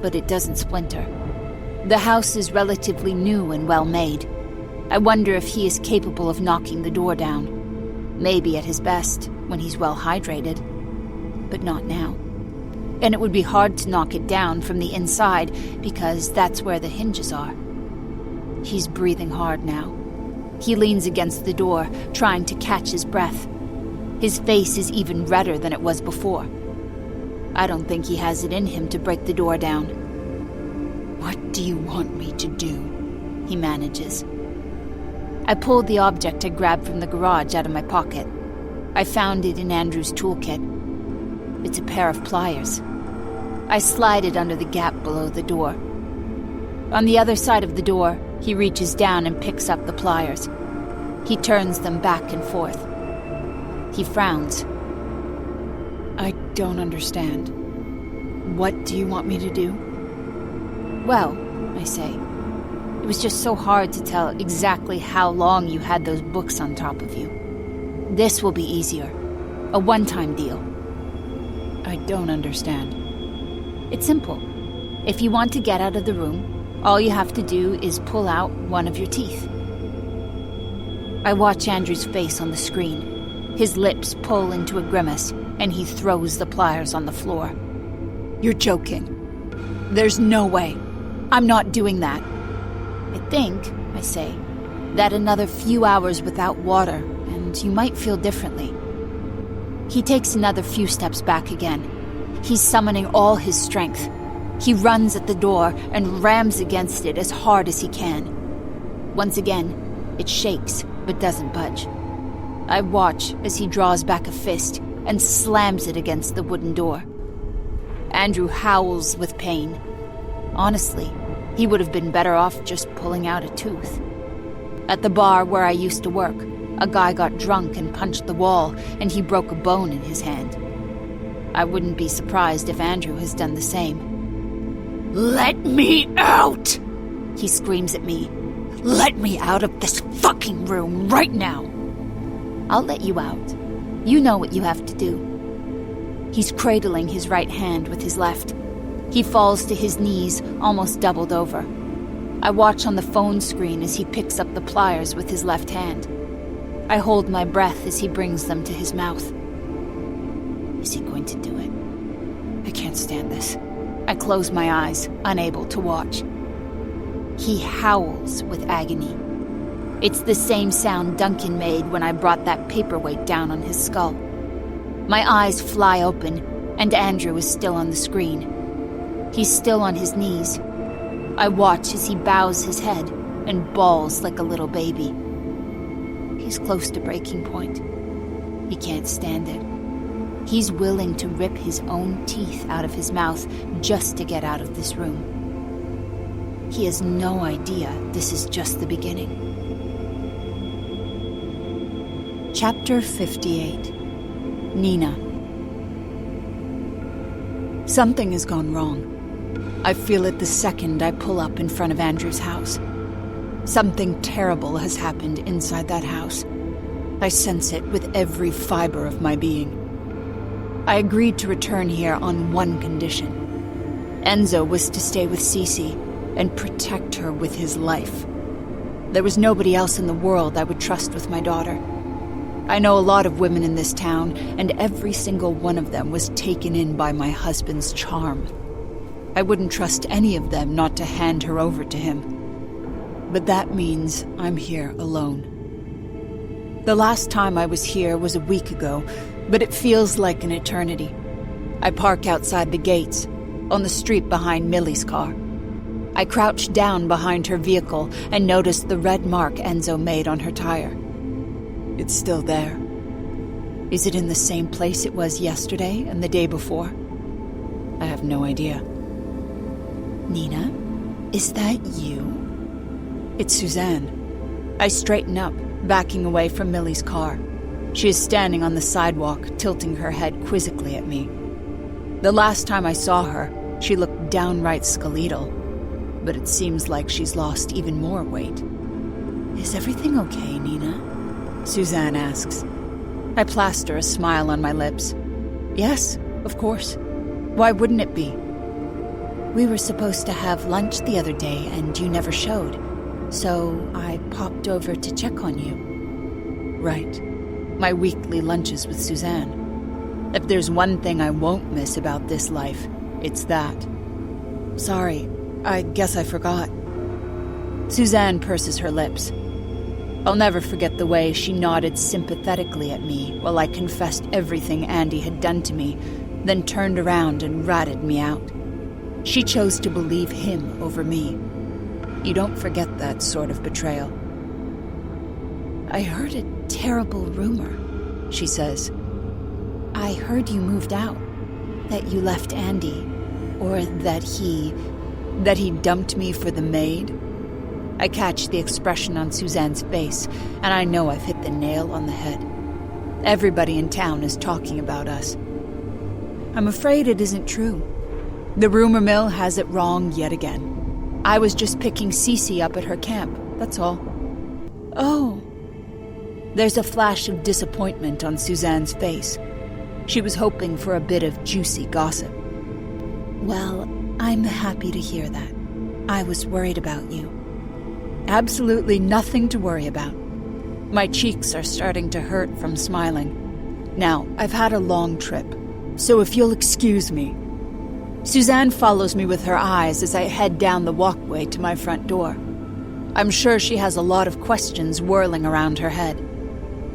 but it doesn't splinter. The house is relatively new and well made. I wonder if he is capable of knocking the door down. Maybe at his best, when he's well hydrated. But not now. And it would be hard to knock it down from the inside, because that's where the hinges are. He's breathing hard now. He leans against the door, trying to catch his breath. His face is even redder than it was before. I don't think he has it in him to break the door down. What do you want me to do? He manages. I pulled the object I grabbed from the garage out of my pocket. I found it in Andrew's toolkit. It's a pair of pliers. I slide it under the gap below the door. On the other side of the door, he reaches down and picks up the pliers. He turns them back and forth. He frowns. I don't understand. What do you want me to do? Well, I say, it was just so hard to tell exactly how long you had those books on top of you. This will be easier. A one-time deal. I don't understand. It's simple. If you want to get out of the room, all you have to do is pull out one of your teeth. I watch Andrew's face on the screen. His lips pull into a grimace, and he throws the pliers on the floor. You're joking. There's no way. I'm not doing that. I think, I say, that another few hours without water, and you might feel differently. He takes another few steps back again. He's summoning all his strength. He runs at the door and rams against it as hard as he can. Once again, it shakes but doesn't budge. I watch as he draws back a fist and slams it against the wooden door. Andrew howls with pain. Honestly, he would have been better off just pulling out a tooth. At the bar where I used to work, a guy got drunk and punched the wall, and he broke a bone in his hand. I wouldn't be surprised if Andrew has done the same. "Let me out!" He screams at me. "Let me out of this fucking room right now!" "I'll let you out. You know what you have to do." He's cradling his right hand with his left. He falls to his knees, almost doubled over. I watch on the phone screen as he picks up the pliers with his left hand. I hold my breath as he brings them to his mouth. Is he going to do it? I can't stand this. I close my eyes, unable to watch. He howls with agony. It's the same sound Duncan made when I brought that paperweight down on his skull. My eyes fly open, and Andrew is still on the screen. He's still on his knees. I watch as he bows his head and bawls like a little baby. He's close to breaking point. He can't stand it. He's willing to rip his own teeth out of his mouth just to get out of this room. He has no idea this is just the beginning. Chapter 58. Nina. Something has gone wrong. I feel it the second I pull up in front of Andrew's house. Something terrible has happened inside that house. I sense it with every fiber of my being. I agreed to return here on one condition. Enzo was to stay with Cece and protect her with his life. There was nobody else in the world I would trust with my daughter. I know a lot of women in this town, and every single one of them was taken in by my husband's charm. I wouldn't trust any of them not to hand her over to him. But that means I'm here alone. The last time I was here was a week ago, but it feels like an eternity. I park outside the gates, on the street behind Millie's car. I crouch down behind her vehicle and notice the red mark Enzo made on her tire. It's still there. Is it in the same place it was yesterday and the day before? I have no idea. Nina, is that you? It's Suzanne. I straighten up, backing away from Millie's car. She is standing on the sidewalk, tilting her head quizzically at me. The last time I saw her, she looked downright skeletal, but it seems like she's lost even more weight. Is everything okay, Nina? Suzanne asks. I plaster a smile on my lips. Yes, of course. Why wouldn't it be? We were supposed to have lunch the other day and you never showed, so I popped over to check on you. Right. My weekly lunches with Suzanne. If there's one thing I won't miss about this life, it's that. Sorry, I guess I forgot. Suzanne purses her lips. I'll never forget the way she nodded sympathetically at me while I confessed everything Andy had done to me, then turned around and ratted me out. She chose to believe him over me. You don't forget that sort of betrayal. I heard a terrible rumor, she says. I heard you moved out, that you left Andy, or that he dumped me for the maid. I catch the expression on Suzanne's face, and I know I've hit the nail on the head. Everybody in town is talking about us. I'm afraid it isn't true. The rumor mill has it wrong yet again. I was just picking Cece up at her camp, that's all. Oh. There's a flash of disappointment on Suzanne's face. She was hoping for a bit of juicy gossip. Well, I'm happy to hear that. I was worried about you. Absolutely nothing to worry about. My cheeks are starting to hurt from smiling. Now, I've had a long trip, so if you'll excuse me. Suzanne follows me with her eyes as I head down the walkway to my front door. I'm sure she has a lot of questions whirling around her head.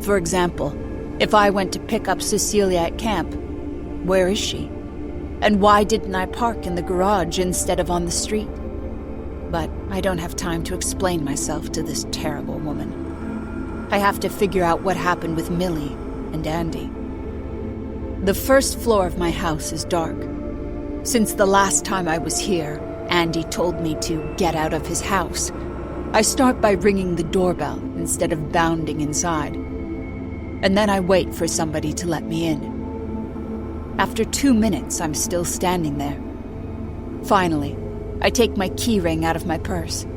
For example, If I went to pick up Cecilia at camp, where is she? And why didn't I park in the garage instead of on the street? But I don't have time to explain myself to this terrible woman. I have to figure out what happened with Millie and Andy. The first floor of my house is dark. Since the last time I was here, Andy told me to get out of his house. I start by ringing the doorbell instead of bounding inside. And then I wait for somebody to let me in. After 2 minutes, I'm still standing there. Finally, I take my key ring out of my purse.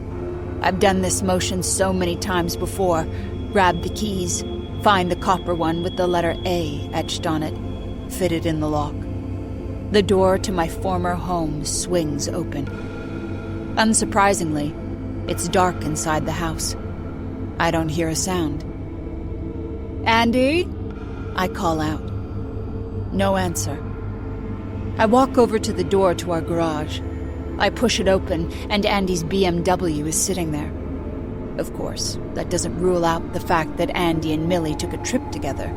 I've done this motion so many times before. Grab the keys, find the copper one with the letter A etched on it, fit it in the lock. The door to my former home swings open. Unsurprisingly, it's dark inside the house. I don't hear a sound. "Andy?" I call out. No answer. I walk over to the door to our garage. I push it open, and Andy's BMW is sitting there. Of course, that doesn't rule out the fact that Andy and Millie took a trip together.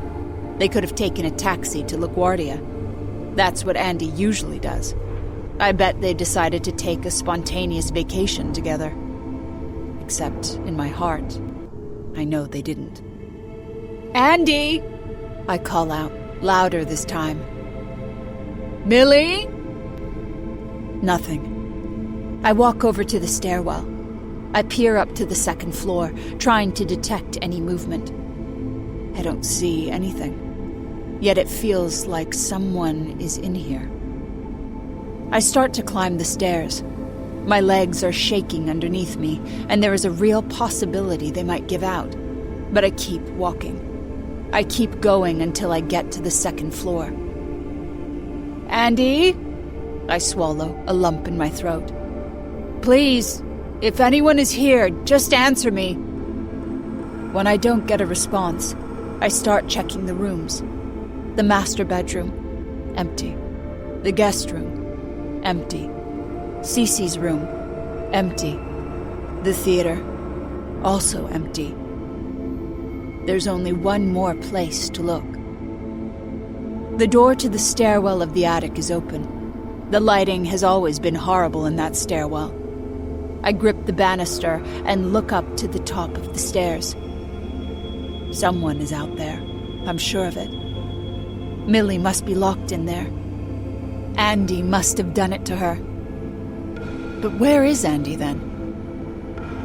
They could have taken a taxi to LaGuardia. That's what Andy usually does. I bet they decided to take a spontaneous vacation together. Except, in my heart, I know they didn't. "Andy!" I call out, louder this time. "Millie?" Nothing. I walk over to the stairwell. I peer up to the second floor, trying to detect any movement. I don't see anything. Yet it feels like someone is in here. I start to climb the stairs. My legs are shaking underneath me, and there is a real possibility they might give out. But I keep walking. I keep going until I get to the second floor. "Andy?" I swallow, a lump in my throat. "Please, if anyone is here, just answer me." When I don't get a response, I start checking the rooms. The master bedroom, empty. The guest room, empty. Cece's room, empty. The theater, also empty. There's only one more place to look. The door to the stairwell of the attic is open. The lighting has always been horrible in that stairwell. I grip the banister and look up to the top of the stairs. Someone is out there, I'm sure of it. Millie must be locked in there. Andy must have done it to her. But where is Andy then?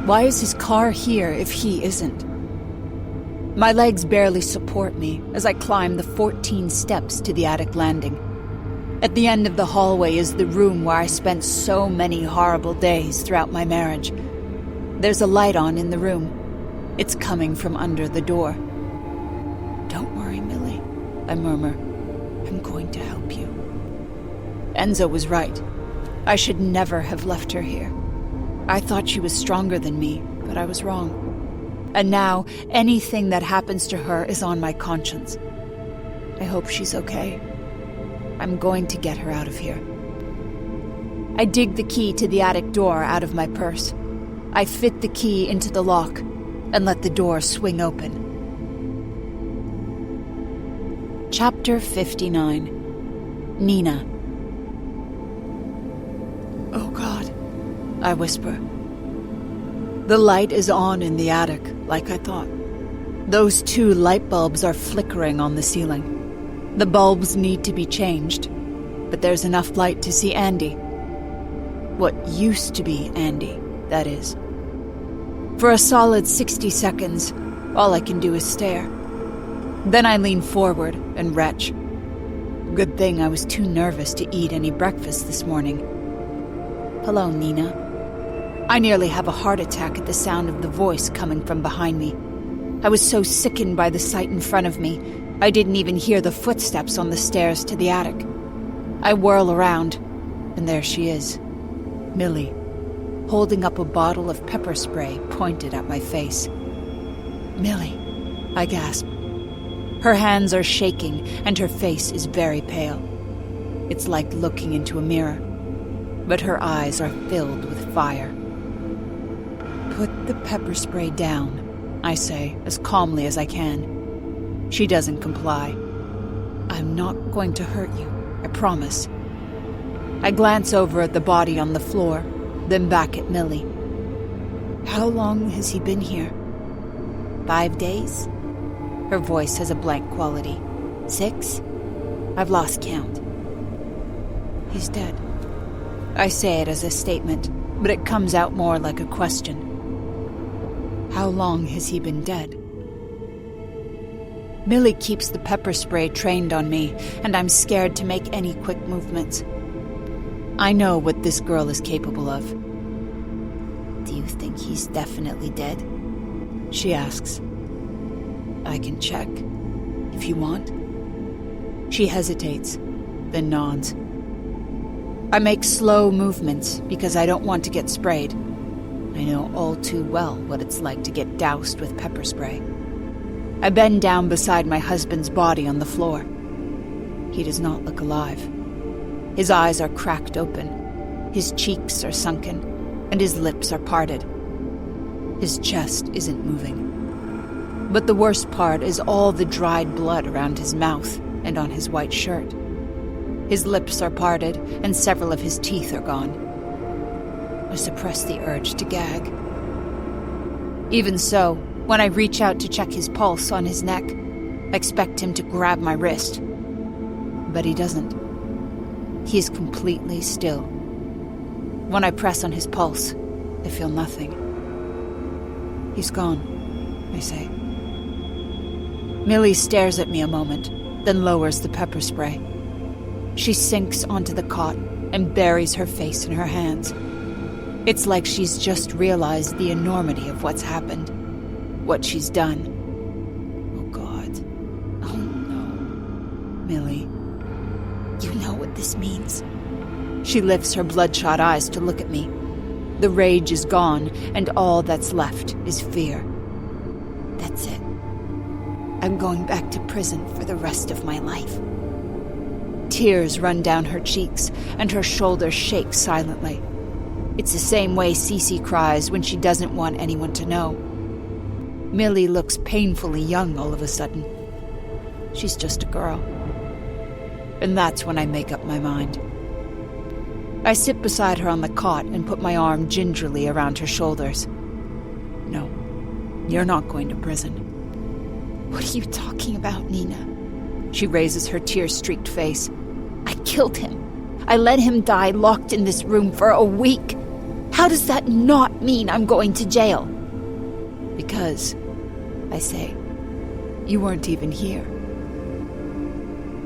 Why is his car here if he isn't? My legs barely support me as I climb the 14 steps to the attic landing. At the end of the hallway is the room where I spent so many horrible days throughout my marriage. There's a light on in the room. It's coming from under the door. "Don't worry, Millie," I murmur. "I'm going to help you." Enzo was right. I should never have left her here. I thought she was stronger than me, but I was wrong. And now, anything that happens to her is on my conscience. I hope she's okay. I'm going to get her out of here. I dig the key to the attic door out of my purse. I fit the key into the lock and let the door swing open. Chapter 59. Nina. "Oh God," I whisper. The light is on in the attic, like I thought. Those 2 light bulbs are flickering on the ceiling. The bulbs need to be changed, but there's enough light to see Andy. What used to be Andy, that is. For a solid 60 seconds, all I can do is stare. Then I lean forward and retch. Good thing I was too nervous to eat any breakfast this morning. "Hello, Nina." I nearly have a heart attack at the sound of the voice coming from behind me. I was so sickened by the sight in front of me, I didn't even hear the footsteps on the stairs to the attic. I whirl around, and there she is, Millie, holding up a bottle of pepper spray pointed at my face. "Millie," I gasp. Her hands are shaking, and her face is very pale. It's like looking into a mirror, but her eyes are filled with fire. "Put the pepper spray down," I say, as calmly as I can. She doesn't comply. I'm not going to hurt you, I promise. I glance over at the body on the floor, then back at Millie. How long has he been here? 5 days? Her voice has a blank quality. 6? I've lost count. He's dead. I say it as a statement, but it comes out more like a question. How long has he been dead? Millie keeps the pepper spray trained on me, and I'm scared to make any quick movements. I know what this girl is capable of. Do you think he's definitely dead? She asks. I can check, if you want. She hesitates, then nods. I make slow movements because I don't want to get sprayed. I know all too well what it's like to get doused with pepper spray. I bend down beside my husband's body on the floor. He does not look alive. His eyes are cracked open, his cheeks are sunken, and his lips are parted. His chest isn't moving. But the worst part is all the dried blood around his mouth and on his white shirt. His lips are parted, and several of his teeth are gone. I suppress the urge to gag. Even so, when I reach out to check his pulse on his neck, I expect him to grab my wrist. But he doesn't. He is completely still. When I press on his pulse, I feel nothing. He's gone, I say. Millie stares at me a moment, then lowers the pepper spray. She sinks onto the cot and buries her face in her hands. It's like she's just realized the enormity of what's happened, what she's done. Oh, God. Oh, no. Millie. You know what this means. She lifts her bloodshot eyes to look at me. The rage is gone, and all that's left is fear. That's it. I'm going back to prison for the rest of my life. Tears run down her cheeks, and her shoulders shake silently. It's the same way Cece cries when she doesn't want anyone to know. Millie looks painfully young all of a sudden. She's just a girl. And that's when I make up my mind. I sit beside her on the cot and put my arm gingerly around her shoulders. No, you're not going to prison. What are you talking about, Nina? She raises her tear-streaked face. I killed him. I let him die locked in this room for a week. How does that not mean I'm going to jail? Because, I say, you weren't even here.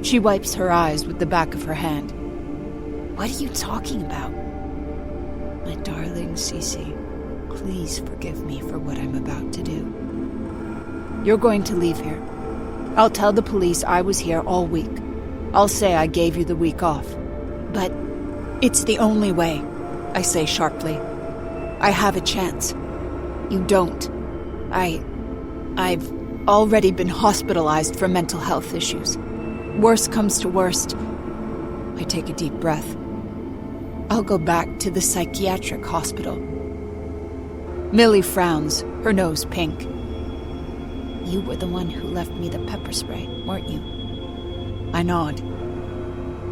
She wipes her eyes with the back of her hand. What are you talking about? My darling Cece, please forgive me for what I'm about to do. You're going to leave here. I'll tell the police I was here all week. I'll say I gave you the week off. But it's the only way, I say sharply. I have a chance. You don't. I've already been hospitalized for mental health issues. Worst comes to worst. I take a deep breath. I'll go back to the psychiatric hospital. Millie frowns, her nose pink. You were the one who left me the pepper spray, weren't you? I nod.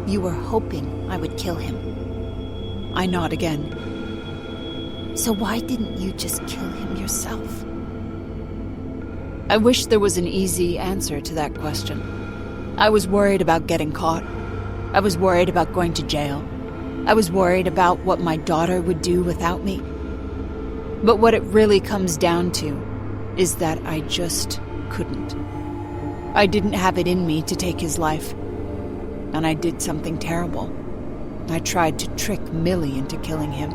You were hoping I would kill him. I nod again. So why didn't you just kill him yourself? I wish there was an easy answer to that question. I was worried about getting caught. I was worried about going to jail. I was worried about what my daughter would do without me. But what it really comes down to is that I just couldn't. I didn't have it in me to take his life. And I did something terrible. I tried to trick Millie into killing him.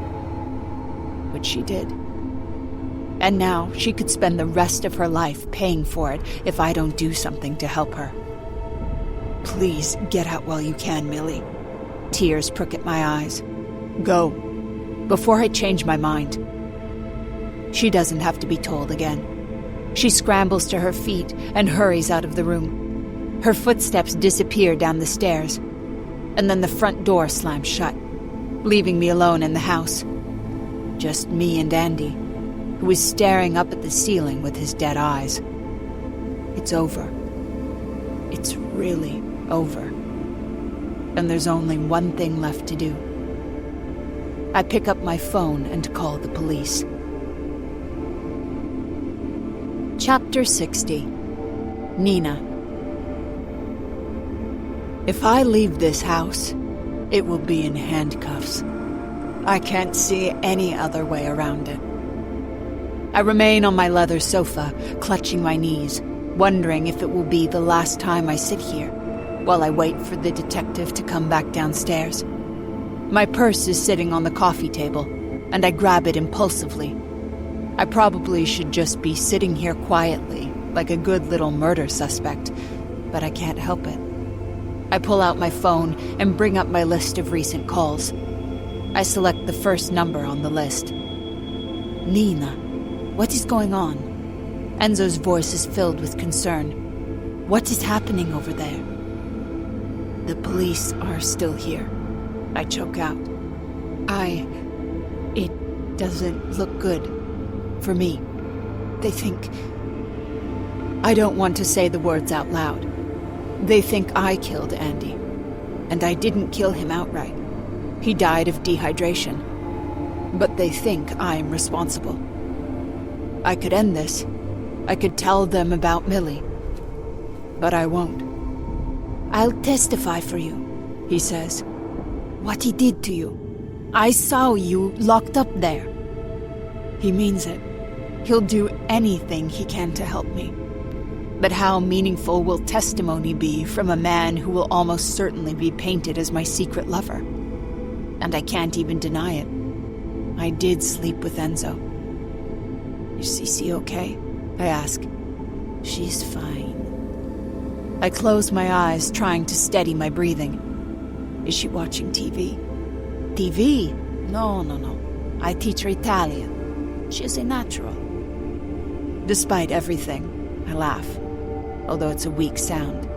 But she did. And now she could spend the rest of her life paying for it if I don't do something to help her. Please get out while you can, Millie. Tears prick at my eyes. Go, before I change my mind. She doesn't have to be told again. She scrambles to her feet and hurries out of the room. Her footsteps disappear down the stairs, and then the front door slams shut, leaving me alone in the house. Just me and Andy, who is staring up at the ceiling with his dead eyes. It's over. It's really over. And there's only one thing left to do. I pick up my phone and call the police. Chapter 60. Nina. If I leave this house, it will be in handcuffs. I can't see any other way around it. I remain on my leather sofa, clutching my knees, wondering if it will be the last time I sit here, while I wait for the detective to come back downstairs. My purse is sitting on the coffee table, and I grab it impulsively. I probably should just be sitting here quietly, like a good little murder suspect, but I can't help it. I pull out my phone and bring up my list of recent calls. I select the first number on the list. Nina, what is going on? Enzo's voice is filled with concern. What is happening over there? The police are still here. I choke out. It doesn't look good. For me. They think... I don't want to say the words out loud. They think I killed Andy. And I didn't kill him outright. He died of dehydration. But they think I'm responsible. I could end this. I could tell them about Millie. But I won't. I'll testify for you, he says. What he did to you. I saw you locked up there. He means it. He'll do anything he can to help me. But how meaningful will testimony be from a man who will almost certainly be painted as my secret lover? And I can't even deny it. I did sleep with Enzo. Is Cece okay? I ask. She's fine. I close my eyes, trying to steady my breathing. Is she watching TV? TV? No. I teach her Italian. She's a natural. Despite everything, I laugh, although it's a weak sound.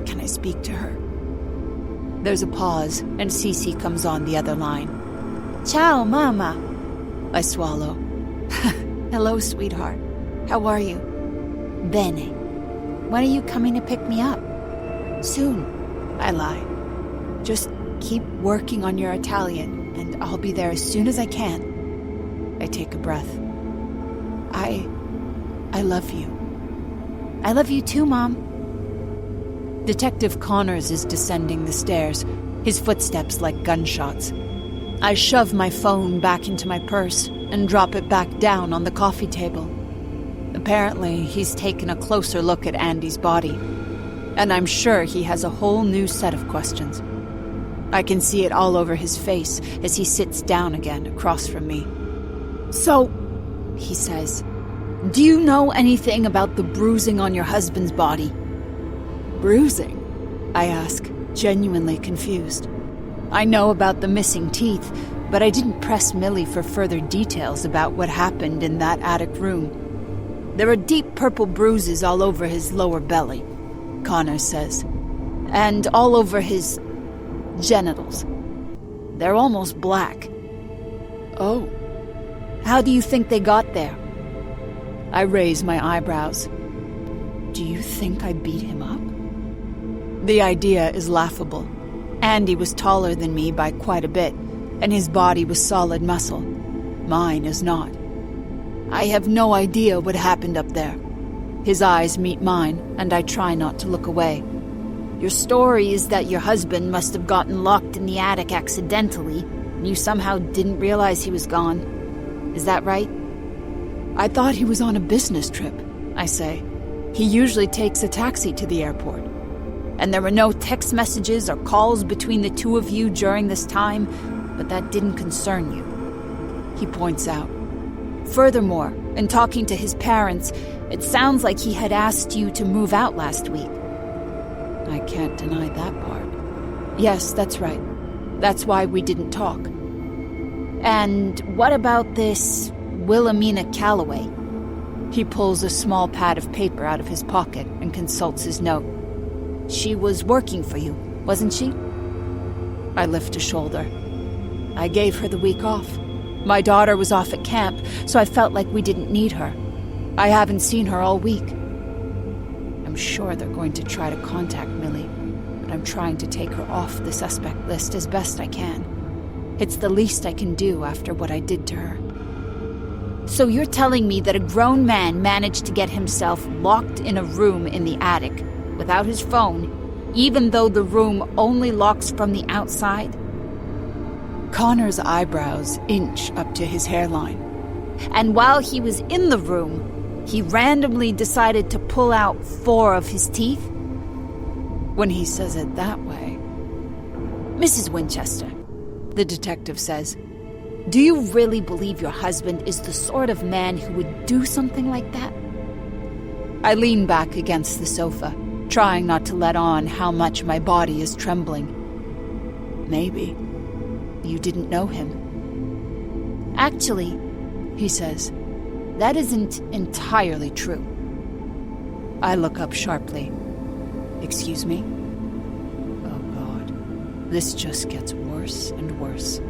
Can I speak to her? There's a pause, and Cece comes on the other line. Ciao, Mama. I swallow. Hello, sweetheart. How are you? Bene. When are you coming to pick me up? Soon. I lie. Just keep working on your Italian, and I'll be there as soon as I can. I take a breath. I love you. I love you too, Mom. Detective Connors is descending the stairs, his footsteps like gunshots. I shove my phone back into my purse and drop it back down on the coffee table. Apparently, he's taken a closer look at Andy's body, and I'm sure he has a whole new set of questions. I can see it all over his face as he sits down again across from me. So, he says, do you know anything about the bruising on your husband's body? Bruising? I ask, genuinely confused. I know about the missing teeth, but I didn't press Millie for further details about what happened in that attic room. There are deep purple bruises all over his lower belly, Connor says, and all over his genitals. They're almost black. Oh. How do you think they got there? I raise my eyebrows. Do you think I beat him up? The idea is laughable. Andy was taller than me by quite a bit, and his body was solid muscle. Mine is not. I have no idea what happened up there. His eyes meet mine, and I try not to look away. Your story is that your husband must have gotten locked in the attic accidentally, and you somehow didn't realize he was gone. Is that right? I thought he was on a business trip, I say. He usually takes a taxi to the airport. And there were no text messages or calls between the two of you during this time, but that didn't concern you. He points out. Furthermore, in talking to his parents, it sounds like he had asked you to move out last week. I can't deny that part. Yes, that's right. That's why we didn't talk. And what about this Wilhelmina Calloway? He pulls a small pad of paper out of his pocket and consults his note. She was working for you, wasn't she? I lift a shoulder. I gave her the week off. My daughter was off at camp, so I felt like we didn't need her. I haven't seen her all week. I'm I'm sure they're going to try to contact Millie, but I'm trying to take her off the suspect list as best I can. It's the least I can do after what I did to her. So you're telling me that a grown man managed to get himself locked in a room in the attic without his phone, even though the room only locks from the outside? Connor's eyebrows inch up to his hairline. And while he was in the room, he randomly decided to pull out 4 of his teeth? When he says it that way. Mrs. Winchester, the detective says, do you really believe your husband is the sort of man who would do something like that? I lean back against the sofa, trying not to let on how much my body is trembling. Maybe you didn't know him. Actually, he says, that isn't entirely true. I look up sharply. Excuse me? Oh God, this just gets worse and worse.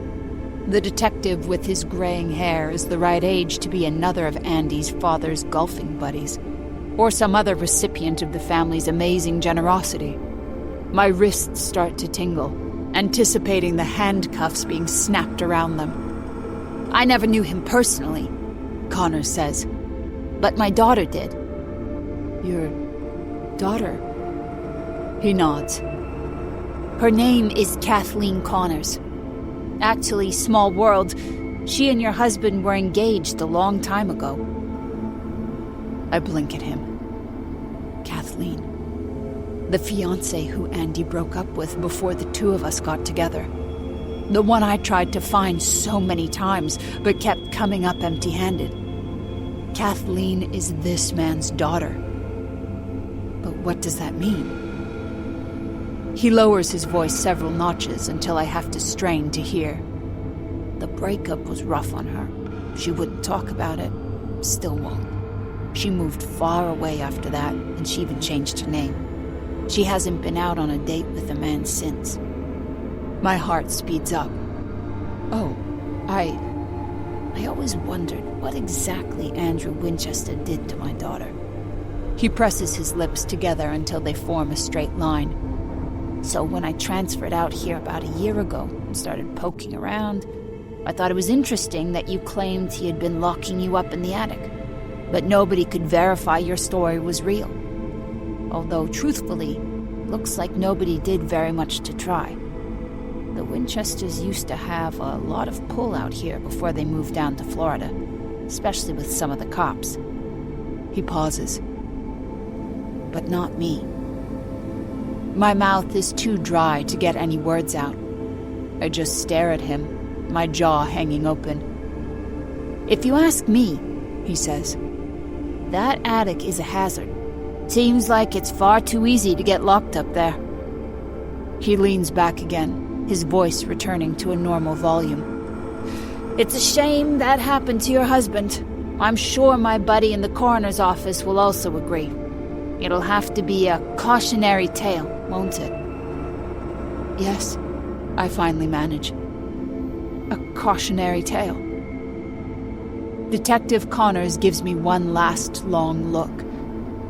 The detective with his graying hair is the right age to be another of Andy's father's golfing buddies, or some other recipient of the family's amazing generosity. My wrists start to tingle, anticipating the handcuffs being snapped around them. I never knew him personally, Connor says. But my daughter did. Your daughter? He nods. Her name is Kathleen Connors. Actually, small world, she and your husband were engaged a long time ago. I blink at him. Kathleen. The fiancé who Andy broke up with before the two of us got together. The one I tried to find so many times, but kept coming up empty-handed. Kathleen is this man's daughter. But what does that mean? He lowers his voice several notches until I have to strain to hear. The breakup was rough on her. She wouldn't talk about it. Still won't. She moved far away after that, and she even changed her name. She hasn't been out on a date with a man since. My heart speeds up. Oh, I always wondered what exactly Andrew Winchester did to my daughter. He presses his lips together until they form a straight line. So when I transferred out here about a year ago and started poking around, I thought it was interesting that you claimed he had been locking you up in the attic. But nobody could verify your story was real. Although, truthfully, looks like nobody did very much to try. The Winchesters used to have a lot of pull out here before they moved down to Florida, especially with some of the cops. He pauses. But not me. My mouth is too dry to get any words out. I just stare at him, my jaw hanging open. If you ask me, he says, that attic is a hazard. Seems like it's far too easy to get locked up there. He leans back again, his voice returning to a normal volume. It's a shame that happened to your husband. I'm sure my buddy in the coroner's office will also agree. It'll have to be a cautionary tale, won't it? Yes, I finally manage. A cautionary tale. Detective Connors gives me one last long look,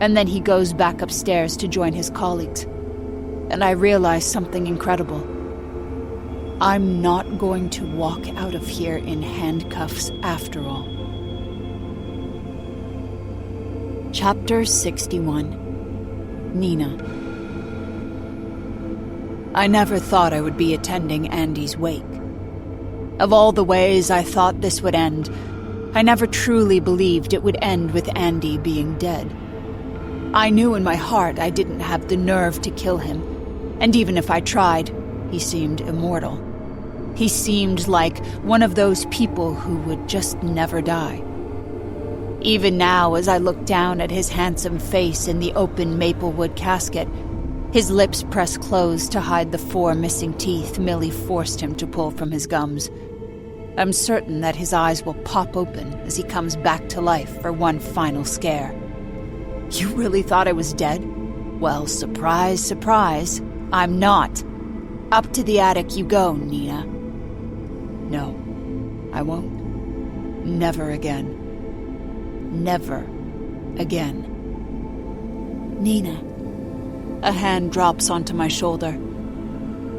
and then he goes back upstairs to join his colleagues. And I realize something incredible. I'm not going to walk out of here in handcuffs after all. Chapter 61. Nina. I never thought I would be attending Andy's wake. Of all the ways I thought this would end, I never truly believed it would end with Andy being dead. I knew in my heart I didn't have the nerve to kill him, and even if I tried, he seemed immortal. He seemed like one of those people who would just never die. Even now, as I look down at his handsome face in the open maplewood casket, his lips pressed closed to hide the 4 missing teeth Millie forced him to pull from his gums, I'm certain that his eyes will pop open as he comes back to life for one final scare. You really thought I was dead? Well, surprise, surprise, I'm not. Up to the attic you go, Nina. No, I won't. Never again. Never again. Nina. A hand drops onto my shoulder.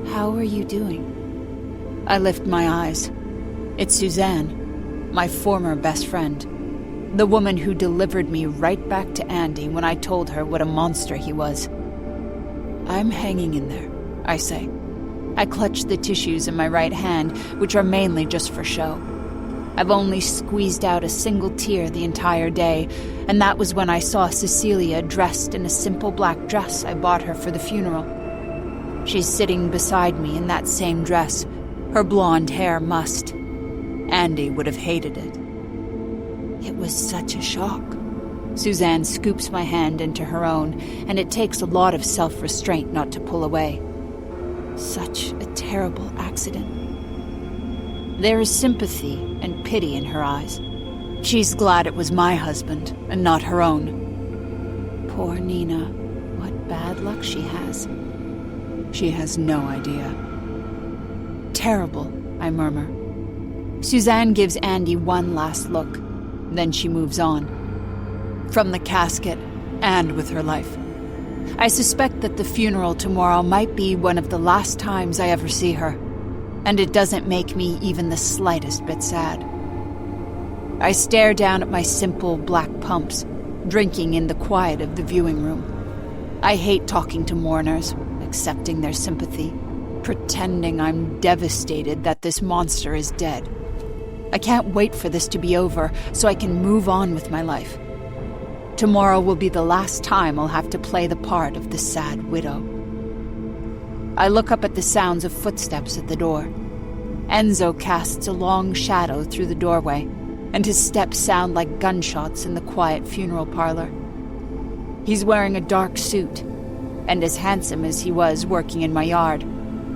How are you doing? I lift my eyes. It's Suzanne, my former best friend. The woman who delivered me right back to Andy when I told her what a monster he was. I'm hanging in there, I say. I clutch the tissues in my right hand, which are mainly just for show. I've only squeezed out a single tear the entire day, and that was when I saw Cecilia dressed in a simple black dress I bought her for the funeral. She's sitting beside me in that same dress, her blonde hair mussed. Andy would have hated it. It was such a shock. Suzanne scoops my hand into her own, and it takes a lot of self-restraint not to pull away. Such a terrible accident. There is sympathy and pity in her eyes. She's glad it was my husband and not her own. Poor Nina. What bad luck she has. She has no idea. Terrible, I murmur. Suzanne gives Andy one last look. Then she moves on. From the casket and with her life. I suspect that the funeral tomorrow might be one of the last times I ever see her. And it doesn't make me even the slightest bit sad. I stare down at my simple black pumps, drinking in the quiet of the viewing room. I hate talking to mourners, accepting their sympathy, pretending I'm devastated that this monster is dead. I can't wait for this to be over so I can move on with my life. Tomorrow will be the last time I'll have to play the part of the sad widow. I look up at the sounds of footsteps at the door. Enzo casts a long shadow through the doorway, and his steps sound like gunshots in the quiet funeral parlor. He's wearing a dark suit, and as handsome as he was working in my yard,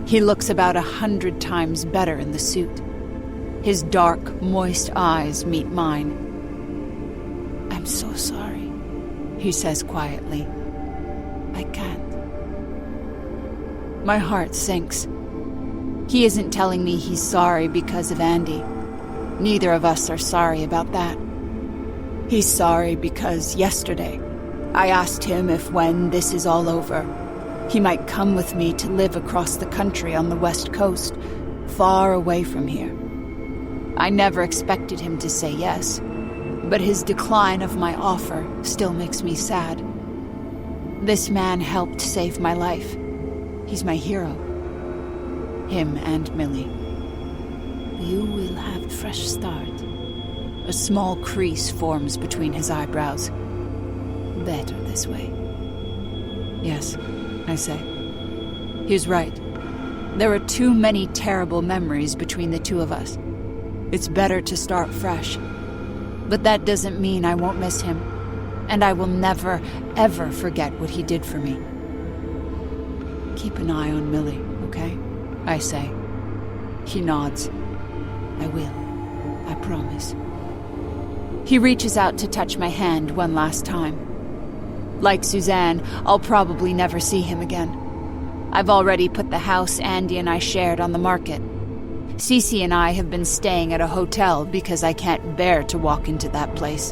he looks about 100 times better in the suit. His dark, moist eyes meet mine. I'm so sorry, he says quietly. I can't. My heart sinks. He isn't telling me he's sorry because of Andy. Neither of us are sorry about that. He's sorry because yesterday, I asked him if when this is all over, he might come with me to live across the country on the West Coast, far away from here. I never expected him to say yes, but his decline of my offer still makes me sad. This man helped save my life. He's my hero. Him and Millie. You will have a fresh start. A small crease forms between his eyebrows. Better this way. Yes, I say. He's right. There are too many terrible memories between the two of us. It's better to start fresh. But that doesn't mean I won't miss him. And I will never, ever forget what he did for me. Keep an eye on Millie, okay? I say. He nods. I will. I promise. He reaches out to touch my hand one last time. Like Suzanne, I'll probably never see him again. I've already put the house Andy and I shared on the market. Cece and I have been staying at a hotel because I can't bear to walk into that place.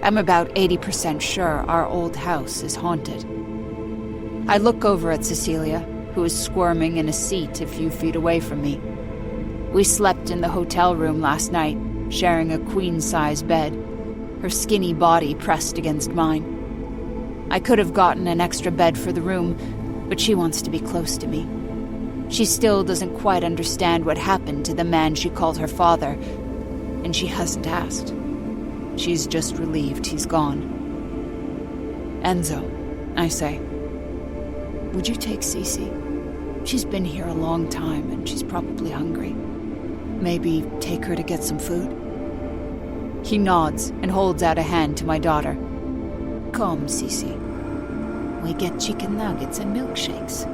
I'm about 80% sure our old house is haunted. I look over at Cecilia, who is squirming in a seat a few feet away from me. We slept in the hotel room last night, sharing a queen-size bed, her skinny body pressed against mine. I could have gotten an extra bed for the room, but she wants to be close to me. She still doesn't quite understand what happened to the man she called her father, and she hasn't asked. She's just relieved he's gone. Enzo, I say, would you take Cece? She's been here a long time and she's probably hungry. Maybe take her to get some food? He nods and holds out a hand to my daughter. Come, Cece. We get chicken nuggets and milkshakes.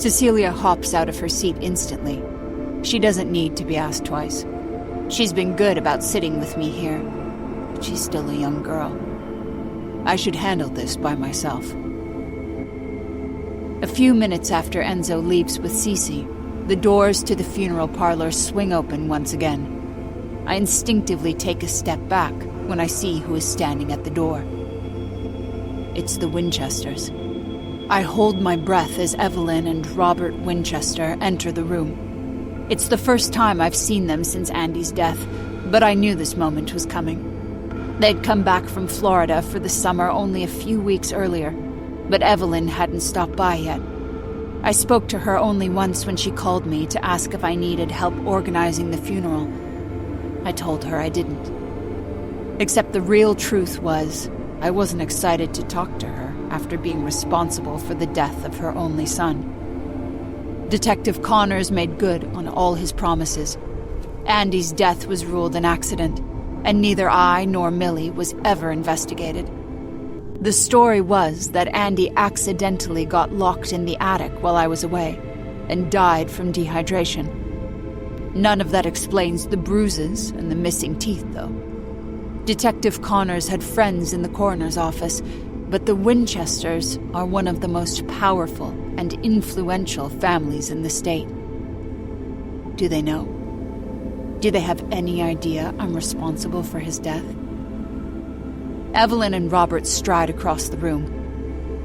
Cecilia hops out of her seat instantly. She doesn't need to be asked twice. She's been good about sitting with me here, but she's still a young girl. I should handle this by myself. A few minutes after Enzo leaves with Cece, the doors to the funeral parlor swing open once again. I instinctively take a step back when I see who is standing at the door. It's the Winchesters. I hold my breath as Evelyn and Robert Winchester enter the room. It's the first time I've seen them since Andy's death, but I knew this moment was coming. They'd come back from Florida for the summer only a few weeks earlier, but Evelyn hadn't stopped by yet. I spoke to her only once when she called me to ask if I needed help organizing the funeral. I told her I didn't. Except the real truth was, I wasn't excited to talk to her after being responsible for the death of her only son. Detective Connors made good on all his promises. Andy's death was ruled an accident, and neither I nor Millie was ever investigated. The story was that Andy accidentally got locked in the attic while I was away, and died from dehydration. None of that explains the bruises and the missing teeth, though. Detective Connors had friends in the coroner's office, but the Winchesters are one of the most powerful and influential families in the state. Do they know? Do they have any idea I'm responsible for his death? Evelyn and Robert stride across the room,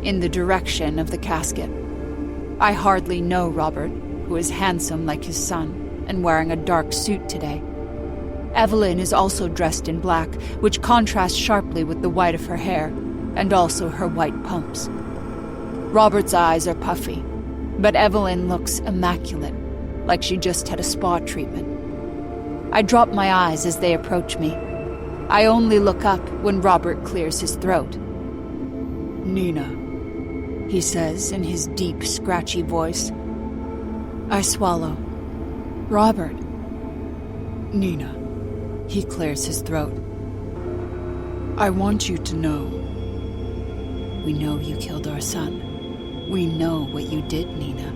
in the direction of the casket. I hardly know Robert, who is handsome like his son, and wearing a dark suit today. Evelyn is also dressed in black, which contrasts sharply with the white of her hair, and also her white pumps. Robert's eyes are puffy, but Evelyn looks immaculate, like she just had a spa treatment. I drop my eyes as they approach me. I only look up when Robert clears his throat. "Nina," he says in his deep, scratchy voice. I swallow. "Robert." "Nina," he clears his throat. "I want you to know. We know you killed our son. We know what you did, Nina,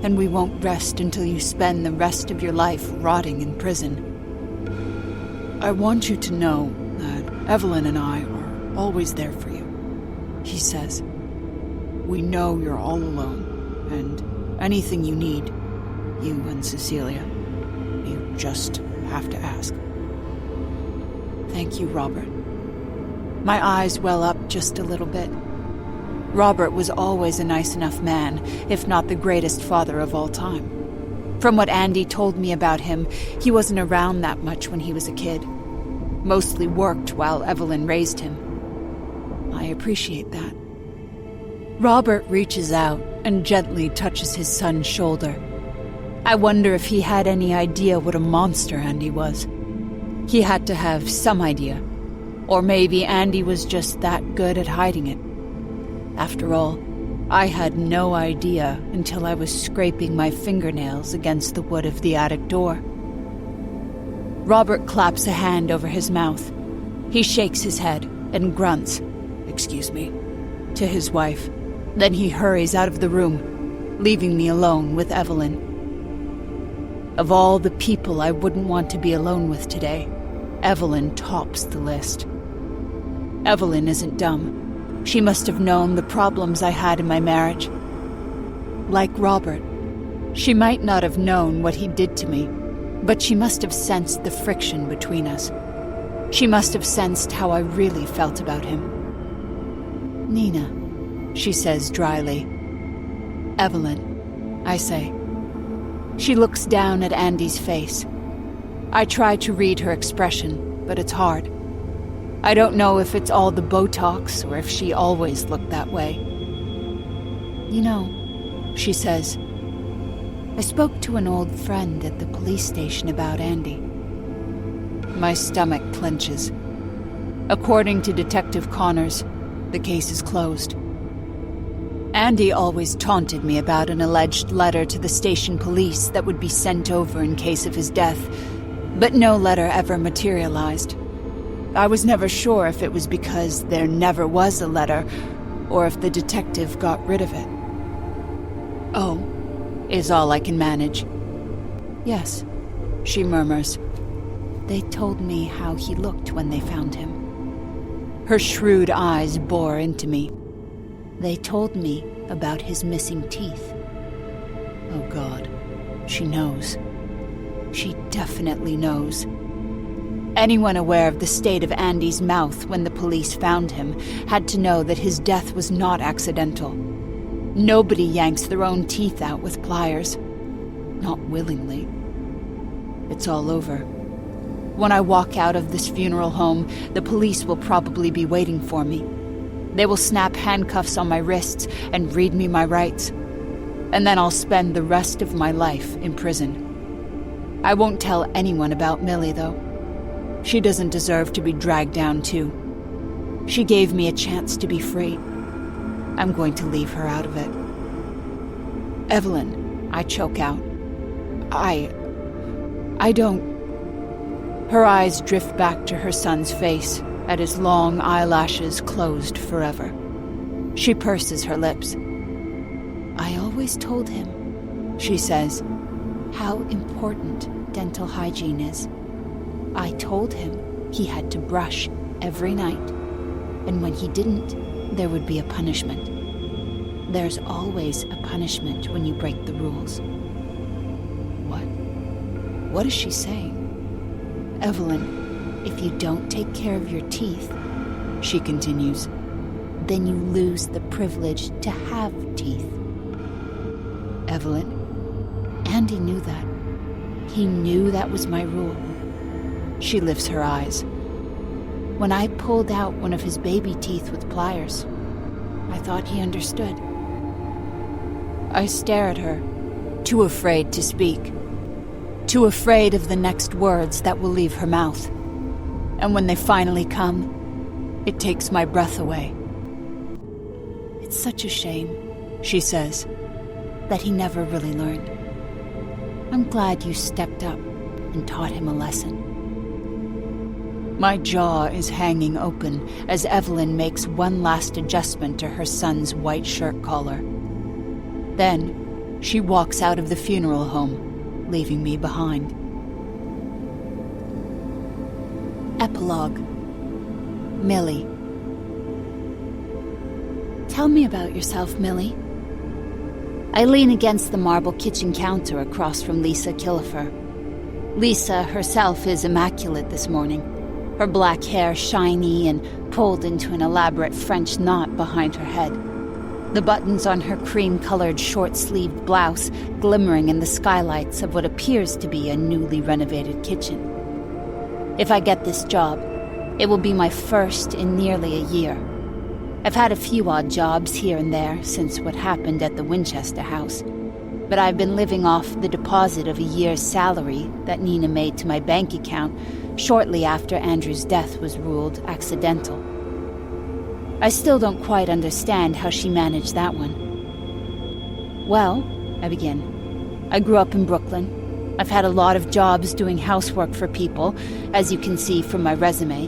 and we won't rest until you spend the rest of your life rotting in prison. I want you to know that Evelyn and I are always there for you," he says. "We know you're all alone, and anything you need, you and Cecilia, you just have to ask." Thank you, Robert. My eyes well up just a little bit. Robert was always a nice enough man, if not the greatest father of all time. From what Andy told me about him, he wasn't around that much when he was a kid. Mostly worked while Evelyn raised him. I appreciate that. Robert reaches out and gently touches his son's shoulder. I wonder if he had any idea what a monster Andy was. He had to have some idea. Or maybe Andy was just that good at hiding it. After all, I had no idea until I was scraping my fingernails against the wood of the attic door. Robert claps a hand over his mouth. He shakes his head and grunts, "Excuse me," to his wife. Then he hurries out of the room, leaving me alone with Evelyn. Of all the people I wouldn't want to be alone with today, Evelyn tops the list. Evelyn isn't dumb. She must have known the problems I had in my marriage. Like Robert, she might not have known what he did to me, but she must have sensed the friction between us. She must have sensed how I really felt about him. "Nina," she says dryly. "Evelyn," I say. She looks down at Andy's face. I try to read her expression, but it's hard. I don't know if it's all the Botox or if she always looked that way. "You know," she says, "I spoke to an old friend at the police station about Andy." My stomach clenches. According to Detective Connors, the case is closed. Andy always taunted me about an alleged letter to the station police that would be sent over in case of his death, but no letter ever materialized. I was never sure if it was because there never was a letter, or if the detective got rid of it. "Oh," is all I can manage. "Yes," she murmurs. "They told me how he looked when they found him." Her shrewd eyes bore into me. "They told me about his missing teeth." Oh God, she knows. She definitely knows. Anyone aware of the state of Andy's mouth when the police found him had to know that his death was not accidental. Nobody yanks their own teeth out with pliers. Not willingly. It's all over. When I walk out of this funeral home, the police will probably be waiting for me. They will snap handcuffs on my wrists and read me my rights. And then I'll spend the rest of my life in prison. I won't tell anyone about Millie, though. She doesn't deserve to be dragged down, too. She gave me a chance to be free. I'm going to leave her out of it. Evelyn, I choke out. I don't... Her eyes drift back to her son's face, at his long eyelashes closed forever. She purses her lips. I always told him, she says, how important dental hygiene is. I told him he had to brush every night, and when he didn't, there would be a punishment. There's always a punishment when you break the rules. What is she saying? Evelyn, if you don't take care of your teeth, she continues, then you lose the privilege to have teeth. Evelyn, Andy knew that. He knew that was my rule. She lifts her eyes. When I pulled out one of his baby teeth with pliers, I thought he understood. I stare at her, too afraid to speak, too afraid of the next words that will leave her mouth. And when they finally come, it takes my breath away. It's such a shame, she says, that he never really learned. I'm glad you stepped up and taught him a lesson. My jaw is hanging open as Evelyn makes one last adjustment to her son's white shirt collar. Then, she walks out of the funeral home, leaving me behind. Epilogue. Millie. Tell me about yourself, Millie. I lean against the marble kitchen counter across from Lisa Killifer. Lisa herself is immaculate this morning, her black hair shiny and pulled into an elaborate French knot behind her head. The buttons on her cream-colored short-sleeved blouse glimmering in the skylights of what appears to be a newly renovated kitchen. If I get this job, it will be my first in nearly a year. I've had a few odd jobs here and there since what happened at the Winchester house, but I've been living off the deposit of a year's salary that Nina made to my bank account shortly after Andrew's death was ruled accidental. I still don't quite understand how she managed that one. Well, I begin. I grew up in Brooklyn. I've had a lot of jobs doing housework for people, as you can see from my resume.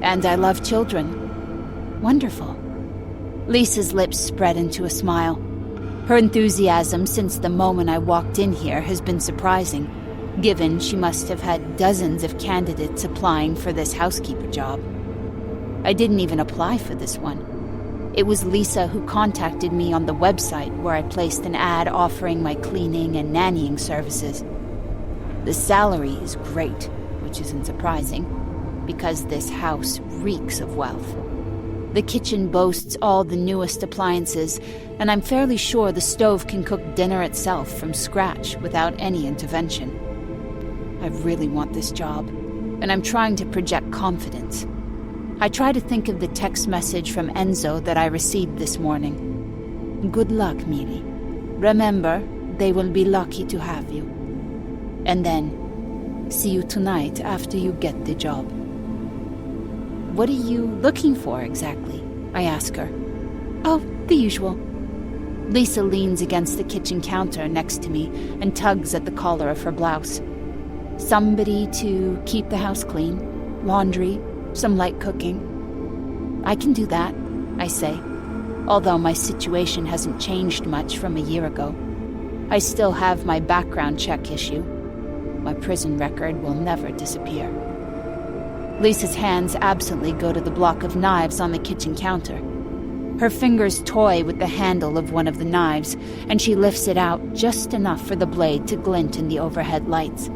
And I love children. Wonderful. Lisa's lips spread into a smile. Her enthusiasm since the moment I walked in here has been surprising, given she must have had dozens of candidates applying for this housekeeper job. I didn't even apply for this one. It was Lisa who contacted me on the website where I placed an ad offering my cleaning and nannying services. The salary is great, which isn't surprising, because this house reeks of wealth. The kitchen boasts all the newest appliances, and I'm fairly sure the stove can cook dinner itself from scratch without any intervention. I really want this job, and I'm trying to project confidence. I try to think of the text message from Enzo that I received this morning. Good luck, Millie. Remember, they will be lucky to have you. And then, see you tonight after you get the job. What are you looking for exactly? I ask her. Oh, the usual. Lisa leans against the kitchen counter next to me and tugs at the collar of her blouse. Somebody to keep the house clean, laundry, some light cooking. I can do that, I say, although my situation hasn't changed much from a year ago. I still have my background check issue. My prison record will never disappear. Lisa's hands absently go to the block of knives on the kitchen counter. Her fingers toy with the handle of one of the knives, and she lifts it out just enough for the blade to glint in the overhead lights.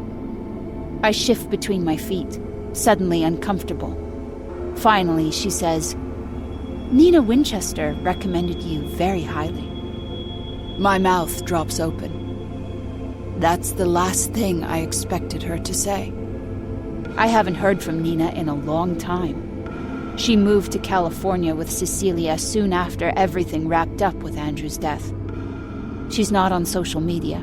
I shift between my feet, suddenly uncomfortable. Finally, she says, "Nina Winchester recommended you very highly." My mouth drops open. That's the last thing I expected her to say. I haven't heard from Nina in a long time. She moved to California with Cecilia soon after everything wrapped up with Andrew's death. She's not on social media,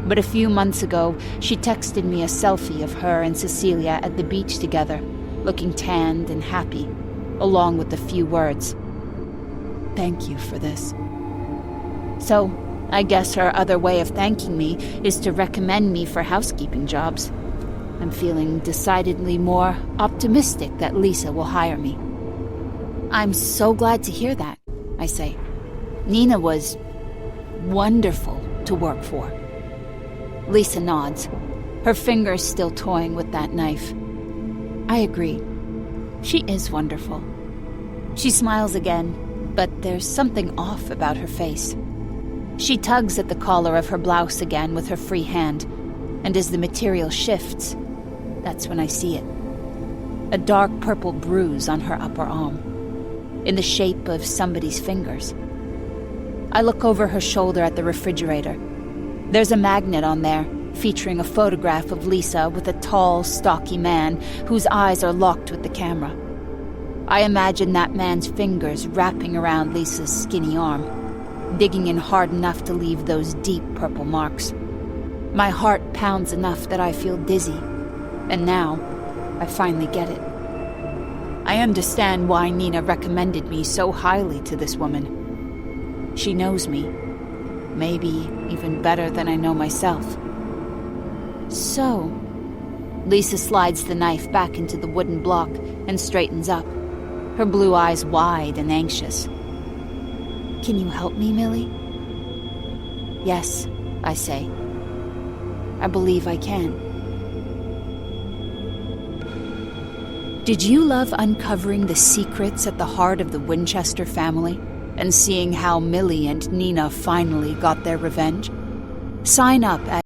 but a few months ago, she texted me a selfie of her and Cecilia at the beach together, looking tanned and happy, along with a few words. Thank you for this. So, I guess her other way of thanking me is to recommend me for housekeeping jobs. I'm feeling decidedly more optimistic that Lisa will hire me. I'm so glad to hear that, I say. Nina was wonderful to work for. Lisa nods, her fingers still toying with that knife. I agree. She is wonderful. She smiles again, but there's something off about her face. She tugs at the collar of her blouse again with her free hand, and as the material shifts, that's when I see it. A dark purple bruise on her upper arm, in the shape of somebody's fingers. I look over her shoulder at the refrigerator. There's a magnet on there, featuring a photograph of Lisa with a tall, stocky man whose eyes are locked with the camera. I imagine that man's fingers wrapping around Lisa's skinny arm, digging in hard enough to leave those deep purple marks. My heart pounds enough that I feel dizzy, and now I finally get it. I understand why Nina recommended me so highly to this woman. She knows me, maybe even better than I know myself. So, Lisa slides the knife back into the wooden block and straightens up, her blue eyes wide and anxious. Can you help me, Millie? Yes, I say. I believe I can. Did you love uncovering the secrets at the heart of the Winchester family and seeing how Millie and Nina finally got their revenge? Sign up at